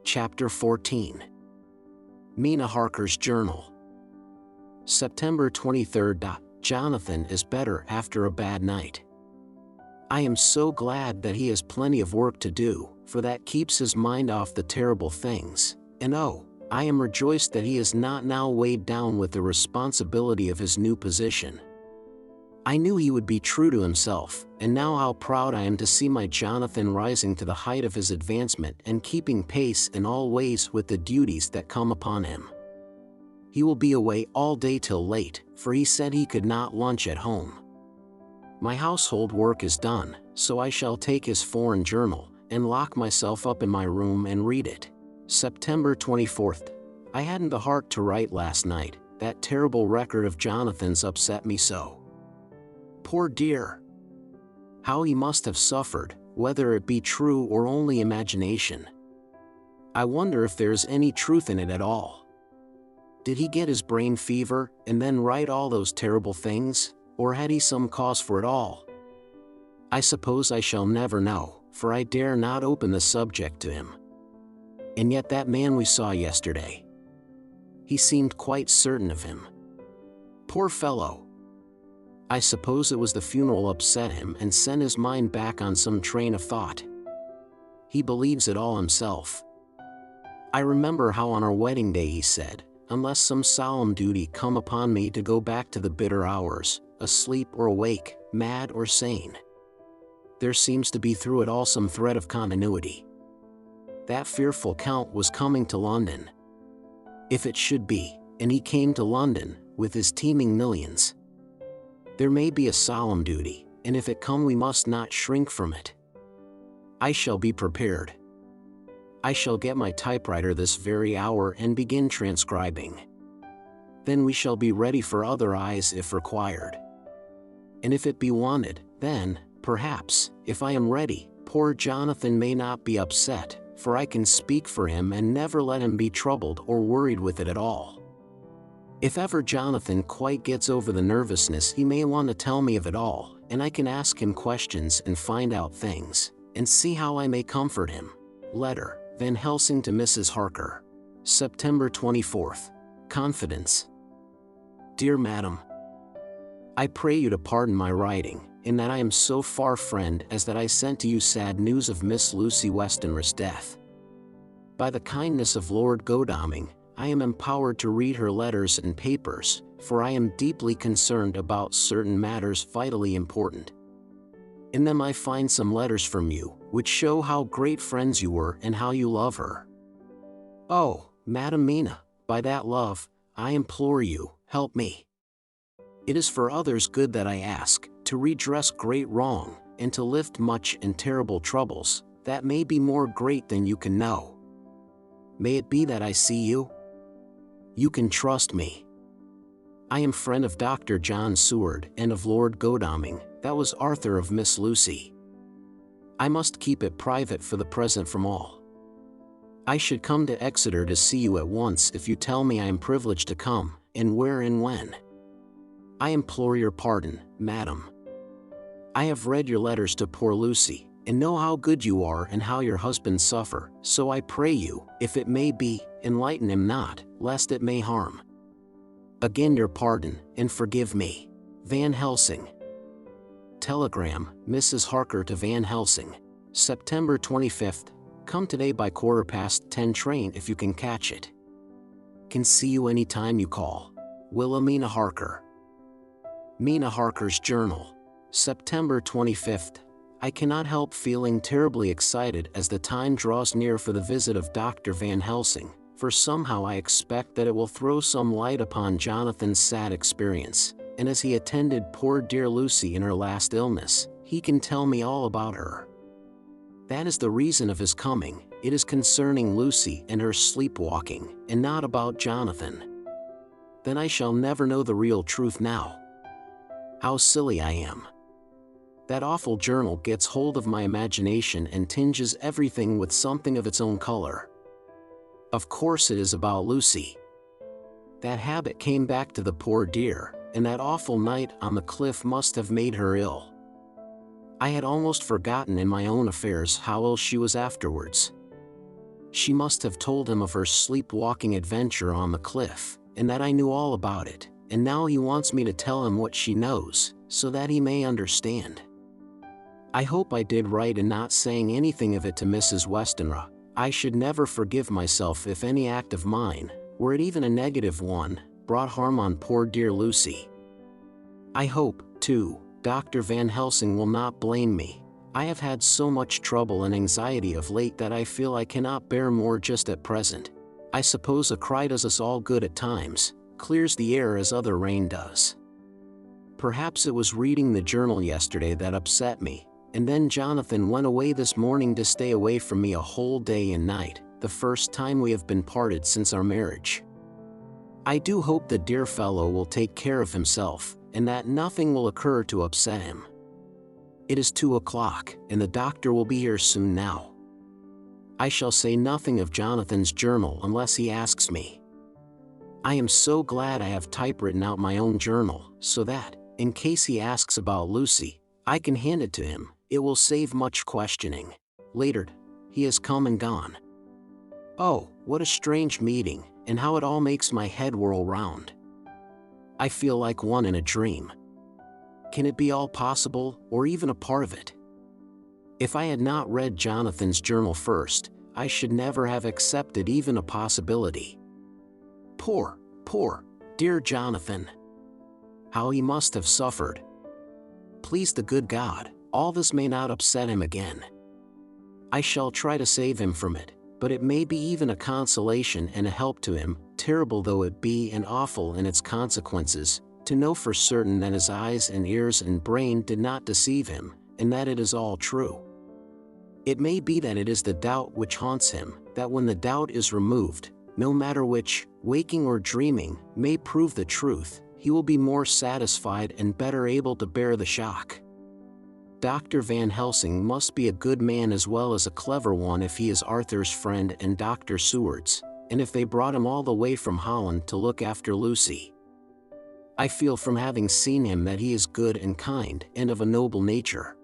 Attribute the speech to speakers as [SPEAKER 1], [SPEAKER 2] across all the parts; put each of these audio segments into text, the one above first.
[SPEAKER 1] Chapter 14. Mina Harker's Journal. September 23. Jonathan is better after a bad night. I am so glad that he has plenty of work to do, for that keeps his mind off the terrible things, and oh, I am rejoiced that he is not now weighed down with the responsibility of his new position. I knew he would be true to himself, and now how proud I am to see my Jonathan rising to the height of his advancement and keeping pace in all ways with the duties that come upon him. He will be away all day till late, for he said he could not lunch at home. My household work is done, so I shall take his foreign journal, and lock myself up in my room and read it. September 24th. I hadn't the heart to write last night, that terrible record of Jonathan's upset me so. Poor dear! How he must have suffered, whether it be true or only imagination. I wonder if there is any truth in it at all. Did he get his brain fever, and then write all those terrible things, or had he some cause for it all? I suppose I shall never know, for I dare not open the subject to him. And yet that man we saw yesterday. He seemed quite certain of him. Poor fellow! I suppose it was the funeral upset him and sent his mind back on some train of thought. He believes it all himself. I remember how on our wedding day he said, unless some solemn duty come upon me to go back to the bitter hours, asleep or awake, mad or sane. There seems to be through it all some thread of continuity. That fearful Count was coming to London. If it should be, and he came to London, with his teeming millions. There may be a solemn duty, and if it come we must not shrink from it. I shall be prepared. I shall get my typewriter this very hour and begin transcribing. Then we shall be ready for other eyes if required. And if it be wanted, then, perhaps, if I am ready, poor Jonathan may not be upset, for I can speak for him and never let him be troubled or worried with it at all. If ever Jonathan quite gets over the nervousness, he may want to tell me of it all, and I can ask him questions and find out things, and see how I may comfort him. Letter, Van Helsing to Mrs. Harker. September 24th. Confidence. Dear Madam, I pray you to pardon my writing, in that I am so far friend as that I sent to you sad news of Miss Lucy Westenra's death. By the kindness of Lord Godalming, I am empowered to read her letters and papers, for I am deeply concerned about certain matters vitally important. In them I find some letters from you, which show how great friends you were and how you love her. Oh, Madam Mina, by that love, I implore you, help me. It is for others' good that I ask, to redress great wrong, and to lift much and terrible troubles, that may be more great than you can know. May it be that I see you? You can trust me. I am friend of Dr. John Seward and of Lord Godalming, that was Arthur of Miss Lucy. I must keep it private for the present from all. I should come to Exeter to see you at once if you tell me I am privileged to come, and where and when. I implore your pardon, Madam. I have read your letters to poor Lucy, and know how good you are and how your husband suffer, so I pray you, if it may be, enlighten him not, lest it may harm. Again your pardon, and forgive me. Van Helsing. Telegram, Mrs. Harker to Van Helsing. September 25th. Come today by 10:15 train if you can catch it. Can see you any time you call. Wilhelmina Harker. Mina Harker's Journal. September 25th. I cannot help feeling terribly excited as the time draws near for the visit of Dr. Van Helsing, for somehow I expect that it will throw some light upon Jonathan's sad experience, and as he attended poor dear Lucy in her last illness, he can tell me all about her. That is the reason of his coming. It is concerning Lucy and her sleepwalking, and not about Jonathan. Then I shall never know the real truth now. How silly I am. That awful journal gets hold of my imagination and tinges everything with something of its own color. Of course it is about Lucy. That habit came back to the poor dear, and that awful night on the cliff must have made her ill. I had almost forgotten in my own affairs how ill she was afterwards. she must have told him of her sleepwalking adventure on the cliff, and that I knew all about it, and now he wants me to tell him what she knows, so that he may understand. I hope I did right in not saying anything of it to Mrs. Westenra. I should never forgive myself if any act of mine, were it even a negative one, brought harm on poor dear Lucy. I hope, too, Dr. Van Helsing will not blame me. I have had so much trouble and anxiety of late that I feel I cannot bear more just at present. I suppose a cry does us all good at times, clears the air as other rain does. Perhaps it was reading the journal yesterday that upset me, and then Jonathan went away this morning to stay away from me a whole day and night, the first time we have been parted since our marriage. I do hope the dear fellow will take care of himself, and that nothing will occur to upset him. It is 2 o'clock, and the doctor will be here soon now. I shall say nothing of Jonathan's journal unless he asks me. I am so glad I have typewritten out my own journal, so that, in case he asks about Lucy, I can hand it to him. It will save much questioning. Later, he has come and gone. Oh, what a strange meeting, and how it all makes my head whirl round. I feel like one in a dream. Can it be all possible, or even a part of it? If I had not read Jonathan's journal first, I should never have accepted even a possibility. Poor, dear Jonathan. How he must have suffered. Please the good God, all this may not upset him again. I shall try to save him from it, but it may be even a consolation and a help to him, terrible though it be and awful in its consequences, to know for certain that his eyes and ears and brain did not deceive him, and that it is all true. It may be that it is the doubt which haunts him, that when the doubt is removed, no matter which, waking or dreaming, may prove the truth, he will be more satisfied and better able to bear the shock. Dr. Van Helsing must be a good man as well as a clever one if he is Arthur's friend and Dr. Seward's, and if they brought him all the way from Holland to look after Lucy. I feel from having seen him that he is good and kind and of a noble nature.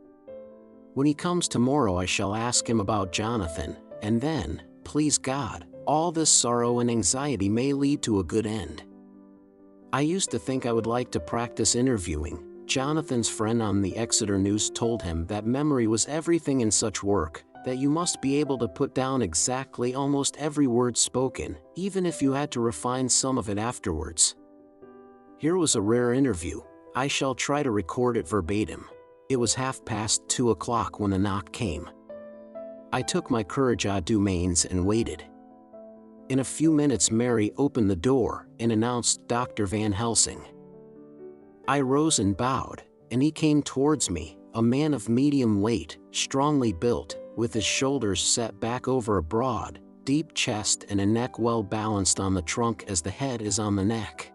[SPEAKER 1] When he comes tomorrow I shall ask him about Jonathan, and then, please God, all this sorrow and anxiety may lead to a good end. I used to think I would like to practice interviewing. Jonathan's friend on the Exeter News told him that memory was everything in such work, that you must be able to put down exactly almost every word spoken, even if you had to refine some of it afterwards. Here was a rare interview. I shall try to record it verbatim. It was 2:30 o'clock when the knock came. I took my courage à deux mains and waited. In a few minutes Mary opened the door and announced Dr. Van Helsing. I rose and bowed, and he came towards me, a man of medium weight, strongly built, with his shoulders set back over a broad, deep chest and a neck well balanced on the trunk as the head is on the neck.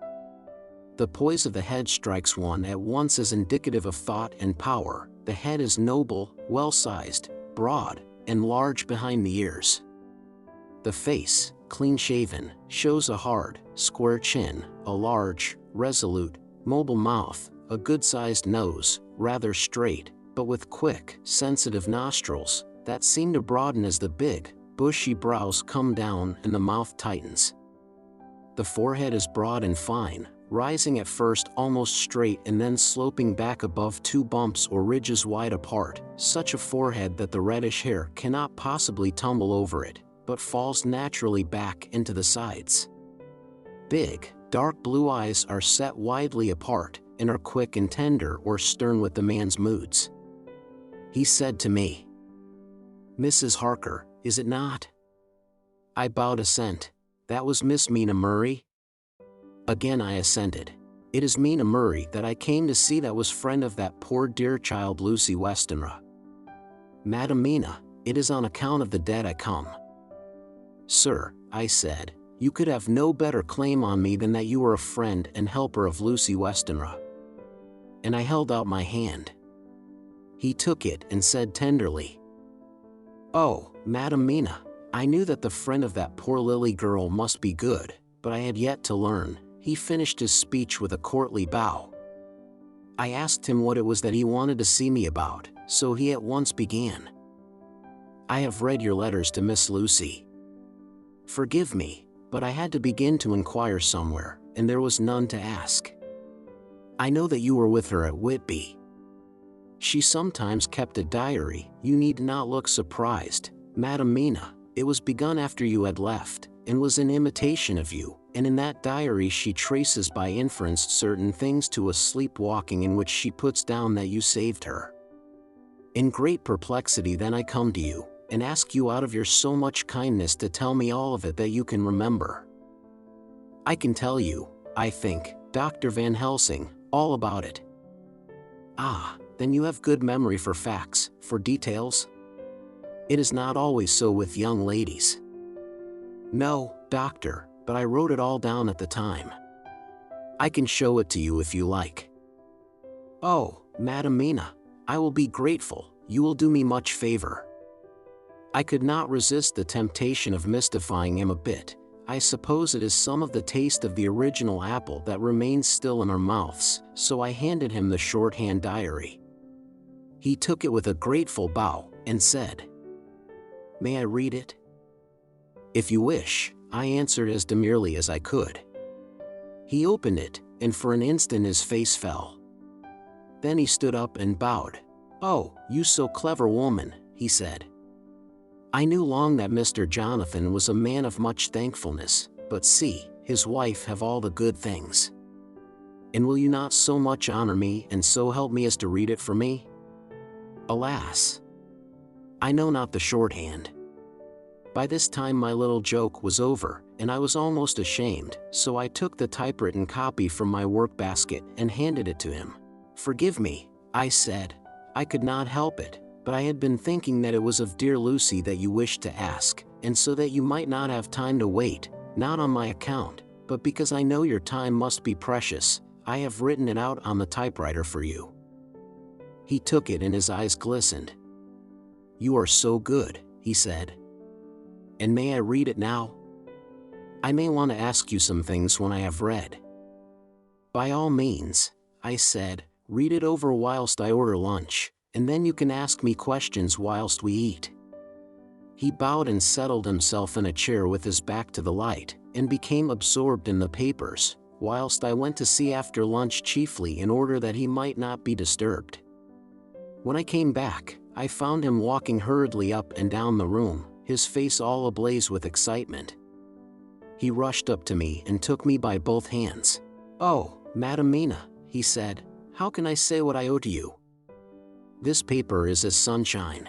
[SPEAKER 1] The poise of the head strikes one at once as indicative of thought and power. The head is noble, well-sized, broad, and large behind the ears. The face, clean-shaven, shows a hard, square chin, a large, resolute, mobile mouth, a good-sized nose, rather straight, but with quick, sensitive nostrils that seem to broaden as the big, bushy brows come down and the mouth tightens. The forehead is broad and fine, rising at first almost straight and then sloping back above 2 bumps or ridges wide apart, such a forehead that the reddish hair cannot possibly tumble over it, but falls naturally back into the sides. Big, dark blue eyes are set widely apart, and are quick and tender or stern with the man's moods. He said to me, "Mrs. Harker, is it not?" I bowed assent. "That was Miss Mina Murray?" Again I assented. "It is Mina Murray that I came to see, that was friend of that poor dear child Lucy Westenra." "Madam Mina, it is on account of the dead I come." "Sir," I said, "you could have no better claim on me than that you were a friend and helper of Lucy Westenra." And I held out my hand. He took it and said tenderly, "Oh, Madam Mina, I knew that the friend of that poor Lily girl must be good, but I had yet to learn." He finished his speech with a courtly bow. I asked him what it was that he wanted to see me about, so he at once began. "I have read your letters to Miss Lucy. Forgive me, but I had to begin to inquire somewhere, and there was none to ask. I know that you were with her at Whitby. She sometimes kept a diary. You need not look surprised, Madam Mina. It was begun after you had left, and was in imitation of you, and in that diary she traces by inference certain things to a sleepwalking in which she puts down that you saved her. In great perplexity then I come to you, and ask you out of your so much kindness to tell me all of it that you can remember. I can tell you, I think, Dr. Van Helsing, all about it. Ah, then you have good memory for facts, for details? It is not always so with young ladies. No, doctor, but I wrote it all down at the time. I can show it to you if you like. Oh, Madam Mina, I will be grateful, you will do me much favor. I could not resist the temptation of mystifying him a bit. I suppose it is some of the taste of the original apple that remains still in our mouths, so I handed him the shorthand diary. He took it with a grateful bow, and said, "May I read it?" "If you wish," I answered as demurely as I could. He opened it, and for an instant his face fell. Then he stood up and bowed. "Oh, you so clever woman," he said. I knew long that Mr. Jonathan was a man of much thankfulness, but see, his wife have all the good things. And will you not so much honor me and so help me as to read it for me? Alas! I know not the shorthand. By this time my little joke was over, and I was almost ashamed, so I took the typewritten copy from my work basket and handed it to him. "Forgive me," I said. "I could not help it, but I had been thinking that it was of dear Lucy that you wished to ask, and so that you might not have time to wait, not on my account, but because I know your time must be precious, I have written it out on the typewriter for you." He took it and his eyes glistened. "You are so good," he said. "And may I read it now? I may want to ask you some things when I have read." "By all means," I said, "read it over whilst I order lunch, and then you can ask me questions whilst we eat." He bowed and settled himself in a chair with his back to the light, and became absorbed in the papers, whilst I went to see after lunch chiefly in order that he might not be disturbed. When I came back, I found him walking hurriedly up and down the room, his face all ablaze with excitement. He rushed up to me and took me by both hands. "Oh, Madam Mina," he said, "how can I say what I owe to you? This paper is as sunshine.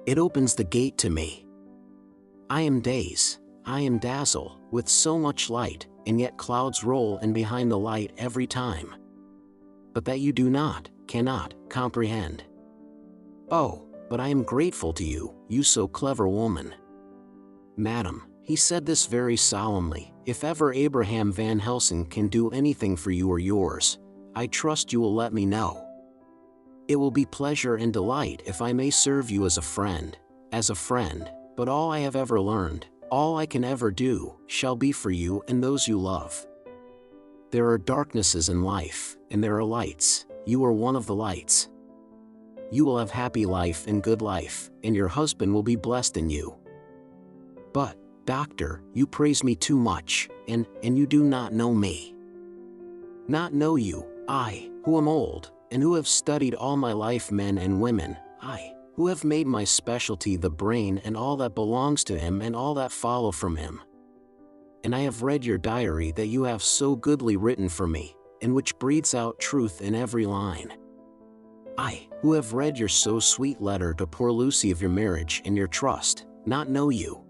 [SPEAKER 1] It opens the gate to me. I am dazzled with so much light, and yet clouds roll in behind the light every time. But that you do not, cannot, comprehend. Oh, but I am grateful to you, you so clever woman. Madam," he said this very solemnly, "if ever Abraham Van Helsing can do anything for you or yours, I trust you will let me know. It will be pleasure and delight if I may serve you as a friend, but all I have ever learned, all I can ever do, shall be for you and those you love. There are darknesses in life, and there are lights. You are one of the lights. You will have happy life and good life, and your husband will be blessed in you. But, doctor, you praise me too much, and you do not know me. Not know you, I, who am old, and who have studied all my life men and women, I, who have made my specialty the brain and all that belongs to him and all that follow from him. And I have read your diary that you have so goodly written for me, and which breathes out truth in every line. I, who have read your so sweet letter to poor Lucy of your marriage and your trust, not know you.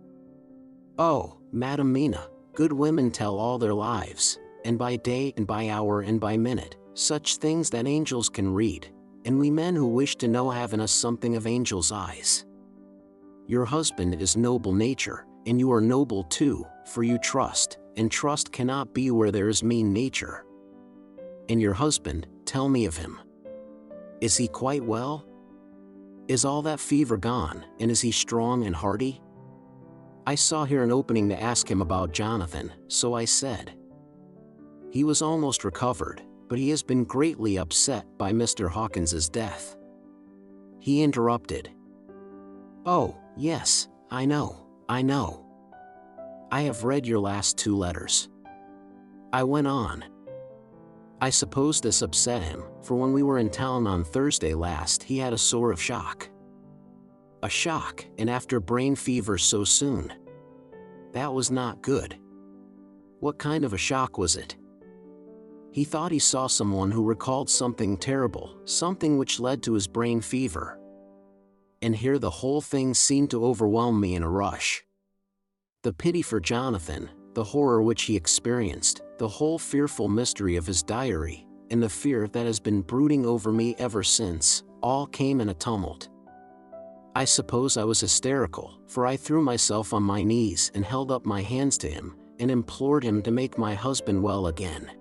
[SPEAKER 1] Oh, Madam Mina, good women tell all their lives, and by day and by hour and by minute, such things that angels can read, and we men who wish to know have in us something of angels' eyes. Your husband is noble nature, and you are noble too, for you trust, and trust cannot be where there is mean nature. And your husband, tell me of him. Is he quite well? Is all that fever gone, and is he strong and hearty? I saw here an opening to ask him about Jonathan, so I said. He was almost recovered, but he has been greatly upset by Mr. Hawkins's death. He interrupted. Oh, yes, I know. I have read your last 2 letters. I went on. I suppose this upset him, for when we were in town on Thursday last he had a sort of shock. A shock, and after brain fever so soon. That was not good. What kind of a shock was it? He thought he saw someone who recalled something terrible, something which led to his brain fever. And here the whole thing seemed to overwhelm me in a rush. The pity for Jonathan, the horror which he experienced, the whole fearful mystery of his diary, and the fear that has been brooding over me ever since, all came in a tumult. I suppose I was hysterical, for I threw myself on my knees and held up my hands to him, and implored him to make my husband well again.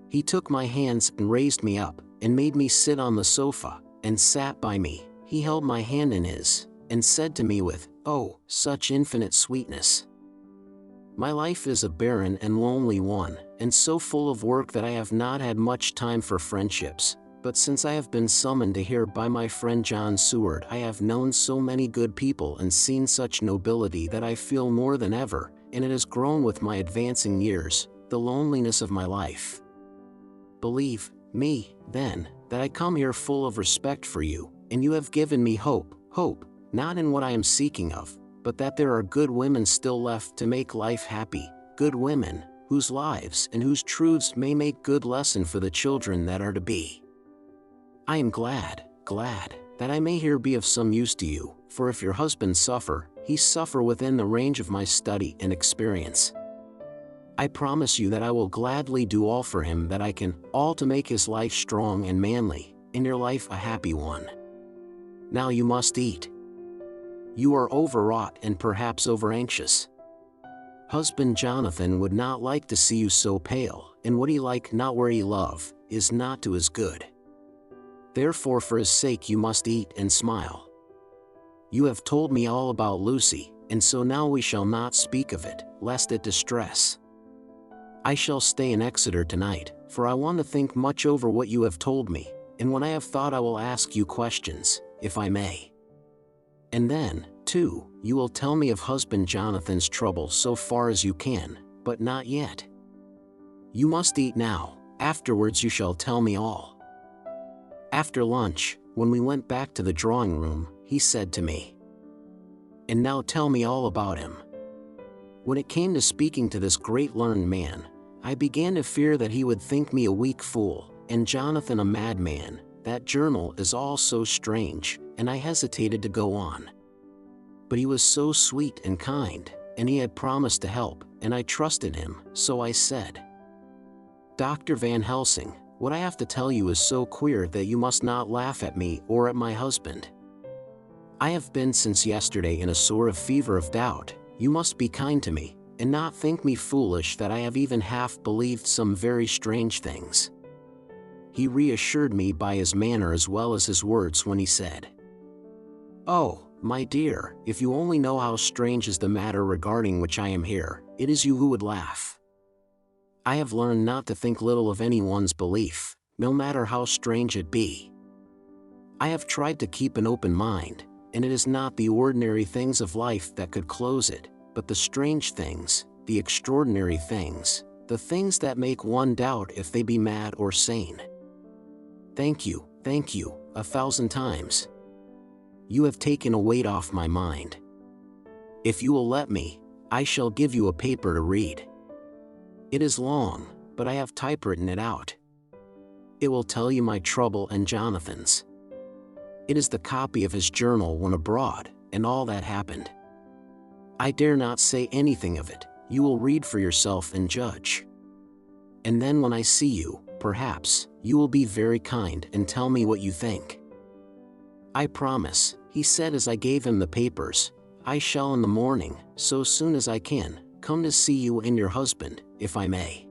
[SPEAKER 1] He took my hands and raised me up, and made me sit on the sofa, and sat by me. He held my hand in his, and said to me with, oh, such infinite sweetness, my life is a barren and lonely one, and so full of work that I have not had much time for friendships, but since I have been summoned to here by my friend John Seward I have known so many good people and seen such nobility that I feel more than ever, and it has grown with my advancing years, the loneliness of my life. Believe me, then, that I come here full of respect for you, and you have given me hope, not in what I am seeking of, but that there are good women still left to make life happy, good women, whose lives and whose truths may make good lesson for the children that are to be. I am glad, that I may here be of some use to you, for if your husband suffer, he suffer within the range of my study and experience. I promise you that I will gladly do all for him that I can, all to make his life strong and manly, and your life a happy one. Now you must eat. You are overwrought and perhaps over-anxious. Husband Jonathan would not like to see you so pale, and what he like not where he love, is not to his good. Therefore for his sake you must eat and smile. You have told me all about Lucy, and so now we shall not speak of it, lest it distress. I shall stay in Exeter tonight, for I want to think much over what you have told me, and when I have thought I will ask you questions, if I may. And then, too, you will tell me of husband Jonathan's trouble so far as you can, but not yet. You must eat now, afterwards you shall tell me all. After lunch, when we went back to the drawing room, he said to me, and now tell me all about him. When it came to speaking to this great learned man, I began to fear that he would think me a weak fool, and Jonathan a madman. That journal is all so strange, and I hesitated to go on. But he was so sweet and kind, and he had promised to help, and I trusted him, so I said, Dr. Van Helsing, what I have to tell you is so queer that you must not laugh at me or at my husband. I have been since yesterday in a sort of fever of doubt. You must be kind to me, and not think me foolish that I have even half believed some very strange things. He reassured me by his manner as well as his words when he said, oh, my dear, if you only know how strange is the matter regarding which I am here, it is you who would laugh. I have learned not to think little of anyone's belief, no matter how strange it be. I have tried to keep an open mind, and it is not the ordinary things of life that could close it, but the strange things, the extraordinary things, the things that make one doubt if they be mad or sane. Thank you, 1,000 times. You have taken a weight off my mind. If you will let me, I shall give you a paper to read. It is long, but I have typewritten it out. It will tell you my trouble and Jonathan's. It is the copy of his journal when abroad, and all that happened. I dare not say anything of it, you will read for yourself and judge. And then when I see you, perhaps, you will be very kind and tell me what you think. I promise, he said as I gave him the papers, I shall in the morning, so soon as I can, come to see you and your husband, if I may.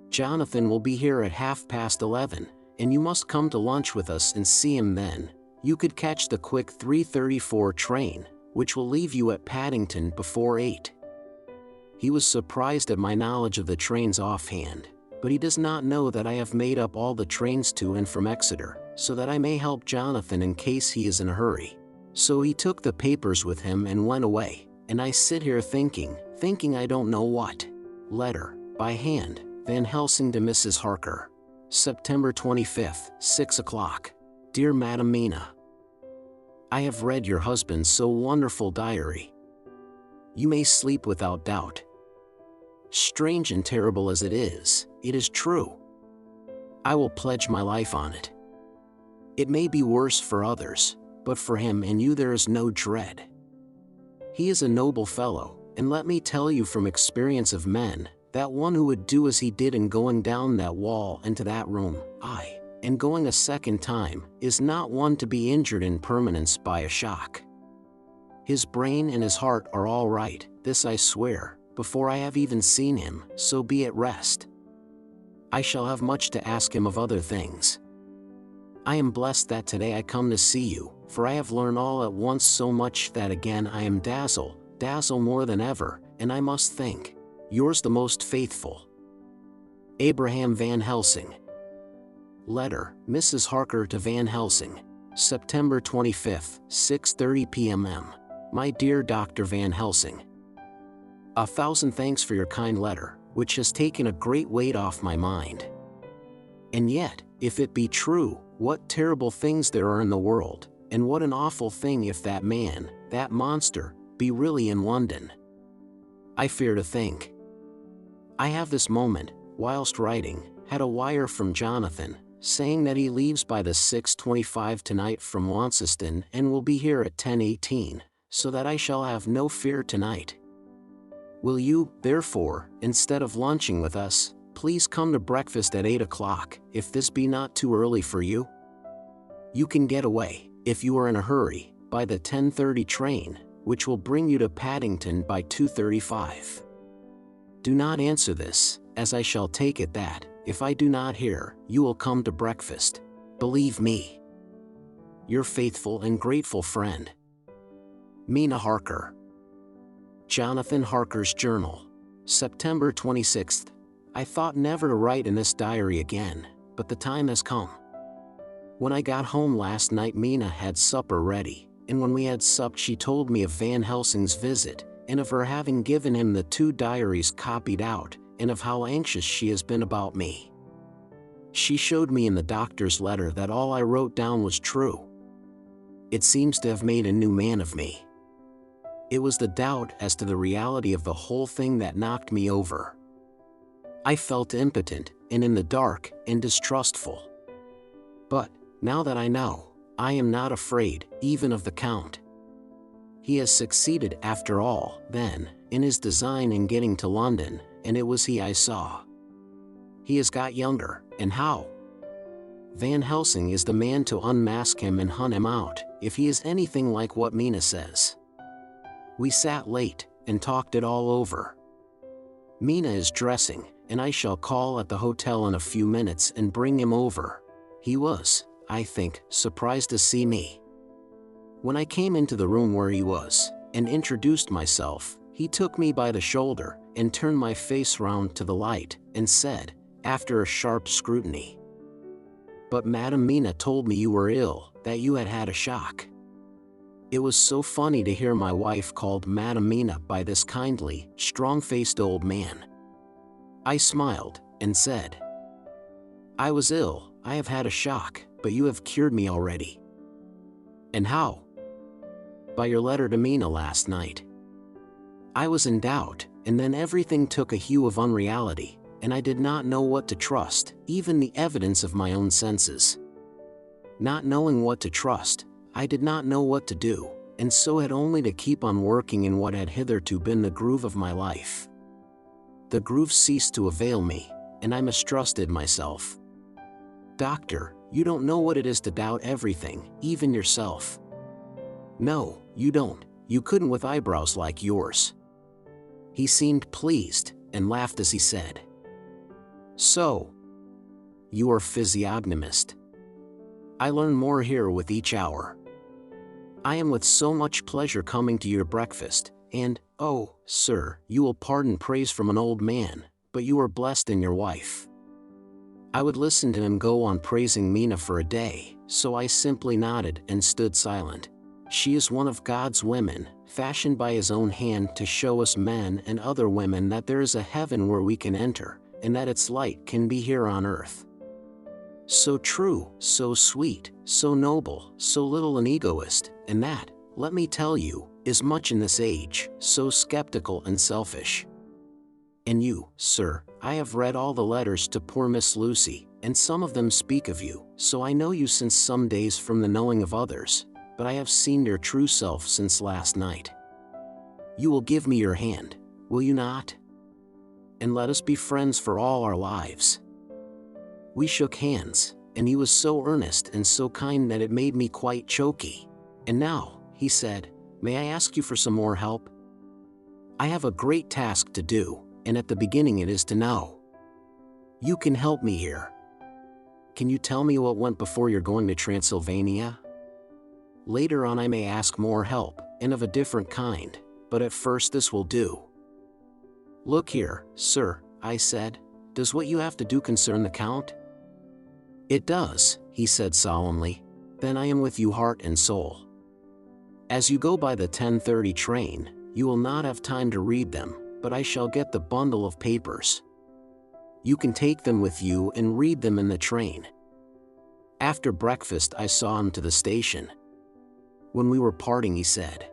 [SPEAKER 1] Jonathan will be here at 11:30, and you must come to lunch with us and see him then. You could catch the quick 3:34 train, which will leave you at Paddington before 8. He was surprised at my knowledge of the trains offhand, but he does not know that I have made up all the trains to and from Exeter, so that I may help Jonathan in case he is in a hurry. So he took the papers with him and went away, and I sit here thinking thinking I don't know what. Letter, by hand, Van Helsing to Mrs. Harker. September 25th, 6 o'clock. Dear Madam Mina, I have read your husband's so wonderful diary. You may sleep without doubt. Strange and terrible as it is true. I will pledge my life on it. It may be worse for others, but for him and you there is no dread. He is a noble fellow, and let me tell you from experience of men, that one who would do as he did in going down that wall into that room, aye, and going a second time, is not one to be injured in permanence by a shock. His brain and his heart are all right, this I swear, before I have even seen him, so be at rest. I shall have much to ask him of other things. I am blessed that today I come to see you, for I have learned all at once so much that again I am dazzled more than ever, and I must think, yours the most faithful, Abraham Van Helsing. Letter, Mrs. Harker to Van Helsing. September 25th, 6:30 p.m. My dear Dr. Van Helsing, 1,000 thanks for your kind letter, which has taken a great weight off my mind. And yet, if it be true, what terrible things there are in the world, and what an awful thing if that man, that monster, be really in London. I fear to think. I have this moment, whilst writing, had a wire from Jonathan, saying that he leaves by the 6:25 tonight from Launceston and will be here at 10:18, so that I shall have no fear tonight. Will you, therefore, instead of lunching with us, please come to breakfast at 8 o'clock, if this be not too early for you? You can get away, if you are in a hurry, by the 10:30 train, which will bring you to Paddington by 2:35. Do not answer this, as I shall take it that, if I do not hear, you will come to breakfast. Believe me, your faithful and grateful friend, Mina Harker. Jonathan Harker's Journal. September 26th. I thought never to write in this diary again, but the time has come. When I got home last night Mina had supper ready, and when we had supped she told me of Van Helsing's visit, and of her having given him the 2 diaries copied out, and of how anxious she has been about me. She showed me in the doctor's letter that all I wrote down was true. It seems to have made a new man of me. It was the doubt as to the reality of the whole thing that knocked me over. I felt impotent, and in the dark, and distrustful. But, now that I know, I am not afraid, even of the Count. He has succeeded after all, then, in his design in getting to London, and it was he I saw. He has got younger, and how? Van Helsing is the man to unmask him and hunt him out, if he is anything like what Mina says. We sat late, and talked it all over. Mina is dressing, and I shall call at the hotel in a few minutes and bring him over. He was, I think, surprised to see me. When I came into the room where he was, and introduced myself, he took me by the shoulder, and turned my face round to the light, and said, after a sharp scrutiny, "But Madam Mina told me you were ill, that you had had a shock." It was so funny to hear my wife called Madam Mina by this kindly, strong-faced old man. I smiled, and said, "I was ill, I have had a shock, but you have cured me already." "And how?" "By your letter to Mina last night." I was in doubt, and then everything took a hue of unreality, and I did not know what to trust, even the evidence of my own senses. Not knowing what to trust, I did not know what to do, and so had only to keep on working in what had hitherto been the groove of my life. The groove ceased to avail me, and I mistrusted myself. "Doctor, you don't know what it is to doubt everything, even yourself." "No, you don't, you couldn't with eyebrows like yours." He seemed pleased, and laughed as he said, "So, you are physiognomist. I learn more here with each hour. I am with so much pleasure coming to your breakfast, and, oh, sir, you will pardon praise from an old man, but you are blessed in your wife." I would listen to him go on praising Mina for a day, so I simply nodded and stood silent. She is one of God's women, fashioned by His own hand to show us men and other women that there is a heaven where we can enter, and that its light can be here on earth. So true, so sweet, so noble, so little an egoist, and that, let me tell you, is much in this age, so skeptical and selfish. And you, sir, I have read all the letters to poor Miss Lucy, and some of them speak of you, so I know you since some days from the knowing of others, but I have seen your true self since last night. You will give me your hand, will you not? And let us be friends for all our lives. We shook hands, and he was so earnest and so kind that it made me quite choky. And now, he said, may I ask you for some more help? I have a great task to do, and at the beginning it is to know. You can help me here. Can you tell me what went before your going to Transylvania? Later on I may ask more help, and of a different kind, but at first this will do. Look here, sir, I said, does what you have to do concern the Count? It does, he said solemnly. Then I am with you heart and soul. As you go by the 10:30 train, you will not have time to read them, but I shall get the bundle of papers. You can take them with you and read them in the train. After breakfast I saw him to the station. When we were parting he said,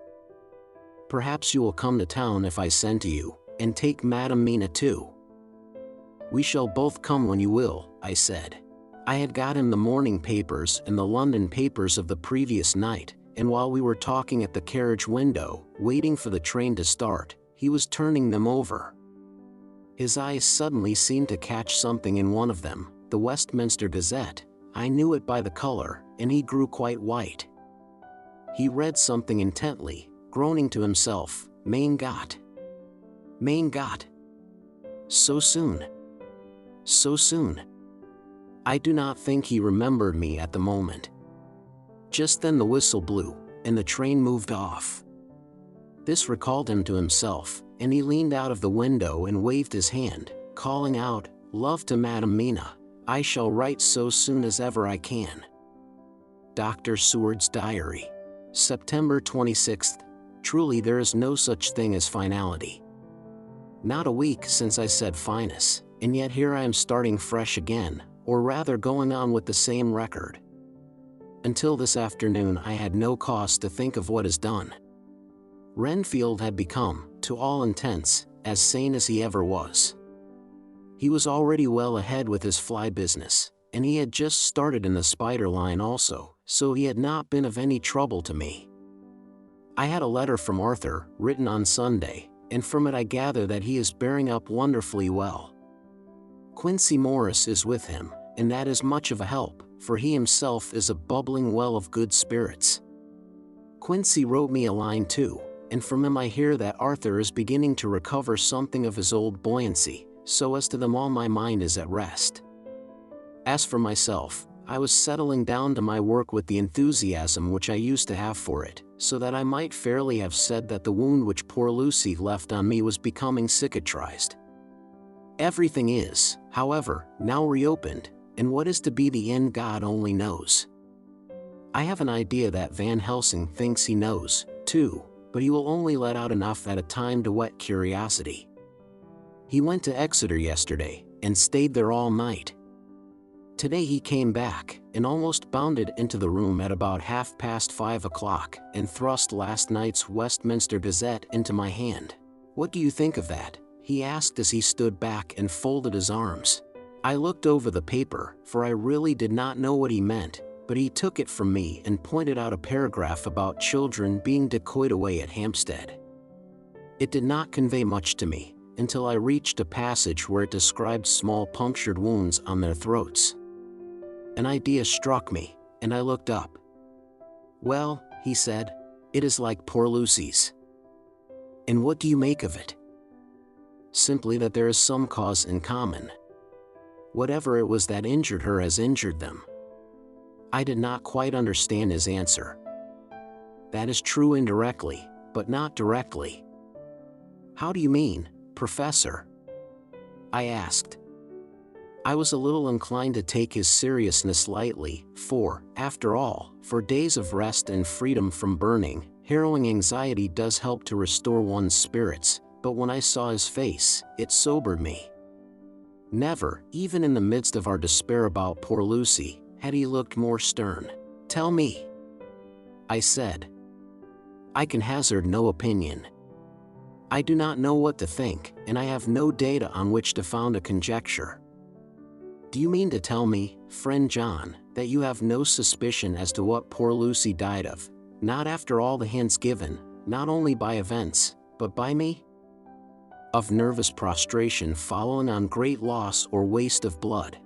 [SPEAKER 1] perhaps you will come to town if I send to you, and take Madam Mina too. We shall both come when you will, I said. I had got him the morning papers and the London papers of the previous night, and while we were talking at the carriage window, waiting for the train to start, he was turning them over. His eyes suddenly seemed to catch something in one of them, the Westminster Gazette. I knew it by the color, and he grew quite white. He read something intently, groaning to himself, Mein Gott! Mein Gott! So soon! So soon! I do not think he remembered me at the moment. Just then the whistle blew, and the train moved off. This recalled him to himself, and he leaned out of the window and waved his hand, calling out, love to Madam Mina, I shall write so soon as ever I can. Dr. Seward's Diary. September 26th. Truly there is no such thing as finality. Not a week since I said finus, and yet here I am starting fresh again, or rather going on with the same record. Until this afternoon I had no cause to think of what is done. Renfield had become, to all intents, as sane as he ever was. He was already well ahead with his fly business, and he had just started in the spider line also, so he had not been of any trouble to me. I had a letter from Arthur, written on Sunday, and from it I gather that he is bearing up wonderfully well. Quincy Morris is with him, and that is much of a help, for he himself is a bubbling well of good spirits. Quincy wrote me a line too, and from him I hear that Arthur is beginning to recover something of his old buoyancy, so as to them all my mind is at rest. As for myself, I was settling down to my work with the enthusiasm which I used to have for it, so that I might fairly have said that the wound which poor Lucy left on me was becoming cicatrized. Everything is, however, now reopened, and what is to be the end God only knows. I have an idea that Van Helsing thinks he knows, too, but he will only let out enough at a time to whet curiosity. He went to Exeter yesterday, and stayed there all night. Today he came back, and almost bounded into the room at about 5:30 o'clock, and thrust last night's Westminster Gazette into my hand. What do you think of that? He asked as he stood back and folded his arms. I looked over the paper, for I really did not know what he meant, but he took it from me and pointed out a paragraph about children being decoyed away at Hampstead. It did not convey much to me, until I reached a passage where it described small punctured wounds on their throats. An idea struck me, and I looked up. Well, he said, it is like poor Lucy's. And what do you make of it? Simply that there is some cause in common. Whatever it was that injured her has injured them. I did not quite understand his answer. That is true indirectly, but not directly. How do you mean, Professor? I asked. I was a little inclined to take his seriousness lightly, for, after all, for days of rest and freedom from burning, harrowing anxiety does help to restore one's spirits, but when I saw his face, it sobered me. Never, even in the midst of our despair about poor Lucy, had he looked more stern. "Tell me," I said. "I can hazard no opinion. I do not know what to think, and I have no data on which to found a conjecture. Do you mean to tell me, friend John, that you have no suspicion as to what poor Lucy died of, not after all the hints given, not only by events, but by me? Of nervous prostration following on great loss or waste of blood?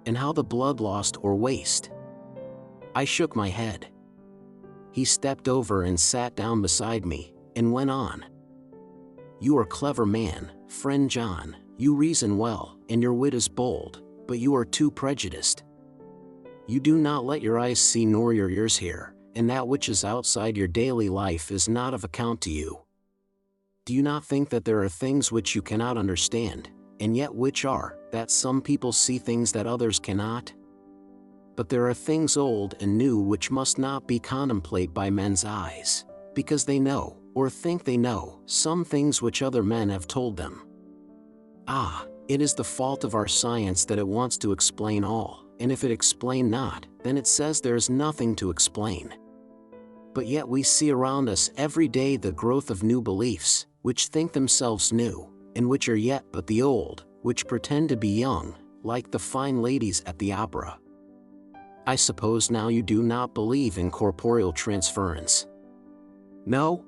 [SPEAKER 1] And how the blood lost or waste?" I shook my head. He stepped over and sat down beside me, and went on. "You are a clever man, friend John, you reason well, and your wit is bold, but you are too prejudiced. You do not let your eyes see nor your ears hear, and that which is outside your daily life is not of account to you. Do you not think that there are things which you cannot understand, and yet which are, that some people see things that others cannot? But there are things old and new which must not be contemplated by men's eyes, because they know, or think they know, some things which other men have told them. Ah, it is the fault of our science that it wants to explain all, and if it explain not, then it says there is nothing to explain. But yet we see around us every day the growth of new beliefs, which think themselves new, and which are yet but the old, which pretend to be young, like the fine ladies at the opera. I suppose now you do not believe in corporeal transference? No?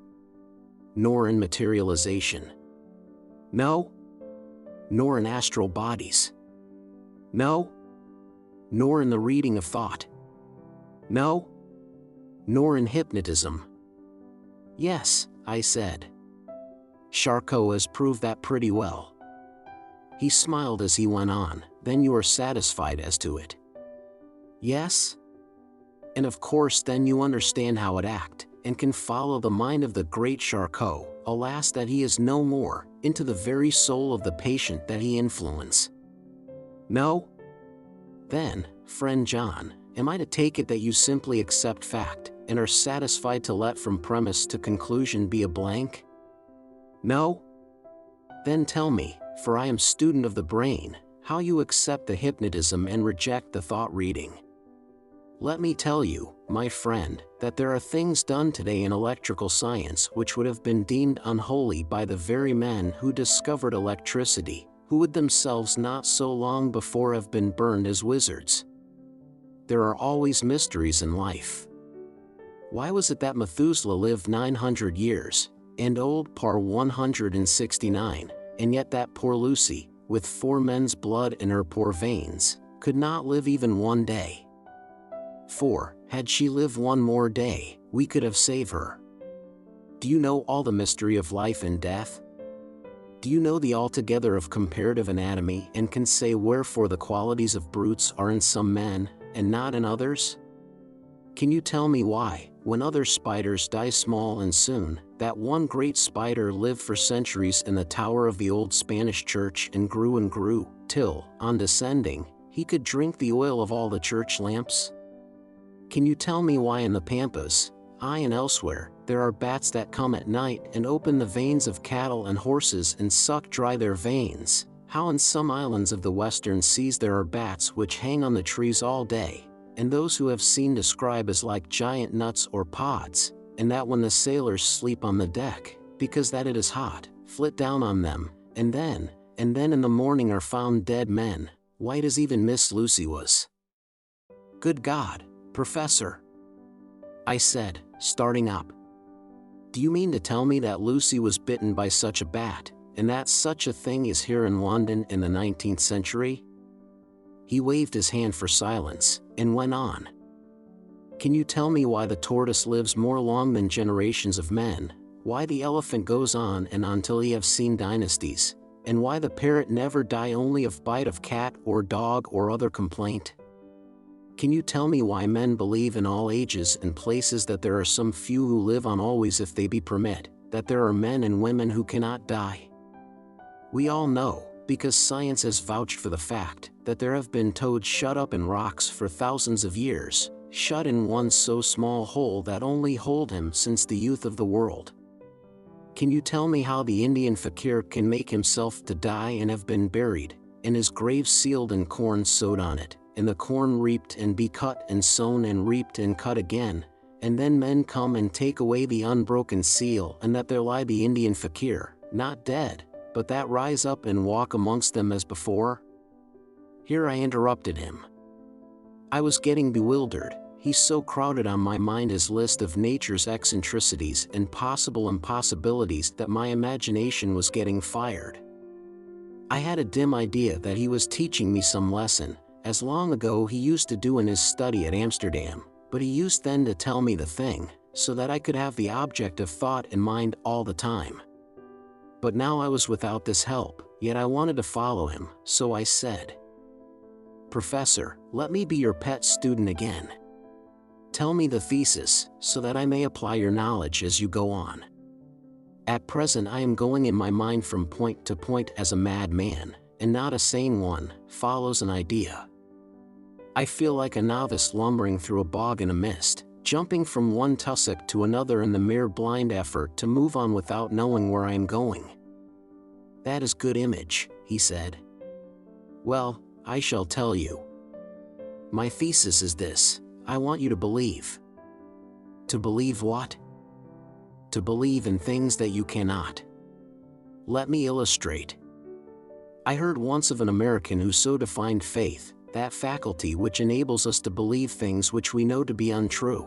[SPEAKER 1] Nor in materialization? No? Nor in astral bodies? No? Nor in the reading of thought? No? Nor in hypnotism? Yes, I said. Charcot has proved that pretty well. He smiled as he went on. Then you are satisfied as to it? Yes? And of course then you understand how it act, and can follow the mind of the great Charcot, alas that he is no more, into the very soul of the patient that he influence. No? Then, friend John, am I to take it that you simply accept fact, and are satisfied to let from premise to conclusion be a blank? No? Then tell me, for I am student of the brain, how you accept the hypnotism and reject the thought reading. Let me tell you, my friend, that there are things done today in electrical science which would have been deemed unholy by the very men who discovered electricity, who would themselves not so long before have been burned as wizards. There are always mysteries in life. Why was it that Methuselah lived 900 years, and old Par 169, and yet that poor Lucy, with 4 men's blood in her poor veins, could not live even one day? For, had she lived one more day, we could have saved her. Do you know all the mystery of life and death? Do you know the altogether of comparative anatomy and can say wherefore the qualities of brutes are in some men, and not in others? Can you tell me why, when other spiders die small and soon, that one great spider lived for centuries in the tower of the old Spanish church and grew, till, on descending, he could drink the oil of all the church lamps? Can you tell me why in the Pampas, aye and elsewhere, there are bats that come at night and open the veins of cattle and horses and suck dry their veins, how in some islands of the western seas there are bats which hang on the trees all day, and those who have seen describe as like giant nuts or pods, and that when the sailors sleep on the deck, because that it is hot, flit down on them, and then in the morning are found dead men, white as even Miss Lucy was. Good God, Professor! I said, starting up. Do you mean to tell me that Lucy was bitten by such a bat, and that such a thing is here in London in the 19th century? He waved his hand for silence, and went on. Can you tell me why the tortoise lives more long than generations of men, why the elephant goes on and on till he have seen dynasties, and why the parrot never die only of bite of cat or dog or other complaint? Can you tell me why men believe in all ages and places that there are some few who live on always if they be permit, that there are men and women who cannot die? We all know, because science has vouched for the fact that there have been toads shut up in rocks for thousands of years, shut in one so small hole that only hold him since the youth of the world. Can you tell me how the Indian fakir can make himself to die and have been buried, and his grave sealed and corn sowed on it, and the corn reaped and be cut and sown and reaped and cut again, and then men come and take away the unbroken seal, and that there lie the Indian fakir, not dead, but that rise up and walk amongst them as before? Here I interrupted him. I was getting bewildered. He so crowded on my mind his list of nature's eccentricities and possible impossibilities that my imagination was getting fired. I had a dim idea that he was teaching me some lesson, as long ago he used to do in his study at Amsterdam, but he used then to tell me the thing, so that I could have the object of thought in mind all the time. But now I was without this help, yet I wanted to follow him, so I said, "Professor, let me be your pet student again. Tell me the thesis, so that I may apply your knowledge as you go on. At present I am going in my mind from point to point as a madman, and not a sane one, follows an idea. I feel like a novice lumbering through a bog in a mist, jumping from one tussock to another in the mere blind effort to move on without knowing where I am going." "That is good image," he said. "Well, I shall tell you. My thesis is this: I want you to believe." "To believe what?" "To believe in things that you cannot. Let me illustrate. I heard once of an American who so defined faith, that faculty which enables us to believe things which we know to be untrue.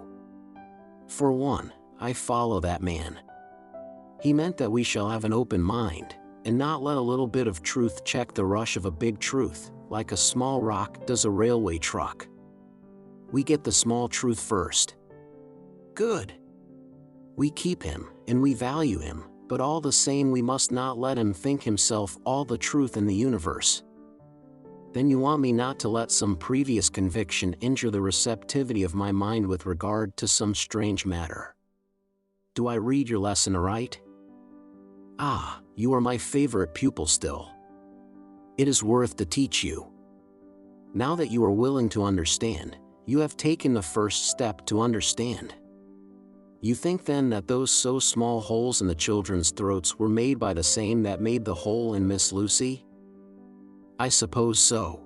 [SPEAKER 1] For one, I follow that man. He meant that we shall have an open mind, and not let a little bit of truth check the rush of a big truth, like a small rock does a railway truck. We get the small truth first. Good. We keep him, and we value him, but all the same we must not let him think himself all the truth in the universe. Then you want me not to let some previous conviction injure the receptivity of my mind with regard to some strange matter. Do I read your lesson aright? Ah, you are my favorite pupil still. It is worth to teach you. Now that you are willing to understand, you have taken the first step to understand. You think then that those so small holes in the children's throats were made by the same that made the hole in Miss Lucy? I suppose so.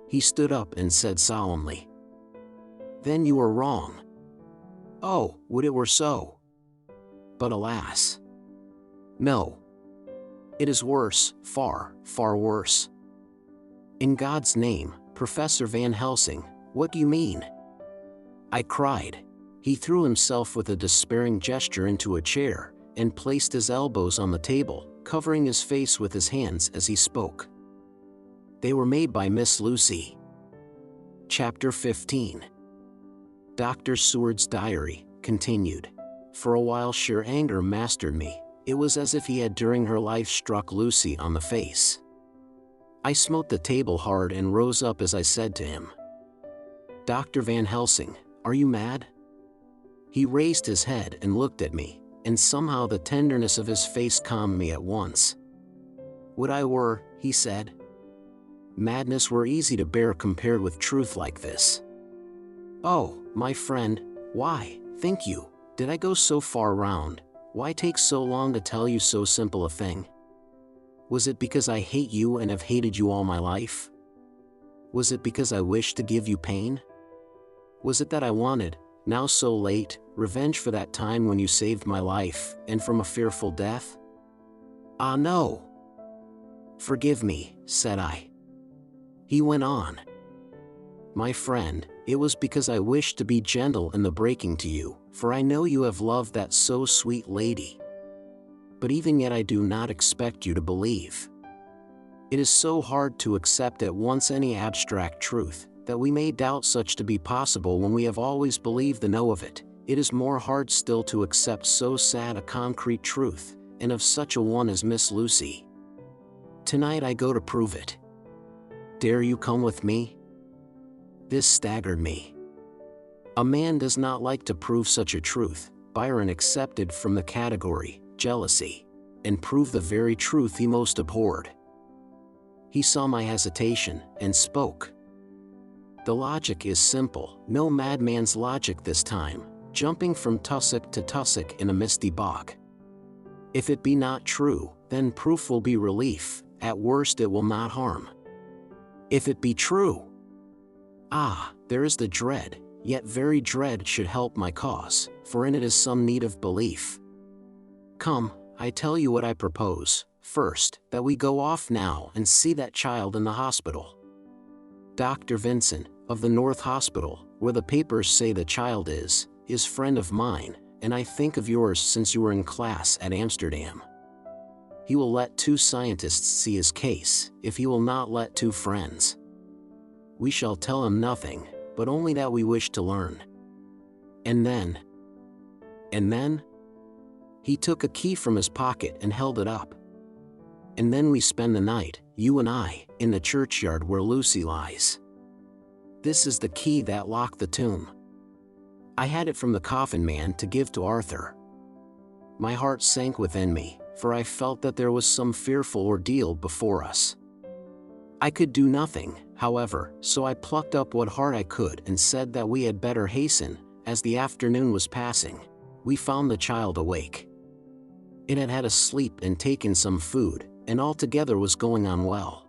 [SPEAKER 1] He stood up and said solemnly, "Then you are wrong. Oh, would it were so! But alas! No. It is worse, far, far worse. In God's name, Professor Van Helsing, what do you mean?" I cried. He threw himself with a despairing gesture into a chair, and placed his elbows on the table, covering his face with his hands as he spoke. They were made by Miss Lucy. Chapter 15. Dr. Seward's diary continued. For a while sheer anger mastered me. It was as if he had during her life struck Lucy on the face. I smote the table hard and rose up as I said to him, "Dr. Van Helsing, are you mad?" He raised his head and looked at me, and somehow the tenderness of his face calmed me at once. "Would I were," he said. "Madness were easy to bear compared with truth like this." "Oh, my friend, why, think you, did I go so far round? Why take so long to tell you so simple a thing? Was it because I hate you and have hated you all my life? Was it because I wished to give you pain? Was it that I wanted, now so late, revenge for that time when you saved my life, and from a fearful death? Ah no! Forgive me," said I. He went on. "My friend, it was because I wished to be gentle in the breaking to you, for I know you have loved that so sweet lady. But even yet I do not expect you to believe. It is so hard to accept at once any abstract truth, that we may doubt such to be possible when we have always believed the know of it. It is more hard still to accept so sad a concrete truth, and of such a one as Miss Lucy. Tonight I go to prove it. Dare you come with me?" This staggered me. A man does not like to prove such a truth, Byron accepted from the category, jealousy, and prove the very truth he most abhorred. He saw my hesitation and spoke. The logic is simple, no madman's logic this time, jumping from tussock to tussock in a misty bog. If it be not true, then proof will be relief, at worst it will not harm. If it be true, there is the dread, yet very dread should help my cause, for in it is some need of belief. Come, I tell you what I propose, first, that we go off now and see that child in the hospital. Dr. Vincent, of the North Hospital, where the papers say the child is friend of mine, and I think of yours since you were in class at Amsterdam. He will let 2 scientists see his case, if he will not let 2 friends. We shall tell him nothing, but only that we wish to learn. And then? He took a key from his pocket and held it up. And then we spend the night, you and I, in the churchyard where Lucy lies. This is the key that locked the tomb. I had it from the coffin man to give to Arthur. My heart sank within me, for I felt that there was some fearful ordeal before us. I could do nothing, however, so I plucked up what heart I could and said that we had better hasten. As the afternoon was passing, we found the child awake. It had had a sleep and taken some food, and altogether was going on well.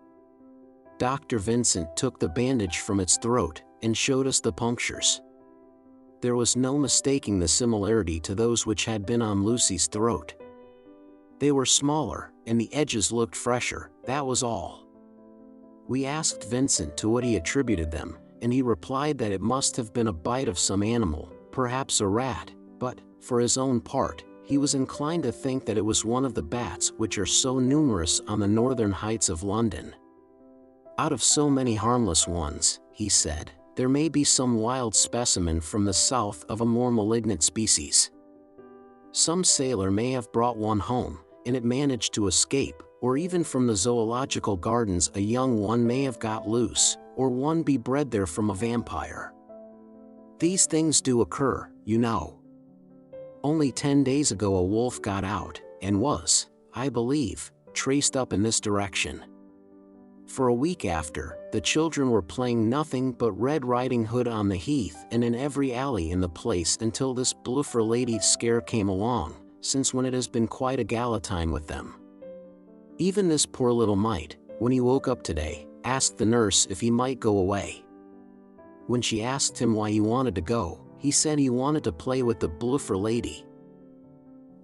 [SPEAKER 1] Dr. Vincent took the bandage from its throat and showed us the punctures. There was no mistaking the similarity to those which had been on Lucy's throat. They were smaller, and the edges looked fresher, that was all. We asked Vincent to what he attributed them, and he replied that it must have been a bite of some animal, perhaps a rat, but, for his own part, he was inclined to think that it was one of the bats which are so numerous on the northern heights of London. Out of so many harmless ones, he said, there may be some wild specimen from the south of a more malignant species. Some sailor may have brought one home, and it managed to escape, or even from the zoological gardens a young one may have got loose, or one be bred there from a vampire. These things do occur, you know. Only 10 days ago a wolf got out, and was, I believe, traced up in this direction. For a week after, the children were playing nothing but Red Riding Hood on the heath and in every alley in the place until this bloofer lady scare came along, since when it has been quite a gala time with them. Even this poor little mite, when he woke up today, asked the nurse if he might go away. When she asked him why he wanted to go, he said he wanted to play with the bloofer lady.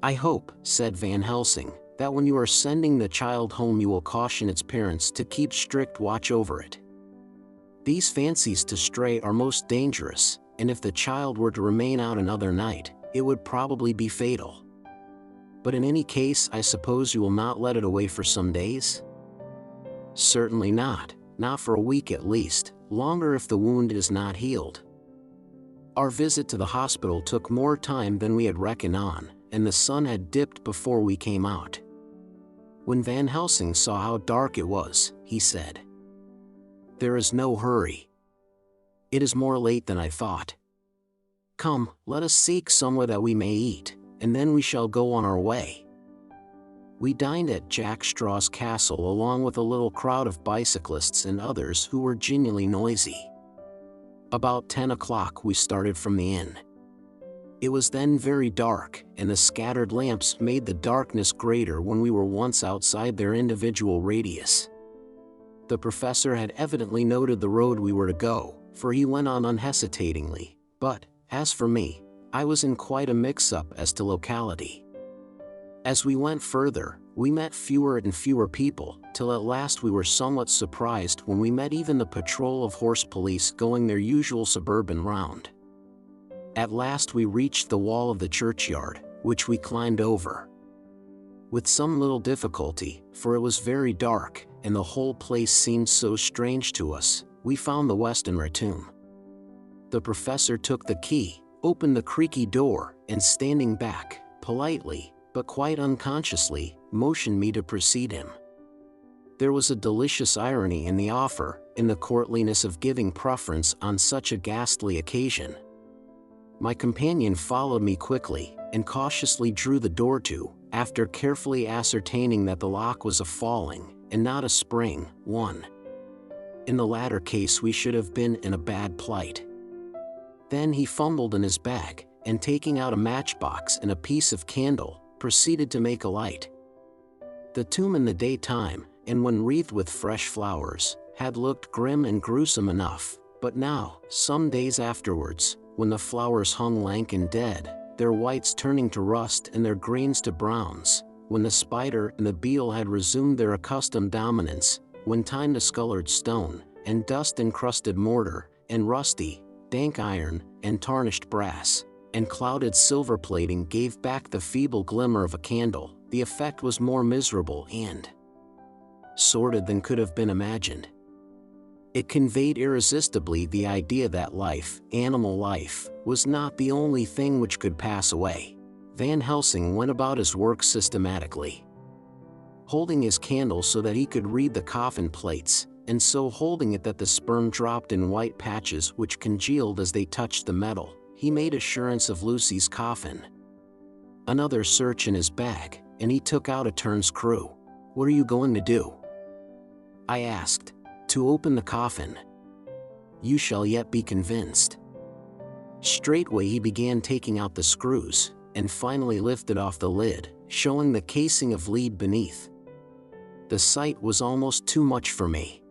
[SPEAKER 1] I hope, said Van Helsing, that when you are sending the child home you will caution its parents to keep strict watch over it. These fancies to stray are most dangerous, and if the child were to remain out another night, it would probably be fatal. But in any case I suppose you will not let it away for some days? Certainly not for a week at least, longer if the wound is not healed. Our visit to the hospital took more time than we had reckoned on, and the sun had dipped before we came out. When Van Helsing saw how dark it was, he said, "There is no hurry. It is more late than I thought. Come, let us seek somewhere that we may eat, and then we shall go on our way." We dined at Jack Straw's castle along with a little crowd of bicyclists and others who were genially noisy. About 10 o'clock we started from the inn. It was then very dark, and the scattered lamps made the darkness greater when we were once outside their individual radius. The professor had evidently noted the road we were to go, for he went on unhesitatingly, but, as for me, I was in quite a mix-up as to locality. As we went further, we met fewer and fewer people, till at last we were somewhat surprised when we met even the patrol of horse police going their usual suburban round. At last we reached the wall of the churchyard, which we climbed over. With some little difficulty, for it was very dark, and the whole place seemed so strange to us, we found the Westenra tomb. The professor took the key, opened the creaky door, and standing back, politely, but quite unconsciously, motioned me to precede him. There was a delicious irony in the offer, in the courtliness of giving preference on such a ghastly occasion. My companion followed me quickly, and cautiously drew the door to, after carefully ascertaining that the lock was a falling, and not a spring one. In the latter case we should have been in a bad plight. Then he fumbled in his bag, and taking out a matchbox and a piece of candle, proceeded to make a light. The tomb in the daytime, and when wreathed with fresh flowers, had looked grim and gruesome enough, but now, some days afterwards, when the flowers hung lank and dead, their whites turning to rust and their greens to browns, when the spider and the beetle had resumed their accustomed dominance, when time-discolored stone, and dust-encrusted mortar, and rusty, dank iron, and tarnished brass, and clouded silver plating gave back the feeble glimmer of a candle, the effect was more miserable and sordid than could have been imagined. It conveyed irresistibly the idea that life, animal life, was not the only thing which could pass away. Van Helsing went about his work systematically, holding his candle so that he could read the coffin plates, and so holding it that the sperm dropped in white patches which congealed as they touched the metal. He made assurance of Lucy's coffin. Another search in his bag, and he took out a turnscrew. "What are you going to do?" I asked. "To open the coffin." "You shall yet be convinced." Straightway he began taking out the screws, and finally lifted off the lid, showing the casing of lead beneath. The sight was almost too much for me.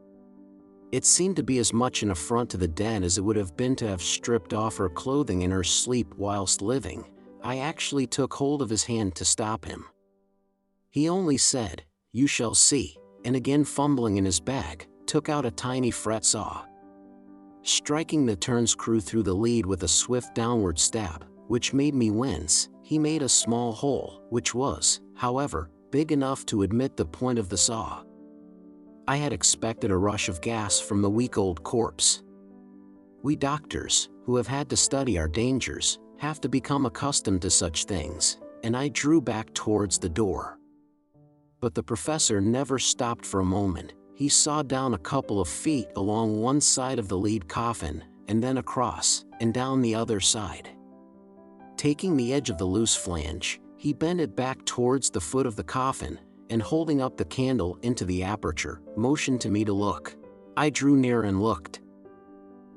[SPEAKER 1] It seemed to be as much an affront to the dead as it would have been to have stripped off her clothing in her sleep whilst living. I actually took hold of his hand to stop him. He only said, "You shall see," and again fumbling in his bag, took out a tiny fret saw. Striking the turnscrew through the lead with a swift downward stab, which made me wince, he made a small hole, which was, however, big enough to admit the point of the saw. I had expected a rush of gas from the weak old corpse. We doctors, who have had to study our dangers, have to become accustomed to such things, and I drew back towards the door. But the professor never stopped for a moment. He sawed down a couple of feet along one side of the lead coffin, and then across, and down the other side. Taking the edge of the loose flange, he bent it back towards the foot of the coffin, and holding up the candle into the aperture, motioned to me to look. I drew near and looked.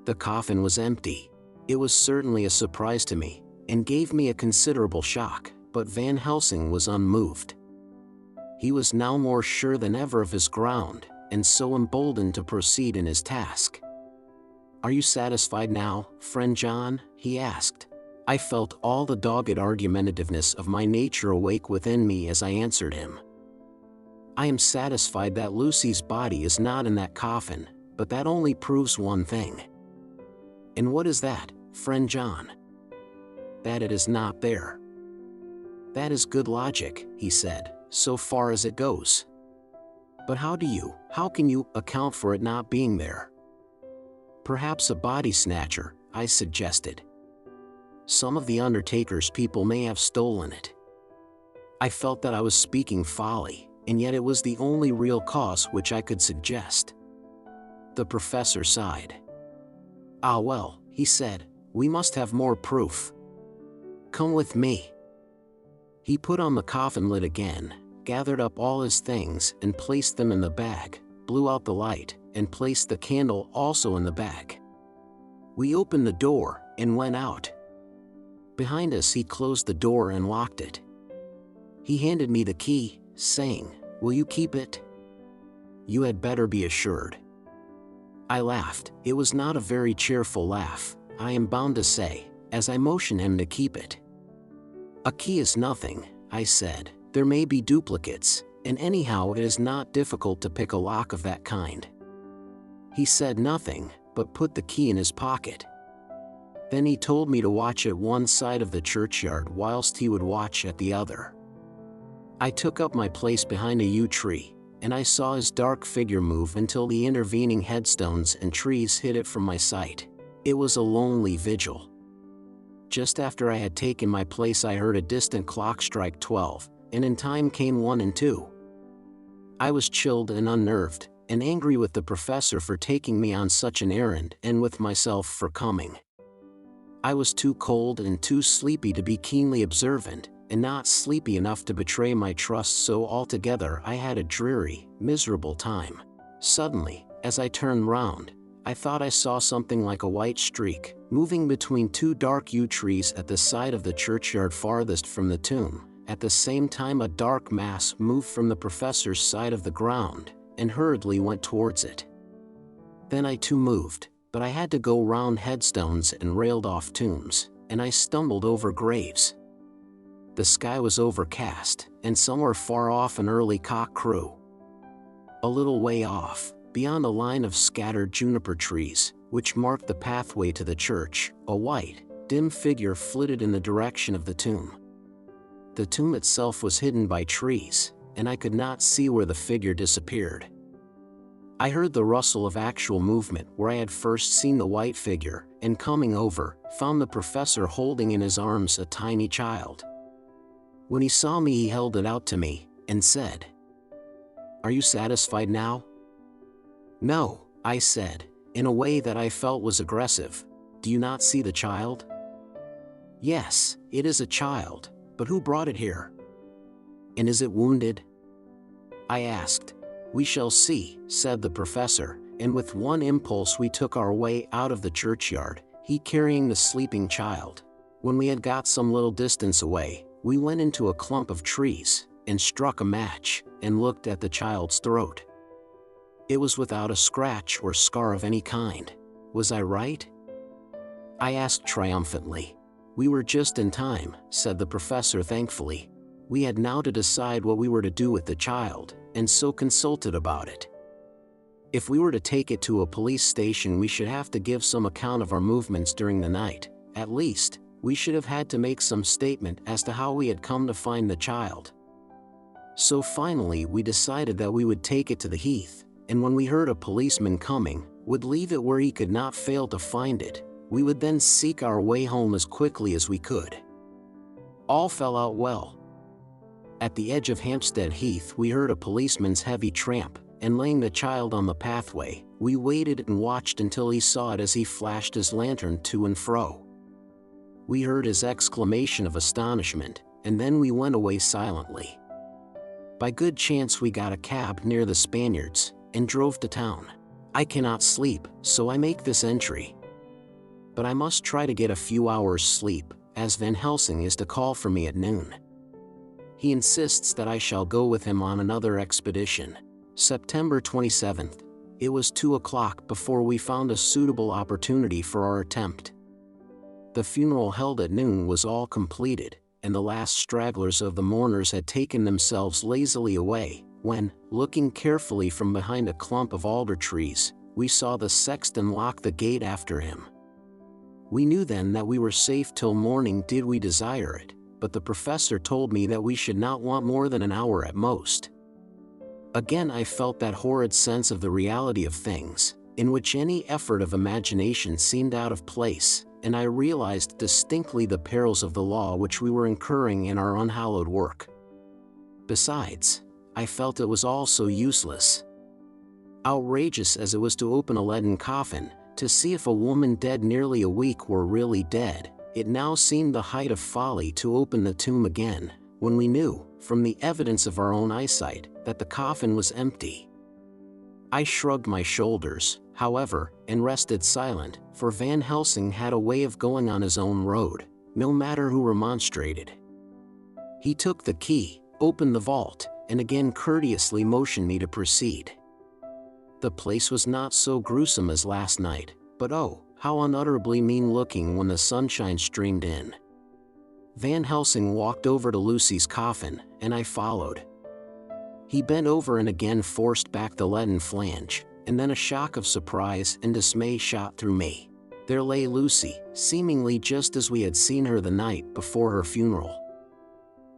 [SPEAKER 1] The coffin was empty. It was certainly a surprise to me, and gave me a considerable shock, but Van Helsing was unmoved. He was now more sure than ever of his ground, and so emboldened to proceed in his task. "Are you satisfied now, friend John?" he asked. I felt all the dogged argumentativeness of my nature awake within me as I answered him. "I am satisfied that Lucy's body is not in that coffin, but that only proves one thing." "And what is that, friend John?" "That it is not there." "That is good logic," he said, "so far as it goes. But how can you account for it not being there?" "Perhaps a body snatcher," I suggested. "Some of the undertaker's people may have stolen it." I felt that I was speaking folly, and yet it was the only real cause which I could suggest. The professor sighed. "Ah well," he said, "we must have more proof. Come with me." He put on the coffin lid again, gathered up all his things and placed them in the bag, blew out the light, and placed the candle also in the bag. We opened the door, and went out. Behind us he closed the door and locked it. He handed me the key, saying, "Will you keep it?" "You had better be assured." I laughed. It was not a very cheerful laugh, I am bound to say, as I motioned him to keep it. "A key is nothing," I said. "There may be duplicates, and anyhow it is not difficult to pick a lock of that kind." He said nothing, but put the key in his pocket. Then he told me to watch at one side of the churchyard whilst he would watch at the other. I took up my place behind a yew tree, and I saw his dark figure move until the intervening headstones and trees hid it from my sight. It was a lonely vigil. Just after I had taken my place I heard a distant clock strike 12, and in time came 1 and 2. I was chilled and unnerved, and angry with the professor for taking me on such an errand and with myself for coming. I was too cold and too sleepy to be keenly observant, and not sleepy enough to betray my trust, so altogether I had a dreary, miserable time. Suddenly, as I turned round, I thought I saw something like a white streak, moving between two dark yew trees at the side of the churchyard farthest from the tomb. At the same time, a dark mass moved from the professor's side of the ground, and hurriedly went towards it. Then I too moved, but I had to go round headstones and railed-off tombs, and I stumbled over graves. The sky was overcast, and somewhere far off an early cock crew. A little way off, beyond a line of scattered juniper trees, which marked the pathway to the church, a white, dim figure flitted in the direction of the tomb. The tomb itself was hidden by trees, and I could not see where the figure disappeared. I heard the rustle of actual movement where I had first seen the white figure, and coming over, found the professor holding in his arms a tiny child. When he saw me, he held it out to me, and said, "Are you satisfied now?" "No," I said, in a way that I felt was aggressive. "Do you not see the child?" "Yes, it is a child, but who brought it here?" "And is it wounded?" I asked. "We shall see," said the professor, and with one impulse we took our way out of the churchyard, he carrying the sleeping child. When we had got some little distance away, we went into a clump of trees, and struck a match, and looked at the child's throat. It was without a scratch or scar of any kind. Was I right? I asked triumphantly. "We were just in time," said the professor thankfully. We had now to decide what we were to do with the child, and so consulted about it. If we were to take it to a police station, we should have to give some account of our movements during the night. At least, we should have had to make some statement as to how we had come to find the child. So finally we decided that we would take it to the heath, and when we heard a policeman coming, would leave it where he could not fail to find it. We would then seek our way home as quickly as we could. All fell out well. At the edge of Hampstead Heath we heard a policeman's heavy tramp, and laying the child on the pathway, we waited and watched until he saw it as he flashed his lantern to and fro. We heard his exclamation of astonishment, and then we went away silently. By good chance we got a cab near the Spaniards, and drove to town. I cannot sleep, so I make this entry. But I must try to get a few hours' sleep, as Van Helsing is to call for me at noon. He insists that I shall go with him on another expedition. September 27th. It was 2 o'clock before we found a suitable opportunity for our attempt. The funeral held at noon was all completed, and the last stragglers of the mourners had taken themselves lazily away, when, looking carefully from behind a clump of alder trees, we saw the sexton lock the gate after him. We knew then that we were safe till morning did we desire it, but the professor told me that we should not want more than an hour at most. Again I felt that horrid sense of the reality of things, in which any effort of imagination seemed out of place, and I realized distinctly the perils of the law which we were incurring in our unhallowed work. Besides, I felt it was all so useless. Outrageous as it was to open a leaden coffin, to see if a woman dead nearly a week were really dead, it now seemed the height of folly to open the tomb again, when we knew, from the evidence of our own eyesight, that the coffin was empty. I shrugged my shoulders, however, and rested silent, for Van Helsing had a way of going on his own road, no matter who remonstrated. He took the key, opened the vault, and again courteously motioned me to proceed. The place was not so gruesome as last night, but oh, how unutterably mean-looking when the sunshine streamed in. Van Helsing walked over to Lucy's coffin, and I followed. He bent over and again forced back the leaden flange, and then a shock of surprise and dismay shot through me. There lay Lucy, seemingly just as we had seen her the night before her funeral.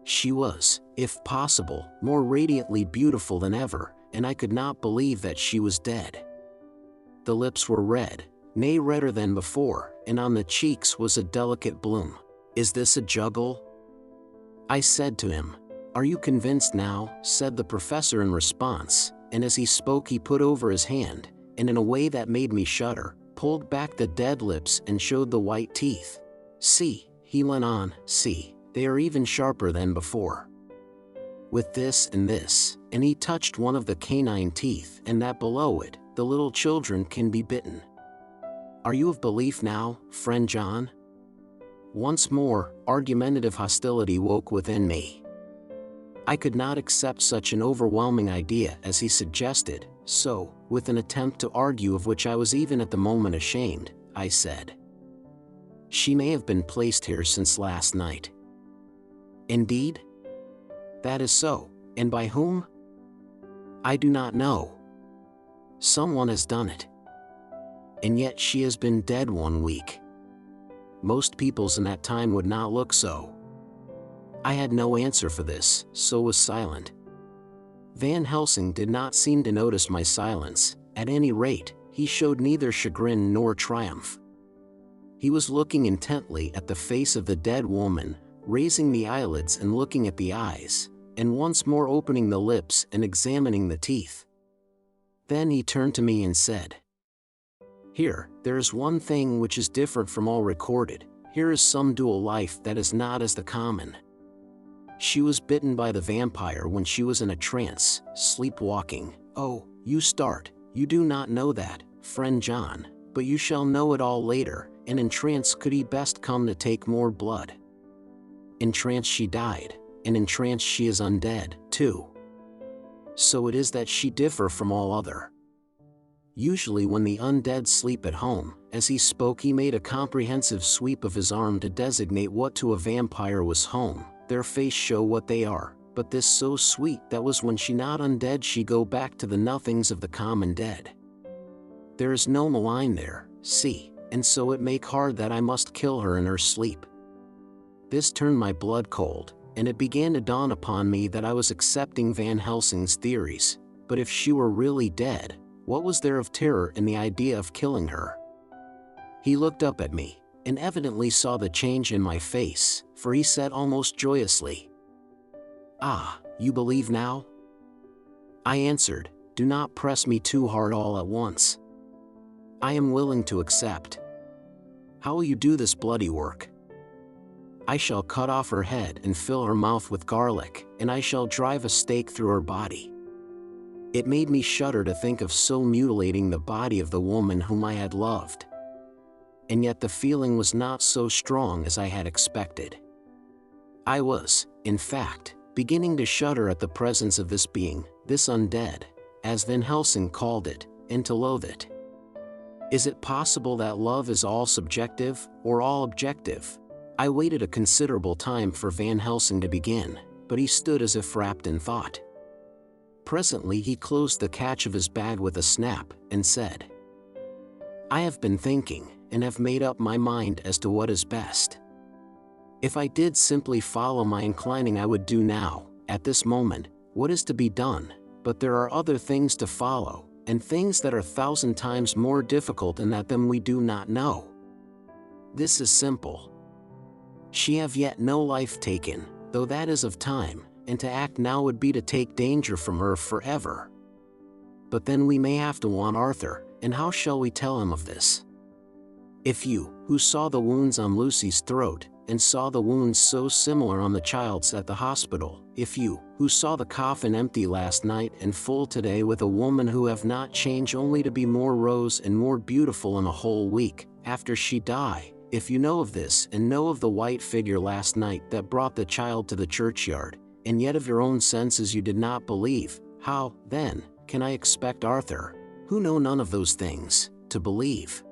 [SPEAKER 1] She was, if possible, more radiantly beautiful than ever, and I could not believe that she was dead. The lips were red, nay redder than before, and on the cheeks was a delicate bloom. "Is this a juggle?" I said to him. "Are you convinced now?" said the professor in response, and as he spoke he put over his hand, and in a way that made me shudder, pulled back the dead lips and showed the white teeth. "See," he went on, "see, They are even sharper than before. With this, and he touched one of the canine teeth, and that below it, the little children can be bitten. Are you of belief now, friend John? Once more, argumentative hostility woke within me. I could not accept such an overwhelming idea as he suggested, so, with an attempt to argue of which I was even at the moment ashamed, I said, "She may have been placed here since last night." "Indeed?" "That is so, and by whom?" "I do not know. Someone has done it. And yet she has been dead 1 week. Most peoples in that time would not look so." I had no answer for this, so was silent. Van Helsing did not seem to notice my silence. At any rate, he showed neither chagrin nor triumph. He was looking intently at the face of the dead woman, raising the eyelids and looking at the eyes, and once more opening the lips and examining the teeth. Then he turned to me and said, "Here, there is one thing which is different from all recorded. Here is some dual life that is not as the common. She was bitten by the vampire when she was in a trance, sleepwalking. Oh, you start, you do not know that, friend John, but you shall know it all later, and in trance could he best come to take more blood. In trance she died, and in trance she is undead, too. So it is that she differ from all other. Usually when the undead sleep at home," as he spoke he made a comprehensive sweep of his arm to designate what to a vampire was home, "their face show what they are, but this so sweet that was when she not undead she go back to the nothings of the common dead. There is no malign there, see, and so it make hard that I must kill her in her sleep." This turned my blood cold, and it began to dawn upon me that I was accepting Van Helsing's theories, but if she were really dead, what was there of terror in the idea of killing her? He looked up at me, and evidently saw the change in my face, for he said almost joyously, "Ah, you believe now?" I answered, "Do not press me too hard all at once. I am willing to accept." "How will you do this bloody work?" "I shall cut off her head and fill her mouth with garlic, and I shall drive a stake through her body." It made me shudder to think of so mutilating the body of the woman whom I had loved. And yet the feeling was not so strong as I had expected. I was, in fact, beginning to shudder at the presence of this being, this undead, as Van Helsing called it, and to loathe it. Is it possible that love is all subjective, or all objective? I waited a considerable time for Van Helsing to begin, but he stood as if wrapped in thought. Presently he closed the catch of his bag with a snap, and said, "I have been thinking, and have made up my mind as to what is best. If I did simply follow my inclining I would do now, at this moment, what is to be done, but there are other things to follow, and things that are 1,000 times more difficult and that them we do not know. This is simple. She have yet no life taken, though that is of time, and to act now would be to take danger from her forever. But then we may have to want Arthur, and how shall we tell him of this? If you, who saw the wounds on Lucy's throat, and saw the wounds so similar on the child's at the hospital, if you, who saw the coffin empty last night and full today with a woman who have not changed only to be more rose and more beautiful in a whole week, after she die, if you know of this and know of the white figure last night that brought the child to the churchyard, and yet of your own senses you did not believe, how, then, can I expect Arthur, who know none of those things, to believe?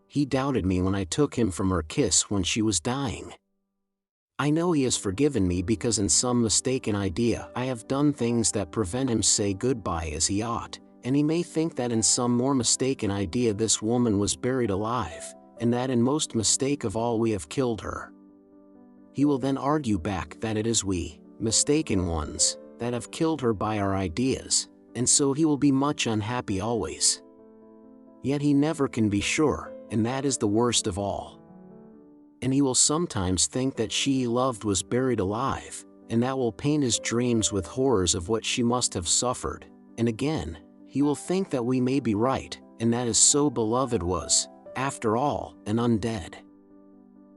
[SPEAKER 1] He doubted me when I took him from her kiss when she was dying. I know he has forgiven me because in some mistaken idea I have done things that prevent him say goodbye as he ought, and he may think that in some more mistaken idea this woman was buried alive, and that in most mistake of all we have killed her. He will then argue back that it is we, mistaken ones, that have killed her by our ideas, and so he will be much unhappy always. Yet he never can be sure, and that is the worst of all. And he will sometimes think that she he loved was buried alive, and that will paint his dreams with horrors of what she must have suffered, and again, he will think that we may be right, and that his so beloved was, after all, an undead.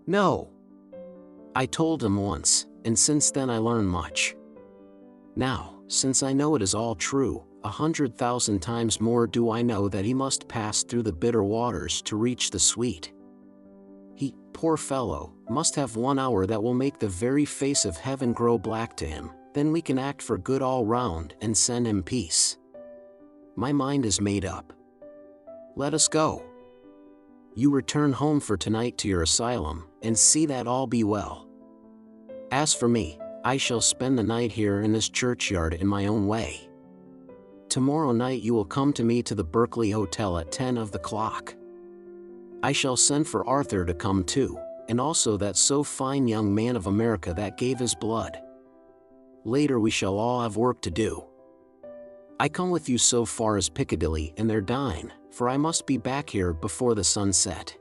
[SPEAKER 1] No! I told him once, and since then I learned much. Now, since I know it is all true, 100,000 times more do I know that he must pass through the bitter waters to reach the sweet. He, poor fellow, must have 1 hour that will make the very face of heaven grow black to him, then we can act for good all round and send him peace. My mind is made up. Let us go. You return home for tonight to your asylum, and see that all be well. As for me, I shall spend the night here in this churchyard in my own way. Tomorrow night you will come to me to the Berkeley Hotel at 10 of the clock. I shall send for Arthur to come too, and also that so fine young man of America that gave his blood. Later we shall all have work to do. I come with you so far as Piccadilly and there dine, for I must be back here before the sun set.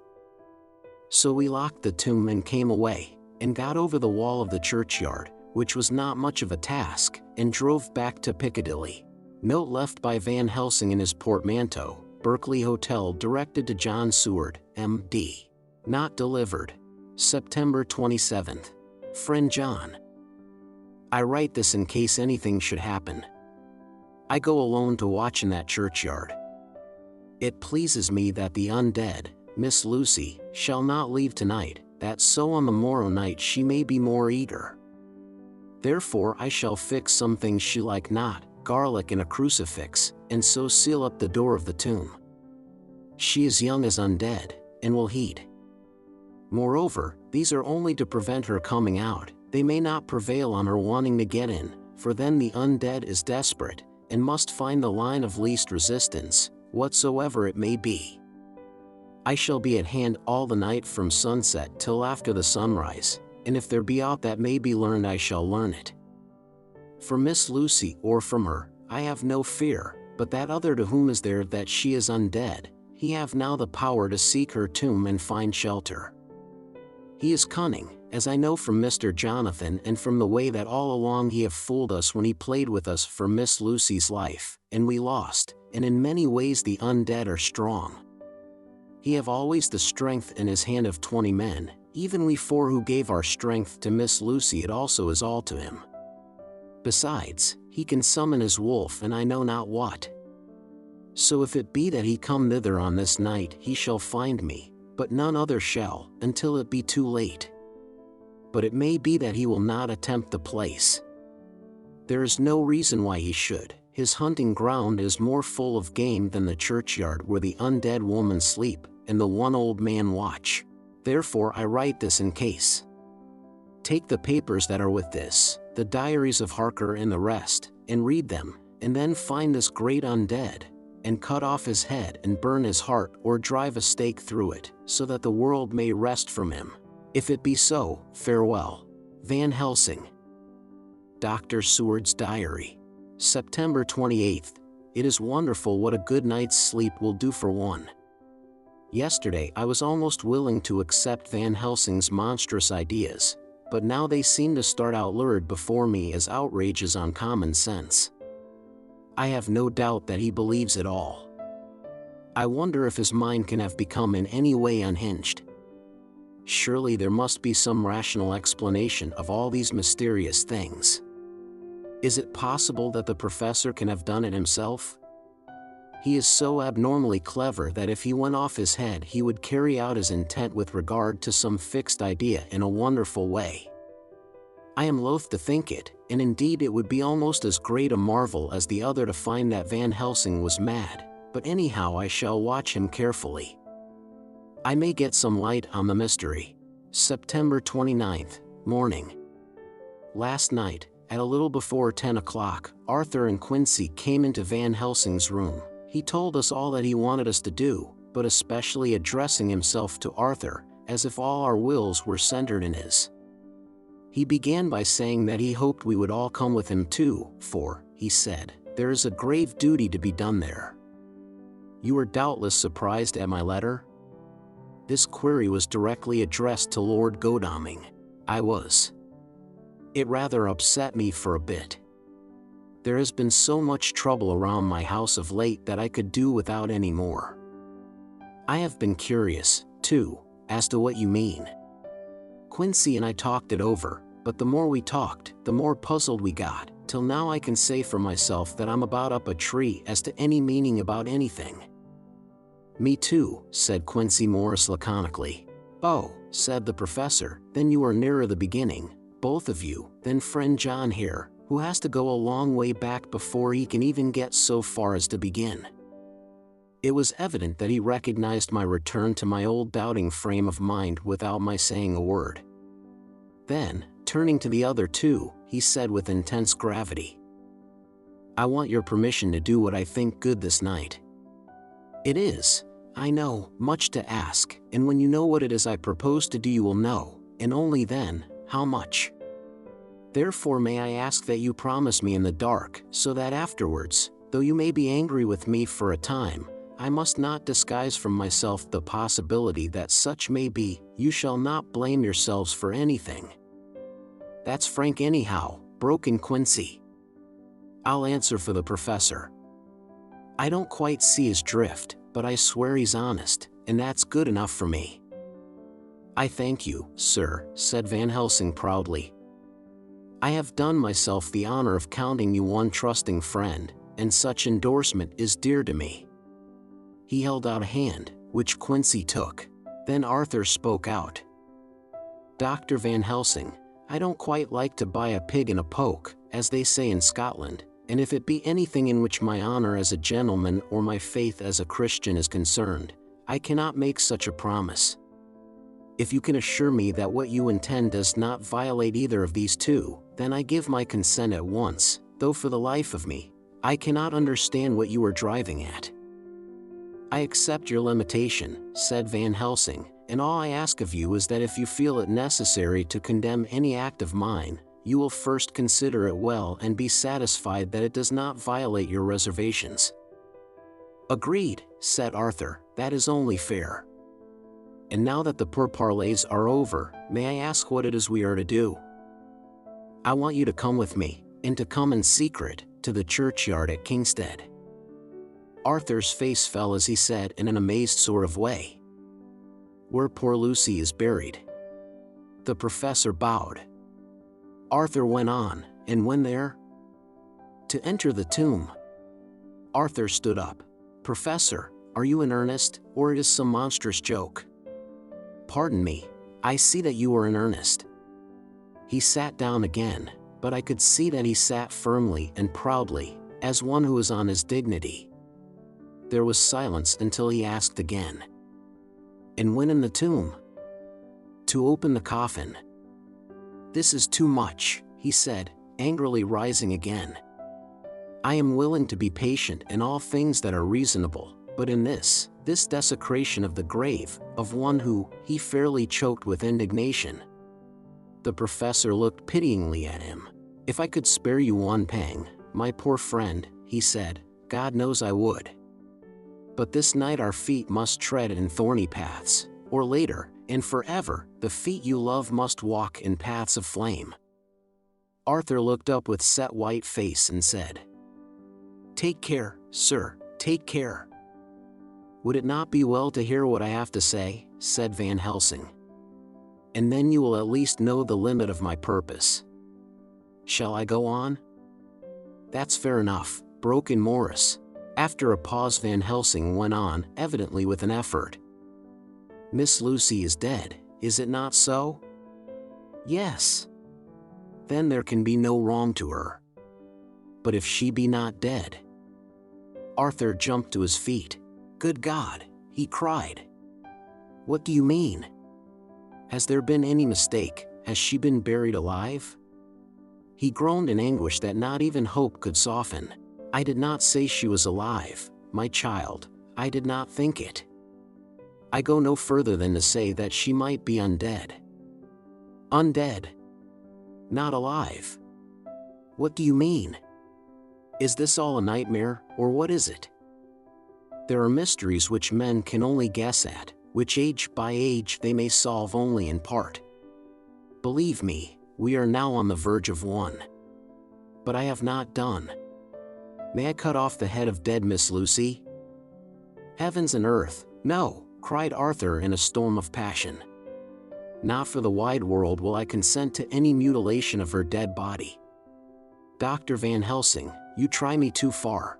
[SPEAKER 1] So we locked the tomb and came away, and got over the wall of the churchyard, which was not much of a task, and drove back to Piccadilly. Note left by Van Helsing in his portmanteau, Berkeley Hotel directed to John Seward, M.D. Not delivered. September 27th. Friend John. I write this in case anything should happen. I go alone to watch in that churchyard. It pleases me that the undead, Miss Lucy, shall not leave tonight, that so on the morrow night she may be more eager. Therefore I shall fix some things she like not, garlic and a crucifix, and so seal up the door of the tomb. She is young as undead, and will heed. Moreover, these are only to prevent her coming out, they may not prevail on her wanting to get in, for then the undead is desperate, and must find the line of least resistance, whatsoever it may be. I shall be at hand all the night from sunset till after the sunrise, and if there be aught that may be learned I shall learn it. For Miss Lucy or from her, I have no fear, but that other to whom is there that she is undead, he have now the power to seek her tomb and find shelter. He is cunning, as I know from Mr. Jonathan and from the way that all along he have fooled us when he played with us for Miss Lucy's life, and we lost, and in many ways the undead are strong. He have always the strength in his hand of 20 men, even we 4 who gave our strength to Miss Lucy it also is all to him. Besides, he can summon his wolf and I know not what. So if it be that he come thither on this night he shall find me, but none other shall, until it be too late. But it may be that he will not attempt the place. There is no reason why he should. His hunting ground is more full of game than the churchyard where the undead woman sleep, and the one old man watch. Therefore I write this in case. Take the papers that are with this, the diaries of Harker and the rest, and read them, and then find this great undead, and cut off his head and burn his heart or drive a stake through it, so that the world may rest from him. If it be so, farewell. Van Helsing. Dr. Seward's Diary. September 28th. It is wonderful what a good night's sleep will do for one. Yesterday I was almost willing to accept Van Helsing's monstrous ideas, but now they seem to start out lurid before me as outrages on common sense. I have no doubt that he believes it all. I wonder if his mind can have become in any way unhinged. Surely there must be some rational explanation of all these mysterious things. Is it possible that the professor can have done it himself? He is so abnormally clever that if he went off his head he would carry out his intent with regard to some fixed idea in a wonderful way. I am loath to think it, and indeed it would be almost as great a marvel as the other to find that Van Helsing was mad, but anyhow I shall watch him carefully. I may get some light on the mystery. September 29th, morning. Last night, at a little before 10 o'clock, Arthur and Quincy came into Van Helsing's room. He told us all that he wanted us to do, but especially addressing himself to Arthur, as if all our wills were centered in his. He began by saying that he hoped we would all come with him too, for, he said, there is a grave duty to be done there. You are doubtless surprised at my letter? This query was directly addressed to Lord Godalming. I was. It rather upset me for a bit. There has been so much trouble around my house of late that I could do without any more. I have been curious, too, as to what you mean. Quincy and I talked it over, but the more we talked, the more puzzled we got, till now I can say for myself that I'm about up a tree as to any meaning about anything." "Me too," said Quincy Morris laconically. "Oh," said the professor, "then you are nearer the beginning, both of you, than friend John here, who has to go a long way back before he can even get so far as to begin." It was evident that he recognized my return to my old doubting frame of mind without my saying a word. Then, turning to the other two, he said with intense gravity, "I want your permission to do what I think good this night. It is, I know, much to ask, and when you know what it is I propose to do you will know, and only then, how much. Therefore may I ask that you promise me in the dark, so that afterwards, though you may be angry with me for a time, I must not disguise from myself the possibility that such may be, you shall not blame yourselves for anything." "That's frank anyhow," broke in Quincy. "I'll answer for the professor. I don't quite see his drift, but I swear he's honest, and that's good enough for me." "I thank you, sir," said Van Helsing proudly. "I have done myself the honor of counting you one trusting friend, and such endorsement is dear to me." He held out a hand, which Quincy took. Then Arthur spoke out. "Dr. Van Helsing, I don't quite like to buy a pig in a poke, as they say in Scotland, and if it be anything in which my honor as a gentleman or my faith as a Christian is concerned, I cannot make such a promise. If you can assure me that what you intend does not violate either of these two, then I give my consent at once, though for the life of me, I cannot understand what you are driving at." "I accept your limitation," said Van Helsing, "and all I ask of you is that if you feel it necessary to condemn any act of mine, you will first consider it well and be satisfied that it does not violate your reservations." "Agreed," said Arthur, "that is only fair. And now that the pourparlers are over, may I ask what it is we are to do?" "I want you to come with me, and to come in secret, to the churchyard at Kingstead." Arthur's face fell as he said in an amazed sort of way, "Where poor Lucy is buried." The professor bowed. Arthur went on, "And when there?" "To enter the tomb." Arthur stood up. "Professor, are you in earnest, or it is some monstrous joke?" "Pardon me, I see that you are in earnest." He sat down again, but I could see that he sat firmly and proudly, as one who is on his dignity. There was silence until he asked again, "And when in the tomb?" "To open the coffin." "This is too much," he said, angrily rising again. "I am willing to be patient in all things that are reasonable, but in this desecration of the grave, of one who," he fairly choked with indignation. The professor looked pityingly at him. "If I could spare you one pang, my poor friend," he said, "God knows I would. But this night our feet must tread in thorny paths, or later, and forever, the feet you love must walk in paths of flame." Arthur looked up with set white face and said, "Take care, sir, take care." "Would it not be well to hear what I have to say?" said Van Helsing. "And then you will at least know the limit of my purpose. Shall I go on?" "That's fair enough," broke in Morris. After a pause Van Helsing went on, evidently with an effort. "Miss Lucy is dead, is it not so?" "Yes." "Then there can be no wrong to her." "But if she be not dead?" Arthur jumped to his feet. "Good God," he cried. "What do you mean? Has there been any mistake? Has she been buried alive?" He groaned in anguish that not even hope could soften. "I did not say she was alive, my child, I did not think it. I go no further than to say that she might be undead." "Undead? Not alive? What do you mean? Is this all a nightmare, or what is it?" "There are mysteries which men can only guess at, which age by age they may solve only in part. Believe me, we are now on the verge of one. But I have not done. May I cut off the head of dead Miss Lucy?" "Heavens and earth, no!" cried Arthur in a storm of passion. Not for the wide world will I consent to any mutilation of her dead body. Dr. Van Helsing, you try me too far.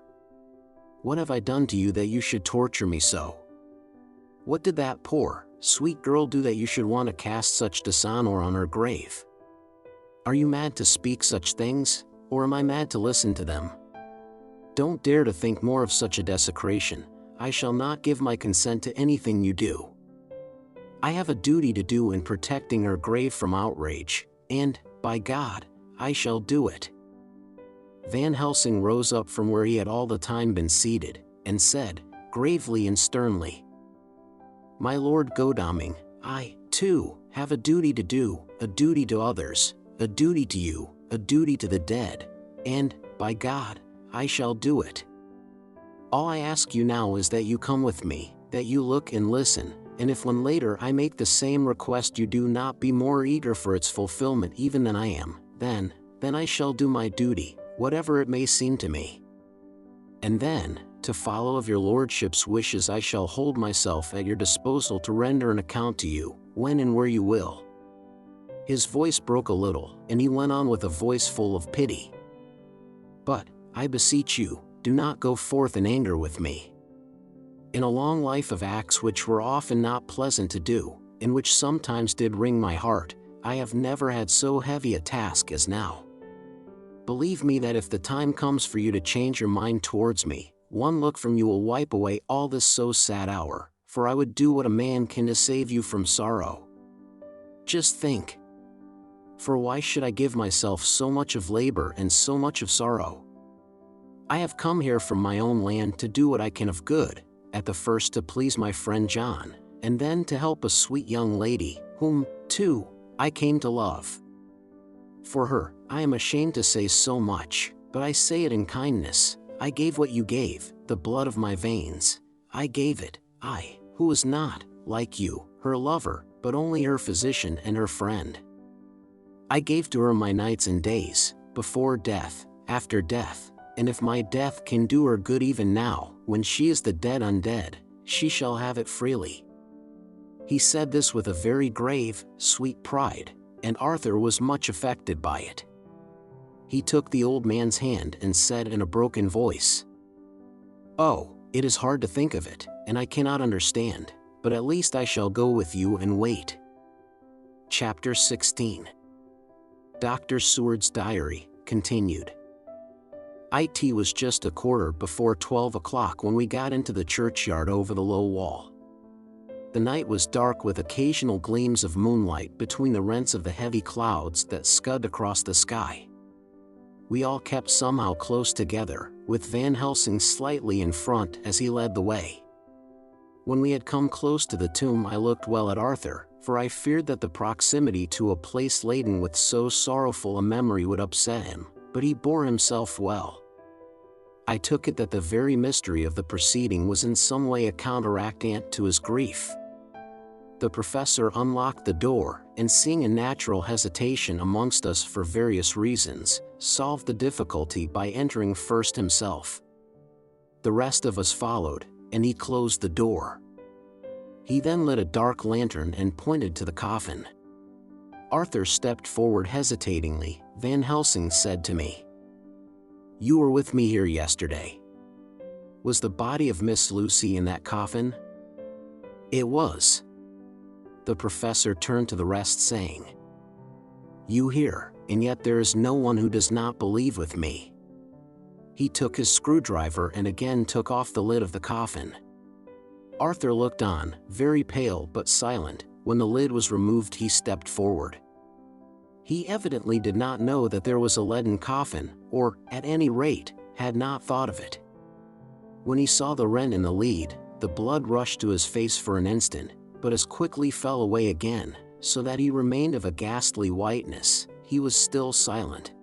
[SPEAKER 1] What have I done to you that you should torture me so? What did that poor, sweet girl do that you should want to cast such dishonor on her grave? Are you mad to speak such things, or am I mad to listen to them? Don't dare to think more of such a desecration. I shall not give my consent to anything you do. I have a duty to do in protecting her grave from outrage, and, by God, I shall do it. Van Helsing rose up from where he had all the time been seated, and said, gravely and sternly, My Lord Godalming, I, too, have a duty to do, a duty to others, a duty to you, a duty to the dead, and, by God, I shall do it. All I ask you now is that you come with me, that you look and listen, and if when later I make the same request you do not be more eager for its fulfillment even than I am, then I shall do my duty, whatever it may seem to me. And then, to follow of your lordship's wishes I shall hold myself at your disposal to render an account to you, when and where you will. His voice broke a little, and he went on with a voice full of pity. But, I beseech you, do not go forth in anger with me. In a long life of acts which were often not pleasant to do, and which sometimes did wring my heart, I have never had so heavy a task as now. Believe me that if the time comes for you to change your mind towards me, one look from you will wipe away all this so sad hour, for I would do what a man can to save you from sorrow. Just think. For why should I give myself so much of labor and so much of sorrow? I have come here from my own land to do what I can of good, at the first to please my friend John, and then to help a sweet young lady, whom, too, I came to love. For her, I am ashamed to say so much, but I say it in kindness. I gave what you gave, the blood of my veins. I gave it, I, who was not, like you, her lover, but only her physician and her friend. I gave to her my nights and days, before death, after death, and if my death can do her good even now, when she is the dead undead, she shall have it freely. He said this with a very grave, sweet pride, and Arthur was much affected by it. He took the old man's hand and said in a broken voice, Oh, it is hard to think of it, and I cannot understand, but at least I shall go with you and wait. Chapter 16. Dr. Seward's Diary, continued. It was just a quarter before 12 o'clock when we got into the churchyard over the low wall. The night was dark with occasional gleams of moonlight between the rents of the heavy clouds that scud across the sky. We all kept somehow close together, with Van Helsing slightly in front as he led the way. When we had come close to the tomb I looked well at Arthur, for I feared that the proximity to a place laden with so sorrowful a memory would upset him, but he bore himself well. I took it that the very mystery of the proceeding was in some way a counteractant to his grief. The professor unlocked the door, and seeing a natural hesitation amongst us for various reasons, solved the difficulty by entering first himself. The rest of us followed, and he closed the door. He then lit a dark lantern and pointed to the coffin. Arthur stepped forward hesitatingly. Van Helsing said to me, You were with me here yesterday. Was the body of Miss Lucy in that coffin? It was. The professor turned to the rest saying, You hear, and yet there is no one who does not believe with me. He took his screwdriver and again took off the lid of the coffin. Arthur looked on, very pale but silent. When the lid was removed he stepped forward. He evidently did not know that there was a leaden coffin, or, at any rate, had not thought of it. When he saw the rent in the lid, the blood rushed to his face for an instant, but as quickly fell away again, so that he remained of a ghastly whiteness. He was still silent.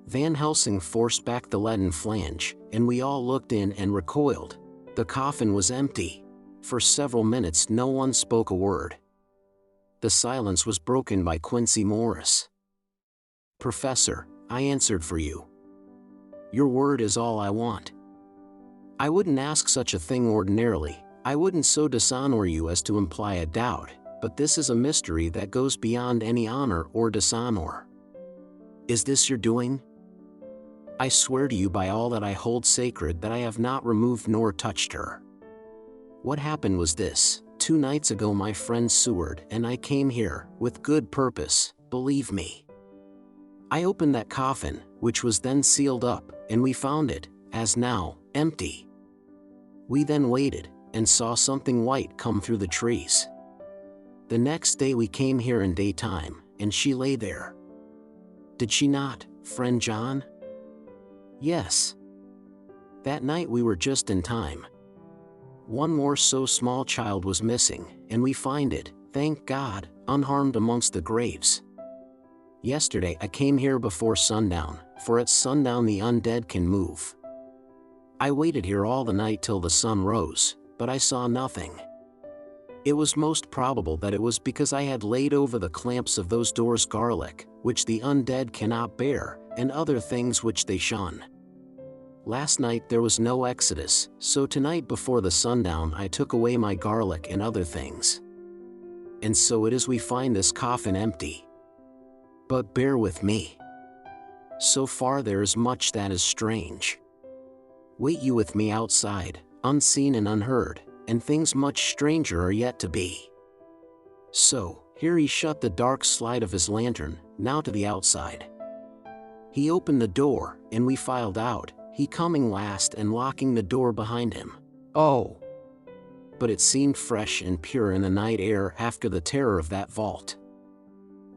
[SPEAKER 1] Van Helsing forced back the leaden flange, and we all looked in and recoiled. The coffin was empty. For several minutes no one spoke a word. The silence was broken by Quincy Morris. Professor, I answered for you. Your word is all I want. I wouldn't ask such a thing ordinarily. I wouldn't so dishonor you as to imply a doubt, but this is a mystery that goes beyond any honor or dishonor. Is this your doing? I swear to you by all that I hold sacred that I have not removed nor touched her. What happened was this: 2 nights ago my friend Seward and I came here, with good purpose, believe me. I opened that coffin, which was then sealed up, and we found it, as now, empty. We then waited, and saw something white come through the trees. The next day we came here in daytime, and she lay there. Did she not, friend John? Yes. That night we were just in time. One more so small child was missing, and we find it, thank God, unharmed amongst the graves. Yesterday I came here before sundown, for at sundown the undead can move. I waited here all the night till the sun rose, but I saw nothing. It was most probable that it was because I had laid over the clamps of those doors garlic, which the undead cannot bear, and other things which they shun. Last night there was no exodus, so tonight before the sundown I took away my garlic and other things. And so it is we find this coffin empty. But bear with me. So far there is much that is strange. Wait you with me outside, unseen and unheard, and things much stranger are yet to be. So, here he shut the dark slide of his lantern, now to the outside. He opened the door, and we filed out, he coming last and locking the door behind him. Oh! But it seemed fresh and pure in the night air after the terror of that vault.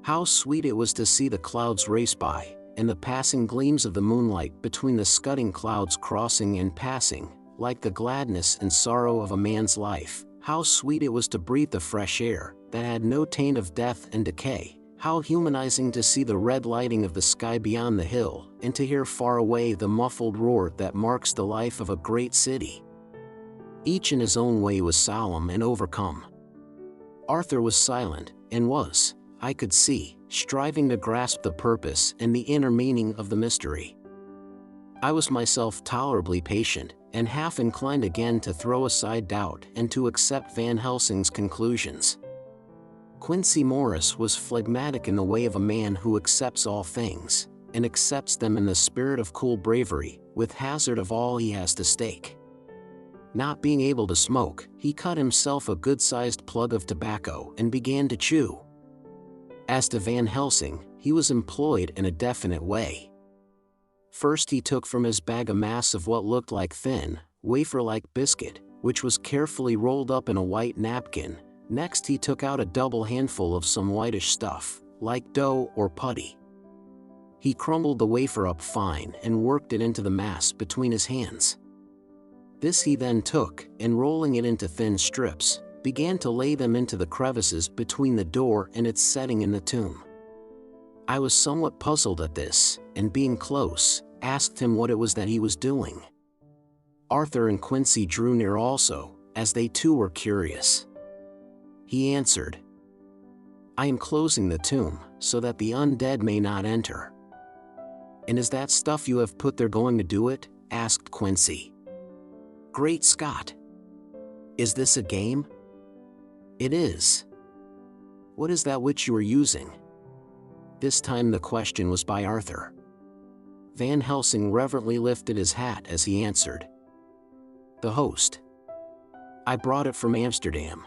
[SPEAKER 1] How sweet it was to see the clouds race by, and the passing gleams of the moonlight between the scudding clouds crossing and passing, like the gladness and sorrow of a man's life. How sweet it was to breathe the fresh air, that had no taint of death and decay. How humanizing to see the red lighting of the sky beyond the hill, and to hear far away the muffled roar that marks the life of a great city. Each in his own way was solemn and overcome. Arthur was silent, and was, I could see, striving to grasp the purpose and the inner meaning of the mystery. I was myself tolerably patient, and half inclined again to throw aside doubt and to accept Van Helsing's conclusions. Quincey Morris was phlegmatic in the way of a man who accepts all things, and accepts them in the spirit of cool bravery, with hazard of all he has to stake. Not being able to smoke, he cut himself a good-sized plug of tobacco and began to chew. As to Van Helsing, he was employed in a definite way. First he took from his bag a mass of what looked like thin, wafer-like biscuit, which was carefully rolled up in a white napkin. Next he took out a double handful of some whitish stuff, like dough or putty. He crumbled the wafer up fine and worked it into the mass between his hands. This he then took, and rolling it into thin strips, began to lay them into the crevices between the door and its setting in the tomb. I was somewhat puzzled at this, and being close, asked him what it was that he was doing. Arthur and Quincey drew near also, as they too were curious. He answered, "I am closing the tomb, so that the undead may not enter." "And is that stuff you have put there going to do it?" asked Quincey. "Great Scott! Is this a game?" "It is." "What is that which you are using?" This time the question was by Arthur. Van Helsing reverently lifted his hat as he answered, "The host. I brought it from Amsterdam.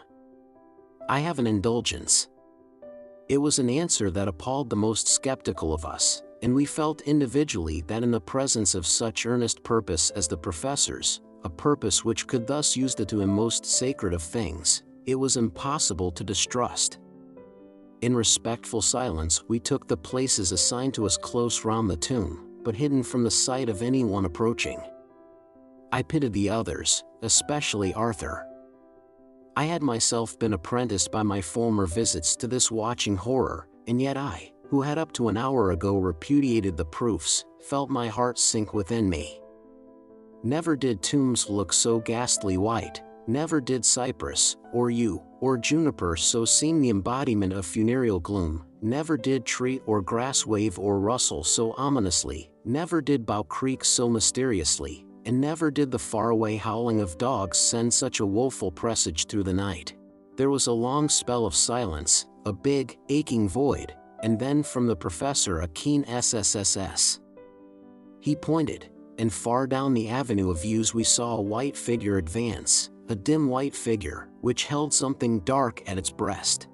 [SPEAKER 1] I have an indulgence." It was an answer that appalled the most skeptical of us, and we felt individually that in the presence of such earnest purpose as the professor's, a purpose which could thus use the to him most sacred of things, it was impossible to distrust. In respectful silence we took the places assigned to us close round the tomb, but hidden from the sight of anyone approaching. I pitied the others, especially Arthur. I had myself been apprenticed by my former visits to this watching horror, and yet I, who had up to an hour ago repudiated the proofs, felt my heart sink within me. Never did tombs look so ghastly white, never did cypress, or yew, or juniper so seem the embodiment of funereal gloom, never did tree or grass wave or rustle so ominously, never did bough creak so mysteriously, and never did the faraway howling of dogs send such a woeful presage through the night. There was a long spell of silence, a big, aching void, and then from the professor a keen SSSS. He pointed, and far down the avenue of views we saw a white figure advance, a dim white figure, which held something dark at its breast.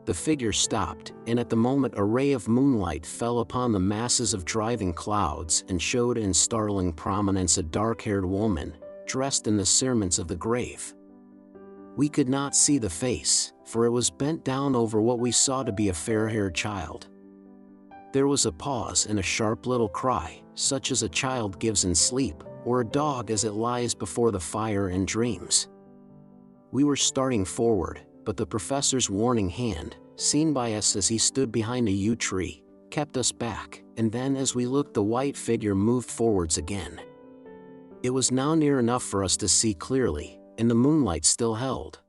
[SPEAKER 1] The figure stopped, and at the moment a ray of moonlight fell upon the masses of driving clouds and showed in startling prominence a dark-haired woman, dressed in the cerements of the grave. We could not see the face, for it was bent down over what we saw to be a fair-haired child. There was a pause and a sharp little cry, such as a child gives in sleep, or a dog as it lies before the fire and dreams. We were starting forward, but the professor's warning hand, seen by us as he stood behind a yew tree, kept us back, and then as we looked the white figure moved forwards again. It was now near enough for us to see clearly, and the moonlight still held.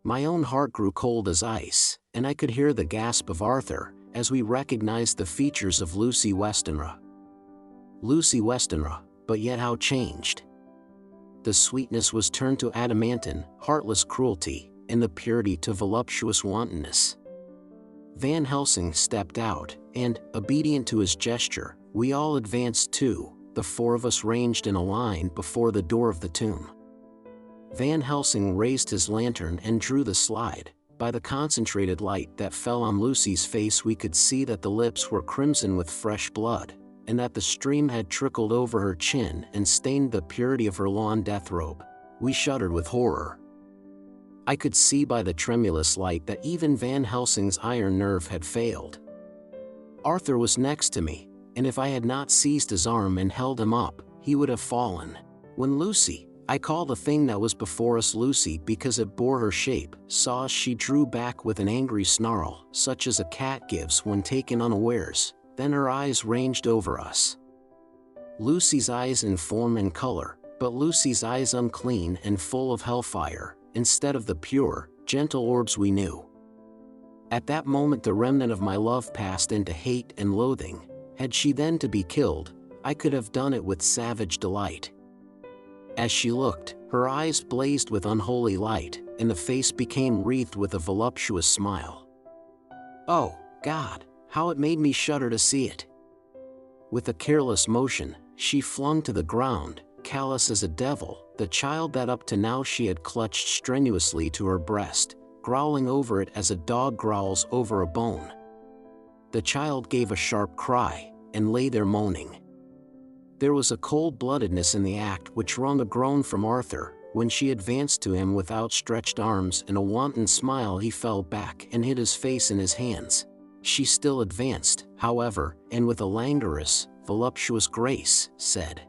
[SPEAKER 1] My own heart grew cold as ice, and I could hear the gasp of Arthur, as we recognized the features of Lucy Westenra. Lucy Westenra, but yet how changed! The sweetness was turned to adamantine, heartless cruelty, and the purity to voluptuous wantonness. Van Helsing stepped out, and, obedient to his gesture, we all advanced too, the four of us ranged in a line before the door of the tomb. Van Helsing raised his lantern and drew the slide. By the concentrated light that fell on Lucy's face we could see that the lips were crimson with fresh blood, and that the stream had trickled over her chin and stained the purity of her lawn deathrobe. We shuddered with horror. I could see by the tremulous light that even Van Helsing's iron nerve had failed. Arthur was next to me, and if I had not seized his arm and held him up, he would have fallen. When Lucy, I call the thing that was before us Lucy because it bore her shape, saw us, she drew back with an angry snarl, such as a cat gives when taken unawares, then her eyes ranged over us. Lucy's eyes in form and color, but Lucy's eyes unclean and full of hellfire, instead of the pure, gentle orbs we knew. At that moment the remnant of my love passed into hate and loathing. Had she then to be killed, I could have done it with savage delight. As she looked, her eyes blazed with unholy light, and the face became wreathed with a voluptuous smile. Oh, God, how it made me shudder to see it! With a careless motion, she flung to the ground, callous as a devil, the child that up to now she had clutched strenuously to her breast, growling over it as a dog growls over a bone. The child gave a sharp cry, and lay there moaning. There was a cold-bloodedness in the act which wrung a groan from Arthur. When she advanced to him with outstretched arms and a wanton smile he fell back and hid his face in his hands. She still advanced, however, and with a languorous, voluptuous grace, said,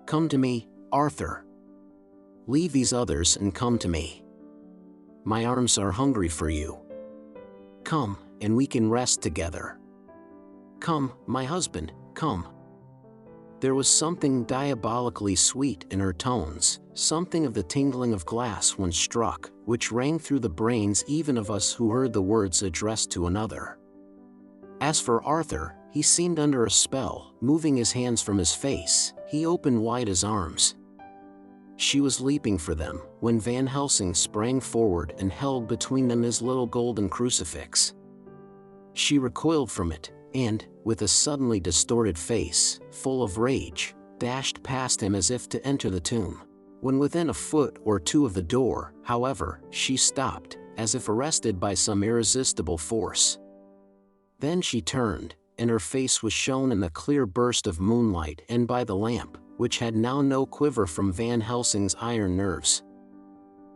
[SPEAKER 1] "Come to me, Arthur. Leave these others and come to me. My arms are hungry for you. Come, and we can rest together. Come, my husband, come." There was something diabolically sweet in her tones, something of the tingling of glass when struck, which rang through the brains even of us who heard the words addressed to another. As for Arthur, he seemed under a spell. Moving his hands from his face, he opened wide his arms. She was leaping for them, when Van Helsing sprang forward and held between them his little golden crucifix. She recoiled from it, and, with a suddenly distorted face, full of rage, dashed past him as if to enter the tomb. When within a foot or two of the door, however, she stopped, as if arrested by some irresistible force. Then she turned, and her face was shown in the clear burst of moonlight and by the lamp, which had now no quiver from Van Helsing's iron nerves.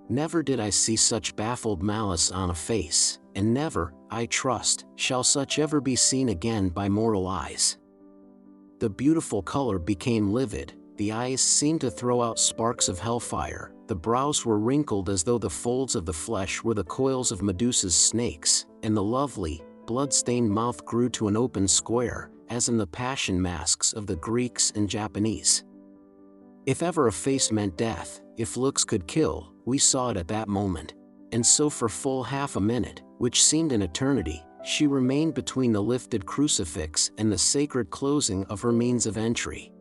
[SPEAKER 1] Never did I see such baffled malice on a face, and never, I trust, shall such ever be seen again by mortal eyes. The beautiful color became livid, the eyes seemed to throw out sparks of hellfire, the brows were wrinkled as though the folds of the flesh were the coils of Medusa's snakes, and the lovely, blood-stained mouth grew to an open square, as in the passion masks of the Greeks and Japanese. If ever a face meant death, if looks could kill, we saw it at that moment. And so for full half a minute, which seemed an eternity, she remained between the lifted crucifix and the sacred closing of her means of entry.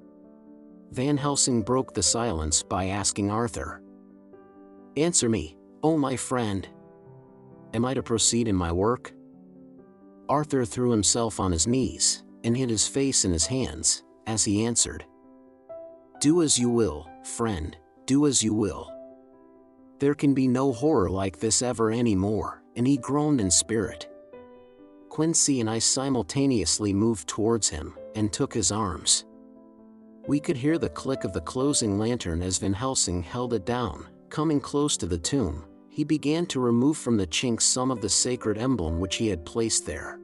[SPEAKER 1] Van Helsing broke the silence by asking Arthur, "Answer me, "Oh, my friend. Am I to proceed in my work?" Arthur threw himself on his knees and hid his face in his hands as he answered, "Do as you will, friend, do as you will. There can be no horror like this ever any more," and he groaned in spirit. Quincy and I simultaneously moved towards him and took his arms. We could hear the click of the closing lantern as Van Helsing held it down. Coming close to the tomb, he began to remove from the chinks some of the sacred emblem which he had placed there.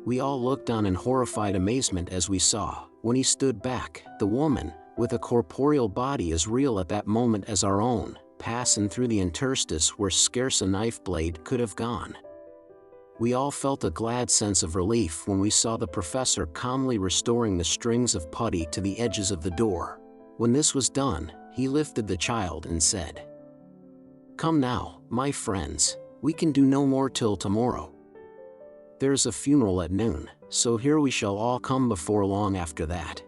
[SPEAKER 1] We all looked on in horrified amazement as we saw, when he stood back, the woman, with a corporeal body as real at that moment as our own, passing through the interstice where scarce a knife blade could have gone. We all felt a glad sense of relief when we saw the professor calmly restoring the strings of putty to the edges of the door. When this was done, he lifted the child and said, "Come now, my friends, we can do no more till tomorrow. There's a funeral at noon, so here we shall all come before long after that.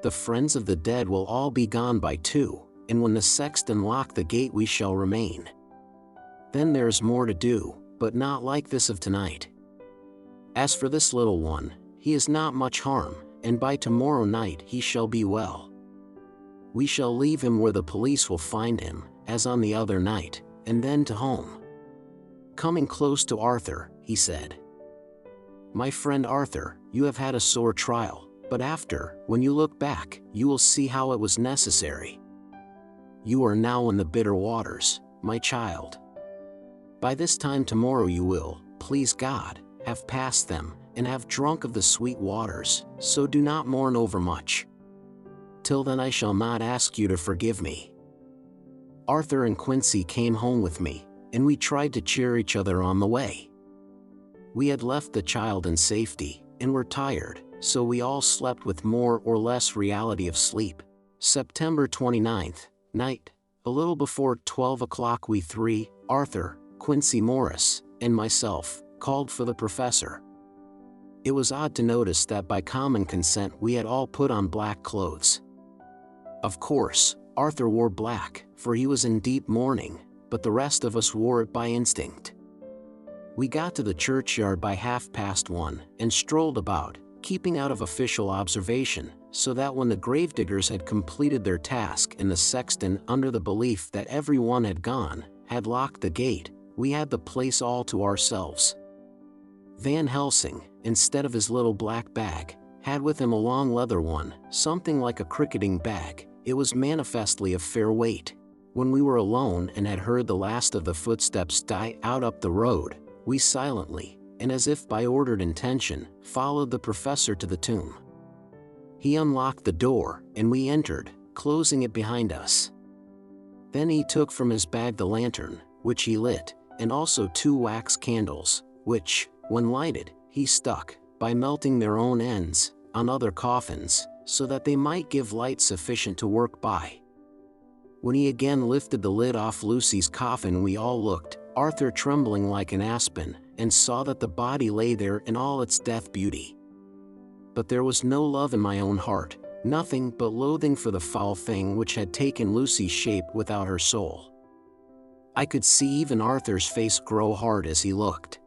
[SPEAKER 1] The friends of the dead will all be gone by 2, and when the sexton lock the gate we shall remain. Then there's more to do, but not like this of tonight. As for this little one, he is not much harm, and by tomorrow night he shall be well. We shall leave him where the police will find him, as on the other night, and then to home." Coming close to Arthur, he said, "My friend Arthur, you have had a sore trial, but after, when you look back, you will see how it was necessary. You are now in the bitter waters, my child. By this time tomorrow you will, please God, have passed them, and have drunk of the sweet waters, so do not mourn overmuch. Till then I shall not ask you to forgive me." Arthur and Quincy came home with me, and we tried to cheer each other on the way. We had left the child in safety, and were tired, so we all slept with more or less reality of sleep. September 29th, night. A little before 12 o'clock we three, Arthur, Quincy Morris, and myself, called for the professor. It was odd to notice that by common consent we had all put on black clothes. Of course, Arthur wore black, for he was in deep mourning, but the rest of us wore it by instinct. We got to the churchyard by 1:30 and strolled about, keeping out of official observation, so that when the gravediggers had completed their task and the sexton, under the belief that everyone had gone, had locked the gate, we had the place all to ourselves. Van Helsing, instead of his little black bag, had with him a long leather one, something like a cricketing bag. It was manifestly of fair weight. When we were alone and had heard the last of the footsteps die out up the road, we silently, and as if by ordered intention, followed the professor to the tomb. He unlocked the door, and we entered, closing it behind us. Then he took from his bag the lantern, which he lit, and also 2 wax candles, which, when lighted, he stuck, by melting their own ends, on other coffins, so that they might give light sufficient to work by. When he again lifted the lid off Lucy's coffin we all looked, Arthur trembling like an aspen, and saw that the body lay there in all its death beauty. But there was no love in my own heart, nothing but loathing for the foul thing which had taken Lucy's shape without her soul. I could see even Arthur's face grow hard as he looked.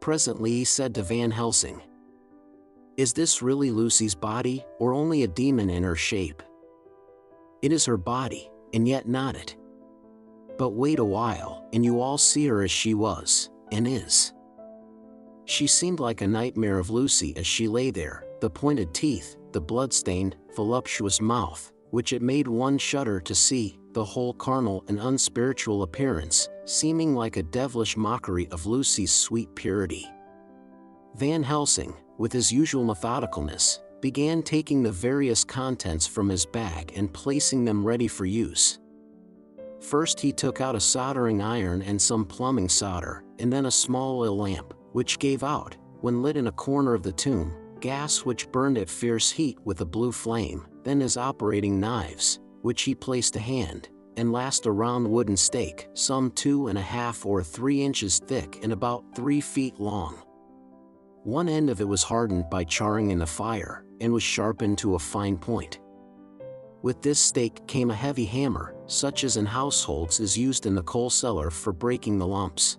[SPEAKER 1] Presently he said to Van Helsing, "Is this really Lucy's body, or only a demon in her shape?" "It is her body, and yet not it. But wait a while, and you all see her as she was, and is. She seemed like a nightmare of Lucy as she lay there, the pointed teeth, the blood-stained, voluptuous mouth, which it made one shudder to see, the whole carnal and unspiritual appearance, seeming like a devilish mockery of Lucy's sweet purity." Van Helsing, with his usual methodicalness, began taking the various contents from his bag and placing them ready for use. First he took out a soldering iron and some plumbing solder, and then a small oil lamp, which gave out, when lit in a corner of the tomb, gas which burned at fierce heat with a blue flame, then his operating knives, which he placed to hand, and last a round wooden stake, some 2½ or 3 inches thick and about 3 feet long. One end of it was hardened by charring in the fire, and was sharpened to a fine point. With this stake came a heavy hammer, such as in households is used in the coal cellar for breaking the lumps.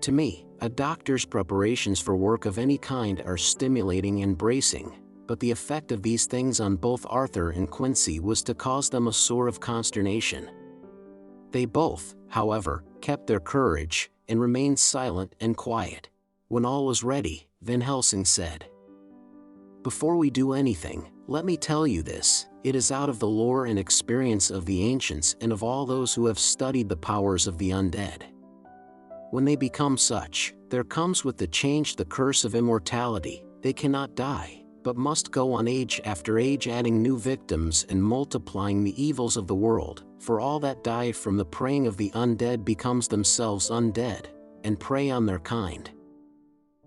[SPEAKER 1] To me, a doctor's preparations for work of any kind are stimulating and bracing, but the effect of these things on both Arthur and Quincy was to cause them a sort of consternation. They both, however, kept their courage, and remained silent and quiet. When all was ready, Van Helsing said, "Before we do anything, let me tell you this, it is out of the lore and experience of the ancients and of all those who have studied the powers of the undead. When they become such, there comes with the change the curse of immortality. They cannot die, but must go on age after age, adding new victims and multiplying the evils of the world, for all that die from the preying of the undead becomes themselves undead, and prey on their kind.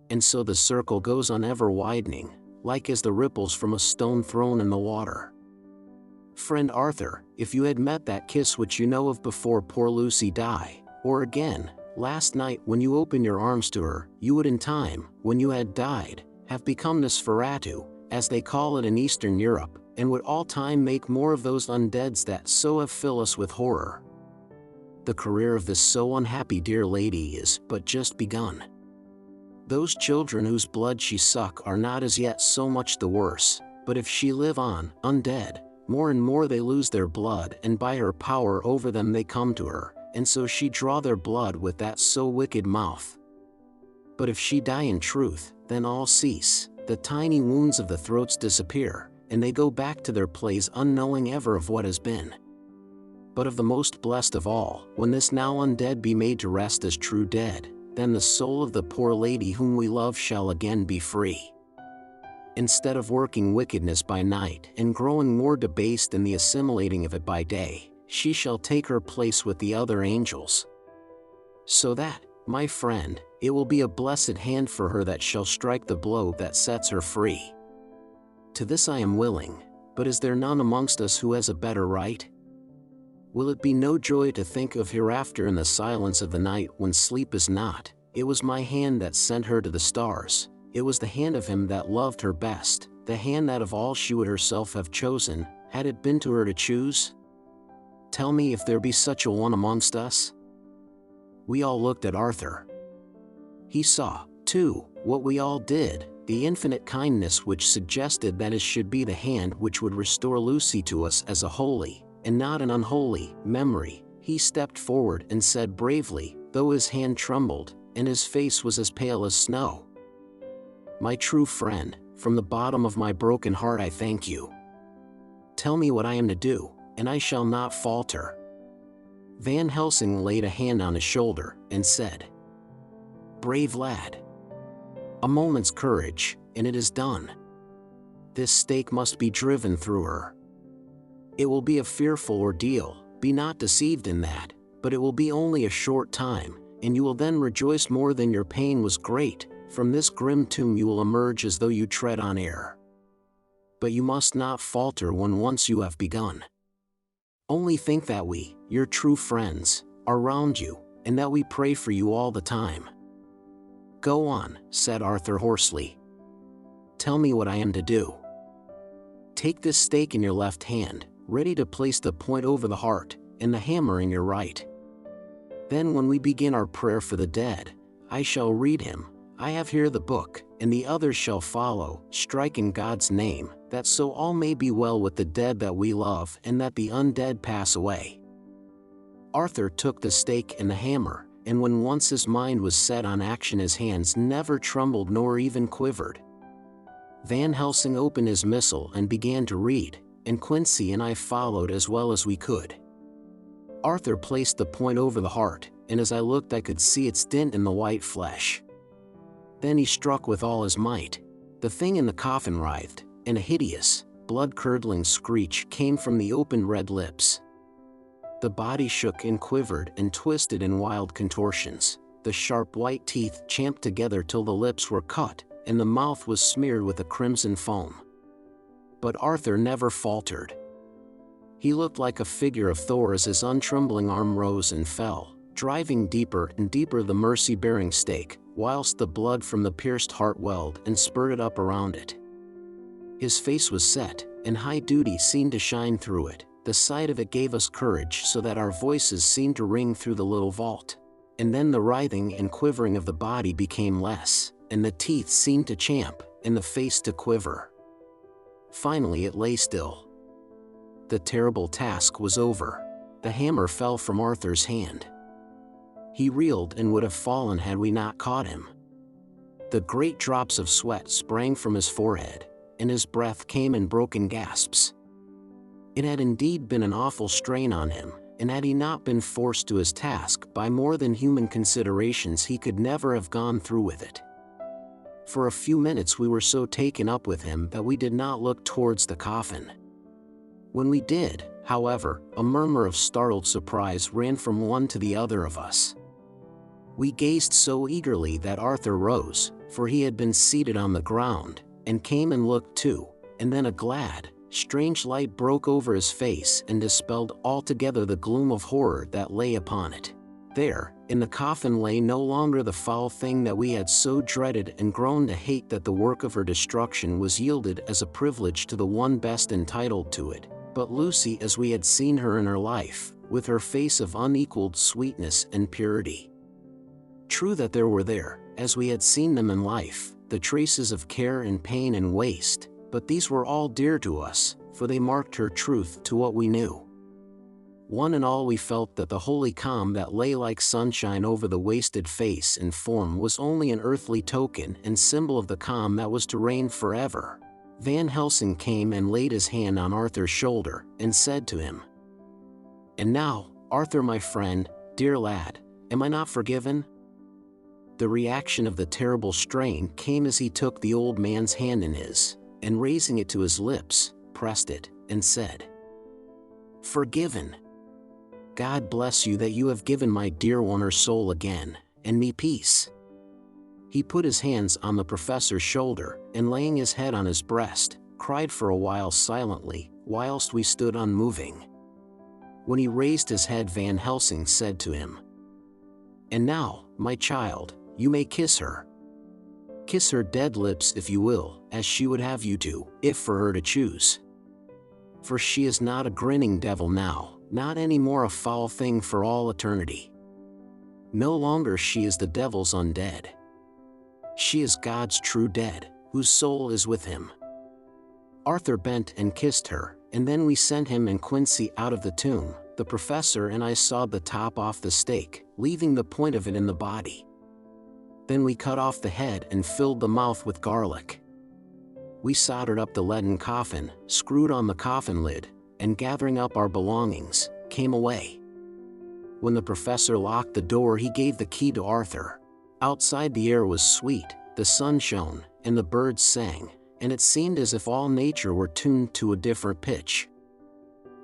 [SPEAKER 1] And so the circle goes on ever widening, like as the ripples from a stone thrown in the water. Friend Arthur, if you had met that kiss which you know of before poor Lucy die, or again, last night when you opened your arms to her, you would in time, when you had died, have become Nosferatu, as they call it in Eastern Europe, and would all time make more of those undeads that so have filled us with horror. The career of this so unhappy dear lady is but just begun. Those children whose blood she suck are not as yet so much the worse, but if she live on, undead, more and more they lose their blood, and by her power over them they come to her, and so she draw their blood with that so wicked mouth. But if she die in truth, then all cease, the tiny wounds of the throats disappear, and they go back to their place unknowing ever of what has been. But of the most blessed of all, when this now undead be made to rest as true dead, then the soul of the poor lady whom we love shall again be free. Instead of working wickedness by night and growing more debased in the assimilating of it by day, she shall take her place with the other angels. So that, my friend, it will be a blessed hand for her that shall strike the blow that sets her free. To this I am willing, but is there none amongst us who has a better right? Will it be no joy to think of hereafter in the silence of the night when sleep is not? It was my hand that sent her to the stars, it was the hand of him that loved her best, the hand that of all she would herself have chosen, had it been to her to choose? Tell me if there be such a one amongst us?" We all looked at Arthur. He saw, too, what we all did, the infinite kindness which suggested that it should be the hand which would restore Lucy to us as a holy, and not an unholy, memory. He stepped forward and said bravely, though his hand trembled, and his face was as pale as snow, "My true friend, from the bottom of my broken heart I thank you. Tell me what I am to do, and I shall not falter." Van Helsing laid a hand on his shoulder, and said, "Brave lad. A moment's courage, and it is done. This stake must be driven through her. It will be a fearful ordeal, be not deceived in that, but it will be only a short time, and you will then rejoice more than your pain was great. From this grim tomb you will emerge as though you tread on air. But you must not falter when once you have begun. Only think that we, your true friends, are round you, and that we pray for you all the time." "Go on," said Arthur hoarsely. "Tell me what I am to do." "Take this stake in your left hand, ready to place the point over the heart, and the hammer in your right. Then when we begin our prayer for the dead, I shall read him. I have here the book, and the others shall follow, strike in God's name, that so all may be well with the dead that we love, and that the undead pass away." Arthur took the stake and the hammer, and when once his mind was set on action his hands never trembled nor even quivered. Van Helsing opened his missal and began to read, and Quincy and I followed as well as we could. Arthur placed the point over the heart, and as I looked I could see its dint in the white flesh. Then he struck with all his might. The thing in the coffin writhed, and a hideous, blood-curdling screech came from the open red lips. The body shook and quivered and twisted in wild contortions. The sharp white teeth champed together till the lips were cut, and the mouth was smeared with a crimson foam. But Arthur never faltered. He looked like a figure of Thor as his untrembling arm rose and fell, driving deeper and deeper the mercy-bearing stake, whilst the blood from the pierced heart welled and spurted up around it. His face was set, and high duty seemed to shine through it. The sight of it gave us courage so that our voices seemed to ring through the little vault. And then the writhing and quivering of the body became less, and the teeth seemed to champ, and the face to quiver. Finally it lay still. The terrible task was over. The hammer fell from Arthur's hand. He reeled and would have fallen had we not caught him. The great drops of sweat sprang from his forehead, and his breath came in broken gasps. It had indeed been an awful strain on him, and had he not been forced to his task by more than human considerations, he could never have gone through with it. For a few minutes we were so taken up with him that we did not look towards the coffin. When we did, however, a murmur of startled surprise ran from one to the other of us. We gazed so eagerly that Arthur rose, for he had been seated on the ground, and came and looked too, and then a glad, strange light broke over his face and dispelled altogether the gloom of horror that lay upon it. There, in the coffin lay no longer the foul thing that we had so dreaded and grown to hate, that the work of her destruction was yielded as a privilege to the one best entitled to it, but Lucy as we had seen her in her life, with her face of unequaled sweetness and purity. True that there were there, as we had seen them in life, the traces of care and pain and waste, but these were all dear to us, for they marked her truth to what we knew. One and all we felt that the holy calm that lay like sunshine over the wasted face and form was only an earthly token and symbol of the calm that was to reign forever. Van Helsing came and laid his hand on Arthur's shoulder, and said to him, "And now, Arthur my friend, dear lad, am I not forgiven?" The reaction of the terrible strain came as he took the old man's hand in his, and raising it to his lips, pressed it, and said, "Forgiven. God bless you that you have given my dear one her soul again, and me peace." He put his hands on the professor's shoulder, and laying his head on his breast, cried for a while silently, whilst we stood unmoving. When he raised his head, Van Helsing said to him, "And now, my child, you may kiss her. Kiss her dead lips if you will, as she would have you to, if for her to choose. For she is not a grinning devil now, not any more a foul thing for all eternity. No longer she is the devil's undead. She is God's true dead, whose soul is with him." Arthur bent and kissed her, and then we sent him and Quincy out of the tomb. The professor and I sawed the top off the stake, leaving the point of it in the body. Then we cut off the head and filled the mouth with garlic. We soldered up the leaden coffin, screwed on the coffin lid, and gathering up our belongings, came away. When the professor locked the door, he gave the key to Arthur. Outside the air was sweet, the sun shone, and the birds sang, and it seemed as if all nature were tuned to a different pitch.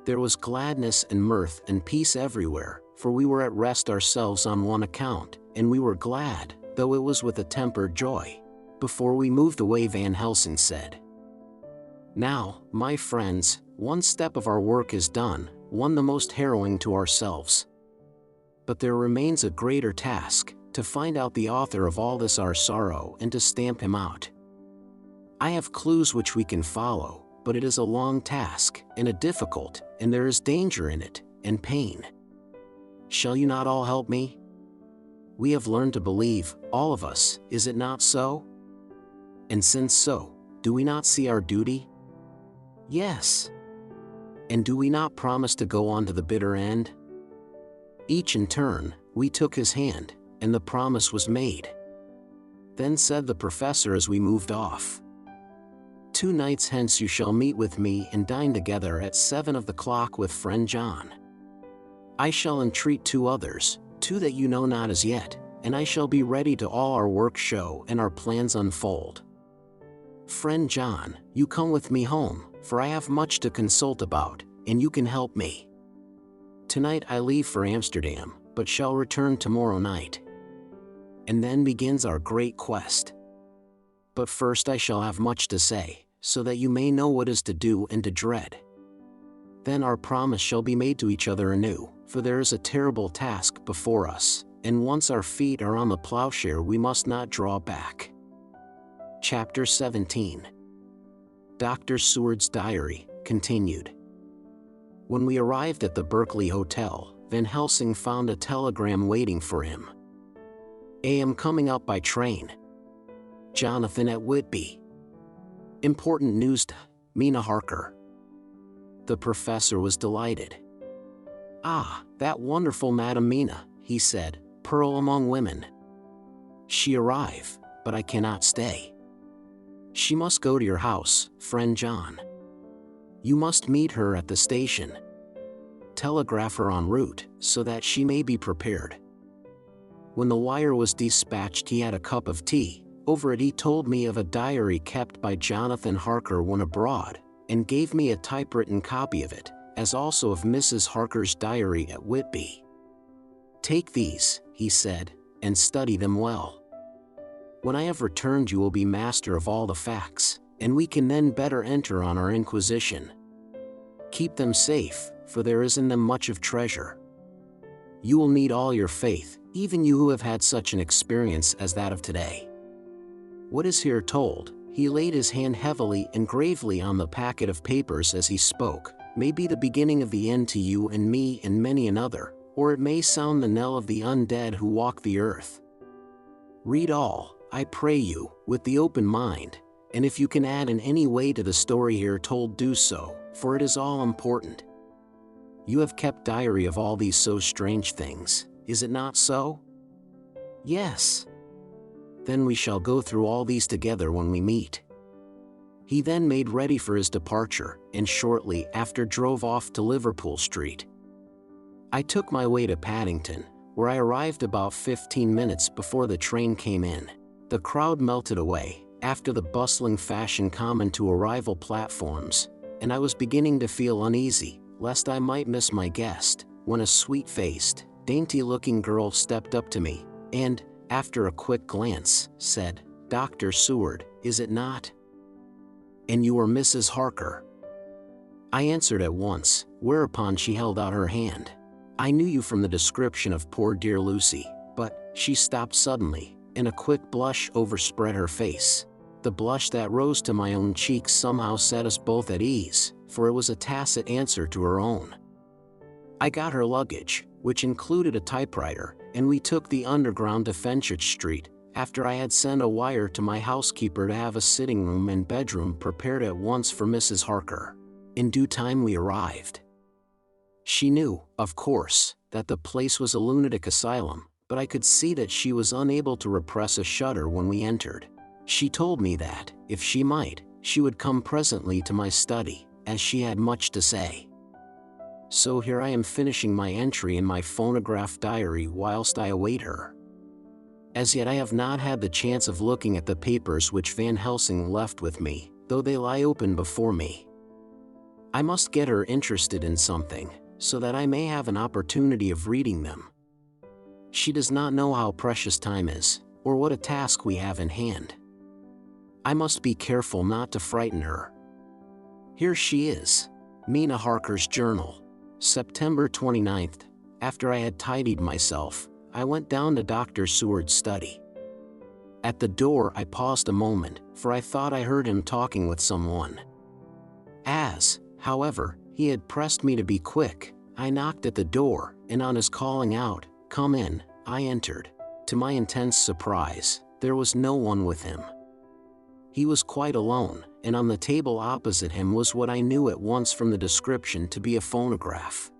[SPEAKER 1] There was gladness and mirth and peace everywhere, for we were at rest ourselves on one account, and we were glad, though it was with a tempered joy. Before we moved away, Van Helsing said, "Now, my friends, one step of our work is done, one the most harrowing to ourselves. But there remains a greater task, to find out the author of all this our sorrow and to stamp him out. I have clues which we can follow, but it is a long task, and a difficult, and there is danger in it, and pain. Shall you not all help me? We have learned to believe, all of us, is it not so? And since so, do we not see our duty? Yes. And do we not promise to go on to the bitter end?" Each in turn, we took his hand, and the promise was made. Then said the professor as we moved off, "2 nights hence you shall meet with me and dine together at 7 of the clock with friend John. I shall entreat 2 others, 2 that you know not as yet, and I shall be ready to all our work show and our plans unfold. Friend John, you come with me home, for I have much to consult about, and you can help me. Tonight I leave for Amsterdam, but shall return tomorrow night. And then begins our great quest. But first I shall have much to say, so that you may know what is to do and to dread. Then our promise shall be made to each other anew, for there is a terrible task before us, and once our feet are on the plowshare we must not draw back." Chapter 17. Dr. Seward's Diary, continued. When we arrived at the Berkeley Hotel, Van Helsing found a telegram waiting for him. "I am coming out by train. Jonathan at Whitby. Important news to Mina Harker." The professor was delighted. "Ah, that wonderful Madam Mina," he said, "pearl among women. She arrive, but I cannot stay. She must go to your house, friend John. You must meet her at the station. Telegraph her en route, so that she may be prepared." When the wire was dispatched, he had a cup of tea. Over it he told me of a diary kept by Jonathan Harker when abroad, and gave me a typewritten copy of it, as also of Mrs. Harker's diary at Whitby. "Take these," he said, "and study them well. When I have returned you will be master of all the facts, and we can then better enter on our inquisition. Keep them safe, for there is in them much of treasure. You will need all your faith, even you who have had such an experience as that of today. What is here told," he laid his hand heavily and gravely on the packet of papers as he spoke, "may be the beginning of the end to you and me and many another, or it may sound the knell of the undead who walk the earth. Read all, I pray you, with the open mind, and if you can add in any way to the story here told, do so, for it is all important. You have kept diary of all these so strange things, is it not so?" "Yes." "Then we shall go through all these together when we meet." He then made ready for his departure, and shortly after drove off to Liverpool Street. I took my way to Paddington, where I arrived about 15 minutes before the train came in. The crowd melted away, after the bustling fashion common to arrival platforms, and I was beginning to feel uneasy, lest I might miss my guest, when a sweet-faced, dainty-looking girl stepped up to me, and, after a quick glance, said, "Dr. Seward, is it not? And you are Mrs. Harker?" I answered at once, whereupon she held out her hand. "I knew you from the description of poor dear Lucy," but she stopped suddenly, and a quick blush overspread her face. The blush that rose to my own cheeks somehow set us both at ease, for it was a tacit answer to her own. I got her luggage, which included a typewriter, and we took the Underground to Fenchurch Street, after I had sent a wire to my housekeeper to have a sitting room and bedroom prepared at once for Mrs. Harker. In due time we arrived. She knew, of course, that the place was a lunatic asylum, but I could see that she was unable to repress a shudder when we entered. She told me that, if she might, she would come presently to my study, as she had much to say. So here I am finishing my entry in my phonograph diary whilst I await her. As yet I have not had the chance of looking at the papers which Van Helsing left with me, though they lie open before me. I must get her interested in something, so that I may have an opportunity of reading them. She does not know how precious time is, or what a task we have in hand. I must be careful not to frighten her. Here she is. Mina Harker's journal. September 29th. After I had tidied myself, I went down to Dr. Seward's study. At the door I paused a moment, for I thought I heard him talking with someone. As, however, he had pressed me to be quick, I knocked at the door, and on his calling out, "Come in," I entered. To my intense surprise, there was no one with him. He was quite alone, and on the table opposite him was what I knew at once from the description to be a phonograph.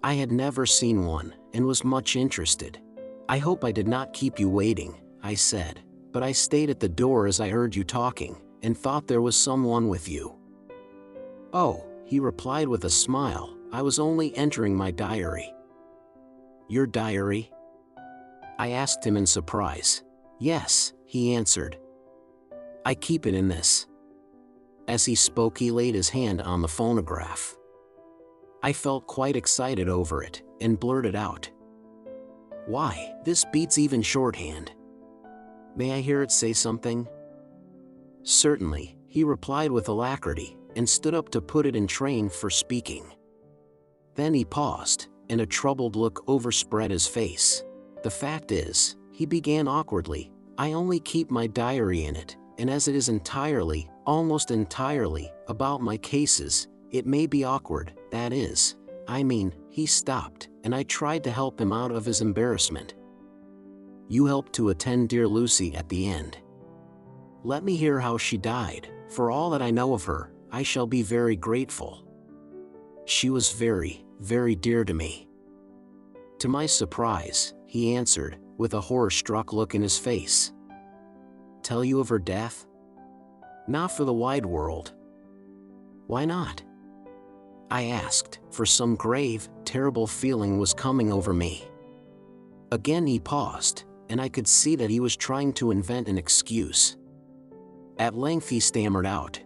[SPEAKER 1] I had never seen one, and was much interested. "I hope I did not keep you waiting," I said, "but I stayed at the door as I heard you talking, and thought there was someone with you." "Oh," he replied with a smile, "I was only entering my diary." "Your diary?" I asked him in surprise. "Yes," he answered. "I keep it in this." As he spoke he laid his hand on the phonograph. I felt quite excited over it, and blurted out, "Why, this beats even shorthand. May I hear it say something?" "Certainly," he replied with alacrity, and stood up to put it in train for speaking. Then he paused, and a troubled look overspread his face. "The fact is," he began awkwardly, "I only keep my diary in it, and as it is entirely, almost entirely, about my cases. It may be awkward, that is. He stopped, and I tried to help him out of his embarrassment. You helped to attend dear Lucy at the end. Let me hear how she died. For all that I know of her, I shall be very grateful. She was very, very dear to me. To my surprise, he answered, with a horror-struck look in his face. Tell you of her death? Not for the wide world. Why not? I asked, for some grave, terrible feeling was coming over me. Again he paused, and I could see that he was trying to invent an excuse. At length he stammered out.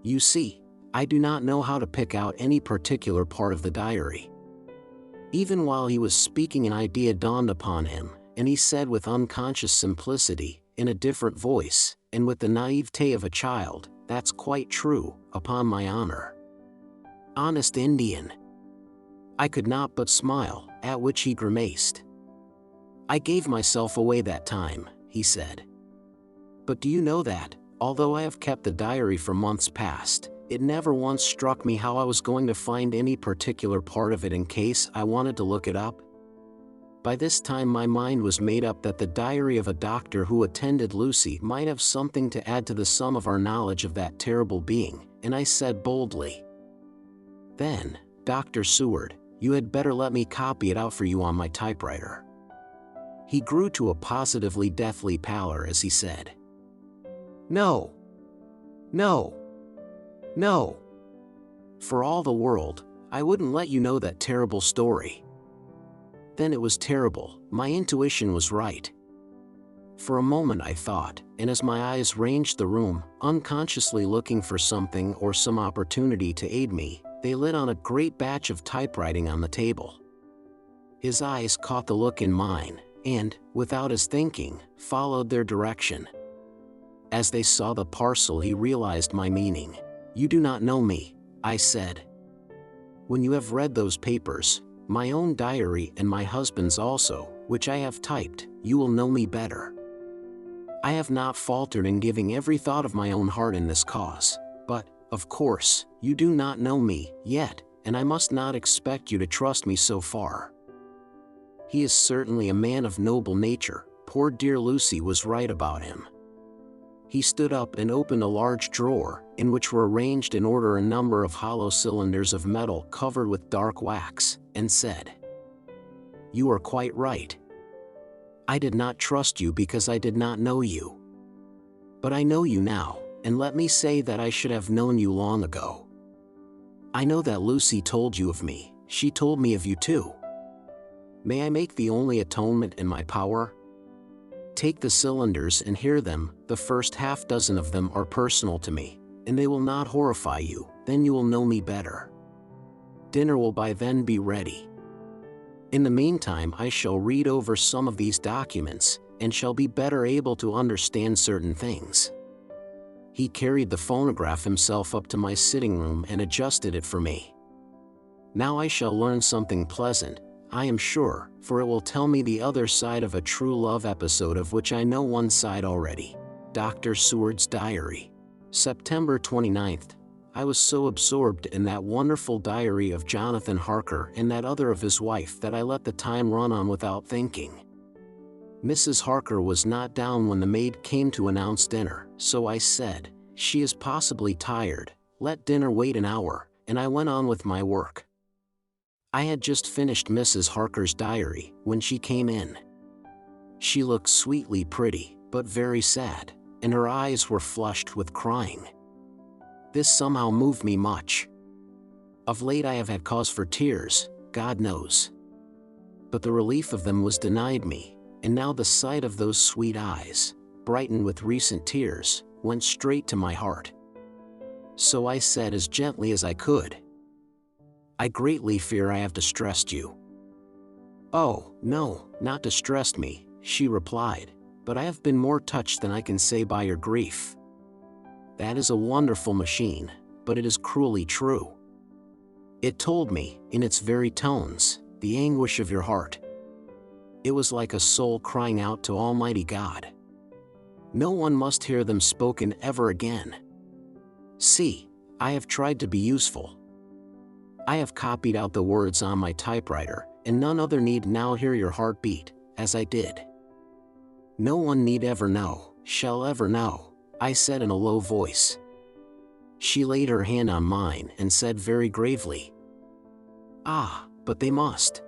[SPEAKER 1] You see, I do not know how to pick out any particular part of the diary. Even while he was speaking, an idea dawned upon him, and he said with unconscious simplicity, in a different voice, and with the naivete of a child, That's quite true, upon my honor. Honest Indian. I could not but smile, at which he grimaced. I gave myself away that time, he said. But do you know that, although I have kept the diary for months past, it never once struck me how I was going to find any particular part of it in case I wanted to look it up? By this time my mind was made up that the diary of a doctor who attended Lucy might have something to add to the sum of our knowledge of that terrible being, and I said boldly, "Then, Dr. Seward, you had better let me copy it out for you on my typewriter." He grew to a positively deathly pallor as he said, "No. No. No. For all the world, I wouldn't let you know that terrible story." Then it was terrible, my intuition was right. For a moment I thought, and as my eyes ranged the room, unconsciously looking for something or some opportunity to aid me, they lit on a great batch of typewriting on the table. His eyes caught the look in mine, and, without his thinking, followed their direction. As they saw the parcel he realized my meaning. "You do not know me," I said. "When you have read those papers, my own diary and my husband's also, which I have typed, you will know me better. I have not faltered in giving every thought of my own heart in this cause, but, of course, you do not know me yet, and I must not expect you to trust me so far. He is certainly a man of noble nature, poor dear Lucy was right about him." He stood up and opened a large drawer, in which were arranged in order a number of hollow cylinders of metal covered with dark wax, and said, "You are quite right. I did not trust you because I did not know you. But I know you now, and let me say that I should have known you long ago. I know that Lucy told you of me, she told me of you too. May I make the only atonement in my power? Take the cylinders and hear them, the first half dozen of them are personal to me, and they will not horrify you, then you will know me better. Dinner will by then be ready. In the meantime I shall read over some of these documents, and shall be better able to understand certain things." He carried the phonograph himself up to my sitting room and adjusted it for me. "Now I shall learn something pleasant, I am sure, for it will tell me the other side of a true love episode of which I know one side already." Dr. Seward's Diary. September 29th. I was so absorbed in that wonderful diary of Jonathan Harker and that other of his wife that I let the time run on without thinking. Mrs. Harker was not down when the maid came to announce dinner, so I said, "She is possibly tired, let dinner wait an hour," and I went on with my work. I had just finished Mrs. Harker's diary when she came in. She looked sweetly pretty, but very sad, and her eyes were flushed with crying. This somehow moved me much. Of late I have had cause for tears, God knows. But the relief of them was denied me, and now the sight of those sweet eyes, brightened with recent tears, went straight to my heart. So I said as gently as I could, "I greatly fear I have distressed you." "Oh, no, not distressed me," she replied, "but I have been more touched than I can say by your grief. That is a wonderful machine, but it is cruelly true. It told me, in its very tones, the anguish of your heart. It was like a soul crying out to Almighty God. No one must hear them spoken ever again. See, I have tried to be useful. I have copied out the words on my typewriter, and none other need now hear your heartbeat, as I did. No one need ever know, shall ever know, I said in a low voice. She laid her hand on mine and said very gravely, "Ah, but they must."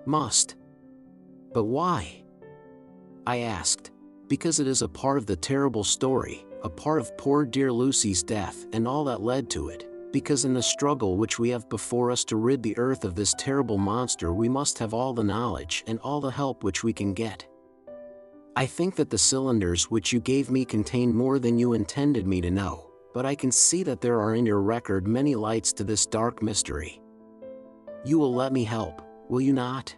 [SPEAKER 1] Must. But why? I asked. Because it is a part of the terrible story, a part of poor dear Lucy's death and all that led to it. Because in the struggle which we have before us to rid the earth of this terrible monster, we must have all the knowledge and all the help which we can get. I think that the cylinders which you gave me contain more than you intended me to know, but I can see that there are in your record many lights to this dark mystery. You will let me help, will you not?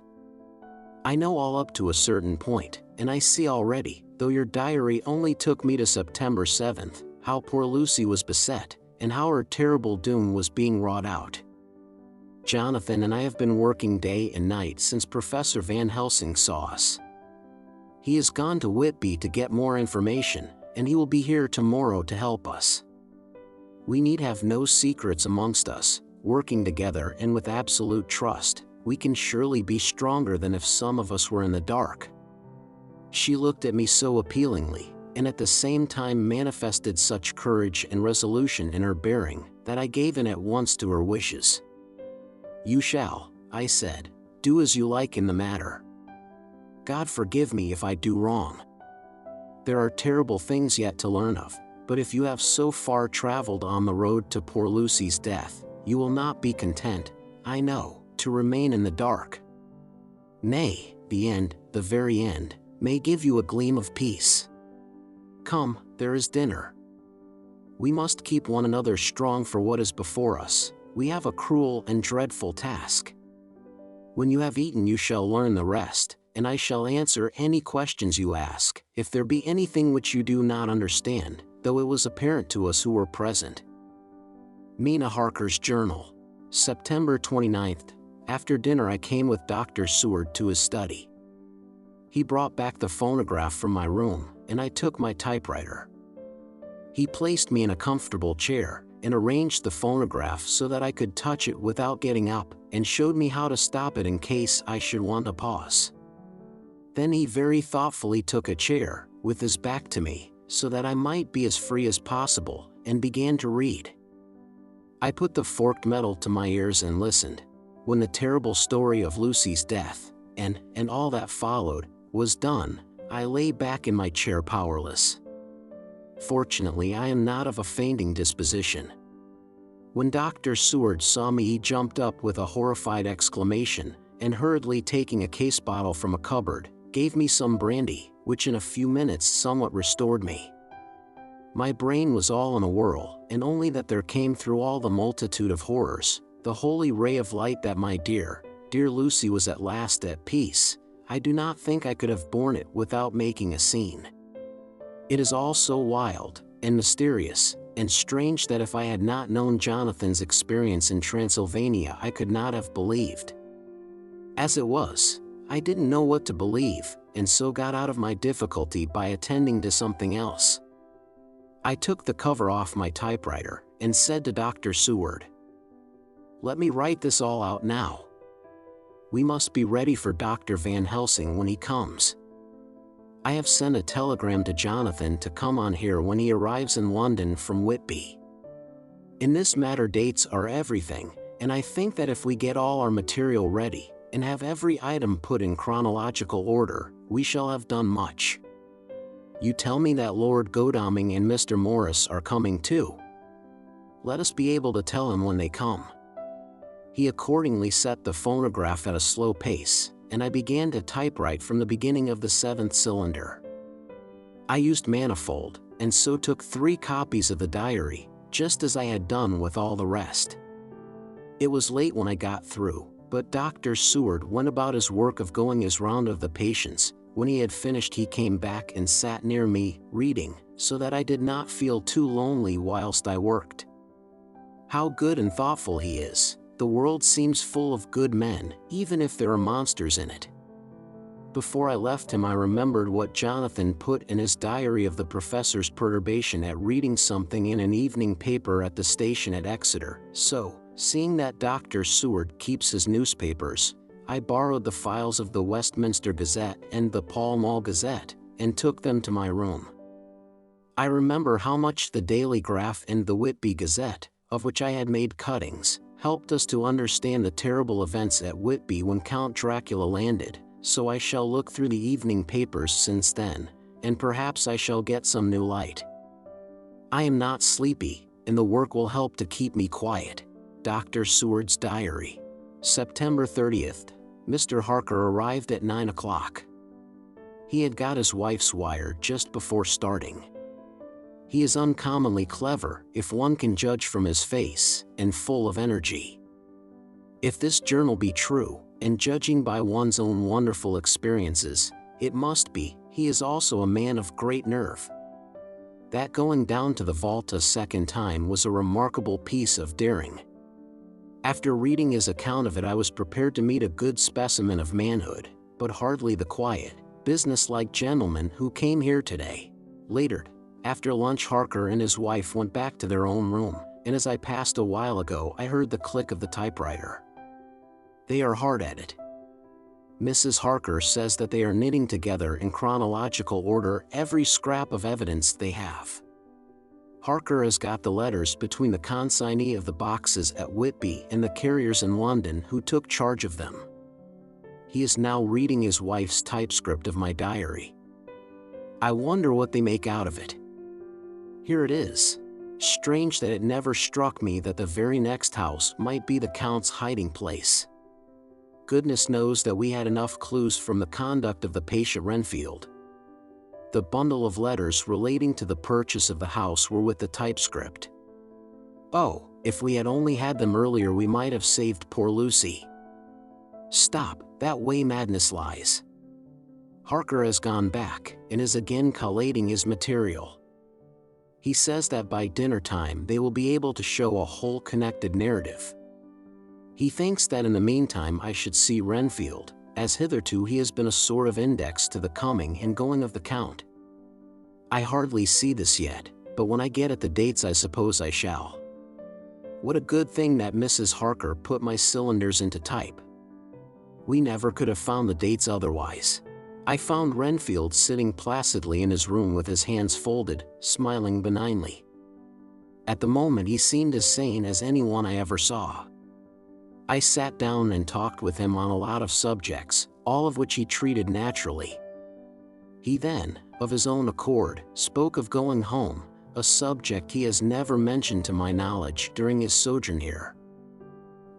[SPEAKER 1] I know all up to a certain point, and I see already, though your diary only took me to September 7th, how poor Lucy was beset, and how her terrible doom was being wrought out. Jonathan and I have been working day and night since Professor Van Helsing saw us. He has gone to Whitby to get more information, and he will be here tomorrow to help us. We need have no secrets amongst us. Working together and with absolute trust, we can surely be stronger than if some of us were in the dark. She looked at me so appealingly, and at the same time manifested such courage and resolution in her bearing, that I gave in at once to her wishes. You shall, I said, do as you like in the matter. God forgive me if I do wrong. There are terrible things yet to learn of, but if you have so far traveled on the road to poor Lucy's death, you will not be content, I know, to remain in the dark. Nay, the end, the very end, may give you a gleam of peace. Come, there is dinner. We must keep one another strong for what is before us. We have a cruel and dreadful task. When you have eaten you shall learn the rest, and I shall answer any questions you ask, if there be anything which you do not understand, though it was apparent to us who were present. Mina Harker's Journal, September 29th. After dinner I came with Dr. Seward to his study. He brought back the phonograph from my room, and I took my typewriter. He placed me in a comfortable chair, and arranged the phonograph so that I could touch it without getting up, and showed me how to stop it in case I should want to pause. Then he very thoughtfully took a chair, with his back to me, so that I might be as free as possible, and began to read. I put the forked metal to my ears and listened. When the terrible story of Lucy's death, and all that followed, was done, I lay back in my chair powerless. Fortunately I am not of a fainting disposition. When Dr. Seward saw me he jumped up with a horrified exclamation, and hurriedly taking a case bottle from a cupboard, gave me some brandy, which in a few minutes somewhat restored me. My brain was all in a whirl, and only that there came through all the multitude of horrors, the holy ray of light that my dear Lucy was at last at peace. I do not think I could have borne it without making a scene. It is all so wild, and mysterious, and strange that if I had not known Jonathan's experience in Transylvania I could not have believed. As it was, I didn't know what to believe, and so got out of my difficulty by attending to something else. I took the cover off my typewriter, and said to Dr. Seward, "Let me write this all out now. We must be ready for Dr. Van Helsing when he comes. I have sent a telegram to Jonathan to come on here when he arrives in London from Whitby. In this matter dates are everything, and I think that if we get all our material ready, and have every item put in chronological order, we shall have done much. You tell me that Lord Godalming and Mr. Morris are coming too. Let us be able to tell him when they come." He accordingly set the phonograph at a slow pace, and I began to typewrite from the beginning of the 7th cylinder. I used manifold, and so took 3 copies of the diary, just as I had done with all the rest. It was late when I got through, but Dr. Seward went about his work of going his round of the patients. When he had finished he came back and sat near me, reading, so that I did not feel too lonely whilst I worked. How good and thoughtful he is! The world seems full of good men, even if there are monsters in it. Before I left him, I remembered what Jonathan put in his diary of the professor's perturbation at reading something in an evening paper at the station at Exeter. So, seeing that Dr. Seward keeps his newspapers, I borrowed the files of the Westminster Gazette and the Pall Mall Gazette, and took them to my room. I remember how much the Daily Graph and the Whitby Gazette, of which I had made cuttings, helped us to understand the terrible events at Whitby when Count Dracula landed, so I shall look through the evening papers since then, and perhaps I shall get some new light. I am not sleepy, and the work will help to keep me quiet. Dr. Seward's Diary. September 30th. Mr. Harker arrived at 9 o'clock. He had got his wife's wire just before starting. He is uncommonly clever, if one can judge from his face, and full of energy. If this journal be true, and judging by one's own wonderful experiences, it must be, he is also a man of great nerve. That going down to the vault a second time was a remarkable piece of daring. After reading his account of it, I was prepared to meet a good specimen of manhood, but hardly the quiet, businesslike gentleman who came here today. Later, after lunch, Harker and his wife went back to their own room, and as I passed a while ago, I heard the click of the typewriter. They are hard at it. Mrs. Harker says that they are knitting together in chronological order every scrap of evidence they have. Harker has got the letters between the consignee of the boxes at Whitby and the carriers in London who took charge of them. He is now reading his wife's typescript of my diary. I wonder what they make out of it. Here it is. Strange that it never struck me that the very next house might be the Count's hiding place. Goodness knows that we had enough clues from the conduct of the patient Renfield. The bundle of letters relating to the purchase of the house were with the typescript. Oh, if we had only had them earlier, we might have saved poor Lucy. Stop, that way madness lies. Harker has gone back, and is again collating his material. He says that by dinner time they will be able to show a whole connected narrative. He thinks that in the meantime I should see Renfield, as hitherto he has been a sort of index to the coming and going of the Count. I hardly see this yet, but when I get at the dates I suppose I shall. What a good thing that Mrs. Harker put my cylinders into type. We never could have found the dates otherwise. I found Renfield sitting placidly in his room with his hands folded, smiling benignly. At the moment he seemed as sane as anyone I ever saw. I sat down and talked with him on a lot of subjects, all of which he treated naturally. He then, of his own accord, spoke of going home, a subject he has never mentioned to my knowledge during his sojourn here.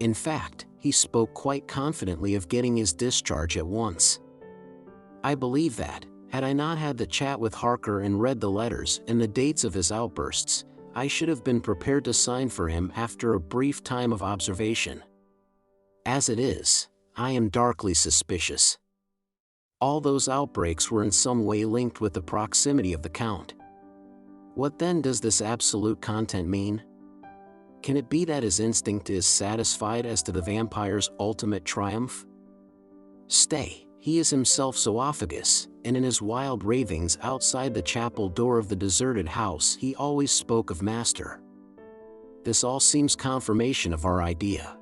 [SPEAKER 1] In fact, he spoke quite confidently of getting his discharge at once. I believe that, had I not had the chat with Harker and read the letters and the dates of his outbursts, I should have been prepared to sign for him after a brief time of observation. As it is, I am darkly suspicious. All those outbreaks were in some way linked with the proximity of the Count. What then does this absolute content mean? Can it be that his instinct is satisfied as to the vampire's ultimate triumph? Stay, he is himself zoophagus, and in his wild ravings outside the chapel door of the deserted house he always spoke of master. This all seems confirmation of our idea.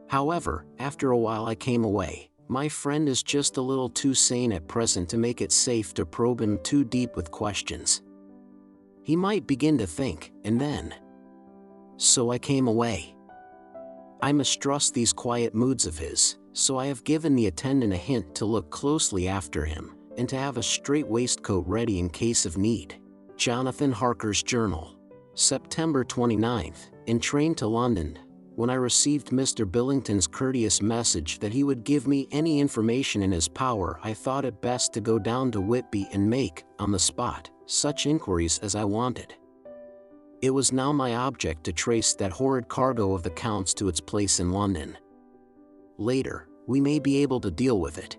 [SPEAKER 1] However, after a while I came away. My friend is just a little too sane at present to make it safe to probe him too deep with questions. He might begin to think, and then. So I came away. I mistrust these quiet moods of his, so I have given the attendant a hint to look closely after him, and to have a strait waistcoat ready in case of need. Jonathan Harker's Journal. September 29th, in train to London. When I received Mr. Billington's courteous message that he would give me any information in his power, I thought it best to go down to Whitby and make, on the spot, such inquiries as I wanted. It was now my object to trace that horrid cargo of the Count's to its place in London. Later, we may be able to deal with it.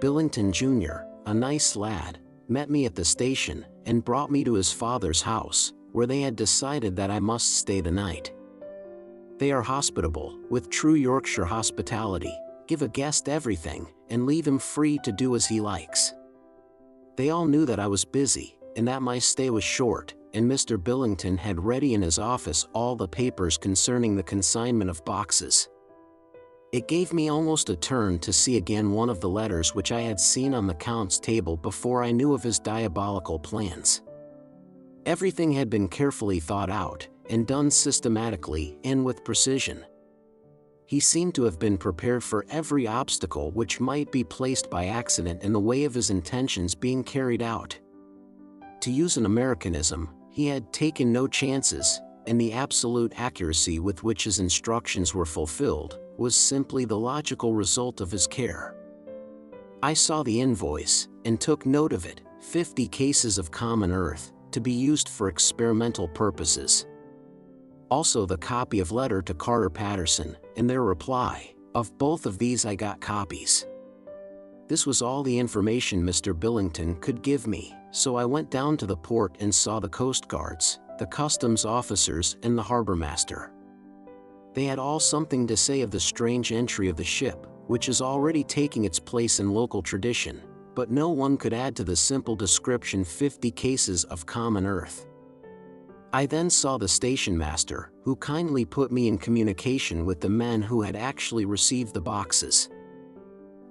[SPEAKER 1] Billington Jr., a nice lad, met me at the station and brought me to his father's house, where they had decided that I must stay the night. They are hospitable, with true Yorkshire hospitality, give a guest everything, and leave him free to do as he likes. They all knew that I was busy, and that my stay was short, and Mr. Billington had ready in his office all the papers concerning the consignment of boxes. It gave me almost a turn to see again one of the letters which I had seen on the Count's table before I knew of his diabolical plans. Everything had been carefully thought out, and done systematically and with precision. He seemed to have been prepared for every obstacle which might be placed by accident in the way of his intentions being carried out. To use an Americanism, he had taken no chances, and the absolute accuracy with which his instructions were fulfilled was simply the logical result of his care. I saw the invoice, and took note of it, 50 cases of common earth, to be used for experimental purposes. Also the copy of letter to Carter Patterson, and their reply. Of both of these I got copies. This was all the information Mr. Billington could give me, so I went down to the port and saw the Coast Guards, the customs officers, and the harbor master. They had all something to say of the strange entry of the ship, which is already taking its place in local tradition, but no one could add to the simple description 50 cases of common earth. I then saw the station master, who kindly put me in communication with the men who had actually received the boxes.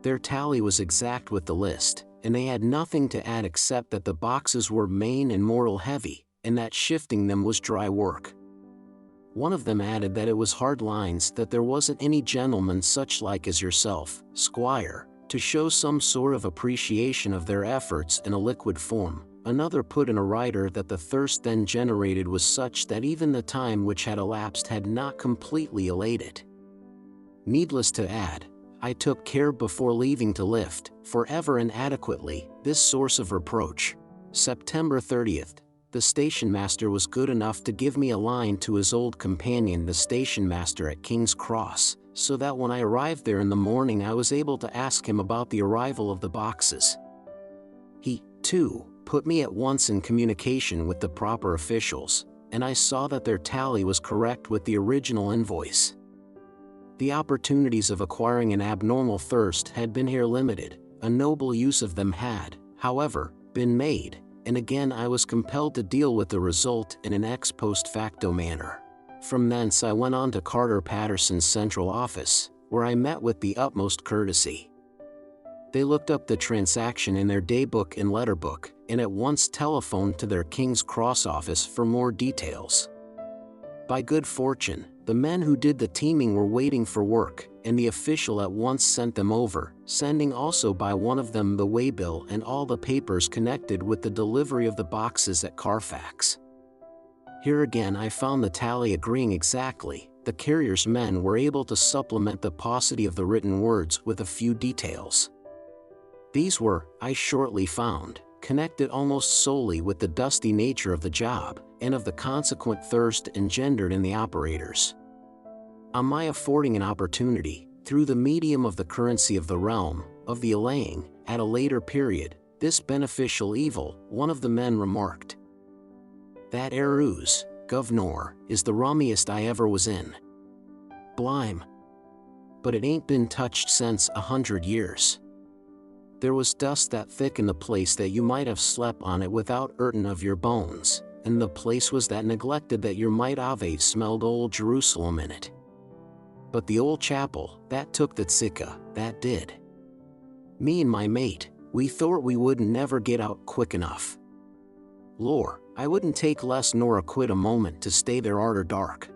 [SPEAKER 1] Their tally was exact with the list, and they had nothing to add except that the boxes were main and mortal heavy, and that shifting them was dry work. One of them added that it was hard lines, that there wasn't any gentleman such like as yourself, squire, to show some sort of appreciation of their efforts in a liquid form. Another put in a writer that the thirst then generated was such that even the time which had elapsed had not completely allayed it. Needless to add, I took care before leaving to lift, forever and adequately, this source of reproach. September 30th, the station master was good enough to give me a line to his old companion the station master at King's Cross, so that when I arrived there in the morning I was able to ask him about the arrival of the boxes. He, too, put me at once in communication with the proper officials, and I saw that their tally was correct with the original invoice. The opportunities of acquiring an abnormal thirst had been here limited. A noble use of them had, however, been made, and again I was compelled to deal with the result in an ex post facto manner. From thence I went on to Carter Patterson's central office, where I met with the utmost courtesy. They looked up the transaction in their daybook and letterbook, and at once telephoned to their King's Cross office for more details. By good fortune, the men who did the teaming were waiting for work, and the official at once sent them over, sending also by one of them the waybill and all the papers connected with the delivery of the boxes at Carfax. Here again I found the tally agreeing exactly. The carrier's men were able to supplement the paucity of the written words with a few details. These were, I shortly found, connected almost solely with the dusty nature of the job, and of the consequent thirst engendered in the operators. On my affording an opportunity, through the medium of the currency of the realm, of the allaying, at a later period, this beneficial evil, one of the men remarked, "That Ereus, governor, is the rummiest I ever was in. Blime. But it ain't been touched since 100 years. There was dust that thick in the place that you might have slept on it without hurtin' of your bones, and the place was that neglected that you might have smelled old Jerusalem in it. But the old chapel, that took the tzika, that did. Me and my mate, we thought we wouldn't never get out quick enough. Lor, I wouldn't take less nor a quid a moment to stay there arter dark."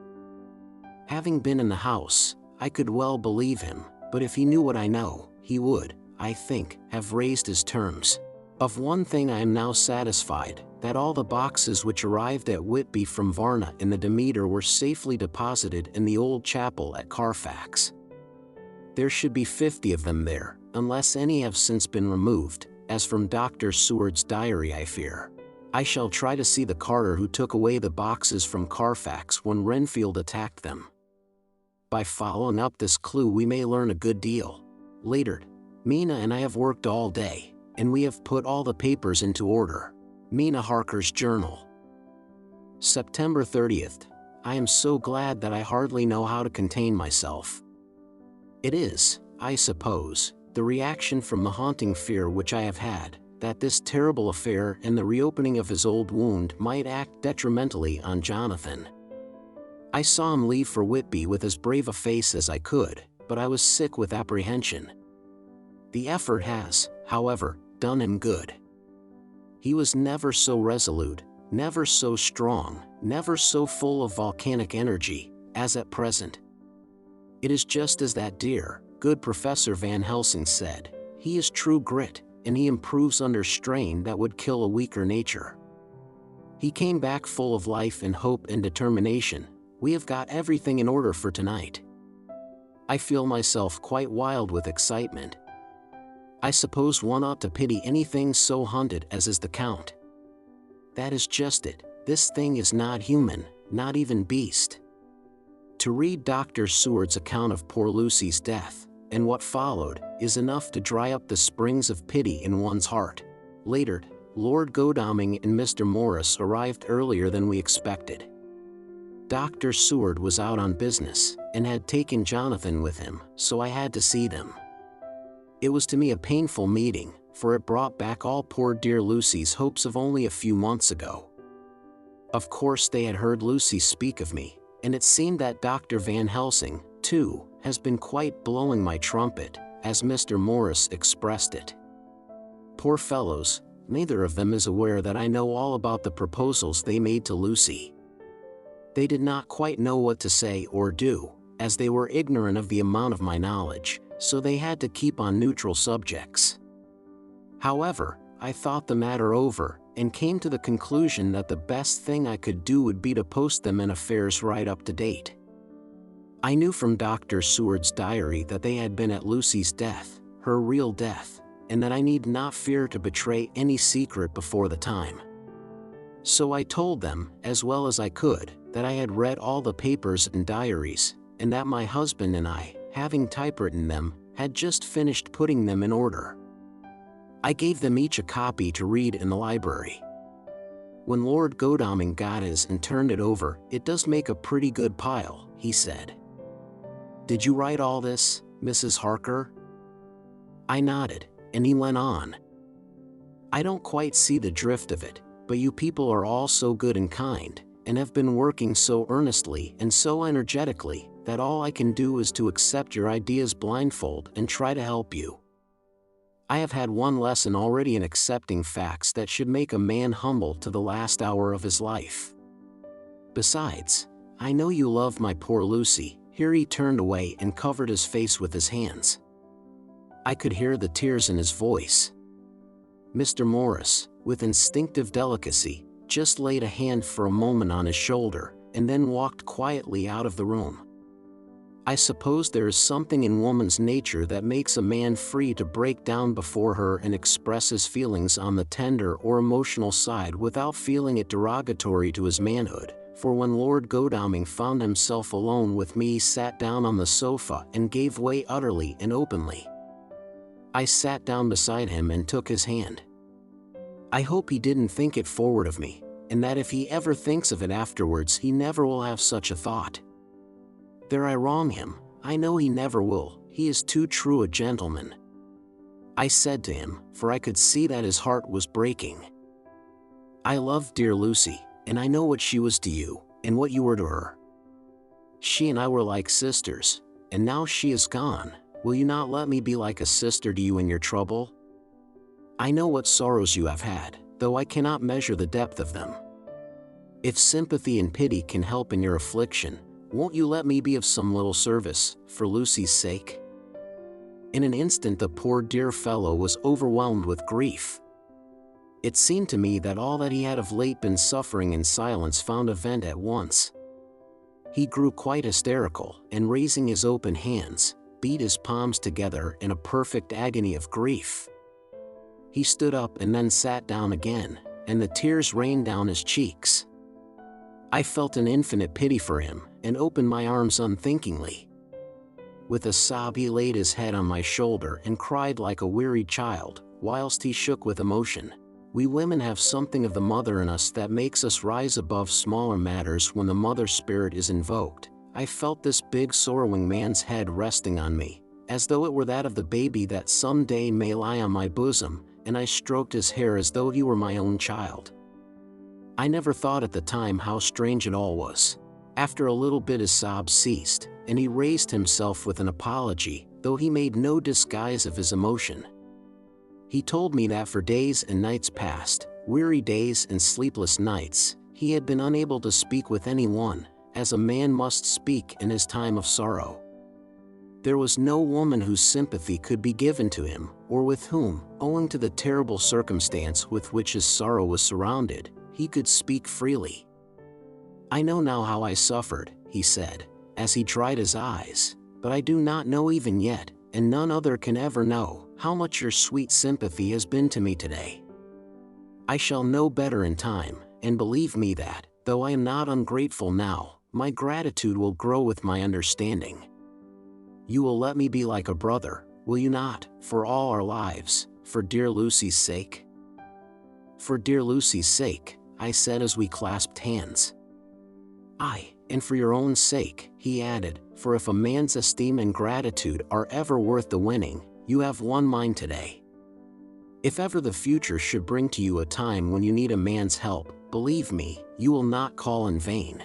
[SPEAKER 1] Having been in the house, I could well believe him, but if he knew what I know, he would, I think, have raised his terms. Of one thing I am now satisfied, that all the boxes which arrived at Whitby from Varna in the Demeter were safely deposited in the old chapel at Carfax. There should be 50 of them there, unless any have since been removed, as from Dr. Seward's diary I fear. I shall try to see the carter who took away the boxes from Carfax when Renfield attacked them. By following up this clue we may learn a good deal. Later, Mina and I have worked all day, and we have put all the papers into order. Mina Harker's Journal. September 30th. I am so glad that I hardly know how to contain myself. It is, I suppose, the reaction from the haunting fear which I have had, that this terrible affair and the reopening of his old wound might act detrimentally on Jonathan. I saw him leave for Whitby with as brave a face as I could, but I was sick with apprehension. The effort has, however, done him good. He was never so resolute, never so strong, never so full of volcanic energy, as at present. It is just as that dear, good Professor Van Helsing said, he is true grit, and he improves under strain that would kill a weaker nature. He came back full of life and hope and determination. We have got everything in order for tonight. I feel myself quite wild with excitement. I suppose one ought to pity anything so haunted as is the Count. That is just it, this thing is not human, not even beast. To read Dr. Seward's account of poor Lucy's death, and what followed, is enough to dry up the springs of pity in one's heart. Later, Lord Godalming and Mr. Morris arrived earlier than we expected. Dr. Seward was out on business, and had taken Jonathan with him, so I had to see them. It was to me a painful meeting, for it brought back all poor dear Lucy's hopes of only a few months ago. Of course they had heard Lucy speak of me, and it seemed that Dr. Van Helsing, too, has been quite blowing my trumpet, as Mr. Morris expressed it. Poor fellows, neither of them is aware that I know all about the proposals they made to Lucy. They did not quite know what to say or do, as they were ignorant of the amount of my knowledge, so they had to keep on neutral subjects. However, I thought the matter over, and came to the conclusion that the best thing I could do would be to post them in affairs right up to date. I knew from Dr. Seward's diary that they had been at Lucy's death, her real death, and that I need not fear to betray any secret before the time. So I told them, as well as I could, that I had read all the papers and diaries, and that my husband and I, having typewritten them, had just finished putting them in order. I gave them each a copy to read in the library. When Lord Godalming got his and turned it over, "It does make a pretty good pile," he said. "Did you write all this, Mrs. Harker?" I nodded, and he went on. "I don't quite see the drift of it, but you people are all so good and kind, and have been working so earnestly and so energetically, that all I can do is to accept your ideas blindfold and try to help you. I have had one lesson already in accepting facts that should make a man humble to the last hour of his life. Besides, I know you love my poor Lucy." Here he turned away and covered his face with his hands. I could hear the tears in his voice. Mr. Morris, with instinctive delicacy, just laid a hand for a moment on his shoulder, and then walked quietly out of the room. I suppose there is something in woman's nature that makes a man free to break down before her and express his feelings on the tender or emotional side without feeling it derogatory to his manhood. For when Lord Godalming found himself alone with me, he sat down on the sofa and gave way utterly and openly. I sat down beside him and took his hand. I hope he didn't think it forward of me, and that if he ever thinks of it afterwards he never will have such a thought. There I wrong him, I know he never will, he is too true a gentleman. I said to him, for I could see that his heart was breaking. I loved dear Lucy, and I know what she was to you, and what you were to her. She and I were like sisters, and now she is gone, will you not let me be like a sister to you in your trouble? I know what sorrows you have had, though I cannot measure the depth of them. If sympathy and pity can help in your affliction, won't you let me be of some little service, for Lucy's sake?" In an instant the poor dear fellow was overwhelmed with grief. It seemed to me that all that he had of late been suffering in silence found a vent at once. He grew quite hysterical, and raising his open hands, beat his palms together in a perfect agony of grief. He stood up and then sat down again, and the tears rained down his cheeks. I felt an infinite pity for him, and opened my arms unthinkingly. With a sob he laid his head on my shoulder and cried like a wearied child, whilst he shook with emotion. We women have something of the mother in us that makes us rise above smaller matters when the mother spirit is invoked. I felt this big sorrowing man's head resting on me, as though it were that of the baby that some day may lie on my bosom, and I stroked his hair as though he were my own child. I never thought at the time how strange it all was. After a little bit his sobs ceased, and he raised himself with an apology, though he made no disguise of his emotion. He told me that for days and nights past, weary days and sleepless nights, he had been unable to speak with anyone, as a man must speak in his time of sorrow. There was no woman whose sympathy could be given to him, or with whom, owing to the terrible circumstance with which his sorrow was surrounded, he could speak freely. "I know now how I suffered," he said, as he dried his eyes, "but I do not know even yet, and none other can ever know, how much your sweet sympathy has been to me today. I shall know better in time, and believe me that, though I am not ungrateful now, my gratitude will grow with my understanding. You will let me be like a brother, will you not, for all our lives, for dear Lucy's sake?" "For dear Lucy's sake," I said as we clasped hands. "Aye, and for your own sake," he added, "for if a man's esteem and gratitude are ever worth the winning, you have won mine today. If ever the future should bring to you a time when you need a man's help, believe me, you will not call in vain.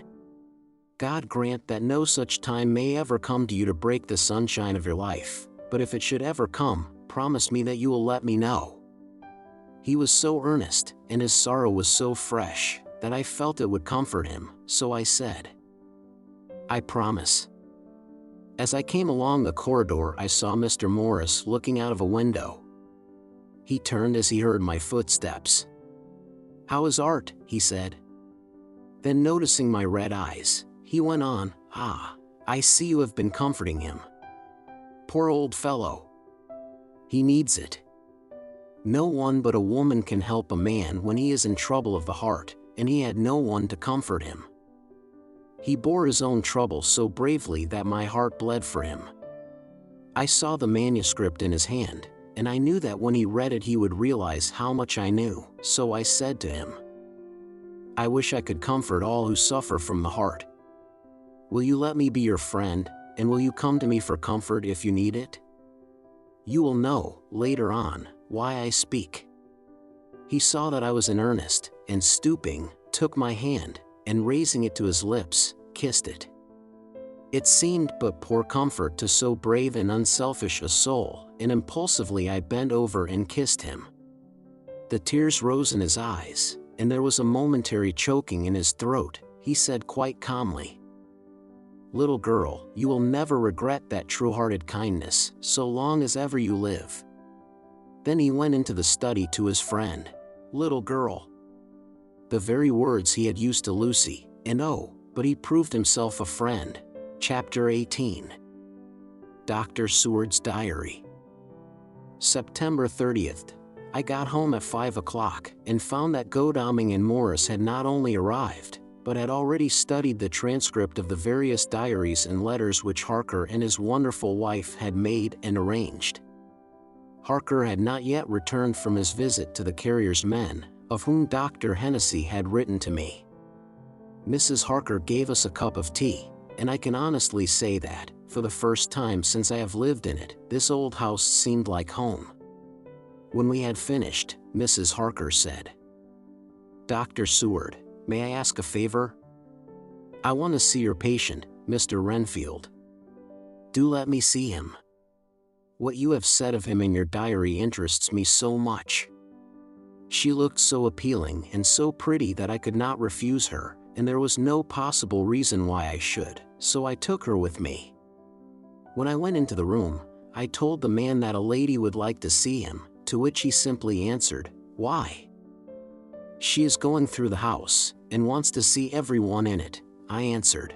[SPEAKER 1] God grant that no such time may ever come to you to break the sunshine of your life, but if it should ever come, promise me that you will let me know." He was so earnest, and his sorrow was so fresh, that I felt it would comfort him, so I said, "I promise." As I came along the corridor, I saw Mr. Morris looking out of a window. He turned as he heard my footsteps. "How is Art?" he said. Then noticing my red eyes, he went on, "Ah, I see you have been comforting him. Poor old fellow. He needs it. No one but a woman can help a man when he is in trouble of the heart, and he had no one to comfort him. He bore his own trouble so bravely that my heart bled for him." I saw the manuscript in his hand, and I knew that when he read it he would realize how much I knew, so I said to him, "I wish I could comfort all who suffer from the heart. Will you let me be your friend, and will you come to me for comfort if you need it? You will know, later on, why I speak." He saw that I was in earnest, and stooping, took my hand, and raising it to his lips, kissed it. It seemed but poor comfort to so brave and unselfish a soul, and impulsively I bent over and kissed him. The tears rose in his eyes, and there was a momentary choking in his throat. He said quite calmly, "Little girl, you will never regret that true-hearted kindness, so long as ever you live." Then he went into the study to his friend. "Little girl." The very words he had used to Lucy, and oh, but he proved himself a friend. Chapter 18. Dr. Seward's Diary. September 30th. I got home at 5 o'clock, and found that Godalming and Morris had not only arrived, but had already studied the transcript of the various diaries and letters which Harker and his wonderful wife had made and arranged. Harker had not yet returned from his visit to the carrier's men, of whom Dr. Hennessy had written to me. Mrs. Harker gave us a cup of tea, and I can honestly say that, for the first time since I have lived in it, this old house seemed like home. When we had finished, Mrs. Harker said, "Dr. Seward, may I ask a favor? I want to see your patient, Mr. Renfield. Do let me see him. What you have said of him in your diary interests me so much." She looked so appealing and so pretty that I could not refuse her, and there was no possible reason why I should, so I took her with me. When I went into the room, I told the man that a lady would like to see him, to which he simply answered, "Why?" "She is going through the house, and wants to see everyone in it," I answered.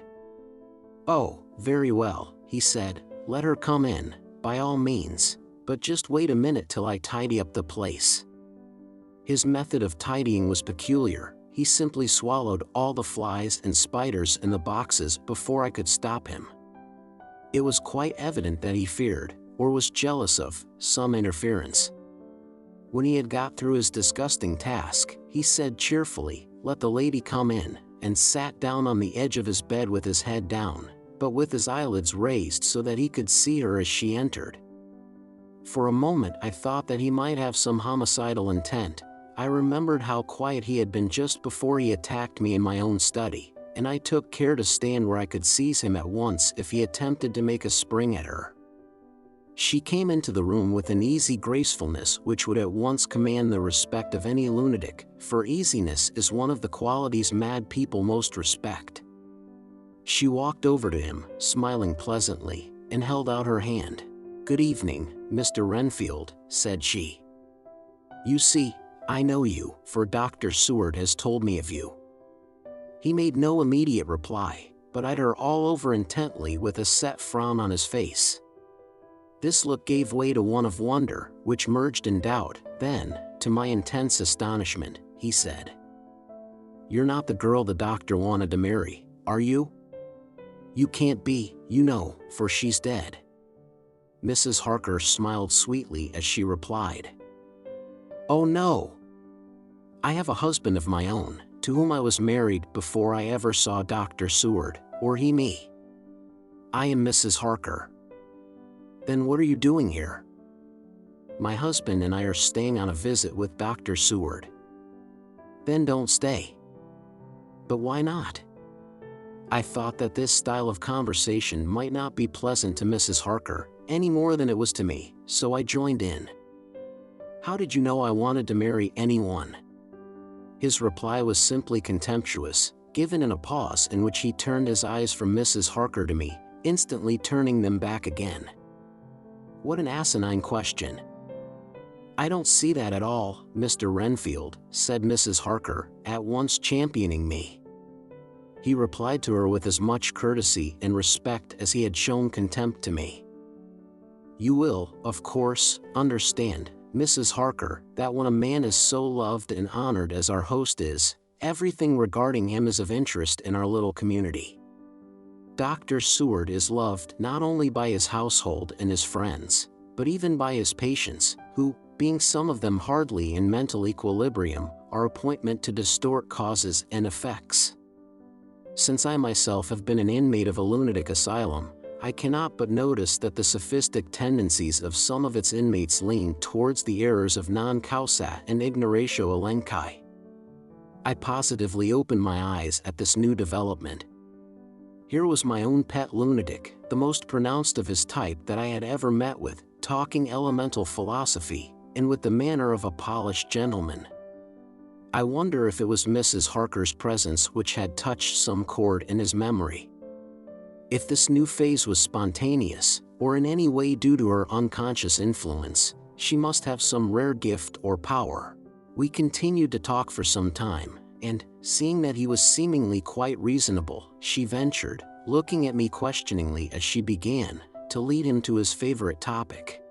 [SPEAKER 1] "Oh, very well," he said, "let her come in, by all means, but just wait a minute till I tidy up the place." His method of tidying was peculiar. He simply swallowed all the flies and spiders in the boxes before I could stop him. It was quite evident that he feared, or was jealous of, some interference. When he had got through his disgusting task, he said cheerfully, "Let the lady come in," and sat down on the edge of his bed with his head down, but with his eyelids raised so that he could see her as she entered. For a moment I thought that he might have some homicidal intent. I remembered how quiet he had been just before he attacked me in my own study, and I took care to stand where I could seize him at once if he attempted to make a spring at her. She came into the room with an easy gracefulness which would at once command the respect of any lunatic, for easiness is one of the qualities mad people most respect. She walked over to him, smiling pleasantly, and held out her hand. "Good evening, Mr. Renfield," said she. "You see, I know you, for Dr. Seward has told me of you." He made no immediate reply, but eyed her all over intently with a set frown on his face. This look gave way to one of wonder, which merged in doubt. Then, to my intense astonishment, he said, "You're not the girl the doctor wanted to marry, are you? You can't be, you know, for she's dead." Mrs. Harker smiled sweetly as she replied, "Oh no. I have a husband of my own, to whom I was married before I ever saw Dr. Seward, or he me. I am Mrs. Harker." "Then what are you doing here?" "My husband and I are staying on a visit with Dr. Seward." "Then don't stay." "But why not?" I thought that this style of conversation might not be pleasant to Mrs. Harker, any more than it was to me, so I joined in. "How did you know I wanted to marry anyone?" His reply was simply contemptuous, given in a pause in which he turned his eyes from Mrs. Harker to me, instantly turning them back again. What an asinine question. "I don't see that at all, Mr. Renfield," said Mrs. Harker, at once championing me. He replied to her with as much courtesy and respect as he had shown contempt to me. "You will, of course, understand, Mrs. Harker, that when a man is so loved and honored as our host is, everything regarding him is of interest in our little community. Dr. Seward is loved not only by his household and his friends, but even by his patients, who, being some of them hardly in mental equilibrium, are appointment to distort causes and effects. Since I myself have been an inmate of a lunatic asylum, I cannot but notice that the sophistic tendencies of some of its inmates lean towards the errors of non causa and ignoratio elenchi. I positively opened my eyes at this new development. Here was my own pet lunatic, the most pronounced of his type that I had ever met with, talking elemental philosophy, and with the manner of a polished gentleman. I wonder if it was Mrs. Harker's presence which had touched some chord in his memory. If this new phase was spontaneous, or in any way due to her unconscious influence, she must have some rare gift or power. We continued to talk for some time, and, seeing that he was seemingly quite reasonable, she ventured, looking at me questioningly as she began, to lead him to his favorite topic.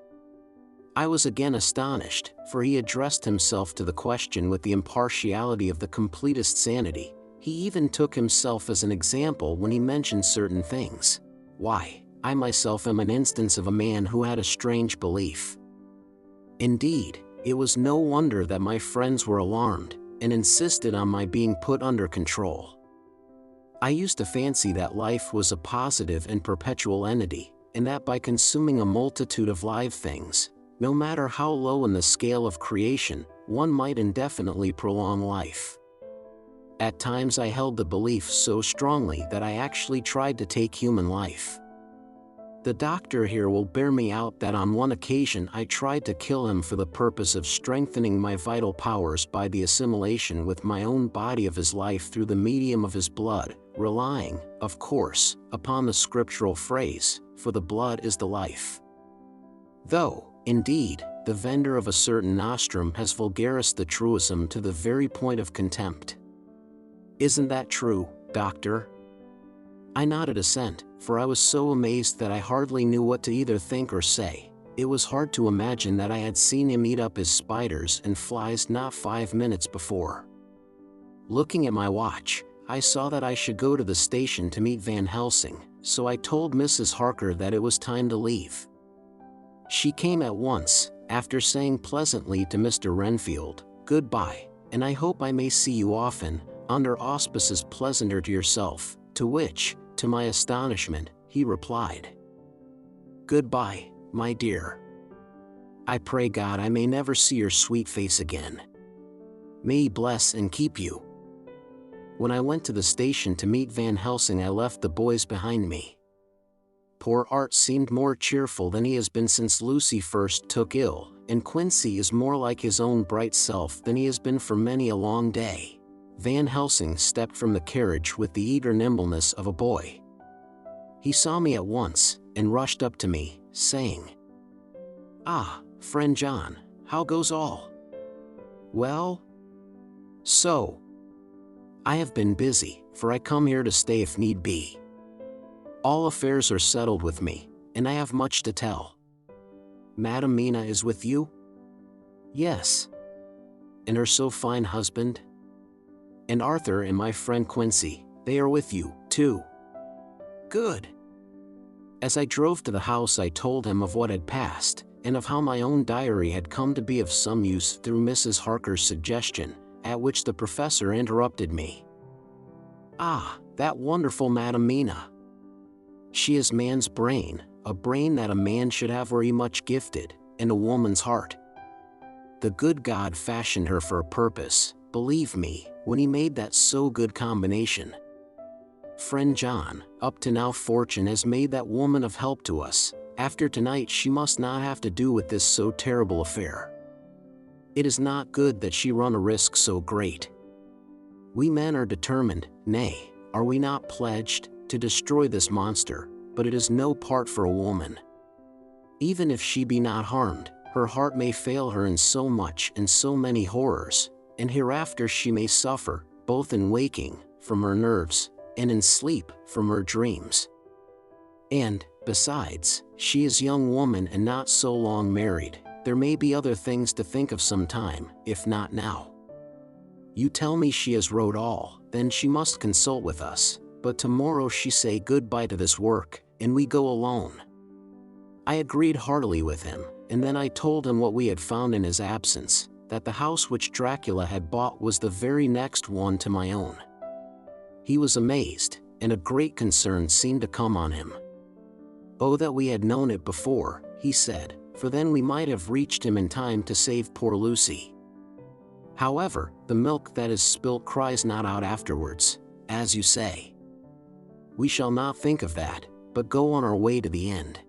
[SPEAKER 1] I was again astonished, for he addressed himself to the question with the impartiality of the completest sanity. He even took himself as an example when he mentioned certain things. Why, I myself am an instance of a man who had a strange belief. Indeed, it was no wonder that my friends were alarmed, and insisted on my being put under control. I used to fancy that life was a positive and perpetual entity, and that by consuming a multitude of live things, no matter how low in the scale of creation, one might indefinitely prolong life. At times I held the belief so strongly that I actually tried to take human life. The doctor here will bear me out that on one occasion I tried to kill him for the purpose of strengthening my vital powers by the assimilation with my own body of his life through the medium of his blood, relying, of course, upon the scriptural phrase, "For the blood is the life." Though, indeed, the vendor of a certain nostrum has vulgarised the truism to the very point of contempt. Isn't that true, Doctor? I nodded assent, for I was so amazed that I hardly knew what to either think or say. It was hard to imagine that I had seen him eat up his spiders and flies not 5 minutes before. Looking at my watch, I saw that I should go to the station to meet Van Helsing, so I told Mrs. Harker that it was time to leave. She came at once, after saying pleasantly to Mr. Renfield, "Goodbye, and I hope I may see you often, under auspices pleasanter to yourself," to which, to my astonishment, he replied. Goodbye, my dear. I pray God I may never see your sweet face again. May He bless and keep you. When I went to the station to meet Van Helsing, I left the boys behind me. Poor Art seemed more cheerful than he has been since Lucy first took ill, and Quincy is more like his own bright self than he has been for many a long day. Van Helsing stepped from the carriage with the eager nimbleness of a boy. He saw me at once, and rushed up to me, saying, "Ah, friend John, how goes all?" "Well, so. I have been busy, for I come here to stay if need be. All affairs are settled with me, and I have much to tell." "Madam Mina is with you?" "Yes." "And her so fine husband?" "And Arthur and my friend Quincy, they are with you, too." "Good." As I drove to the house, I told him of what had passed, and of how my own diary had come to be of some use through Mrs. Harker's suggestion, at which the professor interrupted me. "Ah, that wonderful Madam Mina. She is man's brain, a brain that a man should have were he much gifted, and a woman's heart. The good God fashioned her for a purpose, believe me, when He made that so good combination. Friend John, up to now fortune has made that woman of help to us. After tonight she must not have to do with this so terrible affair. It is not good that she run a risk so great. We men are determined, nay, are we not pledged, to destroy this monster, but it is no part for a woman. Even if she be not harmed, her heart may fail her in so much and so many horrors, and hereafter she may suffer, both in waking, from her nerves, and in sleep, from her dreams. And, besides, she is a young woman and not so long married, there may be other things to think of some time, if not now. You tell me she has wrote all, then she must consult with us, but tomorrow she say goodbye to this work, and we go alone." I agreed heartily with him, and then I told him what we had found in his absence, that the house which Dracula had bought was the very next one to my own. He was amazed, and a great concern seemed to come on him. "Oh, that we had known it before," he said, "for then we might have reached him in time to save poor Lucy. However, the milk that is spilt cries not out afterwards, as you say. We shall not think of that, but go on our way to the end."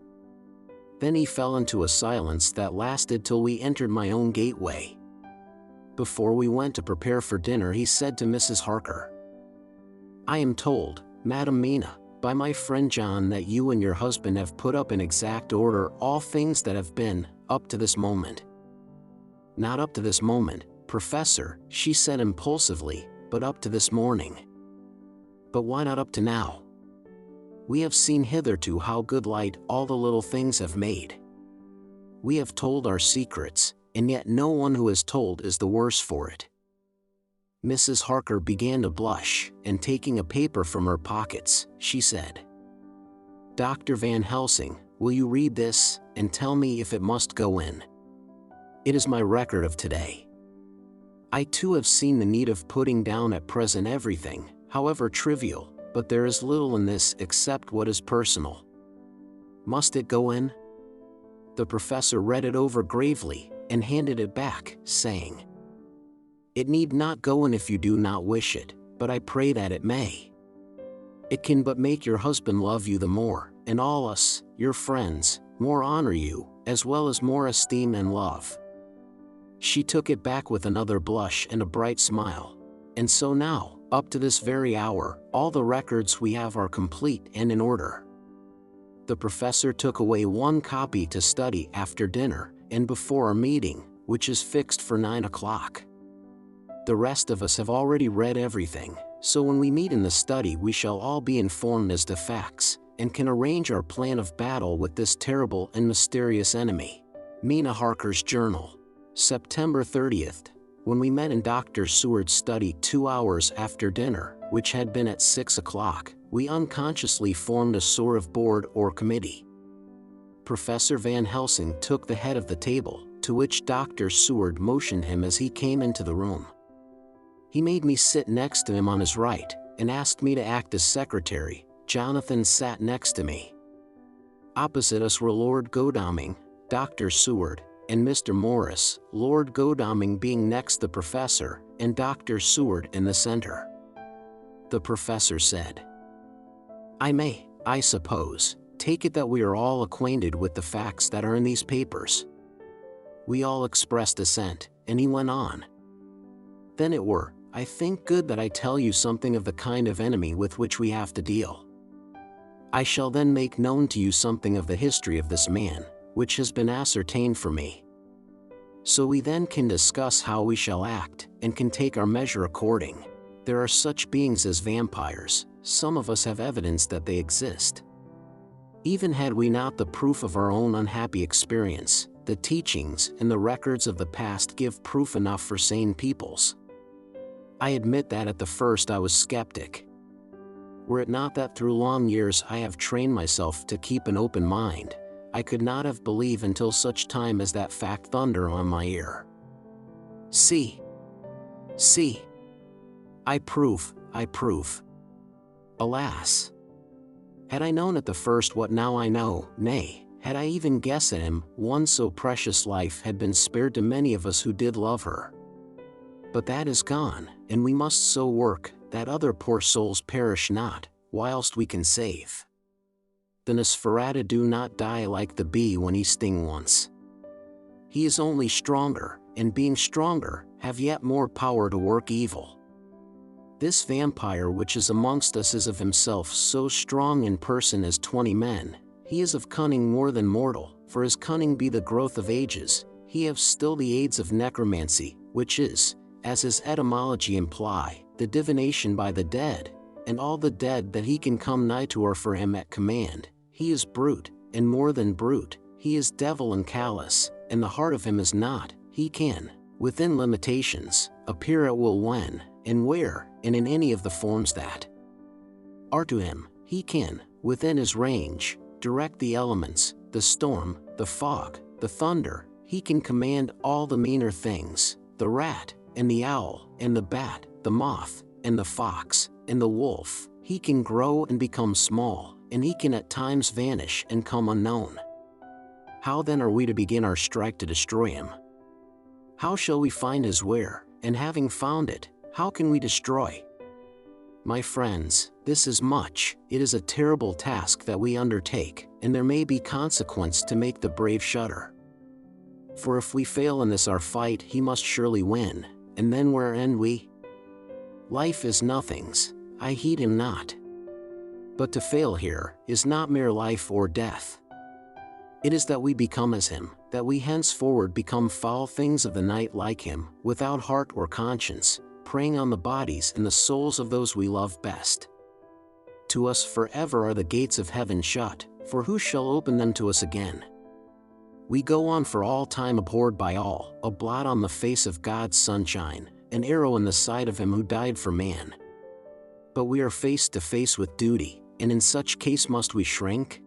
[SPEAKER 1] Then he fell into a silence that lasted till we entered my own gateway. Before we went to prepare for dinner, he said to Mrs. Harker, "I am told, Madam Mina, by my friend John, that you and your husband have put up in exact order all things that have been, up to this moment." "Not up to this moment, Professor," she said impulsively, "but up to this morning." "But why not up to now? We have seen hitherto how good light all the little things have made. We have told our secrets, and yet no one who has told is the worse for it." Mrs. Harker began to blush, and taking a paper from her pockets, she said, "Dr. Van Helsing, will you read this, and tell me if it must go in? It is my record of today. I too have seen the need of putting down at present everything, however trivial, but there is little in this except what is personal. Must it go in?" The professor read it over gravely, and handed it back, saying, "It need not go in if you do not wish it, but I pray that it may. It can but make your husband love you the more, and all us, your friends, more honor you, as well as more esteem and love." She took it back with another blush and a bright smile. "And so now, up to this very hour, all the records we have are complete and in order." The professor took away one copy to study after dinner, and before our meeting, which is fixed for 9 o'clock. The rest of us have already read everything, so when we meet in the study we shall all be informed as to facts, and can arrange our plan of battle with this terrible and mysterious enemy. Mina Harker's Journal. September 30th. When we met in Dr. Seward's study 2 hours after dinner, which had been at 6 o'clock, we unconsciously formed a sort of board or committee. Professor Van Helsing took the head of the table, to which Dr. Seward motioned him as he came into the room. He made me sit next to him on his right, and asked me to act as secretary, Jonathan sat next to me. Opposite us were Lord Godalming, Dr. Seward, and Mr. Morris, Lord Godalming being next the professor, and Dr. Seward in the center. The professor said, "I may, I suppose, take it that we are all acquainted with the facts that are in these papers." We all expressed assent, and he went on. "Then it were, I think, good that I tell you something of the kind of enemy with which we have to deal. I shall then make known to you something of the history of this man, which has been ascertained for me. So we then can discuss how we shall act, and can take our measure according. There are such beings as vampires, some of us have evidence that they exist. Even had we not the proof of our own unhappy experience, the teachings and the records of the past give proof enough for sane peoples. I admit that at the first I was skeptic. Were it not that through long years I have trained myself to keep an open mind, I could not have believed until such time as that fact thundered on my ear. See. I prove. Alas! Had I known at the first what now I know, nay, had I even guessed at him, one so precious life had been spared to many of us who did love her. But that is gone, and we must so work, that other poor souls perish not, whilst we can save. The Nosferatu do not die like the bee when he sting once. He is only stronger, and being stronger, have yet more power to work evil. This vampire which is amongst us is of himself so strong in person as 20 men, he is of cunning more than mortal, for his cunning be the growth of ages, he have still the aids of necromancy, which is, as his etymology imply, the divination by the dead, and all the dead that he can come nigh to are for him at command. He is brute, and more than brute, he is devil and callous, and the heart of him is not, he can, within limitations, appear at will when, and where, and in any of the forms that are to him. He can, within his range, direct the elements, the storm, the fog, the thunder, he can command all the meaner things, the rat, and the owl, and the bat, the moth, and the fox, and the wolf. He can grow and become small, and he can at times vanish and come unknown. How then are we to begin our strike to destroy him? How shall we find his where, and having found it, how can we destroy? My friends, this is it is a terrible task that we undertake, and there may be consequence to make the brave shudder. For if we fail in this our fight, he must surely win, and then where end we? Life is nothing's, I heed him not. But to fail here is not mere life or death. It is that we become as him, that we henceforward become foul things of the night like him, without heart or conscience, preying on the bodies and the souls of those we love best. To us forever are the gates of heaven shut, for who shall open them to us again? We go on for all time abhorred by all, a blot on the face of God's sunshine, an arrow in the side of him who died for man. But we are face to face with duty, and in such case must we shrink?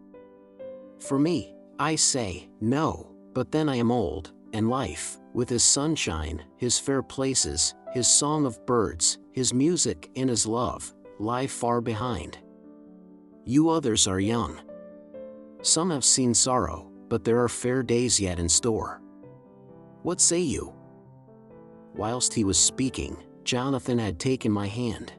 [SPEAKER 1] For me, I say, no, but then I am old, and life, with his sunshine, his fair places, his song of birds, his music and his love, lie far behind. You others are young. Some have seen sorrow, but there are fair days yet in store. What say you? Whilst he was speaking, Jonathan had taken my hand.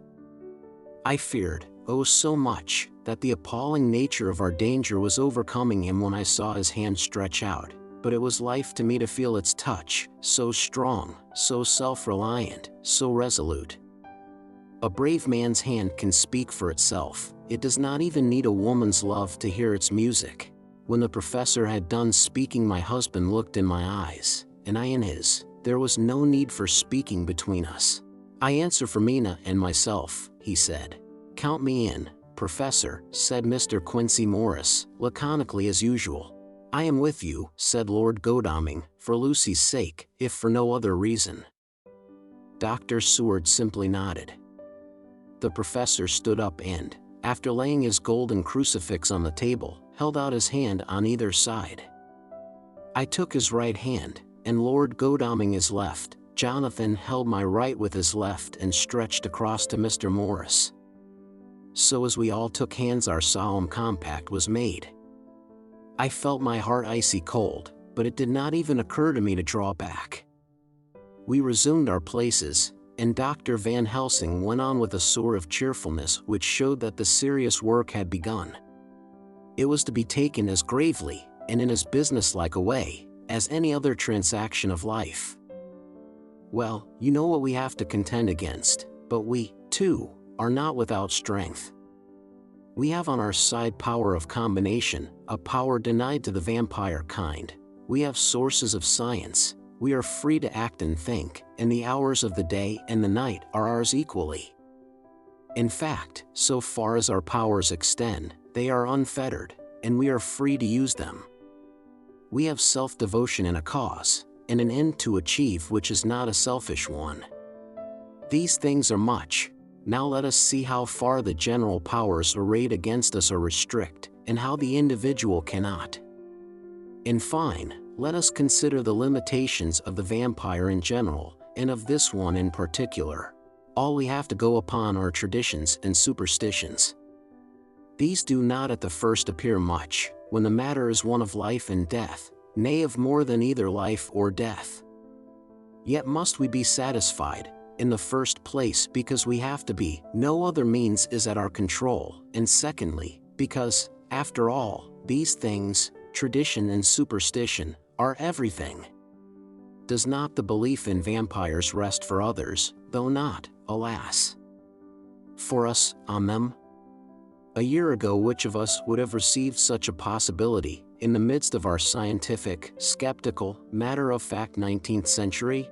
[SPEAKER 1] I feared, oh so much, that the appalling nature of our danger was overcoming him when I saw his hand stretch out, but it was life to me to feel its touch, so strong, so self-reliant, so resolute. A brave man's hand can speak for itself, it does not even need a woman's love to hear its music. When the professor had done speaking, my husband looked in my eyes, and I in his. There was no need for speaking between us. I answer for Mina and myself, he said. Count me in, Professor, said Mr. Quincy Morris, laconically as usual. I am with you, said Lord Godalming, for Lucy's sake, if for no other reason. Dr. Seward simply nodded. The professor stood up and, after laying his golden crucifix on the table, held out his hand on either side. I took his right hand, and Lord Godalming his left. Jonathan held my right with his left and stretched across to Mr. Morris. So as we all took hands, our solemn compact was made. I felt my heart icy cold, but it did not even occur to me to draw back. We resumed our places, and Dr. Van Helsing went on with a sort of cheerfulness which showed that the serious work had begun. It was to be taken as gravely, and in as businesslike a way, as any other transaction of life. Well, you know what we have to contend against, but we, too, are not without strength. We have on our side power of combination, a power denied to the vampire kind. We have sources of science. We are free to act and think, and the hours of the day and the night are ours equally. In fact, so far as our powers extend, they are unfettered, and we are free to use them. We have self-devotion in a cause, and an end to achieve which is not a selfish one. These things are much. Now let us see how far the general powers arrayed against us are restrict, and how the individual cannot. In fine, let us consider the limitations of the vampire in general, and of this one in particular. All we have to go upon are traditions and superstitions. These do not at the first appear much, when the matter is one of life and death, nay of more than either life or death. Yet must we be satisfied, in the first place because we have to be, no other means is at our control, and secondly, because, after all, these things, tradition and superstition, are everything. Does not the belief in vampires rest for others, though not, alas, for us, on them? A year ago, which of us would have received such a possibility, in the midst of our scientific, skeptical, matter-of-fact 19th century?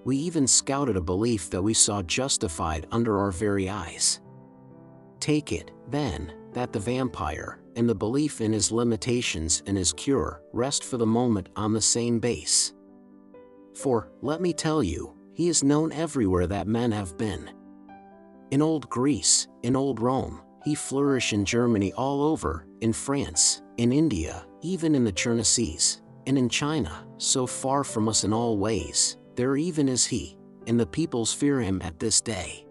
[SPEAKER 1] We even scouted a belief that we saw justified under our very eyes. Take it, then, that the vampire, and the belief in his limitations and his cure, rest for the moment on the same base. For, let me tell you, he is known everywhere that men have been. In old Greece, in old Rome, he flourished in Germany all over, in France, in India, even in the Chernassees, and in China, so far from us in all ways, there even is he, and the peoples fear him at this day.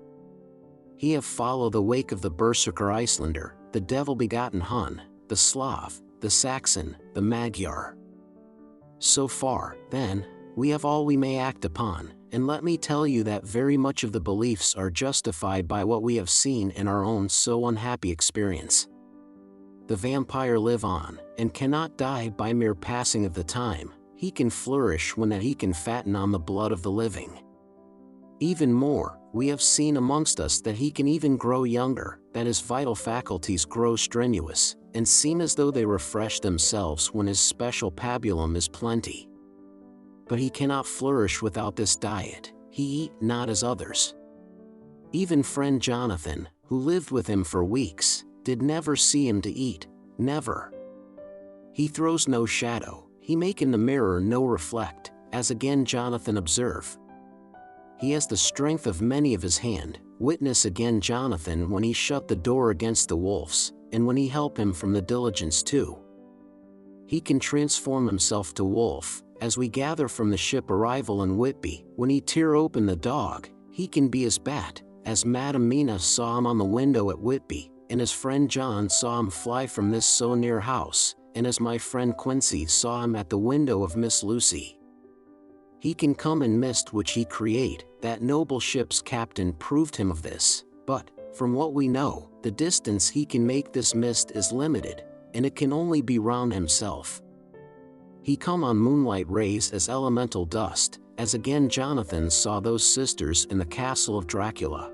[SPEAKER 1] He have followed the wake of the Berserker Icelander, the devil-begotten Hun, the Slav, the Saxon, the Magyar. So far, then, we have all we may act upon, and let me tell you that very much of the beliefs are justified by what we have seen in our own so unhappy experience. The vampire live on, and cannot die by mere passing of the time. He can flourish when that he can fatten on the blood of the living. Even more, we have seen amongst us that he can even grow younger, that his vital faculties grow strenuous, and seem as though they refresh themselves when his special pabulum is plenty. But he cannot flourish without this diet. He eat not as others. Even friend Jonathan, who lived with him for weeks, did never see him to eat, never. He throws no shadow, he make in the mirror no reflect, as again Jonathan observe. He has the strength of many of his hand, witness again Jonathan when he shut the door against the wolves, and when he help him from the diligence too. He can transform himself to wolf, as we gather from the ship Arrival in Whitby, when he tear open the dog, he can be as bat, as Madam Mina saw him on the window at Whitby, and as friend John saw him fly from this so near house, and as my friend Quincy saw him at the window of Miss Lucy. He can come in mist which he create, that noble ship's captain proved him of this, but, from what we know, the distance he can make this mist is limited, and it can only be round himself. He come on moonlight rays as elemental dust, as again Jonathan saw those sisters in the castle of Dracula.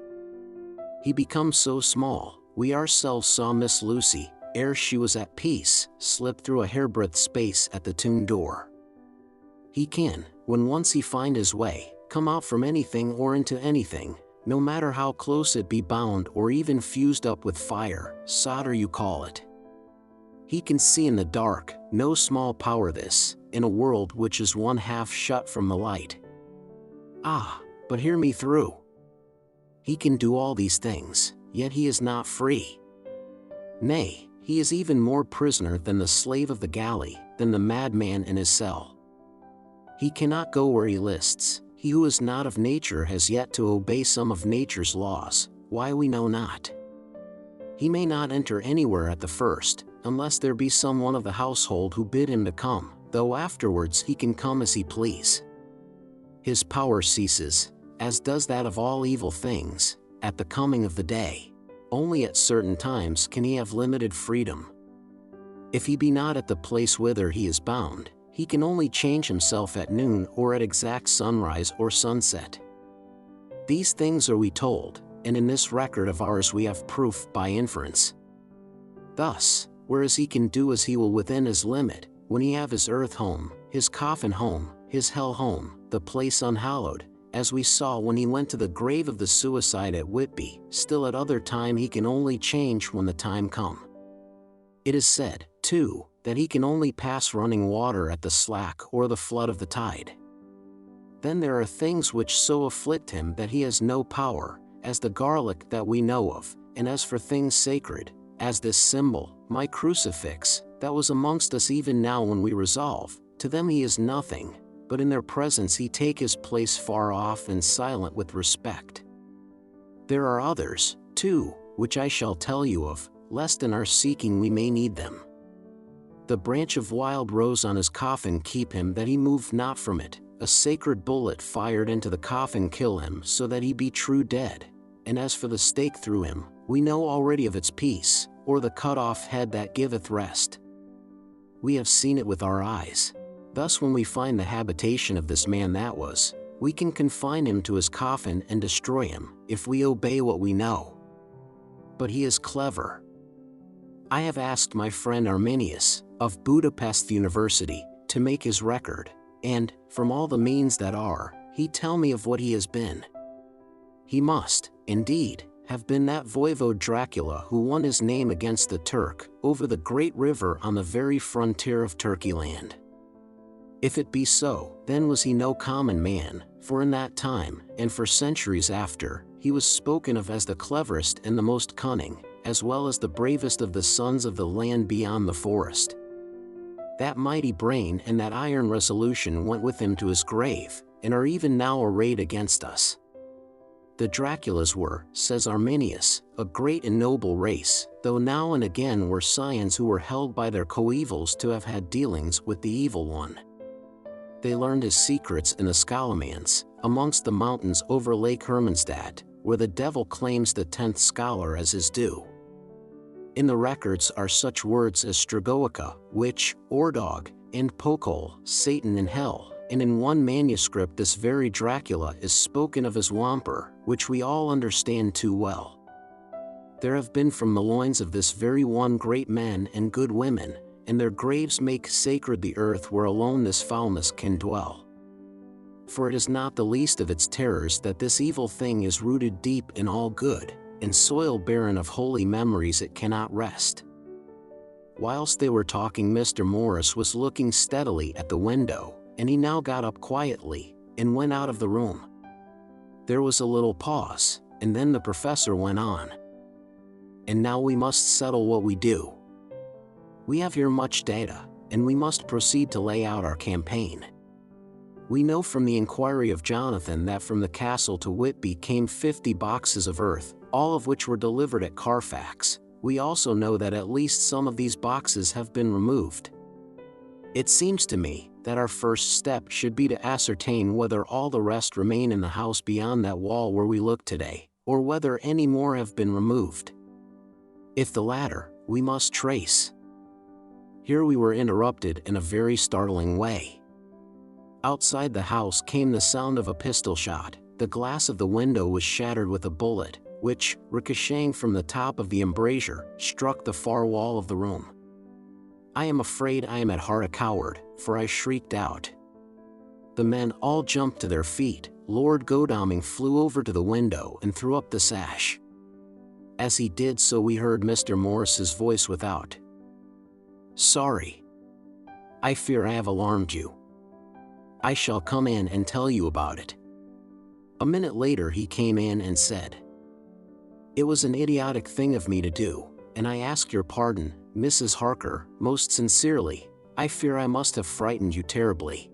[SPEAKER 1] He becomes so small, we ourselves saw Miss Lucy, ere she was at peace, slip through a hairbreadth space at the tomb door. He can, when once he find his way, come out from anything or into anything, no matter how close it be bound or even fused up with fire, solder you call it. He can see in the dark, no small power this, in a world which is one half shut from the light. Ah, but hear me through. He can do all these things, yet he is not free. Nay, he is even more prisoner than the slave of the galley, than the madman in his cell. He cannot go where he lists. He who is not of nature has yet to obey some of nature's laws, why we know not. He may not enter anywhere at the first, unless there be some one of the household who bid him to come, though afterwards he can come as he please. His power ceases, as does that of all evil things, at the coming of the day. Only at certain times can he have limited freedom. If he be not at the place whither he is bound, he can only change himself at noon or at exact sunrise or sunset. These things are we told, and in this record of ours we have proof by inference. Thus, whereas he can do as he will within his limit, when he have his earth home, his coffin home, his hell home, the place unhallowed, as we saw when he went to the grave of the suicide at Whitby, still at other time he can only change when the time come. It is said, too, that he can only pass running water at the slack or the flood of the tide. Then there are things which so afflict him that he has no power, as the garlic that we know of, and as for things sacred, as this symbol, my crucifix, that was amongst us even now when we resolve, to them he is nothing, but in their presence he take his place far off and silent with respect. There are others, too, which I shall tell you of, lest in our seeking we may need them. The branch of wild rose on his coffin keep him that he move not from it, a sacred bullet fired into the coffin kill him so that he be true dead, and as for the stake through him, we know already of its peace, or the cut off head that giveth rest. We have seen it with our eyes. Thus when we find the habitation of this man that was, we can confine him to his coffin and destroy him, if we obey what we know. But he is clever. I have asked my friend Arminius, of Budapest University, to make his record, and, from all the means that are, he tell me of what he has been. He must, indeed, have been that voivode Dracula who won his name against the Turk, over the great river on the very frontier of Turkeyland. If it be so, then was he no common man, for in that time, and for centuries after, he was spoken of as the cleverest and the most cunning, as well as the bravest of the sons of the land beyond the forest. That mighty brain and that iron resolution went with him to his grave, and are even now arrayed against us. The Draculas were, says Arminius, a great and noble race, though now and again were scions who were held by their coevals to have had dealings with the evil one. They learned his secrets in the Scallamans, amongst the mountains over Lake Hermanstadt, where the devil claims the 10th scholar as his due. In the records are such words as Stragoica, witch, Ordog, and Pokol, Satan and hell, and in one manuscript this very Dracula is spoken of as Wamper, which we all understand too well. There have been from the loins of this very one great men and good women, and their graves make sacred the earth where alone this foulness can dwell. For it is not the least of its terrors that this evil thing is rooted deep in all good, and soil barren of holy memories it cannot rest. Whilst they were talking, Mr. Morris was looking steadily at the window, and he now got up quietly, and went out of the room. There was a little pause, and then the professor went on. And now we must settle what we do. We have here much data, and we must proceed to lay out our campaign. We know from the inquiry of Jonathan that from the castle to Whitby came 50 boxes of earth, all of which were delivered at Carfax. We also know that at least some of these boxes have been removed. It seems to me that our first step should be to ascertain whether all the rest remain in the house beyond that wall where we look today, or whether any more have been removed. If the latter, we must trace. Here we were interrupted in a very startling way. Outside the house came the sound of a pistol shot. The glass of the window was shattered with a bullet, which, ricocheting from the top of the embrasure, struck the far wall of the room. I am afraid I am at heart a coward, for I shrieked out. The men all jumped to their feet. Lord Godalming flew over to the window and threw up the sash. As he did so, we heard Mr. Morris's voice without. "Sorry. I fear I have alarmed you. I shall come in and tell you about it." A minute later he came in and said, "It was an idiotic thing of me to do, and I ask your pardon, Mrs. Harker, most sincerely. I fear I must have frightened you terribly.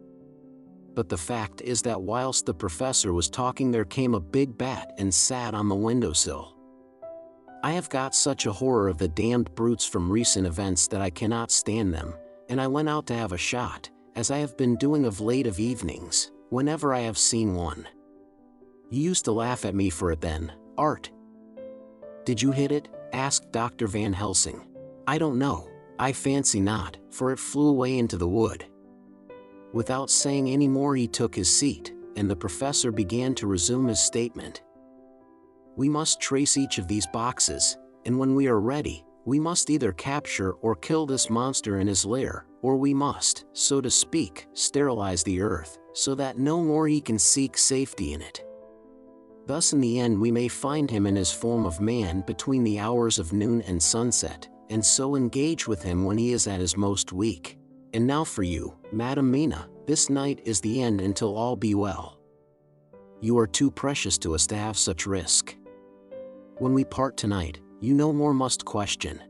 [SPEAKER 1] But the fact is that whilst the professor was talking there came a big bat and sat on the windowsill. I have got such a horror of the damned brutes from recent events that I cannot stand them, and I went out to have a shot, as I have been doing of late of evenings, whenever I have seen one. You used to laugh at me for it then, Art. Did you hit it? Asked Dr. Van Helsing. I don't know, I fancy not, for it flew away into the wood. Without saying any more he took his seat, and the professor began to resume his statement. We must trace each of these boxes, and when we are ready, we must either capture or kill this monster in his lair, or we must, so to speak, sterilize the earth, so that no more he can seek safety in it. Thus in the end we may find him in his form of man between the hours of noon and sunset, and so engage with him when he is at his most weak. And now for you, Madam Mina, this night is the end until all be well. You are too precious to us to have such risk. When we part tonight, you no more must question.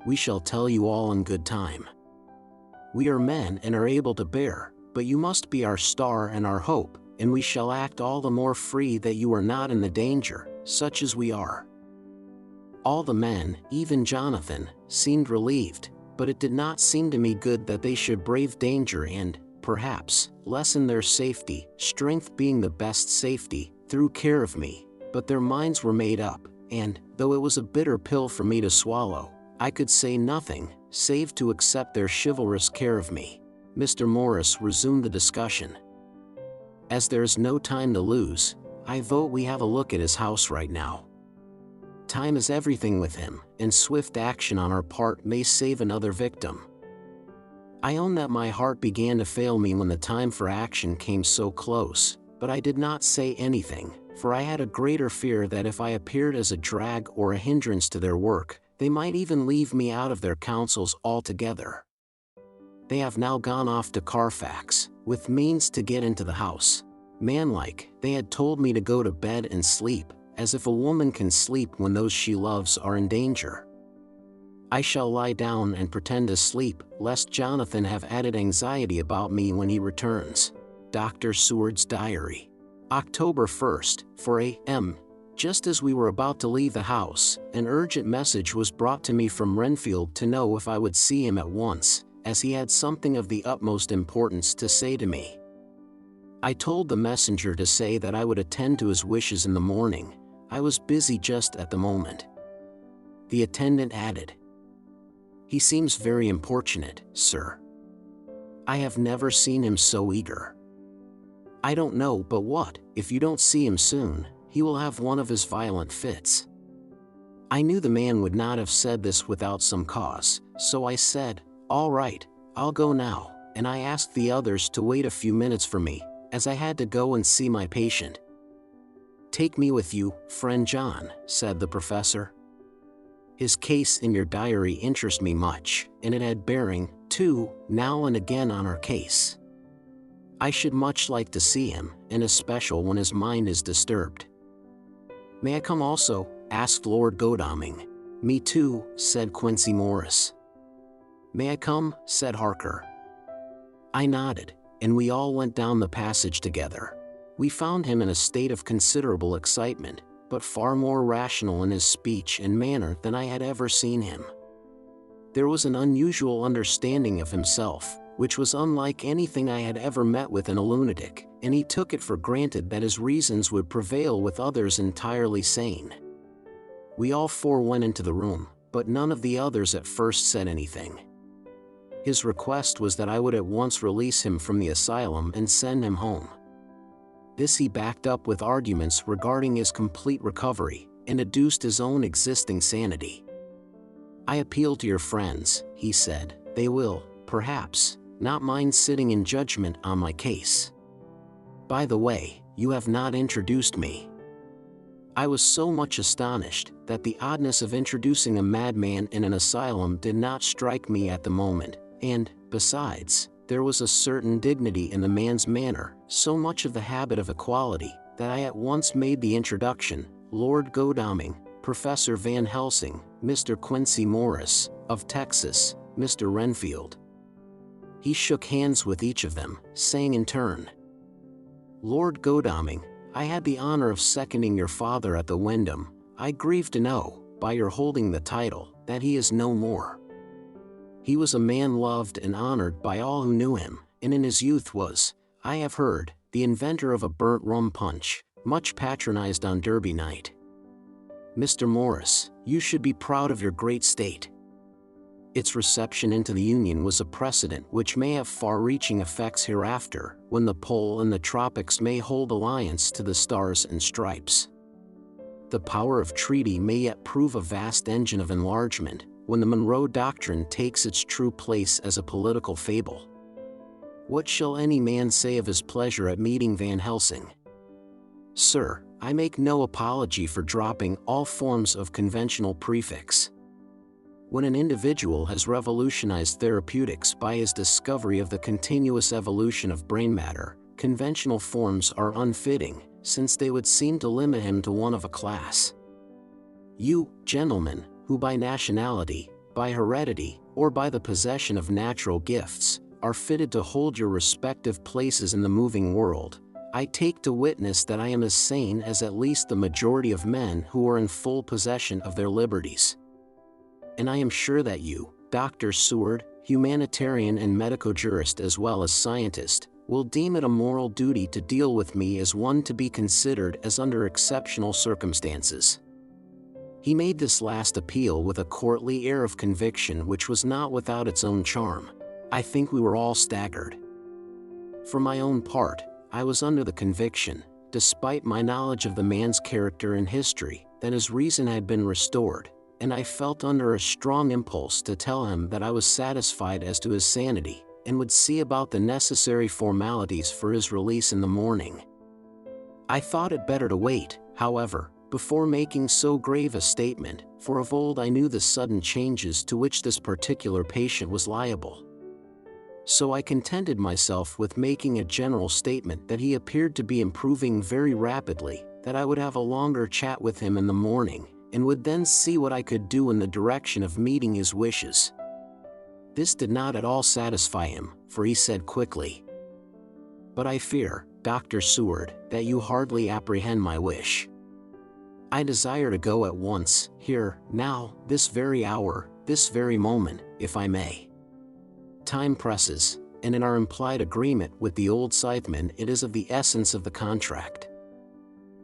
[SPEAKER 1] We shall tell you all in good time. We are men and are able to bear, but you must be our star and our hope, and we shall act all the more free that you are not in the danger, such as we are. All the men, even Jonathan, seemed relieved, but it did not seem to me good that they should brave danger and, perhaps, lessen their safety, strength being the best safety, through care of me, but their minds were made up, and, though it was a bitter pill for me to swallow, I could say nothing, save to accept their chivalrous care of me. Mr. Morris resumed the discussion. As there is no time to lose, I vote we have a look at his house right now. Time is everything with him, and swift action on our part may save another victim. I own that my heart began to fail me when the time for action came so close, but I did not say anything, for I had a greater fear that if I appeared as a drag or a hindrance to their work, they might even leave me out of their counsels altogether. They have now gone off to Carfax, with means to get into the house. Manlike, they had told me to go to bed and sleep, as if a woman can sleep when those she loves are in danger. I shall lie down and pretend to sleep, lest Jonathan have added anxiety about me when he returns. Dr. Seward's Diary. October 1st, 4 a.m. Just as we were about to leave the house, an urgent message was brought to me from Renfield to know if I would see him at once, as he had something of the utmost importance to say to me. I told the messenger to say that I would attend to his wishes in the morning. I was busy just at the moment. The attendant added, "He seems very importunate, sir. I have never seen him so eager. I don't know but what, if you don't see him soon, he will have one of his violent fits." I knew the man would not have said this without some cause, so I said, "All right, I'll go now," and I asked the others to wait a few minutes for me, as I had to go and see my patient. "Take me with you, friend John," said the professor. "His case in your diary interests me much, and it had bearing, too, now and again on our case. I should much like to see him, in especial when his mind is disturbed." "May I come also?" asked Lord Godalming. "Me too," said Quincy Morris. "May I come?" said Harker. I nodded, and we all went down the passage together. We found him in a state of considerable excitement, but far more rational in his speech and manner than I had ever seen him. There was an unusual understanding of himself, which was unlike anything I had ever met with in a lunatic, and he took it for granted that his reasons would prevail with others entirely sane. We all four went into the room, but none of the others at first said anything. His request was that I would at once release him from the asylum and send him home. This he backed up with arguments regarding his complete recovery, and adduced his own existing sanity. "I appeal to your friends," he said. "They will, perhaps, not mind sitting in judgment on my case. By the way, you have not introduced me." I was so much astonished that the oddness of introducing a madman in an asylum did not strike me at the moment, and, besides, there was a certain dignity in the man's manner, so much of the habit of equality, that I at once made the introduction: Lord Godalming, Professor Van Helsing, Mr. Quincy Morris, of Texas, Mr. Renfield. He shook hands with each of them, saying in turn, "Lord Godalming, I had the honor of seconding your father at the Wyndham. I grieve to know, by your holding the title, that he is no more. He was a man loved and honored by all who knew him, and in his youth was, I have heard, the inventor of a burnt rum punch, much patronized on Derby night. Mr. Morris, you should be proud of your great state. Its reception into the Union was a precedent which may have far-reaching effects hereafter, when the pole and the tropics may hold alliance to the stars and stripes. The power of treaty may yet prove a vast engine of enlargement, when the Monroe Doctrine takes its true place as a political fable. What shall any man say of his pleasure at meeting Van Helsing? Sir, I make no apology for dropping all forms of conventional prefix. When an individual has revolutionized therapeutics by his discovery of the continuous evolution of brain matter, conventional forms are unfitting, since they would seem to limit him to one of a class. You, gentlemen, who by nationality, by heredity, or by the possession of natural gifts, are fitted to hold your respective places in the moving world, I take to witness that I am as sane as at least the majority of men who are in full possession of their liberties. And I am sure that you, Dr. Seward, humanitarian and medico-jurist as well as scientist, will deem it a moral duty to deal with me as one to be considered as under exceptional circumstances. He made this last appeal with a courtly air of conviction which was not without its own charm. I think we were all staggered. For my own part, I was under the conviction, despite my knowledge of the man's character and history, that his reason had been restored, and I felt under a strong impulse to tell him that I was satisfied as to his sanity, and would see about the necessary formalities for his release in the morning. I thought it better to wait, however, before making so grave a statement, for of old I knew the sudden changes to which this particular patient was liable. So I contented myself with making a general statement that he appeared to be improving very rapidly, that I would have a longer chat with him in the morning, and would then see what I could do in the direction of meeting his wishes. This did not at all satisfy him, for he said quickly, "But I fear, Dr. Seward, that you hardly apprehend my wish. I desire to go at once, here, now, this very hour, this very moment, if I may. Time presses, and in our implied agreement with the old scytheman it is of the essence of the contract.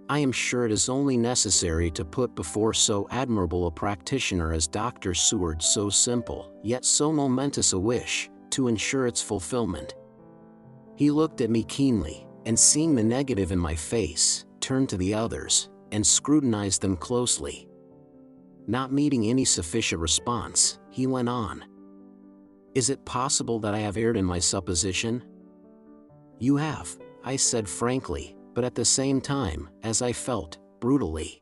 [SPEAKER 1] I am sure it is only necessary to put before so admirable a practitioner as Dr. Seward so simple, yet so momentous a wish, to ensure its fulfillment." He looked at me keenly, and seeing the negative in my face, turned to the others, and scrutinized them closely. Not meeting any sufficient response, he went on. "Is it possible that I have erred in my supposition?" "You have," I said frankly, but at the same time, as I felt, brutally.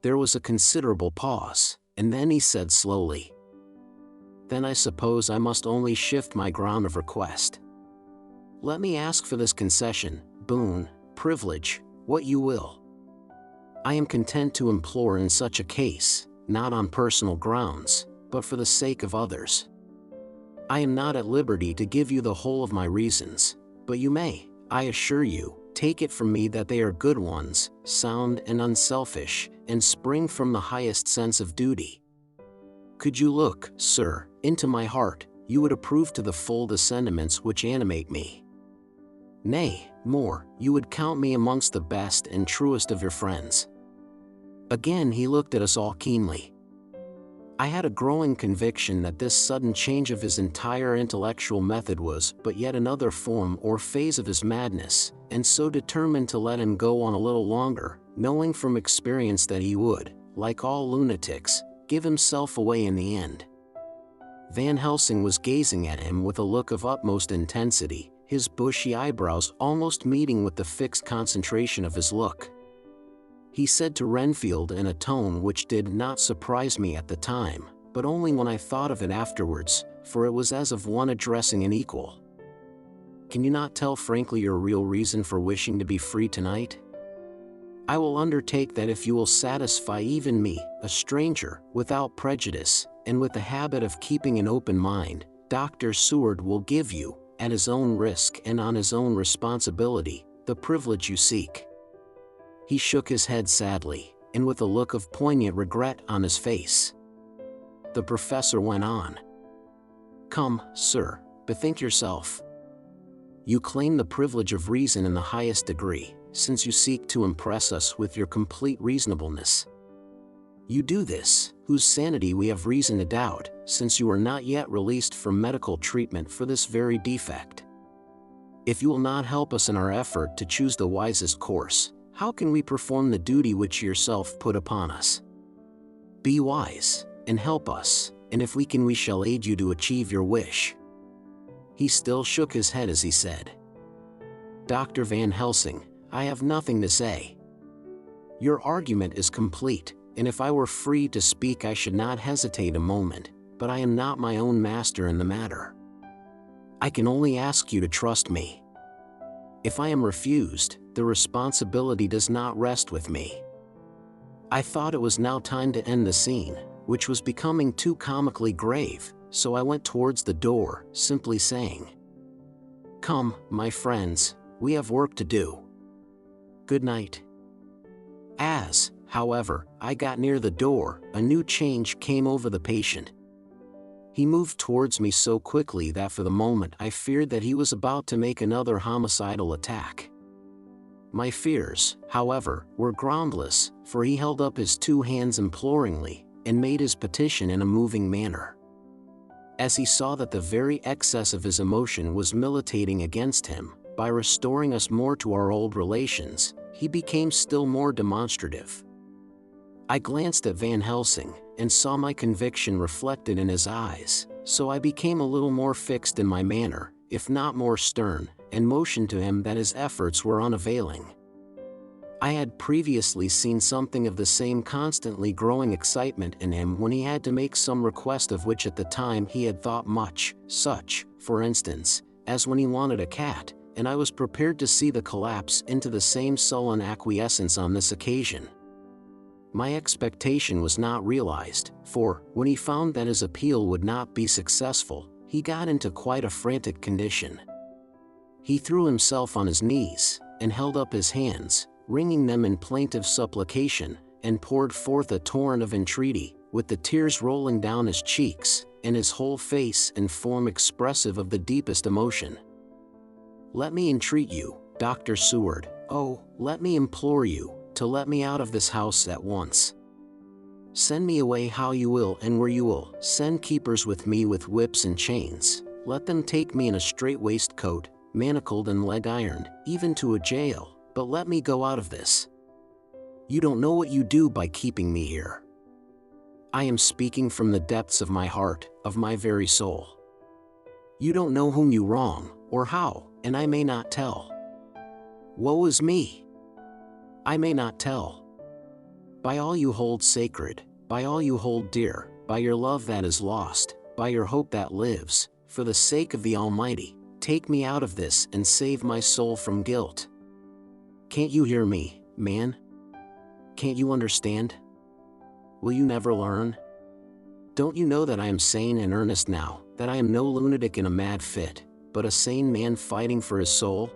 [SPEAKER 1] There was a considerable pause, and then he said slowly, "Then I suppose I must only shift my ground of request. Let me ask for this concession, boon, privilege, what you will. I am content to implore in such a case, not on personal grounds, but for the sake of others. I am not at liberty to give you the whole of my reasons, but you may, I assure you, take it from me that they are good ones, sound and unselfish, and spring from the highest sense of duty. Could you look, sir, into my heart, you would approve to the full the sentiments which animate me. Nay, more, you would count me amongst the best and truest of your friends." Again he looked at us all keenly. I had a growing conviction that this sudden change of his entire intellectual method was but yet another form or phase of his madness, and so determined to let him go on a little longer, knowing from experience that he would, like all lunatics, give himself away in the end. Van Helsing was gazing at him with a look of utmost intensity, his bushy eyebrows almost meeting with the fixed concentration of his look. He said to Renfield in a tone which did not surprise me at the time, but only when I thought of it afterwards, for it was as of one addressing an equal, "Can you not tell frankly your real reason for wishing to be free tonight? I will undertake that if you will satisfy even me, a stranger, without prejudice, and with the habit of keeping an open mind, Dr. Seward will give you, at his own risk and on his own responsibility, the privilege you seek." He shook his head sadly, and with a look of poignant regret on his face. The professor went on. "Come, sir, bethink yourself. You claim the privilege of reason in the highest degree, since you seek to impress us with your complete reasonableness. You do this, whose sanity we have reason to doubt, since you are not yet released from medical treatment for this very defect. If you will not help us in our effort to choose the wisest course, how can we perform the duty which you yourself put upon us? Be wise, and help us, and if we can we shall aid you to achieve your wish." He still shook his head as he said, "Dr. Van Helsing, I have nothing to say. Your argument is complete, and if I were free to speak I should not hesitate a moment, but I am not my own master in the matter. I can only ask you to trust me. If I am refused, the responsibility does not rest with me." I thought it was now time to end the scene, which was becoming too comically grave, so I went towards the door, simply saying, "Come, my friends, we have work to do. Good night." As, however, I got near the door, a new change came over the patient. He moved towards me so quickly that for the moment I feared that he was about to make another homicidal attack. My fears, however, were groundless, for he held up his two hands imploringly, and made his petition in a moving manner. As he saw that the very excess of his emotion was militating against him, by restoring us more to our old relations, he became still more demonstrative. I glanced at Van Helsing, and saw my conviction reflected in his eyes, so I became a little more fixed in my manner, if not more stern, and motioned to him that his efforts were unavailing. I had previously seen something of the same constantly growing excitement in him when he had to make some request of which at the time he had thought much, such, for instance, as when he wanted a cat, and I was prepared to see the collapse into the same sullen acquiescence on this occasion. My expectation was not realized, for, when he found that his appeal would not be successful, he got into quite a frantic condition. He threw himself on his knees, and held up his hands, wringing them in plaintive supplication, and poured forth a torrent of entreaty, with the tears rolling down his cheeks, and his whole face and form expressive of the deepest emotion. "Let me entreat you, Dr. Seward, oh, let me implore you, to let me out of this house at once. Send me away how you will and where you will, send keepers with me with whips and chains, let them take me in a strait waistcoat, manacled and leg-ironed, even to a jail, but let me go out of this. You don't know what you do by keeping me here. I am speaking from the depths of my heart, of my very soul. You don't know whom you wrong, or how, and I may not tell. Woe is me! I may not tell. By all you hold sacred, by all you hold dear, by your love that is lost, by your hope that lives, for the sake of the Almighty, take me out of this and save my soul from guilt. Can't you hear me, man? Can't you understand? Will you never learn? Don't you know that I am sane and earnest now, that I am no lunatic in a mad fit, but a sane man fighting for his soul?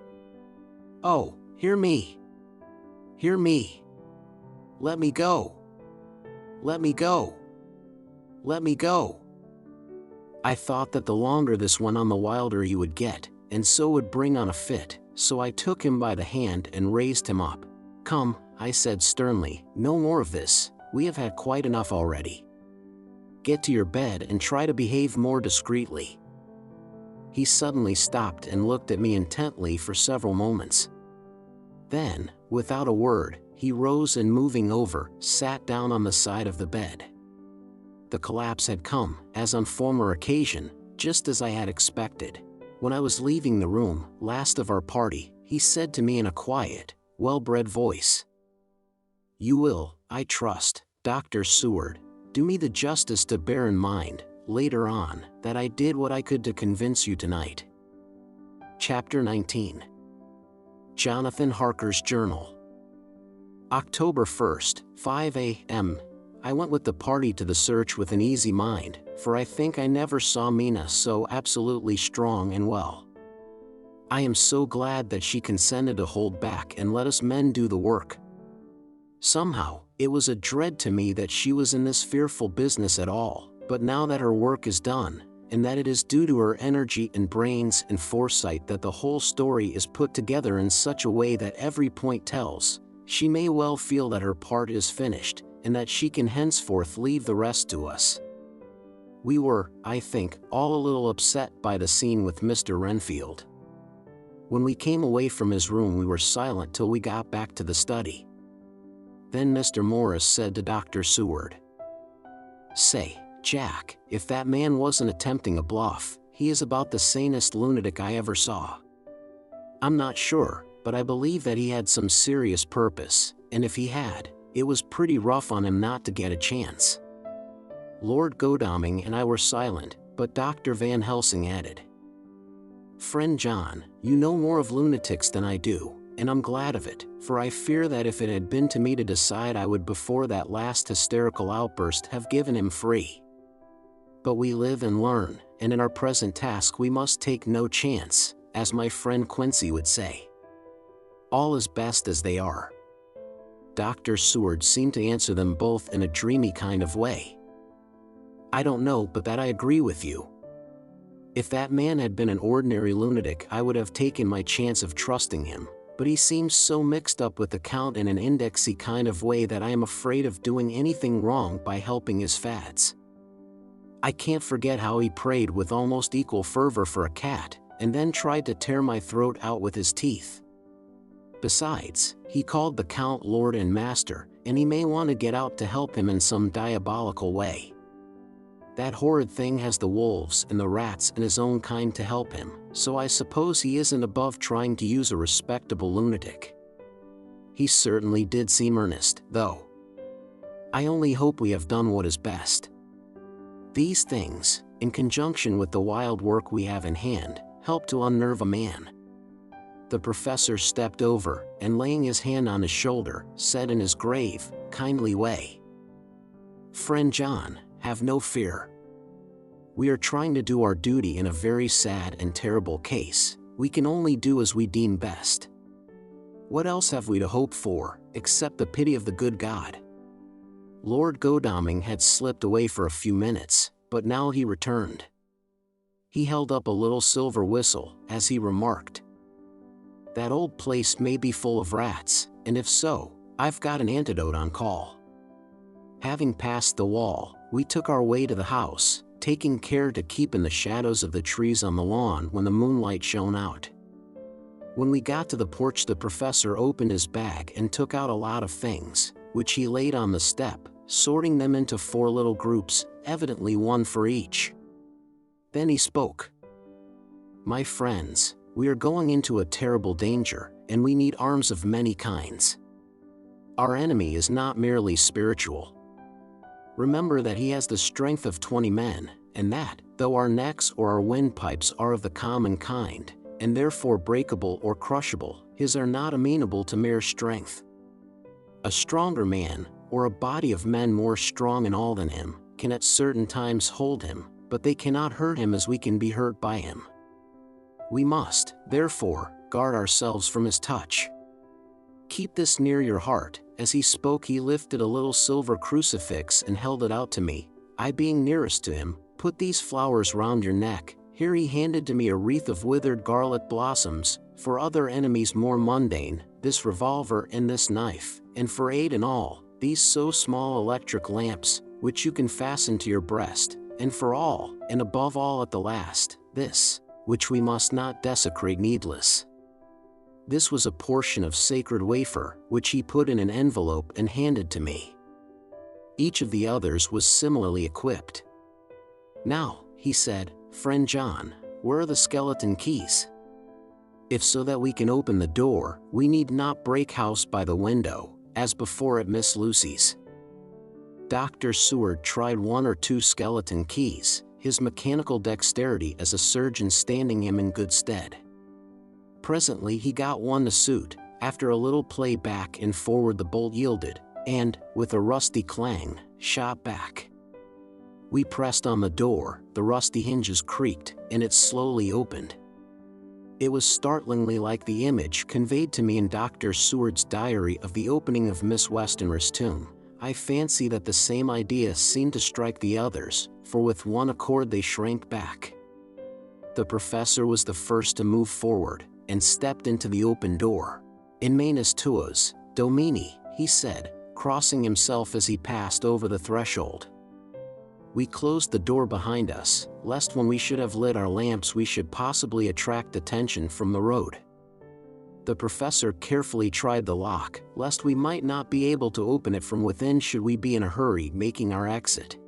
[SPEAKER 1] Oh, hear me! Hear me! Let me go! Let me go! Let me go! I thought that the longer this went on the wilder he would get, and so would bring on a fit, so I took him by the hand and raised him up. Come, I said sternly, no more of this, we have had quite enough already. Get to your bed and try to behave more discreetly. He suddenly stopped and looked at me intently for several moments. Then, without a word, he rose and moving over, sat down on the side of the bed. The collapse had come, as on former occasion, just as I had expected. When I was leaving the room, last of our party, he said to me in a quiet, well-bred voice, "You will, I trust, Dr. Seward, do me the justice to bear in mind, later on, that I did what I could to convince you tonight." Chapter 19. Jonathan Harker's Journal. October 1st, 5 a.m. I went with the party to the search with an easy mind, for I think I never saw Mina so absolutely strong and well. I am so glad that she consented to hold back and let us men do the work. Somehow, it was a dread to me that she was in this fearful business at all, but now that her work is done, and that it is due to her energy and brains and foresight that the whole story is put together in such a way that every point tells, she may well feel that her part is finished, and that she can henceforth leave the rest to us. We were, I think, all a little upset by the scene with Mr. Renfield. When we came away from his room we were silent till we got back to the study. Then Mr. Morris said to Dr. Seward, "Say, Jack, if that man wasn't attempting a bluff, he is about the sanest lunatic I ever saw. I'm not sure, but I believe that he had some serious purpose, and if he had, it was pretty rough on him not to get a chance." Lord Godalming and I were silent, but Dr. Van Helsing added, "Friend John, you know more of lunatics than I do, and I'm glad of it, for I fear that if it had been to me to decide I would before that last hysterical outburst have given him free. But we live and learn, and in our present task we must take no chance, as my friend Quincy would say. All is best as they are." Dr. Seward seemed to answer them both in a dreamy kind of way. "I don't know but that I agree with you. If that man had been an ordinary lunatic I would have taken my chance of trusting him, but he seems so mixed up with the Count in an indexy kind of way that I am afraid of doing anything wrong by helping his fads. I can't forget how he prayed with almost equal fervor for a cat, and then tried to tear my throat out with his teeth. Besides, he called the Count Lord and Master, and he may want to get out to help him in some diabolical way. That horrid thing has the wolves and the rats and his own kind to help him, so I suppose he isn't above trying to use a respectable lunatic. He certainly did seem earnest, though. I only hope we have done what is best. These things, in conjunction with the wild work we have in hand, help to unnerve a man." The professor stepped over, and laying his hand on his shoulder, said in his grave, kindly way, "Friend John, have no fear. We are trying to do our duty in a very sad and terrible case. We can only do as we deem best. What else have we to hope for, except the pity of the good God?" Lord Godalming had slipped away for a few minutes, but now he returned. He held up a little silver whistle, as he remarked, "That old place may be full of rats, and if so, I've got an antidote on call." Having passed the wall, we took our way to the house, taking care to keep in the shadows of the trees on the lawn when the moonlight shone out. When we got to the porch the professor opened his bag and took out a lot of things, which he laid on the step, sorting them into 4 little groups, evidently one for each. Then he spoke. "My friends, we are going into a terrible danger, and we need arms of many kinds. Our enemy is not merely spiritual. Remember that he has the strength of 20 men, and that, though our necks or our windpipes are of the common kind, and therefore breakable or crushable, his are not amenable to mere strength. A stronger man, or a body of men more strong in all than him, can at certain times hold him, but they cannot hurt him as we can be hurt by him. We must, therefore, guard ourselves from his touch. Keep this near your heart." As he spoke he lifted a little silver crucifix and held it out to me. I being nearest to him, "Put these flowers round your neck." Here he handed to me a wreath of withered garlic blossoms, for other enemies more mundane, this revolver and this knife, and for aid in all, these so small electric lamps, which you can fasten to your breast, and for all, and above all at the last, this, which we must not desecrate needless. This was a portion of sacred wafer, which he put in an envelope and handed to me. Each of the others was similarly equipped. "Now," he said, "Friend John, where are the skeleton keys? If so that we can open the door, we need not break house by the window, as before at Miss Lucy's." Dr. Seward tried 1 or 2 skeleton keys, his mechanical dexterity as a surgeon standing him in good stead. Presently he got one to suit. After a little play back and forward the bolt yielded, and, with a rusty clang, shot back. We pressed on the door, the rusty hinges creaked, and it slowly opened. It was startlingly like the image conveyed to me in Dr. Seward's diary of the opening of Miss Westenra's tomb. I fancy that the same idea seemed to strike the others, for with one accord they shrank back. The professor was the first to move forward, and stepped into the open door. "In manus tuas, Domini," he said, crossing himself as he passed over the threshold. We closed the door behind us, lest when we should have lit our lamps we should possibly attract attention from the road. The professor carefully tried the lock, lest we might not be able to open it from within should we be in a hurry making our exit.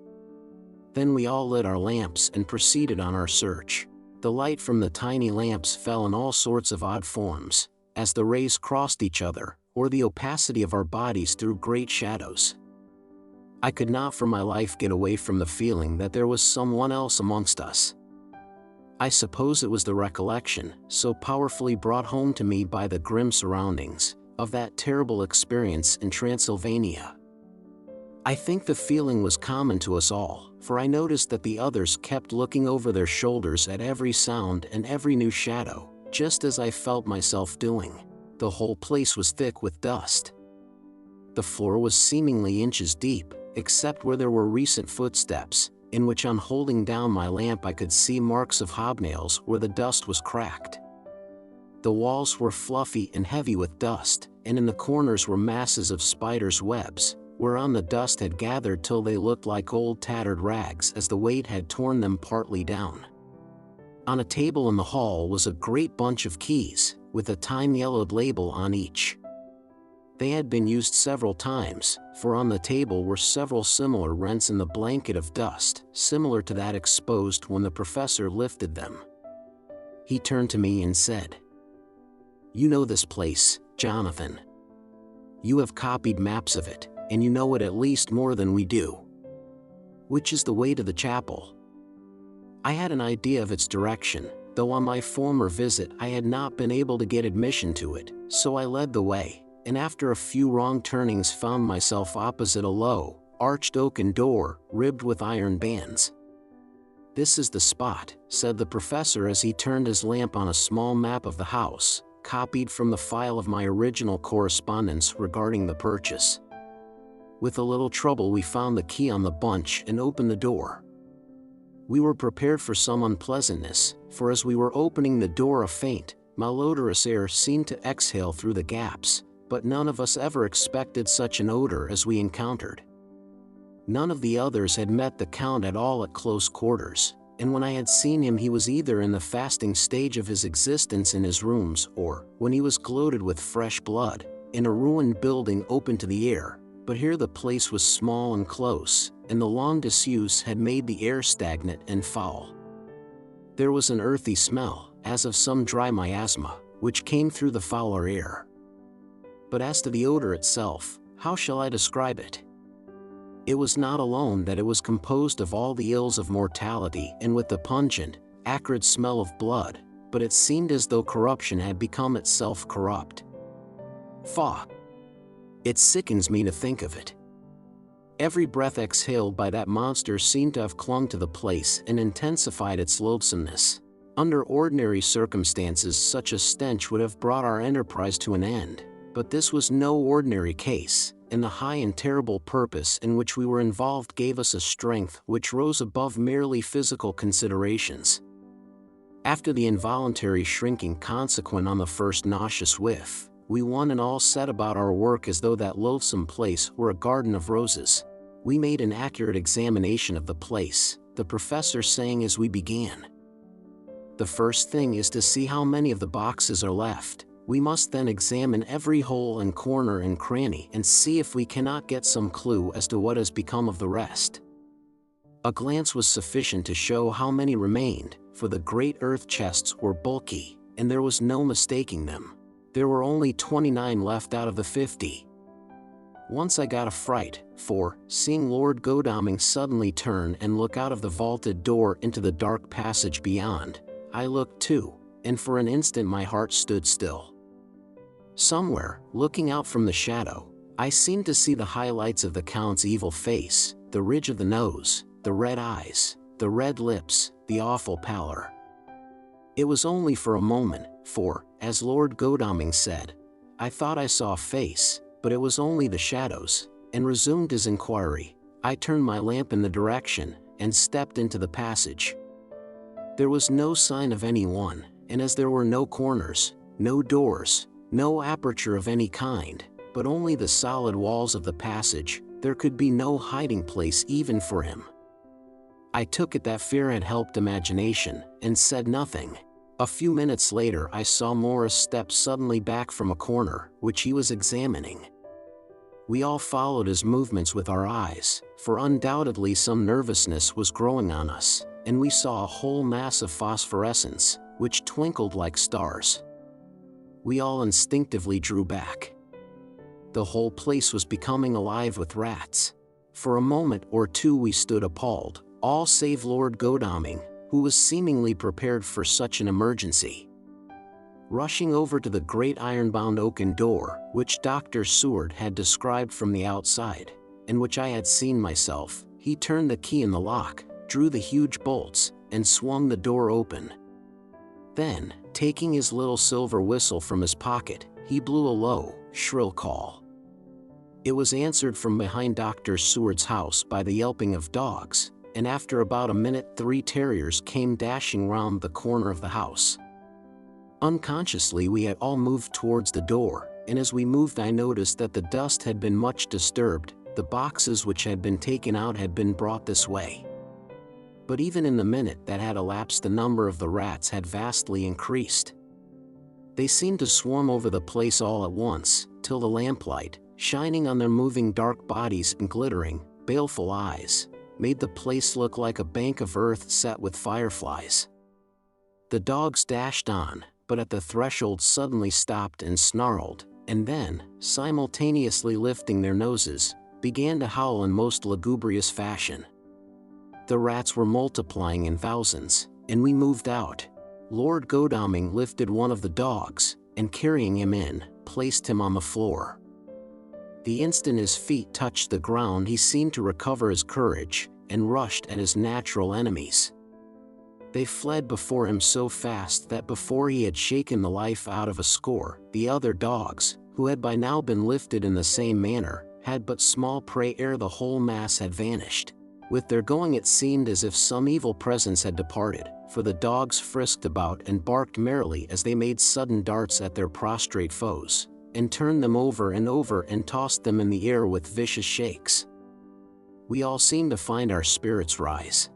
[SPEAKER 1] Then we all lit our lamps and proceeded on our search. The light from the tiny lamps fell in all sorts of odd forms, as the rays crossed each other, or the opacity of our bodies threw great shadows. I could not for my life get away from the feeling that there was someone else amongst us. I suppose it was the recollection, so powerfully brought home to me by the grim surroundings, of that terrible experience in Transylvania. I think the feeling was common to us all, for I noticed that the others kept looking over their shoulders at every sound and every new shadow, just as I felt myself doing. The whole place was thick with dust. The floor was seemingly inches deep, except where there were recent footsteps, in which on holding down my lamp I could see marks of hobnails where the dust was cracked. The walls were fluffy and heavy with dust, and in the corners were masses of spiders' webs, whereon the dust had gathered till they looked like old tattered rags as the weight had torn them partly down. On a table in the hall was a great bunch of keys, with a time-yellowed label on each. They had been used several times, for on the table were several similar rents in the blanket of dust, similar to that exposed when the professor lifted them. He turned to me and said, "You know this place, Jonathan. You have copied maps of it, and you know it at least more than we do. Which is the way to the chapel?" I had an idea of its direction, though on my former visit I had not been able to get admission to it, so I led the way, and after a few wrong turnings found myself opposite a low, arched oaken door, ribbed with iron bands. "This is the spot," said the professor as he turned his lamp on a small map of the house, copied from the file of my original correspondence regarding the purchase. With a little trouble we found the key on the bunch and opened the door. We were prepared for some unpleasantness, for as we were opening the door a faint, malodorous air seemed to exhale through the gaps, but none of us ever expected such an odor as we encountered. None of the others had met the Count at all at close quarters, and when I had seen him he was either in the fasting stage of his existence in his rooms or, when he was gloated with fresh blood, in a ruined building open to the air, but here the place was small and close, and the long disuse had made the air stagnant and foul. There was an earthy smell, as of some dry miasma, which came through the fouler air. But as to the odor itself, how shall I describe it? It was not alone that it was composed of all the ills of mortality and with the pungent, acrid smell of blood, but it seemed as though corruption had become itself corrupt. Faugh! It sickens me to think of it. Every breath exhaled by that monster seemed to have clung to the place and intensified its loathsomeness. Under ordinary circumstances such a stench would have brought our enterprise to an end, but this was no ordinary case, and the high and terrible purpose in which we were involved gave us a strength which rose above merely physical considerations. After the involuntary shrinking consequent on the first nauseous whiff, we one and all set about our work as though that loathsome place were a garden of roses. We made an accurate examination of the place, the professor saying as we began, "The first thing is to see how many of the boxes are left. We must then examine every hole and corner and cranny and see if we cannot get some clue as to what has become of the rest." A glance was sufficient to show how many remained, for the great earth chests were bulky, and there was no mistaking them. There were only 29 left out of the 50. Once I got a fright, for, seeing Lord Godalming suddenly turn and look out of the vaulted door into the dark passage beyond, I looked too, and for an instant my heart stood still. Somewhere, looking out from the shadow, I seemed to see the highlights of the Count's evil face, the ridge of the nose, the red eyes, the red lips, the awful pallor. It was only for a moment, for, as Lord Godalming said, I thought I saw a face, but it was only the shadows, and resumed his inquiry. I turned my lamp in the direction, and stepped into the passage. There was no sign of anyone, and as there were no corners, no doors, no aperture of any kind, but only the solid walls of the passage, there could be no hiding place even for him. I took it that fear had helped imagination, and said nothing. A few minutes later I saw Morris step suddenly back from a corner, which he was examining. We all followed his movements with our eyes, for undoubtedly some nervousness was growing on us, and we saw a whole mass of phosphorescence, which twinkled like stars. We all instinctively drew back. The whole place was becoming alive with rats. For a moment or two we stood appalled, all save Lord Godalming, who was seemingly prepared for such an emergency. Rushing over to the great iron-bound oaken door, which Dr. Seward had described from the outside, and which I had seen myself, he turned the key in the lock, drew the huge bolts, and swung the door open. Then, taking his little silver whistle from his pocket, he blew a low, shrill call. It was answered from behind Dr. Seward's house by the yelping of dogs, and after about a minute 3 terriers came dashing round the corner of the house. Unconsciously we had all moved towards the door, and as we moved I noticed that the dust had been much disturbed. The boxes which had been taken out had been brought this way. But even in the minute that had elapsed the number of the rats had vastly increased. They seemed to swarm over the place all at once, till the lamplight, shining on their moving dark bodies and glittering, baleful eyes, made the place look like a bank of earth set with fireflies. The dogs dashed on, but at the threshold suddenly stopped and snarled, and then, simultaneously lifting their noses, began to howl in most lugubrious fashion. The rats were multiplying in thousands, and we moved out. Lord Godalming lifted one of the dogs, and carrying him in, placed him on the floor. The instant his feet touched the ground he seemed to recover his courage, and rushed at his natural enemies. They fled before him so fast that before he had shaken the life out of a score, the other dogs, who had by now been lifted in the same manner, had but small prey ere the whole mass had vanished. With their going it seemed as if some evil presence had departed, for the dogs frisked about and barked merrily as they made sudden darts at their prostrate foes, and turned them over and tossed them in the air with vicious shakes. We all seemed to find our spirits rise.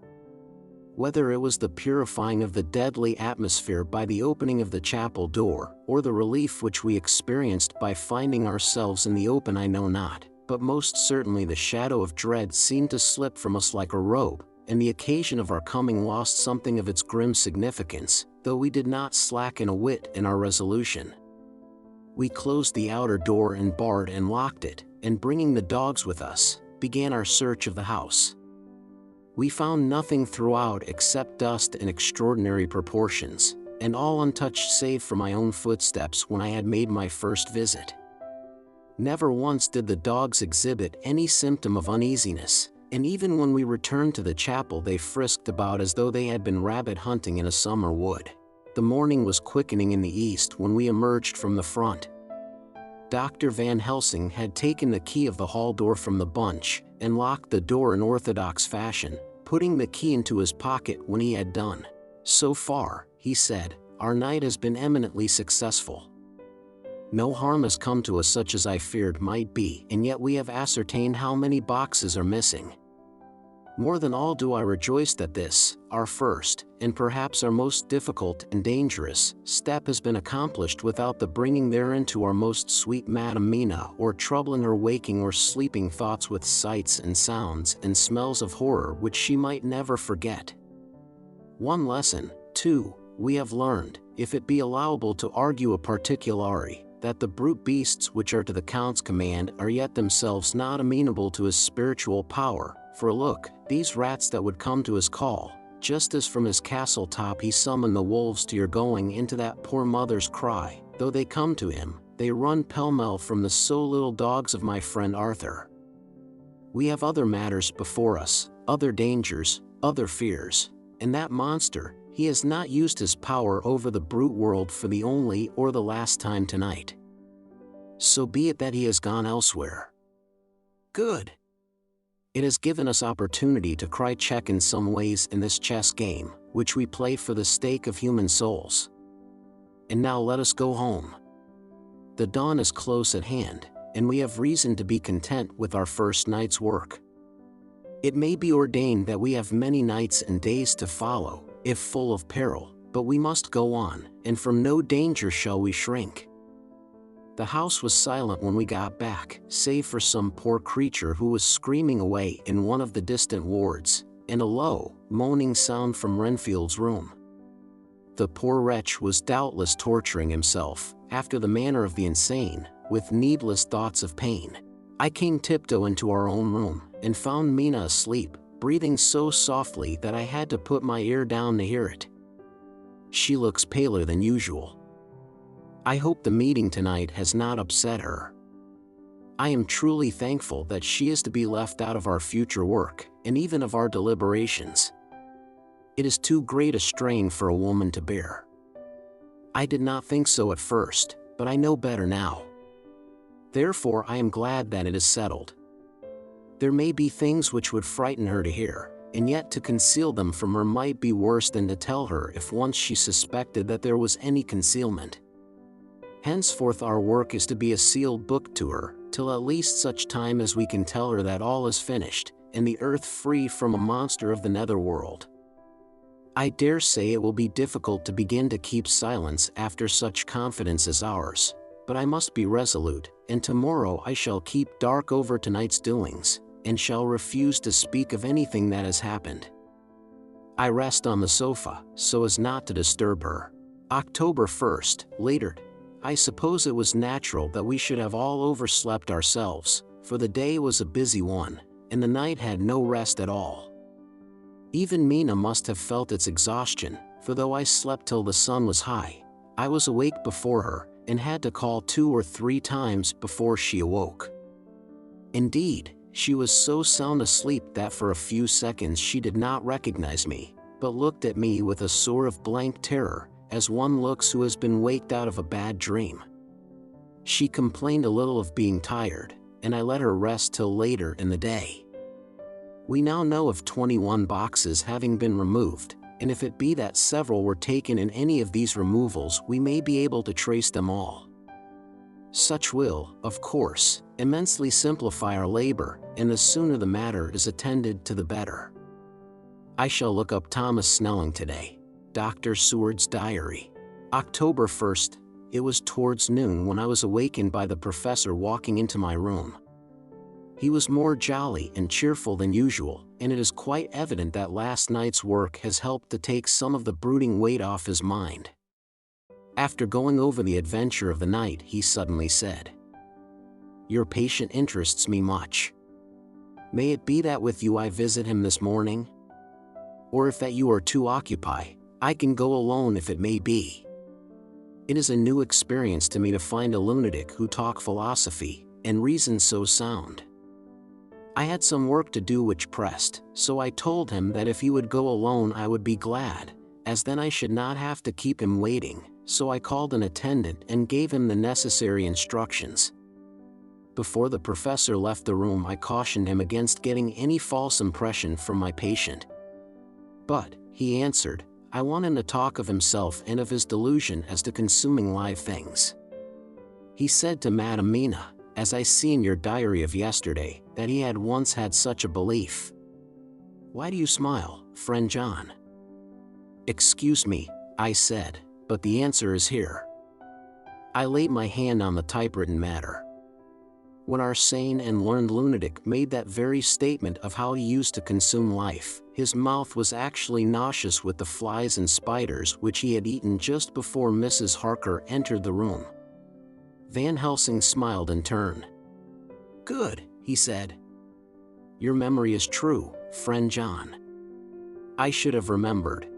[SPEAKER 1] Whether it was the purifying of the deadly atmosphere by the opening of the chapel door, or the relief which we experienced by finding ourselves in the open, I know not, but most certainly the shadow of dread seemed to slip from us like a robe, and the occasion of our coming lost something of its grim significance, though we did not slacken a whit in our resolution. We closed the outer door and barred and locked it, and bringing the dogs with us, began our search of the house. We found nothing throughout except dust in extraordinary proportions, and all untouched save for my own footsteps when I had made my first visit. Never once did the dogs exhibit any symptom of uneasiness, and even when we returned to the chapel they frisked about as though they had been rabbit hunting in a summer wood. The morning was quickening in the east when we emerged from the front. Dr. Van Helsing had taken the key of the hall door from the bunch, and locked the door in orthodox fashion, putting the key into his pocket when he had done. So far, he said, our night has been eminently successful. No harm has come to us such as I feared might be, and yet we have ascertained how many boxes are missing. More than all do I rejoice that this, our first, and perhaps our most difficult and dangerous, step has been accomplished without the bringing therein to our most sweet Madam Mina, or troubling her waking or sleeping thoughts with sights and sounds and smells of horror which she might never forget. One lesson, too, we have learned, if it be allowable to argue a particulari, that the brute beasts which are to the Count's command are yet themselves not amenable to his spiritual power. For look, these rats that would come to his call, just as from his castle top he summoned the wolves to your going into that poor mother's cry, though they come to him, they run pell-mell from the so little dogs of my friend Arthur. We have other matters before us, other dangers, other fears, and that monster, He has not used his power over the brute world for the only or the last time tonight. So be it that he has gone elsewhere. Good. It has given us opportunity to cry check in some ways in this chess game, which we play for the stake of human souls. And now let us go home. The dawn is close at hand, and we have reason to be content with our first night's work. It may be ordained that we have many nights and days to follow, if full of peril, but we must go on, and from no danger shall we shrink. The house was silent when we got back, save for some poor creature who was screaming away in one of the distant wards, and a low, moaning sound from Renfield's room. The poor wretch was doubtless torturing himself, after the manner of the insane, with needless thoughts of pain. I came tiptoe into our own room, and found Mina asleep, breathing so softly that I had to put my ear down to hear it. She looks paler than usual. I hope the meeting tonight has not upset her. I am truly thankful that she is to be left out of our future work, and even of our deliberations. It is too great a strain for a woman to bear. I did not think so at first, but I know better now. Therefore I am glad that it is settled. There may be things which would frighten her to hear, and yet to conceal them from her might be worse than to tell her if once she suspected that there was any concealment. Henceforth our work is to be a sealed book to her, till at least such time as we can tell her that all is finished, and the earth free from a monster of the netherworld. I dare say it will be difficult to begin to keep silence after such confidence as ours, but I must be resolute, and tomorrow I shall keep dark over tonight's doings, and shall refuse to speak of anything that has happened. I rest on the sofa, so as not to disturb her. October 1st, later. I suppose it was natural that we should have all overslept ourselves, for the day was a busy one, and the night had no rest at all. Even Mina must have felt its exhaustion, for though I slept till the sun was high, I was awake before her, and had to call 2 or 3 times before she awoke. Indeed, she was so sound asleep that for a few seconds she did not recognize me, but looked at me with a sort of blank terror, as one looks who has been waked out of a bad dream. She complained a little of being tired, and I let her rest till later in the day. We now know of 21 boxes having been removed, and if it be that several were taken in any of these removals, we may be able to trace them all. Such will, of course, immensely simplify our labor, and the sooner the matter is attended to the better. I shall look up Thomas Snelling today. Dr. Seward's Diary. October 1st, it was towards noon when I was awakened by the professor walking into my room. He was more jolly and cheerful than usual, and it is quite evident that last night's work has helped to take some of the brooding weight off his mind. After going over the adventure of the night, he suddenly said, "Your patient interests me much. May it be that with you I visit him this morning? Or if that you are too occupied, I can go alone if it may be. It is a new experience to me to find a lunatic who talk philosophy, and reason so sound." I had some work to do which pressed, so I told him that if he would go alone I would be glad, as then I should not have to keep him waiting, so I called an attendant and gave him the necessary instructions. Before the professor left the room I cautioned him against getting any false impression from my patient. "But," he answered, "I want him to talk of himself and of his delusion as to consuming live things." He said to Madam Mina, as I see in your diary of yesterday, that he had once had such a belief. Why do you smile, friend John? "Excuse me," I said, "but the answer is here." I laid my hand on the typewritten matter. When our sane and learned lunatic made that very statement of how he used to consume life, his mouth was actually nauseous with the flies and spiders which he had eaten just before Mrs. Harker entered the room. Van Helsing smiled in turn. "Good," he said. "Your memory is true, friend John. I should have remembered.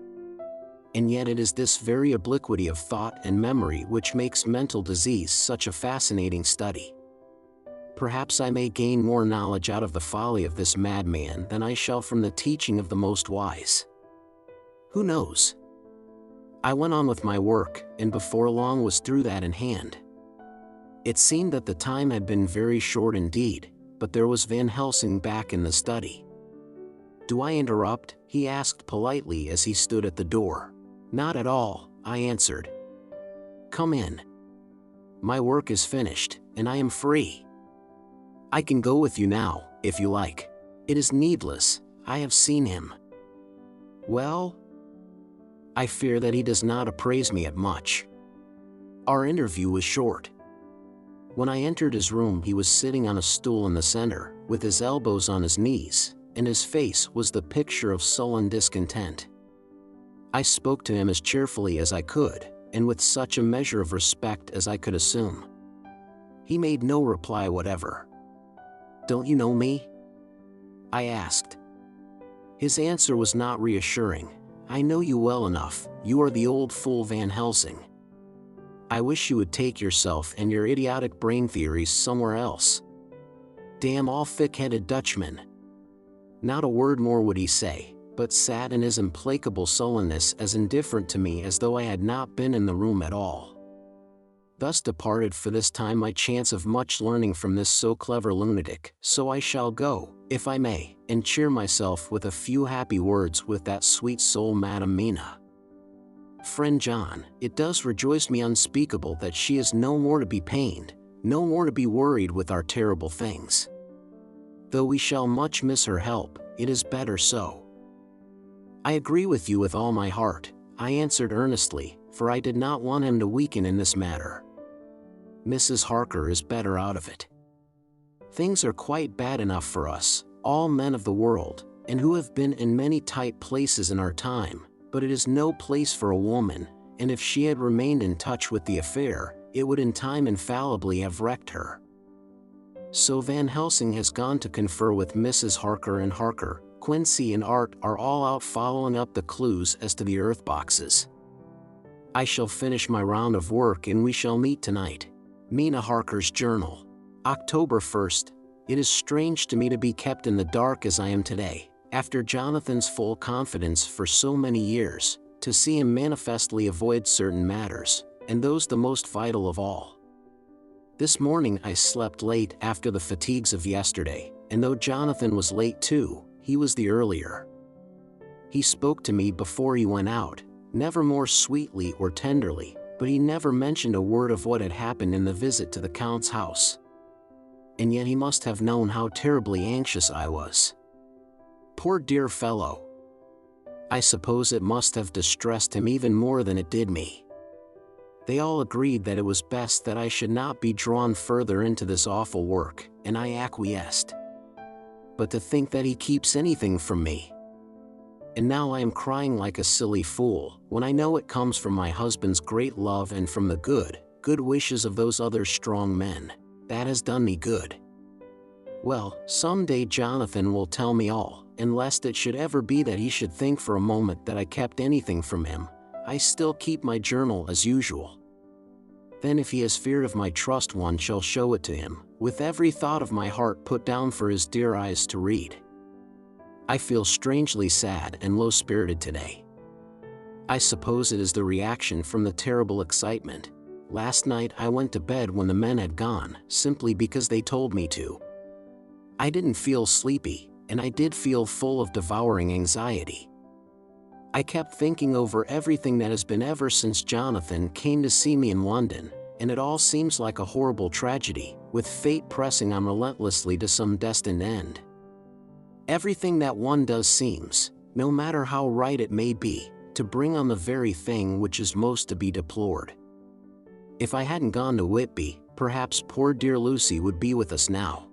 [SPEAKER 1] And yet it is this very obliquity of thought and memory which makes mental disease such a fascinating study. Perhaps I may gain more knowledge out of the folly of this madman than I shall from the teaching of the most wise. Who knows? I went on with my work, and before long was through that in hand. It seemed that the time had been very short indeed, but there was Van Helsing back in the study. "Do I interrupt?" he asked politely as he stood at the door. "Not at all," I answered. "Come in. My work is finished, and I am free. I can go with you now, if you like. It is needless, I have seen him." "Well?" "I fear that he does not appraise me at much." Our interview was short. When I entered his room, he was sitting on a stool in the center, with his elbows on his knees, and his face was the picture of sullen discontent. I spoke to him as cheerfully as I could, and with such a measure of respect as I could assume. He made no reply whatever. "Don't you know me?" I asked. His answer was not reassuring. "I know you well enough, you are the old fool Van Helsing. I wish you would take yourself and your idiotic brain theories somewhere else. Damn all thick-headed Dutchmen." Not a word more would he say, but sat in his implacable sullenness as indifferent to me as though I had not been in the room at all. Thus departed for this time my chance of much learning from this so clever lunatic, so I shall go, if I may, and cheer myself with a few happy words with that sweet soul Madam Mina. Friend John, it does rejoice me unspeakable that she is no more to be pained, no more to be worried with our terrible things. Though we shall much miss her help, it is better so. "I agree with you with all my heart," I answered earnestly, for I did not want him to weaken in this matter. "Mrs. Harker is better out of it. Things are quite bad enough for us, all men of the world, and who have been in many tight places in our time, but it is no place for a woman, and if she had remained in touch with the affair, it would in time infallibly have wrecked her. So Van Helsing has gone to confer with Mrs. Harker, and Harker, Quincy and Art are all out following up the clues as to the earth boxes. I shall finish my round of work and we shall meet tonight. Mina Harker's Journal. October 1st. It is strange to me to be kept in the dark as I am today, after Jonathan's full confidence for so many years, to see him manifestly avoid certain matters, and those the most vital of all. This morning I slept late after the fatigues of yesterday, and though Jonathan was late too, he was the earlier. He spoke to me before he went out, never more sweetly or tenderly, but he never mentioned a word of what had happened in the visit to the Count's house. And yet he must have known how terribly anxious I was. Poor dear fellow. I suppose it must have distressed him even more than it did me. They all agreed that it was best that I should not be drawn further into this awful work, and I acquiesced. But to think that he keeps anything from me. And now I am crying like a silly fool, when I know it comes from my husband's great love and from the good wishes of those other strong men. That has done me good. Well, some day Jonathan will tell me all, and lest it should ever be that he should think for a moment that I kept anything from him, I still keep my journal as usual. Then if he has feared of my trust, one shall show it to him, with every thought of my heart put down for his dear eyes to read. I feel strangely sad and low-spirited today. I suppose it is the reaction from the terrible excitement. Last night I went to bed when the men had gone, simply because they told me to. I didn't feel sleepy, and I did feel full of devouring anxiety. I kept thinking over everything that has been ever since Jonathan came to see me in London, and it all seems like a horrible tragedy, with fate pressing on relentlessly to some destined end. Everything that one does seems, no matter how right it may be, to bring on the very thing which is most to be deplored. If I hadn't gone to Whitby, perhaps poor dear Lucy would be with us now.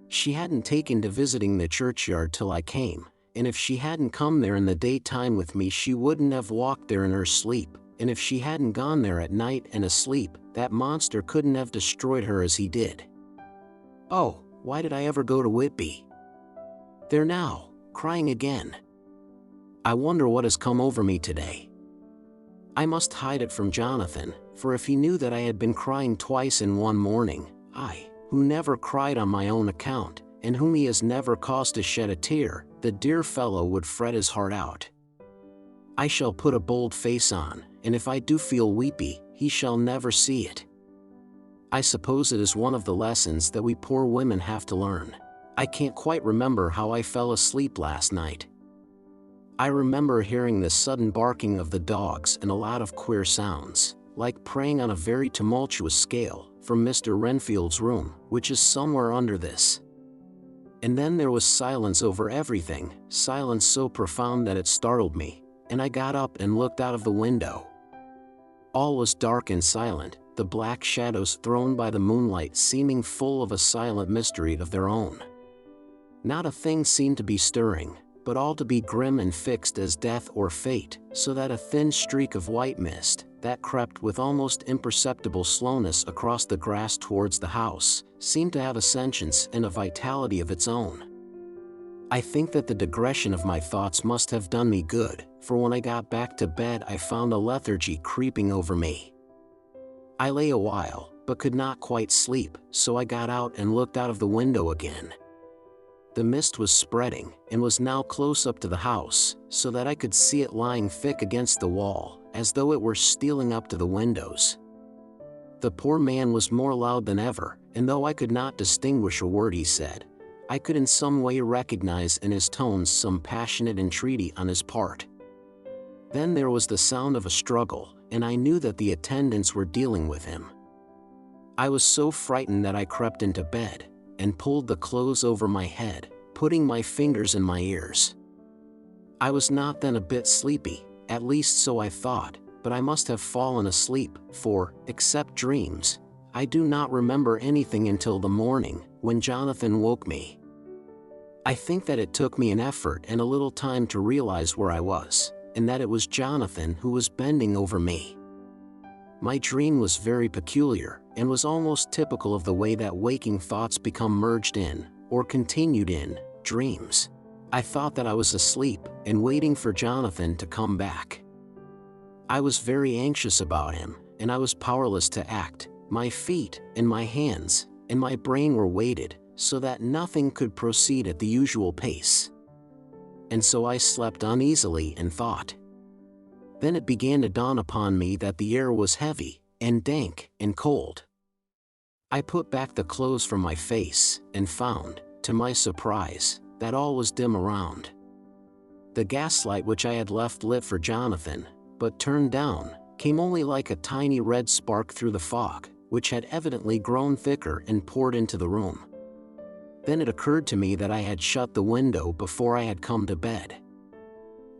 [SPEAKER 1] She hadn't taken to visiting the churchyard till I came, and if she hadn't come there in the daytime with me she wouldn't have walked there in her sleep, and if she hadn't gone there at night and asleep, that monster couldn't have destroyed her as he did. Oh, why did I ever go to Whitby? There now, crying again. I wonder what has come over me today. I must hide it from Jonathan, for if he knew that I had been crying twice in one morning, I, who never cried on my own account, and whom he has never caused to shed a tear, the dear fellow would fret his heart out. I shall put a bold face on, and if I do feel weepy, he shall never see it. I suppose it is one of the lessons that we poor women have to learn. I can't quite remember how I fell asleep last night. I remember hearing the sudden barking of the dogs and a lot of queer sounds, like praying on a very tumultuous scale, from Mr. Renfield's room, which is somewhere under this. And then there was silence over everything, silence so profound that it startled me, and I got up and looked out of the window. All was dark and silent, the black shadows thrown by the moonlight seeming full of a silent mystery of their own. Not a thing seemed to be stirring, but all to be grim and fixed as death or fate, so that a thin streak of white mist, that crept with almost imperceptible slowness across the grass towards the house, seemed to have a sentience and a vitality of its own. I think that the digression of my thoughts must have done me good, for when I got back to bed I found a lethargy creeping over me. I lay a while, but could not quite sleep, so I got out and looked out of the window again. The mist was spreading, and was now close up to the house, so that I could see it lying thick against the wall, as though it were stealing up to the windows. The poor man was more loud than ever, and though I could not distinguish a word he said, I could in some way recognize in his tones some passionate entreaty on his part. Then there was the sound of a struggle, and I knew that the attendants were dealing with him. I was so frightened that I crept into bed, and pulled the clothes over my head, putting my fingers in my ears. I was not then a bit sleepy, at least so I thought, but I must have fallen asleep, for, except dreams, I do not remember anything until the morning, when Jonathan woke me. I think that it took me an effort and a little time to realize where I was, and that it was Jonathan who was bending over me. My dream was very peculiar, and was almost typical of the way that waking thoughts become merged in, or continued in, dreams. I thought that I was asleep, and waiting for Jonathan to come back. I was very anxious about him, and I was powerless to act. My feet, and my hands, and my brain were weighted, so that nothing could proceed at the usual pace. And so I slept uneasily and thought. Then it began to dawn upon me that the air was heavy, and dank, and cold. I put back the clothes from my face, and found, to my surprise, that all was dim around. The gaslight which I had left lit for Jonathan, but turned down, came only like a tiny red spark through the fog, which had evidently grown thicker and poured into the room. Then it occurred to me that I had shut the window before I had come to bed.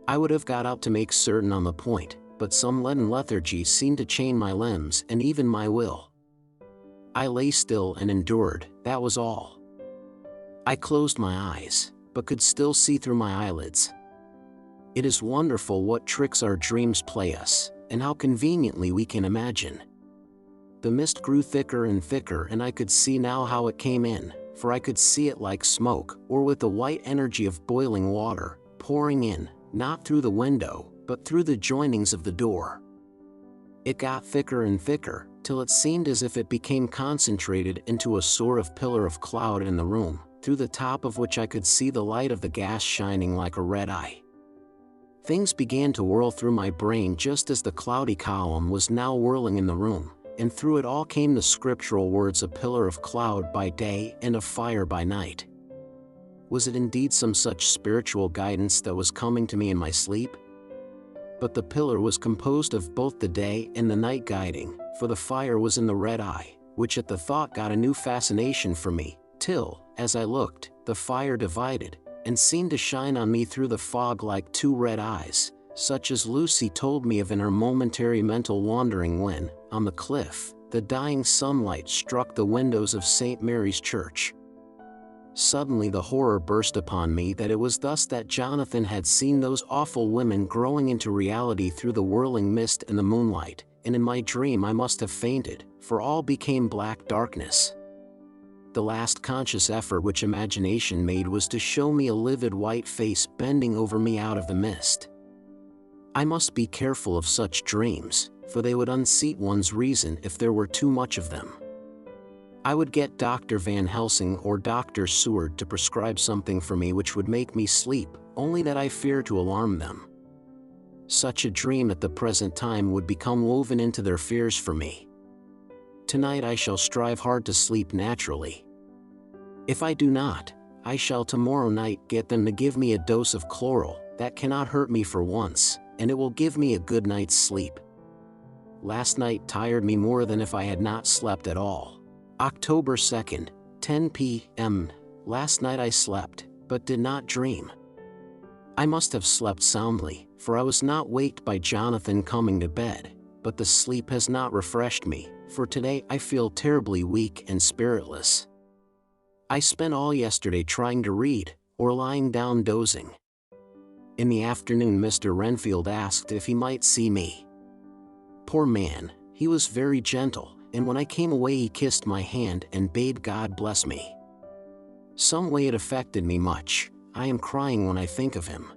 [SPEAKER 1] I would have got up to make certain on the point, but some leaden lethargy seemed to chain my limbs and even my will. I lay still and endured, that was all. I closed my eyes, but could still see through my eyelids. It is wonderful what tricks our dreams play us, and how conveniently we can imagine. The mist grew thicker and thicker, and I could see now how it came in, for I could see it like smoke, or with the white energy of boiling water, pouring in, not through the window, but through the joinings of the door. It got thicker and thicker, till it seemed as if it became concentrated into a sort of pillar of cloud in the room, through the top of which I could see the light of the gas shining like a red eye. Things began to whirl through my brain just as the cloudy column was now whirling in the room, and through it all came the scriptural words, a pillar of cloud by day and of fire by night. Was it indeed some such spiritual guidance that was coming to me in my sleep? But the pillar was composed of both the day and the night guiding, for the fire was in the red eye, which at the thought got a new fascination for me, till, as I looked, the fire divided, and seemed to shine on me through the fog like two red eyes, such as Lucy told me of in her momentary mental wandering when, on the cliff, the dying sunlight struck the windows of St. Mary's Church. Suddenly the horror burst upon me that it was thus that Jonathan had seen those awful women growing into reality through the whirling mist and the moonlight, and in my dream I must have fainted, for all became black darkness. The last conscious effort which imagination made was to show me a livid white face bending over me out of the mist. I must be careful of such dreams, for they would unseat one's reason if there were too much of them. I would get Dr. Van Helsing or Dr. Seward to prescribe something for me which would make me sleep, only that I fear to alarm them. Such a dream at the present time would become woven into their fears for me. Tonight I shall strive hard to sleep naturally. If I do not, I shall tomorrow night get them to give me a dose of chloral that cannot hurt me for once, and it will give me a good night's sleep. Last night tired me more than if I had not slept at all. October 2nd, 10 p.m. Last night I slept, but did not dream. I must have slept soundly, for I was not waked by Jonathan coming to bed, but the sleep has not refreshed me, for today I feel terribly weak and spiritless. I spent all yesterday trying to read, or lying down dozing. In the afternoon Mr. Renfield asked if he might see me. Poor man, he was very gentle, and when I came away he kissed my hand and bade God bless me. Some way it affected me much. I am crying when I think of him.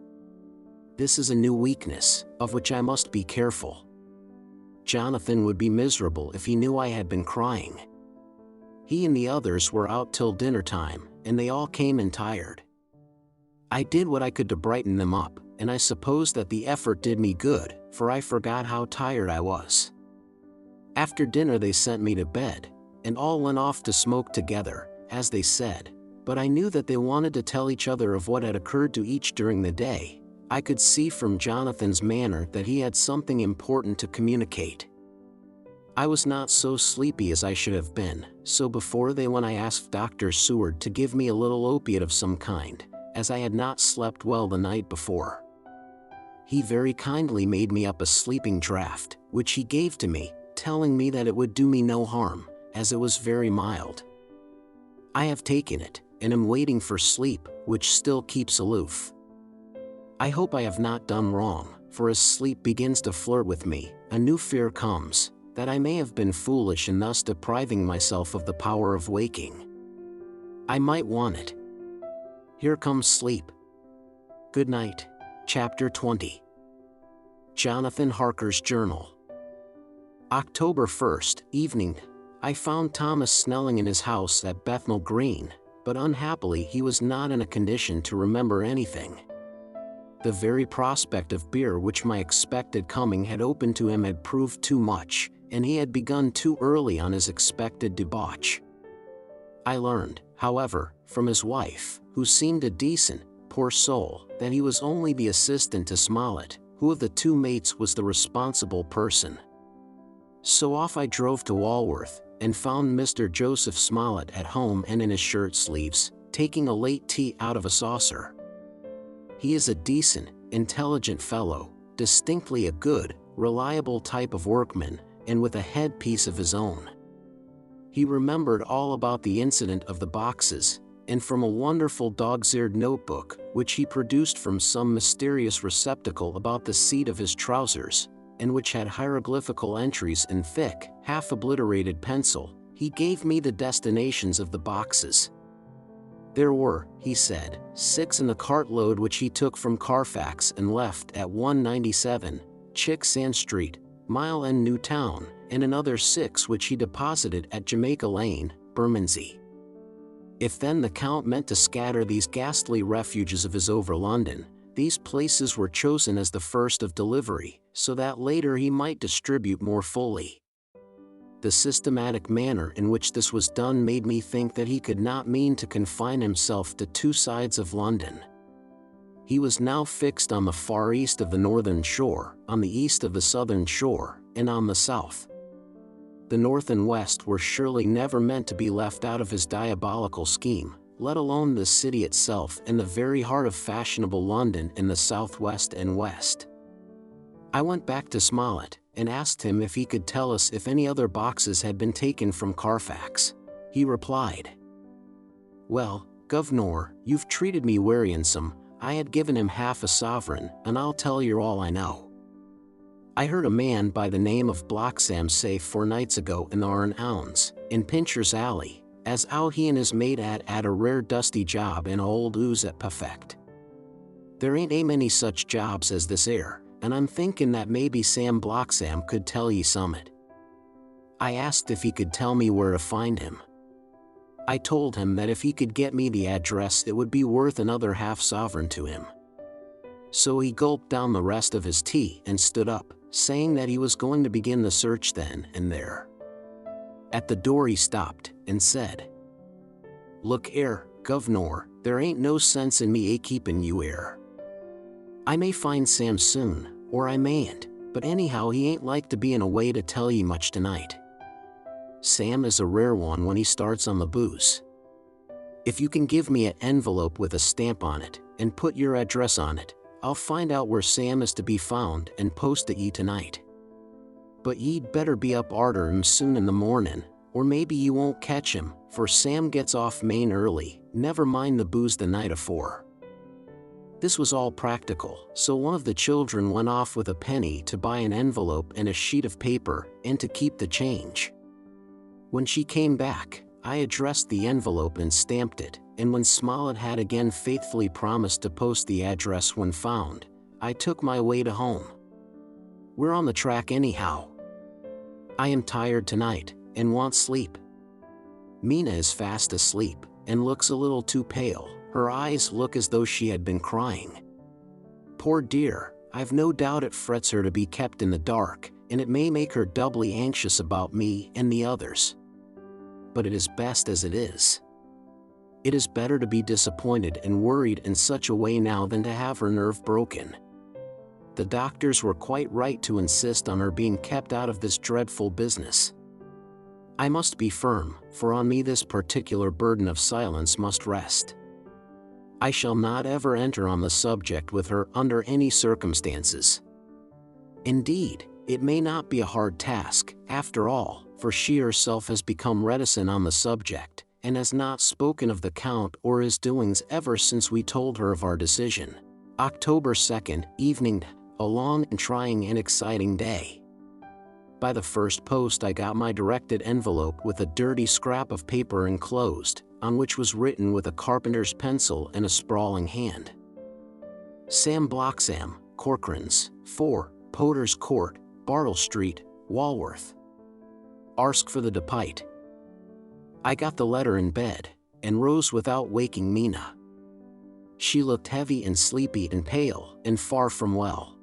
[SPEAKER 1] This is a new weakness, of which I must be careful. Jonathan would be miserable if he knew I had been crying. He and the others were out till dinner time, and they all came in tired. I did what I could to brighten them up, and I suppose that the effort did me good, for I forgot how tired I was. After dinner they sent me to bed, and all went off to smoke together, as they said, but I knew that they wanted to tell each other of what had occurred to each during the day. I could see from Jonathan's manner that he had something important to communicate. I was not so sleepy as I should have been, so before they went I asked Dr. Seward to give me a little opiate of some kind, as I had not slept well the night before. He very kindly made me up a sleeping draught, which he gave to me, telling me that it would do me no harm, as it was very mild. I have taken it, and am waiting for sleep, which still keeps aloof. I hope I have not done wrong, for as sleep begins to flirt with me, a new fear comes, that I may have been foolish in thus depriving myself of the power of waking. I might want it. Here comes sleep. Good night. Chapter 20. Jonathan Harker's Journal. October 1st, evening. I found Thomas Snelling in his house at Bethnal Green, but unhappily he was not in a condition to remember anything. The very prospect of beer which my expected coming had opened to him had proved too much, and he had begun too early on his expected debauch. I learned, however, from his wife, who seemed a decent, poor soul, that he was only the assistant to Smollett, who of the two mates was the responsible person. So off I drove to Walworth, and found Mr. Joseph Smollett at home and in his shirt sleeves, taking a late tea out of a saucer. He is a decent, intelligent fellow, distinctly a good, reliable type of workman, and with a headpiece of his own. He remembered all about the incident of the boxes, and from a wonderful dog's-eared notebook, which he produced from some mysterious receptacle about the seat of his trousers, and which had hieroglyphical entries in thick, half-obliterated pencil, he gave me the destinations of the boxes. There were, he said, 6 in the cartload which he took from Carfax and left at 197, Chicksand Street, Mile End New Town, and another 6 which he deposited at Jamaica Lane, Bermondsey. If then the Count meant to scatter these ghastly refuges of his over London, these places were chosen as the first of delivery, so that later he might distribute more fully. The systematic manner in which this was done made me think that he could not mean to confine himself to 2 sides of London. He was now fixed on the far east of the northern shore, on the east of the southern shore, and on the south. The north and west were surely never meant to be left out of his diabolical scheme, let alone the city itself and the very heart of fashionable London in the southwest and west. I went back to Smollett, and asked him if he could tell us if any other boxes had been taken from Carfax. He replied, "Well, Governor, you've treated me wearisome. I had given him half a sovereign, and I'll tell you all I know. I heard a man by the name of Bloxham say 4 nights ago in the Arn Ounds, in Pincher's Alley, as how he and his mate had a rare dusty job in a old ooze at Perfect. There ain't many such jobs as this 'ere, and I'm thinking that maybe Sam Bloxham could tell ye summit." I asked if he could tell me where to find him. I told him that if he could get me the address it would be worth another half sovereign to him. So he gulped down the rest of his tea and stood up, saying that he was going to begin the search then and there. At the door he stopped and said, "Look 'ere, Governor, there ain't no sense in me keepin' you 'ere. I may find Sam soon, or I mayn't, but anyhow he ain't like to be in a way to tell ye much tonight. Sam is a rare one when he starts on the booze. If you can give me an envelope with a stamp on it, and put your address on it, I'll find out where Sam is to be found and post it ye tonight. But ye'd better be up arter him soon in the mornin', or maybe ye won't catch him, for Sam gets off main early, never mind the booze the night afore." This was all practical, so one of the children went off with a penny to buy an envelope and a sheet of paper, and to keep the change. When she came back, I addressed the envelope and stamped it, and when Smollett had again faithfully promised to post the address when found, I took my way to home. We're on the track anyhow. I am tired tonight, and want sleep. Mina is fast asleep, and looks a little too pale. Her eyes look as though she had been crying. Poor dear, I've no doubt it frets her to be kept in the dark, and it may make her doubly anxious about me and the others. But it is best as it is. It is better to be disappointed and worried in such a way now than to have her nerve broken. The doctors were quite right to insist on her being kept out of this dreadful business. I must be firm, for on me this particular burden of silence must rest. I shall not ever enter on the subject with her under any circumstances. Indeed, it may not be a hard task, after all, for she herself has become reticent on the subject, and has not spoken of the Count or his doings ever since we told her of our decision. October 2nd, evening, a long and trying and exciting day. By the first post I got my directed envelope with a dirty scrap of paper enclosed, on which was written with a carpenter's pencil and a sprawling hand. Sam Bloxam, Corcoran's, 4, Potter's Court, Bartle Street, Walworth. Ask for the depite. I got the letter in bed, and rose without waking Mina. She looked heavy and sleepy and pale, and far from well.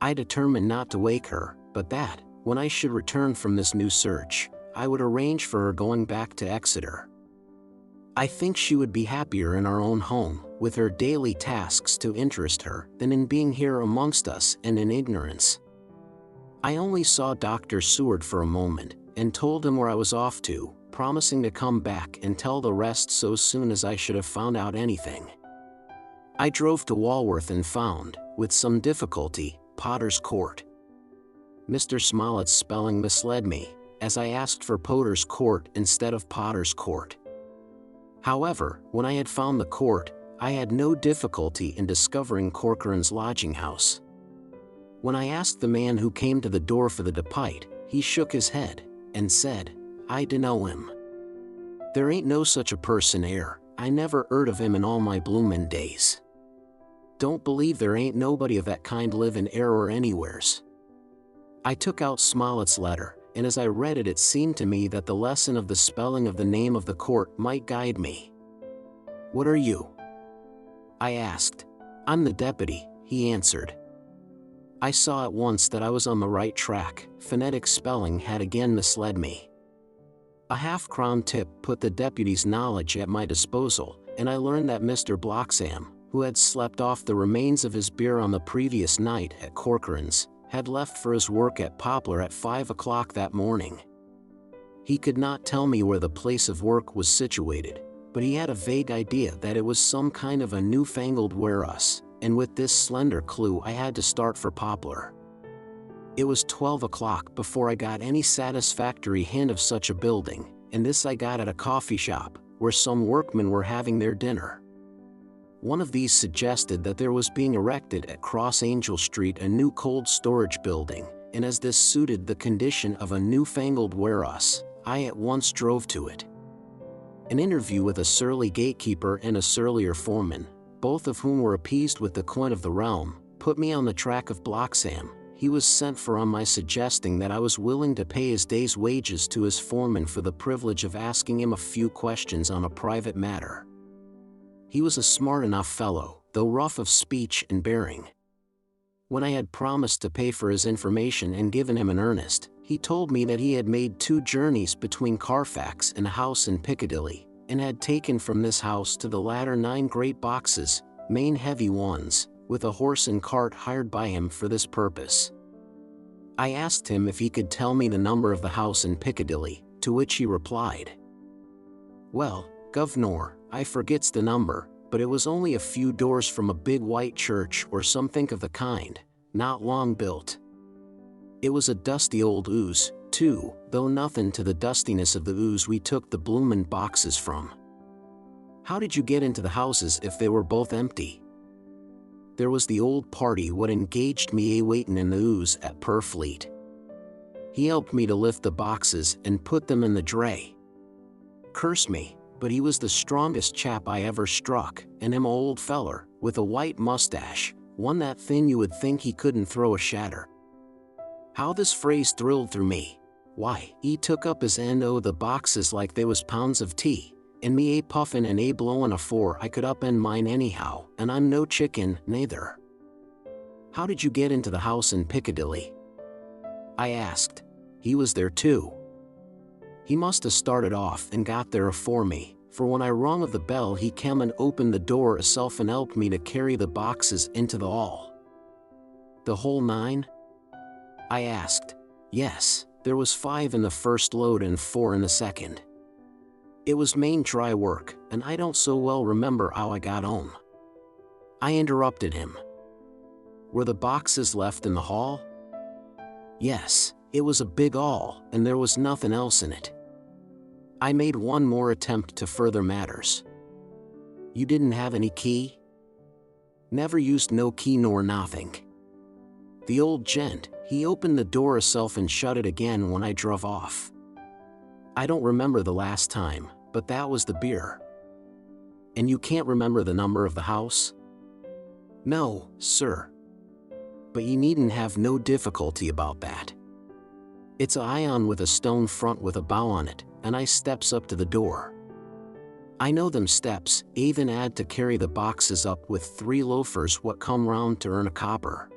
[SPEAKER 1] I determined not to wake her, but that, when I should return from this new search, I would arrange for her going back to Exeter. I think she would be happier in our own home, with her daily tasks to interest her, than in being here amongst us and in ignorance. I only saw Dr. Seward for a moment, and told him where I was off to, promising to come back and tell the rest so soon as I should have found out anything. I drove to Walworth and found, with some difficulty, Potter's Court. Mr. Smollett's spelling misled me, as I asked for Potter's Court instead of Potter's Court. However, when I had found the court, I had no difficulty in discovering Corcoran's lodging house. When I asked the man who came to the door for the depite, he shook his head, and said, "I dunno him. There ain't no such a person 'ere, I never 'eard of him in all my bloomin' days. Don't believe there ain't nobody of that kind livin' 'ere or anywheres." I took out Smollett's letter, and as I read it seemed to me that the lesson of the spelling of the name of the court might guide me. "What are you?" I asked. "I'm the deputy," he answered. I saw at once that I was on the right track. Phonetic spelling had again misled me. A half-crown tip put the deputy's knowledge at my disposal, and I learned that Mr. Bloxam, who had slept off the remains of his beer on the previous night at Corcoran's, had left for his work at Poplar at 5 o'clock that morning. He could not tell me where the place of work was situated, but he had a vague idea that it was some kind of a newfangled warehouse, and with this slender clue I had to start for Poplar. It was 12 o'clock before I got any satisfactory hint of such a building, and this I got at a coffee shop, where some workmen were having their dinner. One of these suggested that there was being erected at Cross Angel Street a new cold storage building, and as this suited the condition of a newfangled warehouse, I at once drove to it. An interview with a surly gatekeeper and a surlier foreman, both of whom were appeased with the coin of the realm, put me on the track of Bloxam. He was sent for on my suggesting that I was willing to pay his day's wages to his foreman for the privilege of asking him a few questions on a private matter. He was a smart enough fellow, though rough of speech and bearing. When I had promised to pay for his information and given him an earnest, he told me that he had made 2 journeys between Carfax and a house in Piccadilly, and had taken from this house to the latter 9 great boxes, main heavy ones, with a horse and cart hired by him for this purpose. I asked him if he could tell me the number of the house in Piccadilly, to which he replied, "Well, governor, I forgets the number, but it was only a few doors from a big white church or something of the kind, not long built. It was a dusty old ooze, too, though nothing to the dustiness of the ooze we took the bloomin' boxes from." "How did you get into the houses if they were both empty?" "There was the old party what engaged me waitin' in the ooze at Purfleet. He helped me to lift the boxes and put them in the dray. Curse me, but he was the strongest chap I ever struck, and him a old feller, with a white mustache, one that thin you would think he couldn't throw a shatter." How this phrase thrilled through me. Why, he took up his end o' the boxes like they was pounds of tea, and me puffin' and blowin' afore I could upend mine anyhow, and I'm no chicken, neither. "How did you get into the house in Piccadilly?" I asked. "He was there too. He must have started off and got there afore me, for when I rung of the bell he came and opened the door hisself and helped me to carry the boxes into the hall." "The whole 9? I asked. "Yes, there was 5 in the first load and 4 in the second. It was main dry work, and I don't so well remember how I got home." I interrupted him. "Were the boxes left in the hall?" "Yes, it was a big hall, and there was nothing else in it." I made one more attempt to further matters. "You didn't have any key?" "Never used no key nor nothing. The old gent, he opened the door hisself and shut it again when I druv off. I don't remember the last time, but that was the beer." "And you can't remember the number of the house?" "No, sir. But ye needn't have no difficulty about that. It's a ion with a stone front with a bow on it, and I steps up to the door. I know them steps, even 'ad to carry the boxes up with 3 loafers what come round to earn a copper.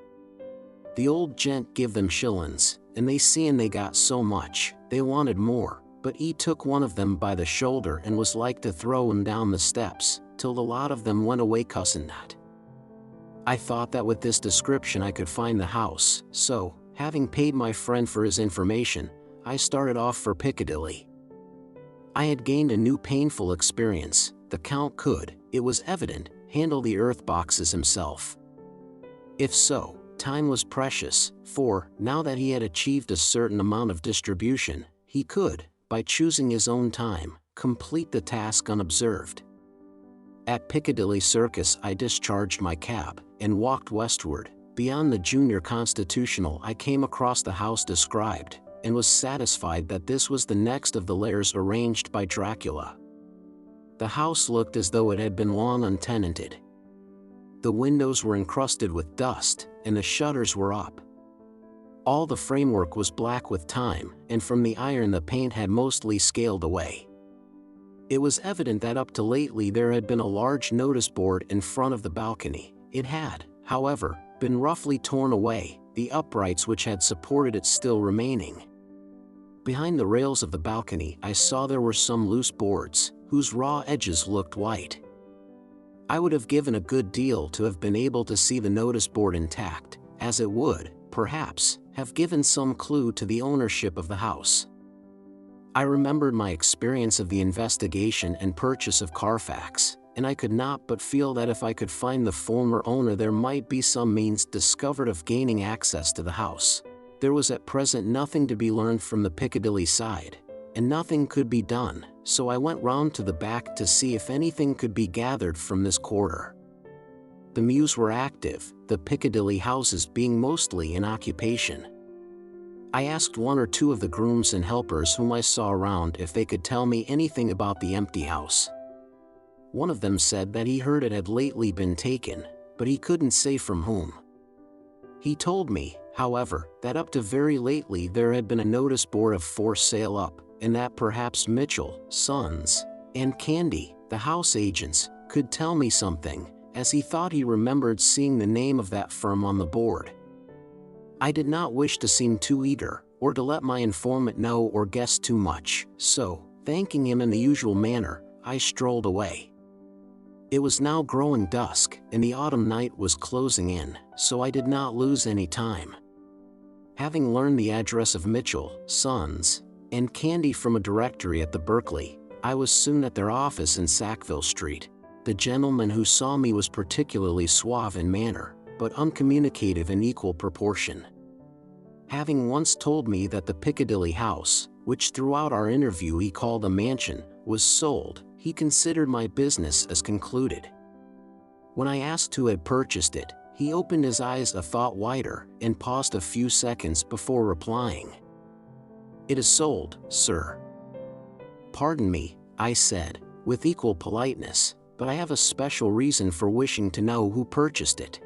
[SPEAKER 1] The old gent give them shillin's, and they seein' they got so much, they wanted more, but he took one of them by the shoulder and was like to throw him down the steps, till the lot of them went away cussin' that. I thought that with this description I could find the house, so, having paid my friend for his information, I started off for Piccadilly. I had gained a new painful experience. The Count could, it was evident, handle the earth boxes himself. If so, time was precious, for, now that he had achieved a certain amount of distribution, he could, by choosing his own time, complete the task unobserved. At Piccadilly Circus I discharged my cab, and walked westward. Beyond the Junior Constitutional I came across the house described, and was satisfied that this was the next of the lairs arranged by Dracula. The house looked as though it had been long untenanted. The windows were encrusted with dust, and the shutters were up. All the framework was black with time, and from the iron the paint had mostly scaled away. It was evident that up to lately there had been a large notice board in front of the balcony. It had, however, been roughly torn away, the uprights which had supported it still remaining. Behind the rails of the balcony I saw there were some loose boards, whose raw edges looked white. I would have given a good deal to have been able to see the notice board intact, as it would, perhaps, have given some clue to the ownership of the house. I remembered my experience of the investigation and purchase of Carfax, and I could not but feel that if I could find the former owner there might be some means discovered of gaining access to the house. There was at present nothing to be learned from the Piccadilly side, and nothing could be done, so I went round to the back to see if anything could be gathered from this quarter. The mews were active, the Piccadilly houses being mostly in occupation. I asked 1 or 2 of the grooms and helpers whom I saw around if they could tell me anything about the empty house. One of them said that he heard it had lately been taken, but he couldn't say from whom. He told me, however, that up to very lately there had been a notice board of for sale up, and that perhaps Mitchell, Sons, and Candy, the house agents, could tell me something, as he thought he remembered seeing the name of that firm on the board. I did not wish to seem too eager, or to let my informant know or guess too much, so, thanking him in the usual manner, I strolled away. It was now growing dusk, and the autumn night was closing in, so I did not lose any time. Having learned the address of Mitchell, Sons, and Candy from a directory at the Berkeley, I was soon at their office in Sackville Street. The gentleman who saw me was particularly suave in manner, but uncommunicative in equal proportion. Having once told me that the Piccadilly house, which throughout our interview he called a mansion, was sold, he considered my business as concluded. When I asked who had purchased it, he opened his eyes a thought wider and paused a few seconds before replying. "It is sold, sir." "Pardon me," I said, with equal politeness, "but I have a special reason for wishing to know who purchased it."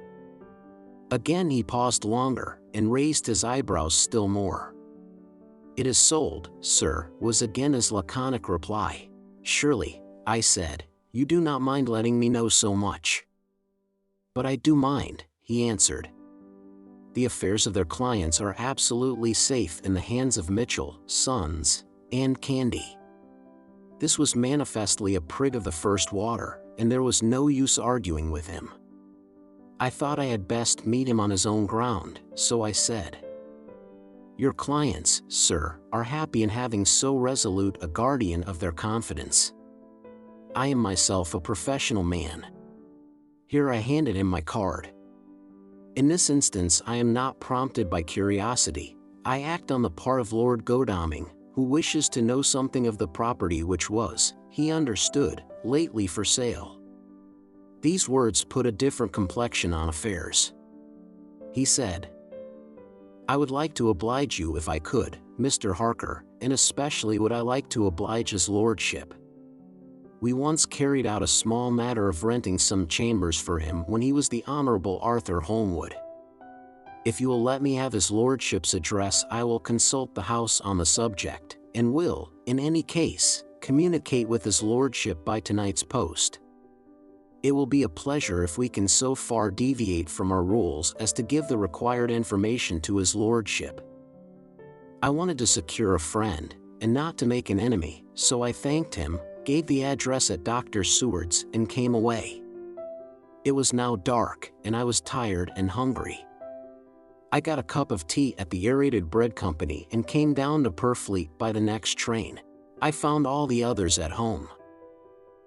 [SPEAKER 1] Again he paused longer, and raised his eyebrows still more. "It is sold, sir," was again his laconic reply. "Surely," I said, "you do not mind letting me know so much." "But I do mind," he answered. "The affairs of their clients are absolutely safe in the hands of Mitchell, Sons, and Candy." This was manifestly a prig of the first water, and there was no use arguing with him. I thought I had best meet him on his own ground, so I said, "Your clients, sir, are happy in having so resolute a guardian of their confidence. I am myself a professional man." Here I handed him my card. In this instance I am not prompted by curiosity, I act on the part of Lord Godalming, who wishes to know something of the property which was, he understood, lately for sale. These words put a different complexion on affairs. He said, "I would like to oblige you if I could, Mr. Harker, and especially would I like to oblige his lordship. We once carried out a small matter of renting some chambers for him when he was the Honorable Arthur Holmwood. If you will let me have his lordship's address, I will consult the house on the subject, and will, in any case, communicate with his lordship by tonight's post. It will be a pleasure if we can so far deviate from our rules as to give the required information to his lordship." I wanted to secure a friend, and not to make an enemy, so I thanked him, gave the address at Dr. Seward's, and came away. It was now dark, and I was tired and hungry. I got a cup of tea at the Aerated Bread Company and came down to Purfleet by the next train. I found all the others at home.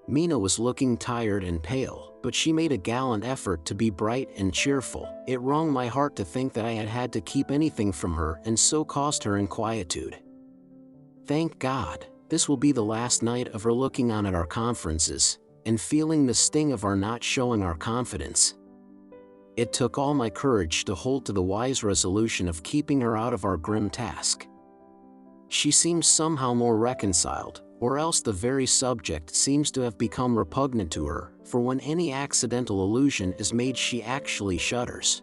[SPEAKER 1] Mina was looking tired and pale, but she made a gallant effort to be bright and cheerful. It wrung my heart to think that I had had to keep anything from her and so caused her inquietude. Thank God, this will be the last night of her looking on at our conferences, and feeling the sting of our not showing our confidence. It took all my courage to hold to the wise resolution of keeping her out of our grim task. She seems somehow more reconciled, or else the very subject seems to have become repugnant to her, for when any accidental allusion is made she actually shudders.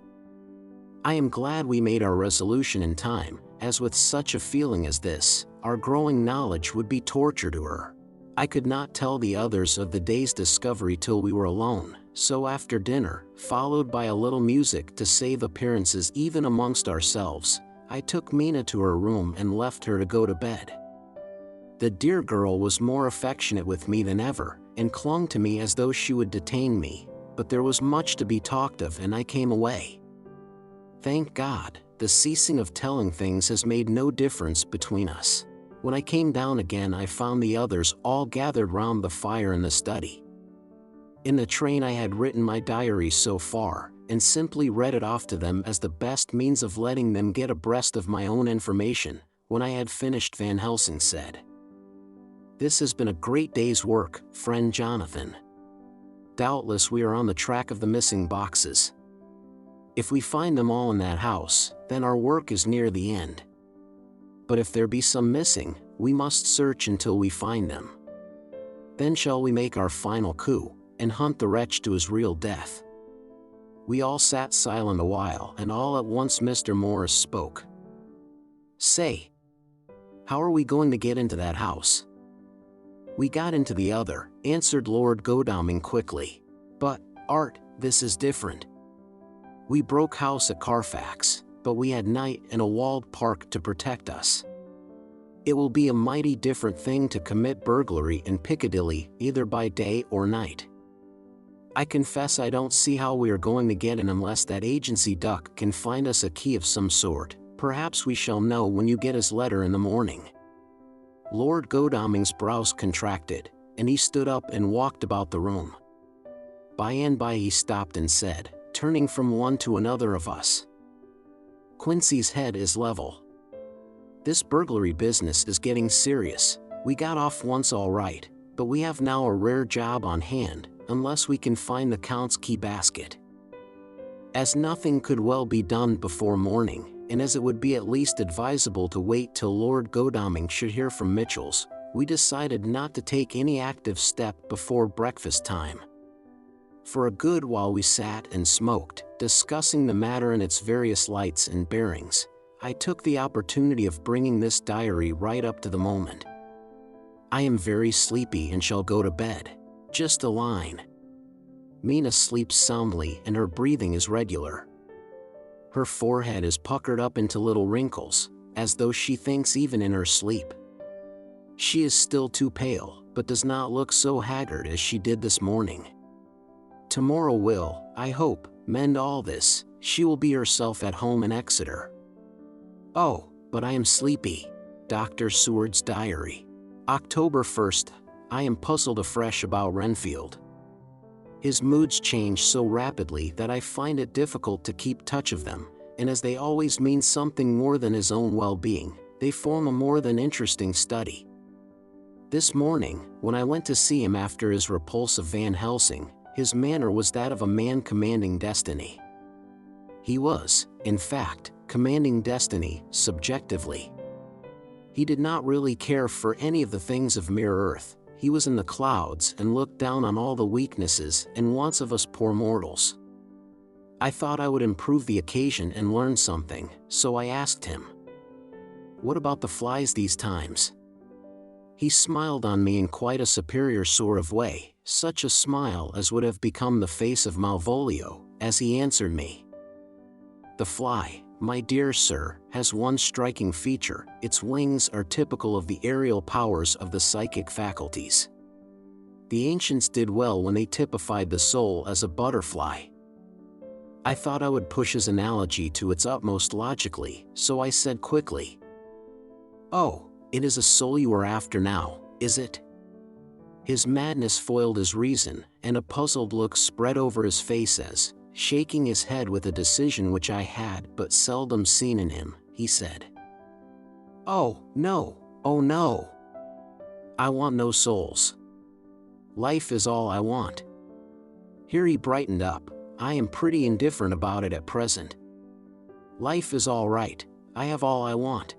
[SPEAKER 1] I am glad we made our resolution in time, as with such a feeling as this, our growing knowledge would be torture to her. I could not tell the others of the day's discovery till we were alone, so after dinner, followed by a little music to save appearances even amongst ourselves, I took Mina to her room and left her to go to bed. The dear girl was more affectionate with me than ever, and clung to me as though she would detain me, but there was much to be talked of and I came away. Thank God, the ceasing of telling things has made no difference between us. When I came down again I found the others all gathered round the fire in the study. In the train I had written my diary so far, and simply read it off to them as the best means of letting them get abreast of my own information. When I had finished, Van Helsing said, "This has been a great day's work, friend Jonathan. Doubtless we are on the track of the missing boxes. If we find them all in that house, then our work is near the end. But if there be some missing, we must search until we find them. Then shall we make our final coup, and hunt the wretch to his real death." We all sat silent a while, and all at once Mr. Morris spoke. "Say, how are we going to get into that house?" "We got into the other," answered Lord Godalming quickly. "But, Art, this is different. We broke house at Carfax, but we had night and a walled park to protect us. It will be a mighty different thing to commit burglary in Piccadilly, either by day or night. I confess I don't see how we are going to get in unless that agency duck can find us a key of some sort. Perhaps we shall know when you get his letter in the morning." Lord Godalming's brows contracted, and he stood up and walked about the room. By and by he stopped and said, turning from one to another of us, "Quincy's head is level. This burglary business is getting serious. We got off once all right, but we have now a rare job on hand, unless we can find the Count's key basket." As nothing could well be done before morning, and as it would be at least advisable to wait till Lord Godalming should hear from Mitchell's, we decided not to take any active step before breakfast time. For a good while we sat and smoked, discussing the matter in its various lights and bearings. I took the opportunity of bringing this diary right up to the moment. "I am very sleepy and shall go to bed. Just a line. Mina sleeps soundly and her breathing is regular. Her forehead is puckered up into little wrinkles, as though she thinks even in her sleep. She is still too pale, but does not look so haggard as she did this morning. Tomorrow will, I hope, mend all this. She will be herself at home in Exeter. Oh, but I am sleepy." Dr. Seward's Diary. October 1st. I am puzzled afresh about Renfield. His moods change so rapidly that I find it difficult to keep touch of them, and as they always mean something more than his own well-being, they form a more than interesting study. This morning, when I went to see him after his repulse of Van Helsing, his manner was that of a man commanding destiny. He was, in fact, commanding destiny, subjectively. He did not really care for any of the things of mere earth. He was in the clouds and looked down on all the weaknesses and wants of us poor mortals. I thought I would improve the occasion and learn something, so I asked him, "What about the flies these times?" He smiled on me in quite a superior sort of way, such a smile as would have become the face of Malvolio, as he answered me, "The fly, my dear sir, has one striking feature: its wings are typical of the aerial powers of the psychic faculties. The ancients did well when they typified the soul as a butterfly." I thought I would push his analogy to its utmost logically, so I said quickly, "Oh, it is a soul you are after now, is it?" His madness foiled his reason, and a puzzled look spread over his face as, shaking his head with a decision which I had but seldom seen in him, he said, "Oh, no, oh no. I want no souls. Life is all I want." Here he brightened up. "I am pretty indifferent about it at present. Life is all right, I have all I want.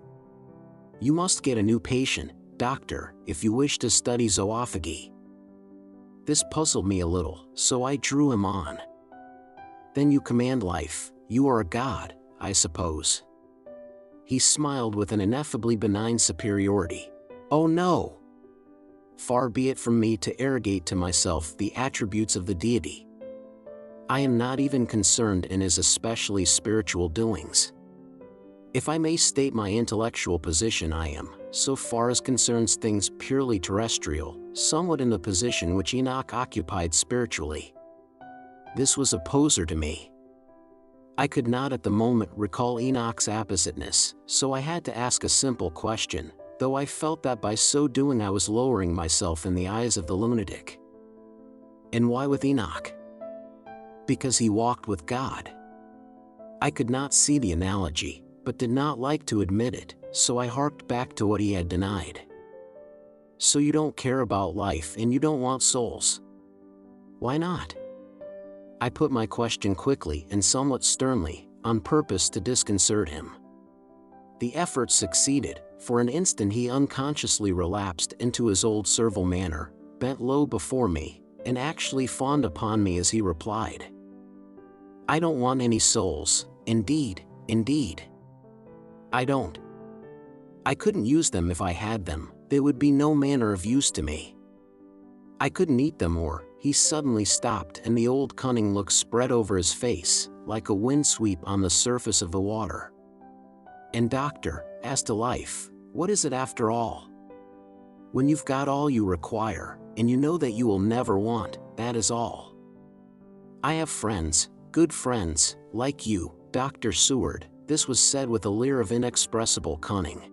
[SPEAKER 1] You must get a new patient, doctor, if you wish to study zoophagy." This puzzled me a little, so I drew him on. "Then you command life, you are a god, I suppose." He smiled with an ineffably benign superiority. "Oh no! Far be it from me to arrogate to myself the attributes of the deity. I am not even concerned in his especially spiritual doings. If I may state my intellectual position, I am, so far as concerns things purely terrestrial, somewhat in the position which Enoch occupied spiritually." This was a poser to me. I could not at the moment recall Enoch's appositeness, so I had to ask a simple question, though I felt that by so doing I was lowering myself in the eyes of the lunatic. "And why with Enoch?" "Because he walked with God." I could not see the analogy, but did not like to admit it, so I harked back to what he had denied. "So you don't care about life and you don't want souls? Why not?" I put my question quickly and somewhat sternly, on purpose to disconcert him. The effort succeeded. For an instant he unconsciously relapsed into his old servile manner, bent low before me, and actually fawned upon me as he replied, "I don't want any souls, indeed, indeed. I don't. I couldn't use them if I had them, they would be no manner of use to me. I couldn't eat them or, he suddenly stopped and the old cunning look spread over his face, like a windsweep on the surface of the water. And doctor, as to life, what is it after all? When you've got all you require, and you know that you will never want, that is all. I have friends, good friends, like you, Dr. Seward. This was said with a leer of inexpressible cunning.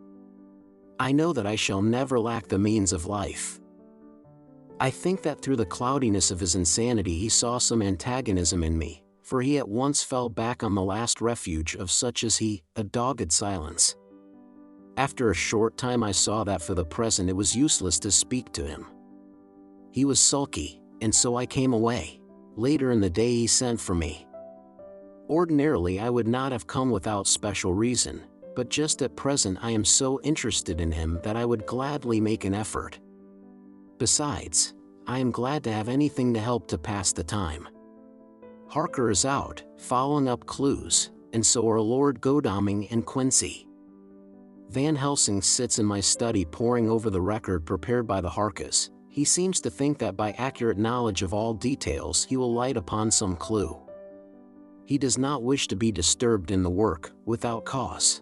[SPEAKER 1] I know that I shall never lack the means of life. I think that through the cloudiness of his insanity he saw some antagonism in me, for he at once fell back on the last refuge of such as he, a dogged silence. After a short time I saw that for the present it was useless to speak to him. He was sulky, and so I came away. Later in the day he sent for me. Ordinarily I would not have come without special reason, but just at present I am so interested in him that I would gladly make an effort. Besides, I am glad to have anything to help to pass the time. Harker is out, following up clues, and so are Lord Godalming and Quincy. Van Helsing sits in my study poring over the record prepared by the Harkes. He seems to think that by accurate knowledge of all details he will light upon some clue. He does not wish to be disturbed in the work, without cause.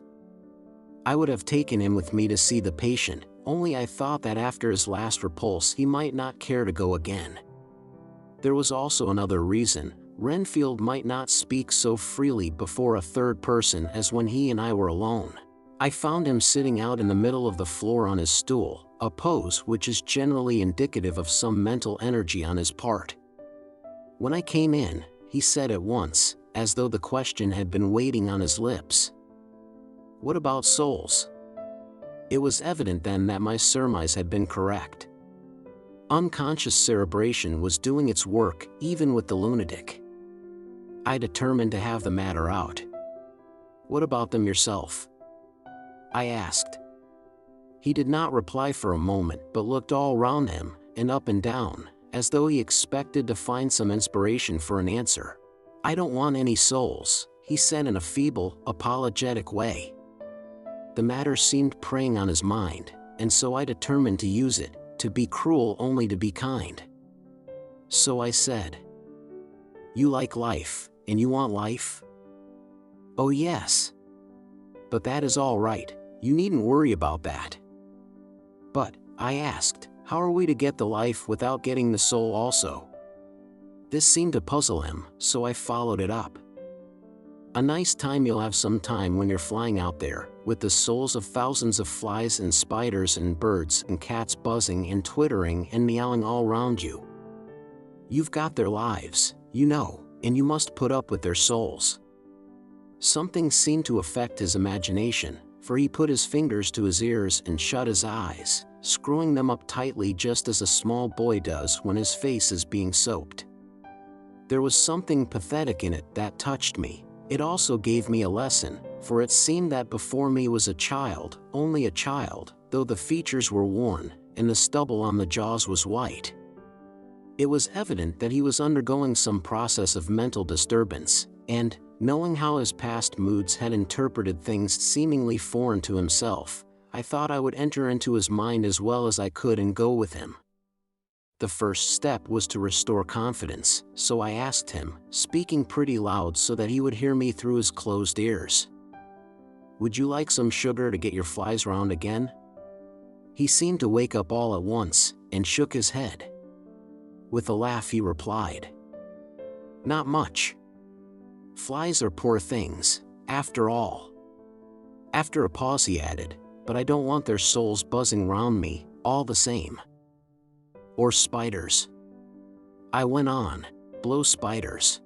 [SPEAKER 1] I would have taken him with me to see the patient, only I thought that after his last repulse he might not care to go again. There was also another reason. Renfield might not speak so freely before a third person as when he and I were alone. I found him sitting out in the middle of the floor on his stool, a pose which is generally indicative of some mental energy on his part. When I came in, he said at once, as though the question had been waiting on his lips, "What about souls?" It was evident then that my surmise had been correct. Unconscious cerebration was doing its work even with the lunatic. I determined to have the matter out. "What about them yourself?" I asked. He did not reply for a moment but looked all round him, and up and down, as though he expected to find some inspiration for an answer. "I don't want any souls," he said in a feeble, apologetic way. The matter seemed preying on his mind, and so I determined to use it, to be cruel only to be kind. So I said, "You like life, and you want life?" "Oh yes. But that is all right. You needn't worry about that." "But," I asked, "how are we to get the life without getting the soul also?" This seemed to puzzle him, so I followed it up. "A nice time you'll have some time when you're flying out there, with the souls of thousands of flies and spiders and birds and cats buzzing and twittering and meowing all round you. You've got their lives, you know, and you must put up with their souls." Something seemed to affect his imagination, for he put his fingers to his ears and shut his eyes, screwing them up tightly just as a small boy does when his face is being soaped. There was something pathetic in it that touched me. It also gave me a lesson, for it seemed that before me was a child, only a child, though the features were worn, and the stubble on the jaws was white. It was evident that he was undergoing some process of mental disturbance, and, knowing how his past moods had interpreted things seemingly foreign to himself, I thought I would enter into his mind as well as I could and go with him. The first step was to restore confidence, so I asked him, speaking pretty loud so that he would hear me through his closed ears, "Would you like some sugar to get your flies round again?" He seemed to wake up all at once, and shook his head. With a laugh he replied, "Not much. Flies are poor things, after all." After a pause he added, "But I don't want their souls buzzing round me, all the same." "Or spiders," I went on. "Blow spiders.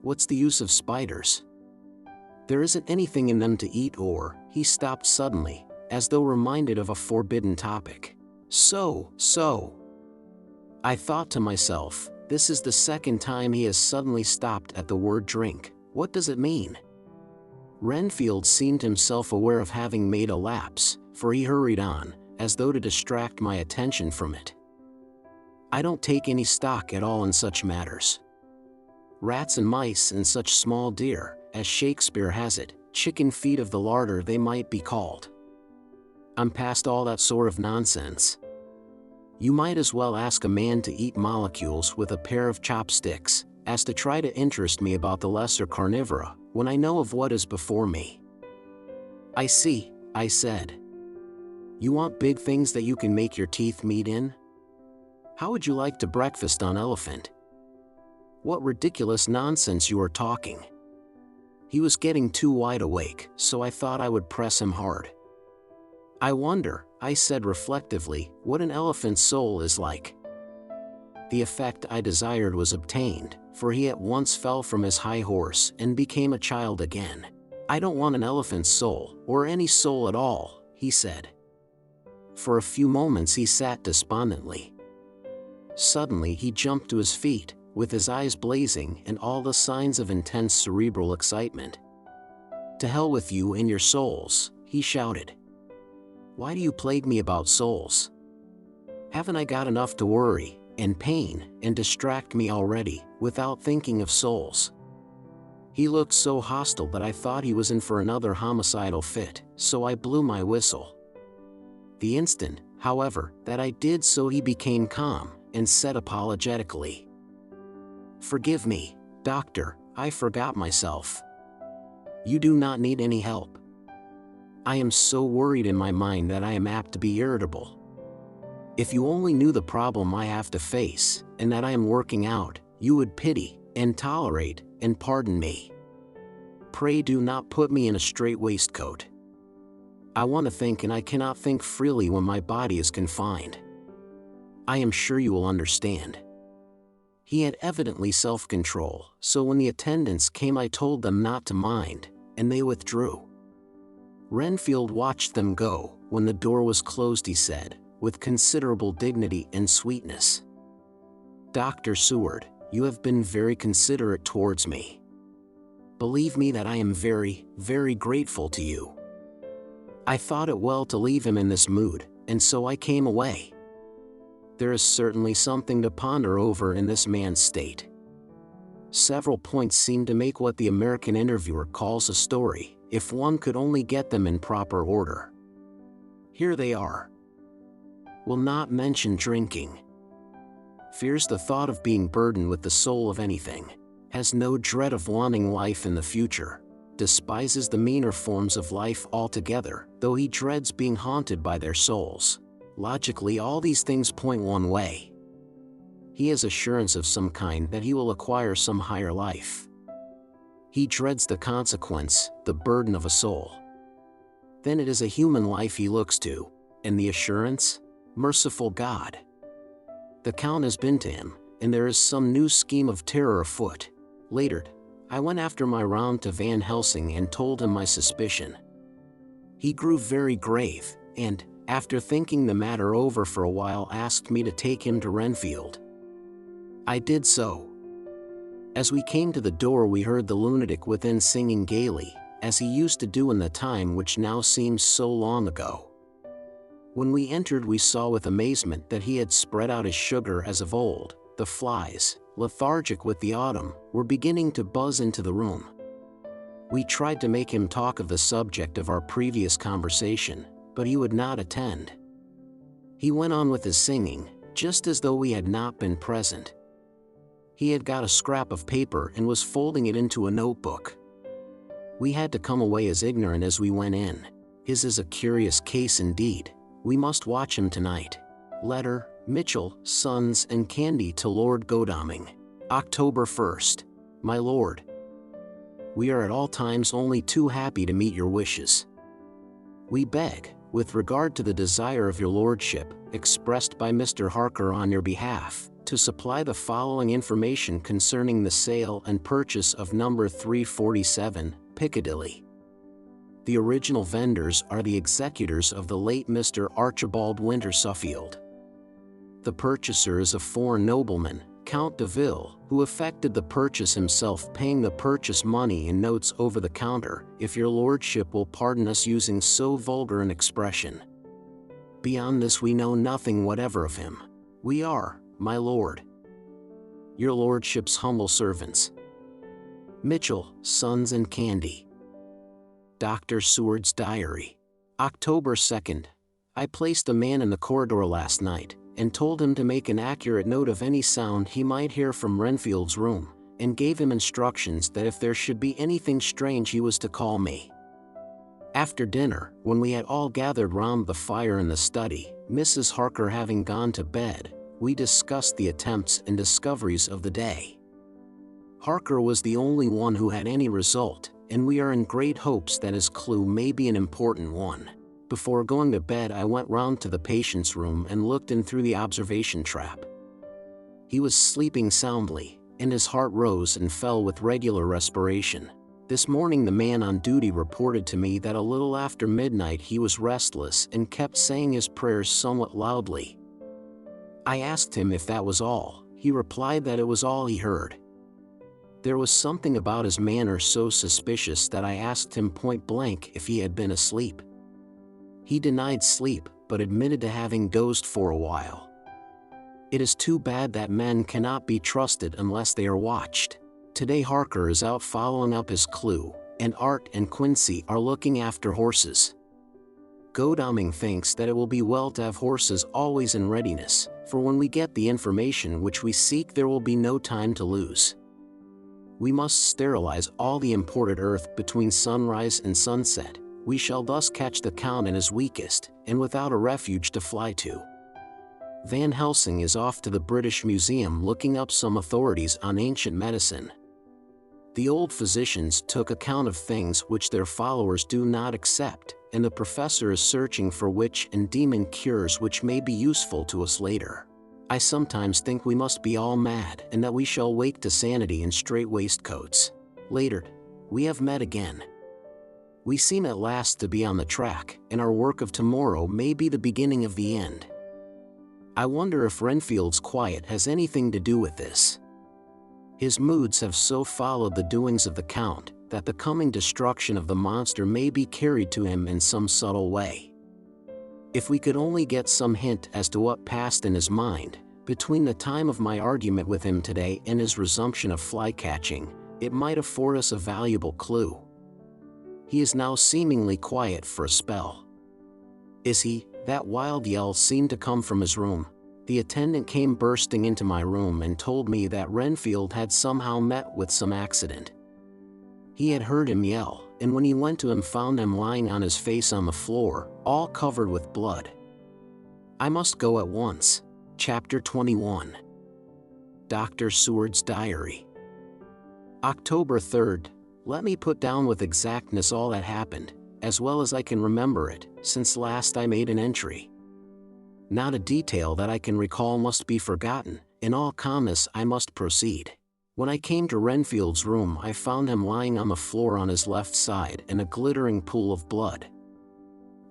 [SPEAKER 1] What's the use of spiders? There isn't anything in them to eat or," he stopped suddenly, as though reminded of a forbidden topic. So. I thought to myself, this is the second time he has suddenly stopped at the word drink. What does it mean? Renfield seemed himself aware of having made a lapse, for he hurried on, as though to distract my attention from it. "I don't take any stock at all in such matters. Rats and mice and such small deer, as Shakespeare has it, chicken feet of the larder they might be called. I'm past all that sort of nonsense. You might as well ask a man to eat molecules with a pair of chopsticks, as to try to interest me about the lesser carnivora, when I know of what is before me." "I see," I said. "You want big things that you can make your teeth meet in? How would you like to breakfast on elephant?" "What ridiculous nonsense you are talking." He was getting too wide awake, so I thought I would press him hard. "I wonder," I said reflectively, "what an elephant's soul is like." The effect I desired was obtained, for he at once fell from his high horse and became a child again. "I don't want an elephant's soul, or any soul at all," he said. For a few moments he sat despondently. Suddenly he jumped to his feet, with his eyes blazing and all the signs of intense cerebral excitement. "To hell with you and your souls," he shouted. "Why do you plague me about souls? Haven't I got enough to worry, and pain, and distract me already, without thinking of souls?" He looked so hostile that I thought he was in for another homicidal fit, so I blew my whistle. The instant, however, that I did so he became calm, and said apologetically, "Forgive me, doctor, I forgot myself. You do not need any help. I am so worried in my mind that I am apt to be irritable. If you only knew the problem I have to face, and that I am working out, you would pity, and tolerate, and pardon me. Pray do not put me in a strait waistcoat. I want to think, and I cannot think freely when my body is confined. I am sure you will understand." He had evidently self-control, so when the attendants came I told them not to mind, and they withdrew. Renfield watched them go. When the door was closed he said, with considerable dignity and sweetness, "Dr. Seward, you have been very considerate towards me. Believe me that I am very, very grateful to you. I thought it well to leave him in this mood, and so I came away. There is certainly something to ponder over in this man's state. Several points seem to make what the American interviewer calls a story, if one could only get them in proper order. Here they are. Will not mention drinking. Fears the thought of being burdened with the soul of anything. Has no dread of wanting life in the future. Despises the meaner forms of life altogether, though he dreads being haunted by their souls. Logically, all these things point one way. He has assurance of some kind that he will acquire some higher life. He dreads the consequence, the burden of a soul. Then it is a human life he looks to, and the assurance? Merciful God! The Count has been to him, and there is some new scheme of terror afoot. Later, I went after my round to Van Helsing and told him my suspicion. He grew very grave, and, after thinking the matter over for a while, asked me to take him to Renfield. I did so. As we came to the door we heard the lunatic within singing gaily, as he used to do in the time which now seems so long ago. When we entered we saw with amazement that he had spread out his sugar as of old. The flies, lethargic with the autumn, were beginning to buzz into the room. We tried to make him talk of the subject of our previous conversation, but he would not attend. He went on with his singing, just as though we had not been present. He had got a scrap of paper and was folding it into a notebook. We had to come away as ignorant as we went in. His is a curious case indeed. We must watch him tonight. Letter, Mitchell, Sons and Candy to Lord Godalming. October 1st. My Lord, we are at all times only too happy to meet your wishes. We beg, with regard to the desire of your lordship, expressed by Mr. Harker on your behalf, to supply the following information concerning the sale and purchase of number 347, Piccadilly. The original vendors are the executors of the late Mr. Archibald Winter Suffield. The purchaser is a foreign nobleman, Count de Ville, who effected the purchase himself, paying the purchase money in notes over the counter, if your lordship will pardon us using so vulgar an expression. Beyond this we know nothing whatever of him. We are, my lord, your lordship's humble servants. Mitchell, Sons and Candy. Dr. Seward's Diary. October 2nd. I placed a man in the corridor last night, and told him to make an accurate note of any sound he might hear from Renfield's room, and gave him instructions that if there should be anything strange he was to call me. After dinner, when we had all gathered round the fire in the study, Mrs. Harker having gone to bed, we discussed the attempts and discoveries of the day. Harker was the only one who had any result, and we are in great hopes that his clue may be an important one. Before going to bed, I went round to the patient's room and looked in through the observation trap. He was sleeping soundly, and his heart rose and fell with regular respiration. This morning the man on duty reported to me that a little after midnight he was restless and kept saying his prayers somewhat loudly. I asked him if that was all. He replied that it was all he heard. There was something about his manner so suspicious that I asked him point blank if he had been asleep. He denied sleep, but admitted to having dozed for a while. It is too bad that men cannot be trusted unless they are watched. Today Harker is out following up his clue, and Art and Quincy are looking after horses. Godalming thinks that it will be well to have horses always in readiness, for when we get the information which we seek there will be no time to lose. We must sterilize all the imported earth between sunrise and sunset. We shall thus catch the Count in his weakest, and without a refuge to fly to. Van Helsing is off to the British Museum looking up some authorities on ancient medicine. The old physicians took account of things which their followers do not accept, and the professor is searching for witch and demon cures which may be useful to us later. I sometimes think we must be all mad and that we shall wake to sanity in strait waistcoats. Later, we have met again. We seem at last to be on the track, and our work of tomorrow may be the beginning of the end. I wonder if Renfield's quiet has anything to do with this. His moods have so followed the doings of the Count that the coming destruction of the monster may be carried to him in some subtle way. If we could only get some hint as to what passed in his mind, between the time of my argument with him today and his resumption of fly-catching, it might afford us a valuable clue. He is now seemingly quiet for a spell. Is he? That wild yell seemed to come from his room. The attendant came bursting into my room and told me that Renfield had somehow met with some accident. He had heard him yell, and when he went to him found him lying on his face on the floor, all covered with blood. I must go at once. Chapter 21. Dr. Seward's Diary. October 3rd. Let me put down with exactness all that happened, as well as I can remember it, since last I made an entry. Not a detail that I can recall must be forgotten. In all calmness I must proceed. When I came to Renfield's room I found him lying on the floor on his left side in a glittering pool of blood.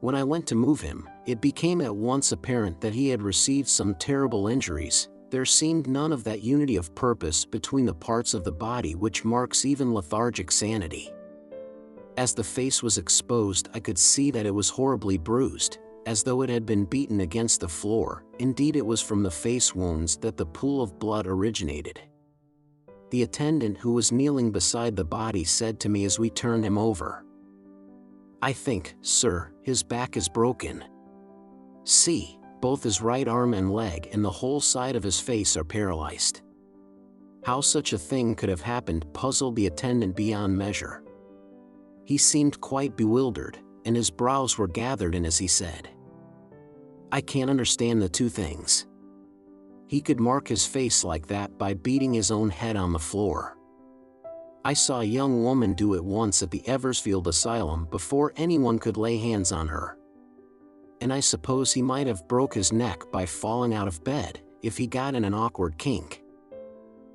[SPEAKER 1] When I went to move him, it became at once apparent that he had received some terrible injuries. There seemed none of that unity of purpose between the parts of the body which marks even lethargic sanity. As the face was exposed I could see that it was horribly bruised, as though it had been beaten against the floor. Indeed, it was from the face wounds that the pool of blood originated. The attendant who was kneeling beside the body said to me as we turned him over, "I think, sir, his back is broken. See, both his right arm and leg and the whole side of his face are paralyzed." How such a thing could have happened puzzled the attendant beyond measure. He seemed quite bewildered, and his brows were gathered in as he said, "I can't understand the two things. He could mark his face like that by beating his own head on the floor. I saw a young woman do it once at the Eversfield Asylum before anyone could lay hands on her. And I suppose he might have broke his neck by falling out of bed, if he got in an awkward kink.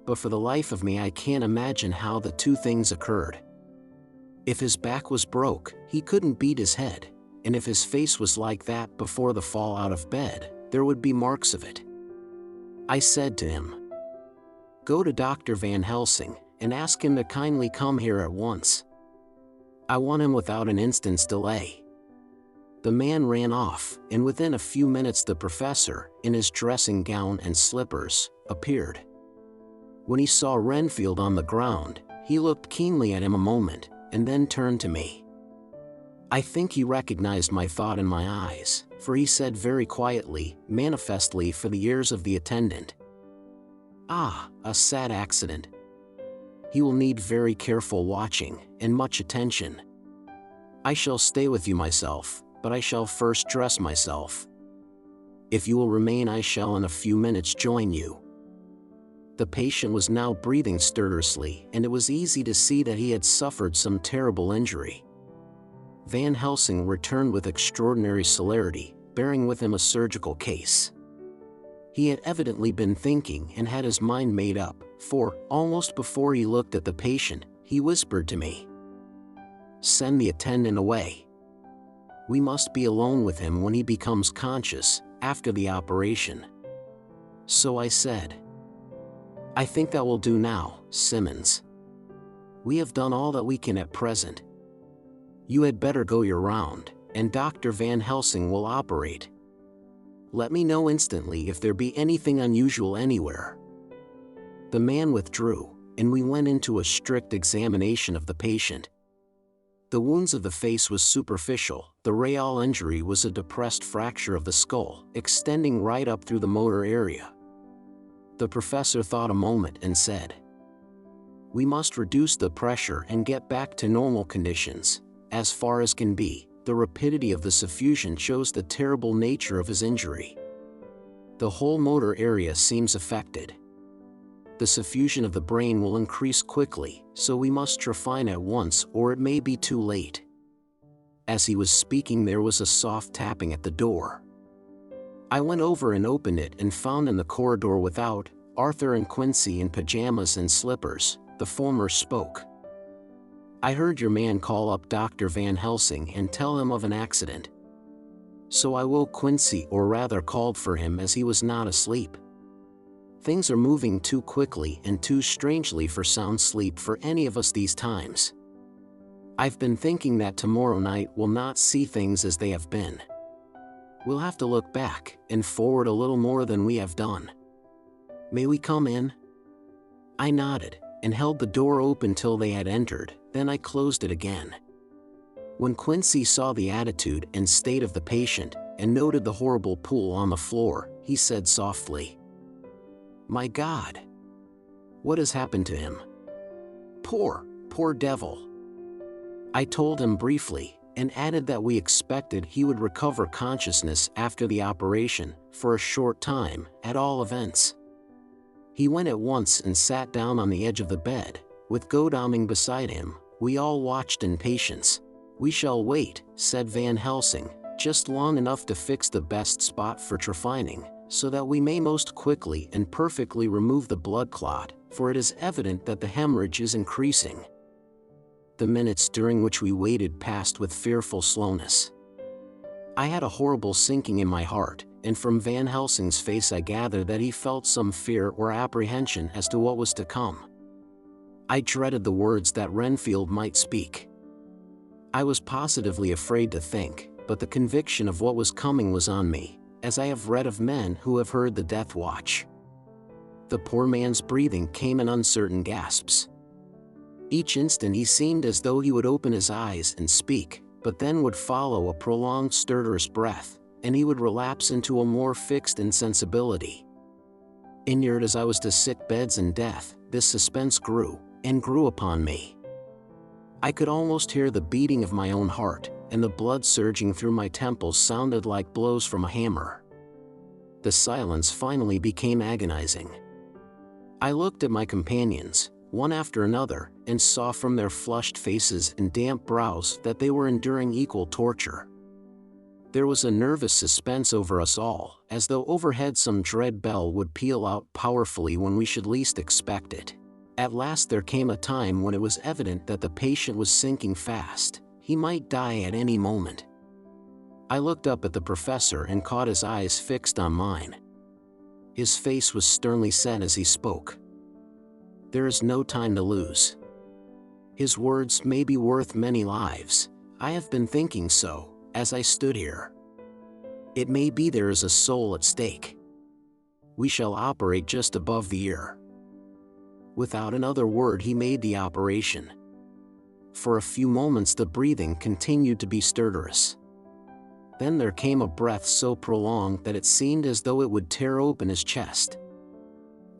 [SPEAKER 1] But for the life of me I can't imagine how the two things occurred. If his back was broke, he couldn't beat his head, and if his face was like that before the fall out of bed, there would be marks of it." I said to him, "Go to Dr. Van Helsing, and ask him to kindly come here at once. I want him without an instant's delay." The man ran off, and within a few minutes the professor, in his dressing gown and slippers, appeared. When he saw Renfield on the ground, he looked keenly at him a moment, and then turned to me. I think he recognized my thought in my eyes, for he said very quietly, manifestly for the ears of the attendant, "Ah, a sad accident. He will need very careful watching, and much attention. I shall stay with you myself, but I shall first dress myself. If you will remain, I shall in a few minutes join you." The patient was now breathing stertorously, and it was easy to see that he had suffered some terrible injury. Van Helsing returned with extraordinary celerity, bearing with him a surgical case. He had evidently been thinking and had his mind made up, for, almost before he looked at the patient, he whispered to me, "Send the attendant away. We must be alone with him when he becomes conscious, after the operation." So I said, "I think that will do now, Simmons. We have done all that we can at present. You had better go your round, and Dr. Van Helsing will operate. Let me know instantly if there be anything unusual anywhere." The man withdrew, and we went into a strict examination of the patient. The wounds of the face was superficial. The real injury was a depressed fracture of the skull, extending right up through the motor area. The professor thought a moment and said, "We must reduce the pressure and get back to normal conditions, as far as can be. The rapidity of the suffusion shows the terrible nature of his injury. The whole motor area seems affected. The suffusion of the brain will increase quickly, so we must trephine at once or it may be too late." As he was speaking, there was a soft tapping at the door. I went over and opened it and found in the corridor without, Arthur and Quincy in pajamas and slippers. The former spoke. "I heard your man call up Dr. Van Helsing and tell him of an accident. So I woke Quincy, or rather called for him, as he was not asleep. Things are moving too quickly and too strangely for sound sleep for any of us these times. I've been thinking that tomorrow night we'll not see things as they have been. We'll have to look back and forward a little more than we have done. May we come in?" I nodded, and held the door open till they had entered, then I closed it again. When Quincy saw the attitude and state of the patient, and noted the horrible pool on the floor, he said softly, "My God! What has happened to him? Poor devil!" I told him briefly, and added that we expected he would recover consciousness after the operation, for a short time, at all events. He went at once and sat down on the edge of the bed, with Godalming beside him. We all watched in patience. "We shall wait," said Van Helsing, "just long enough to fix the best spot for trephining, so that we may most quickly and perfectly remove the blood clot, for it is evident that the hemorrhage is increasing." The minutes during which we waited passed with fearful slowness. I had a horrible sinking in my heart, and from Van Helsing's face I gathered that he felt some fear or apprehension as to what was to come. I dreaded the words that Renfield might speak. I was positively afraid to think, but the conviction of what was coming was on me, as I have read of men who have heard the death watch. The poor man's breathing came in uncertain gasps. Each instant he seemed as though he would open his eyes and speak, but then would follow a prolonged stertorous breath, and he would relapse into a more fixed insensibility. Inured as I was to sick beds and death, this suspense grew, and grew upon me. I could almost hear the beating of my own heart, and the blood surging through my temples sounded like blows from a hammer. The silence finally became agonizing. I looked at my companions, one after another, and saw from their flushed faces and damp brows that they were enduring equal torture. There was a nervous suspense over us all, as though overhead some dread bell would peal out powerfully when we should least expect it. At last there came a time when it was evident that the patient was sinking fast. He might die at any moment. I looked up at the professor and caught his eyes fixed on mine. His face was sternly set as he spoke. "There is no time to lose. His words may be worth many lives. I have been thinking so, as I stood here. It may be there is a soul at stake. We shall operate just above the ear." Without another word he made the operation. For a few moments the breathing continued to be stertorous. Then there came a breath so prolonged that it seemed as though it would tear open his chest.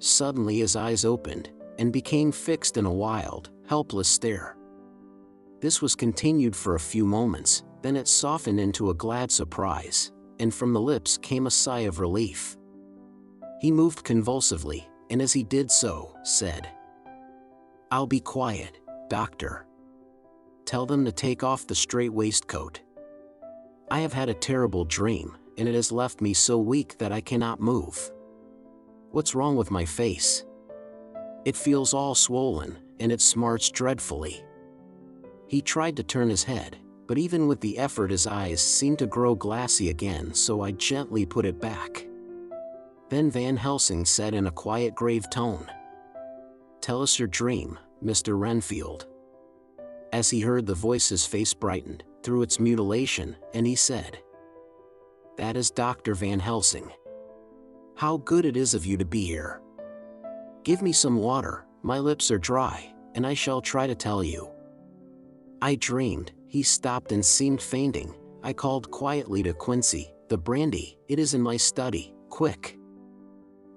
[SPEAKER 1] Suddenly his eyes opened, and became fixed in a wild, helpless stare. This was continued for a few moments, then it softened into a glad surprise, and from the lips came a sigh of relief. He moved convulsively, and as he did so, said, "I'll be quiet, doctor. Tell them to take off the straight waistcoat. I have had a terrible dream, and it has left me so weak that I cannot move. What's wrong with my face? It feels all swollen, and it smarts dreadfully." He tried to turn his head, but even with the effort his eyes seemed to grow glassy again, so I gently put it back. Then Van Helsing said in a quiet, grave tone, "Tell us your dream, Mr. Renfield." As he heard the voice his face brightened, through its mutilation, and he said, "That is Dr. Van Helsing. How good it is of you to be here. Give me some water, my lips are dry, and I shall try to tell you. I dreamed." He stopped and seemed fainting. I called quietly to Quincy, "The brandy, it is in my study, quick."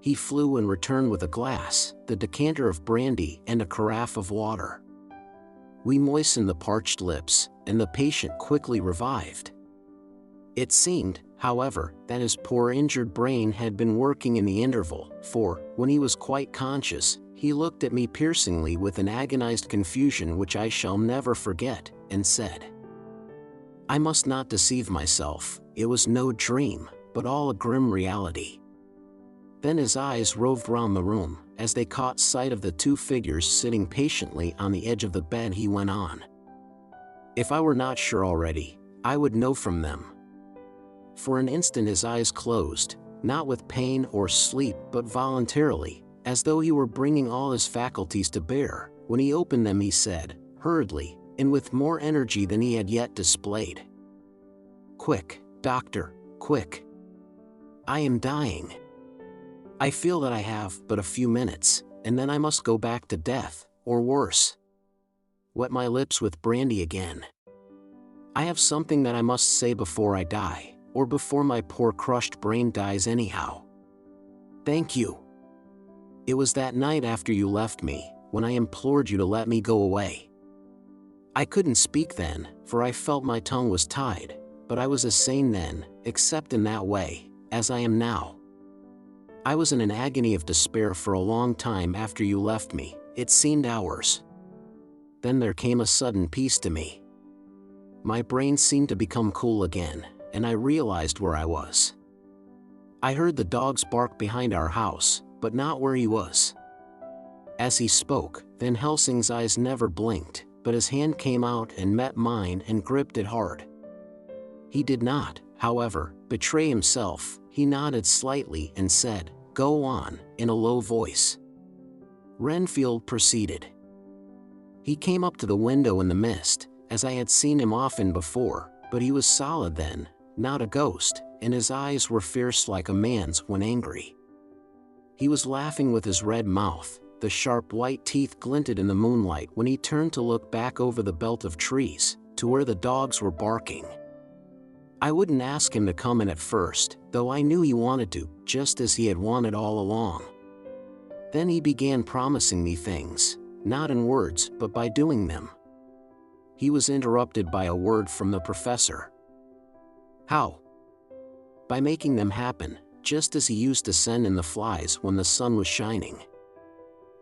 [SPEAKER 1] He flew and returned with a glass, the decanter of brandy, and a carafe of water. We moistened the parched lips, and the patient quickly revived. It seemed, however, that his poor injured brain had been working in the interval, for, when he was quite conscious, he looked at me piercingly with an agonized confusion which I shall never forget, and said, "I must not deceive myself, it was no dream, but all a grim reality." Then his eyes roved round the room. As they caught sight of the two figures sitting patiently on the edge of the bed, he went on, "If I were not sure already, I would know from them." For an instant his eyes closed, not with pain or sleep but voluntarily, as though he were bringing all his faculties to bear. When he opened them he said, hurriedly, and with more energy than he had yet displayed, "Quick, doctor, quick. I am dying. I feel that I have but a few minutes, and then I must go back to death, or worse. Wet my lips with brandy again. I have something that I must say before I die, or before my poor crushed brain dies anyhow. Thank you. It was that night after you left me, when I implored you to let me go away. I couldn't speak then, for I felt my tongue was tied, but I was as sane then, except in that way, as I am now. I was in an agony of despair for a long time after you left me, it seemed hours. Then there came a sudden peace to me. My brain seemed to become cool again, and I realized where I was. I heard the dogs bark behind our house, but not where he was." As he spoke, Van Helsing's eyes never blinked, but his hand came out and met mine and gripped it hard. He did not, however, betray himself. He nodded slightly and said, "Go on," in a low voice. Renfield proceeded. He came up to the window in the mist, as I had seen him often before, but he was solid then, not a ghost, and his eyes were fierce like a man's when angry. He was laughing with his red mouth. The sharp white teeth glinted in the moonlight when he turned to look back over the belt of trees, to where the dogs were barking. I wouldn't ask him to come in at first, though I knew he wanted to, just as he had wanted all along. Then he began promising me things, not in words but by doing them. He was interrupted by a word from the professor. "How?" "By making them happen, just as he used to send in the flies when the sun was shining.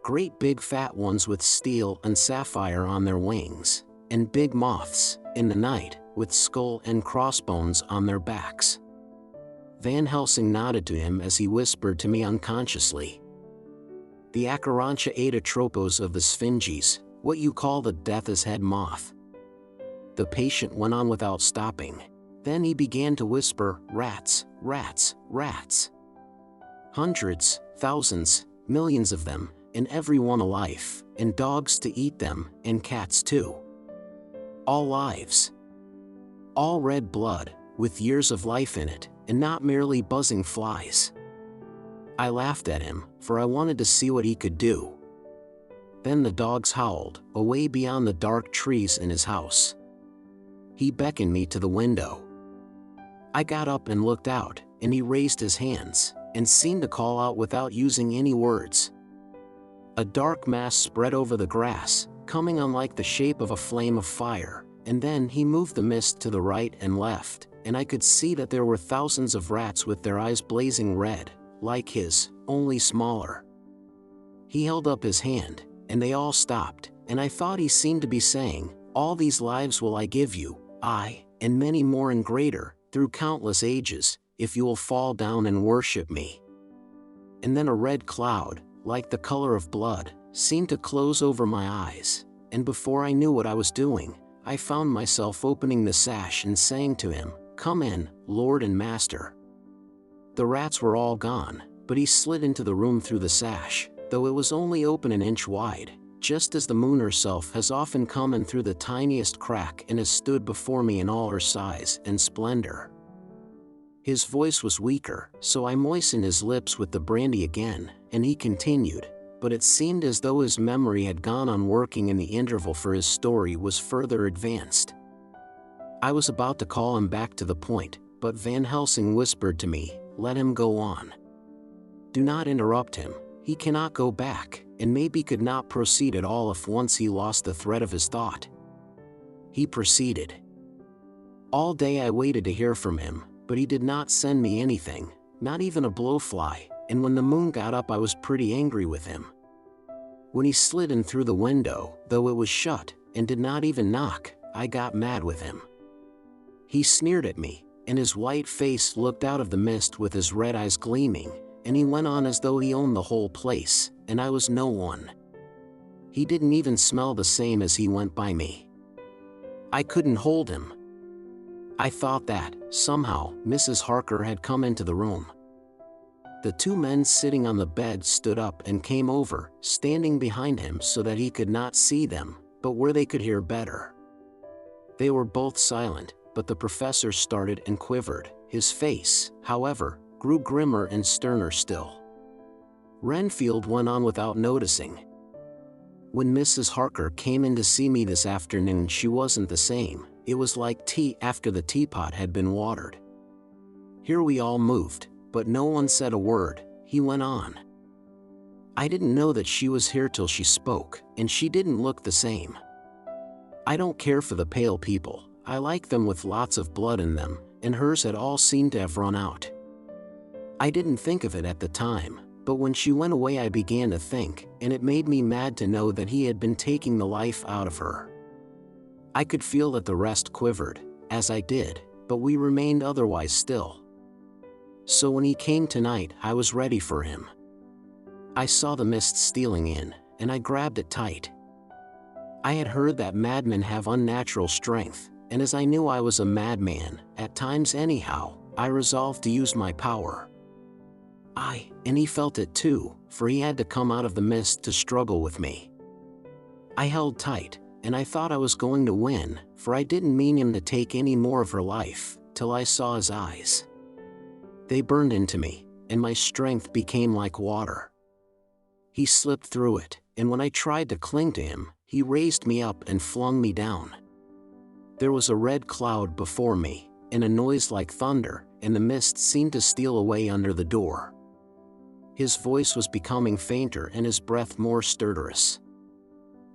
[SPEAKER 1] Great big fat ones with steel and sapphire on their wings, and big moths, in the night, with skull and crossbones on their backs." Van Helsing nodded to him as he whispered to me unconsciously, "The Acherontia aetatropos of the Sphinges, what you call the death's head moth." The patient went on without stopping. Then he began to whisper, "Rats, rats, rats. Hundreds, thousands, millions of them, and every one a life, and dogs to eat them, and cats too. All lives. All red blood, with years of life in it, and not merely buzzing flies." I laughed at him, for I wanted to see what he could do. Then the dogs howled, away beyond the dark trees in his house. He beckoned me to the window. I got up and looked out, and he raised his hands, and seemed to call out without using any words. A dark mass spread over the grass, coming on like the shape of a flame of fire, and then he moved the mist to the right and left, and I could see that there were thousands of rats with their eyes blazing red, like his, only smaller. He held up his hand, and they all stopped, and I thought he seemed to be saying, "All these lives will I give you, I, and many more and greater, through countless ages, if you will fall down and worship me." And then a red cloud, like the color of blood, seemed to close over my eyes, and before I knew what I was doing, I found myself opening the sash and saying to him, "Come in, Lord and Master." The rats were all gone, but he slid into the room through the sash, though it was only open an inch wide, just as the moon herself has often come in through the tiniest crack and has stood before me in all her size and splendor. His voice was weaker, so I moistened his lips with the brandy again, and he continued, but it seemed as though his memory had gone on working in the interval, for his story was further advanced. I was about to call him back to the point, but Van Helsing whispered to me, "Let him go on. Do not interrupt him, he cannot go back, and maybe could not proceed at all if once he lost the thread of his thought." He proceeded. "All day I waited to hear from him, but he did not send me anything, not even a blowfly, and when the moon got up I was pretty angry with him. When he slid in through the window, though it was shut, and did not even knock, I got mad with him. He sneered at me, and his white face looked out of the mist with his red eyes gleaming, and he went on as though he owned the whole place, and I was no one. He didn't even smell the same as he went by me. I couldn't hold him. I thought that, somehow, Mrs. Harker had come into the room. The two men sitting on the bed stood up and came over, standing behind him so that he could not see them, but where they could hear better. They were both silent, but the professor started and quivered. His face, however, grew grimmer and sterner still. Renfield went on without noticing. "When Mrs. Harker came in to see me this afternoon she wasn't the same. It was like tea after the teapot had been watered. Here we all moved, but no one said a word," he went on. "I didn't know that she was here till she spoke, and she didn't look the same. I don't care for the pale people, I like them with lots of blood in them, and hers had all seemed to have run out. I didn't think of it at the time, but when she went away I began to think, and it made me mad to know that he had been taking the life out of her. I could feel that the rest quivered, as I did, but we remained otherwise still. So when he came tonight I was ready for him. I saw the mist stealing in, and I grabbed it tight. I had heard that madmen have unnatural strength, and as I knew I was a madman, at times anyhow, I resolved to use my power. And he felt it too, for he had to come out of the mist to struggle with me. I held tight, and I thought I was going to win, for I didn't mean him to take any more of her life, till I saw his eyes. They burned into me, and my strength became like water. He slipped through it, and when I tried to cling to him, he raised me up and flung me down. There was a red cloud before me, and a noise like thunder, and the mist seemed to steal away under the door. His voice was becoming fainter and his breath more stertorous.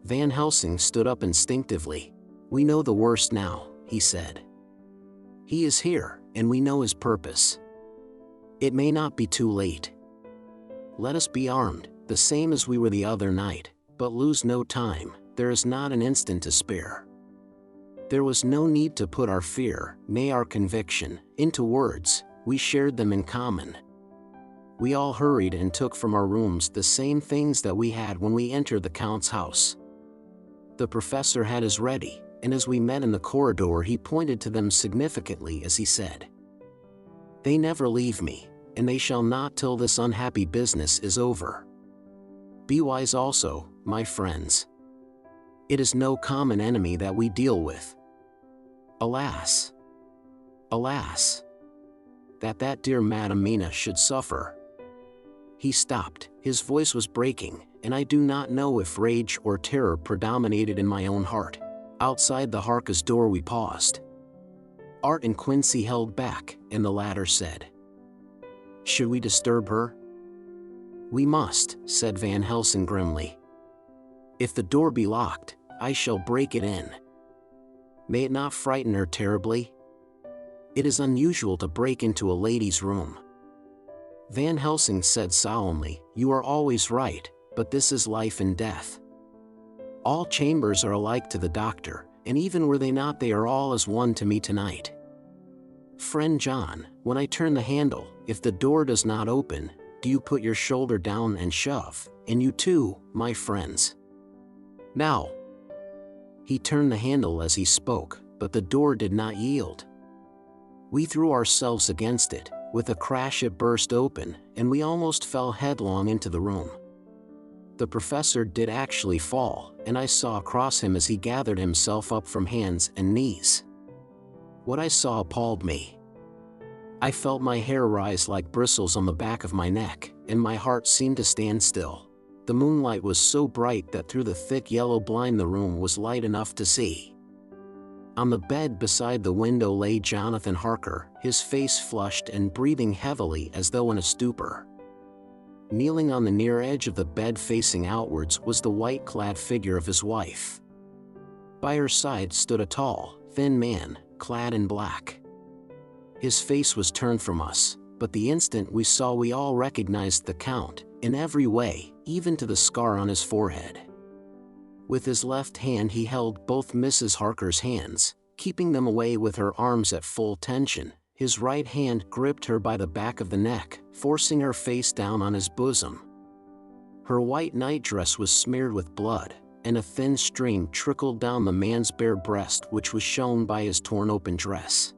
[SPEAKER 1] Van Helsing stood up instinctively. "We know the worst now," he said. "He is here, and we know his purpose. It may not be too late. Let us be armed, the same as we were the other night, but lose no time, there is not an instant to spare." There was no need to put our fear, nay our conviction, into words, we shared them in common. We all hurried and took from our rooms the same things that we had when we entered the Count's house. The professor had his ready, and as we met in the corridor he pointed to them significantly as he said, "They never leave me, and they shall not till this unhappy business is over. Be wise also, my friends. It is no common enemy that we deal with. Alas! Alas! That dear Madam Mina should suffer." He stopped, his voice was breaking, and I do not know if rage or terror predominated in my own heart. Outside the Harkas' door we paused. Art and Quincy held back, and the latter said, "Should we disturb her?" "We must," said Van Helsing grimly. "If the door be locked, I shall break it in. May it not frighten her terribly? It is unusual to break into a lady's room." Van Helsing said solemnly, "You are always right, but this is life and death. All chambers are alike to the doctor, and even were they not, they are all as one to me tonight. Friend John, when I turn the handle, if the door does not open, do you put your shoulder down and shove, and you too, my friends. Now." He turned the handle as he spoke, but the door did not yield. We threw ourselves against it. With a crash it burst open, and we almost fell headlong into the room. The professor did actually fall, and I saw across him as he gathered himself up from hands and knees. What I saw appalled me. I felt my hair rise like bristles on the back of my neck, and my heart seemed to stand still. The moonlight was so bright that through the thick yellow blind the room was light enough to see. On the bed beside the window lay Jonathan Harker, his face flushed and breathing heavily as though in a stupor. Kneeling on the near edge of the bed facing outwards was the white-clad figure of his wife. By her side stood a tall, thin man, clad in black. His face was turned from us, but the instant we saw we all recognized the Count, in every way, even to the scar on his forehead. With his left hand he held both Mrs. Harker's hands, keeping them away with her arms at full tension. His right hand gripped her by the back of the neck, forcing her face down on his bosom. Her white nightdress was smeared with blood, and a thin stream trickled down the man's bare breast, which was shown by his torn-open dress.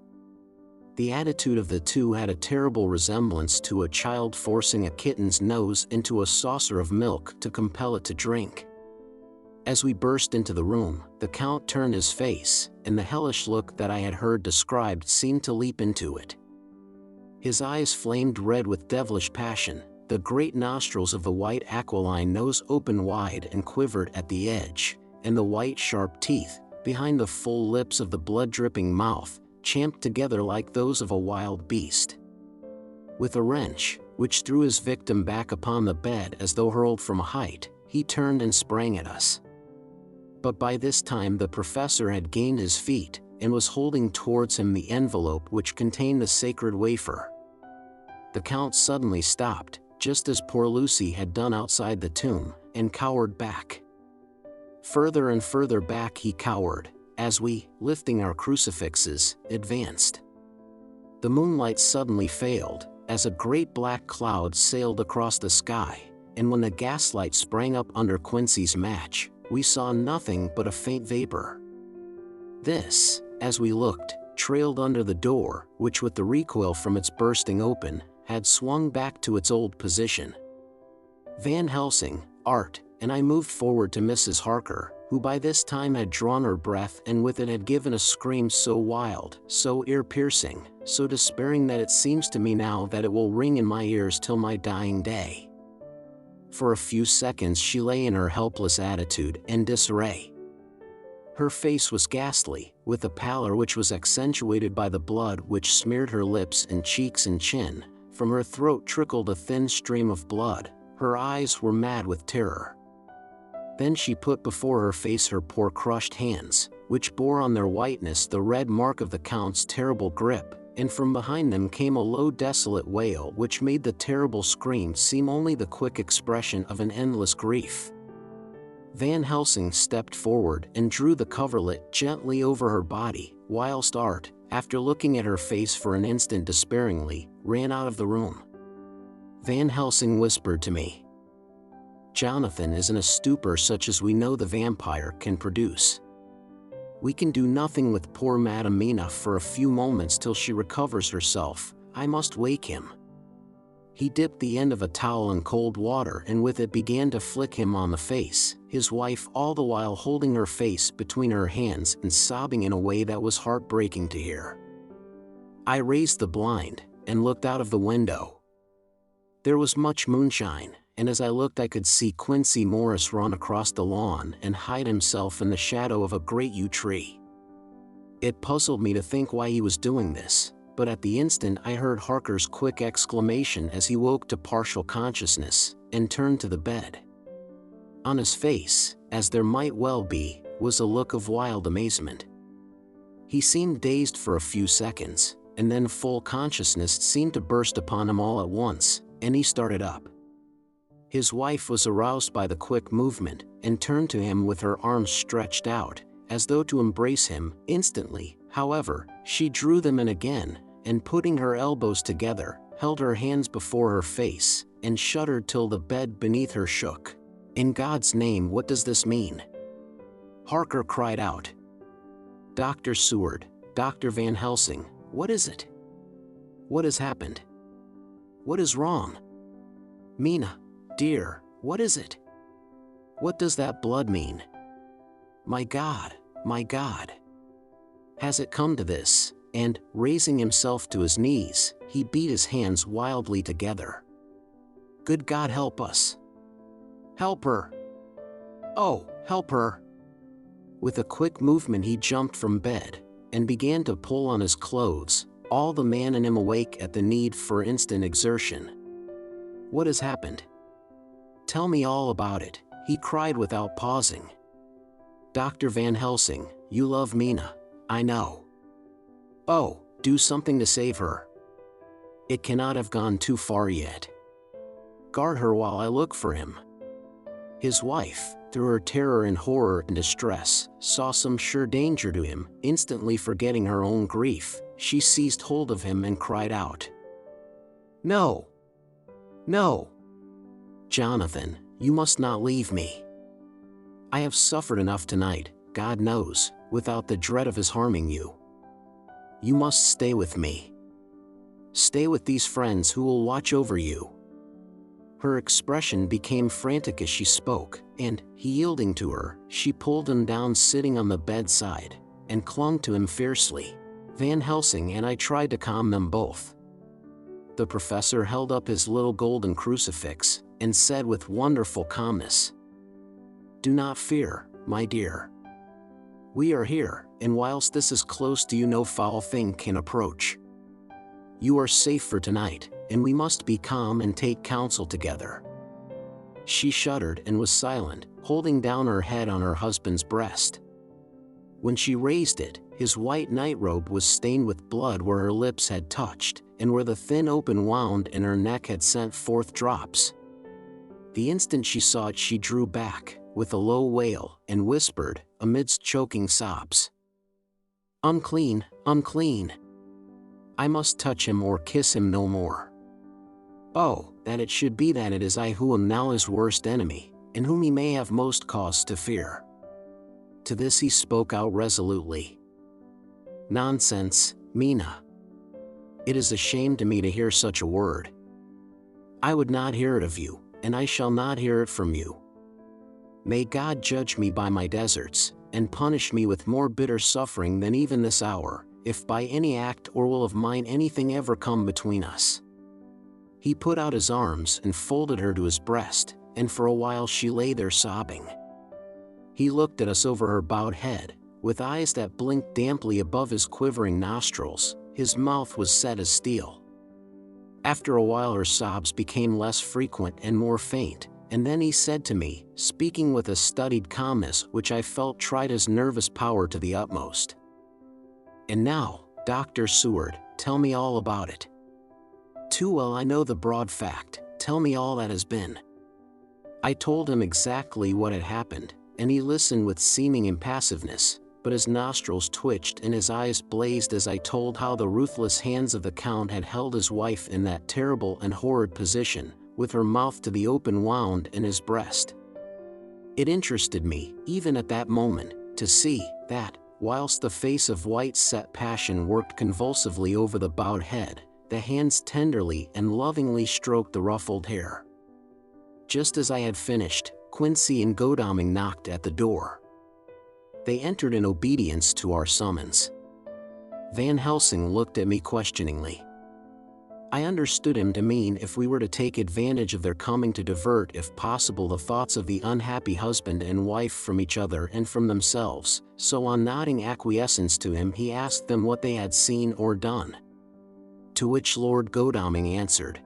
[SPEAKER 1] The attitude of the two had a terrible resemblance to a child forcing a kitten's nose into a saucer of milk to compel it to drink. As we burst into the room, the Count turned his face, and the hellish look that I had heard described seemed to leap into it. His eyes flamed red with devilish passion, the great nostrils of the white aquiline nose opened wide and quivered at the edge, and the white sharp teeth, behind the full lips of the blood-dripping mouth, champed together like those of a wild beast. With a wrench, which threw his victim back upon the bed as though hurled from a height, he turned and sprang at us. But by this time the professor had gained his feet, and was holding towards him the envelope which contained the sacred wafer. The Count suddenly stopped, just as poor Lucy had done outside the tomb, and cowered back. Further and further back he cowered, as we, lifting our crucifixes, advanced. The moonlight suddenly failed, as a great black cloud sailed across the sky, and when the gaslight sprang up under Quincy's match, we saw nothing but a faint vapor. This, as we looked, trailed under the door, which with the recoil from its bursting open, had swung back to its old position. Van Helsing, Art, and I moved forward to Mrs. Harker, who by this time had drawn her breath and with it had given a scream so wild, so ear-piercing, so despairing that it seems to me now that it will ring in my ears till my dying day. For a few seconds she lay in her helpless attitude and disarray. Her face was ghastly, with a pallor which was accentuated by the blood which smeared her lips and cheeks and chin. From her throat trickled a thin stream of blood. Her eyes were mad with terror. Then she put before her face her poor crushed hands, which bore on their whiteness the red mark of the Count's terrible grip, and from behind them came a low desolate wail which made the terrible scream seem only the quick expression of an endless grief. Van Helsing stepped forward and drew the coverlet gently over her body, whilst Art, after looking at her face for an instant despairingly, ran out of the room. Van Helsing whispered to me, "Jonathan is in a stupor such as we know the vampire can produce. We can do nothing with poor Madam Mina for a few moments till she recovers herself. I must wake him." He dipped the end of a towel in cold water and with it began to flick him on the face, his wife all the while holding her face between her hands and sobbing in a way that was heartbreaking to hear. I raised the blind and looked out of the window. There was much moonshine, and as I looked I could see Quincy Morris run across the lawn and hide himself in the shadow of a great yew tree. It puzzled me to think why he was doing this, but at the instant I heard Harker's quick exclamation as he woke to partial consciousness and turned to the bed. On his face, as there might well be, was a look of wild amazement. He seemed dazed for a few seconds, and then full consciousness seemed to burst upon him all at once, and he started up. His wife was aroused by the quick movement, and turned to him with her arms stretched out, as though to embrace him. Instantly, however, she drew them in again, and putting her elbows together, held her hands before her face, and shuddered till the bed beneath her shook. "In God's name, what does this mean?" Harker cried out. "Dr. Seward, Dr. Van Helsing, what is it? What has happened? What is wrong? Mina, dear, what is it? What does that blood mean? My God, my God. Has it come to this?" And, raising himself to his knees, he beat his hands wildly together. "Good God, help us! Help her! Oh, help her!" With a quick movement he jumped from bed, and began to pull on his clothes, all the man in him awake at the need for instant exertion. "What has happened? Tell me all about it," he cried without pausing. "Dr. Van Helsing, you love Mina, I know. Oh, do something to save her. It cannot have gone too far yet. Guard her while I look for him." His wife, through her terror and horror and distress, saw some sure danger to him. Instantly forgetting her own grief, she seized hold of him and cried out, "No! No! Jonathan, you must not leave me. I have suffered enough tonight, God knows, without the dread of his harming you. You must stay with me. Stay with these friends who will watch over you." Her expression became frantic as she spoke, and, yielding to her, she pulled him down sitting on the bedside, and clung to him fiercely. Van Helsing and I tried to calm them both. The professor held up his little golden crucifix, and said with wonderful calmness, "Do not fear, my dear. We are here, and whilst this is close to you no foul thing can approach. You are safe for tonight, and we must be calm and take counsel together." She shuddered and was silent, holding down her head on her husband's breast. When she raised it, his white nightrobe was stained with blood where her lips had touched, and where the thin open wound in her neck had sent forth drops. The instant she saw it she drew back, with a low wail, and whispered, amidst choking sobs, "Unclean, unclean! I must touch him or kiss him no more. Oh, that it should be that it is I who am now his worst enemy, and whom he may have most cause to fear." To this he spoke out resolutely. "Nonsense, Mina. It is a shame to me to hear such a word. I would not hear it of you, and I shall not hear it from you. May God judge me by my deserts, and punish me with more bitter suffering than even this hour, if by any act or will of mine anything ever come between us." He put out his arms and folded her to his breast, and for a while she lay there sobbing. He looked at us over her bowed head, with eyes that blinked damply above his quivering nostrils. His mouth was set as steel. After a while her sobs became less frequent and more faint, and then he said to me, speaking with a studied calmness which I felt tried his nervous power to the utmost, "And now, Dr. Seward, tell me all about it. Too well I know the broad fact, tell me all that has been." I told him exactly what had happened, and he listened with seeming impassiveness, but his nostrils twitched and his eyes blazed as I told how the ruthless hands of the Count had held his wife in that terrible and horrid position, with her mouth to the open wound in his breast. It interested me, even at that moment, to see that, whilst the face of white-set passion worked convulsively over the bowed head, the hands tenderly and lovingly stroked the ruffled hair. Just as I had finished, Quincy and Godalming knocked at the door. They entered in obedience to our summons. Van Helsing looked at me questioningly. I understood him to mean if we were to take advantage of their coming to divert if possible the thoughts of the unhappy husband and wife from each other and from themselves, so on nodding acquiescence to him he asked them what they had seen or done. To which Lord Godalming answered,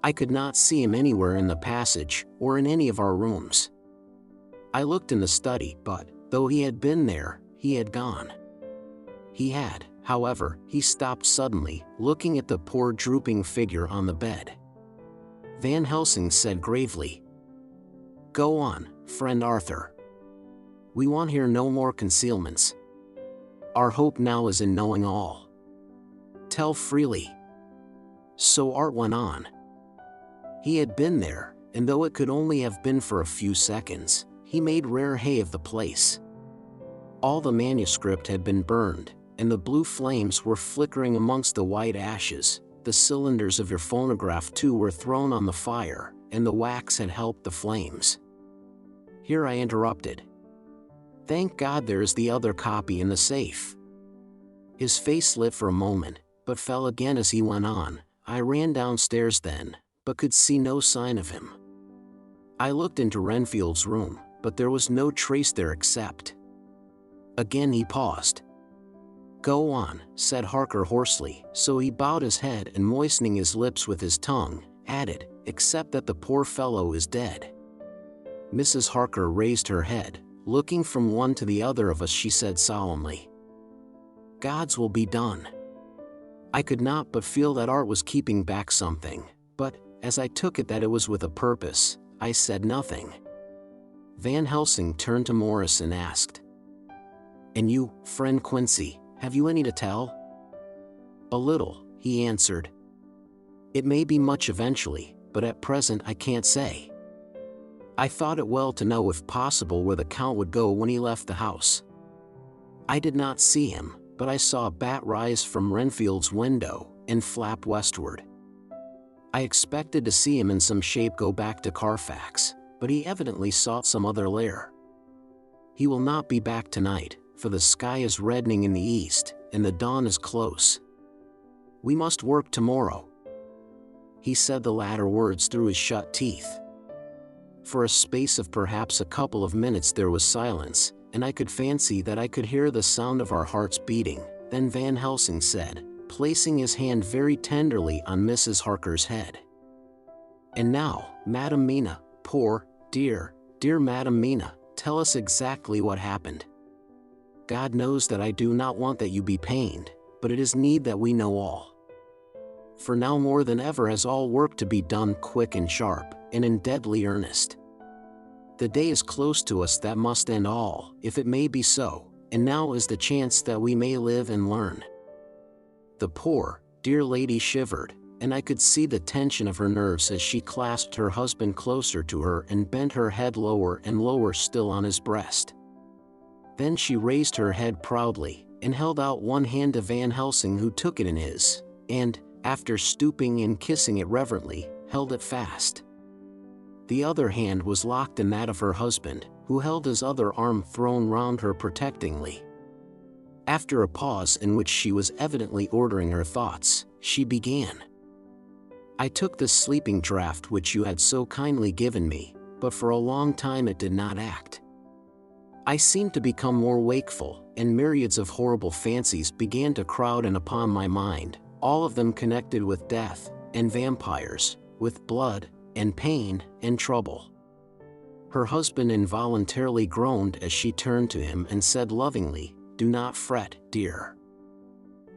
[SPEAKER 1] "I could not see him anywhere in the passage, or in any of our rooms." I looked in the study, but, though he had been there, he had gone. He had, however, he stopped suddenly, looking at the poor drooping figure on the bed. Van Helsing said gravely, "Go on, friend Arthur. We want here no more concealments. Our hope now is in knowing all. Tell freely." So Art went on. He had been there, and though it could only have been for a few seconds, he made rare hay of the place. All the manuscript had been burned, and the blue flames were flickering amongst the white ashes. The cylinders of your phonograph too were thrown on the fire, and the wax had helped the flames. Here I interrupted. "Thank God there is the other copy in the safe." His face lit for a moment, but fell again as he went on. I ran downstairs then, but could see no sign of him. I looked into Renfield's room, but there was no trace there except. Again he paused. "Go on," said Harker hoarsely, so he bowed his head and moistening his lips with his tongue, added, "Except that the poor fellow is dead." Mrs. Harker raised her head, looking from one to the other of us. She said solemnly, "God's will be done." I could not but feel that Art was keeping back something, but, as I took it that it was with a purpose, I said nothing. Van Helsing turned to Morris and asked, "And you, friend Quincy, have you any to tell?" "A little," he answered. "It may be much eventually, but at present I can't say. I thought it well to know if possible where the Count would go when he left the house. I did not see him, but I saw a bat rise from Renfield's window and flap westward. I expected to see him in some shape go back to Carfax, but he evidently sought some other lair. He will not be back tonight, for the sky is reddening in the east, and the dawn is close. We must work tomorrow." He said the latter words through his shut teeth. For a space of perhaps a couple of minutes there was silence, and I could fancy that I could hear the sound of our hearts beating. Then Van Helsing said, placing his hand very tenderly on Mrs. Harker's head, "And now, Madam Mina, poor, dear Madam Mina, tell us exactly what happened. God knows that I do not want that you be pained, but it is need that we know all. For now more than ever has all work to be done quick and sharp, and in deadly earnest. The day is close to us that must end all, if it may be so, and now is the chance that we may live and learn." The poor, dear lady shivered, and I could see the tension of her nerves as she clasped her husband closer to her and bent her head lower and lower still on his breast. Then she raised her head proudly, and held out one hand to Van Helsing, who took it in his, and, after stooping and kissing it reverently, held it fast. The other hand was locked in that of her husband, who held his other arm thrown round her protectingly. After a pause in which she was evidently ordering her thoughts, she began. "I took this sleeping draught which you had so kindly given me, but for a long time it did not act. I seemed to become more wakeful, and myriads of horrible fancies began to crowd in upon my mind, all of them connected with death, and vampires, with blood, and pain, and trouble." Her husband involuntarily groaned as she turned to him and said lovingly, "Do not fret, dear.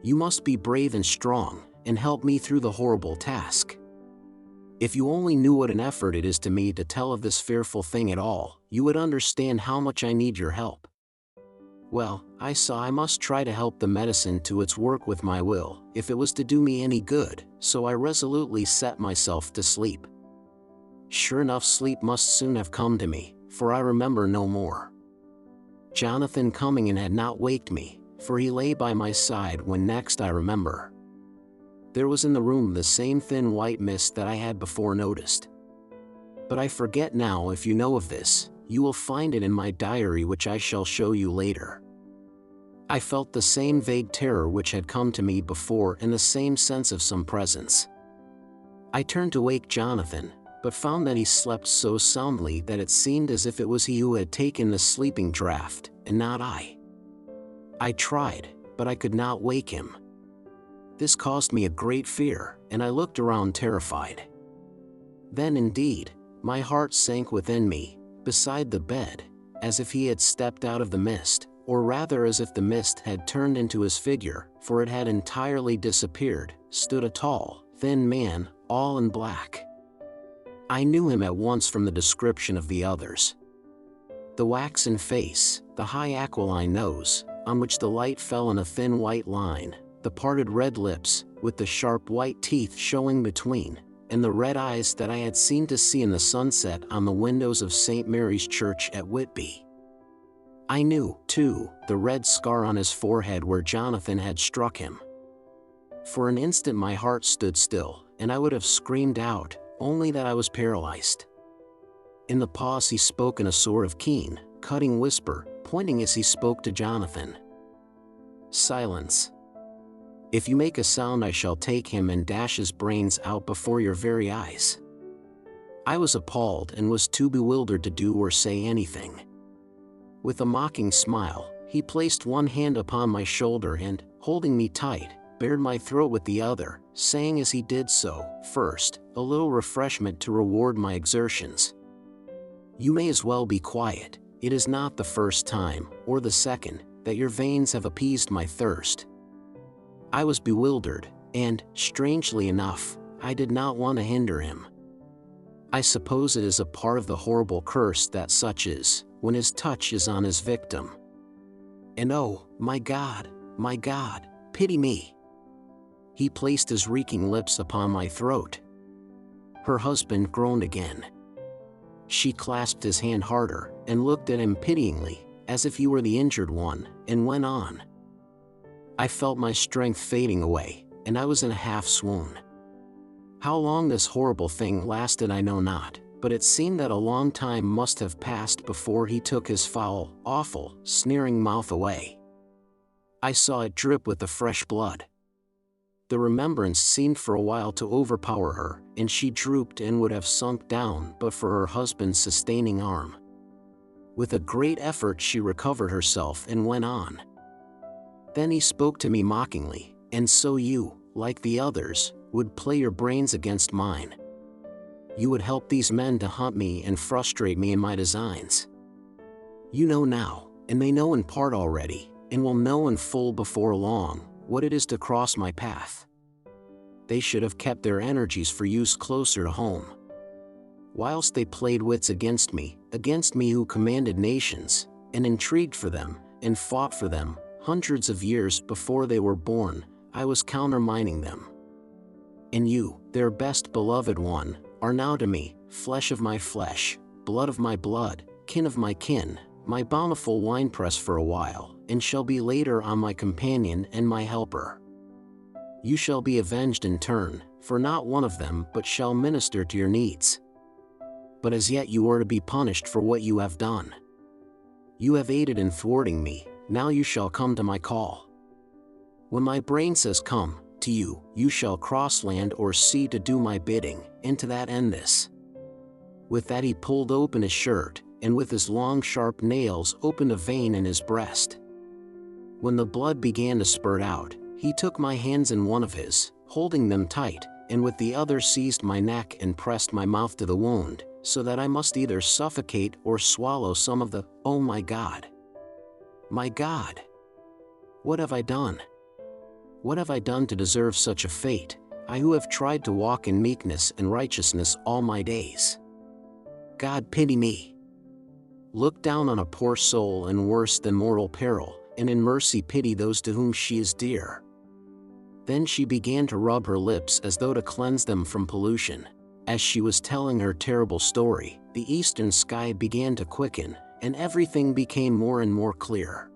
[SPEAKER 1] You must be brave and strong, and help me through the horrible task. If you only knew what an effort it is to me to tell of this fearful thing at all, you would understand how much I need your help." Well, I saw I must try to help the medicine to its work with my will, if it was to do me any good, so I resolutely set myself to sleep. Sure enough, sleep must soon have come to me, for I remember no more. Jonathan coming in had not waked me, for he lay by my side when next I remember. There was in the room the same thin white mist that I had before noticed. But I forget now. If you know of this, you will find it in my diary, which I shall show you later. I felt the same vague terror which had come to me before and the same sense of some presence. I turned to wake Jonathan, but found that he slept so soundly that it seemed as if it was he who had taken the sleeping draught, and not I. I tried, but I could not wake him. This caused me a great fear, and I looked around terrified. Then indeed, my heart sank within me, beside the bed, as if he had stepped out of the mist, or rather as if the mist had turned into his figure, for it had entirely disappeared, stood a tall, thin man, all in black. I knew him at once from the description of the others. The waxen face, the high aquiline nose, on which the light fell in a thin white line, the parted red lips, with the sharp white teeth showing between, and the red eyes that I had seemed to see in the sunset on the windows of St. Mary's Church at Whitby. I knew, too, the red scar on his forehead where Jonathan had struck him. For an instant my heart stood still, and I would have screamed out, only that I was paralyzed. In the pause he spoke in a sort of keen, cutting whisper, pointing as he spoke to Jonathan. "Silence. If you make a sound I shall take him and dash his brains out before your very eyes." I was appalled and was too bewildered to do or say anything. With a mocking smile, he placed one hand upon my shoulder and, holding me tight, bared my throat with the other, saying as he did so, "First, a little refreshment to reward my exertions. You may as well be quiet. It is not the first time, or the second, that your veins have appeased my thirst." I was bewildered, and, strangely enough, I did not want to hinder him. I suppose it is a part of the horrible curse that such is, when his touch is on his victim. And oh, my God, pity me. He placed his reeking lips upon my throat. Her husband groaned again. She clasped his hand harder, and looked at him pityingly, as if he were the injured one, and went on. I felt my strength fading away, and I was in a half-swoon. How long this horrible thing lasted I know not, but it seemed that a long time must have passed before he took his foul, awful, sneering mouth away. I saw it drip with the fresh blood. The remembrance seemed for a while to overpower her, and she drooped and would have sunk down but for her husband's sustaining arm. With a great effort she recovered herself and went on. Then he spoke to me mockingly, "And so you, like the others, would play your brains against mine. You would help these men to hunt me and frustrate me in my designs. You know now, and they know in part already, and will know in full before long, what it is to cross my path. They should have kept their energies for use closer to home. Whilst they played wits against me who commanded nations, and intrigued for them, and fought for them, hundreds of years before they were born, I was countermining them. And you, their best beloved one, are now to me, flesh of my flesh, blood of my blood, kin of my kin, my bountiful winepress for a while, and shall be later on my companion and my helper. You shall be avenged in turn, for not one of them but shall minister to your needs. But as yet you are to be punished for what you have done. You have aided in thwarting me, now you shall come to my call. When my brain says come, to you, you shall cross land or sea to do my bidding, and to that end this." With that he pulled open his shirt, and with his long sharp nails opened a vein in his breast. When the blood began to spurt out, he took my hands in one of his, holding them tight, and with the other seized my neck and pressed my mouth to the wound, so that I must either suffocate or swallow some of the, oh my God! My God! What have I done? What have I done to deserve such a fate, I who have tried to walk in meekness and righteousness all my days? God pity me! Look down on a poor soul in worse than mortal peril, and in mercy pity those to whom she is dear. Then she began to rub her lips as though to cleanse them from pollution. As she was telling her terrible story, the eastern sky began to quicken, and everything became more and more clear.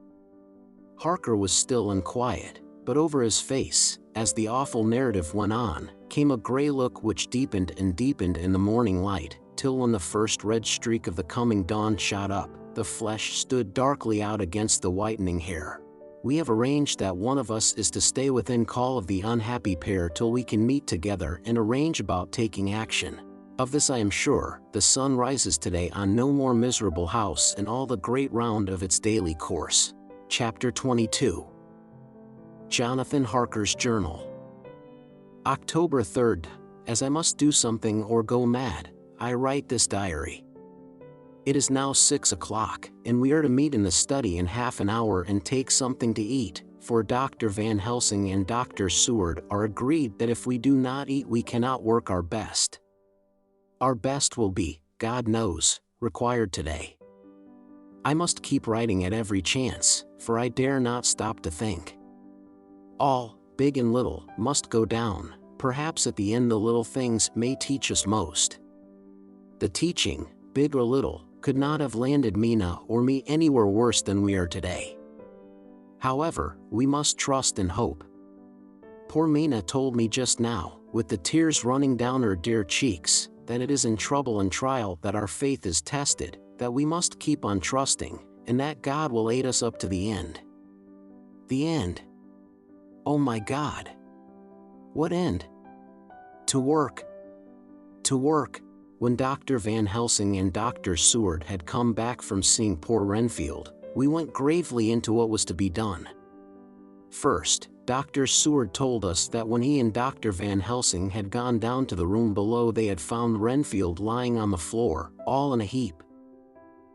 [SPEAKER 1] Harker was still and quiet, but over his face, as the awful narrative went on, came a gray look which deepened and deepened in the morning light, till when the first red streak of the coming dawn shot up, the flesh stood darkly out against the whitening hair. We have arranged that one of us is to stay within call of the unhappy pair till we can meet together and arrange about taking action. Of this I am sure, the sun rises today on no more miserable house in all the great round of its daily course. Chapter 22. Jonathan Harker's Journal. October 3rd. As I must do something or go mad, I write this diary. It is now 6 o'clock, and we are to meet in the study in half an hour and take something to eat, for Dr. Van Helsing and Dr. Seward are agreed that if we do not eat we cannot work our best. Our best will be, God knows, required today. I must keep writing at every chance, for I dare not stop to think. All, big and little, must go down. Perhaps at the end the little things may teach us most. The teaching, big or little, could not have landed Mina or me anywhere worse than we are today. However, we must trust and hope. Poor Mina told me just now, with the tears running down her dear cheeks, that it is in trouble and trial that our faith is tested, that we must keep on trusting, and that God will aid us up to the end. The end. Oh my God! What end? To work. To work. When Dr. Van Helsing and Dr. Seward had come back from seeing poor Renfield, we went gravely into what was to be done. First, Dr. Seward told us that when he and Dr. Van Helsing had gone down to the room below they had found Renfield lying on the floor, all in a heap.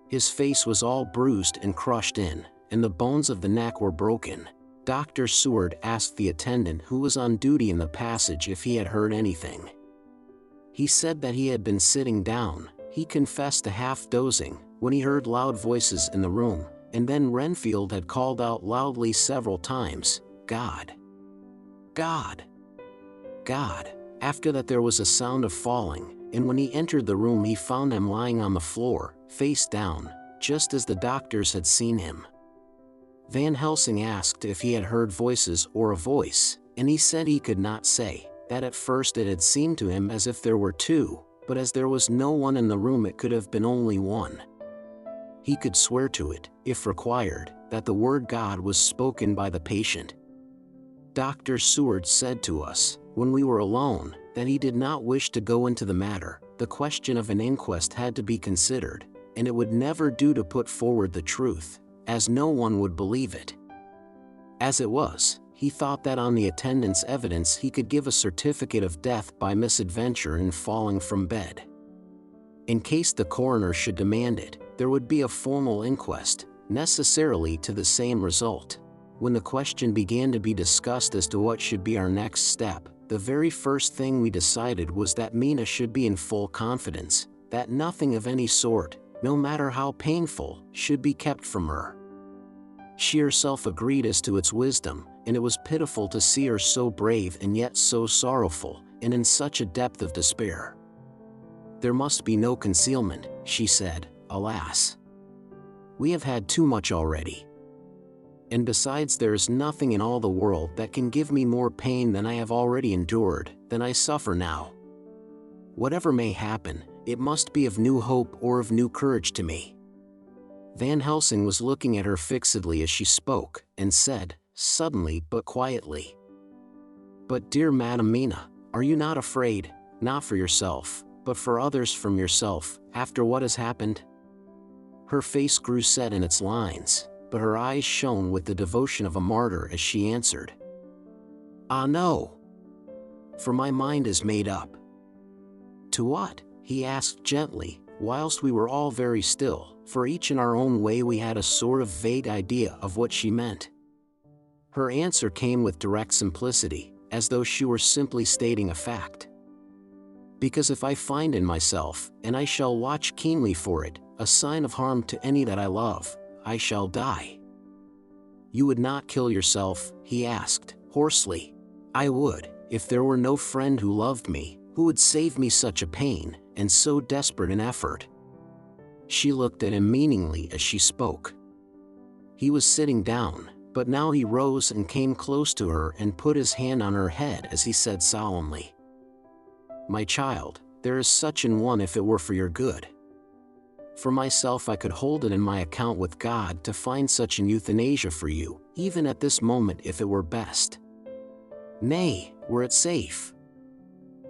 [SPEAKER 1] His face was all bruised and crushed in, and the bones of the neck were broken. Dr. Seward asked the attendant who was on duty in the passage if he had heard anything. He said that he had been sitting down. He confessed to half dozing, when he heard loud voices in the room, and then Renfield had called out loudly several times, God! God! God! After that there was a sound of falling, and when he entered the room he found him lying on the floor, face down, just as the doctors had seen him. Van Helsing asked if he had heard voices or a voice, and he said he could not say, that at first it had seemed to him as if there were two, but as there was no one in the room it could have been only one. He could swear to it, if required, that the word God was spoken by the patient. Dr. Seward said to us, when we were alone, that he did not wish to go into the matter. The question of an inquest had to be considered, and it would never do to put forward the truth, as no one would believe it. As it was, he thought that on the attendant's evidence he could give a certificate of death by misadventure in falling from bed. In case the coroner should demand it, there would be a formal inquest, necessarily to the same result. When the question began to be discussed as to what should be our next step, the very first thing we decided was that Mina should be in full confidence, that nothing of any sort, no matter how painful, should be kept from her. She herself agreed as to its wisdom, and it was pitiful to see her so brave and yet so sorrowful, and in such a depth of despair. There must be no concealment, she said, alas. We have had too much already. And besides there is nothing in all the world that can give me more pain than I have already endured, than I suffer now. Whatever may happen, it must be of new hope or of new courage to me. Van Helsing was looking at her fixedly as she spoke, and said, suddenly but quietly, "But dear Madam Mina, are you not afraid, not for yourself, but for others from yourself, after what has happened?" Her face grew set in its lines, but her eyes shone with the devotion of a martyr as she answered, "Ah no, for my mind is made up." "To what?" he asked gently, whilst we were all very still, for each in our own way we had a sort of vague idea of what she meant. Her answer came with direct simplicity, as though she were simply stating a fact. "Because if I find in myself, and I shall watch keenly for it, a sign of harm to any that I love, I shall die." "You would not kill yourself?" he asked, hoarsely. "I would, if there were no friend who loved me, who would save me such a pain, and so desperate an effort." She looked at him meaningly as she spoke. He was sitting down, but now he rose and came close to her and put his hand on her head as he said solemnly, "My child, there is such an one if it were for your good." For myself, I could hold it in my account with God to find such an euthanasia for you, even at this moment, if it were best. Nay, were it safe.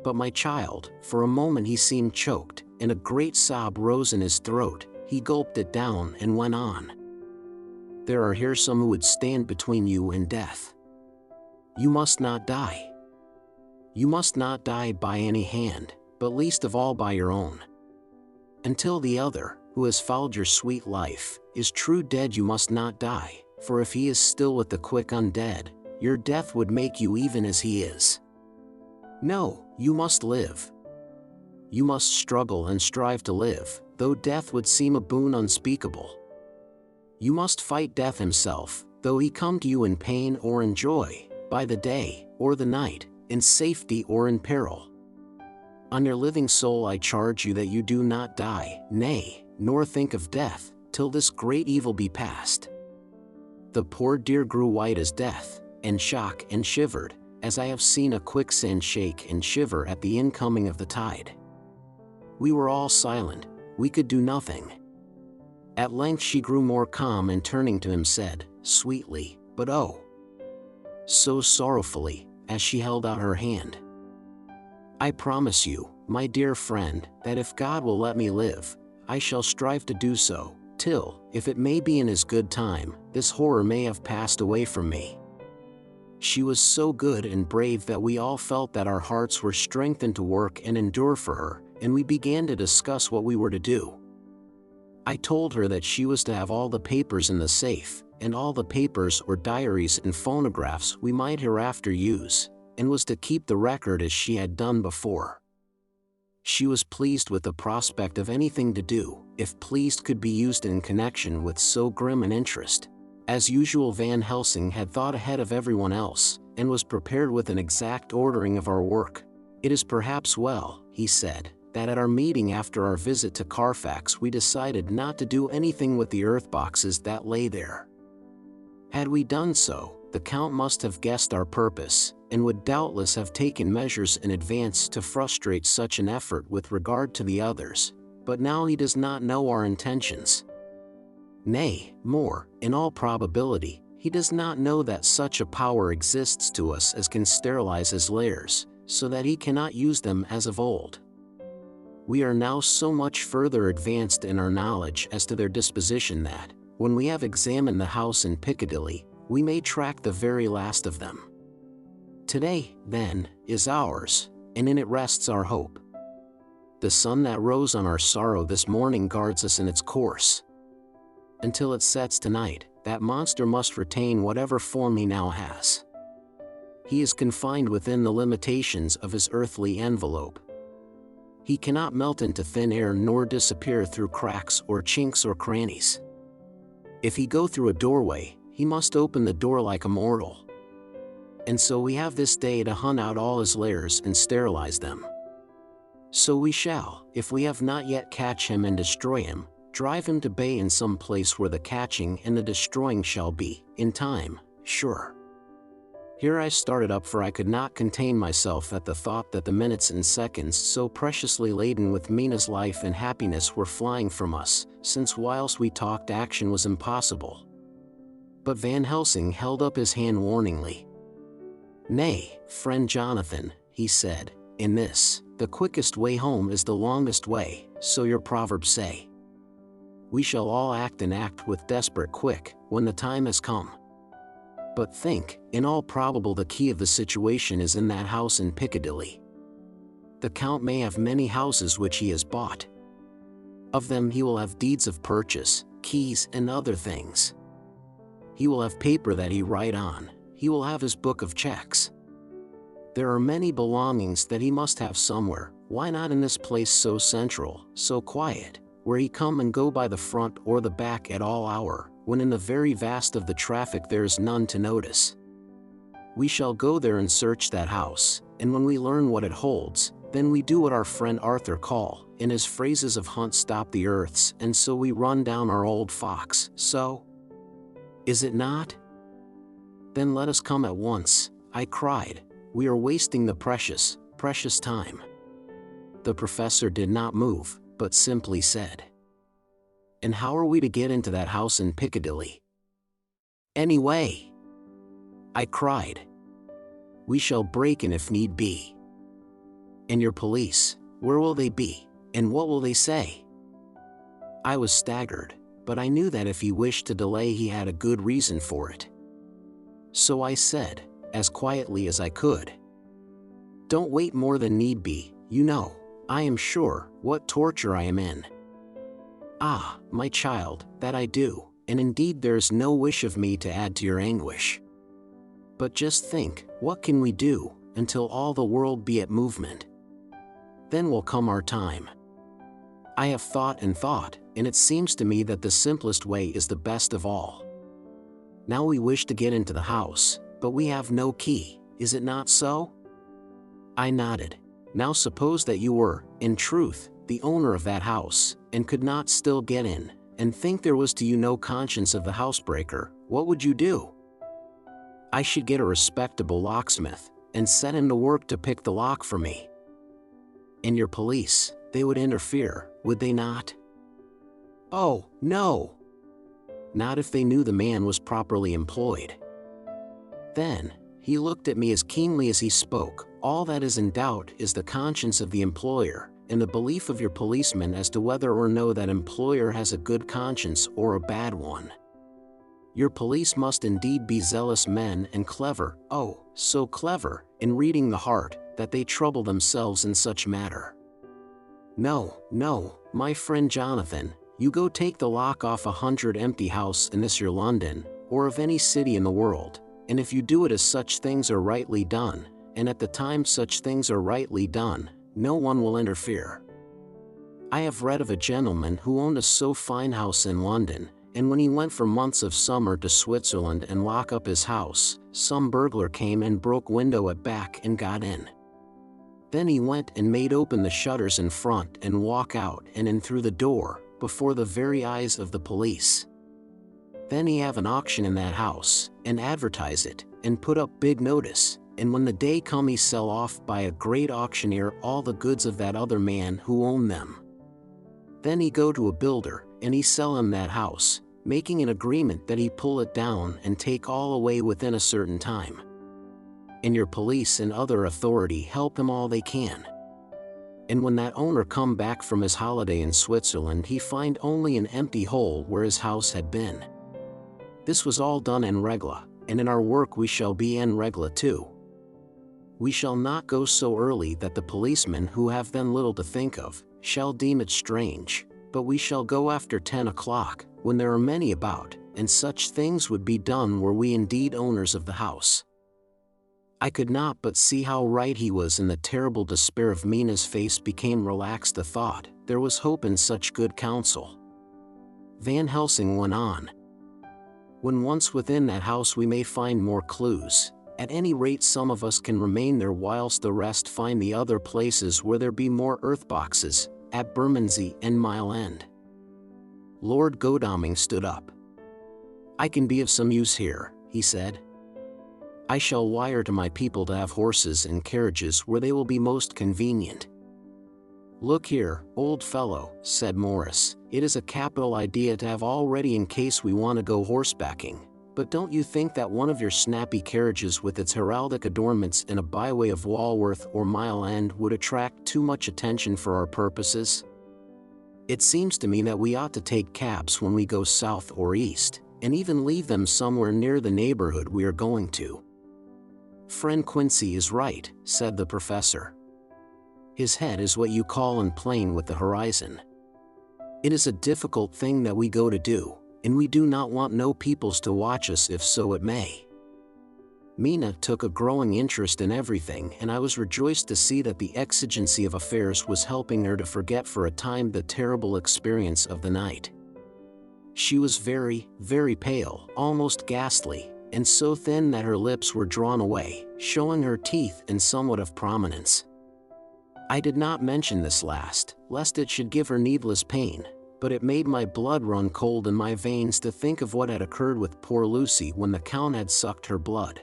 [SPEAKER 1] But my child," for a moment he seemed choked, and a great sob rose in his throat. He gulped it down and went on. "There are here some who would stand between you and death. You must not die. You must not die by any hand, but least of all by your own. Until the other, who has fouled your sweet life, is true dead, you must not die, for if he is still with the quick undead, your death would make you even as he is. No, you must live. You must struggle and strive to live, though death would seem a boon unspeakable. You must fight death himself, though he come to you in pain or in joy, by the day or the night, in safety or in peril. On your living soul I charge you that you do not die, nay, nor think of death, till this great evil be past." The poor dear grew white as death, and shook and shivered, as I have seen a quicksand shake and shiver at the incoming of the tide. We were all silent, we could do nothing. At length she grew more calm, and turning to him said, sweetly, but oh, so sorrowfully, as she held out her hand, "I promise you, my dear friend, that if God will let me live, I shall strive to do so, till, if it may be in his good time, this horror may have passed away from me." She was so good and brave that we all felt that our hearts were strengthened to work and endure for her, and we began to discuss what we were to do. I told her that she was to have all the papers in the safe, and all the papers or diaries and phonographs we might hereafter use, and was to keep the record as she had done before. She was pleased with the prospect of anything to do, if pleased could be used in connection with so grim an interest. As usual, Van Helsing had thought ahead of everyone else, and was prepared with an exact ordering of our work. "It is perhaps well," he said, "that at our meeting after our visit to Carfax we decided not to do anything with the earth boxes that lay there. Had we done so, the Count must have guessed our purpose, and would doubtless have taken measures in advance to frustrate such an effort with regard to the others, but now he does not know our intentions. Nay, more, in all probability, he does not know that such a power exists to us as can sterilize his lairs, so that he cannot use them as of old. We are now so much further advanced in our knowledge as to their disposition that, when we have examined the house in Piccadilly, we may track the very last of them. Today, then, is ours, and in it rests our hope. The sun that rose on our sorrow this morning guards us in its course. Until it sets tonight, that monster must retain whatever form he now has. He is confined within the limitations of his earthly envelope. He cannot melt into thin air nor disappear through cracks or chinks or crannies. If he go through a doorway, he must open the door like a mortal. And so we have this day to hunt out all his lairs and sterilize them. So we shall, if we have not yet catch him and destroy him, drive him to bay in some place where the catching and the destroying shall be, in time, sure. Here I started up, for I could not contain myself at the thought that the minutes and seconds so preciously laden with Mina's life and happiness were flying from us, since whilst we talked action was impossible. But Van Helsing held up his hand warningly. "Nay, friend Jonathan," he said, "in this, the quickest way home is the longest way, so your proverbs say. We shall all act and act with desperate quick, when the time has come. But think, in all probable the key of the situation is in that house in Piccadilly. The Count may have many houses which he has bought. Of them he will have deeds of purchase, keys and other things. He will have paper that he write on, he will have his book of checks. There are many belongings that he must have somewhere. Why not in this place so central, so quiet, where he come and go by the front or the back at all hour, when in the very vast of the traffic there is none to notice? We shall go there and search that house, and when we learn what it holds, then we do what our friend Arthur call, in his phrases of hunt, stop the earths, and so we run down our old fox. So? Is it not? Then let us come at once," I cried. "We are wasting the precious, precious time." The professor did not move, but simply said, And how are we to get into that house in Piccadilly? Anyway, I cried. We shall break in if need be. And your police, where will they be, and what will they say? I was staggered, but I knew that if he wished to delay he had a good reason for it. So I said, as quietly as I could, "Don't wait more than need be, you know, I am sure, what torture I am in." "Ah, my child, that I do, and indeed there's no wish of me to add to your anguish. But just think, what can we do, until all the world be at movement? Then will come our time. I have thought and thought, and it seems to me that the simplest way is the best of all. Now we wish to get into the house, but we have no key, is it not so?" I nodded. "Now suppose that you were, in truth, the owner of that house, and could not still get in, and think there was to you no conscience of the housebreaker, what would you do?" "I should get a respectable locksmith, and set him to work to pick the lock for me." "And your police, they would interfere, would they not?" "Oh, no! Not if they knew the man was properly employed." Then, he looked at me as keenly as he spoke. "All that is in doubt is the conscience of the employer, and the belief of your policeman as to whether or no that employer has a good conscience or a bad one. Your police must indeed be zealous men and clever, oh, so clever, in reading the heart, that they trouble themselves in such matter. No, no, my friend Jonathan, you go take the lock off 100 empty house in this your London, or of any city in the world, and if you do it as such things are rightly done, and at the time such things are rightly done, no one will interfere. I have read of a gentleman who owned a so fine house in London, and when he went for months of summer to Switzerland and lock up his house, some burglar came and broke window at back and got in. Then he went and made open the shutters in front and walk out and in through the door, before the very eyes of the police. Then he have an auction in that house, and advertise it, and put up big notice, and when the day come he sell off by a great auctioneer all the goods of that other man who owned them. Then he go to a builder, and he sell him that house, making an agreement that he pull it down and take all away within a certain time. And your police and other authority help him all they can. And when that owner come back from his holiday in Switzerland he find only an empty hole where his house had been. This was all done en regla, and in our work we shall be en regla too. We shall not go so early that the policemen who have then little to think of, shall deem it strange, but we shall go after 10 o'clock, when there are many about, and such things would be done were we indeed owners of the house." I could not but see how right he was, and the terrible despair of Mina's face became relaxed. The thought, there was hope in such good counsel. Van Helsing went on. "When once within that house we may find more clues. At any rate some of us can remain there whilst the rest find the other places where there be more earth boxes, at Bermondsey and Mile End." Lord Godalming stood up. "I can be of some use here," he said. "I shall wire to my people to have horses and carriages where they will be most convenient." "Look here, old fellow," said Morris, "it is a capital idea to have all ready in case we want to go horsebacking, but don't you think that one of your snappy carriages with its heraldic adornments in a byway of Walworth or Mile End would attract too much attention for our purposes? It seems to me that we ought to take cabs when we go south or east, and even leave them somewhere near the neighborhood we are going to." "Friend Quincy is right," said the professor. "His head is what you call in plane with the horizon. It is a difficult thing that we go to do, and we do not want no peoples to watch us if so it may." Mina took a growing interest in everything, and I was rejoiced to see that the exigency of affairs was helping her to forget for a time the terrible experience of the night. She was very, very pale, almost ghastly, and so thin that her lips were drawn away, showing her teeth in somewhat of prominence. I did not mention this last, lest it should give her needless pain, but it made my blood run cold in my veins to think of what had occurred with poor Lucy when the Count had sucked her blood.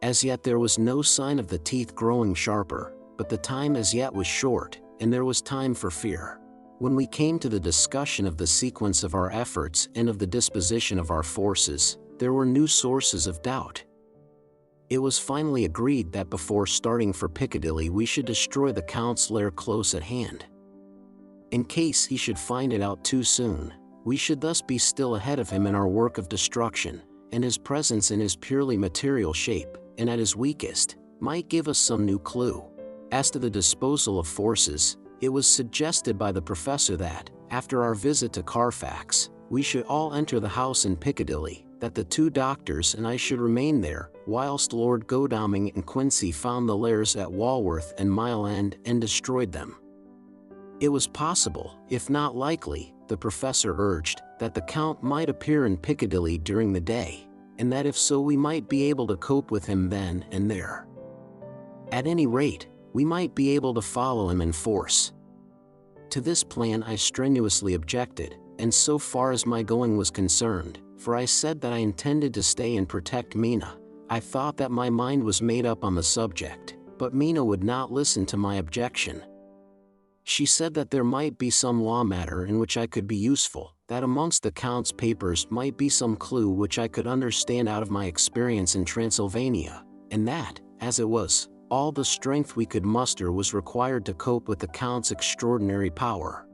[SPEAKER 1] As yet there was no sign of the teeth growing sharper, but the time as yet was short, and there was time for fear. When we came to the discussion of the sequence of our efforts and of the disposition of our forces, there were new sources of doubt. It was finally agreed that before starting for Piccadilly we should destroy the Count's lair close at hand. In case he should find it out too soon, we should thus be still ahead of him in our work of destruction, and his presence in his purely material shape, and at his weakest, might give us some new clue. As to the disposal of forces, it was suggested by the professor that, after our visit to Carfax, we should all enter the house in Piccadilly, that the 2 doctors and I should remain there, whilst Lord Godalming and Quincy found the lairs at Walworth and Mile End and destroyed them. It was possible, if not likely, the professor urged, that the Count might appear in Piccadilly during the day, and that if so we might be able to cope with him then and there. At any rate, we might be able to follow him in force. To this plan I strenuously objected, and so far as my going was concerned, for I said that I intended to stay and protect Mina, I thought that my mind was made up on the subject, but Mina would not listen to my objection. She said that there might be some law matter in which I could be useful, that amongst the Count's papers might be some clue which I could understand out of my experience in Transylvania, and that, as it was, all the strength we could muster was required to cope with the Count's extraordinary power.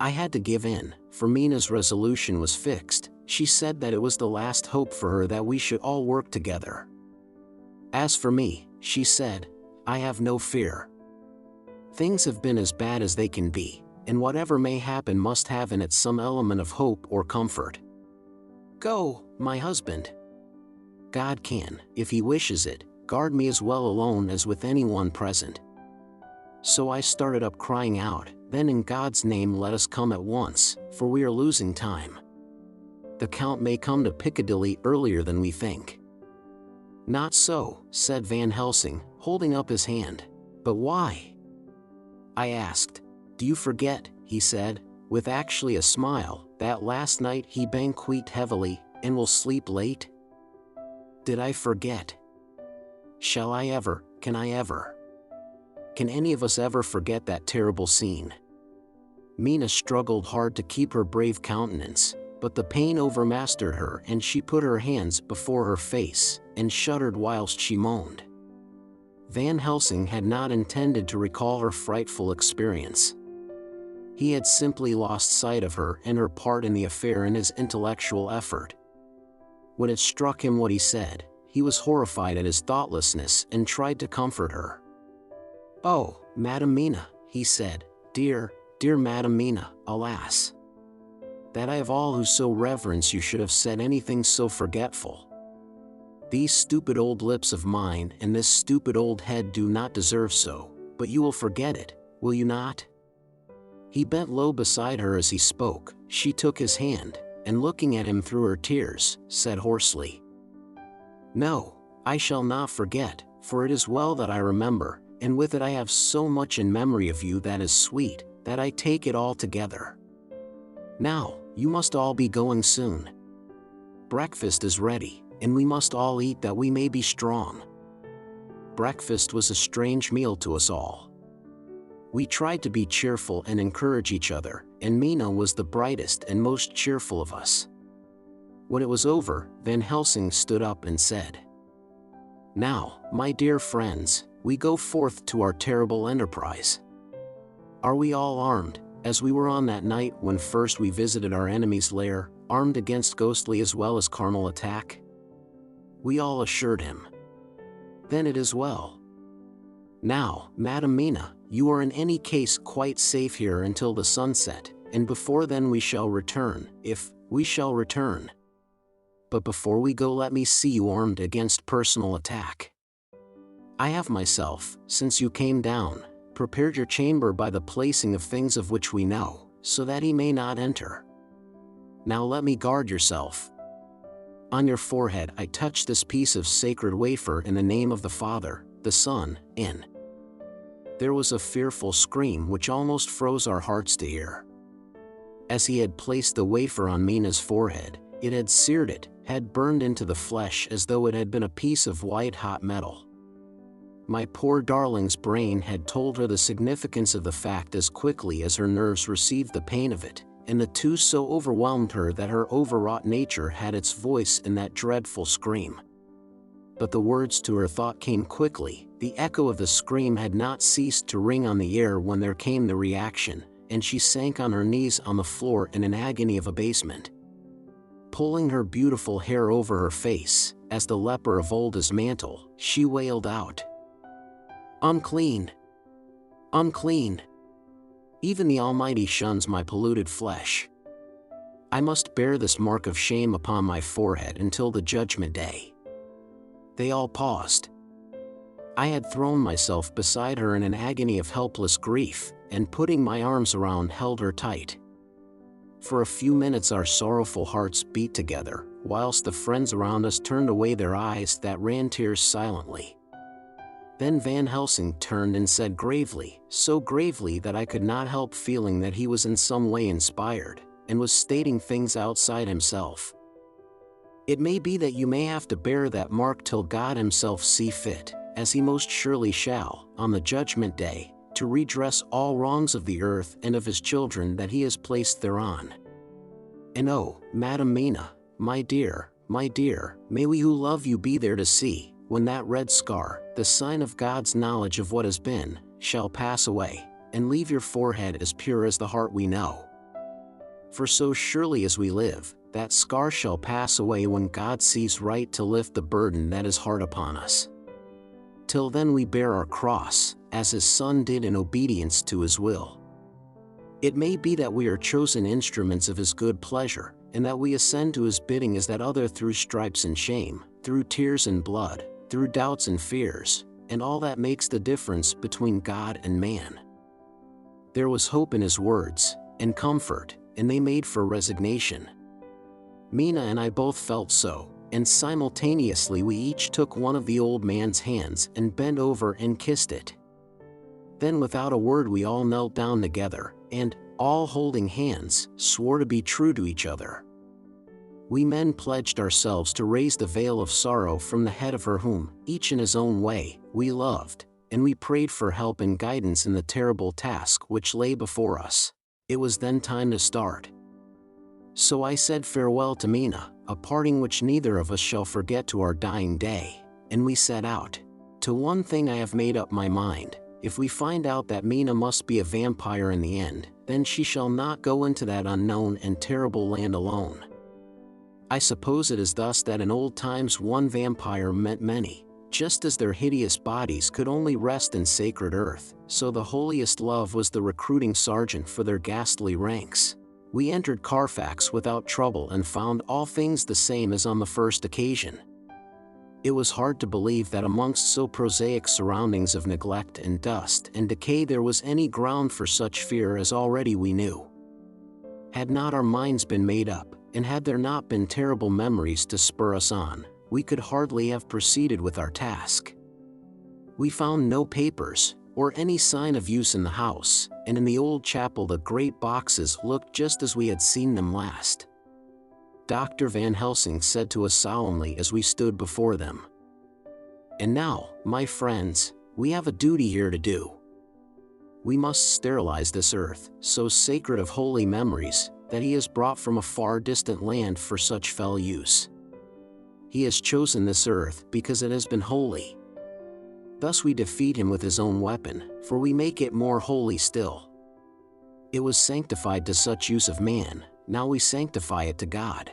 [SPEAKER 1] I had to give in, for Mina's resolution was fixed. She said that it was the last hope for her that we should all work together. As for me, she said, I have no fear. Things have been as bad as they can be, and whatever may happen must have in it some element of hope or comfort. Go, my husband. God can, if he wishes it, guard me as well alone as with anyone present. So I started up crying out, then in God's name let us come at once, for we are losing time. The Count may come to Piccadilly earlier than we think. Not so, said Van Helsing, holding up his hand. But why? I asked. Do you forget, he said, with actually a smile, that last night he banqueted heavily, and will sleep late? Did I forget? Shall I ever, can I ever? Can any of us ever forget that terrible scene? Mina struggled hard to keep her brave countenance, but the pain overmastered her and she put her hands before her face, and shuddered whilst she moaned. Van Helsing had not intended to recall her frightful experience. He had simply lost sight of her and her part in the affair in his intellectual effort. When it struck him what he said, he was horrified at his thoughtlessness and tried to comfort her. Oh, Madam Mina, he said, dear, dear Madam Mina, alas! That I of all who so reverence you should have said anything so forgetful. These stupid old lips of mine and this stupid old head do not deserve so, but you will forget it, will you not? He bent low beside her as he spoke. She took his hand, and looking at him through her tears, said hoarsely, No, I shall not forget, for it is well that I remember, and with it I have so much in memory of you that is sweet, that I take it all together. Now, you must all be going soon. Breakfast is ready, and we must all eat that we may be strong. Breakfast was a strange meal to us all. We tried to be cheerful and encourage each other, and Mina was the brightest and most cheerful of us. When it was over, Van Helsing stood up and said, Now, my dear friends, we go forth to our terrible enterprise. Are we all armed, as we were on that night when first we visited our enemy's lair, armed against ghostly as well as carnal attack? We all assured him. Then it is well. Now, Madam Mina, you are in any case quite safe here until the sunset, and before then we shall return, if we shall return. But before we go let me see you armed against personal attack. I have myself, since you came down, prepared your chamber by the placing of things of which we know, so that he may not enter. Now let me guard yourself. On your forehead I touch this piece of sacred wafer in the name of the Father, the Son, and there was a fearful scream which almost froze our hearts to hear. As he had placed the wafer on Mina's forehead, it had seared it, had burned into the flesh as though it had been a piece of white-hot metal. My poor darling's brain had told her the significance of the fact as quickly as her nerves received the pain of it, and the two so overwhelmed her that her overwrought nature had its voice in that dreadful scream. But the words to her thought came quickly. The echo of the scream had not ceased to ring on the air when there came the reaction, and she sank on her knees on the floor in an agony of abasement. Pulling her beautiful hair over her face, as the leper of old his mantle, she wailed out, "Unclean! Unclean! Even the Almighty shuns my polluted flesh. I must bear this mark of shame upon my forehead until the judgment day." They all paused. I had thrown myself beside her in an agony of helpless grief, and putting my arms around held her tight. For a few minutes our sorrowful hearts beat together, whilst the friends around us turned away their eyes that ran tears silently. Then Van Helsing turned and said gravely, so gravely that I could not help feeling that he was in some way inspired, and was stating things outside himself. "It may be that you may have to bear that mark till God himself see fit, as he most surely shall, on the judgment day, to redress all wrongs of the earth and of his children that he has placed thereon. And oh, Madam Mina, my dear, may we who love you be there to see, when that red scar, the sign of God's knowledge of what has been, shall pass away, and leave your forehead as pure as the heart we know. For so surely as we live, that scar shall pass away when God sees right to lift the burden that is hard upon us. Till then we bear our cross, as his Son did in obedience to his will. It may be that we are chosen instruments of his good pleasure, and that we ascend to his bidding as that other through stripes and shame, through tears and blood, through doubts and fears, and all that makes the difference between God and man." There was hope in his words, and comfort, and they made for resignation. Mina and I both felt so, and simultaneously we each took one of the old man's hands and bent over and kissed it. Then without a word we all knelt down together, and, all holding hands, swore to be true to each other. We men pledged ourselves to raise the veil of sorrow from the head of her whom, each in his own way, we loved, and we prayed for help and guidance in the terrible task which lay before us. It was then time to start. So I said farewell to Mina, a parting which neither of us shall forget to our dying day, and we set out. To one thing I have made up my mind: if we find out that Mina must be a vampire in the end, then she shall not go into that unknown and terrible land alone. I suppose it is thus that in old times one vampire meant many. Just as their hideous bodies could only rest in sacred earth, so the holiest love was the recruiting sergeant for their ghastly ranks. We entered Carfax without trouble and found all things the same as on the first occasion. It was hard to believe that amongst so prosaic surroundings of neglect and dust and decay there was any ground for such fear as already we knew. Had not our minds been made up, and had there not been terrible memories to spur us on, we could hardly have proceeded with our task. We found no papers, or any sign of use in the house, and in the old chapel the great boxes looked just as we had seen them last. Dr. Van Helsing said to us solemnly as we stood before them, "And now, my friends, we have a duty here to do. We must sterilize this earth, so sacred of holy memories, that he has brought from a far distant land for such fell use. He has chosen this earth because it has been holy. Thus we defeat him with his own weapon, for we make it more holy still. It was sanctified to such use of man, now we sanctify it to God."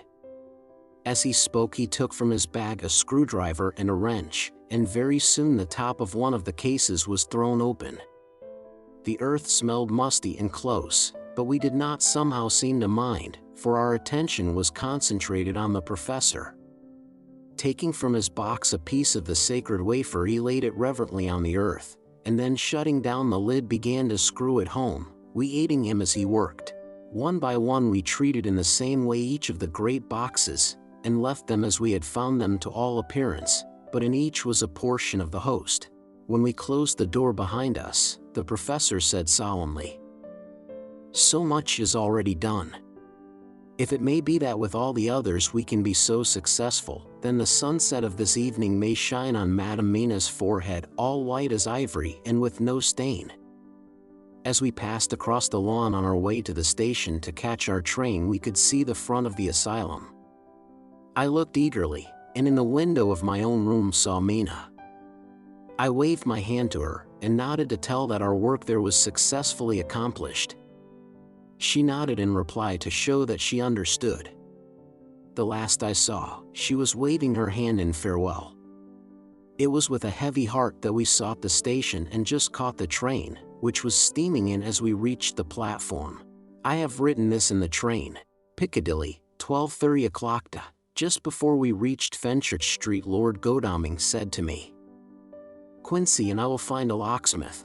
[SPEAKER 1] As he spoke he took from his bag a screwdriver and a wrench, and very soon the top of one of the cases was thrown open. The earth smelled musty and close, but we did not somehow seem to mind, for our attention was concentrated on the professor. Taking from his box a piece of the sacred wafer he laid it reverently on the earth, and then shutting down the lid began to screw it home, we aiding him as he worked. One by one we treated in the same way each of the great boxes, and left them as we had found them to all appearance, but in each was a portion of the host. When we closed the door behind us, the professor said solemnly, "So much is already done. If it may be that with all the others we can be so successful, then the sunset of this evening may shine on Madame Mina's forehead all white as ivory and with no stain. As we passed across the lawn on our way to the station to catch our train, we could see the front of the asylum. I looked eagerly, and in the window of my own room saw Mina. I waved my hand to her, and nodded to tell that our work there was successfully accomplished. She nodded in reply to show that she understood. The last I saw, she was waving her hand in farewell. It was with a heavy heart that we sought the station and just caught the train, which was steaming in as we reached the platform. I have written this in the train. Piccadilly, 12:30 o'clock. Just before we reached Fenchurch Street, Lord Godalming said to me, "Quincy and I will find a locksmith.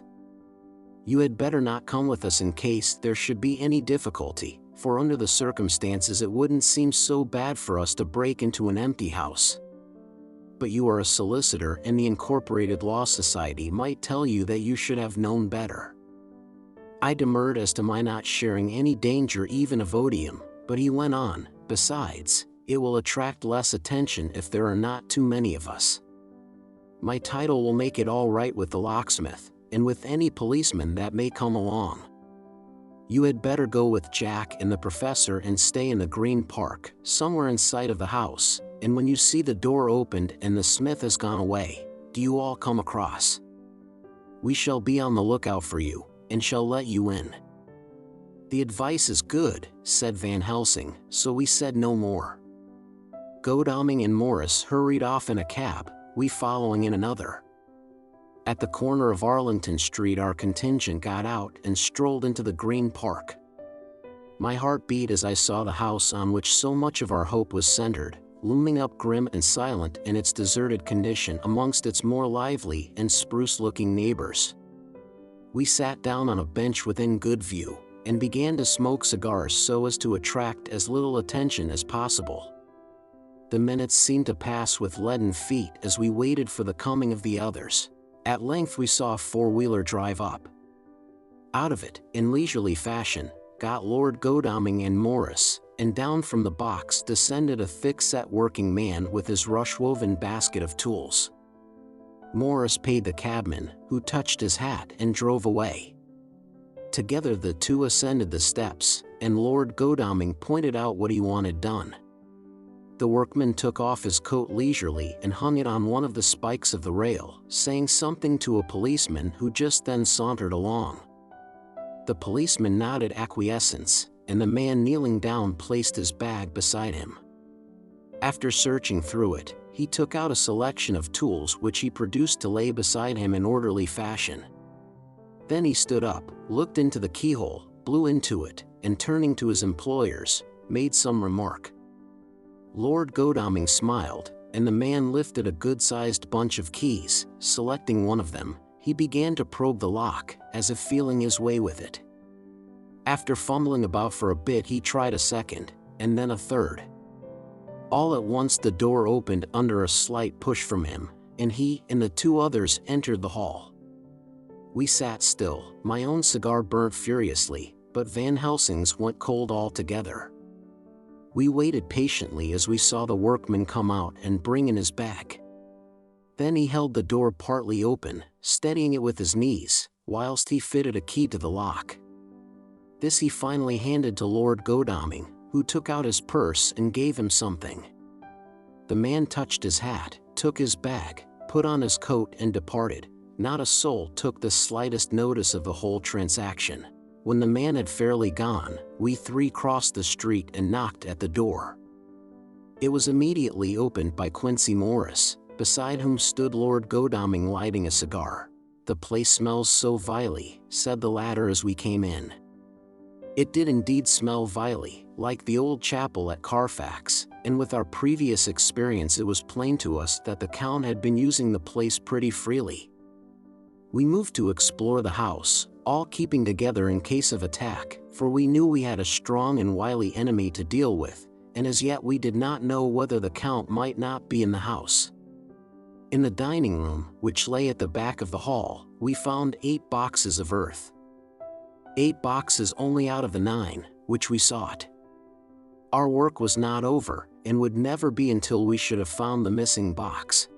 [SPEAKER 1] You had better not come with us in case there should be any difficulty, for under the circumstances it wouldn't seem so bad for us to break into an empty house. But you are a solicitor and the Incorporated Law Society might tell you that you should have known better." I demurred as to my not sharing any danger even of odium, but he went on, "Besides, it will attract less attention if there are not too many of us. My title will make it all right with the locksmith, and with any policeman that may come along. You had better go with Jack and the professor and stay in the Green Park, somewhere in sight of the house, and when you see the door opened and the smith has gone away, do you all come across. We shall be on the lookout for you, and shall let you in." "The advice is good," said Van Helsing, so we said no more. Godalming and Morris hurried off in a cab, we following in another. At the corner of Arlington Street our contingent got out and strolled into the Green Park. My heart beat as I saw the house on which so much of our hope was centered, looming up grim and silent in its deserted condition amongst its more lively and spruce-looking neighbors. We sat down on a bench within good view, and began to smoke cigars so as to attract as little attention as possible. The minutes seemed to pass with leaden feet as we waited for the coming of the others. At length we saw a four-wheeler drive up. Out of it, in leisurely fashion, got Lord Godalming and Morris, and down from the box descended a thick-set working man with his rush-woven basket of tools. Morris paid the cabman, who touched his hat and drove away. Together the two ascended the steps, and Lord Godalming pointed out what he wanted done. The workman took off his coat leisurely and hung it on one of the spikes of the rail, saying something to a policeman who just then sauntered along. The policeman nodded acquiescence, and the man kneeling down placed his bag beside him. After searching through it, he took out a selection of tools which he produced to lay beside him in orderly fashion. Then he stood up, looked into the keyhole, blew into it, and turning to his employers, made some remark. Lord Godalming smiled, and the man lifted a good-sized bunch of keys. Selecting one of them, he began to probe the lock, as if feeling his way with it. After fumbling about for a bit he tried a second, and then a third. All at once the door opened under a slight push from him, and he and the two others entered the hall. We sat still, my own cigar burnt furiously, but Van Helsing's went cold altogether. We waited patiently as we saw the workman come out and bring in his bag. Then he held the door partly open, steadying it with his knees, whilst he fitted a key to the lock. This he finally handed to Lord Godalming, who took out his purse and gave him something. The man touched his hat, took his bag, put on his coat and departed. Not a soul took the slightest notice of the whole transaction. When the man had fairly gone, we three crossed the street and knocked at the door. It was immediately opened by Quincy Morris, beside whom stood Lord Godalming lighting a cigar. "The place smells so vilely," said the latter as we came in. It did indeed smell vilely, like the old chapel at Carfax, and with our previous experience it was plain to us that the Count had been using the place pretty freely. We moved to explore the house, all keeping together in case of attack, for we knew we had a strong and wily enemy to deal with, and as yet we did not know whether the Count might not be in the house. In the dining room, which lay at the back of the hall, we found 8 boxes of earth. 8 boxes only out of the 9, which we sought. Our work was not over, and would never be until we should have found the missing box.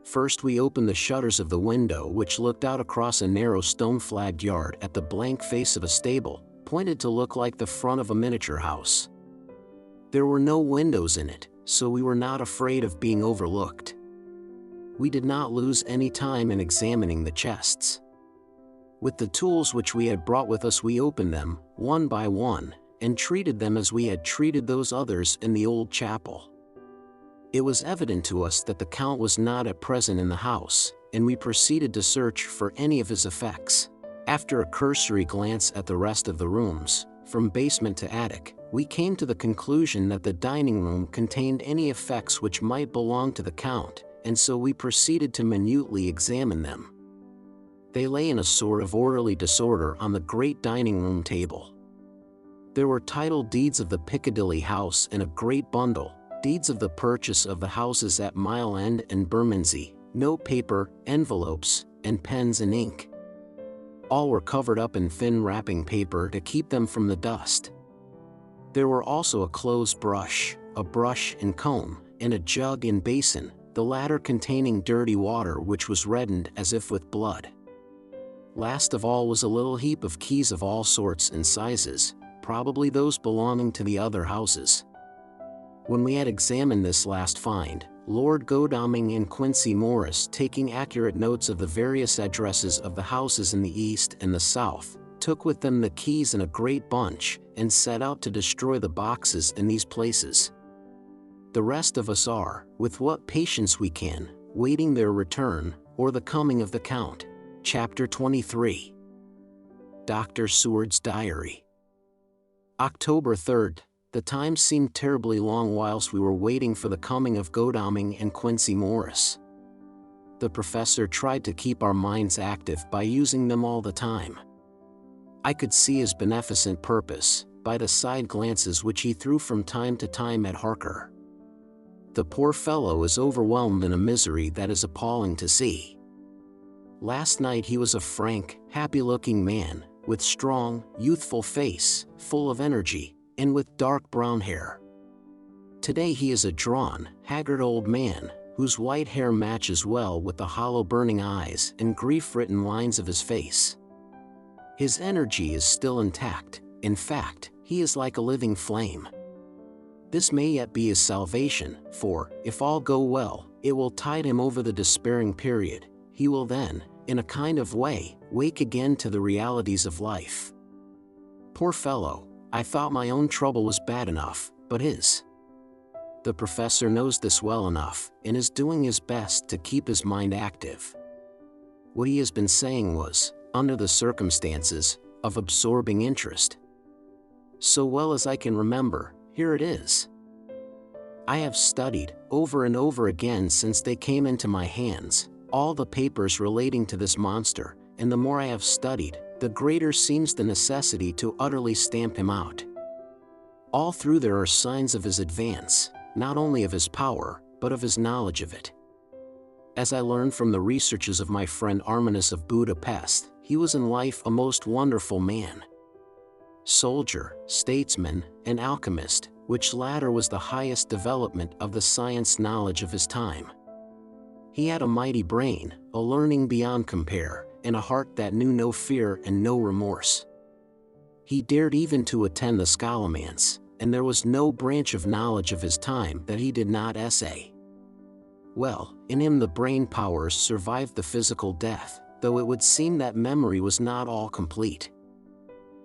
[SPEAKER 1] First we opened the shutters of the window, which looked out across a narrow stone-flagged yard at the blank face of a stable, pointed to look like the front of a miniature house. There were no windows in it, so we were not afraid of being overlooked. We did not lose any time in examining the chests. With the tools which we had brought with us, we opened them, one by one, and treated them as we had treated those others in the old chapel. It was evident to us that the Count was not at present in the house, and we proceeded to search for any of his effects. After a cursory glance at the rest of the rooms, from basement to attic, we came to the conclusion that the dining room contained any effects which might belong to the Count, and so we proceeded to minutely examine them. They lay in a sort of orderly disorder on the great dining room table. There were title deeds of the Piccadilly house in a great bundle, deeds of the purchase of the houses at Mile End and Bermondsey, note paper, envelopes, and pens and ink. All were covered up in thin wrapping paper to keep them from the dust. There were also a clothes brush, a brush and comb, and a jug and basin, the latter containing dirty water which was reddened as if with blood. Last of all was a little heap of keys of all sorts and sizes, probably those belonging to the other houses. When we had examined this last find, Lord Godalming and Quincy Morris, taking accurate notes of the various addresses of the houses in the east and the south, took with them the keys in a great bunch, and set out to destroy the boxes in these places. The rest of us are, with what patience we can, waiting their return, or the coming of the Count. Chapter 23. Dr. Seward's Diary. October 3rd. The time seemed terribly long whilst we were waiting for the coming of Godalming and Quincy Morris. The professor tried to keep our minds active by using them all the time. I could see his beneficent purpose, by the side glances which he threw from time to time at Harker. The poor fellow is overwhelmed in a misery that is appalling to see. Last night he was a frank, happy-looking man, with strong, youthful face, full of energy, and with dark brown hair. Today he is a drawn, haggard old man, whose white hair matches well with the hollow burning eyes and grief-written lines of his face. His energy is still intact, in fact, he is like a living flame. This may yet be his salvation, for, if all go well, it will tide him over the despairing period. He will then, in a kind of way, wake again to the realities of life. Poor fellow, I thought my own trouble was bad enough, but his. The professor knows this well enough, and is doing his best to keep his mind active. What he has been saying was, under the circumstances, of absorbing interest. So well as I can remember, here it is. I have studied, over and over again since they came into my hands, all the papers relating to this monster, and the more I have studied, the greater seems the necessity to utterly stamp him out. All through there are signs of his advance, not only of his power, but of his knowledge of it. As I learned from the researches of my friend Arminius of Budapest, he was in life a most wonderful man. Soldier, statesman, and alchemist, which latter was the highest development of the science knowledge of his time. He had a mighty brain, a learning beyond compare, and a heart that knew no fear and no remorse. He dared even to attend the scholomance, and there was no branch of knowledge of his time that he did not essay. Well, in him the brain powers survived the physical death, though it would seem that memory was not all complete.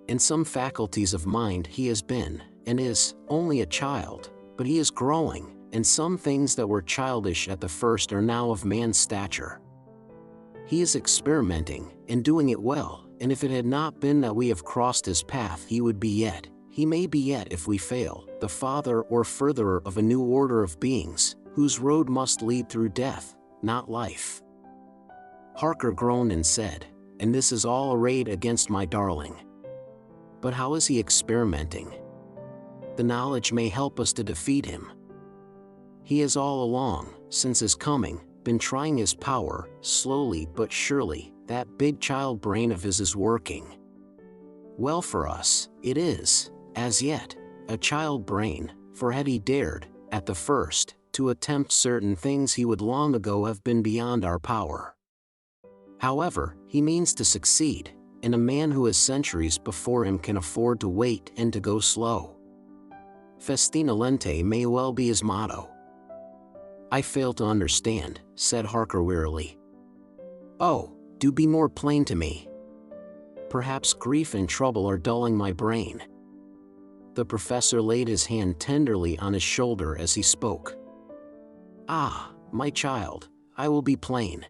[SPEAKER 1] In some faculties of mind he has been, and is, only a child, but he is growing, and some things that were childish at the first are now of man's stature. He is experimenting, and doing it well, and if it had not been that we have crossed his path he may be yet if we fail, the father or furtherer of a new order of beings, whose road must lead through death, not life. Harker groaned and said, and this is all arrayed against my darling. But how is he experimenting? The knowledge may help us to defeat him. He has all along, since his coming, been trying his power, slowly but surely, that big child brain of his is working. Well for us, it is, as yet, a child brain, for had he dared, at the first, to attempt certain things he would long ago have been beyond our power. However, he means to succeed, and a man who has centuries before him can afford to wait and to go slow. Festina lente may well be his motto. I fail to understand, said Harker wearily. Oh, do be more plain to me. Perhaps grief and trouble are dulling my brain. The professor laid his hand tenderly on his shoulder as he spoke. Ah, my child, I will be plain.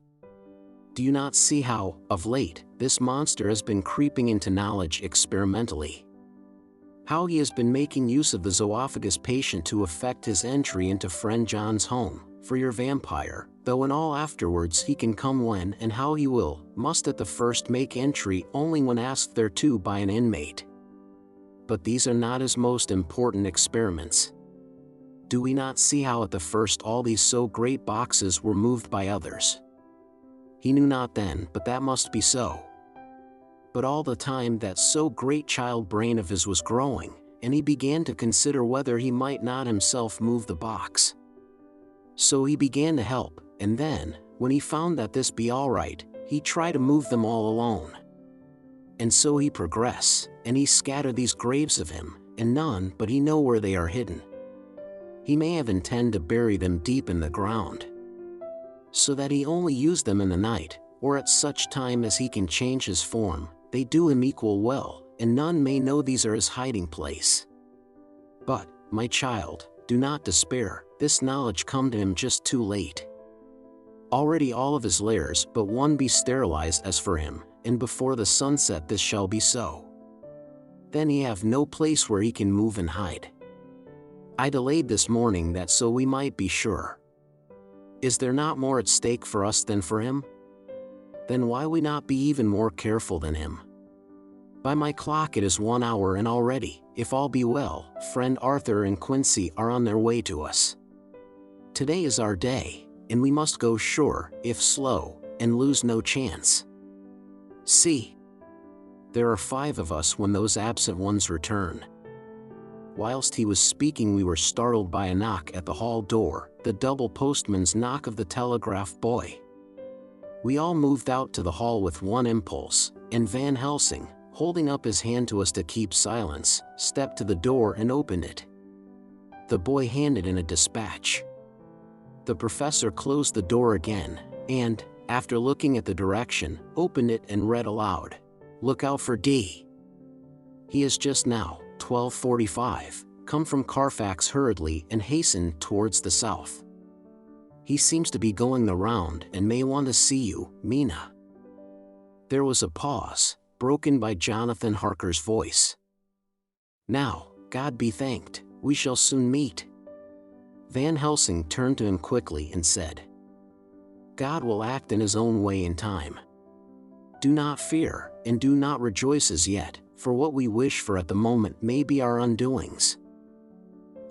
[SPEAKER 1] Do you not see how, of late, this monster has been creeping into knowledge experimentally? How he has been making use of the zoophagus patient to effect his entry into friend John's home, for your vampire, though in all afterwards he can come when and how he must at the first make entry only when asked thereto by an inmate. But these are not his most important experiments. Do we not see how at the first all these so great boxes were moved by others? He knew not then, but that must be so. But all the time that so great child brain of his was growing, and he began to consider whether he might not himself move the box. So he began to help, and then, when he found that this be all right, he try to move them all alone. And so he progress, and he scatter these graves of him, and none but he know where they are hidden. He may have intend to bury them deep in the ground, so that he only use them in the night, or at such time as he can change his form. They do him equal well, and none may know these are his hiding place. But, my child, do not despair, this knowledge come to him just too late. Already all of his lairs but one be sterilized as for him, and before the sunset this shall be so. Then he have no place where he can move and hide. I delayed this morning that so we might be sure. Is there not more at stake for us than for him? Then why we not be even more careful than him? By my clock it is 1 hour, and already, if all be well, friend Arthur and Quincy are on their way to us. Today is our day, and we must go sure, if slow, and lose no chance. See, there are 5 of us when those absent ones return. Whilst he was speaking we were startled by a knock at the hall door, the double postman's knock of the telegraph boy. We all moved out to the hall with one impulse, and Van Helsing, holding up his hand to us to keep silence, stepped to the door and opened it. The boy handed in a dispatch. The professor closed the door again, and, after looking at the direction, opened it and read aloud. Look out for D. He is just now, 12:45, come from Carfax hurriedly and hastened towards the south. He seems to be going the round and may want to see you, Mina. There was a pause, broken by Jonathan Harker's voice. Now, God be thanked, we shall soon meet. Van Helsing turned to him quickly and said, God will act in his own way in time. Do not fear, and do not rejoice as yet, for what we wish for at the moment may be our undoings.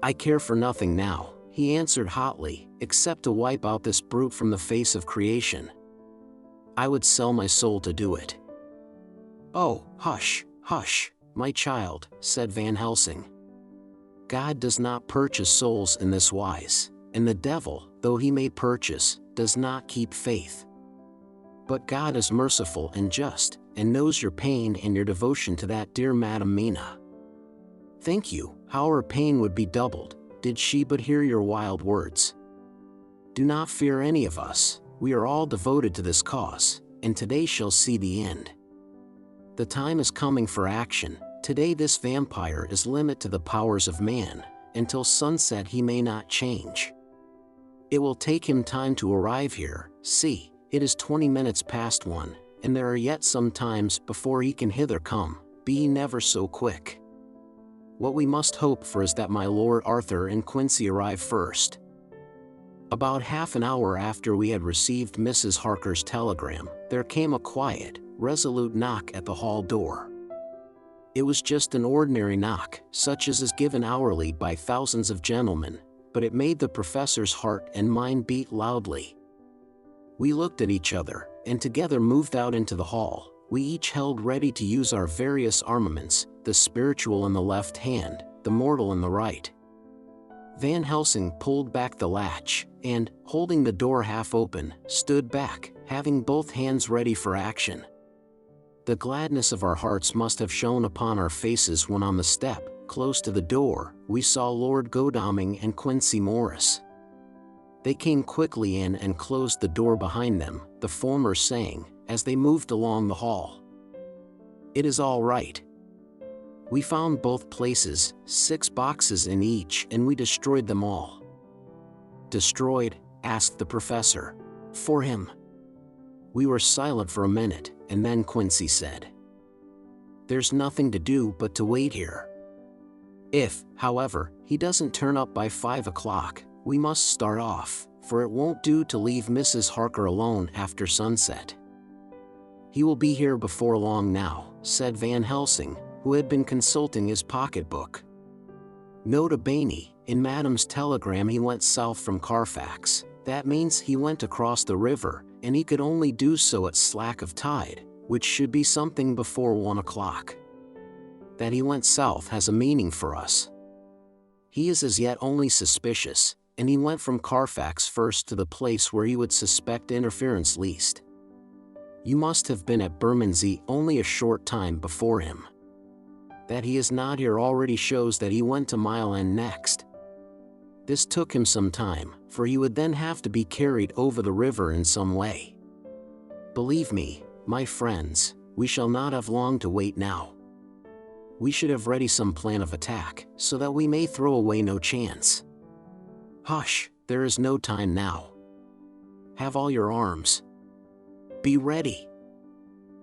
[SPEAKER 1] I care for nothing now, he answered hotly, except to wipe out this brute from the face of creation. I would sell my soul to do it. Oh, hush, hush, my child, said Van Helsing. God does not purchase souls in this wise, and the devil, though he may purchase, does not keep faith. But God is merciful and just, and knows your pain and your devotion to that dear Madam Mina. Think you, how her pain would be doubled, did she but hear your wild words. Do not fear any of us, we are all devoted to this cause, and today shall see the end. The time is coming for action, today this vampire is limit to the powers of man, until sunset he may not change. It will take him time to arrive here, see, it is 20 minutes past 1, and there are yet some times before he can hither come, be he never so quick. What we must hope for is that my Lord Arthur and Quincy arrive first. About half an hour after we had received Mrs. Harker's telegram, there came a quiet, resolute knock at the hall door. It was just an ordinary knock, such as is given hourly by thousands of gentlemen, but it made the professor's heart and mind beat loudly. We looked at each other, and together moved out into the hall. We each held ready to use our various armaments, the spiritual in the left hand, the mortal in the right. Van Helsing pulled back the latch, and, holding the door half open, stood back, having both hands ready for action. The gladness of our hearts must have shone upon our faces when on the step, close to the door, we saw Lord Godalming and Quincey Morris. They came quickly in and closed the door behind them, the former saying, as they moved along the hall, "It is all right." We found both places, 6 boxes in each, and we destroyed them all. "Destroyed?" asked the professor. "For him?" We were silent for a minute, and then Quincey said, "There's nothing to do but to wait here. If, however, he doesn't turn up by 5 o'clock, we must start off, for it won't do to leave Mrs. Harker alone after sunset." "He will be here before long now," said Van Helsing, who had been consulting his pocketbook. "Nota bene, in Madam's telegram he went south from Carfax. That means he went across the river, and he could only do so at slack of tide, which should be something before 1 o'clock. That he went south has a meaning for us. He is as yet only suspicious, and he went from Carfax first to the place where he would suspect interference least. You must have been at Bermondsey only a short time before him. That he is not here already shows that he went to Mile End next. This took him some time, for he would then have to be carried over the river in some way. Believe me, my friends, we shall not have long to wait now. We should have ready some plan of attack, so that we may throw away no chance. Hush, there is no time now. Have all your arms. Be ready."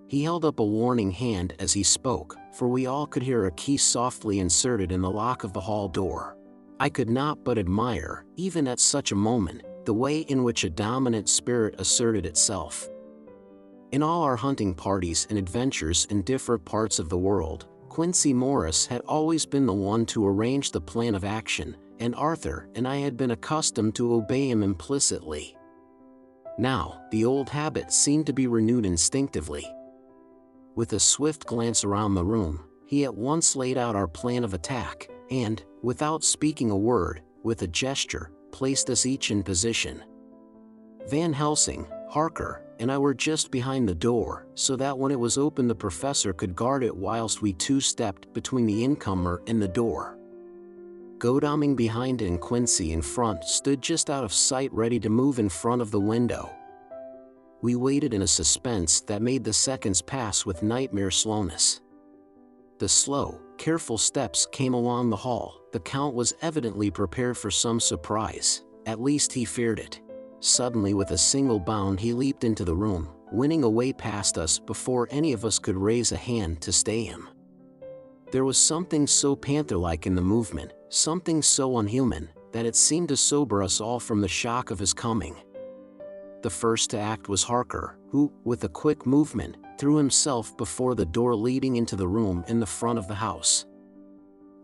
[SPEAKER 1] He held up a warning hand as he spoke, for we all could hear a key softly inserted in the lock of the hall door. I could not but admire, even at such a moment, the way in which a dominant spirit asserted itself. In all our hunting parties and adventures in different parts of the world, Quincey Morris had always been the one to arrange the plan of action, and Arthur and I had been accustomed to obey him implicitly. Now, the old habit seemed to be renewed instinctively. With a swift glance around the room, he at once laid out our plan of attack, and, without speaking a word, with a gesture, placed us each in position. Van Helsing, Harker, and I were just behind the door, so that when it was open the professor could guard it whilst we two stepped between the incomer and the door. Godalming behind and Quincey in front stood just out of sight ready to move in front of the window. We waited in a suspense that made the seconds pass with nightmare slowness. The slow, careful steps came along the hall. The Count was evidently prepared for some surprise, at least he feared it. Suddenly, with a single bound he leaped into the room, winning a way past us before any of us could raise a hand to stay him. There was something so panther-like in the movement, something so unhuman, that it seemed to sober us all from the shock of his coming. The first to act was Harker, who, with a quick movement, threw himself before the door leading into the room in the front of the house.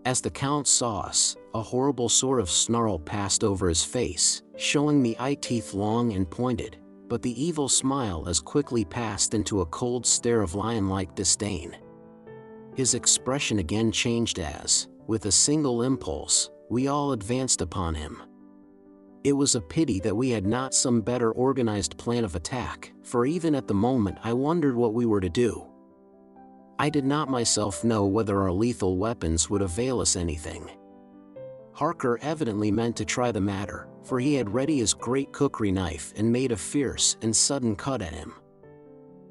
[SPEAKER 1] As the Count saw us, a horrible sort of snarl passed over his face, showing the eye-teeth long and pointed, but the evil smile as quickly passed into a cold stare of lion-like disdain. His expression again changed as, with a single impulse, we all advanced upon him. It was a pity that we had not some better organized plan of attack, for even at the moment I wondered what we were to do. I did not myself know whether our lethal weapons would avail us anything. Harker evidently meant to try the matter, for he had ready his great cookery knife and made a fierce and sudden cut at him.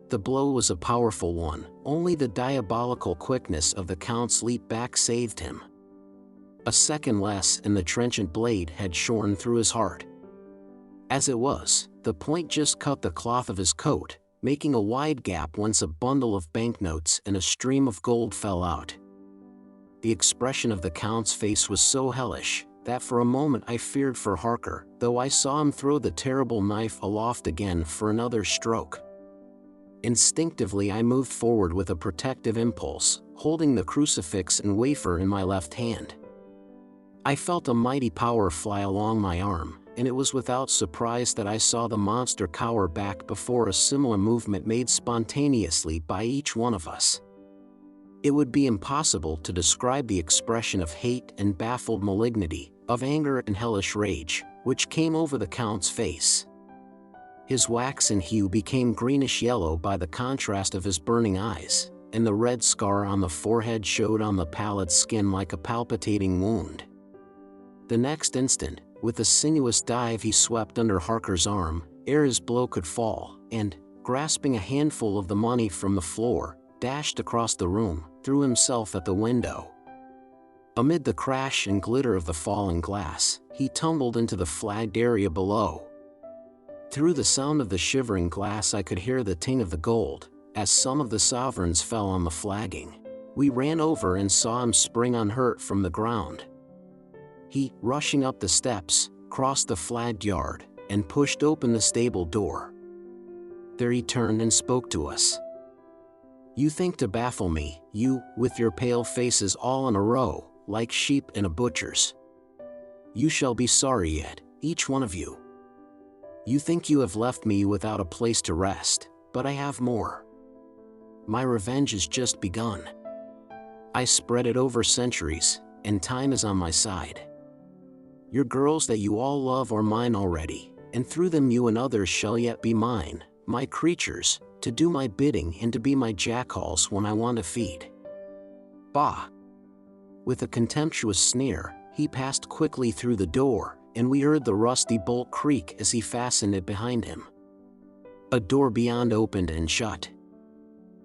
[SPEAKER 1] The blow was a powerful one, only the diabolical quickness of the Count's leap back saved him. A second less and the trenchant blade had shorn through his heart. As it was, the point just cut the cloth of his coat, making a wide gap whence a bundle of banknotes and a stream of gold fell out. The expression of the Count's face was so hellish, that for a moment I feared for Harker, though I saw him throw the terrible knife aloft again for another stroke. Instinctively I moved forward with a protective impulse, holding the crucifix and wafer in my left hand. I felt a mighty power fly along my arm, and it was without surprise that I saw the monster cower back before a similar movement made spontaneously by each one of us. It would be impossible to describe the expression of hate and baffled malignity, of anger and hellish rage, which came over the Count's face. His waxen hue became greenish-yellow by the contrast of his burning eyes, and the red scar on the forehead showed on the pallid skin like a palpitating wound. The next instant, with a sinuous dive he swept under Harker's arm, ere his blow could fall, and, grasping a handful of the money from the floor, dashed across the room, threw himself at the window. Amid the crash and glitter of the falling glass, he tumbled into the flagged area below. Through the sound of the shivering glass I could hear the ting of the gold, as some of the sovereigns fell on the flagging. We ran over and saw him spring unhurt from the ground. He, rushing up the steps, crossed the flagged yard, and pushed open the stable door. There he turned and spoke to us. "You think to baffle me, you, with your pale faces all in a row, like sheep in a butcher's. You shall be sorry yet, each one of you. You think you have left me without a place to rest, but I have more. My revenge is just begun. I spread it over centuries, and time is on my side. Your girls that you all love are mine already, and through them you and others shall yet be mine, my creatures, to do my bidding and to be my jackals when I want to feed." Bah! With a contemptuous sneer, he passed quickly through the door, and we heard the rusty bolt creak as he fastened it behind him. A door beyond opened and shut.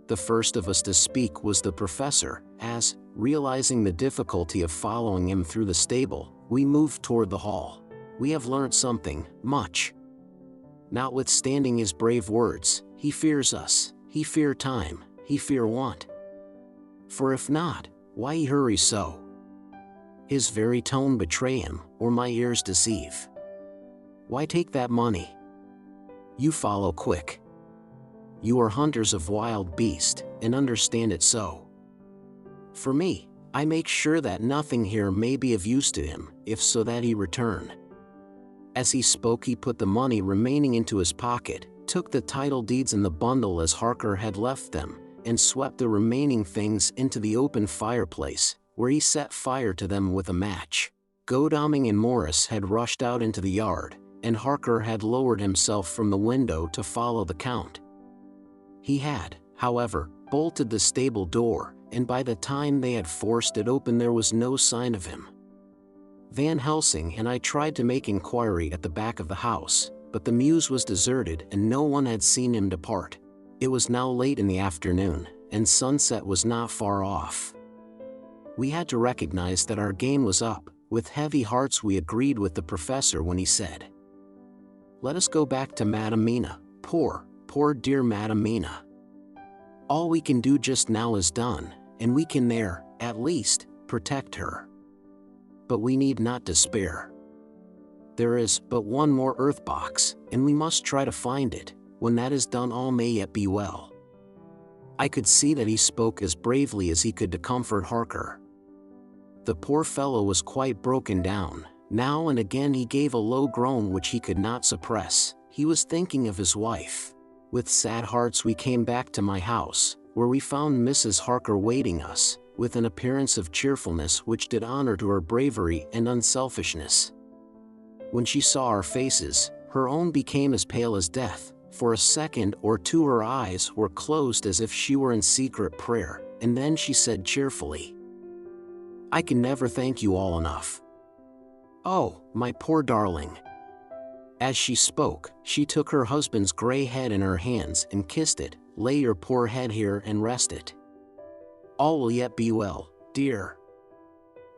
[SPEAKER 1] The first of us to speak was the professor, as, realizing the difficulty of following him through the stable, we moved toward the hall. "We have learnt something, much. Notwithstanding his brave words, he fears us, he fear time, he fear want. For if not, why he hurries so? His very tone betray him, or my ears deceive. Why take that money? You follow quick. You are hunters of wild beast, and understand it so. For me, I make sure that nothing here may be of use to him, if so that he return." As he spoke he put the money remaining into his pocket, took the title deeds in the bundle as Harker had left them, and swept the remaining things into the open fireplace, where he set fire to them with a match. Godalming and Morris had rushed out into the yard, and Harker had lowered himself from the window to follow the Count. He had, however, bolted the stable door, and by the time they had forced it open there was no sign of him. Van Helsing and I tried to make inquiry at the back of the house, but the mews was deserted and no one had seen him depart. It was now late in the afternoon, and sunset was not far off. We had to recognize that our game was up. With heavy hearts we agreed with the professor when he said, "Let us go back to Madam Mina, poor dear Madam Mina. All we can do just now is done, and we can there, at least, protect her. But we need not despair. There is but one more earth box, and we must try to find it. When that is done all may yet be well." I could see that he spoke as bravely as he could to comfort Harker. The poor fellow was quite broken down. Now and again he gave a low groan which he could not suppress. He was thinking of his wife. With sad hearts we came back to my house, where we found Mrs. Harker waiting us, with an appearance of cheerfulness which did honor to her bravery and unselfishness. When she saw our faces, her own became as pale as death. For a second or two her eyes were closed as if she were in secret prayer, and then she said cheerfully, "I can never thank you all enough. Oh, my poor darling." As she spoke, she took her husband's gray head in her hands and kissed it. "Lay your poor head here and rest it. All will yet be well, dear.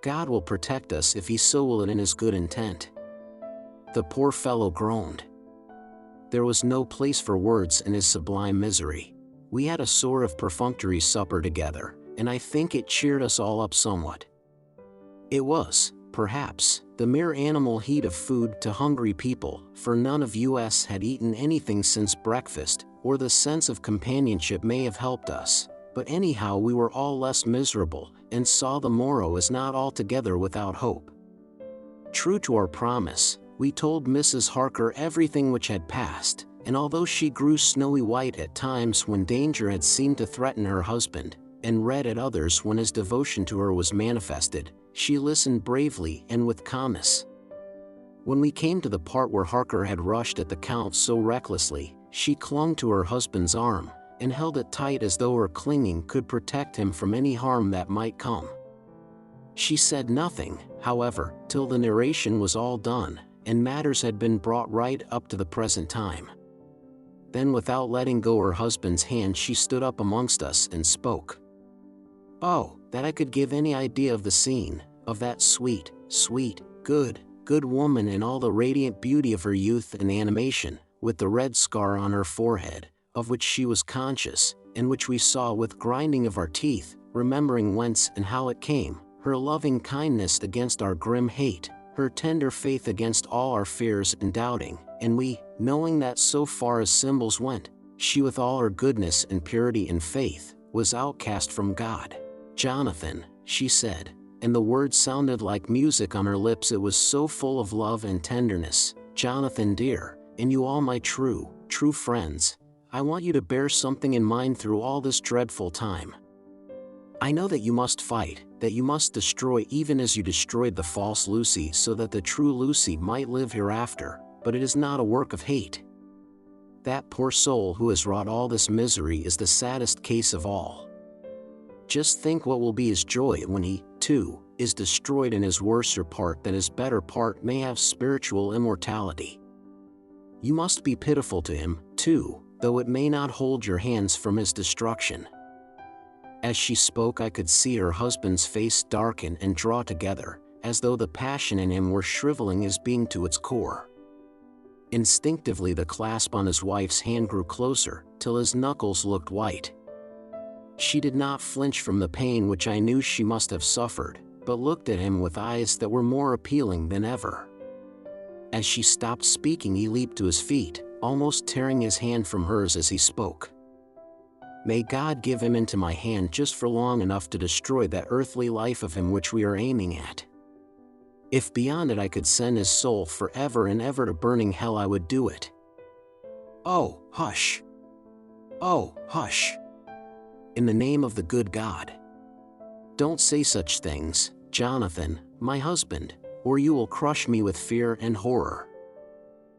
[SPEAKER 1] God will protect us if he so will it in his good intent." The poor fellow groaned. There was no place for words in his sublime misery. We had a sort of perfunctory supper together, and I think it cheered us all up somewhat. It was, perhaps, the mere animal heat of food to hungry people, for none of us had eaten anything since breakfast, or the sense of companionship may have helped us, but anyhow we were all less miserable, and saw the morrow as not altogether without hope. True to our promise, we told Mrs. Harker everything which had passed, and although she grew snowy white at times when danger had seemed to threaten her husband, and read at others when his devotion to her was manifested, she listened bravely and with calmness. When we came to the part where Harker had rushed at the Count so recklessly, she clung to her husband's arm, and held it tight as though her clinging could protect him from any harm that might come. She said nothing, however, till the narration was all done, and matters had been brought right up to the present time. Then, without letting go her husband's hand, she stood up amongst us and spoke. "Oh, that I could give any idea of the scene, of that sweet, good woman in all the radiant beauty of her youth and animation, with the red scar on her forehead, of which she was conscious, and which we saw with grinding of our teeth, remembering whence and how it came, her loving kindness against our grim hate, her tender faith against all our fears and doubting, and we, knowing that so far as symbols went, she with all her goodness and purity and faith, was outcast from God. Jonathan," she said, and the words sounded like music on her lips, it was so full of love and tenderness. "Jonathan dear, and you all my true friends, I want you to bear something in mind through all this dreadful time. I know that you must fight, that you must destroy even as you destroyed the false Lucy so that the true Lucy might live hereafter, but it is not a work of hate. That poor soul who has wrought all this misery is the saddest case of all. Just think what will be his joy when he, too, is destroyed and his worser part than his better part may have spiritual immortality. You must be pitiful to him, too, though it may not hold your hands from his destruction." As she spoke, I could see her husband's face darken and draw together, as though the passion in him were shriveling his being to its core. Instinctively the clasp on his wife's hand grew closer, till his knuckles looked white. She did not flinch from the pain which I knew she must have suffered, but looked at him with eyes that were more appealing than ever. As she stopped speaking, he leaped to his feet, almost tearing his hand from hers as he spoke. "May God give him into my hand just for long enough to destroy that earthly life of him which we are aiming at. If beyond it I could send his soul forever and ever to burning hell, I would do it. Oh, hush! Oh, hush! In the name of the good God, don't say such things, Jonathan, my husband, or you will crush me with fear and horror.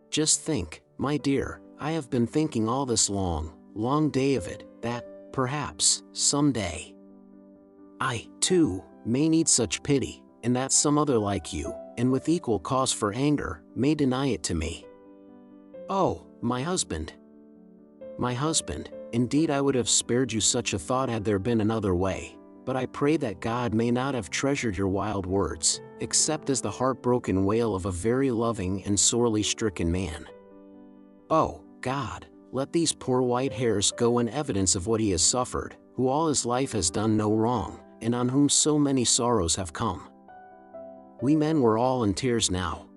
[SPEAKER 1] Just think, my dear, I have been thinking all this long day of it, that, perhaps, some day, I, too, may need such pity, and that some other like you, and with equal cause for anger, may deny it to me. Oh, my husband! My husband, indeed I would have spared you such a thought had there been another way, but I pray that God may not have treasured your wild words, except as the heartbroken wail of a very loving and sorely stricken man. Oh, God, let these poor white hairs go in evidence of what he has suffered, who all his life has done no wrong, and on whom so many sorrows have come." We men were all in tears now.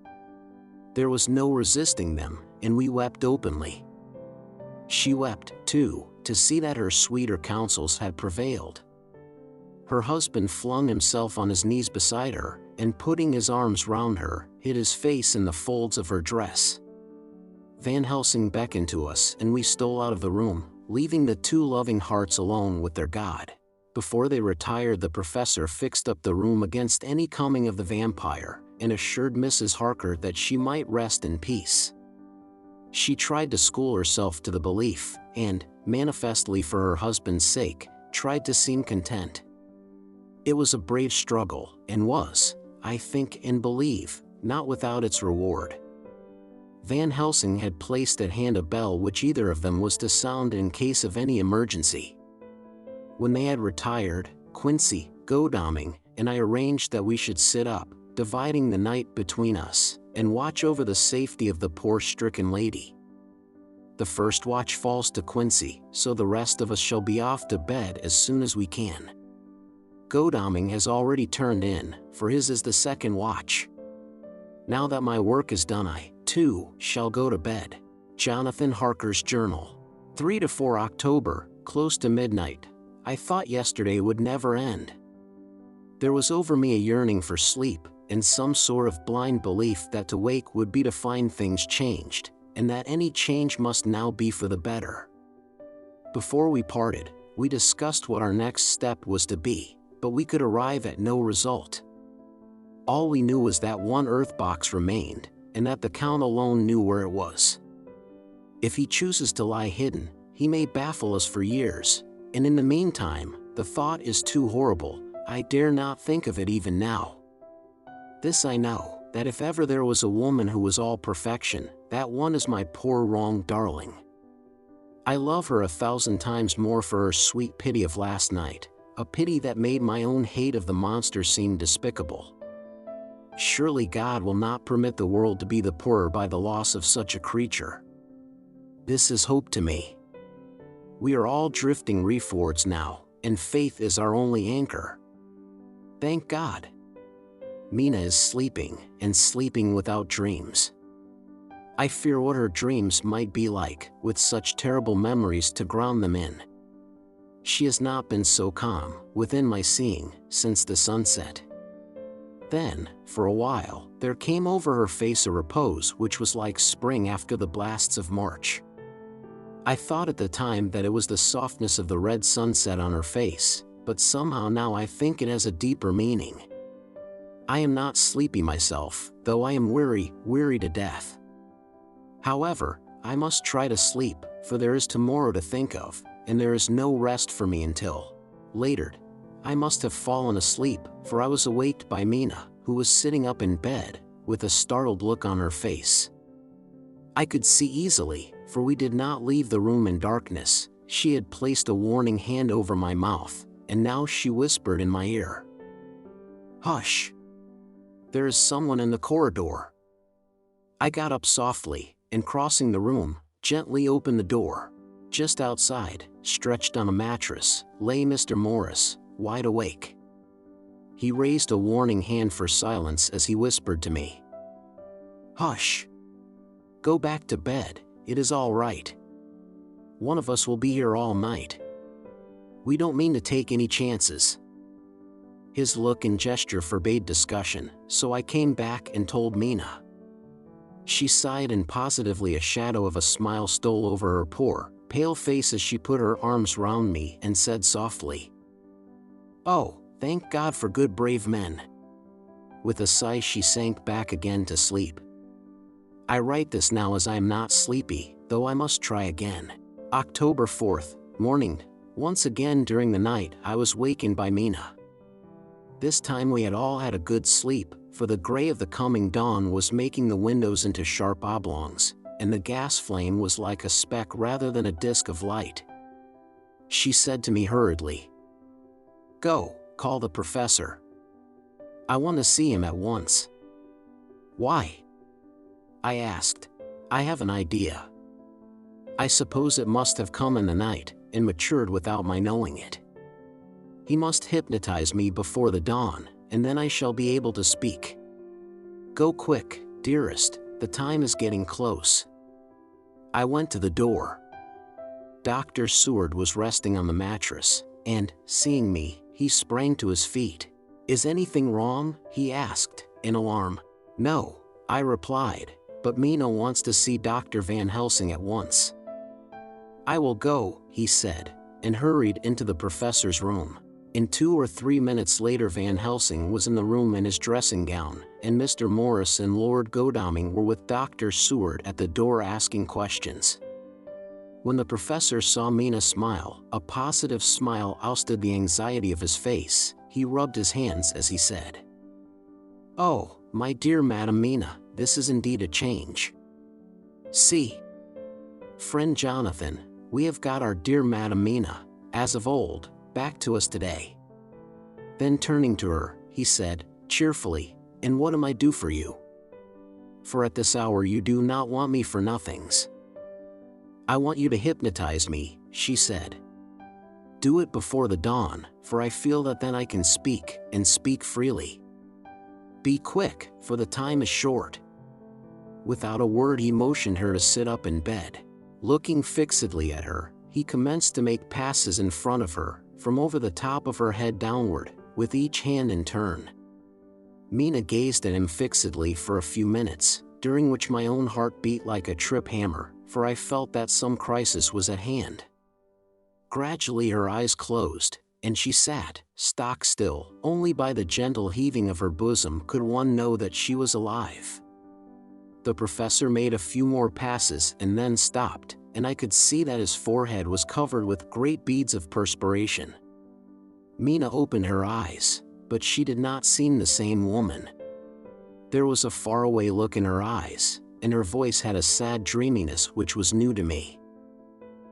[SPEAKER 1] There was no resisting them, and we wept openly. She wept, too, to see that her sweeter counsels had prevailed. Her husband flung himself on his knees beside her, and putting his arms round her, hid his face in the folds of her dress. Van Helsing beckoned to us, and we stole out of the room, leaving the two loving hearts alone with their God. Before they retired, the professor fixed up the room against any coming of the vampire, and assured Mrs. Harker that she might rest in peace. She tried to school herself to the belief, and, manifestly for her husband's sake, tried to seem content. It was a brave struggle, and was, I think and believe, not without its reward. Van Helsing had placed at hand a bell which either of them was to sound in case of any emergency. When they had retired, Quincy, Godalming, and I arranged that we should sit up, dividing the night between us, and watch over the safety of the poor stricken lady. The first watch falls to Quincy, so the rest of us shall be off to bed as soon as we can. Godalming has already turned in, for his is the second watch. Now that my work is done, I, too, shall go to bed. Jonathan Harker's Journal. 3 to 4 October, close to midnight. I thought yesterday would never end. There was over me a yearning for sleep, and some sort of blind belief that to wake would be to find things changed, and that any change must now be for the better. Before we parted, We discussed what our next step was to be, but we could arrive at no result. All we knew was that one earth box remained, and that the Count alone knew where it was. If he chooses to lie hidden, he may baffle us for years, and in the meantime, the thought is too horrible, I dare not think of it even now. This I know, that if ever there was a woman who was all perfection, that one is my poor wronged darling. I love her 1,000 times more for her sweet pity of last night, a pity that made my own hate of the monster seem despicable. Surely God will not permit the world to be the poorer by the loss of such a creature. This is hope to me. We are all drifting reefwards now, and faith is our only anchor. Thank God. Mina is sleeping, and sleeping without dreams. I fear what her dreams might be like, with such terrible memories to ground them in. She has not been so calm, within my seeing, since the sunset. Then, for a while, there came over her face a repose which was like spring after the blasts of March. I thought at the time that it was the softness of the red sunset on her face, but somehow now I think it has a deeper meaning. I am not sleepy myself, though I am weary to death. However, I must try to sleep, for there is tomorrow to think of, and there is no rest for me until later. I must have fallen asleep, for I was awaked by Mina, who was sitting up in bed, with a startled look on her face. I could see easily, for we did not leave the room in darkness. She had placed a warning hand over my mouth, and now she whispered in my ear. "Hush! There is someone in the corridor." I got up softly, and crossing the room, gently opened the door. Just outside, stretched on a mattress, lay Mr. Morris, wide awake. He raised a warning hand for silence as he whispered to me. "Hush! Go back to bed, it is all right. One of us will be here all night. We don't mean to take any chances." His look and gesture forbade discussion, so I came back and told Mina. She sighed, and positively a shadow of a smile stole over her poor, pale face as she put her arms round me and said softly, "Oh, thank God for good brave men." With a sigh she sank back again to sleep. I write this now as I am not sleepy, though I must try again. October 4th, morning. Once again during the night I was wakened by Mina. This time we had all had a good sleep, for the gray of the coming dawn was making the windows into sharp oblongs, and the gas flame was like a speck rather than a disk of light. She said to me hurriedly, "Go, call the professor. I want to see him at once." "Why?" I asked. "I have an idea. I suppose it must have come in the night, and matured without my knowing it. He must hypnotize me before the dawn, and then I shall be able to speak. Go quick, dearest, the time is getting close." I went to the door. Dr. Seward was resting on the mattress, and, seeing me, he sprang to his feet. "Is anything wrong?" he asked, in alarm. "No," I replied, "but Mina wants to see Dr. Van Helsing at once." "I will go," he said, and hurried into the professor's room. In 2 or 3 minutes later Van Helsing was in the room in his dressing gown, and Mr. Morris and Lord Godalming were with Dr. Seward at the door asking questions. When the professor saw Mina smile, a positive smile ousted the anxiety of his face. He rubbed his hands as he said, "Oh, my dear Madam Mina, this is indeed a change. See, friend Jonathan, we have got our dear Madam Mina, as of old, back to us today." Then turning to her, he said, cheerfully, "And what am I do for you? For at this hour you do not want me for nothings." "I want you to hypnotize me," she said. "Do it before the dawn, for I feel that then I can speak, and speak freely. Be quick, for the time is short." Without a word he motioned her to sit up in bed. Looking fixedly at her, he commenced to make passes in front of her, from over the top of her head downward, with each hand in turn. Mina gazed at him fixedly for a few minutes, during which my own heart beat like a trip hammer, for I felt that some crisis was at hand. Gradually her eyes closed, and she sat, stock still. Only by the gentle heaving of her bosom could one know that she was alive. The professor made a few more passes and then stopped, and I could see that his forehead was covered with great beads of perspiration. Mina opened her eyes, but she did not seem the same woman. There was a faraway look in her eyes, and her voice had a sad dreaminess which was new to me.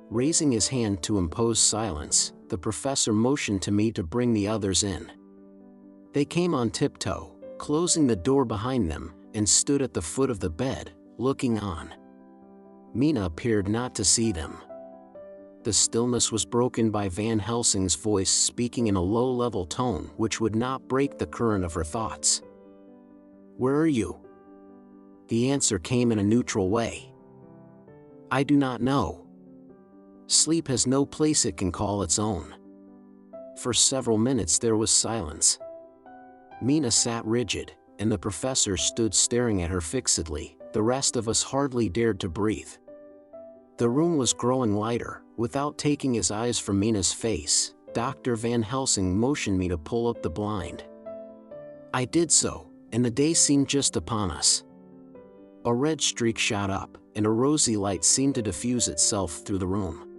[SPEAKER 1] Raising his hand to impose silence, the professor motioned to me to bring the others in. They came on tiptoe, closing the door behind them, and stood at the foot of the bed, looking on. Mina appeared not to see them. The stillness was broken by Van Helsing's voice speaking in a low-level tone which would not break the current of her thoughts. "Where are you?" The answer came in a neutral way. "I do not know. Sleep has no place it can call its own." For several minutes there was silence. Mina sat rigid, and the professor stood staring at her fixedly. The rest of us hardly dared to breathe. The room was growing lighter. Without taking his eyes from Mina's face, Dr. Van Helsing motioned me to pull up the blind. I did so, and the day seemed just upon us. A red streak shot up, and a rosy light seemed to diffuse itself through the room.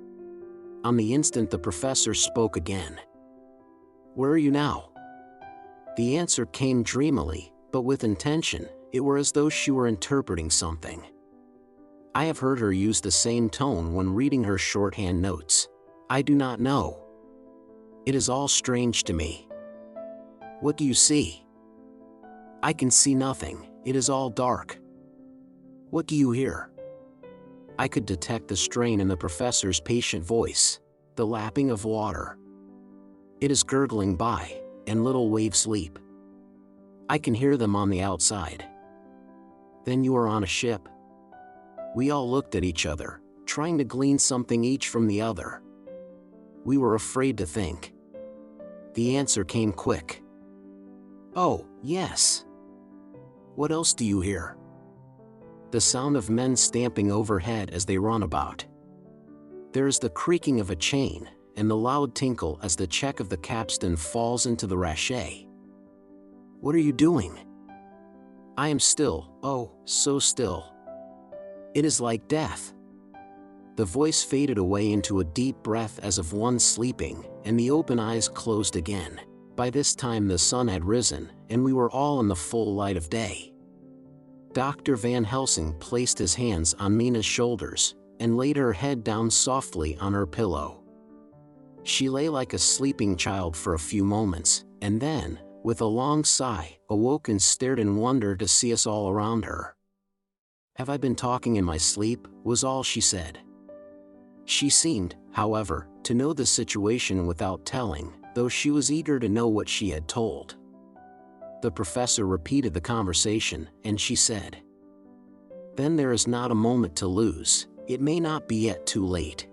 [SPEAKER 1] On the instant the professor spoke again. "Where are you now?" The answer came dreamily, but with intention. It were as though she were interpreting something. I have heard her use the same tone when reading her shorthand notes. "I do not know. It is all strange to me." "What do you see?" "I can see nothing. It is all dark." "What do you hear?" I could detect the strain in the professor's patient voice, the lapping of water. "It is gurgling by, and little waves leap. I can hear them on the outside." "Then you are on a ship?" We all looked at each other, trying to glean something each from the other. We were afraid to think. The answer came quick. "Oh, yes." "What else do you hear?" "The sound of men stamping overhead as they run about. There is the creaking of a chain, and the loud tinkle as the check of the capstan falls into the rachet." "What are you doing?" "I am still, oh, so still. It is like death." The voice faded away into a deep breath as of one sleeping, and the open eyes closed again. By this time the sun had risen, and we were all in the full light of day. Dr. Van Helsing placed his hands on Mina's shoulders, and laid her head down softly on her pillow. She lay like a sleeping child for a few moments, and then, with a long sigh, awoke and stared in wonder to see us all around her. "Have I been talking in my sleep?" was all she said. She seemed, however, to know the situation without telling, though she was eager to know what she had told. The professor repeated the conversation, and she said, "Then there is not a moment to lose. It may not be yet too late."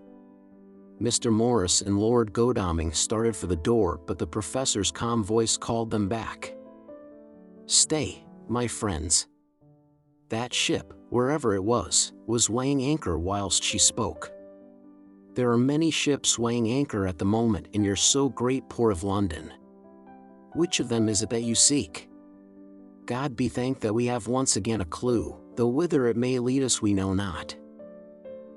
[SPEAKER 1] Mr. Morris and Lord Godalming started for the door, but the professor's calm voice called them back. "Stay, my friends." That ship, wherever it was weighing anchor whilst she spoke. There are many ships weighing anchor at the moment in your so great port of London. Which of them is it that you seek? God be thanked that we have once again a clue, though whither it may lead us we know not.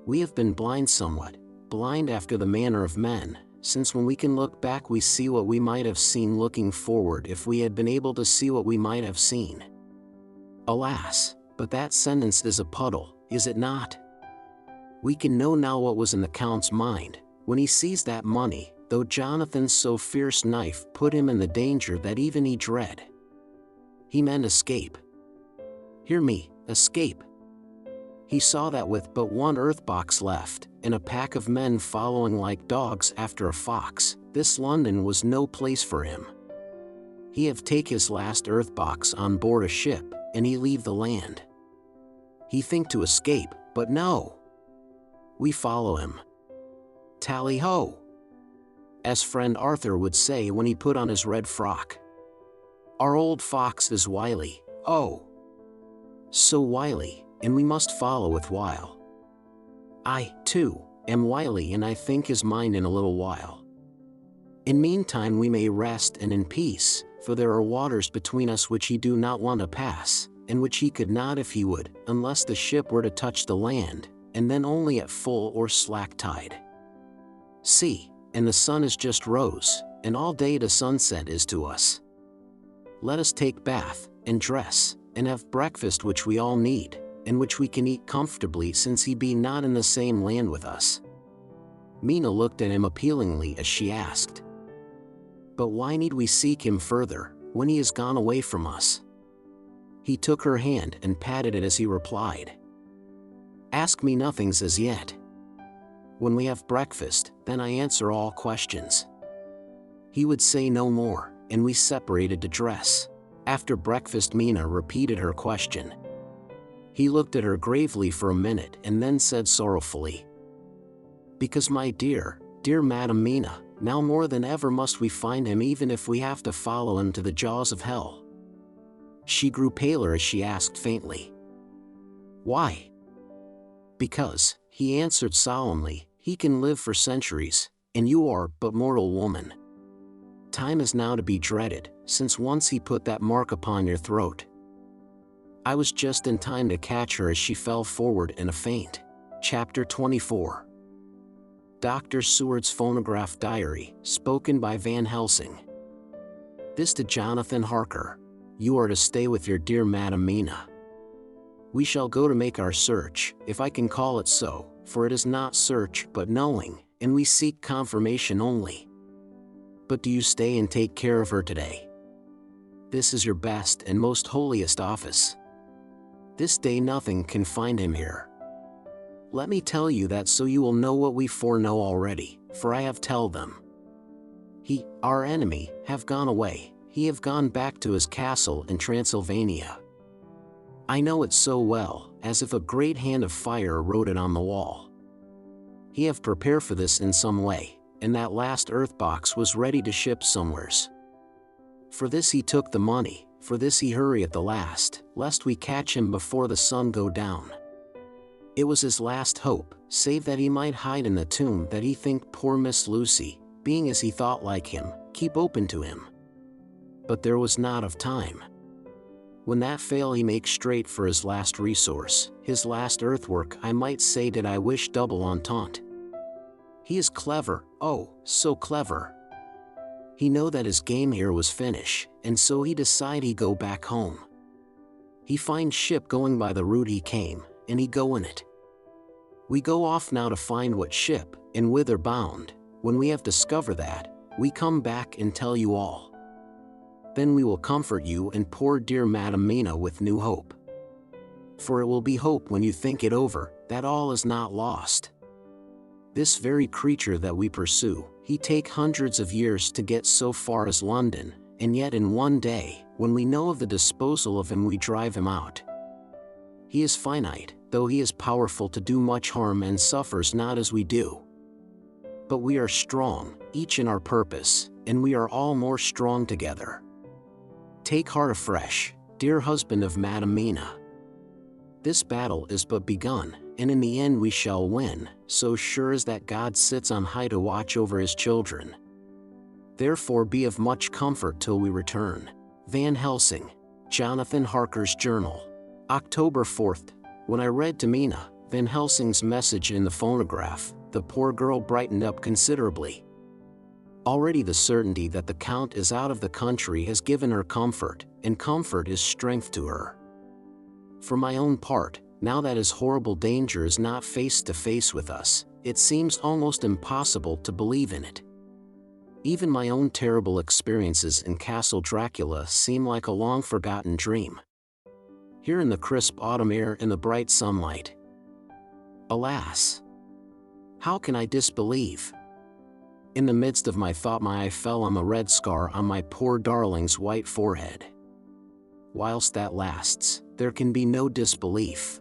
[SPEAKER 1] We have been blind somewhat, blind after the manner of men, since when we can look back we see what we might have seen looking forward if we had been able to see what we might have seen. Alas, but that sentence is a puddle, is it not? We can know now what was in the Count's mind, when he seized that money, though Jonathan's so fierce knife put him in the danger that even he dread. He meant escape. Hear me, escape. He saw that with but one earth box left, and a pack of men following like dogs after a fox, this London was no place for him. He have take his last earth box on board a ship, and he leave the land. He think to escape, but no. We follow him. Tally-ho! As friend Arthur would say when he put on his red frock. Our old fox is wily, oh! So wily, and we must follow with wile. I, too, am wily and I think his mind in a little while. In meantime we may rest and in peace, for there are waters between us which he do not want to pass, and which he could not if he would, unless the ship were to touch the land, and then only at full or slack tide. See, and the sun is just rose, and all day to sunset is to us. Let us take bath, and dress, and have breakfast which we all need, and which we can eat comfortably since he be not in the same land with us. Mina looked at him appealingly as she asked, "But why need we seek him further, when he has gone away from us?" He took her hand and patted it as he replied, "Ask me nothings as yet. When we have breakfast, then I answer all questions." He would say no more, and we separated to dress. After breakfast Mina repeated her question. He looked at her gravely for a minute and then said sorrowfully, "Because my dear, dear Madam Mina, now more than ever must we find him even if we have to follow him to the jaws of hell." She grew paler as she asked faintly, "Why?" "Because," he answered solemnly, "he can live for centuries, and you are but mortal woman. Time is now to be dreaded, since once he put that mark upon your throat." I was just in time to catch her as she fell forward in a faint. Chapter 24. Dr. Seward's Phonograph Diary, spoken by Van Helsing. This to Jonathan Harker. You are to stay with your dear Madam Mina. We shall go to make our search, if I can call it so, for it is not search but knowing, and we seek confirmation only. But do you stay and take care of her today. This is your best and most holiest office. This day nothing can find him here. Let me tell you that so you will know what we foreknow already, for I have tell them. He, our enemy, have gone away, he have gone back to his castle in Transylvania. I know it so well, as if a great hand of fire wrote it on the wall. He have prepared for this in some way, and that last earth box was ready to ship somewheres. For this he took the money, for this he hurry at the last, lest we catch him before the sun go down. It was his last hope, save that he might hide in the tomb that he think poor Miss Lucy, being as he thought like him, keep open to him. But there was not of time. When that fail he make straight for his last resource, his last earthwork I might say did I wish double entente. He is clever, oh, so clever. He know that his game here was finish, and so he decide he go back home. He find ship going by the route he came, and he go in it. We go off now to find what ship, and whither bound. When we have discovered that, we come back and tell you all. Then we will comfort you and poor dear Madam Mina with new hope. For it will be hope when you think it over, that all is not lost. This very creature that we pursue, he take hundreds of years to get so far as London, and yet in one day, when we know of the disposal of him we drive him out. He is finite, though he is powerful to do much harm and suffers not as we do. But we are strong, each in our purpose, and we are all more strong together. Take heart afresh, dear husband of Madam Mina. This battle is but begun, and in the end we shall win, so sure as that God sits on high to watch over his children. Therefore be of much comfort till we return. Van Helsing, Jonathan Harker's Journal. October 4th. When I read to Mina Van Helsing's message in the phonograph, the poor girl brightened up considerably. Already the certainty that the Count is out of the country has given her comfort, and comfort is strength to her. For my own part, now that his horrible danger is not face to face with us, it seems almost impossible to believe in it. Even my own terrible experiences in Castle Dracula seem like a long-forgotten dream. Here in the crisp autumn air and the bright sunlight. Alas! How can I disbelieve? In the midst of my thought my eye fell on the red scar on my poor darling's white forehead. Whilst that lasts, there can be no disbelief.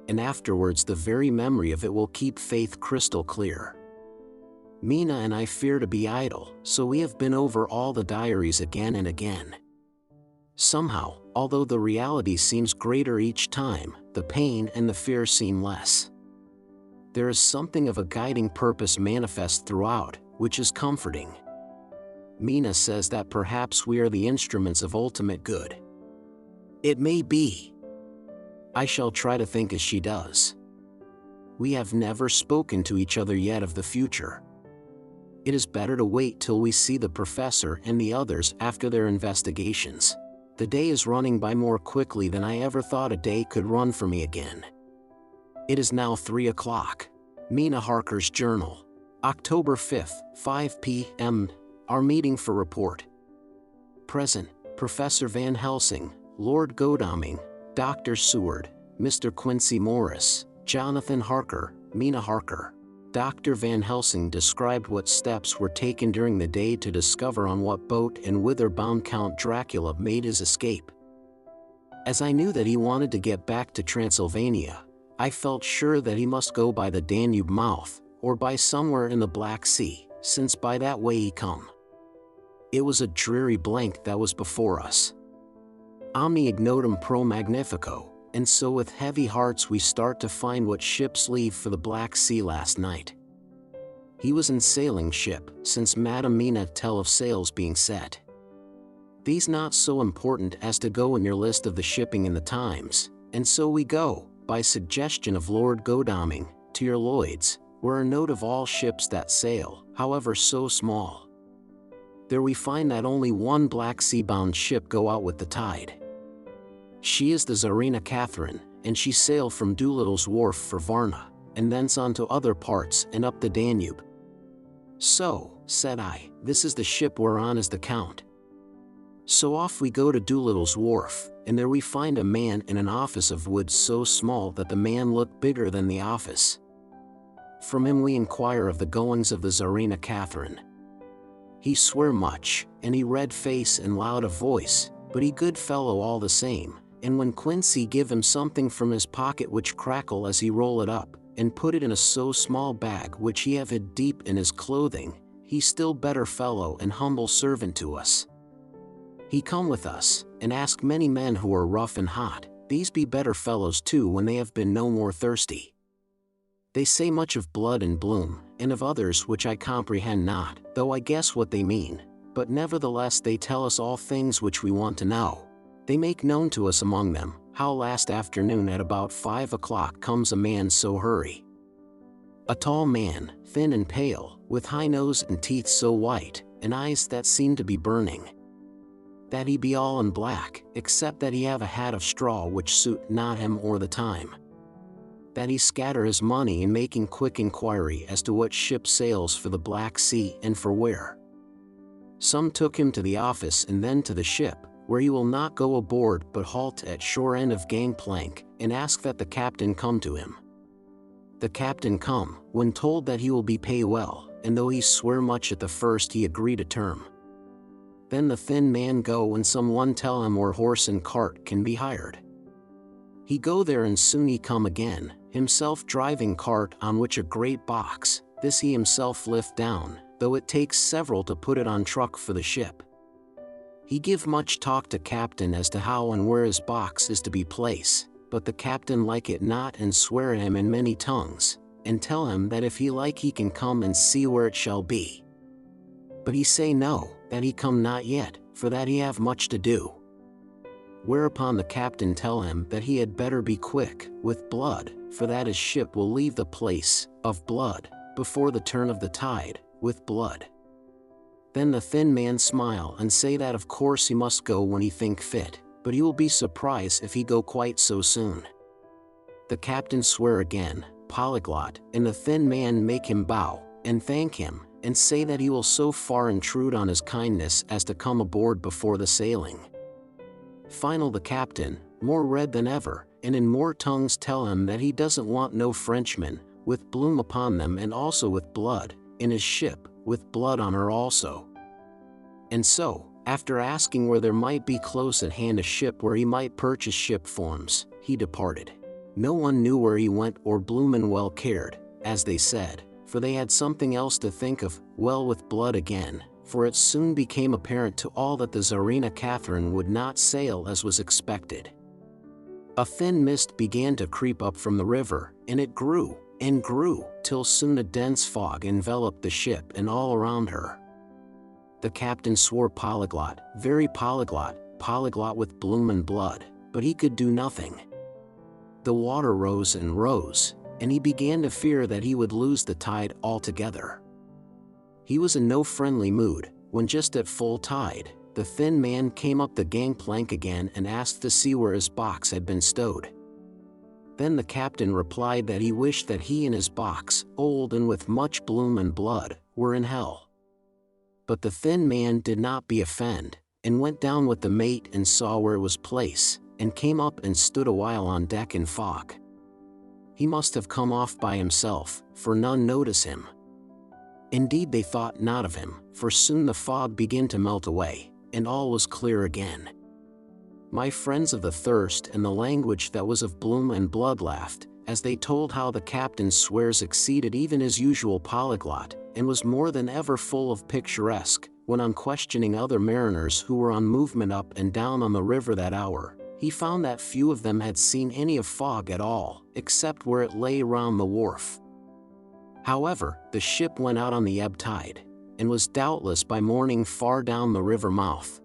[SPEAKER 1] And afterwards the very memory of it will keep faith crystal clear. Mina and I fear to be idle, so we have been over all the diaries again and again. Somehow, although the reality seems greater each time, the pain and the fear seem less. There is something of a guiding purpose manifest throughout, which is comforting. Mina says that perhaps we are the instruments of ultimate good. It may be. I shall try to think as she does. We have never spoken to each other yet of the future. It is better to wait till we see the professor and the others after their investigations. The day is running by more quickly than I ever thought a day could run for me again. It is now 3 o'clock. Mina Harker's Journal. October 5th, 5 p.m. Our meeting for report. Present, Professor Van Helsing, Lord Godalming, Dr. Seward, Mr. Quincy Morris, Jonathan Harker, Mina Harker. Dr. Van Helsing described what steps were taken during the day to discover on what boat and whither bound Count Dracula made his escape. As I knew that he wanted to get back to Transylvania, I felt sure that he must go by the Danube mouth, or by somewhere in the Black Sea, since by that way he come. It was a dreary blank that was before us. Omni ignotum pro magnifico, and so with heavy hearts we start to find what ships leave for the Black Sea last night. He was in sailing ship, since Madam Mina tell of sails being set. These not so important as to go in your list of the shipping in the Times, and so we go, by suggestion of Lord Godalming, to your Lloyd's, where a note of all ships that sail, however so small. There we find that only one Black Sea-bound ship go out with the tide. She is the Tsarina Catherine, and she sailed from Doolittle's Wharf for Varna, and thence on to other parts and up the Danube. So, said I, this is the ship whereon is the Count. So off we go to Doolittle's Wharf, and there we find a man in an office of wood so small that the man looked bigger than the office. From him we inquire of the goings of the Tsarina Catherine. He swear much, and he red face and loud of voice, but he good fellow all the same, and when Quincy give him something from his pocket which crackle as he roll it up, and put it in a so small bag which he have hid deep in his clothing, he still better fellow and humble servant to us. He come with us, and ask many men who are rough and hot, these be better fellows too when they have been no more thirsty. They say much of blood and bloom, and of others which I comprehend not, though I guess what they mean, but nevertheless they tell us all things which we want to know. They make known to us among them, how last afternoon at about 5 o'clock comes a man so hurry. A tall man, thin and pale, with high nose and teeth so white, and eyes that seem to be burning. That he be all in black, except that he have a hat of straw which suit not him or the time. That he scatter his money in making quick inquiry as to what ship sails for the Black Sea and for where. Some took him to the office and then to the ship, where he will not go aboard but halt at shore end of gangplank, and ask that the captain come to him. The captain come, when told that he will be pay well, and though he swear much at the first he agree to term. Then the thin man go and some one tell him where horse and cart can be hired. He go there and soon he come again, himself driving cart on which a great box, this he himself lift down, though it takes several to put it on truck for the ship. He give much talk to captain as to how and where his box is to be placed, but the captain like it not and swear at him in many tongues, and tell him that if he like he can come and see where it shall be. But he say no, that he come not yet, for that he have much to do. Whereupon the captain tell him that he had better be quick, with blood, for that his ship will leave the place of blood, before the turn of the tide, with blood. Then the thin man smile and say that of course he must go when he think fit, but he will be surprised if he go quite so soon. The captain swear again, polyglot, and the thin man make him bow, and thank him, and say that he will so far intrude on his kindness as to come aboard before the sailing. Final the captain, more red than ever, and in more tongues tell him that he doesn't want no Frenchmen, with bloom upon them and also with blood, in his ship, with blood on her also. And so, after asking where there might be close at hand a ship where he might purchase ship forms, he departed. No one knew where he went or Bloomin' well cared, as they said, for they had something else to think of, well with blood again, for it soon became apparent to all that the Tsarina Catherine would not sail as was expected. A thin mist began to creep up from the river, and it grew, and grew, till soon a dense fog enveloped the ship and all around her. The captain swore polyglot, very polyglot, polyglot with bloom and blood, but he could do nothing. The water rose and rose, and he began to fear that he would lose the tide altogether. He was in no friendly mood, when just at full tide, the thin man came up the gangplank again and asked to see where his box had been stowed. Then the captain replied that he wished that he and his box, old and with much bloom and blood, were in hell. But the thin man did not be offended, and went down with the mate and saw where it was placed, and came up and stood a while on deck in fog. He must have come off by himself, for none noticed him. Indeed they thought not of him, for soon the fog began to melt away, and all was clear again. My friends of the thirst and the language that was of bloom and blood laughed, as they told how the captain's swears exceeded even his usual polyglot, and was more than ever full of picturesque, when on questioning other mariners who were on movement up and down on the river that hour, he found that few of them had seen any of fog at all, except where it lay round the wharf. However, the ship went out on the ebb tide, and was doubtless by morning far down the river mouth.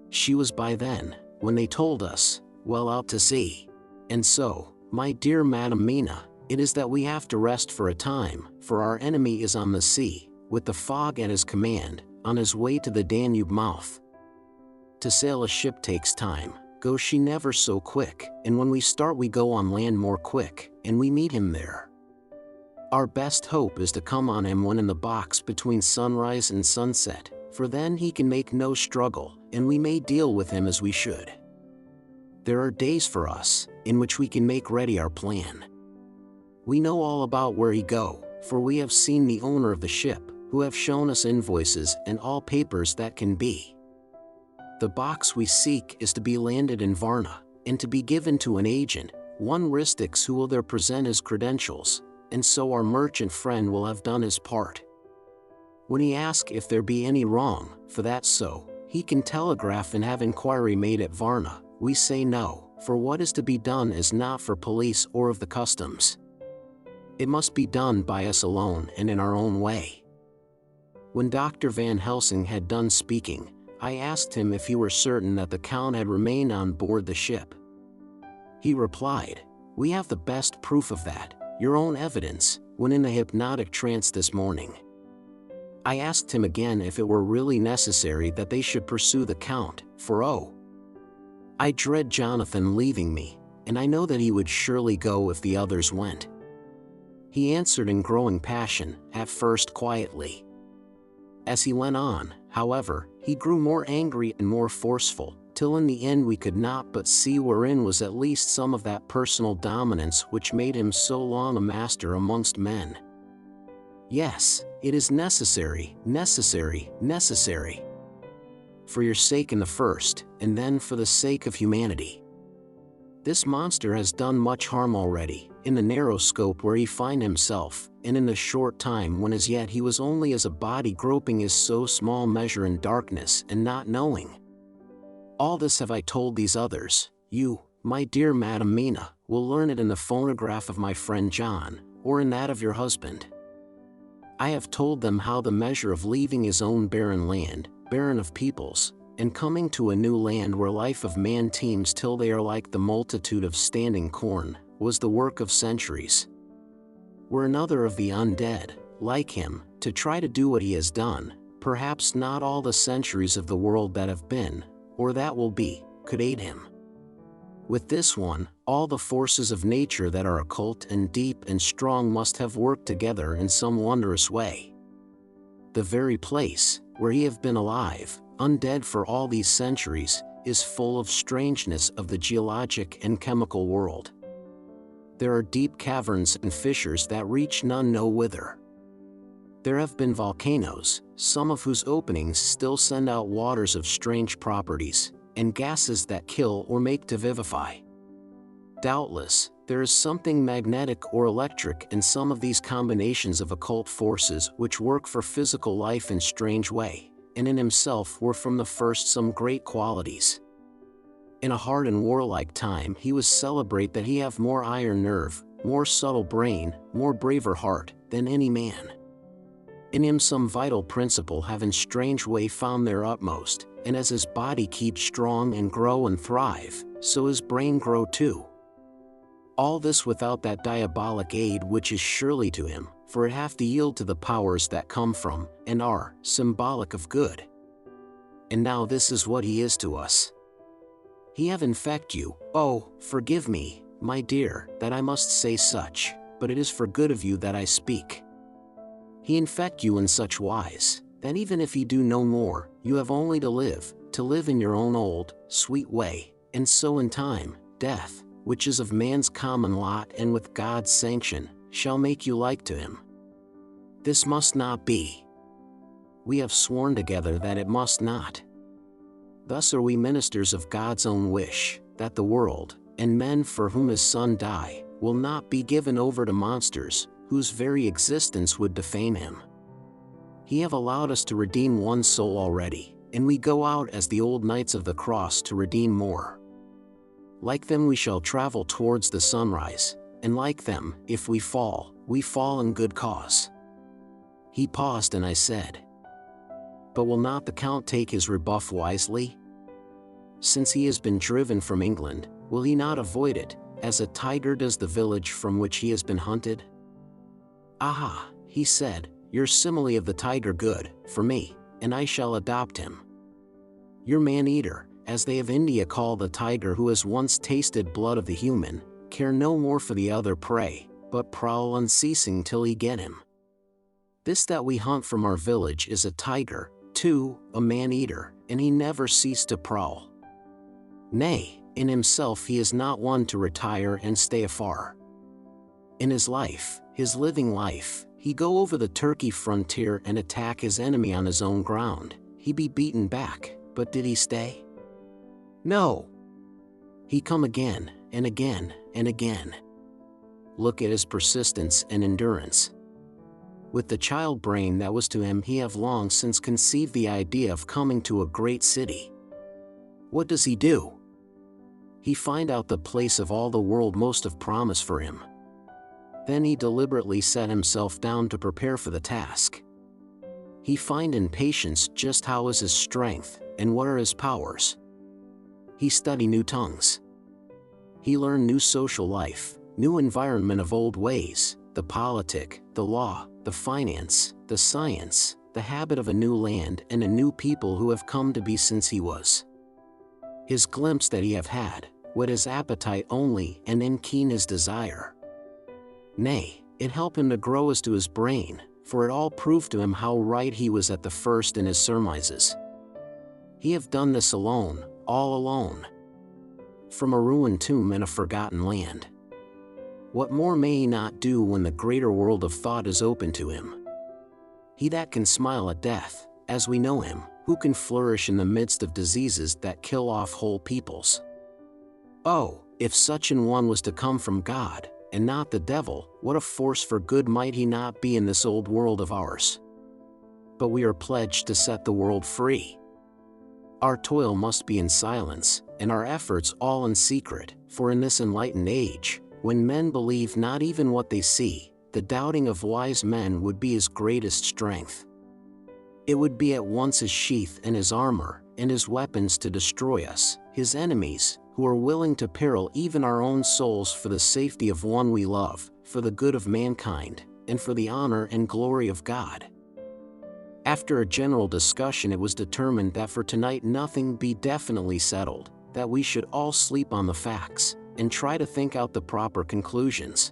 [SPEAKER 1] She was by then, when they told us, well out to sea. And so, my dear Madam Mina, it is that we have to rest for a time, for our enemy is on the sea, with the fog at his command, on his way to the Danube mouth. To sail a ship takes time, goes she never so quick, and when we start we go on land more quick, and we meet him there. Our best hope is to come on him when in the box between sunrise and sunset, for then he can make no struggle, and we may deal with him as we should. There are days for us, in which we can make ready our plan. We know all about where he go, for we have seen the owner of the ship, who have shown us invoices and all papers that can be. The box we seek is to be landed in Varna, and to be given to an agent, one Ristix, who will there present his credentials, and so our merchant friend will have done his part. When he asks if there be any wrong, for that so, he can telegraph and have inquiry made at Varna, we say no, for what is to be done is not for police or of the customs. It must be done by us alone and in our own way. When Dr. Van Helsing had done speaking, I asked him if he were certain that the Count had remained on board the ship. He replied, "We have the best proof of that, your own evidence, when in a hypnotic trance this morning." I asked him again if it were really necessary that they should pursue the Count, for I dread Jonathan leaving me, and I know that he would surely go if the others went. He answered in growing passion, at first quietly. As he went on, however, he grew more angry and more forceful, till in the end we could not but see wherein was at least some of that personal dominance which made him so long a master amongst men. Yes, it is necessary, necessary, necessary. For your sake in the first, and then for the sake of humanity. This monster has done much harm already, in the narrow scope where he find himself, and in the short time when as yet he was only as a body groping his so small measure in darkness and not knowing. All this have I told these others. You, my dear Madam Mina, will learn it in the phonograph of my friend John, or in that of your husband. I have told them how the measure of leaving his own barren land, barren of peoples, and coming to a new land where life of man teems till they are like the multitude of standing corn, was the work of centuries. Were another of the undead, like him, to try to do what he has done, perhaps not all the centuries of the world that have been, or that will be, could aid him. With this one, all the forces of nature that are occult and deep and strong must have worked together in some wondrous way. The very place, where he have been alive, undead for all these centuries, is full of strangeness of the geologic and chemical world. There are deep caverns and fissures that reach none know whither. There have been volcanoes, some of whose openings still send out waters of strange properties, and gases that kill or make to vivify. Doubtless, there is something magnetic or electric in some of these combinations of occult forces which work for physical life in strange way, and in himself were from the first some great qualities. In a hard and warlike time he was celebrate that he have more iron nerve, more subtle brain, more braver heart, than any man. In him some vital principle have in strange way found their utmost, and as his body keeps strong and grow and thrive, so his brain grow too. All this without that diabolic aid which is surely to him, for it hath to yield to the powers that come from, and are, symbolic of good. And now this is what he is to us. He have infect you, oh, forgive me, my dear, that I must say such, but it is for good of you that I speak. He infect you in such wise, that even if he do no more, you have only to live in your own old, sweet way, and so in time, death, which is of man's common lot and with God's sanction, shall make you like to him. This must not be. We have sworn together that it must not. Thus are we ministers of God's own wish, that the world, and men for whom his Son died, will not be given over to monsters, whose very existence would defame him. He have allowed us to redeem one soul already, and we go out as the old knights of the cross to redeem more. Like them we shall travel towards the sunrise, and like them, if we fall in good cause. He paused and I said, but will not the Count take his rebuff wisely? Since he has been driven from England, will he not avoid it, as a tiger does the village from which he has been hunted? Aha, he said, your simile of the tiger good, for me, and I shall adopt him. Your man-eater, as they of India call the tiger who has once tasted blood of the human, care no more for the other prey, but prowl unceasing till he get him. This that we hunt from our village is a tiger, too, a man-eater, and he never ceased to prowl. Nay, in himself he is not one to retire and stay afar. In his life, his living life, he go over the Turkey frontier and attack his enemy on his own ground. He be beaten back, but did he stay? No. He come again, and again, and again. Look at his persistence and endurance. With the child brain that was to him he have long since conceived the idea of coming to a great city. What does he do? He find out the place of all the world most of promise for him. Then he deliberately set himself down to prepare for the task. He find in patience just how is his strength, and what are his powers. He study new tongues. He learn new social life, new environment of old ways, the politic, the law, the finance, the science, the habit of a new land and a new people who have come to be since he was. His glimpse that he have had, what his appetite only and in keen his desire. Nay, it helped him to grow as to his brain, for it all proved to him how right he was at the first in his surmises. He have done this alone, all alone. From a ruined tomb in a forgotten land. What more may he not do when the greater world of thought is open to him? He that can smile at death, as we know him, who can flourish in the midst of diseases that kill off whole peoples. Oh, if such an one was to come from God, and not the devil, what a force for good might he not be in this old world of ours. But we are pledged to set the world free. Our toil must be in silence, and our efforts all in secret, for in this enlightened age, when men believe not even what they see, the doubting of wise men would be his greatest strength. It would be at once his sheath and his armor, and his weapons to destroy us, his enemies, who are willing to peril even our own souls for the safety of one we love, for the good of mankind, and for the honor and glory of God. After a general discussion it was determined that for tonight nothing be definitely settled, that we should all sleep on the facts, and try to think out the proper conclusions.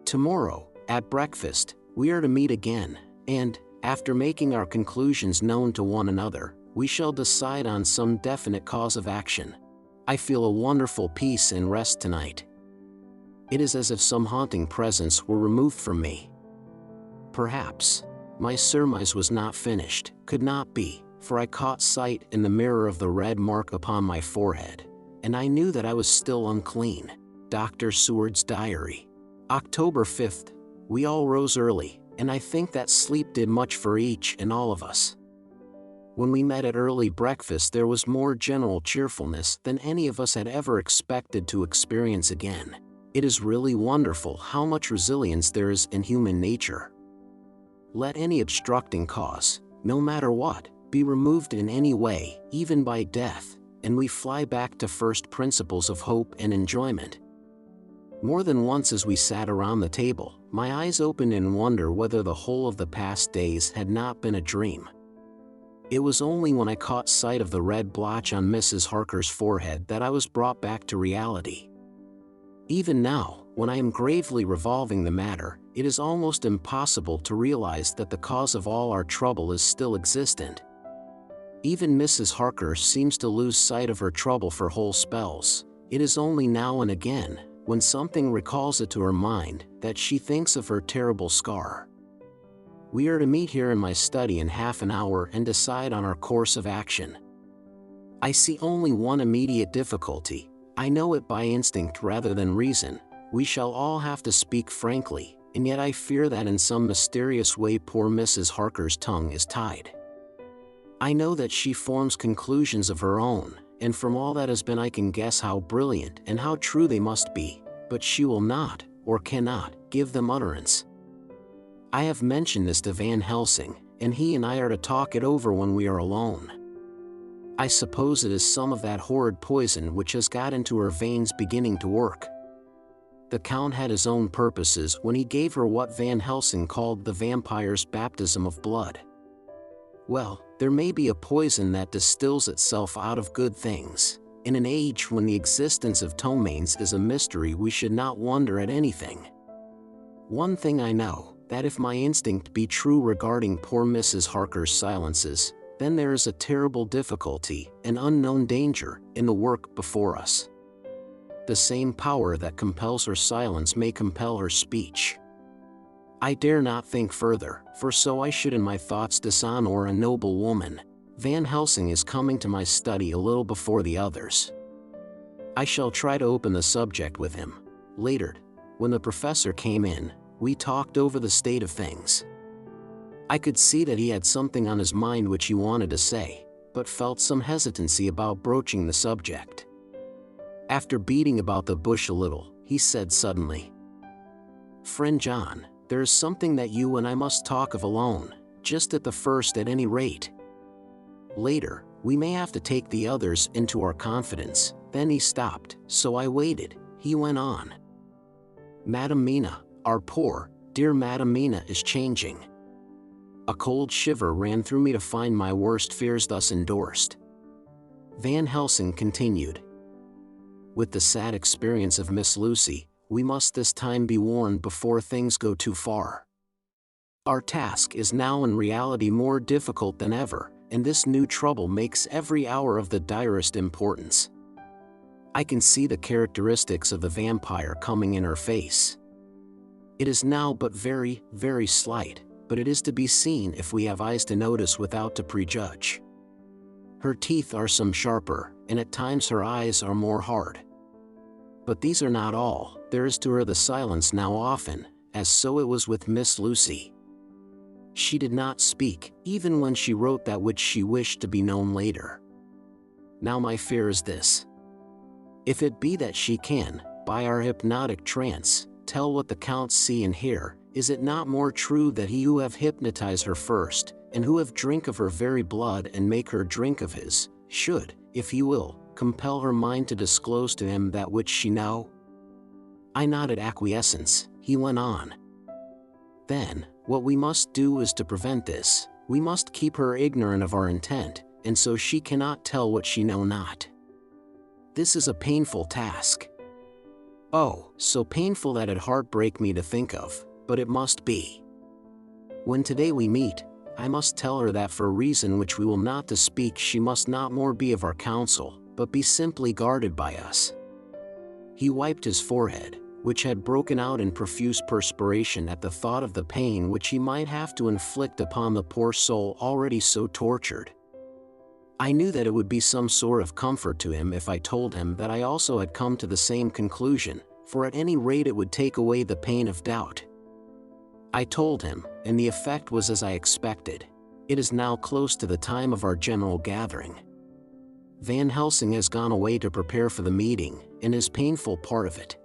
[SPEAKER 1] Tomorrow, at breakfast, we are to meet again, and, after making our conclusions known to one another, we shall decide on some definite cause of action. I feel a wonderful peace and rest tonight. It is as if some haunting presence were removed from me. Perhaps, my surmise was not finished, could not be, for I caught sight in the mirror of the red mark upon my forehead, and I knew that I was still unclean. Dr. Seward's Diary. October 5th. We all rose early, and I think that sleep did much for each and all of us. When we met at early breakfast there was more general cheerfulness than any of us had ever expected to experience again. It is really wonderful how much resilience there is in human nature. Let any obstructing cause, no matter what, be removed in any way, even by death, and we fly back to first principles of hope and enjoyment. More than once as we sat around the table, my eyes opened in wonder whether the whole of the past days had not been a dream. It was only when I caught sight of the red blotch on Mrs. Harker's forehead that I was brought back to reality. Even now, when I am gravely revolving the matter, it is almost impossible to realize that the cause of all our trouble is still existent. Even Mrs. Harker seems to lose sight of her trouble for whole spells. It is only now and again, when something recalls it to her mind, that she thinks of her terrible scar. We are to meet here in my study in half an hour and decide on our course of action. I see only one immediate difficulty. I know it by instinct rather than reason. We shall all have to speak frankly, and yet I fear that in some mysterious way poor Mrs. Harker's tongue is tied. I know that she forms conclusions of her own, and from all that has been I can guess how brilliant and how true they must be, but she will not, or cannot, give them utterance. I have mentioned this to Van Helsing, and he and I are to talk it over when we are alone. I suppose it is some of that horrid poison which has got into her veins beginning to work. The Count had his own purposes when he gave her what Van Helsing called the vampire's baptism of blood. Well, there may be a poison that distills itself out of good things. In an age when the existence of ptomaines is a mystery, we should not wonder at anything. One thing I know, that if my instinct be true regarding poor Mrs. Harker's silences, then there is a terrible difficulty, an unknown danger, in the work before us. The same power that compels her silence may compel her speech. I dare not think further, for so I should in my thoughts dishonor a noble woman. Van Helsing is coming to my study a little before the others. I shall try to open the subject with him. Later, when the professor came in, we talked over the state of things. I could see that he had something on his mind which he wanted to say, but felt some hesitancy about broaching the subject. After beating about the bush a little, he said suddenly, "Friend John, there is something that you and I must talk of alone, just at the first at any rate. Later, we may have to take the others into our confidence." Then he stopped, so I waited. He went on. "Madam Mina, our poor, dear Madam Mina is changing." A cold shiver ran through me to find my worst fears thus endorsed. Van Helsing continued, "With the sad experience of Miss Lucy, we must this time be warned before things go too far. Our task is now in reality more difficult than ever, and this new trouble makes every hour of the direst importance. I can see the characteristics of the vampire coming in her face. It is now but very, very slight, but it is to be seen if we have eyes to notice without to prejudge. Her teeth are some sharper, and at times her eyes are more hard. But these are not all. There is to her the silence now often, as so it was with Miss Lucy. She did not speak, even when she wrote that which she wished to be known later. Now my fear is this. If it be that she can, by our hypnotic trance, tell what the Count see and hear, is it not more true that he who have hypnotized her first, and who have drink of her very blood and make her drink of his, should, if he will, compel her mind to disclose to him that which she know?" I nodded acquiescence. He went on. "Then, what we must do is to prevent this. We must keep her ignorant of our intent, and so she cannot tell what she know not. This is a painful task. Oh, so painful that it heartbreak me to think of, but it must be. When today we meet, I must tell her that for a reason which we will not to speak she must not more be of our counsel, but be simply guarded by us." He wiped his forehead, which had broken out in profuse perspiration at the thought of the pain which he might have to inflict upon the poor soul already so tortured. I knew that it would be some sort of comfort to him if I told him that I also had come to the same conclusion, for at any rate it would take away the pain of doubt. I told him, and the effect was as I expected. It is now close to the time of our general gathering. Van Helsing has gone away to prepare for the meeting, and is painful part of it.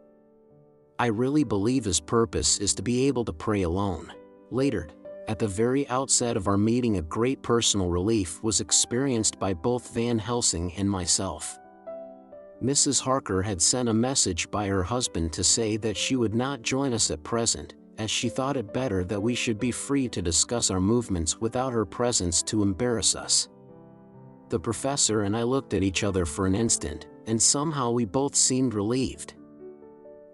[SPEAKER 1] I really believe his purpose is to be able to pray alone. Later, at the very outset of our meeting, a great personal relief was experienced by both Van Helsing and myself. Mrs. Harker had sent a message by her husband to say that she would not join us at present, as she thought it better that we should be free to discuss our movements without her presence to embarrass us. The professor and I looked at each other for an instant, and somehow we both seemed relieved.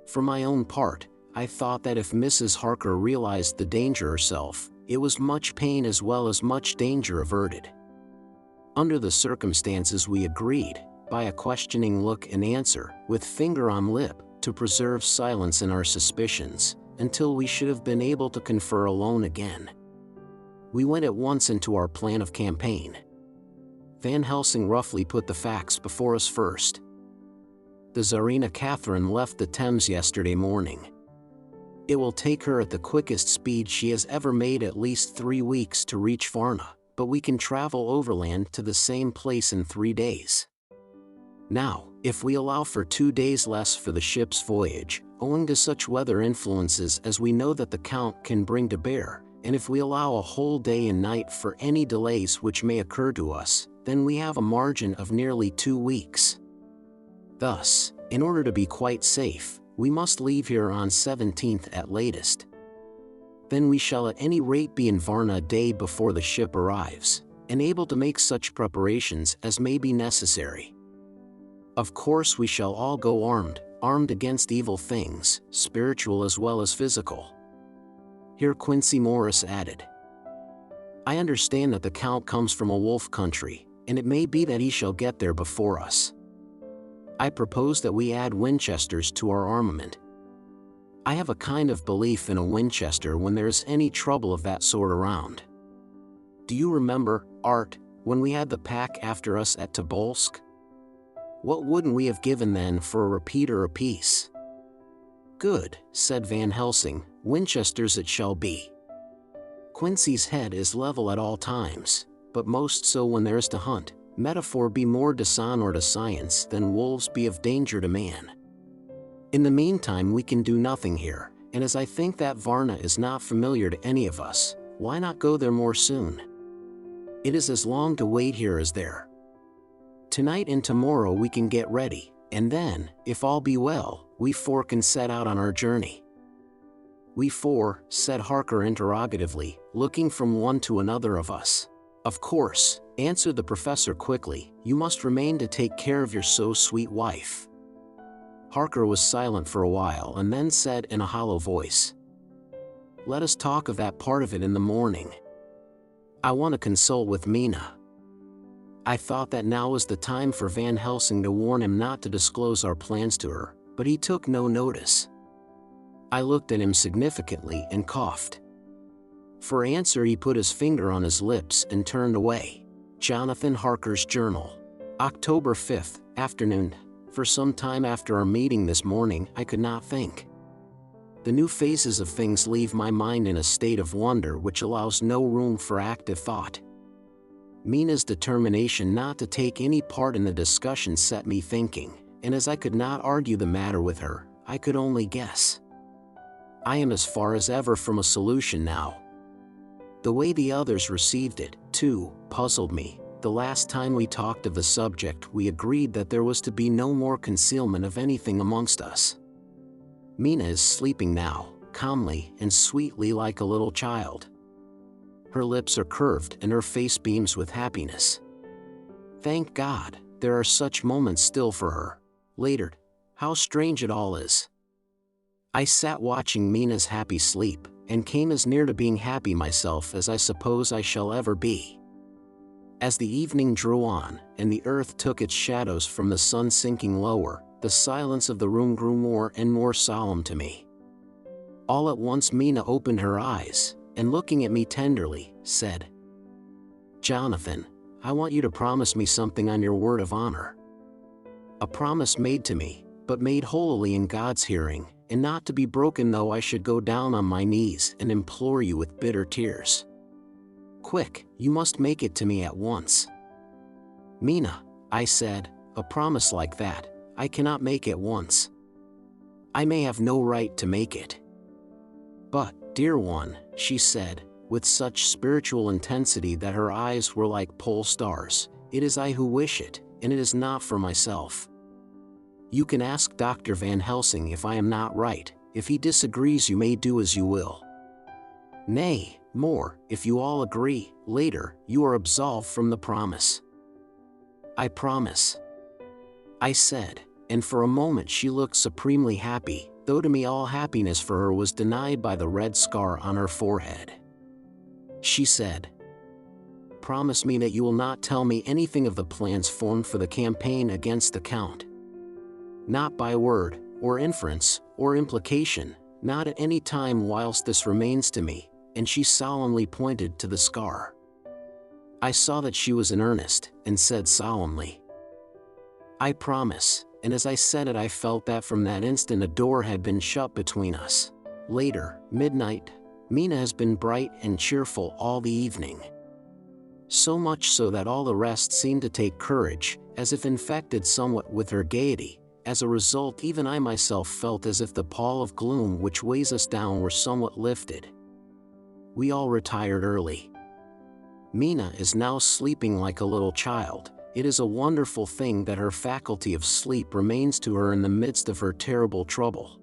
[SPEAKER 1] For my own part, I thought that if Mrs. Harker realized the danger herself, it was much pain as well as much danger averted. Under the circumstances, we agreed, by a questioning look and answer, with finger on lip, to preserve silence in our suspicions, until we should have been able to confer alone again. We went at once into our plan of campaign. Van Helsing roughly put the facts before us first. The Tsarina Catherine left the Thames yesterday morning. It will take her at the quickest speed she has ever made at least 3 weeks to reach Varna, but we can travel overland to the same place in 3 days. Now, if we allow for 2 days less for the ship's voyage, owing to such weather influences as we know that the Count can bring to bear, and if we allow a whole day and night for any delays which may occur to us, then we have a margin of nearly 2 weeks. Thus, in order to be quite safe, we must leave here on 17th at latest. Then we shall at any rate be in Varna a day before the ship arrives, and able to make such preparations as may be necessary. Of course we shall all go armed against evil things, spiritual as well as physical." Here Quincey Morris added, "I understand that the Count comes from a wolf country, and it may be that he shall get there before us. I propose that we add Winchesters to our armament. I have a kind of belief in a Winchester when there's any trouble of that sort around. Do you remember, Art, when we had the pack after us at Tobolsk? What wouldn't we have given then for a repeater apiece?" "Good," said Van Helsing, "Winchesters it shall be." Quincy's head is level at all times, but most so when there is to hunt. Metaphor be more dishonor to science than wolves be of danger to man. In the meantime we can do nothing here, and as I think that Varna is not familiar to any of us, why not go there more soon? It is as long to wait here as there. Tonight and tomorrow we can get ready, and then, if all be well, we four can set out on our journey." "We four?" said Harker interrogatively, looking from one to another of us. "Of course," answered the professor quickly, "you must remain to take care of your so sweet wife." Harker was silent for a while and then said in a hollow voice, "Let us talk of that part of it in the morning. I want to consult with Mina." I thought that now was the time for Van Helsing to warn him not to disclose our plans to her, but he took no notice. I looked at him significantly and coughed. For answer he put his finger on his lips and turned away. Jonathan Harker's Journal. October 5th, afternoon. For some time after our meeting this morning, I could not think. The new phases of things leave my mind in a state of wonder which allows no room for active thought. Mina's determination not to take any part in the discussion set me thinking, and as I could not argue the matter with her, I could only guess. I am as far as ever from a solution now. The way the others received it, too, puzzled me. The last time we talked of the subject we agreed that there was to be no more concealment of anything amongst us. Mina is sleeping now, calmly and sweetly like a little child. Her lips are curved and her face beams with happiness. Thank God, there are such moments still for her. Later, how strange it all is. I sat watching Mina's happy sleep, and came as near to being happy myself as I suppose I shall ever be. As the evening drew on, and the earth took its shadows from the sun sinking lower, the silence of the room grew more and more solemn to me. All at once Mina opened her eyes, and looking at me tenderly, said, "Jonathan, I want you to promise me something on your word of honor." A promise made to me, but made wholly in God's hearing, and not to be broken though I should go down on my knees and implore you with bitter tears. "Quick, you must make it to me at once." "Mina," I said, "a promise like that, I cannot make at once." I may have no right to make it. But, dear one, she said, with such spiritual intensity that her eyes were like pole stars, it is I who wish it, and it is not for myself. You can ask Dr. Van Helsing if I am not right. If he disagrees, you may do as you will. Nay, more, if you all agree, later, you are absolved from the promise. I promise, I said, and for a moment she looked supremely happy, though to me all happiness for her was denied by the red scar on her forehead. She said, promise me that you will not tell me anything of the plans formed for the campaign against the Count. Not by word, or inference, or implication, not at any time whilst this remains to me, and she solemnly pointed to the scar. I saw that she was in earnest, and said solemnly, I promise, and as I said it I felt that from that instant a door had been shut between us. Later, midnight, Mina has been bright and cheerful all the evening. So much so that all the rest seemed to take courage, as if infected somewhat with her gaiety. As a result, even I myself felt as if the pall of gloom which weighs us down were somewhat lifted. We all retired early. Mina is now sleeping like a little child. It is a wonderful thing that her faculty of sleep remains to her in the midst of her terrible trouble.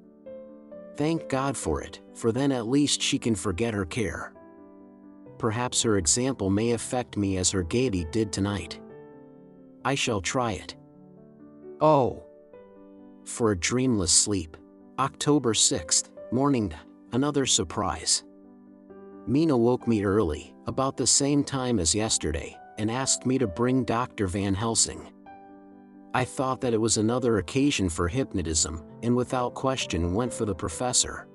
[SPEAKER 1] Thank God for it, for then at least she can forget her care. Perhaps her example may affect me as her gaiety did tonight. I shall try it. Oh, for a dreamless sleep. October 6th, morning, another surprise. Mina woke me early, about the same time as yesterday, and asked me to bring Dr. Van Helsing. I thought that it was another occasion for hypnotism, and without question went for the professor.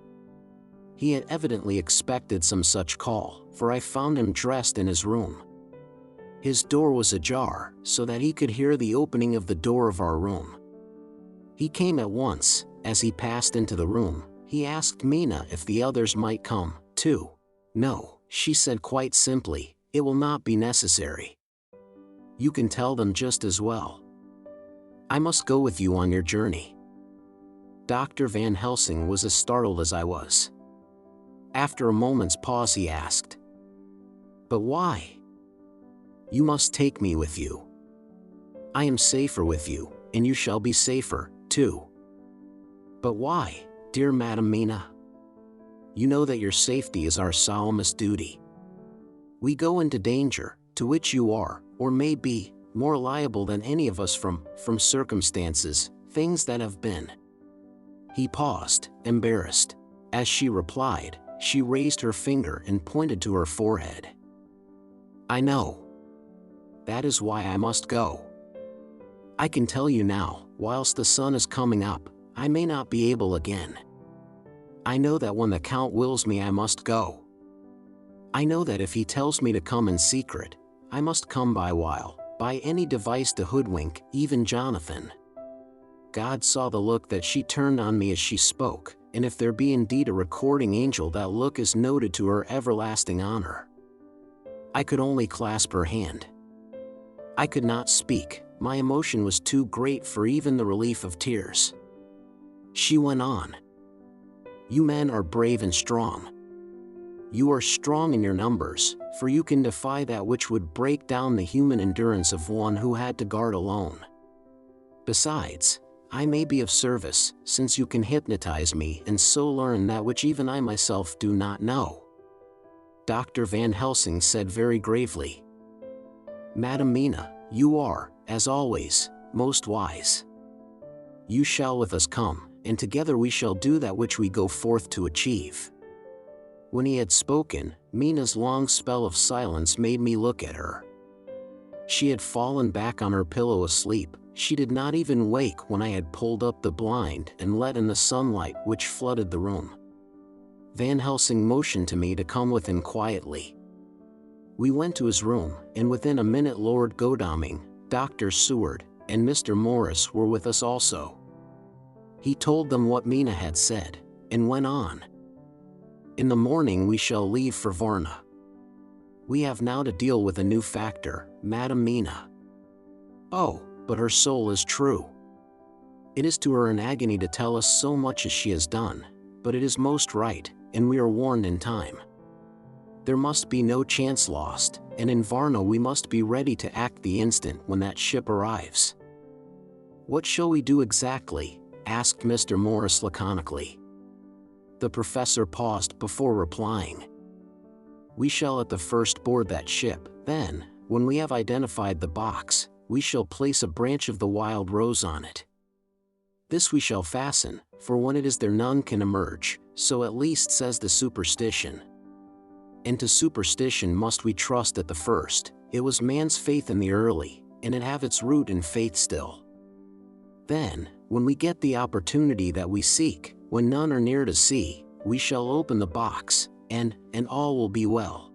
[SPEAKER 1] He had evidently expected some such call, for I found him dressed in his room. His door was ajar, so that he could hear the opening of the door of our room. He came at once. As he passed into the room, he asked Mina if the others might come, too. No, she said quite simply, it will not be necessary. You can tell them just as well. I must go with you on your journey. Dr. Van Helsing was as startled as I was. After a moment's pause he asked, but why? You must take me with you. I am safer with you, and you shall be safer, too. But why, dear Madam Mina? You know that your safety is our solemnest duty. We go into danger, to which you are, or may be, more liable than any of us from circumstances, things that have been. He paused, embarrassed. As she replied, she raised her finger and pointed to her forehead. I know. That is why I must go. I can tell you now, whilst the sun is coming up, I may not be able again. I know that when the Count wills me I must go. I know that if he tells me to come in secret, I must come by any device to hoodwink, even Jonathan. God saw the look that she turned on me as she spoke, and if there be indeed a recording angel, that look is noted to her everlasting honor. I could only clasp her hand. I could not speak, my emotion was too great for even the relief of tears. She went on. You men are brave and strong. You are strong in your numbers, for you can defy that which would break down the human endurance of one who had to guard alone. Besides, I may be of service, since you can hypnotize me and so learn that which even I myself do not know. Dr. Van Helsing said very gravely, Madam Mina, you are, as always, most wise. You shall with us come, and together we shall do that which we go forth to achieve. When he had spoken, Mina's long spell of silence made me look at her. She had fallen back on her pillow asleep. She did not even wake when I had pulled up the blind and let in the sunlight which flooded the room. Van Helsing motioned to me to come with him quietly. We went to his room, and within a minute Lord Godalming, Dr. Seward, and Mr. Morris were with us also. He told them what Mina had said, and went on. In the morning we shall leave for Varna. We have now to deal with a new factor, Madam Mina. Oh, but her soul is true. It is to her an agony to tell us so much as she has done, but it is most right, and we are warned in time. There must be no chance lost, and in Varna we must be ready to act the instant when that ship arrives." "What shall we do exactly?" asked Mr. Morris laconically. The professor paused before replying. "We shall at the first board that ship, then, when we have identified the box, we shall place a branch of the wild rose on it. This we shall fasten, for when it is there none can emerge, so at least says the superstition. And to superstition must we trust at the first, it was man's faith in the early, and it have its root in faith still. Then, when we get the opportunity that we seek, when none are near to see, we shall open the box, and all will be well."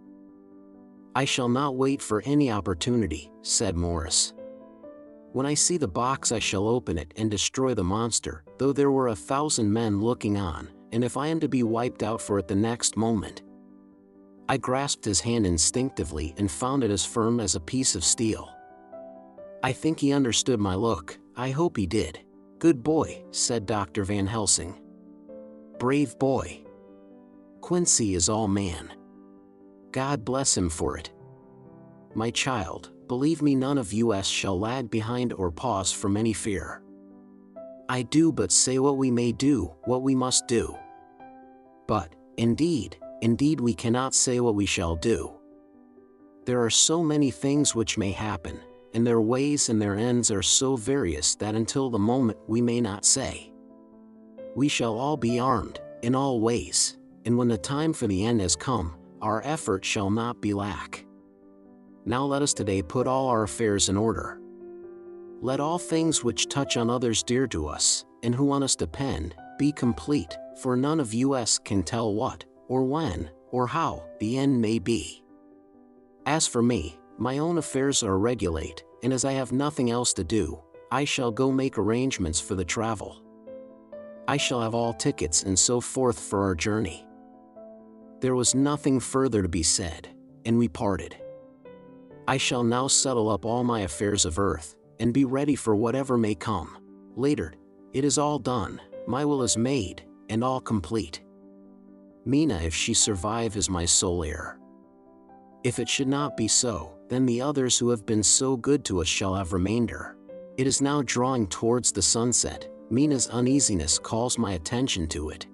[SPEAKER 1] "I shall not wait for any opportunity," said Morris. "When I see the box I shall open it and destroy the monster, though there were 1,000 men looking on, and if I am to be wiped out for it the next moment." I grasped his hand instinctively and found it as firm as a piece of steel. I think he understood my look. I hope he did. "Good boy," said Dr. Van Helsing. "Brave boy. Quincy is all man. God bless him for it. My child, believe me, none of us shall lag behind or pause from any fear. I do but say what we may do, what we must do. But, indeed we cannot say what we shall do. There are so many things which may happen, and their ways and their ends are so various that until the moment we may not say. We shall all be armed, in all ways, and when the time for the end has come, our effort shall not be lack. Now let us today put all our affairs in order. Let all things which touch on others dear to us, and who on us depend, be complete, for none of us can tell what, or when, or how, the end may be. As for me, my own affairs are regulate, and as I have nothing else to do, I shall go make arrangements for the travel. I shall have all tickets and so forth for our journey." There was nothing further to be said, and we parted. I shall now settle up all my affairs of earth, and be ready for whatever may come later. It is all done, my will is made, and all complete. Mina, if she survive, is my sole heir. If it should not be so, then the others who have been so good to us shall have remainder. It is now drawing towards the sunset. Mina's uneasiness calls my attention to it.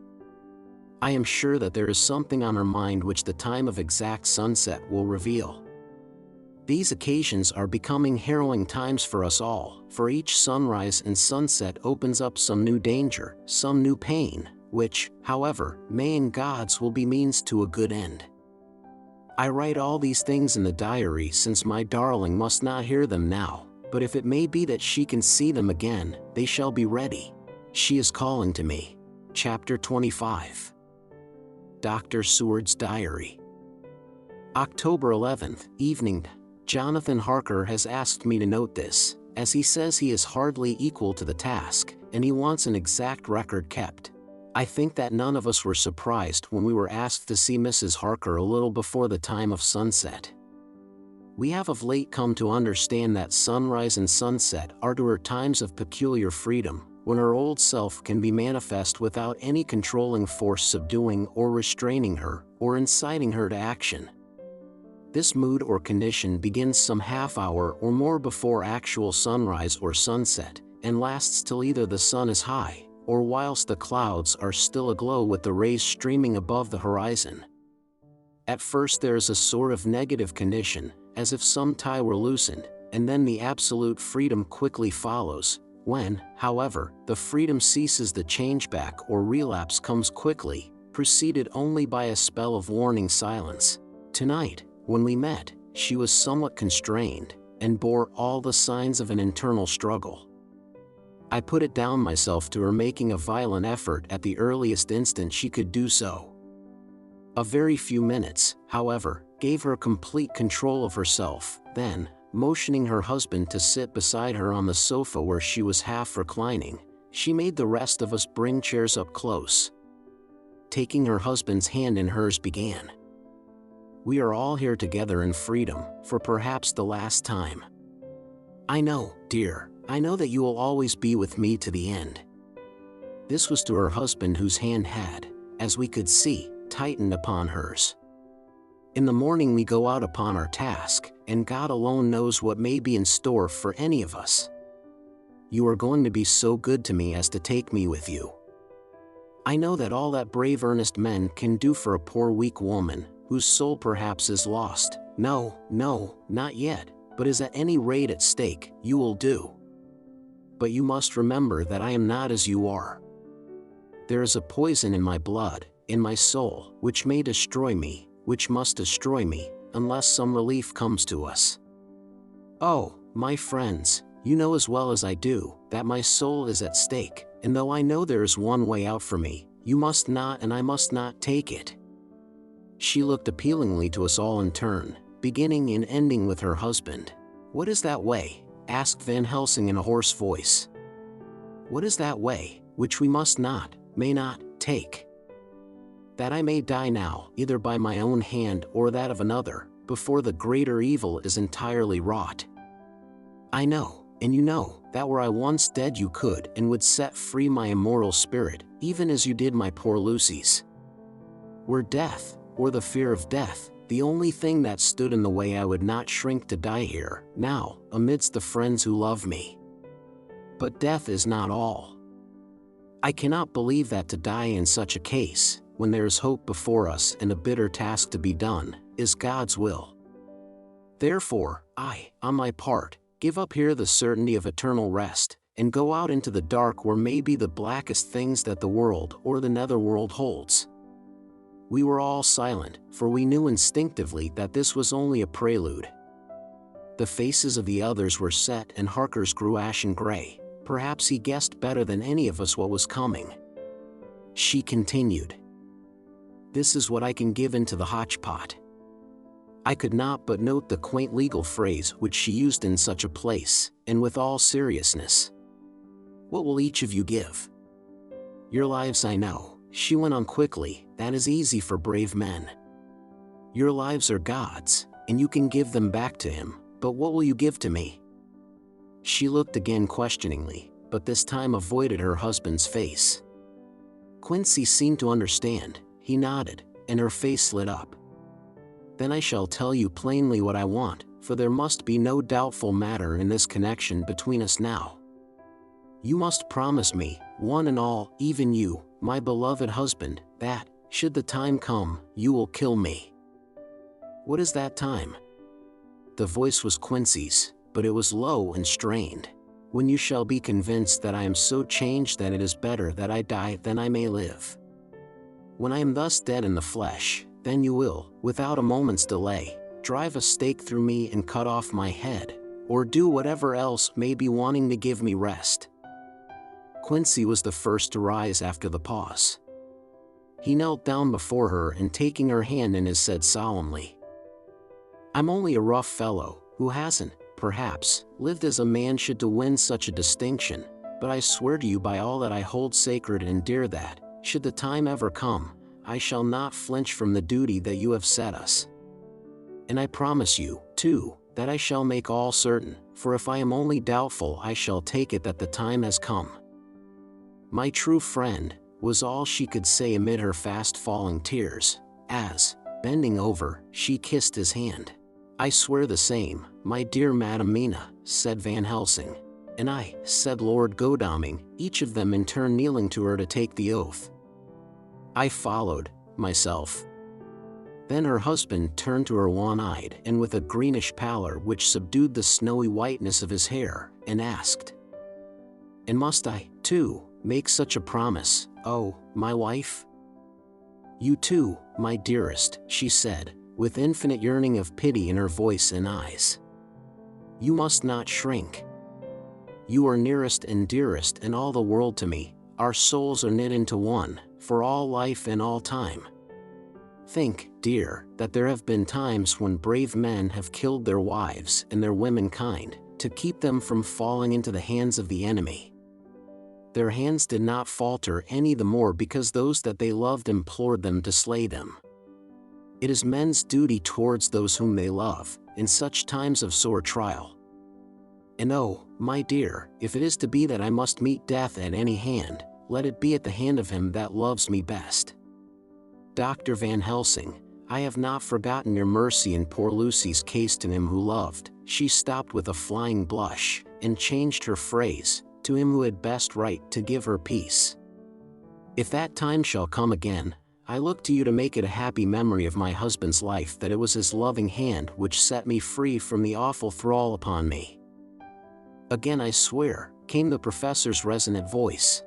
[SPEAKER 1] I am sure that there is something on her mind which the time of exact sunset will reveal. These occasions are becoming harrowing times for us all, for each sunrise and sunset opens up some new danger, some new pain, which, however, may in God's will be means to a good end. I write all these things in the diary since my darling must not hear them now, but if it may be that she can see them again, they shall be ready. She is calling to me. Chapter 25. Dr. Seward's Diary. October 11th, evening. Jonathan Harker has asked me to note this, as he says he is hardly equal to the task, and he wants an exact record kept. I think that none of us were surprised when we were asked to see Mrs. Harker a little before the time of sunset. We have of late come to understand that sunrise and sunset are to her times of peculiar freedom, when her old self can be manifest without any controlling force subduing or restraining her, or inciting her to action. This mood or condition begins some half hour or more before actual sunrise or sunset, and lasts till either the sun is high, or whilst the clouds are still aglow with the rays streaming above the horizon. At first there is a sort of negative condition, as if some tie were loosened, and then the absolute freedom quickly follows. When, however, the freedom ceases, the changeback or relapse comes quickly, preceded only by a spell of warning silence. Tonight, when we met, she was somewhat constrained, and bore all the signs of an internal struggle. I put it down myself to her making a violent effort at the earliest instant she could do so. A very few minutes, however, gave her complete control of herself. Then, motioning her husband to sit beside her on the sofa where she was half reclining, she made the rest of us bring chairs up close. Taking her husband's hand in hers, began. "We are all here together in freedom, for perhaps the last time. I know, dear, I know that you will always be with me to the end." This was to her husband, whose hand had, as we could see, tightened upon hers. In the morning we go out upon our task, and God alone knows what may be in store for any of us. You are going to be so good to me as to take me with you. I know that all that brave earnest men can do for a poor weak woman, whose soul perhaps is lost, no, not yet, but is at any rate at stake, you will do. But you must remember that I am not as you are. There is a poison in my blood, in my soul, which may destroy me, which must destroy me, unless some relief comes to us. Oh, my friends, you know as well as I do, that my soul is at stake, and though I know there is one way out for me, you must not and I must not take it." She looked appealingly to us all in turn, beginning and ending with her husband. "What is that way?" asked Van Helsing in a hoarse voice. "What is that way, which we must not, may not, take?" "That I may die now, either by my own hand or that of another, before the greater evil is entirely wrought. I know, and you know, that were I once dead you could and would set free my immortal spirit, even as you did my poor Lucy's. Were death, or the fear of death, the only thing that stood in the way, I would not shrink to die here, now, amidst the friends who love me. But death is not all. I cannot believe that to die in such a case, when there is hope before us and a bitter task to be done, is God's will. Therefore, I, on my part, give up here the certainty of eternal rest, and go out into the dark where may be the blackest things that the world or the netherworld holds." We were all silent, for we knew instinctively that this was only a prelude. The faces of the others were set and Harker's grew ashen gray. Perhaps he guessed better than any of us what was coming. She continued, "This is what I can give into the hotchpot." I could not but note the quaint legal phrase which she used in such a place, and with all seriousness. "What will each of you give?" "Your lives, I know," she went on quickly, "that is easy for brave men. Your lives are God's, and you can give them back to Him, but what will you give to me?" She looked again questioningly, but this time avoided her husband's face. Quincy seemed to understand. He nodded, and her face lit up. "Then I shall tell you plainly what I want, for there must be no doubtful matter in this connection between us now. You must promise me, one and all, even you, my beloved husband, that, should the time come, you will kill me." "What is that time?" The voice was Quincy's, but it was low and strained. "When you shall be convinced that I am so changed that it is better that I die than I may live. When I am thus dead in the flesh, then you will, without a moment's delay, drive a stake through me and cut off my head, or do whatever else may be wanting to give me rest." Quincy was the first to rise after the pause. He knelt down before her and taking her hand in his said solemnly, "I'm only a rough fellow, who hasn't, perhaps, lived as a man should to win such a distinction, but I swear to you by all that I hold sacred and dear that, should the time ever come, I shall not flinch from the duty that you have set us. And I promise you, too, that I shall make all certain, for if I am only doubtful I shall take it that the time has come." "My true friend," was all she could say amid her fast-falling tears, as, bending over, she kissed his hand. "I swear the same, my dear Madam Mina," said Van Helsing. "And I," said Lord Godalming, each of them in turn kneeling to her to take the oath. I followed, myself. Then her husband turned to her wan-eyed and with a greenish pallor which subdued the snowy whiteness of his hair, and asked, "And must I, too, make such a promise, oh, my wife?" "You too, my dearest," she said, with infinite yearning of pity in her voice and eyes. "You must not shrink. You are nearest and dearest in all the world to me, our souls are knit into one, for all life and all time. Think, dear, that there have been times when brave men have killed their wives and their womenkind, to keep them from falling into the hands of the enemy. Their hands did not falter any the more because those that they loved implored them to slay them. It is men's duty towards those whom they love, in such times of sore trial. And oh, my dear, if it is to be that I must meet death at any hand, let it be at the hand of him that loves me best. Dr. Van Helsing, I have not forgotten your mercy in poor Lucy's case to him who loved. She stopped with a flying blush, and changed her phrase, to him who had best right to give her peace. If that time shall come again, I look to you to make it a happy memory of my husband's life that it was his loving hand which set me free from the awful thrall upon me. Again I swear, came the professor's resonant voice.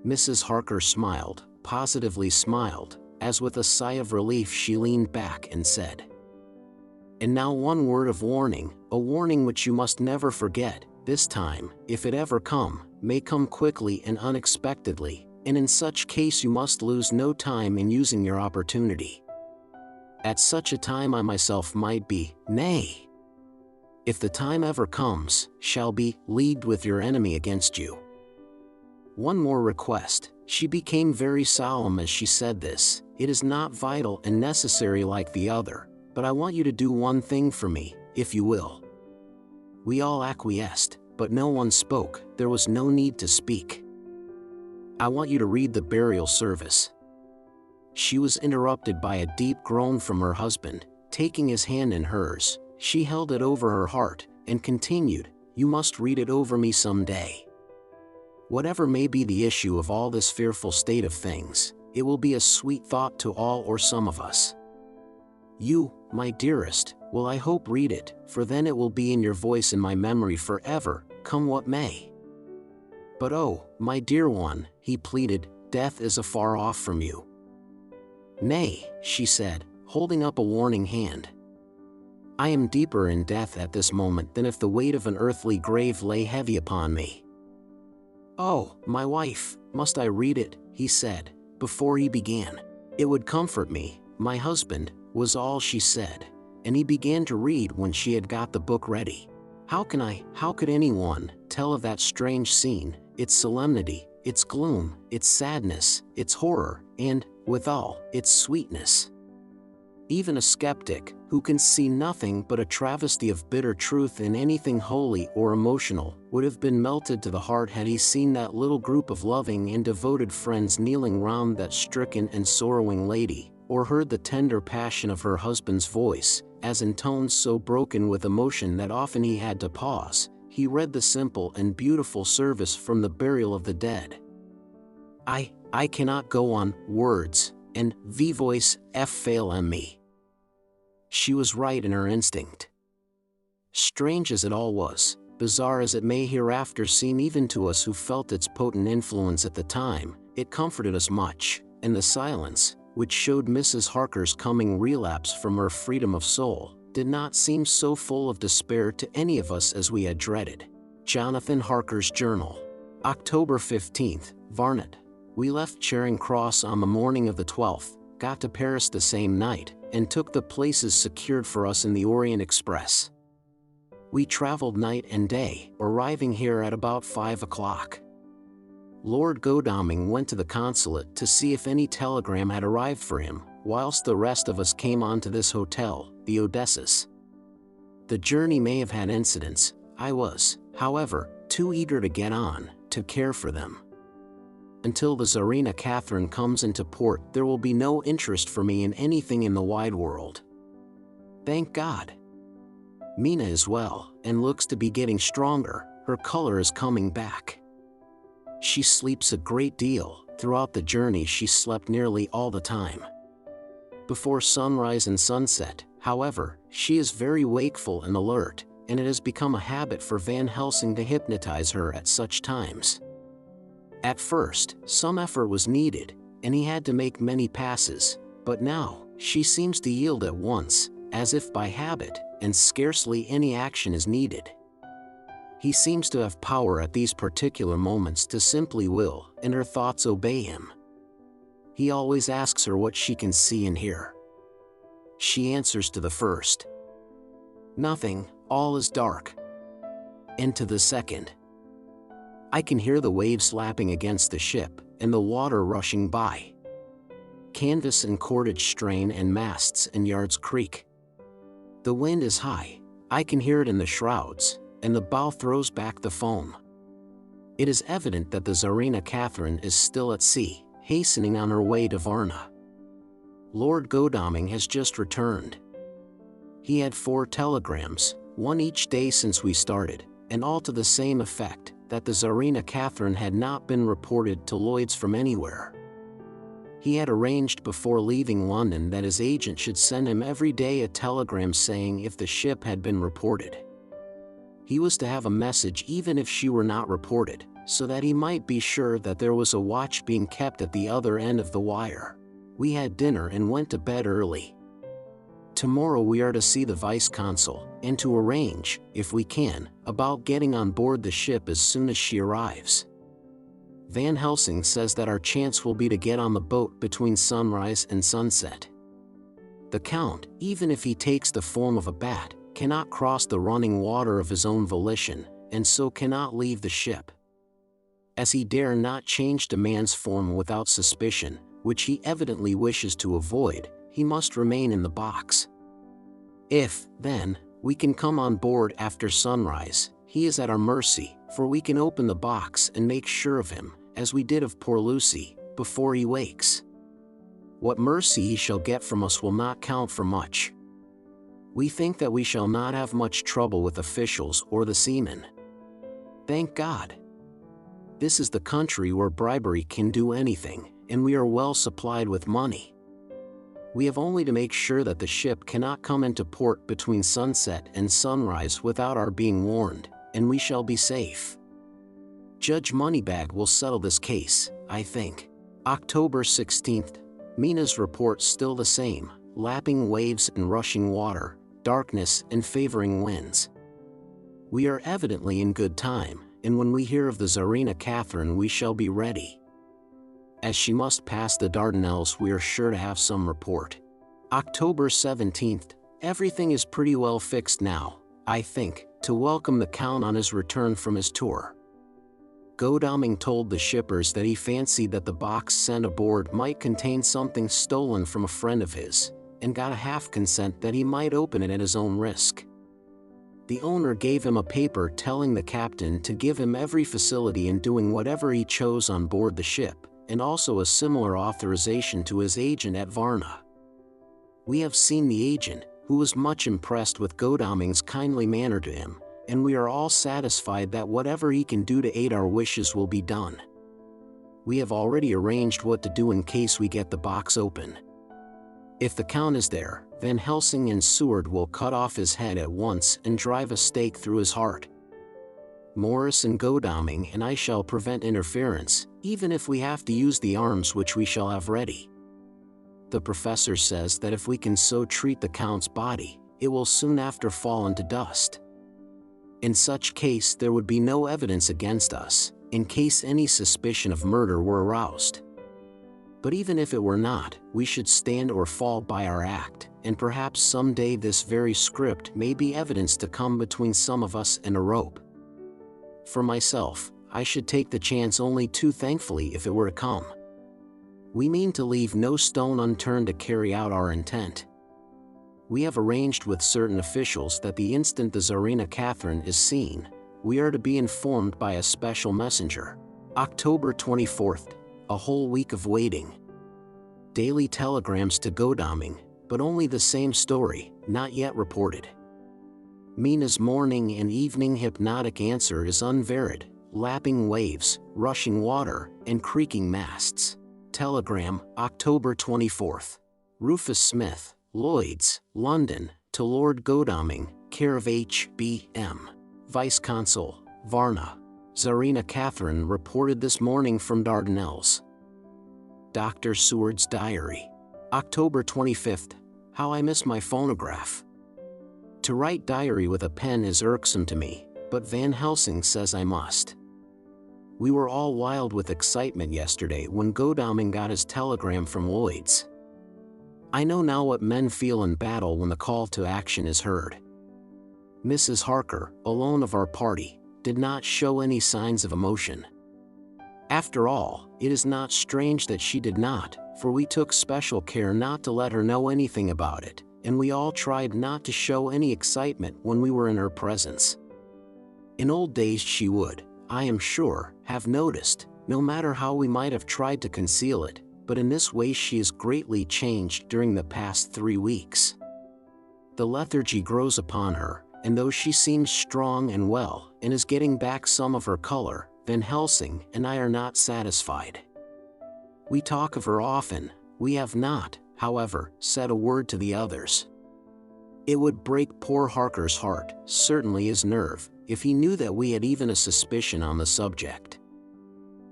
[SPEAKER 1] Mrs. Harker smiled, positively smiled, as with a sigh of relief she leaned back and said, "And now one word of warning, a warning which you must never forget. This time, if it ever come, may come quickly and unexpectedly, and in such case you must lose no time in using your opportunity. At such a time I myself might be, nay, if the time ever comes, shall be, leagued with your enemy against you. One more request." She became very solemn as she said this. "It is not vital and necessary like the other, but I want you to do one thing for me, if you will." We all acquiesced, but no one spoke. There was no need to speak. "I want you to read the burial service." She was interrupted by a deep groan from her husband. Taking his hand in hers, she held it over her heart, and continued, "You must read it over me some day. Whatever may be the issue of all this fearful state of things, it will be a sweet thought to all or some of us. You, my dearest, will I hope read it, for then it will be in your voice and my memory forever, come what may. But oh, my dear one," he pleaded, "death is afar off from you." "Nay," she said, holding up a warning hand. "I am deeper in death at this moment than if the weight of an earthly grave lay heavy upon me." "Oh, my wife, must I read it?" he said, before he began. "It would comfort me, my husband," was all she said, and he began to read when she had got the book ready. How could anyone tell of that strange scene, its solemnity, its gloom, its sadness, its horror, and, withal, its sweetness? Even a skeptic, who can see nothing but a travesty of bitter truth in anything holy or emotional, would have been melted to the heart had he seen that little group of loving and devoted friends kneeling round that stricken and sorrowing lady, or heard the tender passion of her husband's voice, as in tones so broken with emotion that often he had to pause, he read the simple and beautiful service from the burial of the dead. I cannot go on, words, and voice fail me." She was right in her instinct. Strange as it all was, bizarre as it may hereafter seem even to us who felt its potent influence at the time, it comforted us much, and the silence, which showed Mrs. Harker's coming relapse from her freedom of soul, did not seem so full of despair to any of us as we had dreaded. Jonathan Harker's Journal. October 15th, Varnet. We left Charing Cross on the morning of the 12th, got to Paris the same night, and took the places secured for us in the Orient Express. We traveled night and day, arriving here at about 5 o'clock. Lord Godalming went to the consulate to see if any telegram had arrived for him, whilst the rest of us came on to this hotel, the Odysseus. The journey may have had incidents. I was, however, too eager to get on, to care for them. Until the Tsarina Catherine comes into port, there will be no interest for me in anything in the wide world. Thank God. Mina is well, and looks to be getting stronger. Her color is coming back. She sleeps a great deal. Throughout the journey she slept nearly all the time. Before sunrise and sunset, however, she is very wakeful and alert, and it has become a habit for Van Helsing to hypnotize her at such times. At first, some effort was needed, and he had to make many passes, but now, she seems to yield at once, as if by habit, and scarcely any action is needed. He seems to have power at these particular moments to simply will, and her thoughts obey him. He always asks her what she can see and hear. She answers to the first, "Nothing, all is dark." And to the second, "I can hear the waves lapping against the ship, and the water rushing by. Canvas and cordage strain and masts and yards creak. The wind is high, I can hear it in the shrouds, and the bow throws back the foam. It is evident that the Tsarina Catherine is still at sea, hastening on her way to Varna. Lord Godalming has just returned. He had 4 telegrams, one each day since we started, and all to the same effect, that the Tsarina Catherine had not been reported to Lloyd's from anywhere. He had arranged before leaving London that his agent should send him every day a telegram saying if the ship had been reported. He was to have a message even if she were not reported, so that he might be sure that there was a watch being kept at the other end of the wire. We had dinner and went to bed early. Tomorrow we are to see the vice-consul, and to arrange, if we can, about getting on board the ship as soon as she arrives. Van Helsing says that our chance will be to get on the boat between sunrise and sunset. The Count, even if he takes the form of a bat, cannot cross the running water of his own volition, and so cannot leave the ship. As he dare not change to man's form without suspicion, which he evidently wishes to avoid, he must remain in the box. If, then, we can come on board after sunrise, he is at our mercy, for we can open the box and make sure of him, as we did of poor Lucy, before he wakes. What mercy he shall get from us will not count for much. We think that we shall not have much trouble with officials or the seamen. Thank God. This is the country where bribery can do anything, and we are well supplied with money. We have only to make sure that the ship cannot come into port between sunset and sunrise without our being warned, and we shall be safe. Judge Moneybag will settle this case, I think. October 16th. Mina's report still the same, lapping waves and rushing water, darkness and favoring winds. We are evidently in good time, and when we hear of the Tsarina Catherine we shall be ready. As she must pass the Dardanelles we are sure to have some report. October 17th. Everything is pretty well fixed now, I think, to welcome the Count on his return from his tour. Godalming told the shippers that he fancied that the box sent aboard might contain something stolen from a friend of his, and got a half consent that he might open it at his own risk. The owner gave him a paper telling the captain to give him every facility in doing whatever he chose on board the ship, and also a similar authorization to his agent at Varna. We have seen the agent, who was much impressed with Godalming's kindly manner to him, and we are all satisfied that whatever he can do to aid our wishes will be done. We have already arranged what to do in case we get the box open. If the Count is there, Van Helsing and Seward will cut off his head at once and drive a stake through his heart. Morris and Godalming and I shall prevent interference, even if we have to use the arms which we shall have ready. The professor says that if we can so treat the Count's body, it will soon after fall into dust. In such case there would be no evidence against us, in case any suspicion of murder were aroused. But even if it were not, we should stand or fall by our act, and perhaps some day this very script may be evidence to come between some of us and a rope. For myself, I should take the chance only too thankfully if it were to come. We mean to leave no stone unturned to carry out our intent. We have arranged with certain officials that the instant the Tsarina Catherine is seen, we are to be informed by a special messenger. October 24th. A whole week of waiting. Daily telegrams to Godalming, but only the same story, not yet reported. Mina's morning and evening hypnotic answer is unvaried, lapping waves, rushing water, and creaking masts. Telegram, October 24th. Rufus Smith, Lloyd's, London, to Lord Godalming, care of H.B.M. Vice-Consul, Varna. Tsarina Catherine reported this morning from Dardanelles. Dr. Seward's diary. October 25th. How I miss my phonograph. To write diary with a pen is irksome to me, but Van Helsing says I must. We were all wild with excitement yesterday when Godalming got his telegram from Lloyd's. I know now what men feel in battle when the call to action is heard. Mrs. Harker, alone of our party, did not show any signs of emotion. After all, it is not strange that she did not, for we took special care not to let her know anything about it, and we all tried not to show any excitement when we were in her presence. In old days she would, I am sure, have noticed, no matter how we might have tried to conceal it, but in this way she is greatly changed during the past 3 weeks. The lethargy grows upon her, and though she seems strong and well, and is getting back some of her color, Van Helsing and I are not satisfied. We talk of her often. We have not, however, said a word to the others. It would break poor Harker's heart, certainly his nerve, if he knew that we had even a suspicion on the subject.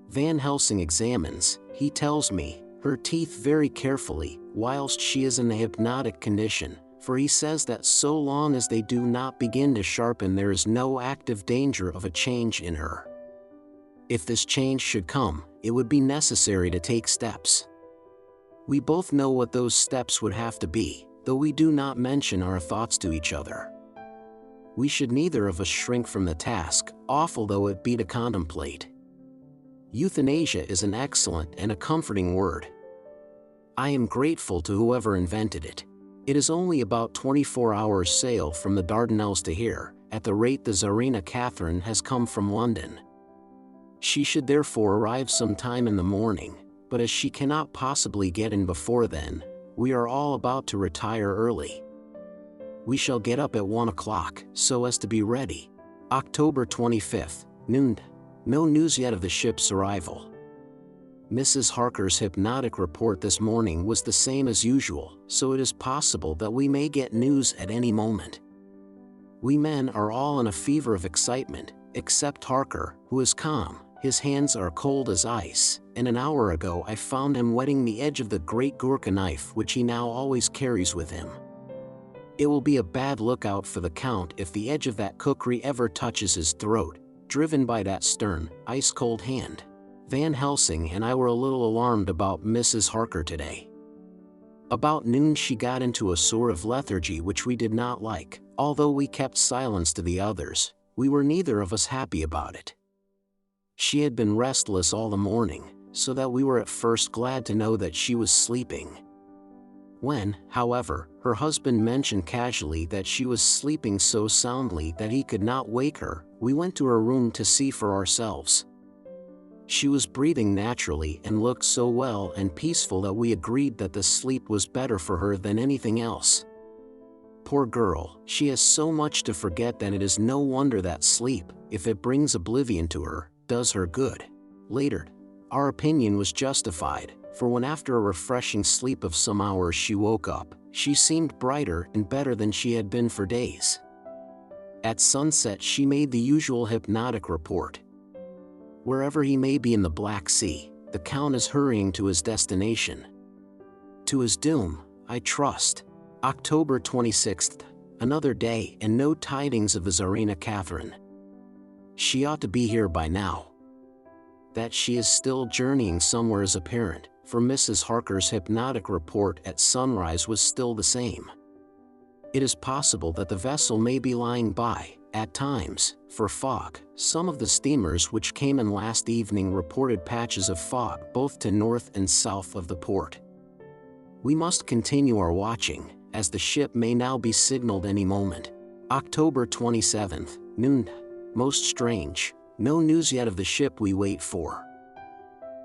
[SPEAKER 1] Van Helsing examines, he tells me, her teeth very carefully, whilst she is in a hypnotic condition, for he says that so long as they do not begin to sharpen there is no active danger of a change in her. If this change should come, it would be necessary to take steps. We both know what those steps would have to be, though we do not mention our thoughts to each other. We should neither of us shrink from the task, awful though it be to contemplate. Euthanasia is an excellent and a comforting word. I am grateful to whoever invented it. It is only about 24 hours' sail from the Dardanelles to here, at the rate the Tsarina Catherine has come from London. She should therefore arrive some time in the morning, but as she cannot possibly get in before then, we are all about to retire early. We shall get up at 1 o'clock, so as to be ready. October 25th, noon. No news yet of the ship's arrival. Mrs. Harker's hypnotic report this morning was the same as usual, so it is possible that we may get news at any moment. We men are all in a fever of excitement, except Harker, who is calm. His hands are cold as ice, and an hour ago I found him wetting the edge of the great Gurkha knife which he now always carries with him. It will be a bad lookout for the Count if the edge of that kukri ever touches his throat, driven by that stern, ice-cold hand. Van Helsing and I were a little alarmed about Mrs. Harker today. About noon she got into a sort of lethargy which we did not like. Although we kept silence to the others, we were neither of us happy about it. She had been restless all the morning, so that we were at first glad to know that she was sleeping. When, however, her husband mentioned casually that she was sleeping so soundly that he could not wake her, we went to her room to see for ourselves. She was breathing naturally and looked so well and peaceful that we agreed that the sleep was better for her than anything else. Poor girl, she has so much to forget that it is no wonder that sleep, if it brings oblivion to her, does her good. Later, our opinion was justified, for when after a refreshing sleep of some hours she woke up, she seemed brighter and better than she had been for days. At sunset she made the usual hypnotic report. Wherever he may be in the Black Sea, the Count is hurrying to his destination. To his doom, I trust. October 26th, another day and no tidings of the Tsarina Catherine. She ought to be here by now. That she is still journeying somewhere is apparent, for Mrs. Harker's hypnotic report at sunrise was still the same. It is possible that the vessel may be lying by, at times, for fog. Some of the steamers which came in last evening reported patches of fog both to north and south of the port. We must continue our watching, as the ship may now be signaled any moment. October 27th, noon. Most strange, no news yet of the ship we wait for.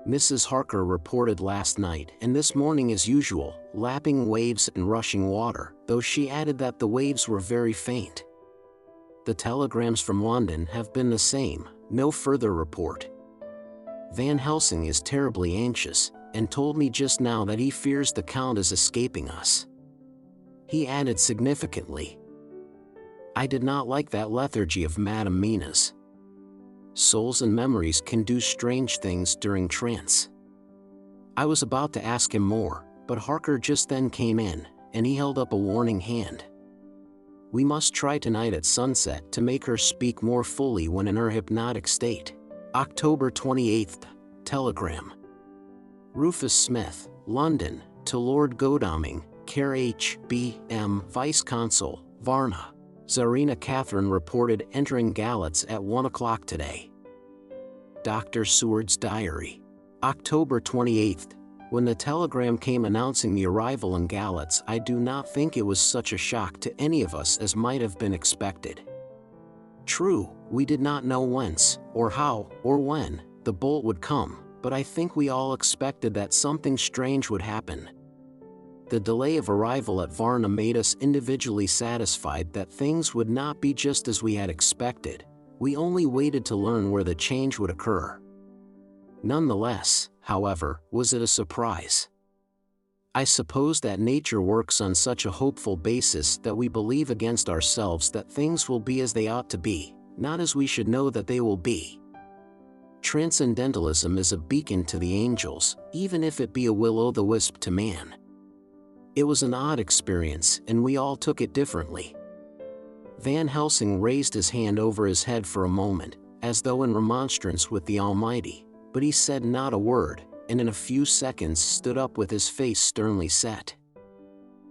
[SPEAKER 1] Mrs. Harker reported last night and this morning as usual, lapping waves and rushing water, though she added that the waves were very faint. The telegrams from London have been the same, no further report. Van Helsing is terribly anxious, and told me just now that he fears the Count is escaping us. He added significantly, I did not like that lethargy of Madame Mina's. Souls and memories can do strange things during trance. I was about to ask him more, but Harker just then came in, and he held up a warning hand. We must try tonight at sunset to make her speak more fully when in her hypnotic state. October 28th, telegram. Rufus Smith, London, to Lord Godalming, Care H.B.M. Vice-Consul, Varna. Tsarina Catherine reported entering Galatz at 1 o'clock today. Dr. Seward's diary. October 28th. When the telegram came announcing the arrival in Galatz, I do not think it was such a shock to any of us as might have been expected. True, We did not know whence, or how, or when, the bolt would come, but I think we all expected that something strange would happen. The delay of arrival at Varna made us individually satisfied that things would not be just as we had expected. We only waited to learn where the change would occur. Nonetheless, however, was it a surprise? I suppose that nature works on such a hopeful basis that we believe against ourselves that things will be as they ought to be, not as we should know that they will be. Transcendentalism is a beacon to the angels, even if it be a will-o'-the-wisp to man. It was an odd experience, and we all took it differently. Van Helsing raised his hand over his head for a moment, as though in remonstrance with the Almighty, but he said not a word, and in a few seconds stood up with his face sternly set.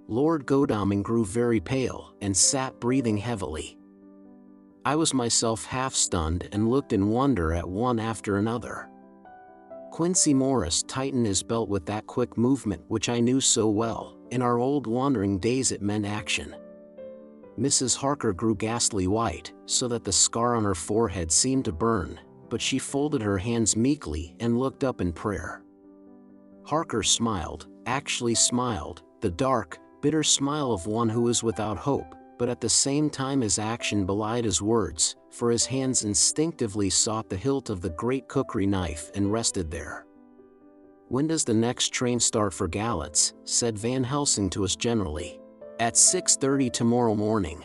[SPEAKER 1] Lord Godalming grew very pale, and sat breathing heavily. I was myself half stunned and looked in wonder at one after another. Quincey Morris tightened his belt with that quick movement which I knew so well. In our old wandering days it meant action. Mrs. Harker grew ghastly white, so that the scar on her forehead seemed to burn, but she folded her hands meekly and looked up in prayer. Harker smiled, actually smiled, the dark, bitter smile of one who is without hope, but at the same time his action belied his words, for his hands instinctively sought the hilt of the great cookery knife and rested there. "When does the next train start for Galatz?" said Van Helsing to us generally. "At 6:30 tomorrow morning."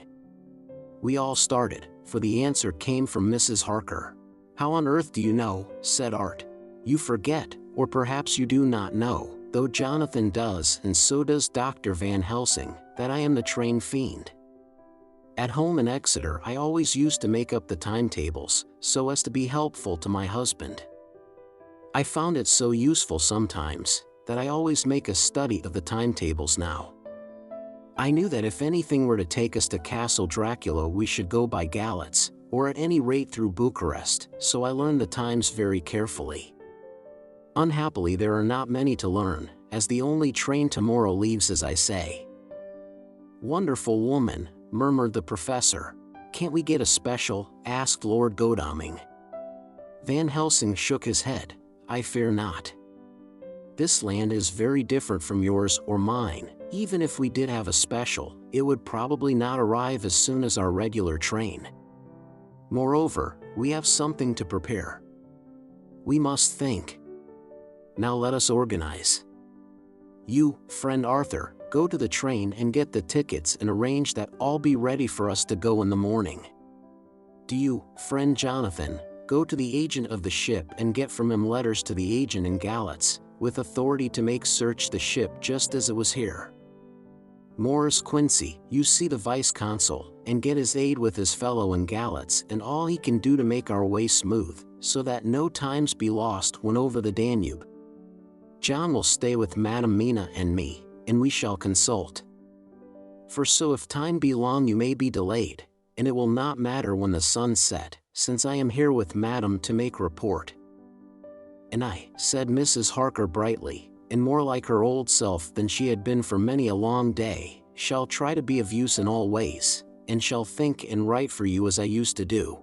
[SPEAKER 1] We all started, for the answer came from Mrs. Harker. "How on earth do you know?" said Art. "You forget, or perhaps you do not know, though Jonathan does and so does Dr. Van Helsing, that I am the train fiend. At home in Exeter I always used to make up the timetables, so as to be helpful to my husband. I found it so useful sometimes, that I always make a study of the timetables now. I knew that if anything were to take us to Castle Dracula we should go by Galatz, or at any rate through Bucharest, so I learned the times very carefully. Unhappily there are not many to learn, as the only train tomorrow leaves as I say." "Wonderful woman," murmured the professor. "Can't we get a special?" asked Lord Godalming. Van Helsing shook his head. "I fear not. This land is very different from yours or mine. Even if we did have a special, it would probably not arrive as soon as our regular train. Moreover, we have something to prepare. We must think. Now let us organize. You, friend Arthur, go to the train and get the tickets and arrange that all be ready for us to go in the morning. Do you, friend Jonathan, go to the agent of the ship and get from him letters to the agent in Galatz, with authority to make search the ship just as it was here. Morris Quincey, you see the vice-consul, and get his aid with his fellow in Galatz and all he can do to make our way smooth, so that no times be lost when over the Danube. John will stay with Madam Mina and me, and we shall consult. For so if time be long you may be delayed, and it will not matter when the sun set, since I am here with Madam to make report." "And I," said Mrs. Harker brightly, and more like her old self than she had been for many a long day, "shall try to be of use in all ways, and shall think and write for you as I used to do.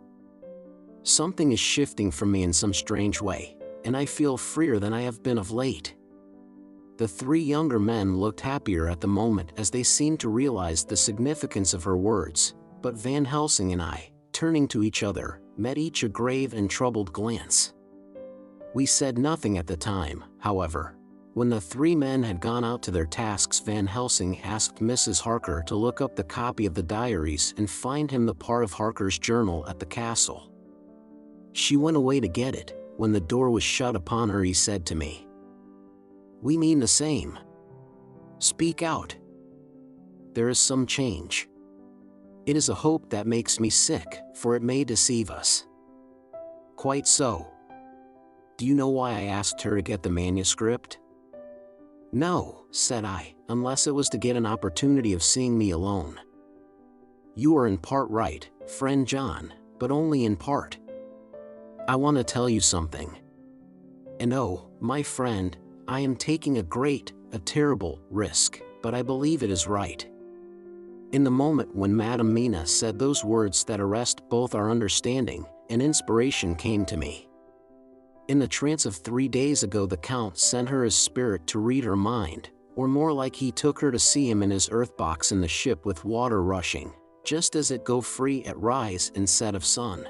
[SPEAKER 1] Something is shifting from me in some strange way, and I feel freer than I have been of late." The three younger men looked happier at the moment as they seemed to realize the significance of her words, but Van Helsing and I, turning to each other, met each a grave and troubled glance. We said nothing at the time, however. When the three men had gone out to their tasks, Van Helsing asked Mrs. Harker to look up the copy of the diaries and find him the part of Harker's journal at the castle. She went away to get it. When the door was shut upon her he said to me, "We mean the same. Speak out. There is some change. It is a hope that makes me sick, for it may deceive us." "Quite so. Do you know why I asked her to get the manuscript?" "No," said I, "unless it was to get an opportunity of seeing me alone." "You are in part right, friend John, but only in part. I want to tell you something. And oh, my friend, I am taking a terrible risk, but I believe it is right. In the moment when Madam Mina said those words that arrest both our understanding, an inspiration came to me. In the trance of 3 days ago, the Count sent her his spirit to read her mind, or more like he took her to see him in his earth box in the ship with water rushing, just as it go free at rise and set of sun.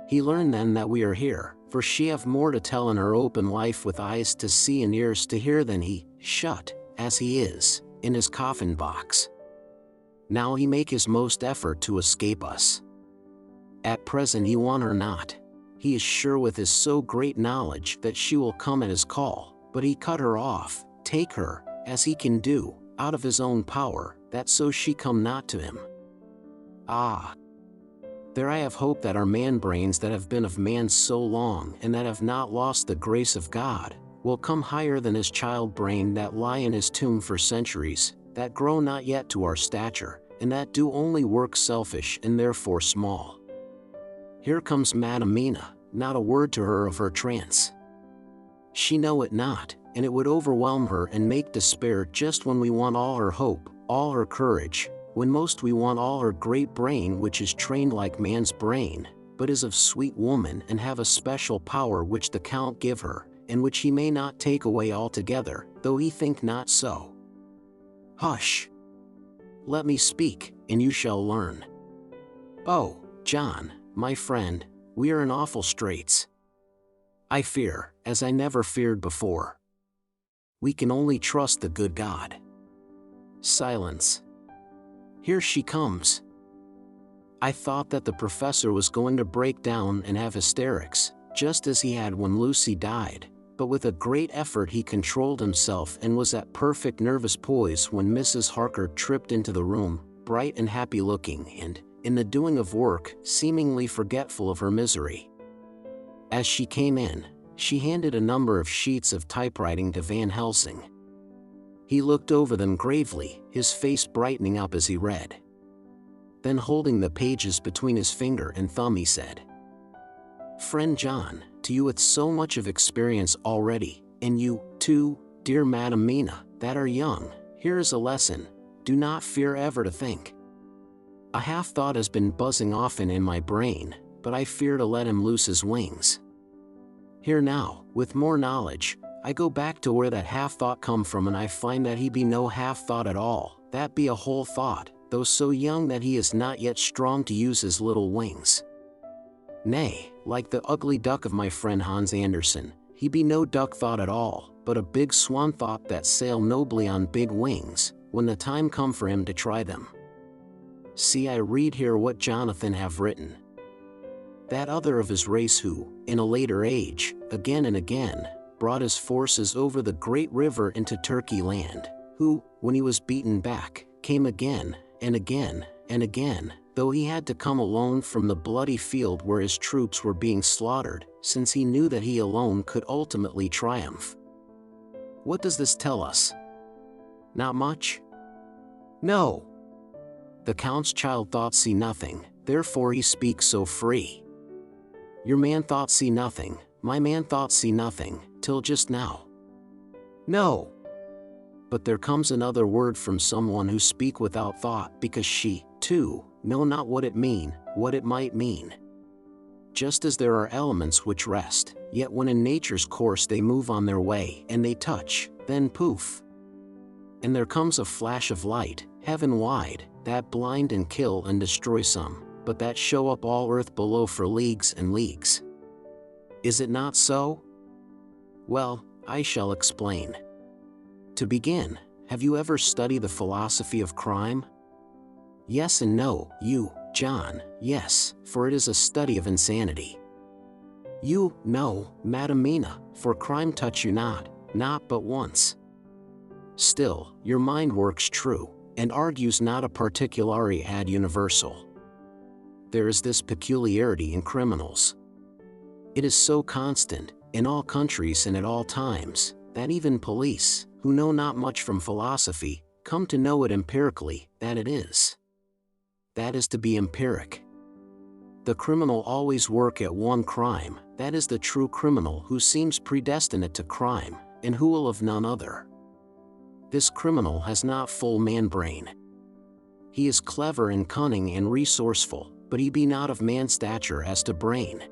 [SPEAKER 1] He learned then that we are here, for she have more to tell in her open life with eyes to see and ears to hear than he, shut, as he is, in his coffin box. Now he make his most effort to escape us. At present he want her not. He is sure with his so great knowledge that she will come at his call, but he cut her off, take her, as he can do, out of his own power, that so she come not to him. Ah! There I have hope that our man-brains that have been of man so long and that have not lost the grace of God, will come higher than his child-brain that lie in his tomb for centuries, that grow not yet to our stature, and that do only work selfish and therefore small. Here comes Madam Mina, not a word to her of her trance. She know it not, and it would overwhelm her and make despair just when we want all her hope, all her courage, when most we want all her great brain, which is trained like man's brain, but is of sweet woman and have a special power which the Count give her, and which he may not take away altogether, though he think not so. Hush! Let me speak, and you shall learn. Oh, John, my friend, we are in awful straits. I fear, as I never feared before. We can only trust the good God. Silence. Here she comes. I thought that the professor was going to break down and have hysterics, just as he had when Lucy died, but with a great effort he controlled himself and was at perfect nervous poise when Mrs. Harker tripped into the room, bright and happy looking and, in the doing of work, seemingly forgetful of her misery. As she came in, she handed a number of sheets of typewriting to Van Helsing. He looked over them gravely, his face brightening up as he read. Then holding the pages between his finger and thumb, he said, "Friend John, to you with so much of experience already, and you, too, dear Madam Mina, that are young, here is a lesson. Do not fear ever to think. A half-thought has been buzzing often in my brain, but I fear to let him loose his wings. Here now, with more knowledge, I go back to where that half-thought come from, and I find that he be no half-thought at all, that be a whole thought, though so young that he is not yet strong to use his little wings. Nay, like the ugly duck of my friend Hans Andersen, he be no duck thought at all, but a big swan thought that sail nobly on big wings, when the time come for him to try them. See, I read here what Jonathan have written. That other of his race who, in a later age, again and again, brought his forces over the great river into Turkey land, who, when he was beaten back, came again, and again, and again, though he had to come alone from the bloody field where his troops were being slaughtered, since he knew that he alone could ultimately triumph. What does this tell us? Not much? No. The Count's child thought see nothing, therefore he speaks so free. Your man thought see nothing, my man thought see nothing, till just now. No. But there comes another word from someone who speak without thought, because she, too, know not what it mean, what it might mean. Just as there are elements which rest, yet when in nature's course they move on their way, and they touch, then poof. And there comes a flash of light, heaven wide, that blind and kill and destroy some, but that show up all earth below for leagues and leagues. Is it not so? Well, I shall explain. To begin, have you ever studied the philosophy of crime? Yes and no, you, John, yes, for it is a study of insanity. You, no, Madam Mina, for crime touch you not but once. Still, your mind works true, and argues not a particulari ad universal. There is this peculiarity in criminals. It is so constant, in all countries and at all times, that even police, who know not much from philosophy, come to know it empirically, that it is. That is to be empiric. The criminal always work at one crime, that is the true criminal who seems predestinate to crime, and who will of none other. This criminal has not full man-brain. He is clever and cunning and resourceful, but he be not of man stature as to brain.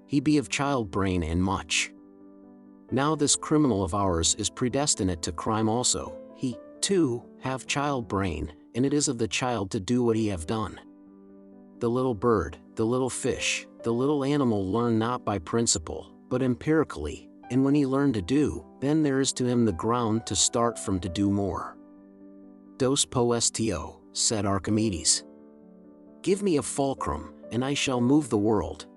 [SPEAKER 1] He be of child brain and much. Now this criminal of ours is predestinate to crime also. He, too, have child brain, and it is of the child to do what he have done. The little bird, the little fish, the little animal learn not by principle, but empirically, and when he learn to do, then there is to him the ground to start from to do more. Dos poestio, said Archimedes. Give me a fulcrum, and I shall move the world.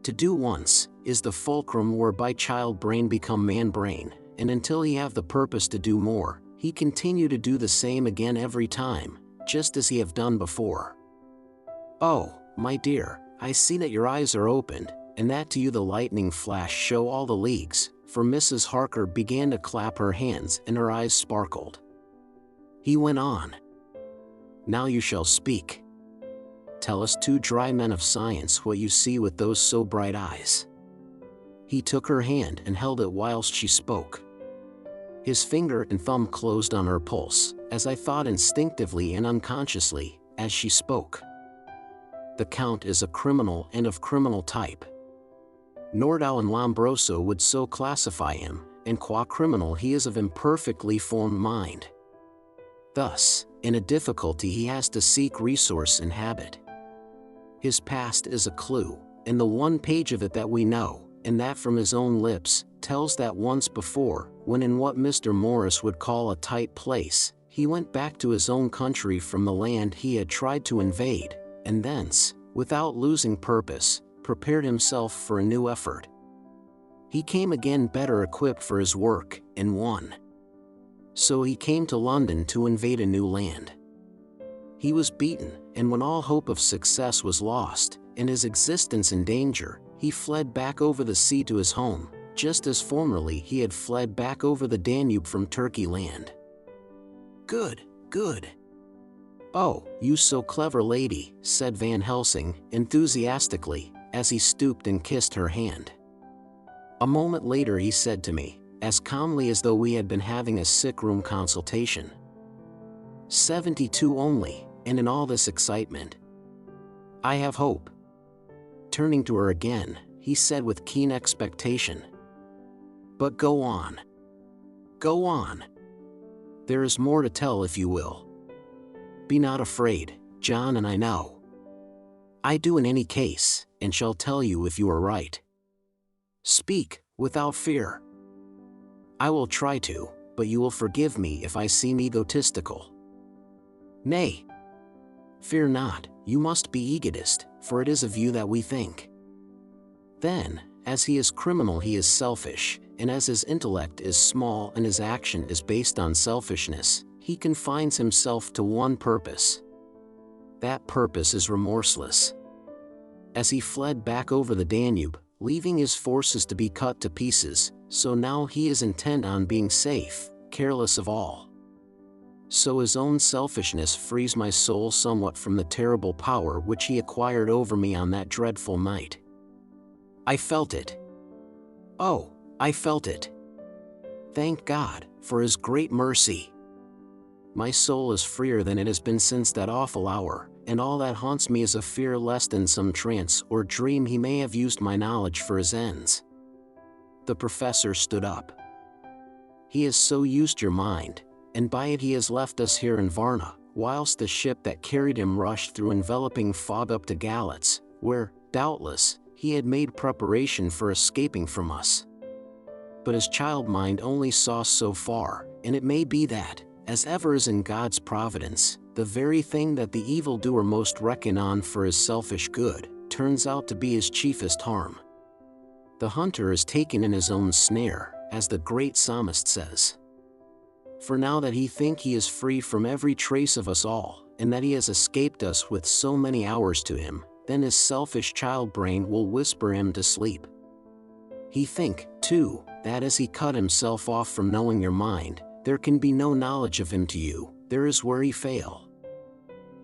[SPEAKER 1] To do once, is the fulcrum whereby child brain become man brain, and until he have the purpose to do more, he continue to do the same again every time, just as he have done before. Oh, my dear, I see that your eyes are opened, and that to you the lightning flash show all the leagues, for Mrs. Harker began to clap her hands and her eyes sparkled. He went on. Now you shall speak. Tell us two dry men of science what you see with those so bright eyes. He took her hand and held it whilst she spoke. His finger and thumb closed on her pulse, as I thought instinctively and unconsciously, as she spoke. The Count is a criminal and of criminal type. Nordau and Lombroso would so classify him, and qua criminal he is of imperfectly formed mind. Thus, in a difficulty he has to seek resource and habit. His past is a clue, and the one page of it that we know, and that from his own lips, tells that once before, when in what Mr. Morris would call a tight place, he went back to his own country from the land he had tried to invade, and thence, without losing purpose, prepared himself for a new effort. He came again better equipped for his work, and won. So he came to London to invade a new land. He was beaten, and when all hope of success was lost, and his existence in danger, he fled back over the sea to his home, just as formerly he had fled back over the Danube from Turkey land. Good, good. Oh, you so clever lady, said Van Helsing, enthusiastically, as he stooped and kissed her hand. A moment later he said to me, as calmly as though we had been having a sick-room consultation. 72 only, and in all this excitement. I have hope. Turning to her again, he said with keen expectation. But go on. Go on. There is more to tell if you will. Be not afraid, John, and I know. I do in any case, and shall tell you if you are right. Speak, without fear. I will try to, but you will forgive me if I seem egotistical. Nay. Fear not, you must be egotist, for it is of you that we think. Then, as he is criminal he is selfish, and as his intellect is small and his action is based on selfishness, he confines himself to one purpose. That purpose is remorseless. As he fled back over the Danube, leaving his forces to be cut to pieces, so now he is intent on being safe, careless of all. So his own selfishness frees my soul somewhat from the terrible power which he acquired over me on that dreadful night. I felt it. Oh, I felt it. Thank God, for his great mercy. My soul is freer than it has been since that awful hour, and all that haunts me is a fear lest in some trance or dream he may have used my knowledge for his ends. The professor stood up. He has so used your mind, and by it he has left us here in Varna, whilst the ship that carried him rushed through enveloping fog up to Galatz, where, doubtless, he had made preparation for escaping from us. But his child mind only saw so far, and it may be that, as ever is in God's providence, the very thing that the evildoer most reckon on for his selfish good, turns out to be his chiefest harm. The hunter is taken in his own snare, as the great psalmist says. For now that he think he is free from every trace of us all, and that he has escaped us with so many hours to him, then his selfish child brain will whisper him to sleep. He think, too, that as he cut himself off from knowing your mind, there can be no knowledge of him to you, there is where he fail.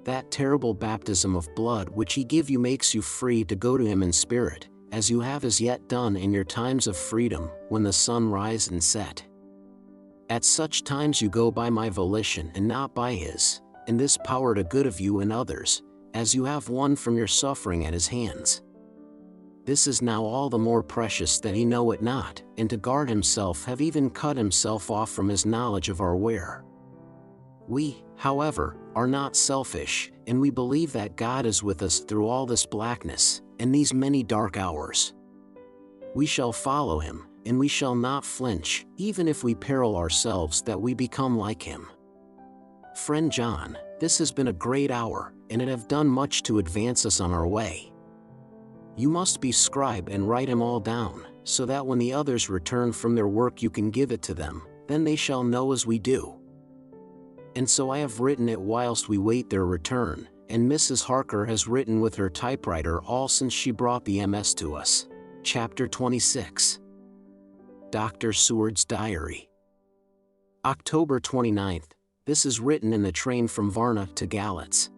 [SPEAKER 1] That terrible baptism of blood which he give you makes you free to go to him in spirit, as you have as yet done in your times of freedom, when the sun rise and set. At such times you go by my volition and not by his, and this power to good of you and others, as you have won from your suffering at his hands. This is now all the more precious that he know it not, and to guard himself have even cut himself off from his knowledge of our where. We, however, are not selfish, and we believe that God is with us through all this blackness, and these many dark hours. We shall follow him, and we shall not flinch, even if we peril ourselves that we become like him. Friend John, this has been a great hour, and it have done much to advance us on our way. You must be scribe and write him all down, so that when the others return from their work you can give it to them, then they shall know as we do. And so I have written it whilst we wait their return, and Mrs. Harker has written with her typewriter all since she brought the MS to us. Chapter 26. Dr. Seward's Diary. October 29th. This is written in the train from Varna to Galatz.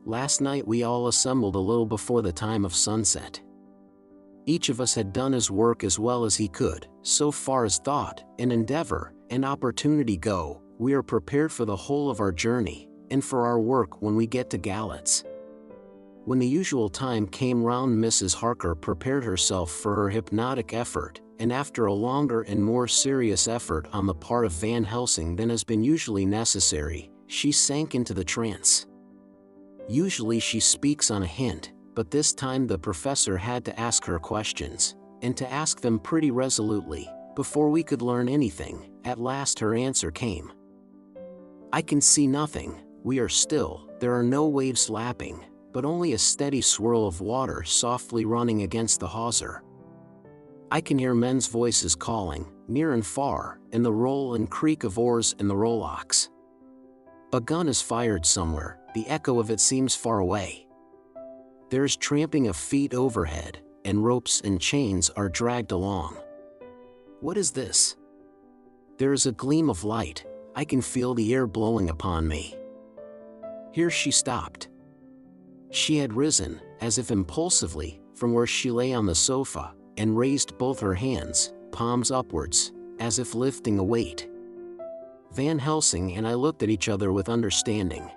[SPEAKER 1] Last night we all assembled a little before the time of sunset. Each of us had done his work as well as he could, so far as thought, and endeavor, and opportunity go. We are prepared for the whole of our journey, and for our work when we get to Galatz. When the usual time came round, Mrs. Harker prepared herself for her hypnotic effort, and after a longer and more serious effort on the part of Van Helsing than has been usually necessary, she sank into the trance. Usually she speaks on a hint, but this time the professor had to ask her questions, and to ask them pretty resolutely, before we could learn anything. At last her answer came. I can see nothing, we are still, there are no waves lapping, but only a steady swirl of water softly running against the hawser. I can hear men's voices calling, near and far, and the roll and creak of oars in the rowlocks. A gun is fired somewhere, the echo of it seems far away. There is tramping of feet overhead, and ropes and chains are dragged along. What is this? There is a gleam of light, I can feel the air blowing upon me. Here she stopped. She had risen, as if impulsively, from where she lay on the sofa, and raised both her hands, palms upwards, as if lifting a weight. Van Helsing and I looked at each other with understanding.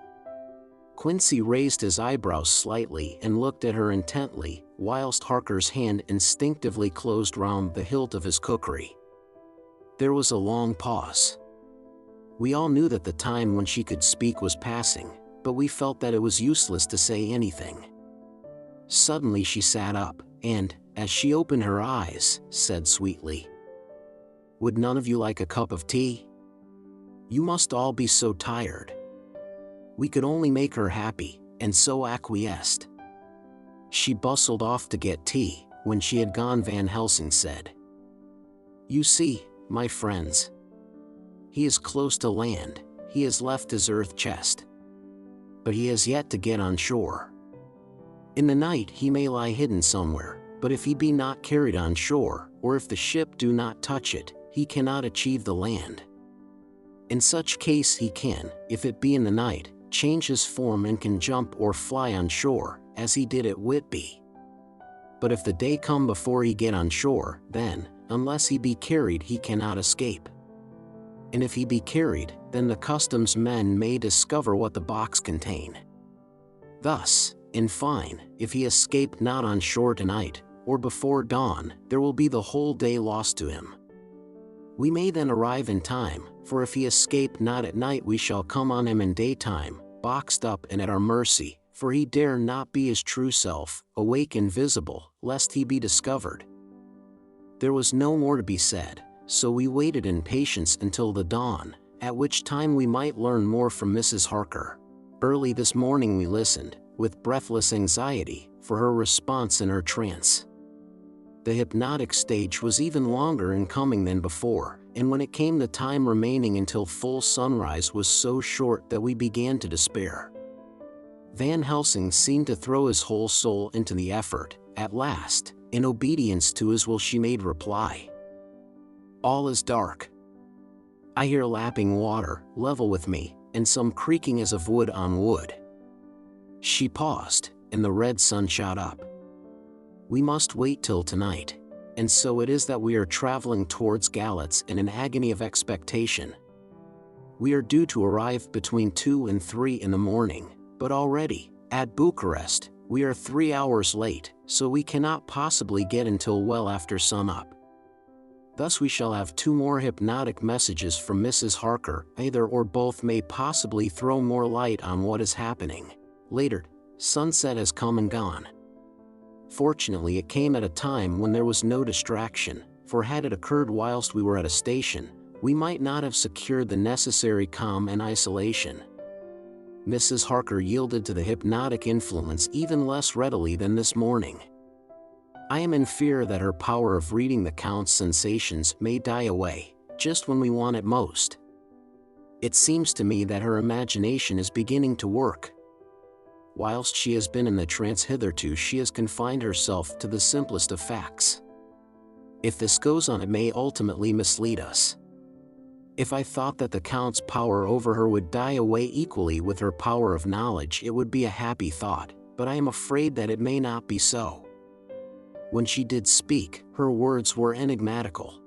[SPEAKER 1] Quincy raised his eyebrows slightly and looked at her intently, whilst Harker's hand instinctively closed round the hilt of his kukri. There was a long pause. We all knew that the time when she could speak was passing, but we felt that it was useless to say anything. Suddenly she sat up, and, as she opened her eyes, said sweetly, "Would none of you like a cup of tea? You must all be so tired." We could only make her happy, and so acquiesced. She bustled off to get tea. When she had gone, Van Helsing said, "You see, my friends, he is close to land, he has left his earth chest. But he has yet to get on shore. In the night he may lie hidden somewhere, but if he be not carried on shore, or if the ship do not touch it, he cannot achieve the land. In such case he can, if it be in the night, change his form and can jump or fly on shore, as he did at Whitby. But if the day come before he get on shore, then, unless he be carried, he cannot escape. And if he be carried, then the customs men may discover what the box contain. Thus, in fine, if he escape not on shore tonight, or before dawn, there will be the whole day lost to him. We may then arrive in time, for if he escape not at night we shall come on him in daytime, boxed up and at our mercy, for he dare not be his true self, awake and visible, lest he be discovered." There was no more to be said, so we waited in patience until the dawn, at which time we might learn more from Mrs. Harker. Early this morning we listened, with breathless anxiety, for her response in her trance. The hypnotic stage was even longer in coming than before, and when it came the time remaining until full sunrise was so short that we began to despair. Van Helsing seemed to throw his whole soul into the effort. At last, in obedience to his will, she made reply. "All is dark. I hear lapping water, level with me, and some creaking as of wood on wood." She paused, and the red sun shot up. "We must wait till tonight, and so it is that we are traveling towards Galatz in an agony of expectation. We are due to arrive between 2 and 3 in the morning, but already, at Bucharest, we are 3 hours late, so we cannot possibly get until well after sunup. Thus we shall have 2 more hypnotic messages from Mrs. Harker. Either or both may possibly throw more light on what is happening. Later, sunset has come and gone. Fortunately, it came at a time when there was no distraction, for had it occurred whilst we were at a station, we might not have secured the necessary calm and isolation. Mrs. Harker yielded to the hypnotic influence even less readily than this morning. I am in fear that her power of reading the Count's sensations may die away, just when we want it most. It seems to me that her imagination is beginning to work. Whilst she has been in the trance hitherto, she has confined herself to the simplest of facts. If this goes on, it may ultimately mislead us. If I thought that the Count's power over her would die away equally with her power of knowledge, it would be a happy thought, but I am afraid that it may not be so. When she did speak, her words were enigmatical.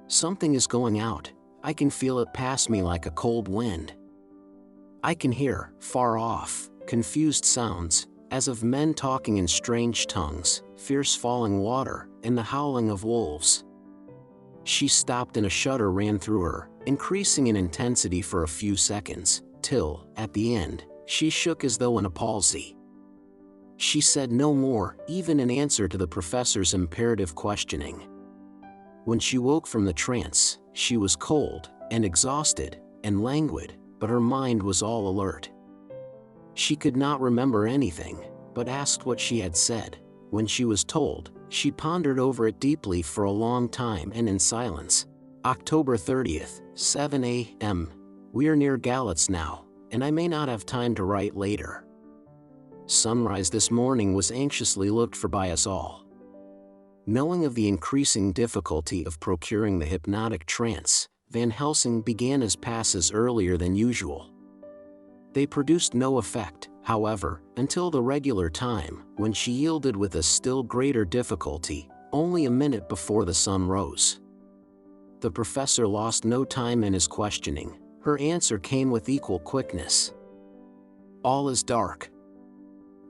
[SPEAKER 1] Something is going out. I can feel it pass me like a cold wind. I can hear, far off, confused sounds, as of men talking in strange tongues, fierce falling water, and the howling of wolves. She stopped and a shudder ran through her, increasing in intensity for a few seconds, till, at the end, she shook as though in a palsy. She said no more, even in answer to the professor's imperative questioning. When she woke from the trance, she was cold, and exhausted, and languid, but her mind was all alert. She could not remember anything, but asked what she had said. When she was told, she pondered over it deeply for a long time and in silence. October 30th, 7 a.m. We are near Galatz now, and I may not have time to write later. Sunrise this morning was anxiously looked for by us all. Knowing of the increasing difficulty of procuring the hypnotic trance, Van Helsing began his passes earlier than usual. They produced no effect, however, until the regular time, when she yielded with a still greater difficulty, only a minute before the sun rose. The professor lost no time in his questioning. Her answer came with equal quickness. All is dark.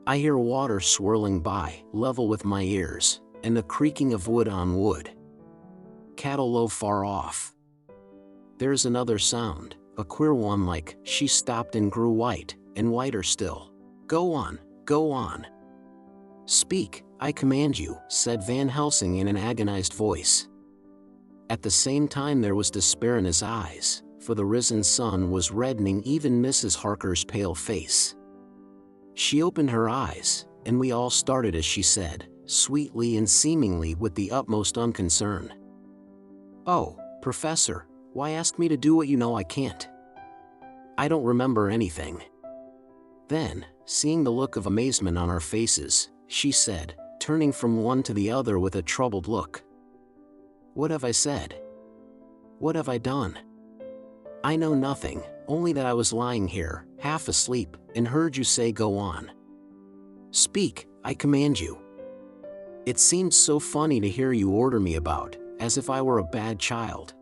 [SPEAKER 1] I hear water swirling by, level with my ears, and the creaking of wood on wood. Cattle low far off. There's another sound, a queer one like. She stopped and grew white, and whiter still. Go on, go on. Speak, I command you, said Van Helsing in an agonized voice. At the same time there was despair in his eyes, for the risen sun was reddening even Mrs. Harker's pale face. She opened her eyes, and we all started as she said, sweetly and seemingly with the utmost unconcern. Oh, Professor, why ask me to do what you know I can't? I don't remember anything. Then, seeing the look of amazement on our faces, she said, turning from one to the other with a troubled look. What have I said? What have I done? I know nothing, only that I was lying here, half asleep, and heard you say go on. Speak, I command you. It seemed so funny to hear you order me about, as if I were a bad child.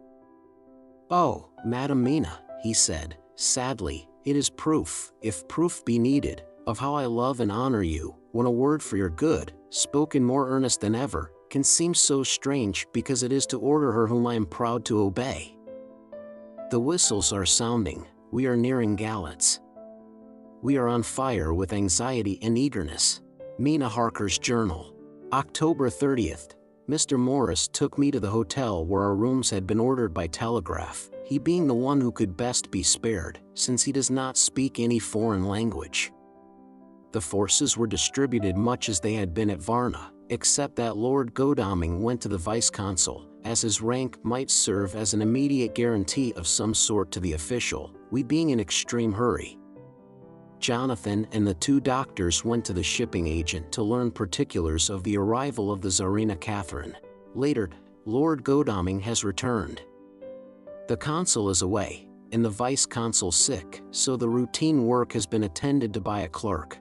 [SPEAKER 1] Oh, Madam Mina, he said, sadly, it is proof, if proof be needed, of how I love and honor you, when a word for your good, spoken more earnest than ever, can seem so strange because it is to order her whom I am proud to obey. The whistles are sounding, we are nearing Galatz. We are on fire with anxiety and eagerness. Mina Harker's Journal. October 30th. Mr. Morris took me to the hotel where our rooms had been ordered by telegraph, he being the one who could best be spared, since he does not speak any foreign language. The forces were distributed much as they had been at Varna, except that Lord Godalming went to the vice-consul, as his rank might serve as an immediate guarantee of some sort to the official, we being in extreme hurry. Jonathan and the 2 doctors went to the shipping agent to learn particulars of the arrival of the Tsarina Catherine. Later, Lord Godalming has returned. The consul is away, and the vice-consul sick, so the routine work has been attended to by a clerk.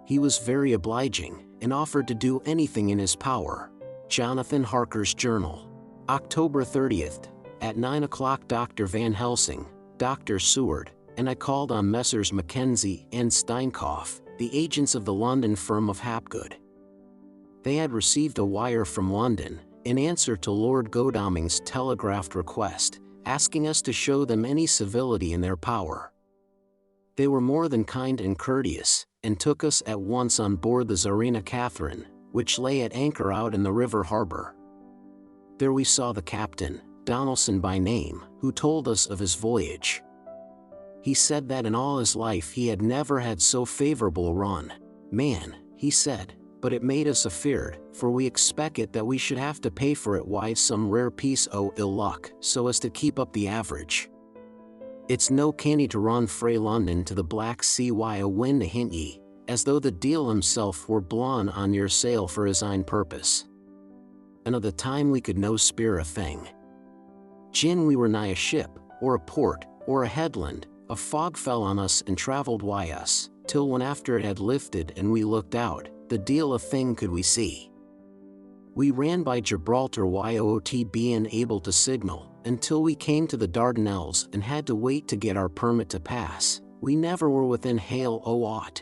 [SPEAKER 1] He was very obliging, and offered to do anything in his power. Jonathan Harker's Journal. October 30th. At 9 o'clock Dr. Van Helsing, Dr. Seward, and I called on Messrs. Mackenzie and Steinkopf, the agents of the London firm of Hapgood. They had received a wire from London, in answer to Lord Godalming's telegraphed request, asking us to show them any civility in their power. They were more than kind and courteous, and took us at once on board the Tsarina Catherine, which lay at anchor out in the river harbor. There we saw the captain, Donaldson by name, who told us of his voyage. He said that in all his life he had never had so favorable a run. Man, he said, but it made us afeard, for we expected that we should have to pay for it why some rare piece o' ill luck, so as to keep up the average. It's no canny to run frae London to the Black Sea why a wind ahint ye, as though the deil himself were blawin' on your sail for his own purpose. And of the time we could no speir a thing. Gin we were nigh a ship, or a port, or a headland, a fog fell on us and travelled wy us, till when after it had lifted and we looked out, the deal a thing could we see. We ran by Gibraltar without being able to signal, until we came to the Dardanelles and had to wait to get our permit to pass. We never were within hail o' aught.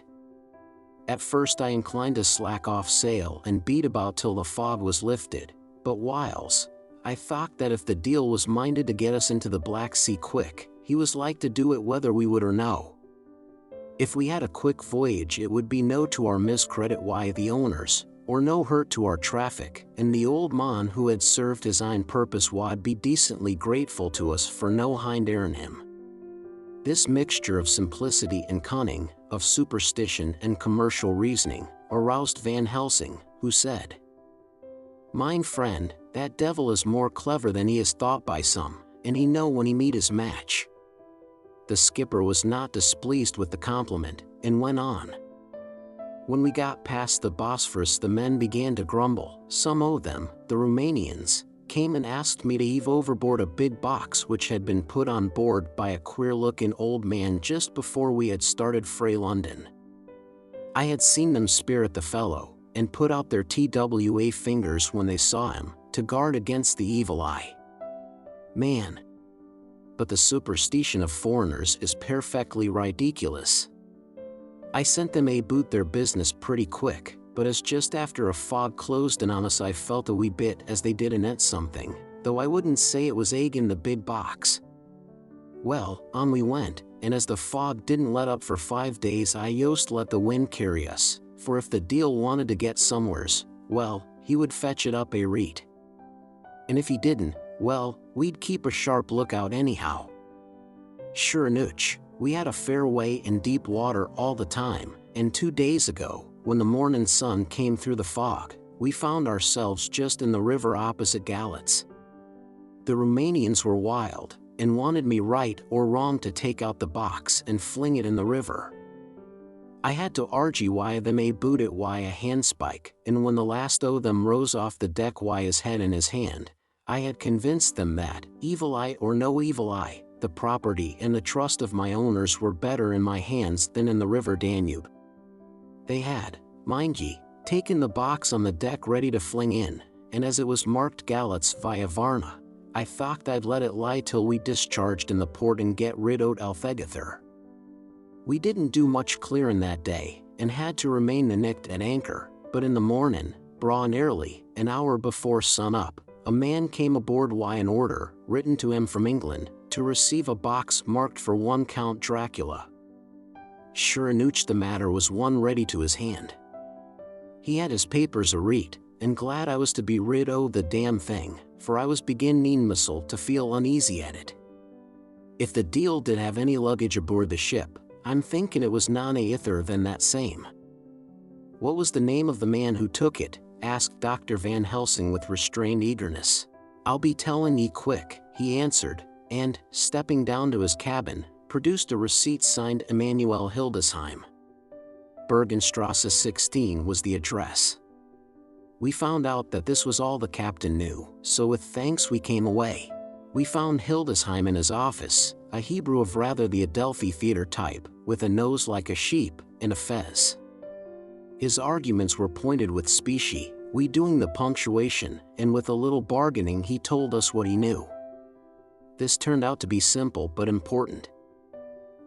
[SPEAKER 1] At first I inclined to slack off sail and beat about till the fog was lifted, but whiles, I thought that if the deal was minded to get us into the Black Sea quick, he was like to do it whether we would or no. If we had a quick voyage it would be no to our miscredit why the owners, or no hurt to our traffic, and the old mon who had served his own purpose wad be decently grateful to us for no hind errin' him. This mixture of simplicity and cunning, of superstition and commercial reasoning, aroused Van Helsing, who said, "Mine friend, that devil is more clever than he is thought by some, and he know when he meet his match." The skipper was not displeased with the compliment, and went on. When we got past the Bosphorus the men began to grumble. Some of them, the Romanians, came and asked me to heave overboard a big box which had been put on board by a queer-looking old man just before we had started frae London. I had seen them speer at the fellow, and put out their TWA fingers when they saw him, to guard against the evil eye. Man! But the superstition of foreigners is perfectly ridiculous. I sent them aboot their business pretty quick, but as just after a fog closed in on us I felt a wee bit as they did anent something, though I wouldn't say it was egg in the big box. Well, on we went, and as the fog didn't let up for 5 days I yost let the wind carry us, for if the deal wanted to get somewheres, well, he would fetch it up a reet. And if he didn't, well, we'd keep a sharp lookout anyhow. Sure nooch, we had a fair way in deep water all the time, and 2 days ago, when the morning sun came through the fog, we found ourselves just in the river opposite Galatz. The Romanians were wild, and wanted me right or wrong to take out the box and fling it in the river. I had to argy why them aboot it why a handspike, and when the last o' them rose off the deck why his head in his hand, I had convinced them that, evil eye or no evil eye, the property and the trust of my owners were better in my hands than in the river Danube. They had, mind ye, taken the box on the deck ready to fling in, and as it was marked Galatz via Varna, I thought I'd let it lie till we discharged in the port and get rid o' Althegather. We didn't do much clearin' that day, and had to remain the nicht at anchor, but in the mornin', braw and early, an hour before sun up, a man came aboard wi' an order, written to him from England, to receive a box marked for one Count Dracula. Sure enooch the matter was one ready to his hand. He had his papers a-reet, and glad I was to be rid o' the damn thing, for I was beginning missile to feel uneasy at it. If the deal did have any luggage aboard the ship, I'm thinking it was none ither than that same. What was the name of the man who took it? Asked Dr. Van Helsing with restrained eagerness. I'll be tellin' ye quick, he answered, and, stepping down to his cabin, produced a receipt signed Emanuel Hildesheim. Bergenstrasse 16 was the address. We found out that this was all the captain knew, so with thanks we came away. We found Hildesheim in his office, a Hebrew of rather the Adelphi theater type, with a nose like a sheep, and a fez. His arguments were pointed with specie, we doing the punctuation, and with a little bargaining he told us what he knew. This turned out to be simple but important.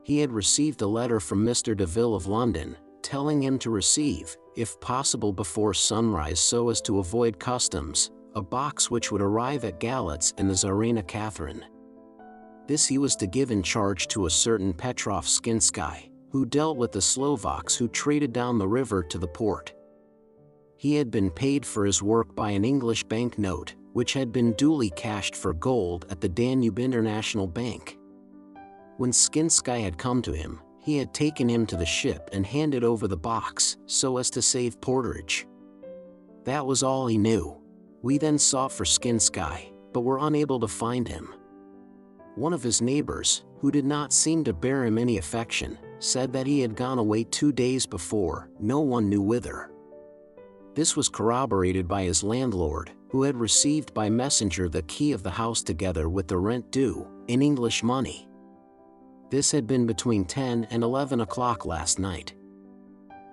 [SPEAKER 1] He had received a letter from Mr. Deville of London, telling him to receive, if possible before sunrise so as to avoid customs, a box which would arrive at Galatz in the Tsarina Catherine. This he was to give in charge to a certain Petrov Skinsky, who dealt with the Slovaks who traded down the river to the port. He had been paid for his work by an English banknote, which had been duly cashed for gold at the Danube International Bank. When Skinsky had come to him, he had taken him to the ship and handed over the box, so as to save porterage. That was all he knew. We then sought for Skinsky, but were unable to find him. One of his neighbors, who did not seem to bear him any affection, said that he had gone away 2 days before, no one knew whither. This was corroborated by his landlord, who had received by messenger the key of the house together with the rent due, in English money. This had been between 10 and 11 o'clock last night.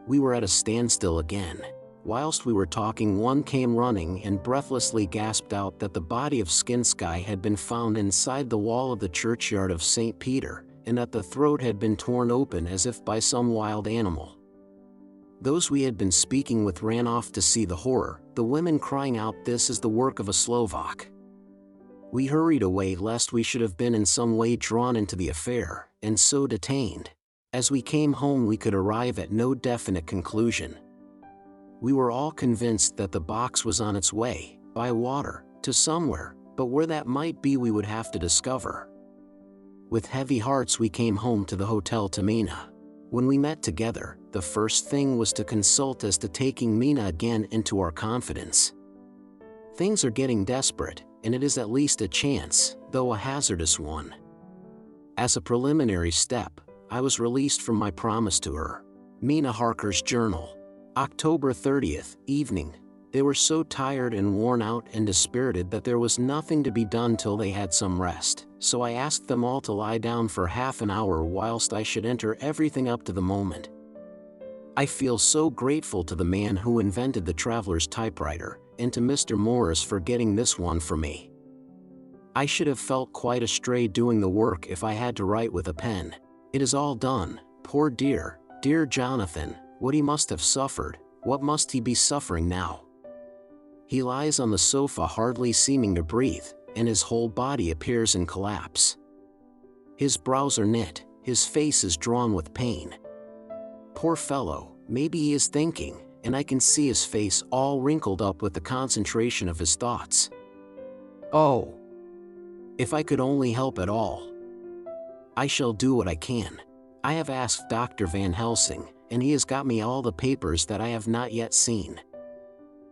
[SPEAKER 1] We were at a standstill again. Whilst we were talking, one came running and breathlessly gasped out that the body of Skinsky had been found inside the wall of the churchyard of St. Peter, and that the throat had been torn open as if by some wild animal. Those we had been speaking with ran off to see the horror, the women crying out, "This is the work of a Slovak." We hurried away lest we should have been in some way drawn into the affair, and so detained. As we came home we could arrive at no definite conclusion. We were all convinced that the box was on its way, by water, to somewhere, but where that might be we would have to discover. With heavy hearts we came home to the Hotel to Mina. When we met together, the first thing was to consult as to taking Mina again into our confidence. Things are getting desperate, and it is at least a chance, though a hazardous one. As a preliminary step, I was released from my promise to her. Mina Harker's Journal. October 30th, evening. They were so tired and worn out and dispirited that there was nothing to be done till they had some rest, so I asked them all to lie down for half an hour whilst I should enter everything up to the moment. I feel so grateful to the man who invented the traveler's typewriter, and to Mr. Morris for getting this one for me. I should have felt quite astray doing the work if I had to write with a pen. It is all done. Poor dear, dear Jonathan, what he must have suffered, what must he be suffering now? He lies on the sofa hardly seeming to breathe, and his whole body appears in collapse. His brows are knit, his face is drawn with pain. Poor fellow, maybe he is thinking, and I can see his face all wrinkled up with the concentration of his thoughts. Oh! If I could only help at all! I shall do what I can. I have asked Dr. Van Helsing, and he has got me all the papers that I have not yet seen.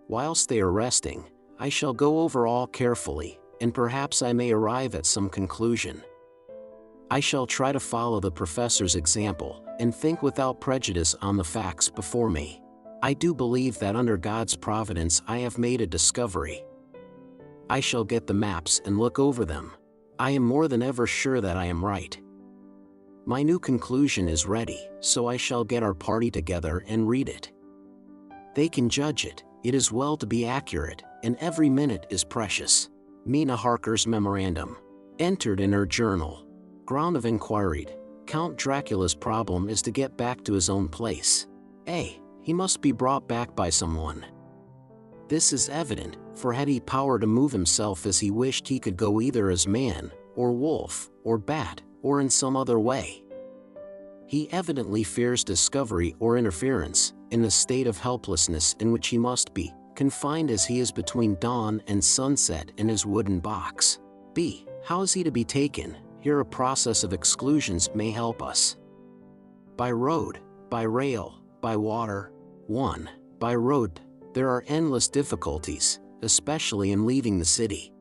[SPEAKER 1] Whilst they are resting, I shall go over all carefully, and perhaps I may arrive at some conclusion. I shall try to follow the professor's example, and think without prejudice on the facts before me. I do believe that under God's providence I have made a discovery. I shall get the maps and look over them. I am more than ever sure that I am right. My new conclusion is ready, so I shall get our party together and read it. They can judge it. It is well to be accurate, and every minute is precious. Mina Harker's memorandum. Entered in her journal. Ground of inquiry. Count Dracula's problem is to get back to his own place. He must be brought back by someone. This is evident, for had he power to move himself as he wished, he could go either as man, or wolf, or bat, or in some other way. He evidently fears discovery or interference, in the state of helplessness in which he must be, confined as he is between dawn and sunset in his wooden box. How is he to be taken? Here a process of exclusions may help us. By road, by rail, by water. 1. By road, there are endless difficulties, especially in leaving the city.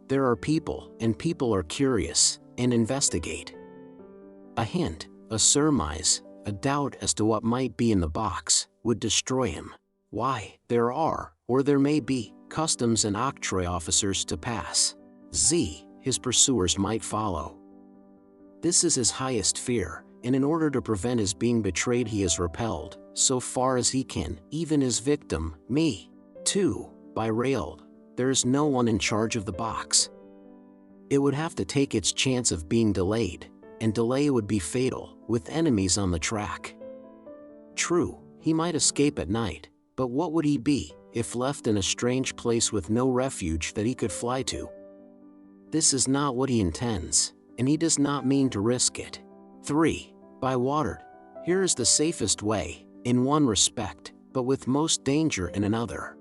[SPEAKER 1] There are people, and people are curious, and investigate. A hint, a surmise, a doubt as to what might be in the box, would destroy him. Why, there are, or there may be, customs and octroi officers to pass. His pursuers might follow. This is his highest fear, and in order to prevent his being betrayed he has repelled, so far as he can, even his victim, me. 2. By rail, there is no one in charge of the box. It would have to take its chance of being delayed, and delay would be fatal, with enemies on the track. True, he might escape at night, but what would he be, if left in a strange place with no refuge that he could fly to? This is not what he intends, and he does not mean to risk it. 3. By water. Here is the safest way, in one respect, but with most danger in another.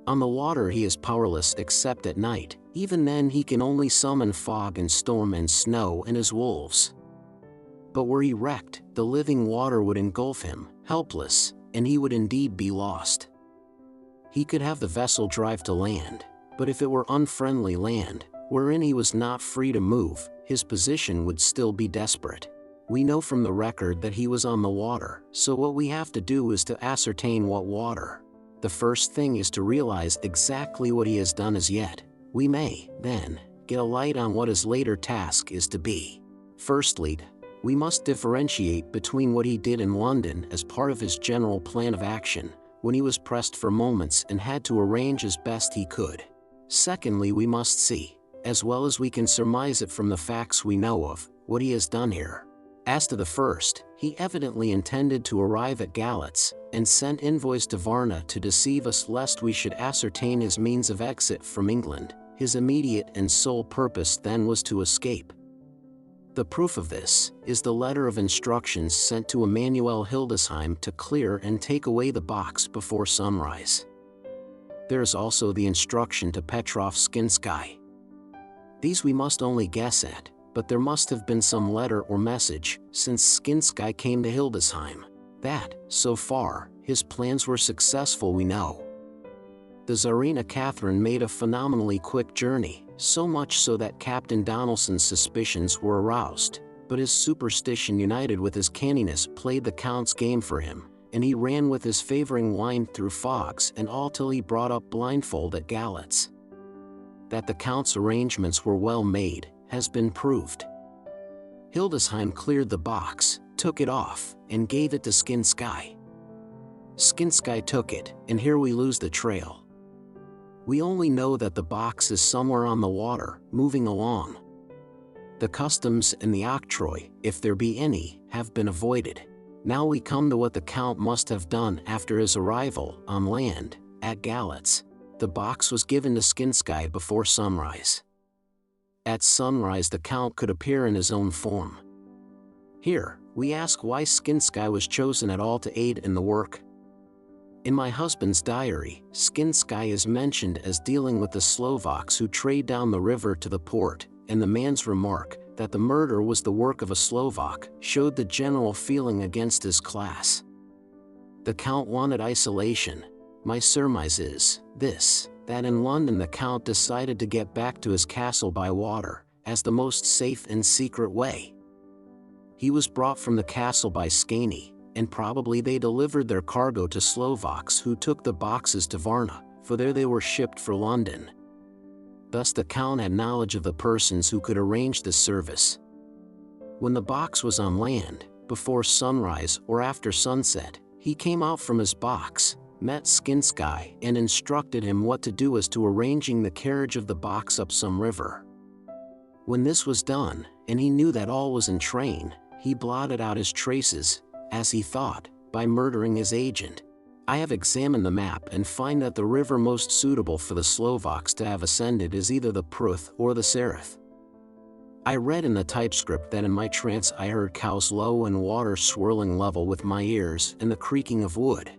[SPEAKER 1] On the water he is powerless except at night, even then he can only summon fog and storm and snow and his wolves. But were he wrecked, the living water would engulf him, helpless, and he would indeed be lost. He could have the vessel drive to land, but if it were unfriendly land, wherein he was not free to move, his position would still be desperate. We know from the record that he was on the water, so what we have to do is to ascertain what water. The first thing is to realize exactly what he has done as yet. We may, then, get a light on what his later task is to be. Firstly, we must differentiate between what he did in London as part of his general plan of action, when he was pressed for moments and had to arrange as best he could. Secondly, we must see, as well as we can surmise it from the facts we know of, what he has done here. As to the first, he evidently intended to arrive at Galatz, and sent envoys to Varna to deceive us lest we should ascertain his means of exit from England. His immediate and sole purpose then was to escape. The proof of this is the letter of instructions sent to Emanuel Hildesheim to clear and take away the box before sunrise. There is also the instruction to Petrov Skinsky. These we must only guess at, but there must have been some letter or message, since Skinsky came to Hildesheim. That, so far, his plans were successful we know. The Tsarina Catherine made a phenomenally quick journey, so much so that Captain Donelson's suspicions were aroused, but his superstition united with his canniness played the Count's game for him, and he ran with his favoring wind through fogs and all till he brought up blindfold at Galatz. That the Count's arrangements were well made has been proved. Hildesheim cleared the box, took it off, and gave it to Skinsky. Skinsky took it, and here we lose the trail. We only know that the box is somewhere on the water, moving along. The customs and the octroi, if there be any, have been avoided. Now we come to what the Count must have done after his arrival on land, at Galatz. The box was given to Skinsky before sunrise. At sunrise the Count could appear in his own form. Here, we ask why Skinsky was chosen at all to aid in the work. In my husband's diary, Skinsky is mentioned as dealing with the Slovaks who trade down the river to the port, and the man's remark, that the murder was the work of a Slovak, showed the general feeling against his class. The Count wanted isolation. My surmise is this, that in London the Count decided to get back to his castle by water, as the most safe and secret way. He was brought from the castle by Skani, and probably they delivered their cargo to Slovaks who took the boxes to Varna, for there they were shipped for London. Thus the Count had knowledge of the persons who could arrange this service. When the box was on land, before sunrise or after sunset, he came out from his box, met Skinsky, and instructed him what to do as to arranging the carriage of the box up some river. When this was done, and he knew that all was in train, he blotted out his traces, as he thought, by murdering his agent. I have examined the map and find that the river most suitable for the Slovaks to have ascended is either the Pruth or the Sereth. I read in the typescript that in my trance I heard cows low and water swirling level with my ears and the creaking of wood.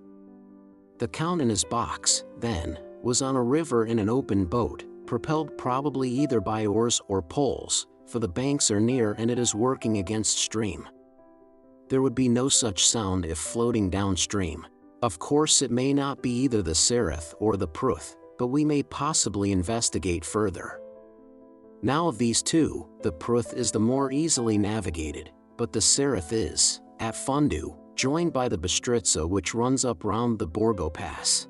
[SPEAKER 1] The Count in his box, then, was on a river in an open boat, propelled probably either by oars or poles, for the banks are near and it is working against stream. There would be no such sound if floating downstream. Of course it may not be either the Sereth or the Pruth, but we may possibly investigate further. Now of these two, the Pruth is the more easily navigated, but the Sereth is, at Fundu, joined by the Bistritza which runs up round the Borgo Pass.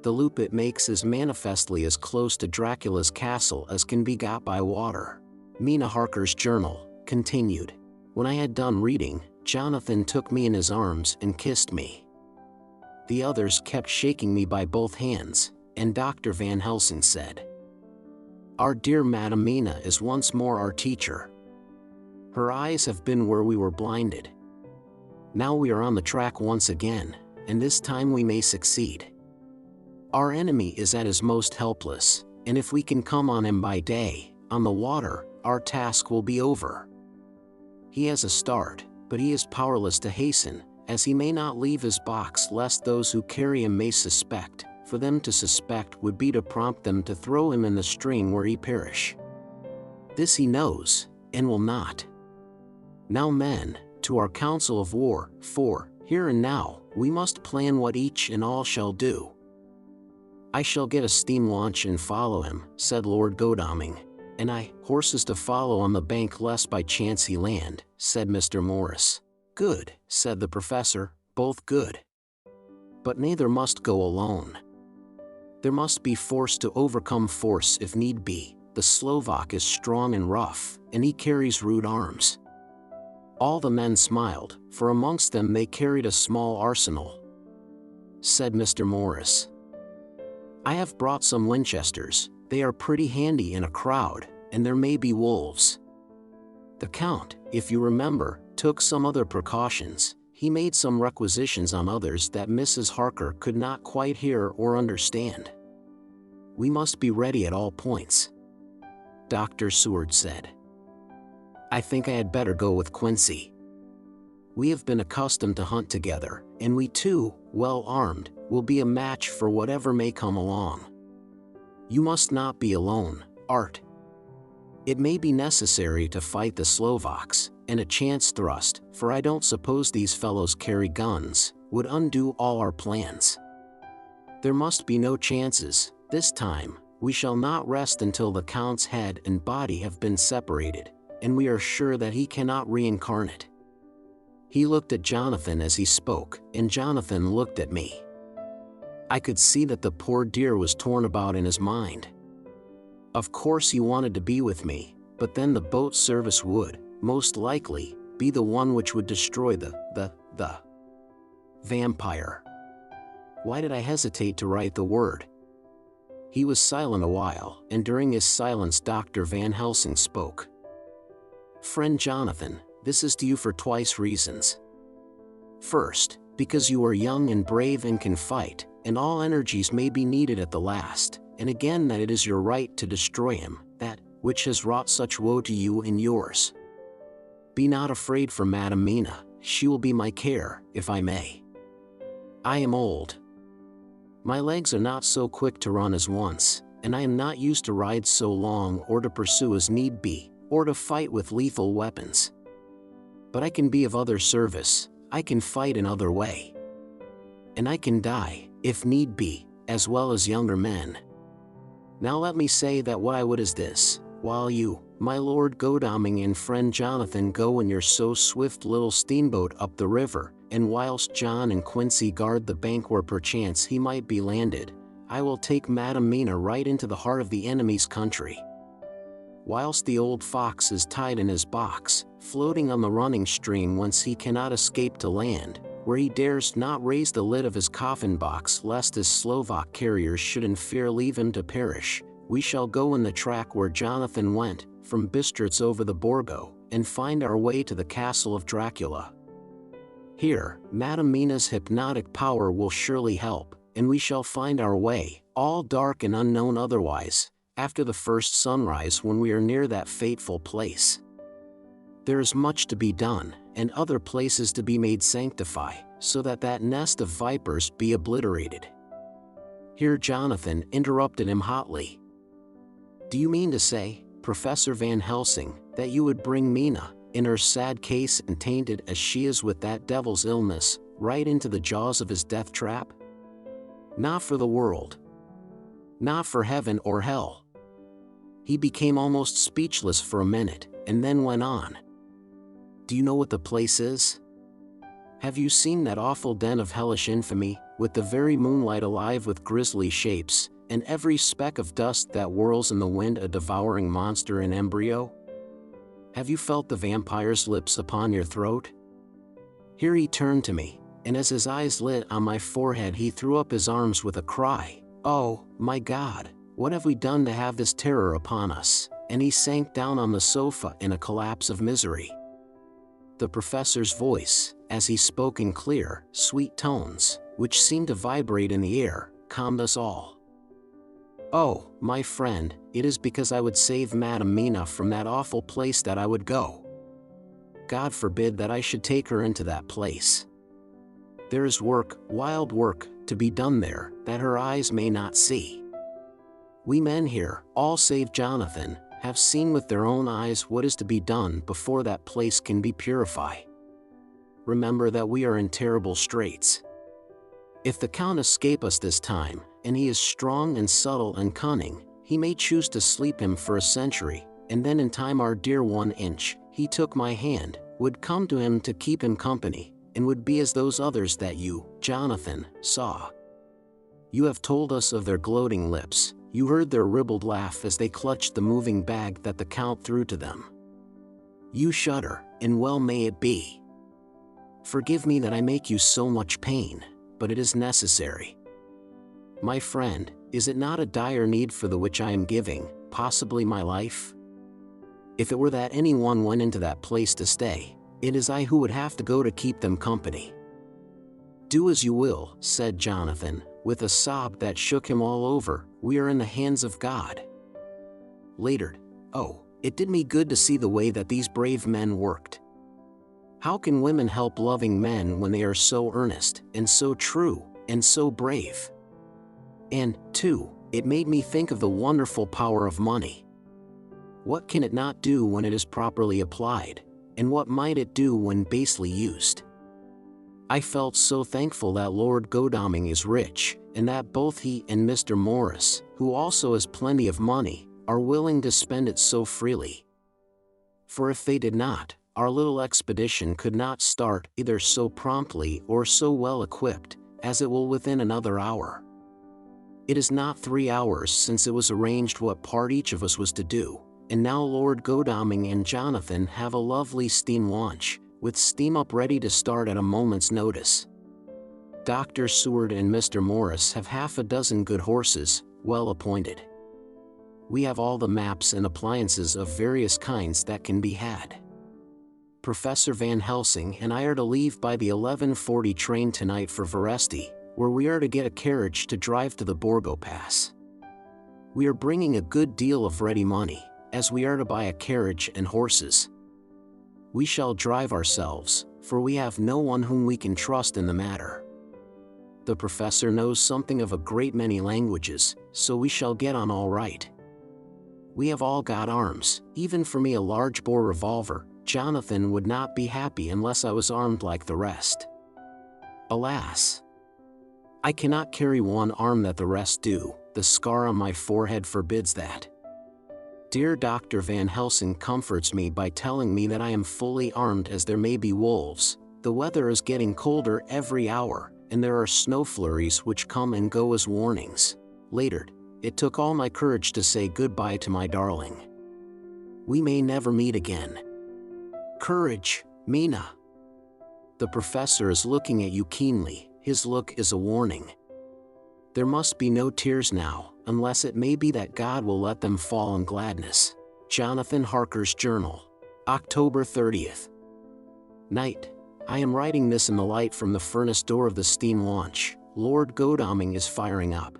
[SPEAKER 1] The loop it makes is manifestly as close to Dracula's castle as can be got by water. Mina Harker's journal continued. When I had done reading, Jonathan took me in his arms and kissed me. The others kept shaking me by both hands, and Dr. Van Helsing said, Our dear Madam Mina is once more our teacher. Her eyes have been where we were blinded. Now we are on the track once again, and this time we may succeed. Our enemy is at his most helpless, and if we can come on him by day, on the water, our task will be over. He has a start, but he is powerless to hasten, as he may not leave his box lest those who carry him may suspect. For them to suspect would be to prompt them to throw him in the stream where he perish. This he knows, and will not. Now men, to our council of war, for, here and now, we must plan what each and all shall do. I shall get a steam launch and follow him, said Lord Godalming. And I, horses to follow on the bank lest by chance he land, said Mr. Morris. Good, said the professor, both good. But neither must go alone. There must be force to overcome force if need be. The Slovak is strong and rough, and he carries rude arms. All the men smiled, for amongst them they carried a small arsenal. Said Mr. Morris. I have brought some Winchesters, they are pretty handy in a crowd, and there may be wolves. The Count, if you remember, took some other precautions. He made some requisitions on others that Mrs. Harker could not quite hear or understand. We must be ready at all points. Dr. Seward said. I think I had better go with Quincy. We have been accustomed to hunt together, and we too, well armed, will be a match for whatever may come along. You must not be alone, Art. It may be necessary to fight the Slovaks, and a chance thrust, for I don't suppose these fellows carry guns, would undo all our plans. There must be no chances, this time. We shall not rest until the Count's head and body have been separated, and we are sure that he cannot reincarnate. He looked at Jonathan as he spoke, and Jonathan looked at me. I could see that the poor dear was torn about in his mind. Of course he wanted to be with me, but then the boat service would, most likely, be the one which would destroy the vampire. Why did I hesitate to write the word? He was silent a while, and during his silence Dr. Van Helsing spoke. Friend Jonathan, this is to you for twice reasons. First, because you are young and brave and can fight, and all energies may be needed at the last, and again that it is your right to destroy him, that which has wrought such woe to you and yours. Be not afraid for Madam Mina, she will be my care, if I may. I am old. My legs are not so quick to run as once, and I am not used to ride so long or to pursue as need be, or to fight with lethal weapons. But I can be of other service, I can fight in other way. And I can die, if need be, as well as younger men. Now let me say that what I would is this, while you, my Lord Godalming and friend Jonathan go in your so swift little steamboat up the river, and whilst John and Quincy guard the bank where perchance he might be landed, I will take Madam Mina right into the heart of the enemy's country. Whilst the old fox is tied in his box, floating on the running stream whence he cannot escape to land, where he dares not raise the lid of his coffin box lest his Slovak carriers should in fear leave him to perish, we shall go in the track where Jonathan went, from Bistritz over the Borgo, and find our way to the castle of Dracula. Here, Madam Mina's hypnotic power will surely help, and we shall find our way, all dark and unknown otherwise, after the first sunrise when we are near that fateful place. There is much to be done, and other places to be made sanctify, so that that nest of vipers be obliterated. Here Jonathan interrupted him hotly. Do you mean to say, Professor Van Helsing, that you would bring Mina, in her sad case and tainted as she is with that devil's illness, right into the jaws of his death trap? Not for the world. Not for heaven or hell. He became almost speechless for a minute, and then went on. Do you know what the place is? Have you seen that awful den of hellish infamy, with the very moonlight alive with grisly shapes, and every speck of dust that whirls in the wind a devouring monster in embryo? Have you felt the vampire's lips upon your throat? Here he turned to me, and as his eyes lit on my forehead he threw up his arms with a cry, Oh, my God, What have we done to have this terror upon us?" And he sank down on the sofa in a collapse of misery. The professor's voice, as he spoke in clear, sweet tones, which seemed to vibrate in the air, calmed us all. "Oh, my friend, it is because I would save Madame Mina from that awful place that I would go. God forbid that I should take her into that place. There is work, wild work, to be done there, that her eyes may not see. We men here, all save Jonathan, have seen with their own eyes what is to be done before that place can be purified. Remember that we are in terrible straits. If the Count escape us this time, and he is strong and subtle and cunning, he may choose to sleep him for a century, and then in time our dear 1-inch, he took my hand, would come to him to keep him company, and would be as those others that you, Jonathan, saw. You have told us of their gloating lips, you heard their ribald laugh as they clutched the moving bag that the Count threw to them. You shudder, and well may it be. Forgive me that I make you so much pain, but it is necessary. My friend, is it not a dire need for the which I am giving, possibly my life? If it were that anyone went into that place to stay, it is I who would have to go to keep them company." "Do as you will," said Jonathan, with a sob that shook him all over, "we are in the hands of God." Later, "Oh, it did me good to see the way that these brave men worked. How can women help loving men when they are so earnest, and so true, and so brave? And, too, it made me think of the wonderful power of money. What can it not do when it is properly applied, and what might it do when basely used? I felt so thankful that Lord Godalming is rich, and that both he and Mr. Morris, who also has plenty of money, are willing to spend it so freely. For if they did not, our little expedition could not start either so promptly or so well equipped, as it will within another hour. It is not 3 hours since it was arranged what part each of us was to do, and now Lord Godalming and Jonathan have a lovely steam launch, with steam up ready to start at a moment's notice. Dr. Seward and Mr. Morris have half a dozen good horses, well appointed. We have all the maps and appliances of various kinds that can be had. Professor Van Helsing and I are to leave by the 11:40 train tonight for Veresti, where we are to get a carriage to drive to the Borgo Pass. We are bringing a good deal of ready money, as we are to buy a carriage and horses. We shall drive ourselves, for we have no one whom we can trust in the matter. The professor knows something of a great many languages, so we shall get on all right. We have all got arms, even for me a large-bore revolver. Jonathan would not be happy unless I was armed like the rest. Alas! I cannot carry one arm that the rest do, the scar on my forehead forbids that. Dear Dr. Van Helsing comforts me by telling me that I am fully armed as there may be wolves. The weather is getting colder every hour, and there are snow flurries which come and go as warnings. Later, it took all my courage to say goodbye to my darling. We may never meet again. Courage, Mina. The professor is looking at you keenly, his look is a warning. There must be no tears now, unless it may be that God will let them fall in gladness. Jonathan Harker's Journal. October 30th. Night. I am writing this in the light from the furnace door of the steam launch. Lord Godalming is firing up.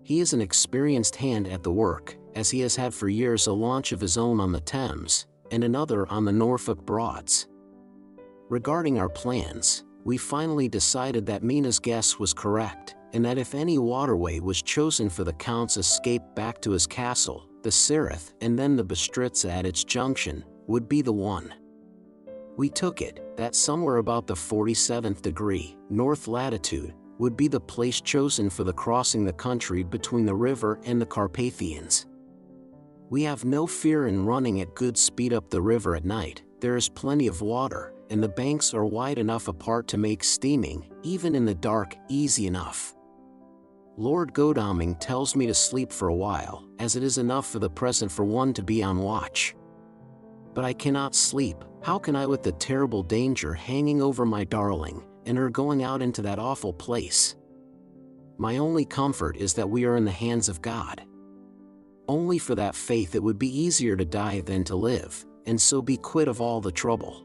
[SPEAKER 1] He is an experienced hand at the work, as he has had for years a launch of his own on the Thames, and another on the Norfolk Broads. Regarding our plans, we finally decided that Mina's guess was correct, and that if any waterway was chosen for the Count's escape back to his castle, the Sereth and then the Bistritza at its junction, would be the one. We took it, that somewhere about the 47th degree, north latitude, would be the place chosen for the crossing the country between the river and the Carpathians. We have no fear in running at good speed up the river at night, there is plenty of water, and the banks are wide enough apart to make steaming, even in the dark, easy enough. Lord Godalming tells me to sleep for a while, as it is enough for the present for one to be on watch. But I cannot sleep. How can I with the terrible danger hanging over my darling, and her going out into that awful place? My only comfort is that we are in the hands of God. only for that faith it would be easier to die than to live, and so be quit of all the trouble.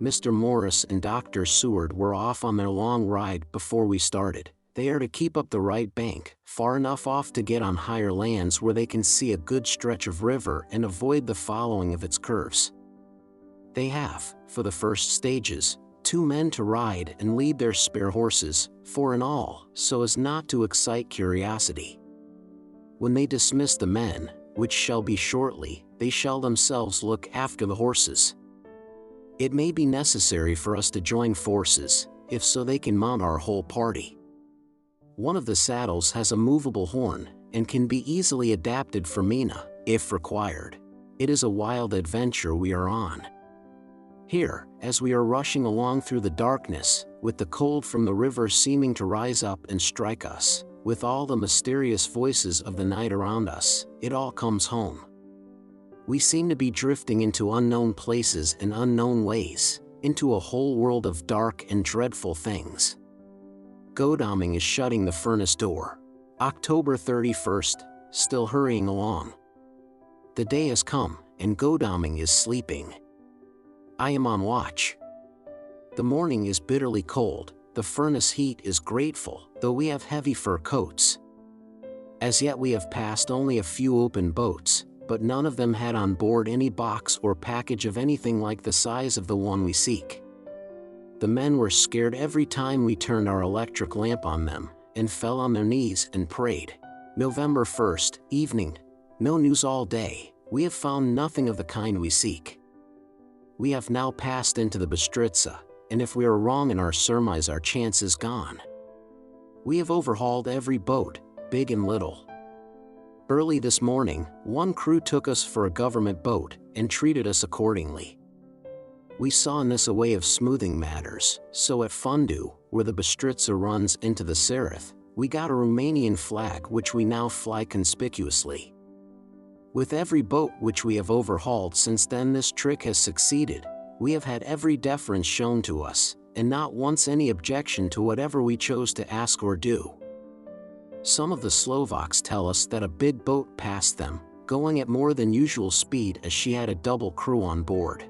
[SPEAKER 1] Mr. Morris and Dr. Seward were off on their long ride before we started. They are to keep up the right bank, far enough off to get on higher lands where they can see a good stretch of river and avoid the following of its curves. They have, for the first stages, 2 men to ride and lead their spare horses, 4 in all, so as not to excite curiosity. When they dismiss the men, which shall be shortly, they shall themselves look after the horses. It may be necessary for us to join forces, if so they can mount our whole party. One of the saddles has a movable horn, and can be easily adapted for Mina, if required. It is a wild adventure we are on. Here, as we are rushing along through the darkness, with the cold from the river seeming to rise up and strike us, with all the mysterious voices of the night around us, it all comes home. We seem to be drifting into unknown places and unknown ways, into a whole world of dark and dreadful things. Godalming is shutting the furnace door. October 31st, still hurrying along. The day has come, and Godalming is sleeping. I am on watch. The morning is bitterly cold, the furnace heat is grateful, though we have heavy fur coats. As yet we have passed only a few open boats, but none of them had on board any box or package of anything like the size of the one we seek. The men were scared every time we turned our electric lamp on them, and fell on their knees and prayed. November 1st, evening. No news all day. We have found nothing of the kind we seek. We have now passed into the Bistritza, and if we are wrong in our surmise our chance is gone. We have overhauled every boat, big and little. Early this morning, one crew took us for a government boat, and treated us accordingly. We saw in this a way of smoothing matters, so at Fundu, where the Bistritza runs into the Sereth, we got a Romanian flag which we now fly conspicuously. With every boat which we have overhauled since then this trick has succeeded. We have had every deference shown to us, and not once any objection to whatever we chose to ask or do. Some of the Slovaks tell us that a big boat passed them, going at more than usual speed as she had a double crew on board.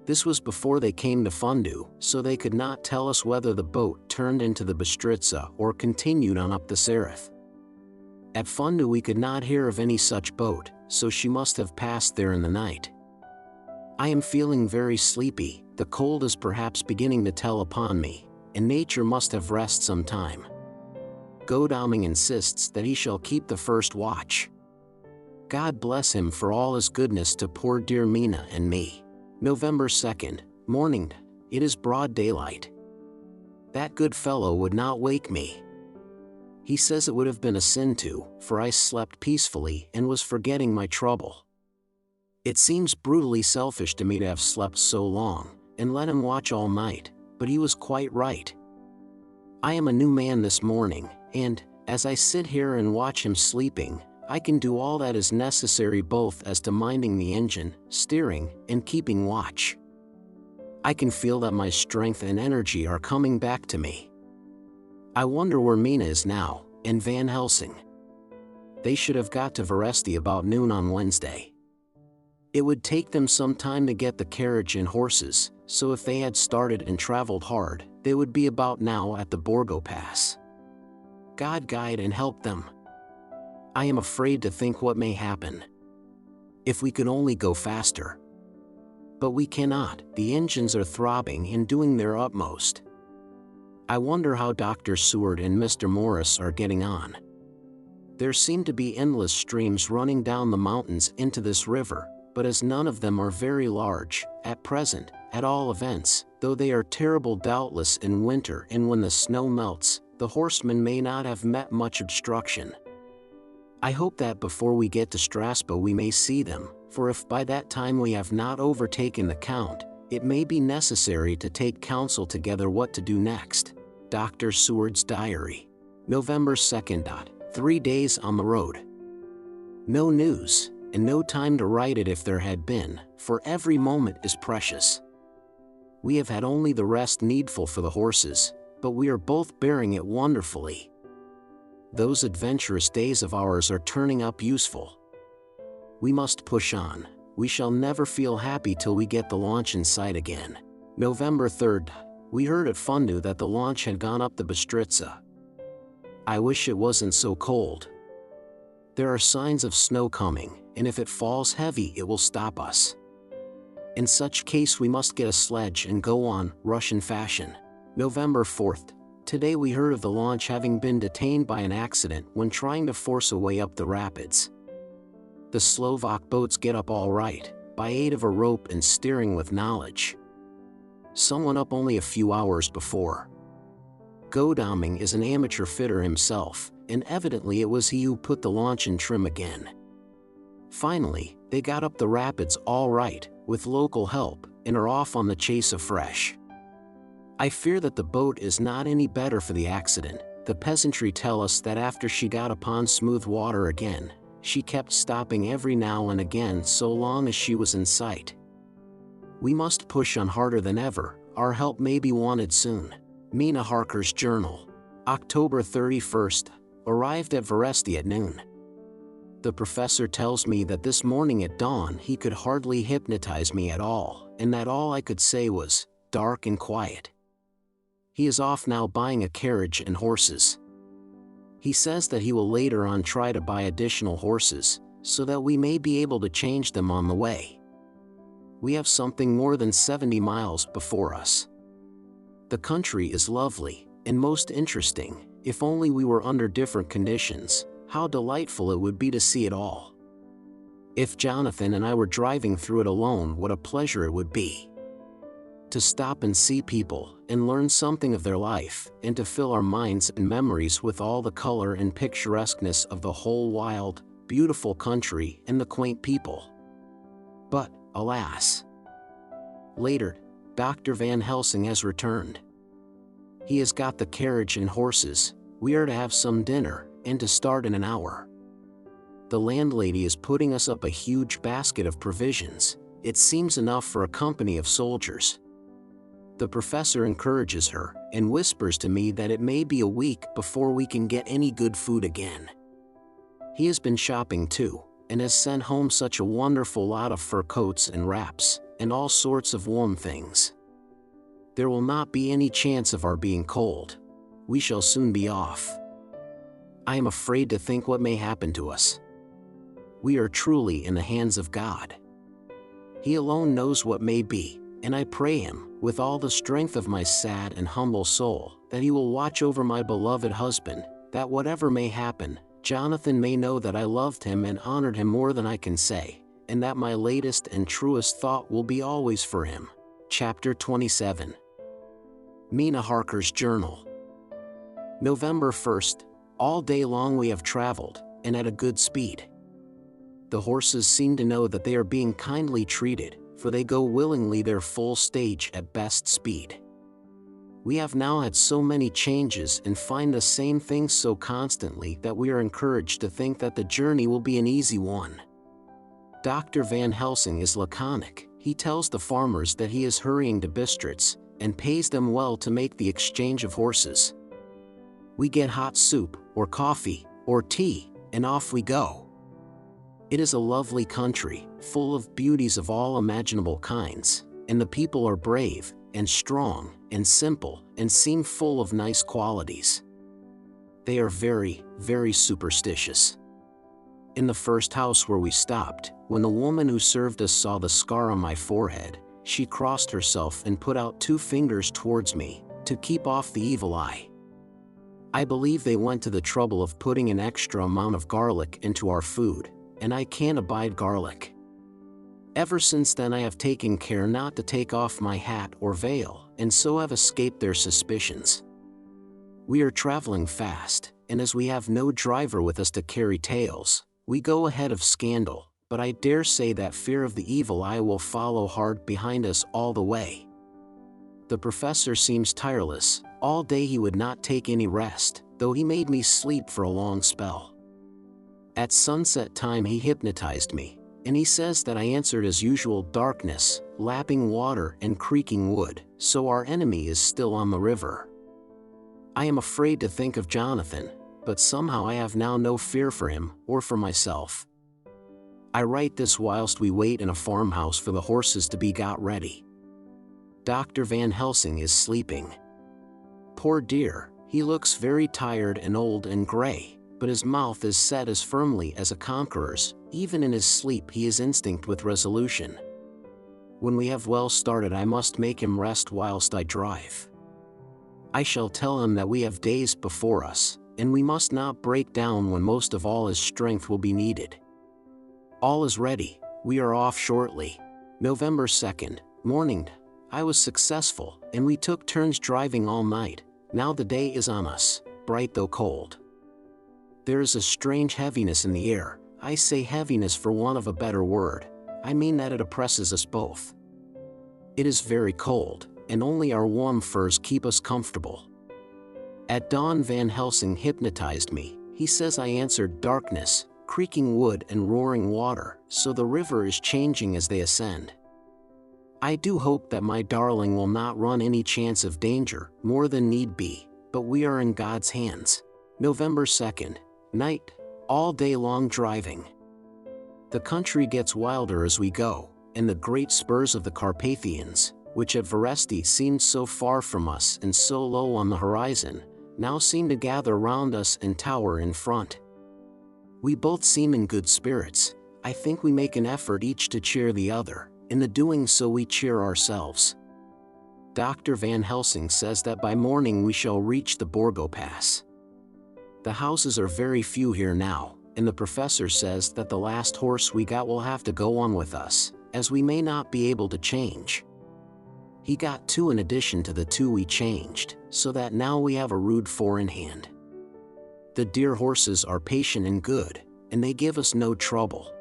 [SPEAKER 1] This was before they came to Fundu, so they could not tell us whether the boat turned into the Bistritza or continued on up the Sereth. At Fundu we could not hear of any such boat, so she must have passed there in the night. I am feeling very sleepy, the cold is perhaps beginning to tell upon me, and nature must have rest some time. Godalming insists that he shall keep the first watch. God bless him for all his goodness to poor dear Mina and me. November 2nd, morning. It is broad daylight. That good fellow would not wake me. He says it would have been a sin to, for I slept peacefully and was forgetting my trouble. It seems brutally selfish to me to have slept so long, and let him watch all night, but he was quite right. I am a new man this morning, and, as I sit here and watch him sleeping, I can do all that is necessary both as to minding the engine, steering, and keeping watch. I can feel that my strength and energy are coming back to me. I wonder where Mina is now, and Van Helsing. They should have got to Veresti about noon on Wednesday. It would take them some time to get the carriage and horses, so if they had started and traveled hard, they would be about now at the Borgo Pass. God guide and help them. I am afraid to think what may happen. If we could only go faster. But we cannot, the engines are throbbing and doing their utmost. I wonder how Dr. Seward and Mr. Morris are getting on. There seem to be endless streams running down the mountains into this river, but as none of them are very large, at present, at all events, though they are terrible doubtless in winter and when the snow melts, the horsemen may not have met much obstruction. I hope that before we get to Strasbourg we may see them, for if by that time we have not overtaken the Count, it may be necessary to take counsel together what to do next. Dr. Seward's Diary. November 2nd. 3 days on the road. No news, and no time to write it if there had been, for every moment is precious. We have had only the rest needful for the horses, but we are both bearing it wonderfully. Those adventurous days of ours are turning up useful. We must push on. We shall never feel happy till we get the launch in sight again. November 3rd. We heard at Fundu that the launch had gone up the Bistritza. I wish it wasn't so cold. There are signs of snow coming, and if it falls heavy it will stop us. In such case we must get a sledge and go on, Russian fashion. November 4th. Today we heard of the launch having been detained by an accident when trying to force a way up the rapids. The Slovak boats get up all right, by aid of a rope and steering with knowledge. Some went up only a few hours before. Godalming is an amateur fitter himself, and evidently it was he who put the launch in trim again. Finally, they got up the rapids all right, with local help, and are off on the chase afresh. I fear that the boat is not any better for the accident. The peasantry tell us that after she got upon smooth water again, she kept stopping every now and again so long as she was in sight. We must push on harder than ever, our help may be wanted soon. Mina Harker's Journal. October 31st. Arrived at Veresti at noon. The professor tells me that this morning at dawn he could hardly hypnotize me at all, and that all I could say was, dark and quiet. He is off now buying a carriage and horses. He says that he will later on try to buy additional horses, so that we may be able to change them on the way. We have something more than 70 miles before us. The country is lovely, and most interesting. If only we were under different conditions, how delightful it would be to see it all. If Jonathan and I were driving through it alone, what a pleasure it would be. To stop and see people, and learn something of their life, and to fill our minds and memories with all the color and picturesqueness of the whole wild, beautiful country and the quaint people. But, alas! Later, Dr. Van Helsing has returned. He has got the carriage and horses. We are to have some dinner, and to start in an hour. The landlady is putting us up a huge basket of provisions. It seems enough for a company of soldiers. The professor encourages her, and whispers to me that it may be a week before we can get any good food again. He has been shopping too, and has sent home such a wonderful lot of fur coats and wraps, and all sorts of warm things. There will not be any chance of our being cold. We shall soon be off. I am afraid to think what may happen to us. We are truly in the hands of God. He alone knows what may be, and I pray Him, with all the strength of my sad and humble soul, that He will watch over my beloved husband, that whatever may happen, Jonathan may know that I loved him and honored him more than I can say, and that my latest and truest thought will be always for him. Chapter 27. Mina Harker's Journal. November 1st. All day long we have traveled, and at a good speed. The horses seem to know that they are being kindly treated, for they go willingly their full stage at best speed. We have now had so many changes and find the same things so constantly that we are encouraged to think that the journey will be an easy one. Dr. Van Helsing is laconic. He tells the farmers that he is hurrying to Bistritz, and pays them well to make the exchange of horses. We get hot soup, or coffee, or tea, and off we go. It is a lovely country, full of beauties of all imaginable kinds, and the people are brave, and strong, and simple, and seem full of nice qualities. They are very, very superstitious. In the first house where we stopped, when the woman who served us saw the scar on my forehead, she crossed herself and put out 2 fingers towards me, to keep off the evil eye. I believe they went to the trouble of putting an extra amount of garlic into our food, and I can't abide garlic. Ever since then I have taken care not to take off my hat or veil, and so have escaped their suspicions. We are traveling fast, and as we have no driver with us to carry tales, we go ahead of scandal, but I dare say that fear of the evil eye will follow hard behind us all the way. The professor seems tireless. All day he would not take any rest, though he made me sleep for a long spell. At sunset time he hypnotized me, and he says that I answered as usual darkness, lapping water and creaking wood, so our enemy is still on the river. I am afraid to think of Jonathan. but somehow I have now no fear for him, or for myself. I write this whilst we wait in a farmhouse for the horses to be got ready. Dr. Van Helsing is sleeping. Poor dear, he looks very tired and old and grey, but his mouth is set as firmly as a conqueror's. Even in his sleep he is instinct with resolution. When we have well started I must make him rest whilst I drive. I shall tell him that we have days before us, and we must not break down when most of all his strength will be needed. All is ready, we are off shortly. November 2nd, morning. I was successful, and we took turns driving all night. Now the day is on us, bright though cold. There is a strange heaviness in the air. I say heaviness for want of a better word. I mean that it oppresses us both. It is very cold, and only our warm furs keep us comfortable. At dawn Van Helsing hypnotized me. He says I answered darkness, creaking wood and roaring water, so the river is changing as they ascend. I do hope that my darling will not run any chance of danger, more than need be, but we are in God's hands. November 2nd, night. All day long driving. The country gets wilder as we go, and the great spurs of the Carpathians, which at Veresti seemed so far from us and so low on the horizon, now seem to gather round us and tower in front. We both seem in good spirits. I think we make an effort each to cheer the other. In the doing so we cheer ourselves. Dr. Van Helsing says that by morning we shall reach the Borgo Pass. The houses are very few here now, and the professor says that the last horse we got will have to go on with us, as we may not be able to change. He got 2 in addition to the 2 we changed, so that now we have a rude 4 in hand. The dear horses are patient and good, and they give us no trouble.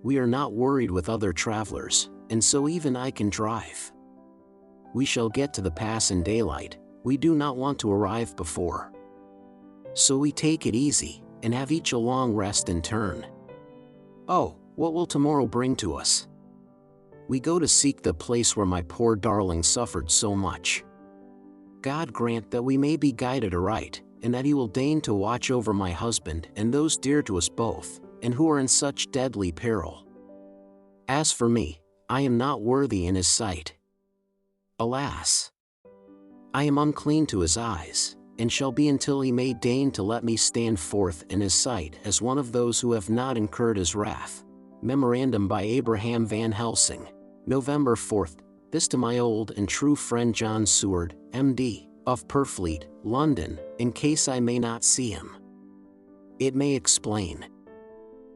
[SPEAKER 1] We are not worried with other travelers, and so even I can drive. We shall get to the pass in daylight. We do not want to arrive before. So we take it easy, and have each a long rest in turn. Oh, what will tomorrow bring to us? We go to seek the place where my poor darling suffered so much. God grant that we may be guided aright, and that he will deign to watch over my husband and those dear to us both, and who are in such deadly peril. As for me, I am not worthy in his sight. Alas! I am unclean to his eyes, and shall be until he may deign to let me stand forth in his sight as one of those who have not incurred his wrath. Memorandum by Abraham Van Helsing. November 4th, this to my old and true friend John Seward, M.D., of Purfleet, London, in case I may not see him. It may explain.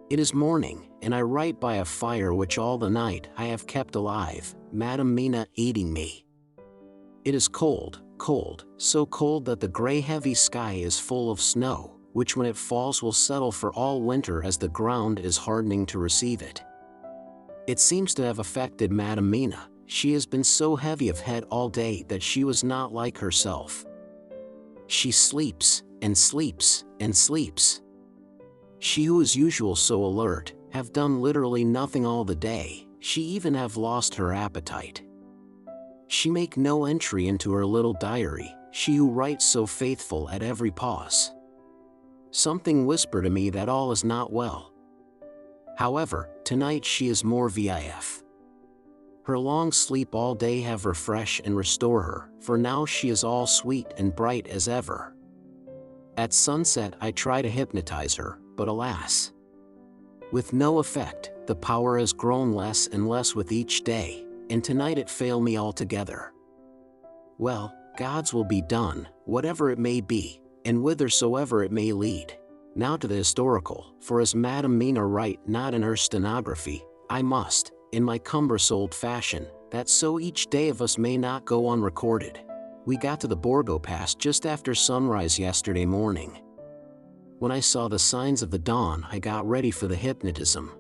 [SPEAKER 1] It is morning, and I write by a fire which all the night I have kept alive, Madam Mina aiding me. It is cold, cold, so cold that the grey heavy sky is full of snow, which when it falls will settle for all winter as the ground is hardening to receive it. It seems to have affected Madam Mina. She has been so heavy of head all day that she was not like herself. She sleeps, and sleeps, and sleeps. She who is usual so alert, have done literally nothing all the day. She even have lost her appetite. She make no entry into her little diary, she who writes so faithful at every pause. Something whisper to me that all is not well. However, tonight she is more vif. Her long sleep all day have refresh and restore her, for now she is all sweet and bright as ever. At sunset I try to hypnotize her, but alas! With no effect, the power has grown less and less with each day, and tonight it failed me altogether. Well, God's will be done, whatever it may be, and whithersoever it may lead. Now to the historical, for as Madam Mina write not in her stenography, I must, in my cumbrous old fashion, that so each day of us may not go unrecorded. We got to the Borgo Pass just after sunrise yesterday morning. When I saw the signs of the dawn I got ready for the hypnotism.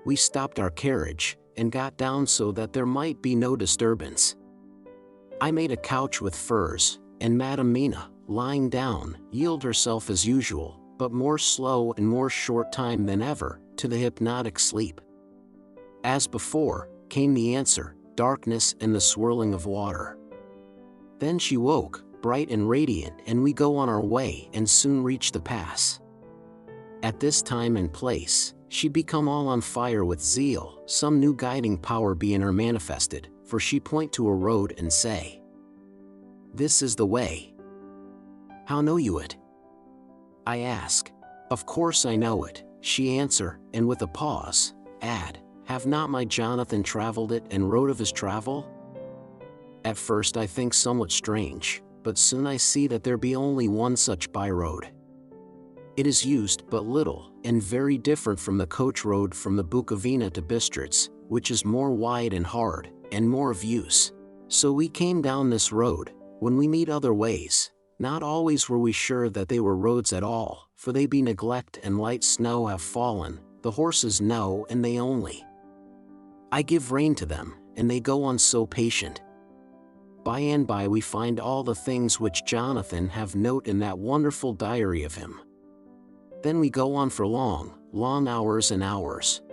[SPEAKER 1] We stopped our carriage, and got down so that there might be no disturbance. I made a couch with furs, and Madam Mina, lying down, yielded herself as usual, but more slow and more short time than ever, to the hypnotic sleep. As before, came the answer, darkness and the swirling of water. Then she woke, bright and radiant, and we go on our way and soon reach the pass. At this time and place, she'd become all on fire with zeal, some new guiding power be in her manifested, for she point to a road and say, "This is the way." "How know you it?" I ask. "Of course I know it," she answer, and with a pause, add, "Have not my Jonathan traveled it and wrote of his travel?" At first I think somewhat strange, but soon I see that there be only one such by-road. It is used but little, and very different from the coach road from the Bukovina to Bistritz, which is more wide and hard, and more of use. So we came down this road. When we meet other ways, not always were we sure that they were roads at all, for they be neglect and light snow have fallen, the horses know and they only. I give rein to them, and they go on so patient. By and by we find all the things which Jonathan have note in that wonderful diary of him. Then we go on for long, long hours and hours.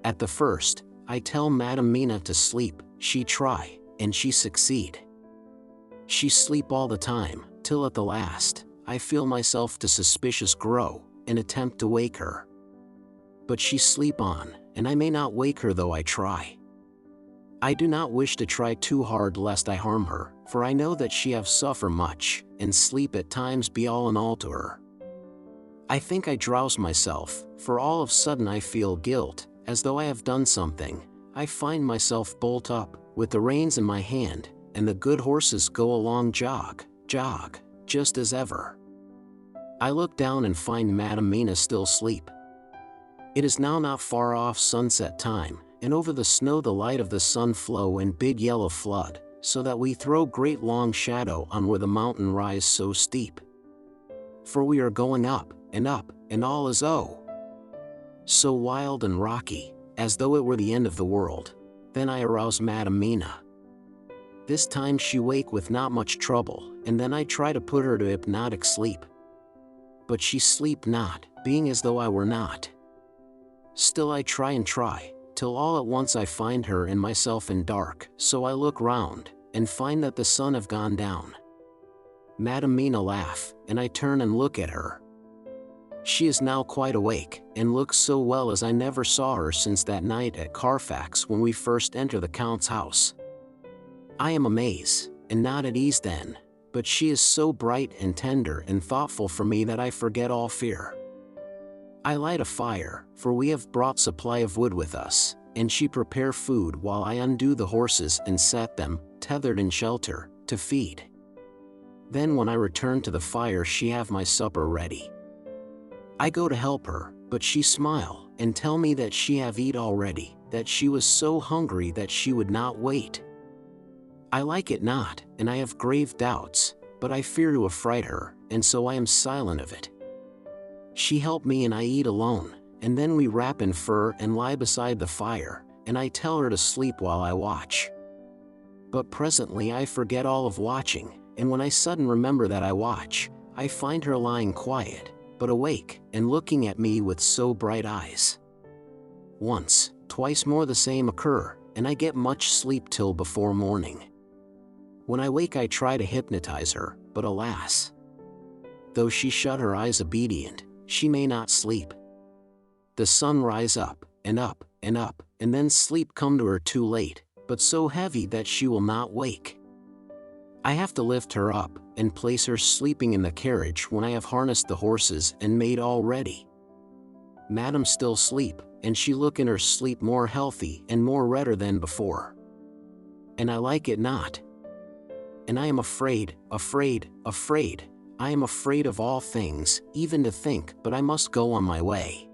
[SPEAKER 1] At the first, I tell Madam Mina to sleep, she try, and she succeed. She sleep all the time, till at the last, I feel myself to suspicious grow, and attempt to wake her. But she sleep on, and I may not wake her though I try. I do not wish to try too hard lest I harm her, for I know that she have suffer much, and sleep at times be all in all to her. I think I drowse myself, for all of sudden I feel guilt, as though I have done something. I find myself bolt up, with the reins in my hand, and the good horses go along jog, jog, just as ever. I look down and find Madam Mina still asleep. It is now not far off sunset time, and over the snow the light of the sun flow in big yellow flood, so that we throw great long shadow on where the mountain rise so steep. For we are going up, and all is so wild and rocky, as though it were the end of the world. Then I arouse Madam Mina. This time she wake with not much trouble, and then I try to put her to hypnotic sleep. But she sleep not, being as though I were not. Still I try and try, till all at once I find her and myself in dark, so I look round, and find that the sun have gone down. Madam Mina laugh, and I turn and look at her. She is now quite awake, and looks so well as I never saw her since that night at Carfax when we first entered the Count's house. I am amazed, and not at ease then, but she is so bright and tender and thoughtful for me that I forget all fear. I light a fire, for we have brought supply of wood with us, and she prepare food while I undo the horses and set them, tethered in shelter, to feed. Then when I return to the fire she have my supper ready. I go to help her, but she smile, and tell me that she have eat already, that she was so hungry that she would not wait. I like it not, and I have grave doubts, but I fear to affright her, and so I am silent of it. She help me and I eat alone, and then we wrap in fur and lie beside the fire, and I tell her to sleep while I watch. But presently I forget all of watching, and when I sudden remember that I watch, I find her lying quiet, but awake, and looking at me with so bright eyes. Once, twice more the same occur, and I get much sleep till before morning. When I wake I try to hypnotize her, but alas! Though she shut her eyes obedient, she may not sleep. The sun rise up, and up, and up, and then sleep come to her too late, but so heavy that she will not wake. I have to lift her up, and place her sleeping in the carriage when I have harnessed the horses and made all ready. Madam still sleep, and she look in her sleep more healthy and more redder than before. And I like it not. And I am afraid, afraid, afraid. I am afraid of all things, even to think, but I must go on my way.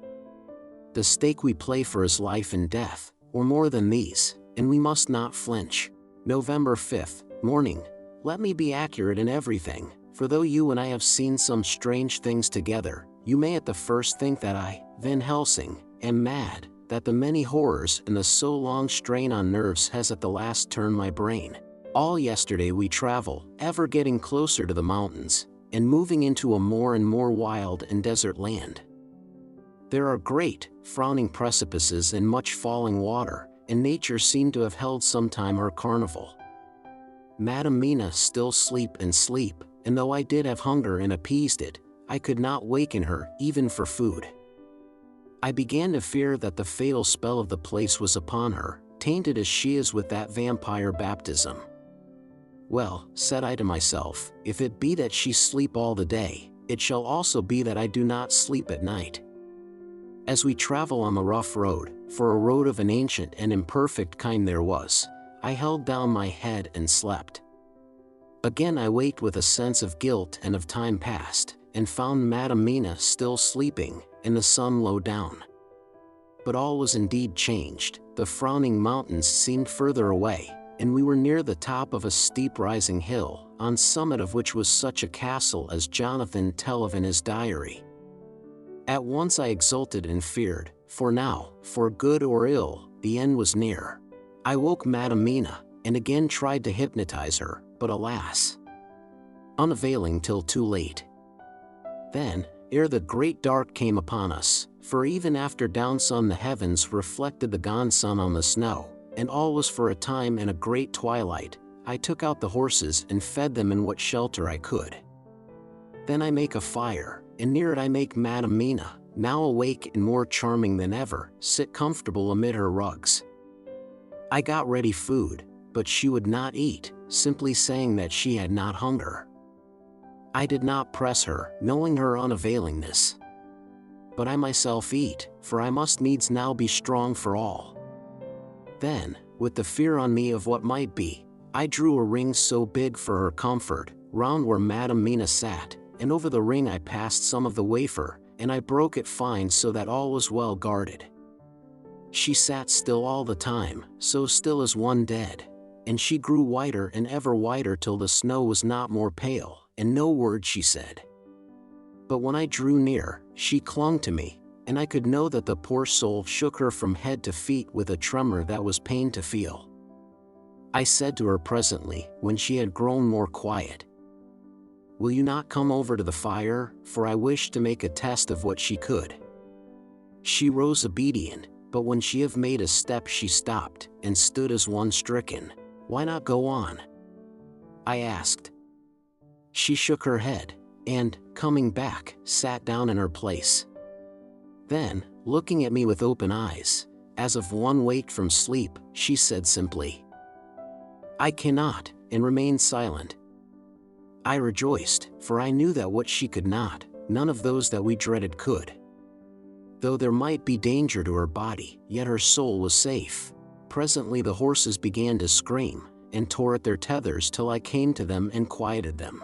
[SPEAKER 1] The stake we play for is life and death, or more than these, and we must not flinch. November 5th, morning. Let me be accurate in everything, for though you and I have seen some strange things together, you may at the first think that I, Van Helsing, am mad, that the many horrors and the so long strain on nerves has at the last turned my brain. All yesterday we travel, ever getting closer to the mountains, and moving into a more and more wild and desert land. There are great, frowning precipices and much falling water, and nature seemed to have held some time her carnival. Madam Mina still sleep, and though I did have hunger and appeased it, I could not waken her even for food. I began to fear that the fatal spell of the place was upon her, tainted as she is with that vampire baptism. Well, said I to myself, if it be that she sleep all the day, it shall also be that I do not sleep at night. As we travel on the rough road, for a road of an ancient and imperfect kind there was, I held down my head and slept. Again I waked with a sense of guilt and of time past, and found Madam Mina still sleeping, and the sun low down. But all was indeed changed. The frowning mountains seemed further away, and we were near the top of a steep rising hill, on summit of which was such a castle as Jonathan tell of in his diary. At once I exulted and feared, for now, for good or ill, the end was near. I woke Madam Mina, and again tried to hypnotize her, but alas, unavailing till too late. Then, ere the great dark came upon us, for even after downsun the heavens reflected the gone sun on the snow, and all was for a time in a great twilight, I took out the horses and fed them in what shelter I could. Then I make a fire, and near it I make Madam Mina, now awake and more charming than ever, sit comfortable amid her rugs. I got ready food, but she would not eat, simply saying that she had not hunger. I did not press her, knowing her unavailingness. But I myself eat, for I must needs now be strong for all. Then, with the fear on me of what might be, I drew a ring so big for her comfort, round where Madam Mina sat, and over the ring I passed some of the wafer, and I broke it fine so that all was well guarded. She sat still all the time, so still as one dead, and she grew whiter and ever whiter till the snow was not more pale, and no word she said. But when I drew near, she clung to me, and I could know that the poor soul shook her from head to feet with a tremor that was pain to feel. I said to her presently, when she had grown more quiet, "Will you not come over to the fire?" For I wished to make a test of what she could. She rose obedient, but when she had made a step she stopped, and stood as one stricken. "Why not go on?" I asked. She shook her head, and, coming back, sat down in her place. Then, looking at me with open eyes, as of one waked from sleep, she said simply, "I cannot," and remained silent. I rejoiced, for I knew that what she could not, none of those that we dreaded could. Though there might be danger to her body, yet her soul was safe. Presently the horses began to scream, and tore at their tethers till I came to them and quieted them.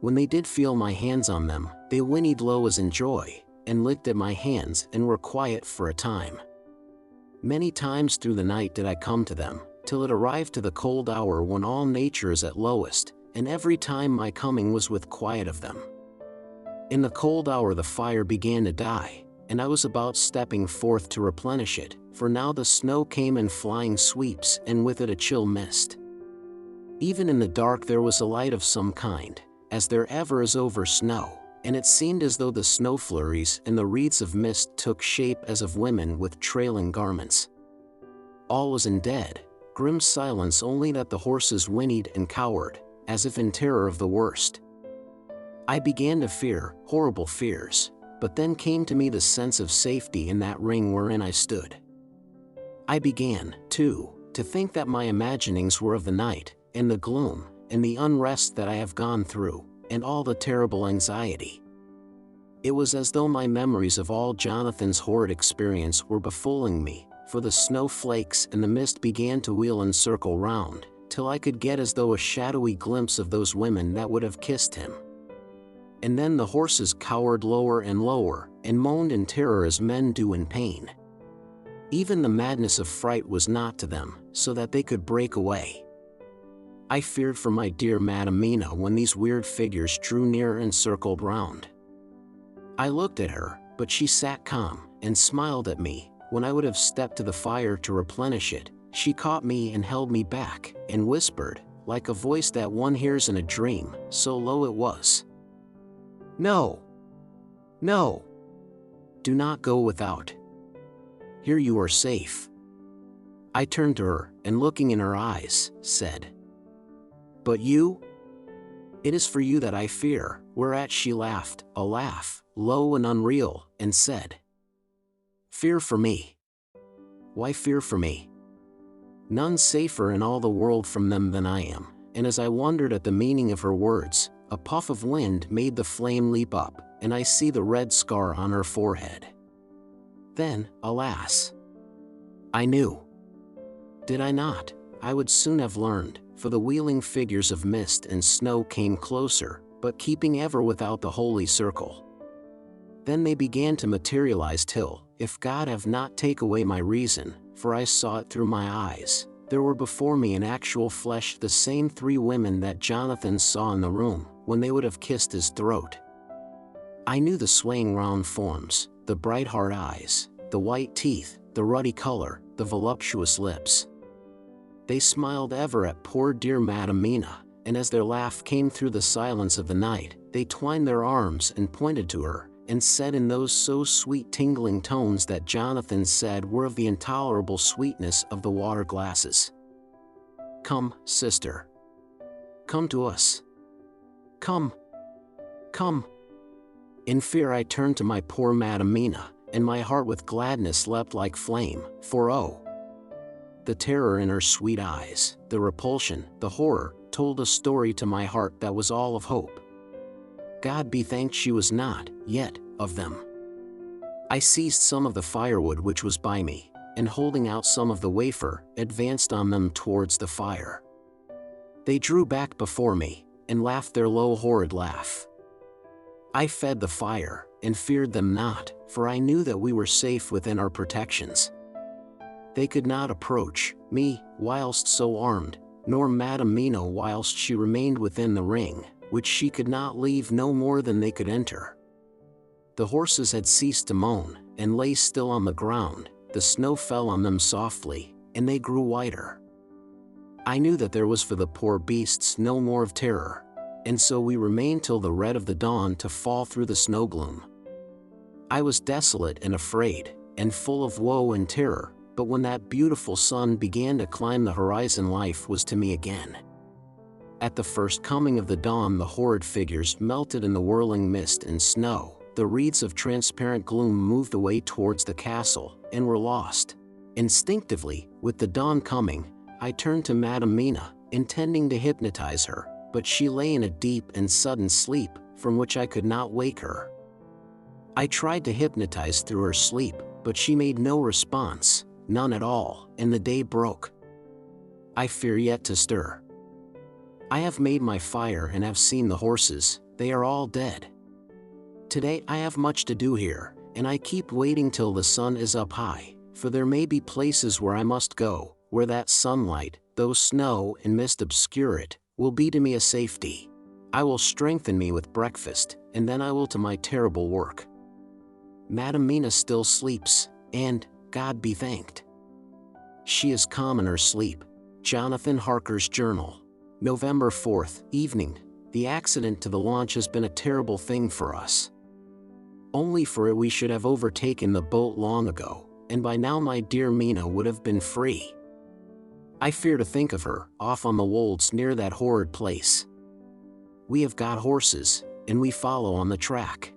[SPEAKER 1] When they did feel my hands on them, they whinnied low as in joy, and licked at my hands and were quiet for a time. Many times through the night did I come to them, till it arrived to the cold hour when all nature is at lowest, and every time my coming was with quiet of them. In the cold hour the fire began to die, and I was about stepping forth to replenish it, for now the snow came in flying sweeps and with it a chill mist. Even in the dark there was a light of some kind, as there ever is over snow, and it seemed as though the snow flurries and the wreaths of mist took shape as of women with trailing garments. All was in dead, grim silence, only that the horses whinnied and cowered, as if in terror of the worst. I began to fear, horrible fears, but then came to me the sense of safety in that ring wherein I stood. I began, too, to think that my imaginings were of the night, and the gloom, and the unrest that I have gone through, and all the terrible anxiety. It was as though my memories of all Jonathan's horrid experience were befooling me, for the snowflakes and the mist began to wheel and circle round, till I could get as though a shadowy glimpse of those women that would have kissed him. And then the horses cowered lower and lower, and moaned in terror as men do in pain. Even the madness of fright was not to them, so that they could break away. I feared for my dear Madam Mina when these weird figures drew near and circled round. I looked at her, but she sat calm, and smiled at me. When I would have stepped to the fire to replenish it, she caught me and held me back, and whispered, like a voice that one hears in a dream, so low it was, "No! No! Do not go without. Here you are safe." I turned to her, and looking in her eyes, said, But you? It is for you that I fear. Whereat she laughed, a laugh, low and unreal, and said, Fear for me? Why fear for me? None safer in all the world from them than I am. And as I wondered at the meaning of her words, a puff of wind made the flame leap up, and I see the red scar on her forehead. Then, alas! I knew. Did I not? I would soon have learned, for the wheeling figures of mist and snow came closer, but keeping ever without the holy circle. Then they began to materialize till, if God have not take away my reason, for I saw it through my eyes, there were before me in actual flesh the same 3 women that Jonathan saw in the room, when they would have kissed his throat. I knew the swaying round forms, the bright hard eyes, the white teeth, the ruddy color, the voluptuous lips. They smiled ever at poor dear Madam Mina, and as their laugh came through the silence of the night, they twined their arms and pointed to her, and said in those so sweet tingling tones that Jonathan said were of the intolerable sweetness of the water glasses, Come, sister. Come to us. Come. Come. In fear I turned to my poor Madam Mina, and my heart with gladness leapt like flame, for oh! The terror in her sweet eyes, the repulsion, the horror, told a story to my heart that was all of hope. God be thanked she was not, yet, of them. I seized some of the firewood which was by me, and holding out some of the wafer, advanced on them towards the fire. They drew back before me, and laughed their low horrid laugh. I fed the fire, and feared them not, for I knew that we were safe within our protections. They could not approach me, whilst so armed, nor Madam Mina whilst she remained within the ring, which she could not leave no more than they could enter. The horses had ceased to moan, and lay still on the ground, the snow fell on them softly, and they grew whiter. I knew that there was for the poor beasts no more of terror, and so we remained till the red of the dawn to fall through the snow gloom. I was desolate and afraid, and full of woe and terror, but when that beautiful sun began to climb the horizon life was to me again. At the first coming of the dawn the horrid figures melted in the whirling mist and snow, the reeds of transparent gloom moved away towards the castle, and were lost. Instinctively, with the dawn coming, I turned to Madam Mina, intending to hypnotize her, but she lay in a deep and sudden sleep, from which I could not wake her. I tried to hypnotize through her sleep, but she made no response, none at all, and the day broke. I fear yet to stir. I have made my fire and have seen the horses, they are all dead. Today I have much to do here, and I keep waiting till the sun is up high, for there may be places where I must go, where that sunlight, though snow and mist obscure it, will be to me a safety. I will strengthen me with breakfast, and then I will to my terrible work. Madam Mina still sleeps, and, God be thanked, she is calm in her sleep. Jonathan Harker's Journal. November 4th, evening. The accident to the launch has been a terrible thing for us. Only for it we should have overtaken the boat long ago, and by now my dear Mina would have been free. I fear to think of her, off on the wolds near that horrid place. We have got horses, and we follow on the track.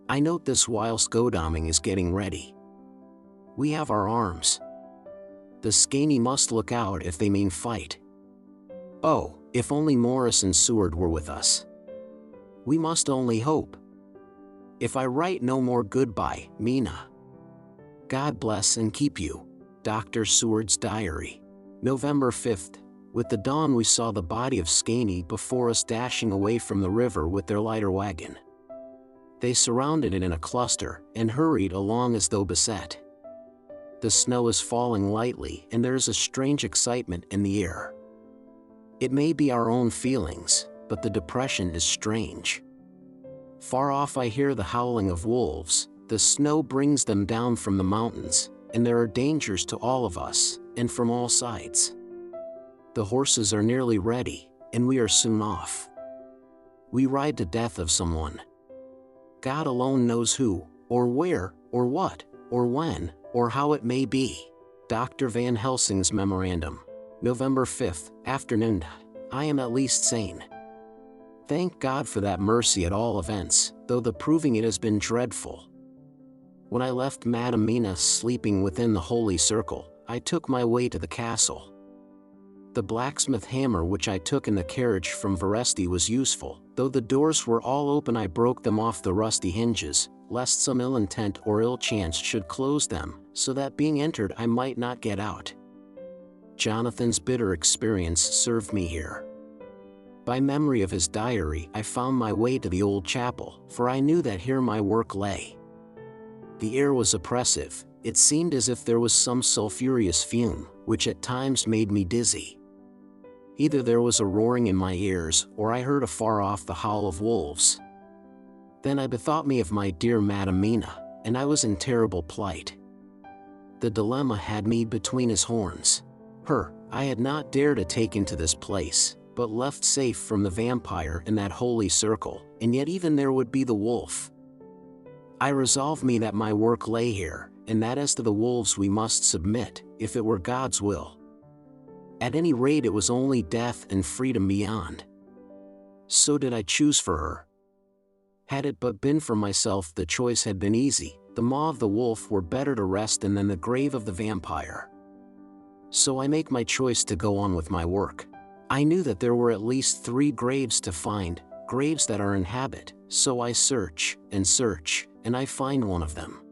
[SPEAKER 1] I note this whilst Godalming is getting ready. We have our arms. The Skaney must look out if they mean fight. Oh, if only Morris and Seward were with us. We must only hope. If I write no more goodbye, Mina. God bless and keep you. Dr. Seward's Diary. November 5th. With the dawn we saw the body of Skaney before us dashing away from the river with their lighter wagon. They surrounded it in a cluster, and hurried along as though beset. The snow is falling lightly, and there is a strange excitement in the air. It may be our own feelings, but the depression is strange. Far off I hear the howling of wolves, the snow brings them down from the mountains, and there are dangers to all of us, and from all sides. The horses are nearly ready, and we are soon off. We ride to death of someone. God alone knows who, or where, or what, or when, or how it may be. Dr. Van Helsing's Memorandum. November 5th, afternoon. I am at least sane. Thank God for that mercy at all events, though the proving it has been dreadful. When I left Madam Mina sleeping within the holy circle, I took my way to the castle. The blacksmith hammer which I took in the carriage from Veresti was useful. Though the doors were all open, I broke them off the rusty hinges, lest some ill intent or ill chance should close them, so that being entered I might not get out. Jonathan's bitter experience served me here. By memory of his diary, I found my way to the old chapel, for I knew that here my work lay. The air was oppressive. It seemed as if there was some sulphurous fume, which at times made me dizzy. Either there was a roaring in my ears, or I heard afar off the howl of wolves. Then I bethought me of my dear Madam Mina, and I was in terrible plight. The dilemma had me between his horns. Her I had not dared to take into this place, but left safe from the vampire in that holy circle, and yet even there would be the wolf. I resolved me that my work lay here, and that as to the wolves we must submit, if it were God's will. At any rate, it was only death and freedom beyond. So did I choose for her. Had it but been for myself, the choice had been easy. The maw of the wolf were better to rest in than the grave of the vampire. So I make my choice to go on with my work. I knew that there were at least 3 graves to find, graves that are in habit, so I search, and I find one of them.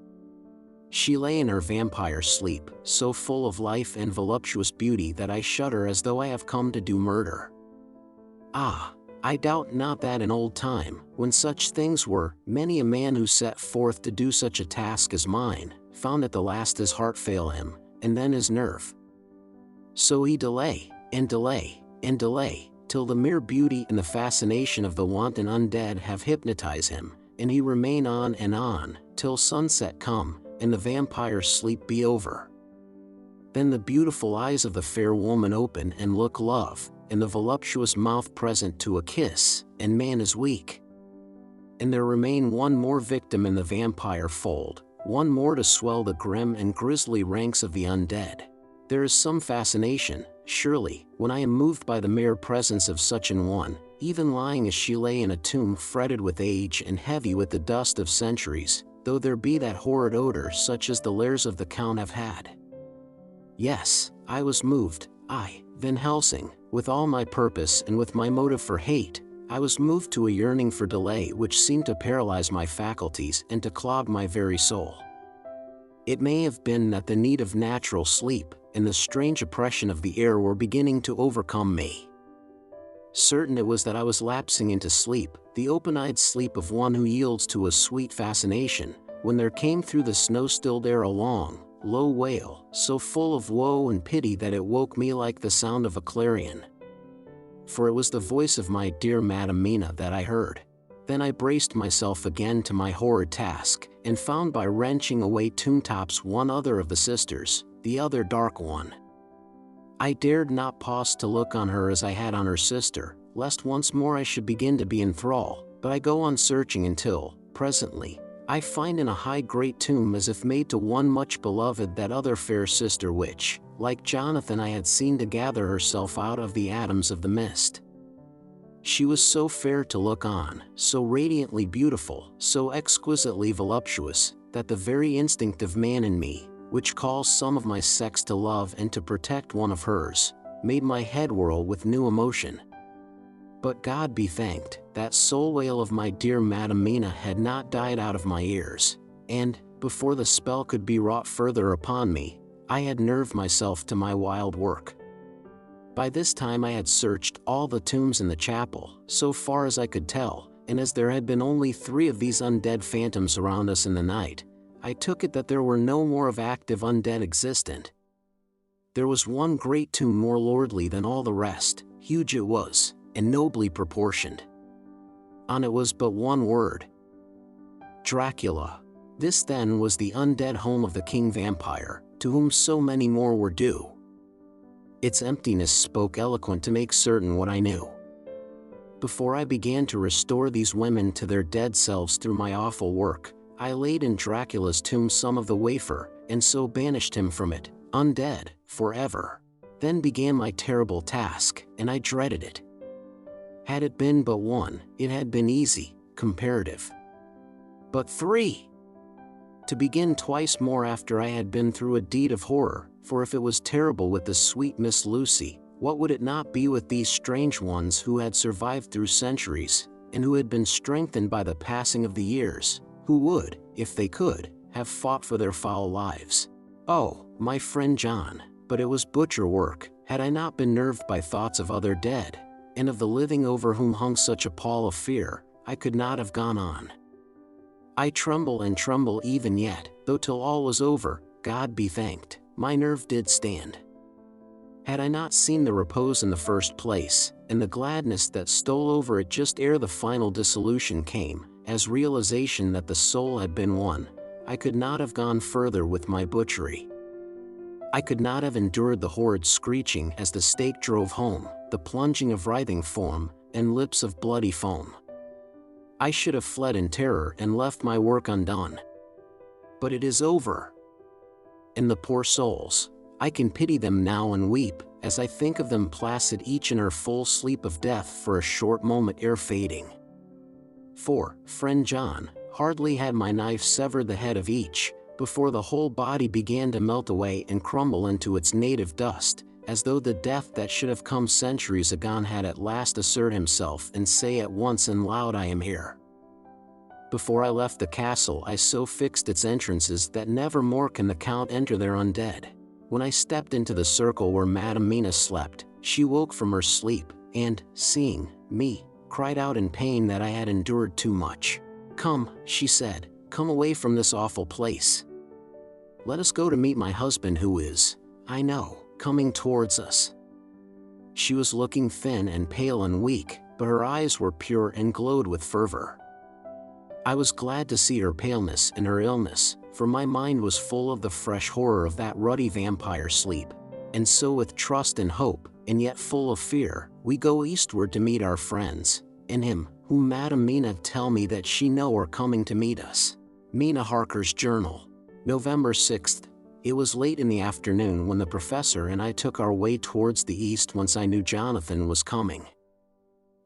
[SPEAKER 1] She lay in her vampire sleep, so full of life and voluptuous beauty that I shudder as though I have come to do murder. Ah, I doubt not that in old time, when such things were, many a man who set forth to do such a task as mine, found at the last his heart fail him, and then his nerve. So he delay, till the mere beauty and the fascination of the wanton undead have hypnotized him, and he remain on, till sunset come, and the vampire's sleep be over. Then the beautiful eyes of the fair woman open and look love, and the voluptuous mouth present to a kiss, and man is weak. And there remain one more victim in the vampire fold, one more to swell the grim and grisly ranks of the undead. There is some fascination, surely, when I am moved by the mere presence of such an one, even lying as she lay in a tomb fretted with age and heavy with the dust of centuries, though there be that horrid odor such as the lairs of the Count have had. Yes, I was moved, I, Van Helsing, with all my purpose and with my motive for hate. I was moved to a yearning for delay which seemed to paralyze my faculties and to clog my very soul. It may have been that the need of natural sleep and the strange oppression of the air were beginning to overcome me. Certain it was that I was lapsing into sleep, the open-eyed sleep of one who yields to a sweet fascination, when there came through the snow-stilled air a long, low wail, so full of woe and pity that it woke me like the sound of a clarion. For it was the voice of my dear Madam Mina that I heard. Then I braced myself again to my horrid task, and found by wrenching away tomb-tops one other of the sisters, the other dark one. I dared not pause to look on her as I had on her sister, lest once more I should begin to be enthralled, but I go on searching until, presently, I find in a high great tomb as if made to one much beloved that other fair sister which, like Jonathan, I had seen to gather herself out of the atoms of the mist. She was so fair to look on, so radiantly beautiful, so exquisitely voluptuous, that the very instinct of man in me, which calls some of my sex to love and to protect one of hers, made my head whirl with new emotion. But God be thanked, that soul wail of my dear Madam Mina had not died out of my ears, and, before the spell could be wrought further upon me, I had nerved myself to my wild work. By this time I had searched all the tombs in the chapel, so far as I could tell, and as there had been only 3 of these undead phantoms around us in the night, I took it that there were no more of active undead existent. There was one great tomb more lordly than all the rest, huge it was, and nobly proportioned. On it was but one word: Dracula. This then was the undead home of the king vampire, to whom so many more were due. Its emptiness spoke eloquent to make certain what I knew. Before I began to restore these women to their dead selves through my awful work, I laid in Dracula's tomb some of the wafer, and so banished him from it, undead, forever. Then began my terrible task, and I dreaded it. Had it been but one, it had been easy, comparative. But 3! To begin twice more after I had been through a deed of horror, for if it was terrible with the sweet Miss Lucy, what would it not be with these strange ones who had survived through centuries, and who had been strengthened by the passing of the years, who would, if they could, have fought for their foul lives? Oh, my friend John, but it was butcher work, had I not been nerved by thoughts of other dead, and of the living over whom hung such a pall of fear, I could not have gone on. I tremble and tremble even yet, though till all was over, God be thanked, my nerve did stand. Had I not seen the repose in the first place, and the gladness that stole over it just ere the final dissolution came, as realization that the soul had been won, I could not have gone further with my butchery. I could not have endured the horrid screeching as the stake drove home, the plunging of writhing form, and lips of bloody foam. I should have fled in terror and left my work undone. But it is over. And the poor souls, I can pity them now and weep, as I think of them placid each in her full sleep of death for a short moment ere fading. For, friend John, hardly had my knife severed the head of each, before the whole body began to melt away and crumble into its native dust, as though the death that should have come centuries agone had at last assert himself and say at once and loud, I am here. Before I left the castle I so fixed its entrances that never more can the Count enter there undead. When I stepped into the circle where Madam Mina slept, she woke from her sleep, and, seeing me, cried out in pain that I had endured too much. Come, she said, come away from this awful place. Let us go to meet my husband who is, I know, coming towards us. She was looking thin and pale and weak, but her eyes were pure and glowed with fervor. I was glad to see her paleness and her illness, for my mind was full of the fresh horror of that ruddy vampire sleep. And so with trust and hope, and yet full of fear, we go eastward to meet our friends, and him, whom Madam Mina tell me that she know are coming to meet us. Mina Harker's Journal. November 6th. It was late in the afternoon when the professor and I took our way towards the east whence I knew Jonathan was coming.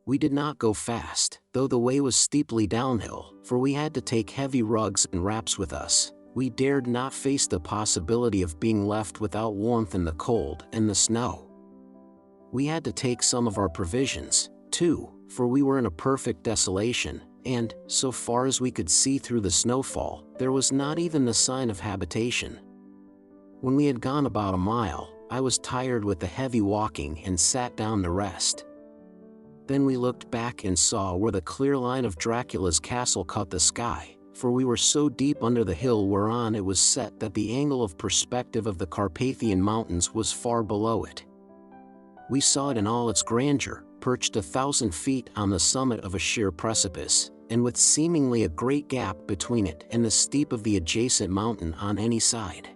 [SPEAKER 1] We did not go fast, though the way was steeply downhill, for we had to take heavy rugs and wraps with us. We dared not face the possibility of being left without warmth in the cold and the snow. We had to take some of our provisions, too, for we were in a perfect desolation, and, so far as we could see through the snowfall, there was not even the sign of habitation. When we had gone about a mile, I was tired with the heavy walking and sat down to rest. Then we looked back and saw where the clear line of Dracula's castle cut the sky, for we were so deep under the hill whereon it was set that the angle of perspective of the Carpathian Mountains was far below it. We saw it in all its grandeur, perched 1,000 feet on the summit of a sheer precipice, and with seemingly a great gap between it and the steep of the adjacent mountain on any side.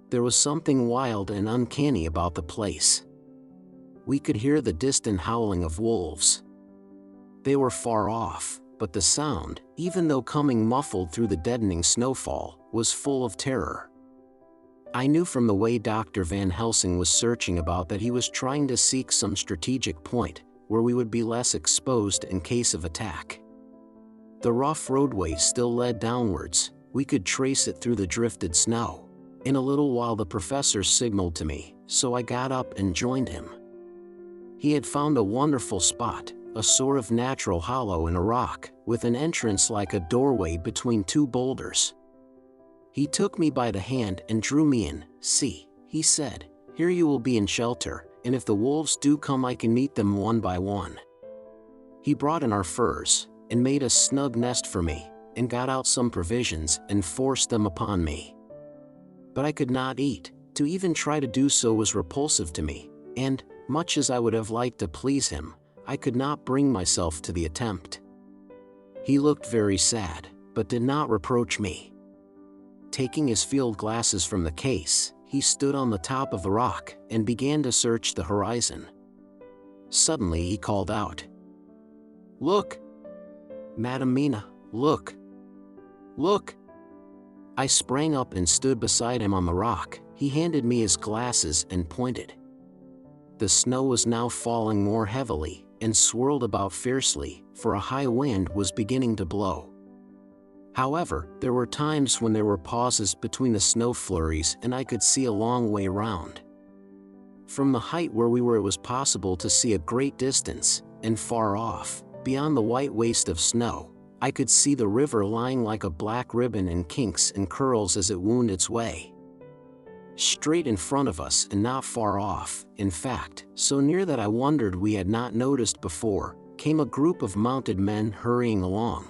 [SPEAKER 1] There was something wild and uncanny about the place. We could hear the distant howling of wolves. They were far off, but the sound, even though coming muffled through the deadening snowfall, was full of terror. I knew from the way Dr. Van Helsing was searching about that he was trying to seek some strategic point, where we would be less exposed in case of attack. The rough roadway still led downwards, we could trace it through the drifted snow. In a little while the professor signaled to me, so I got up and joined him. He had found a wonderful spot, a sort of natural hollow in a rock, with an entrance like a doorway between two boulders. He took me by the hand and drew me in. See, he said, here you will be in shelter, and if the wolves do come I can meet them one by one. He brought in our furs, and made a snug nest for me, and got out some provisions and forced them upon me. But I could not eat. To even try to do so was repulsive to me, and, much as I would have liked to please him, I could not bring myself to the attempt. He looked very sad, but did not reproach me. Taking his field glasses from the case, he stood on the top of the rock and began to search the horizon. Suddenly he called out, "Look! Madam Mina, look! Look!" I sprang up and stood beside him on the rock. He handed me his glasses and pointed. The snow was now falling more heavily, and swirled about fiercely, for a high wind was beginning to blow. However, there were times when there were pauses between the snow flurries and I could see a long way round. From the height where we were, it was possible to see a great distance, and far off, beyond the white waste of snow, I could see the river lying like a black ribbon in kinks and curls as it wound its way. Straight in front of us and not far off, in fact, so near that I wondered we had not noticed before, came a group of mounted men hurrying along.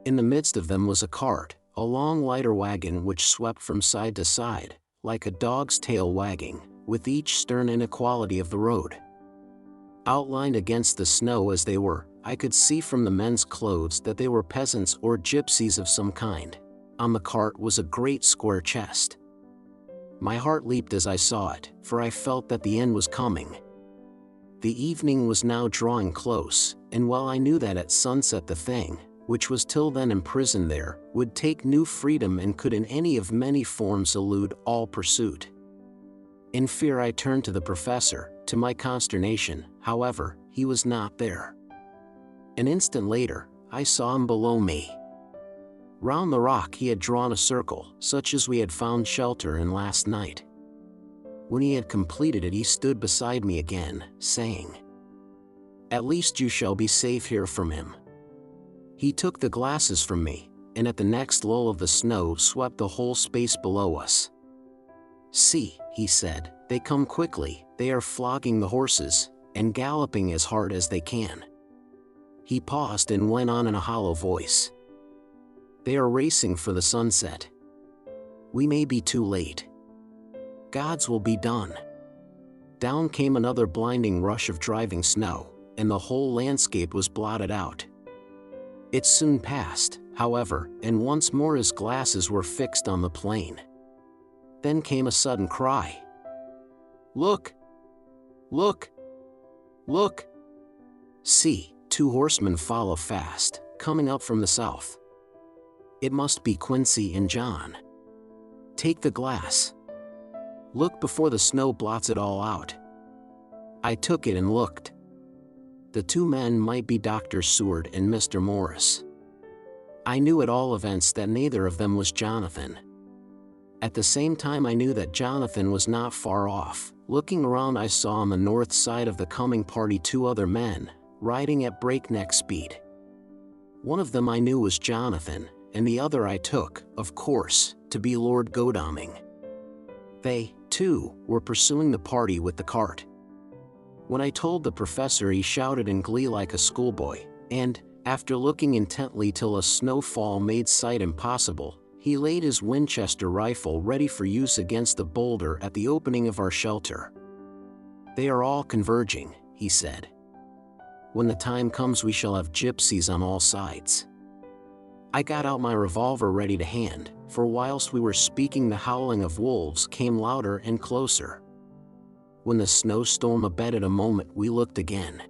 [SPEAKER 1] In the midst of them was a cart, a long lighter wagon which swept from side to side, like a dog's tail wagging, with each stern inequality of the road. Outlined against the snow as they were, I could see from the men's clothes that they were peasants or gypsies of some kind. On the cart was a great square chest. My heart leaped as I saw it, for I felt that the end was coming. The evening was now drawing close, and while I knew that at sunset the thing, which was till then imprisoned there, would take new freedom and could in any of many forms elude all pursuit. In fear I turned to the professor. To my consternation, however, he was not there. An instant later, I saw him below me. Round the rock he had drawn a circle, such as we had found shelter in last night. When he had completed it, he stood beside me again, saying, "At least you shall be safe here from him." He took the glasses from me, and at the next lull of the snow swept the whole space below us. "See," he said, "they come quickly, they are flogging the horses, and galloping as hard as they can." He paused and went on in a hollow voice, "They are racing for the sunset. We may be too late. God's will be done." Down came another blinding rush of driving snow, and the whole landscape was blotted out. It soon passed, however, and once more his glasses were fixed on the plain. Then came a sudden cry. "Look! Look! Look! See, 2 horsemen follow fast, coming up from the south. It must be Quincy and John. Take the glass. Look before the snow blots it all out." I took it and looked. The 2 men might be Dr. Seward and Mr. Morris. I knew at all events that neither of them was Jonathan. At the same time I knew that Jonathan was not far off. Looking around, I saw on the north side of the coming party 2 other men, riding at breakneck speed. One of them I knew was Jonathan, and the other I took, of course, to be Lord Godalming. They, too, were pursuing the party with the cart. When I told the professor, he shouted in glee like a schoolboy, and, after looking intently till a snowfall made sight impossible, he laid his Winchester rifle ready for use against the boulder at the opening of our shelter. "They are all converging," he said. "When the time comes we shall have gypsies on all sides." I got out my revolver ready to hand, for whilst we were speaking the howling of wolves came louder and closer. When the snowstorm abated a moment, we looked again.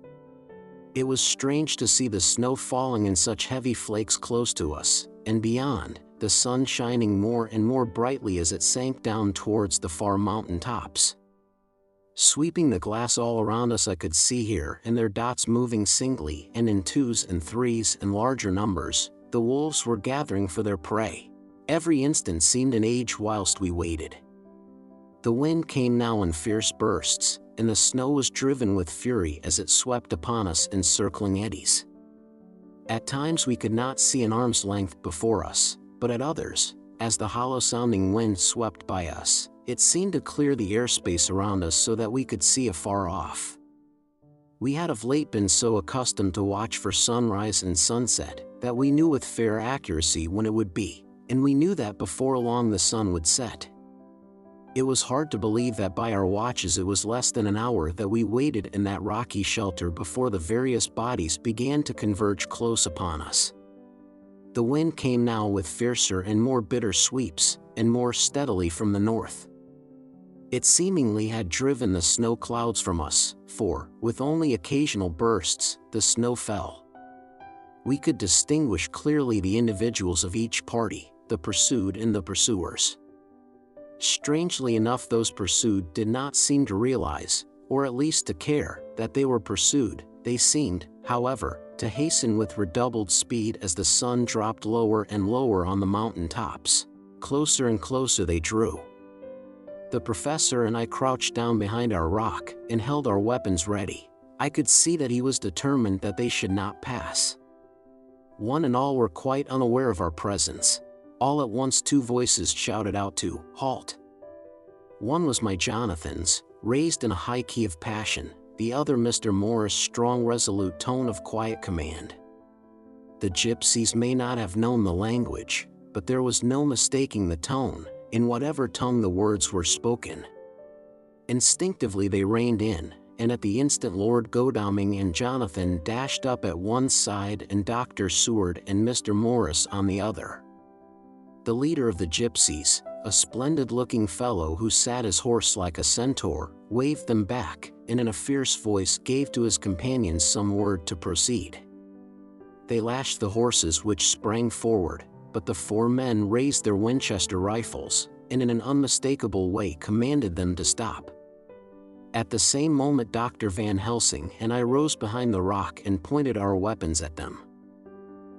[SPEAKER 1] It was strange to see the snow falling in such heavy flakes close to us, and beyond, the sun shining more and more brightly as it sank down towards the far mountain tops. Sweeping the glass all around us, I could see here and there dots moving singly and in 2s and 3s and larger numbers. The wolves were gathering for their prey. Every instant seemed an age whilst we waited. The wind came now in fierce bursts, and the snow was driven with fury as it swept upon us in circling eddies. At times we could not see an arm's length before us, but at others, as the hollow-sounding wind swept by us, it seemed to clear the airspace around us so that we could see afar off. We had of late been so accustomed to watch for sunrise and sunset, that we knew with fair accuracy when it would be, and we knew that before long the sun would set. It was hard to believe that by our watches it was less than an hour that we waited in that rocky shelter before the various bodies began to converge close upon us. The wind came now with fiercer and more bitter sweeps, and more steadily from the north. It seemingly had driven the snow clouds from us, for, with only occasional bursts, the snow fell. We could distinguish clearly the individuals of each party, the pursued and the pursuers. Strangely enough, those pursued did not seem to realize, or at least to care, that they were pursued. They seemed, however, to hasten with redoubled speed as the sun dropped lower and lower on the mountain tops. Closer and closer they drew. The professor and I crouched down behind our rock and held our weapons ready. I could see that he was determined that they should not pass. One and all were quite unaware of our presence. All at once 2 voices shouted out to halt. One was my Jonathan's, raised in a high key of passion, the other Mr. Morris' strong resolute tone of quiet command. The gypsies may not have known the language, but there was no mistaking the tone, in whatever tongue the words were spoken. Instinctively they reined in, and at the instant Lord Godalming and Jonathan dashed up at one side and Dr. Seward and Mr. Morris on the other. The leader of the gypsies, a splendid-looking fellow who sat his horse like a centaur, waved them back, and in a fierce voice gave to his companions some word to proceed. They lashed the horses, which sprang forward, but the 4 men raised their Winchester rifles, and in an unmistakable way commanded them to stop. At the same moment Dr. Van Helsing and I rose behind the rock and pointed our weapons at them.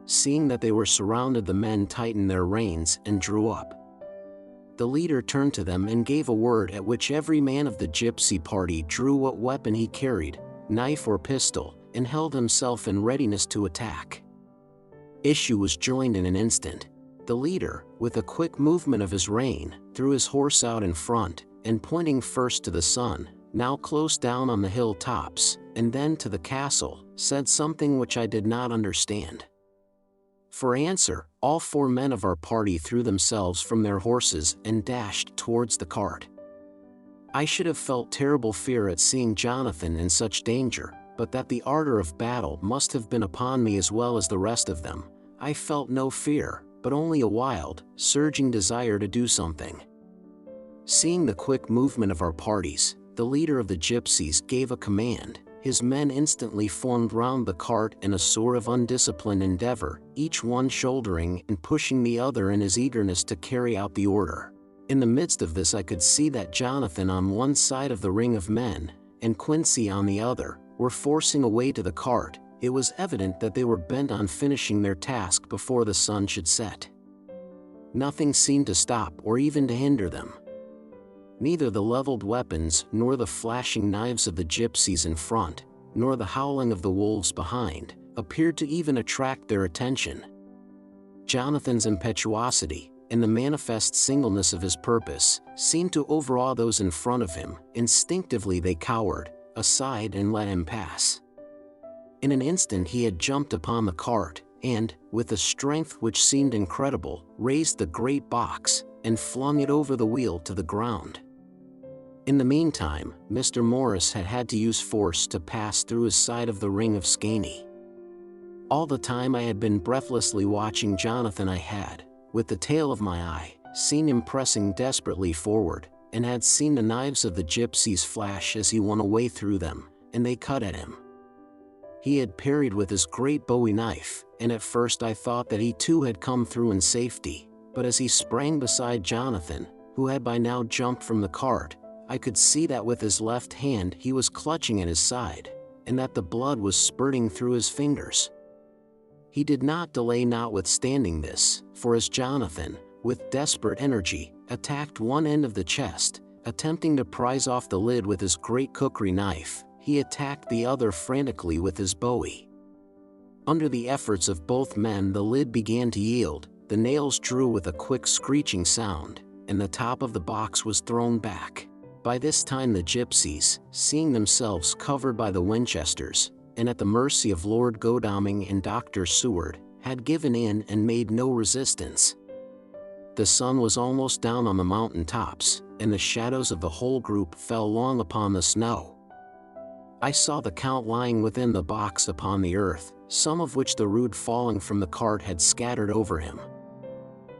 [SPEAKER 1] Seeing that they were surrounded, the men tightened their reins and drew up. The leader turned to them and gave a word, at which every man of the gypsy party drew what weapon he carried, knife or pistol, and held himself in readiness to attack. Issue was joined in an instant. The leader, with a quick movement of his rein, threw his horse out in front, and pointing first to the sun, now close down on the hill tops, and then to the castle, said something which I did not understand. For answer, all 4 men of our party threw themselves from their horses and dashed towards the cart. I should have felt terrible fear at seeing Jonathan in such danger, but that the ardor of battle must have been upon me as well as the rest of them. I felt no fear, but only a wild, surging desire to do something. Seeing the quick movement of our parties, the leader of the gypsies gave a command. His men instantly formed round the cart in a sort of undisciplined endeavor, each one shouldering and pushing the other in his eagerness to carry out the order. In the midst of this I could see that Jonathan on one side of the ring of men, and Quincy on the other, were forcing a way to the cart. It was evident that they were bent on finishing their task before the sun should set. Nothing seemed to stop or even to hinder them. Neither the leveled weapons nor the flashing knives of the gypsies in front, nor the howling of the wolves behind, appeared to even attract their attention. Jonathan's impetuosity, and the manifest singleness of his purpose, seemed to overawe those in front of him. Instinctively they cowered aside and let him pass. In an instant he had jumped upon the cart, and, with a strength which seemed incredible, raised the great box, and flung it over the wheel to the ground. In the meantime, Mr. Morris had had to use force to pass through his side of the ring of Skaney. All the time I had been breathlessly watching Jonathan. I had, with the tail of my eye, seen him pressing desperately forward, and had seen the knives of the gypsies flash as he won a way through them, and they cut at him. He had parried with his great bowie knife, and at first I thought that he too had come through in safety, but as he sprang beside Jonathan, who had by now jumped from the cart, I could see that with his left hand he was clutching at his side, and that the blood was spurting through his fingers. He did not delay notwithstanding this, for as Jonathan, with desperate energy, attacked one end of the chest, attempting to prise off the lid with his great cookery knife, he attacked the other frantically with his bowie. Under the efforts of both men the lid began to yield, the nails drew with a quick screeching sound, and the top of the box was thrown back. By this time the gypsies, seeing themselves covered by the Winchesters, and at the mercy of Lord Godalming and Dr. Seward, had given in and made no resistance. The sun was almost down on the mountain tops, and the shadows of the whole group fell long upon the snow. I saw the Count lying within the box upon the earth, some of which the rood falling from the cart had scattered over him.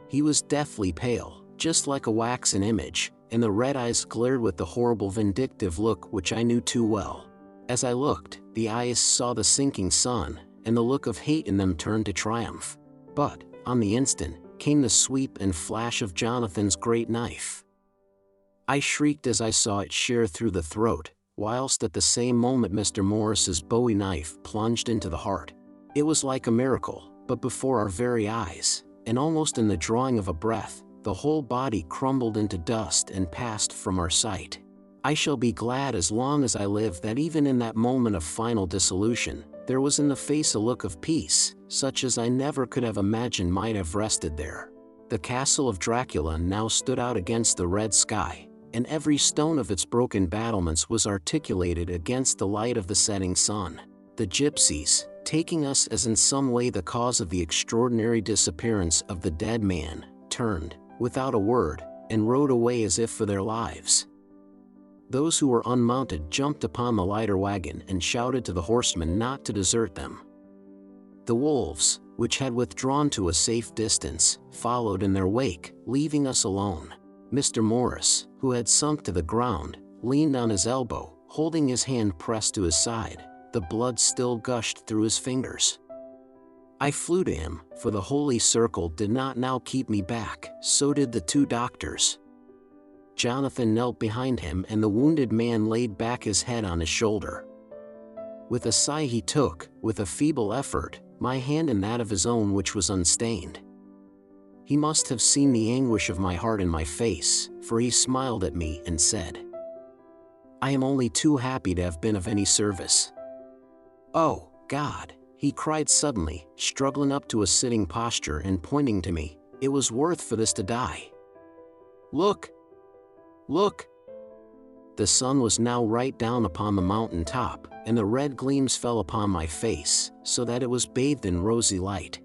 [SPEAKER 1] He was deathly pale, just like a waxen image, and the red eyes glared with the horrible vindictive look which I knew too well. As I looked, the eyes saw the sinking sun, and the look of hate in them turned to triumph. But, on the instant, came the sweep and flash of Jonathan's great knife. I shrieked as I saw it shear through the throat, whilst at the same moment Mr. Morris's bowie knife plunged into the heart. It was like a miracle, but before our very eyes, and almost in the drawing of a breath, the whole body crumbled into dust and passed from our sight. I shall be glad as long as I live that even in that moment of final dissolution, there was in the face a look of peace, such as I never could have imagined might have rested there. The castle of Dracula now stood out against the red sky, and every stone of its broken battlements was articulated against the light of the setting sun. The gypsies, taking us as in some way the cause of the extraordinary disappearance of the dead man, turned, without a word, and rode away as if for their lives. Those who were unmounted jumped upon the lighter wagon and shouted to the horsemen not to desert them. The wolves, which had withdrawn to a safe distance, followed in their wake, leaving us alone. Mr. Morris, who had sunk to the ground, leaned on his elbow, holding his hand pressed to his side. The blood still gushed through his fingers. I flew to him, for the holy circle did not now keep me back, so did the two doctors. Jonathan knelt behind him and the wounded man laid back his head on his shoulder. With a sigh he took, with a feeble effort, my hand in that of his own which was unstained. He must have seen the anguish of my heart in my face, for he smiled at me and said, "I am only too happy to have been of any service." "Oh, God," he cried suddenly, struggling up to a sitting posture and pointing to me, "it was worth for this to die. Look! Look!" The sun was now right down upon the mountain top, and the red gleams fell upon my face, so that it was bathed in rosy light.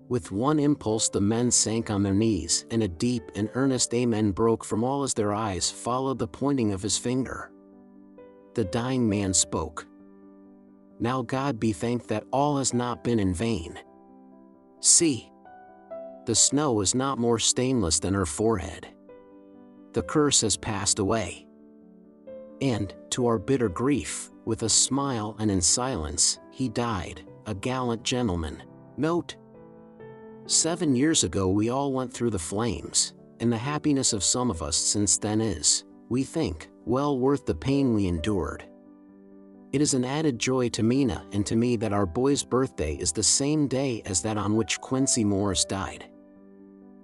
[SPEAKER 1] With one impulse the men sank on their knees, and a deep and earnest amen broke from all as their eyes followed the pointing of his finger. The dying man spoke. "Now God be thanked that all has not been in vain. See! The snow is not more stainless than her forehead. The curse has passed away." And, to our bitter grief, with a smile and in silence, he died, a gallant gentleman. Note: 7 years ago we all went through the flames, and the happiness of some of us since then is, we think, well worth the pain we endured. It is an added joy to Mina and to me that our boy's birthday is the same day as that on which Quincy Morris died.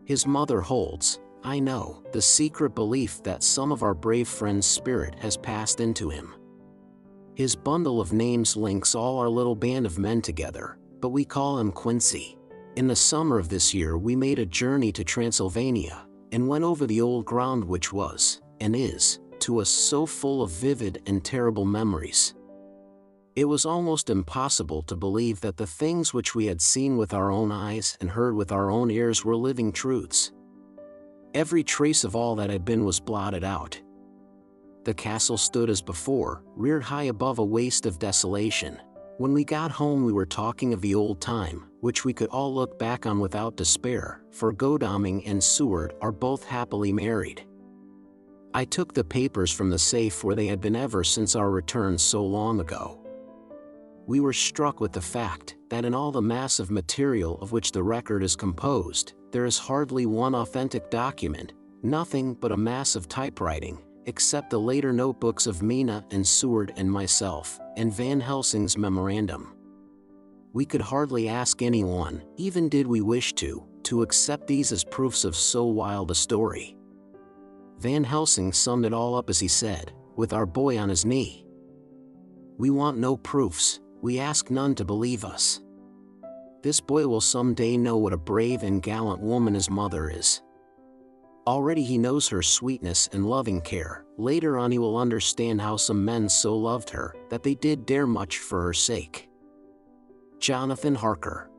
[SPEAKER 1] His mother holds, I know, the secret belief that some of our brave friend's spirit has passed into him. His bundle of names links all our little band of men together, but we call him Quincy. In the summer of this year we made a journey to Transylvania, and went over the old ground which was, and is, to us so full of vivid and terrible memories. It was almost impossible to believe that the things which we had seen with our own eyes and heard with our own ears were living truths. Every trace of all that had been was blotted out. The castle stood as before, reared high above a waste of desolation. When we got home we were talking of the old time, which we could all look back on without despair, for Godalming and Seward are both happily married. I took the papers from the safe where they had been ever since our return so long ago. We were struck with the fact that in all the mass of material of which the record is composed, there is hardly one authentic document, nothing but a mass of typewriting, except the later notebooks of Mina and Seward and myself, and Van Helsing's memorandum. We could hardly ask anyone, even did we wish to accept these as proofs of so wild a story. Van Helsing summed it all up as he said, with our boy on his knee. "We want no proofs, we ask none to believe us. This boy will someday know what a brave and gallant woman his mother is. Already he knows her sweetness and loving care. Later on he will understand how some men so loved her that they did dare much for her sake." Jonathan Harker.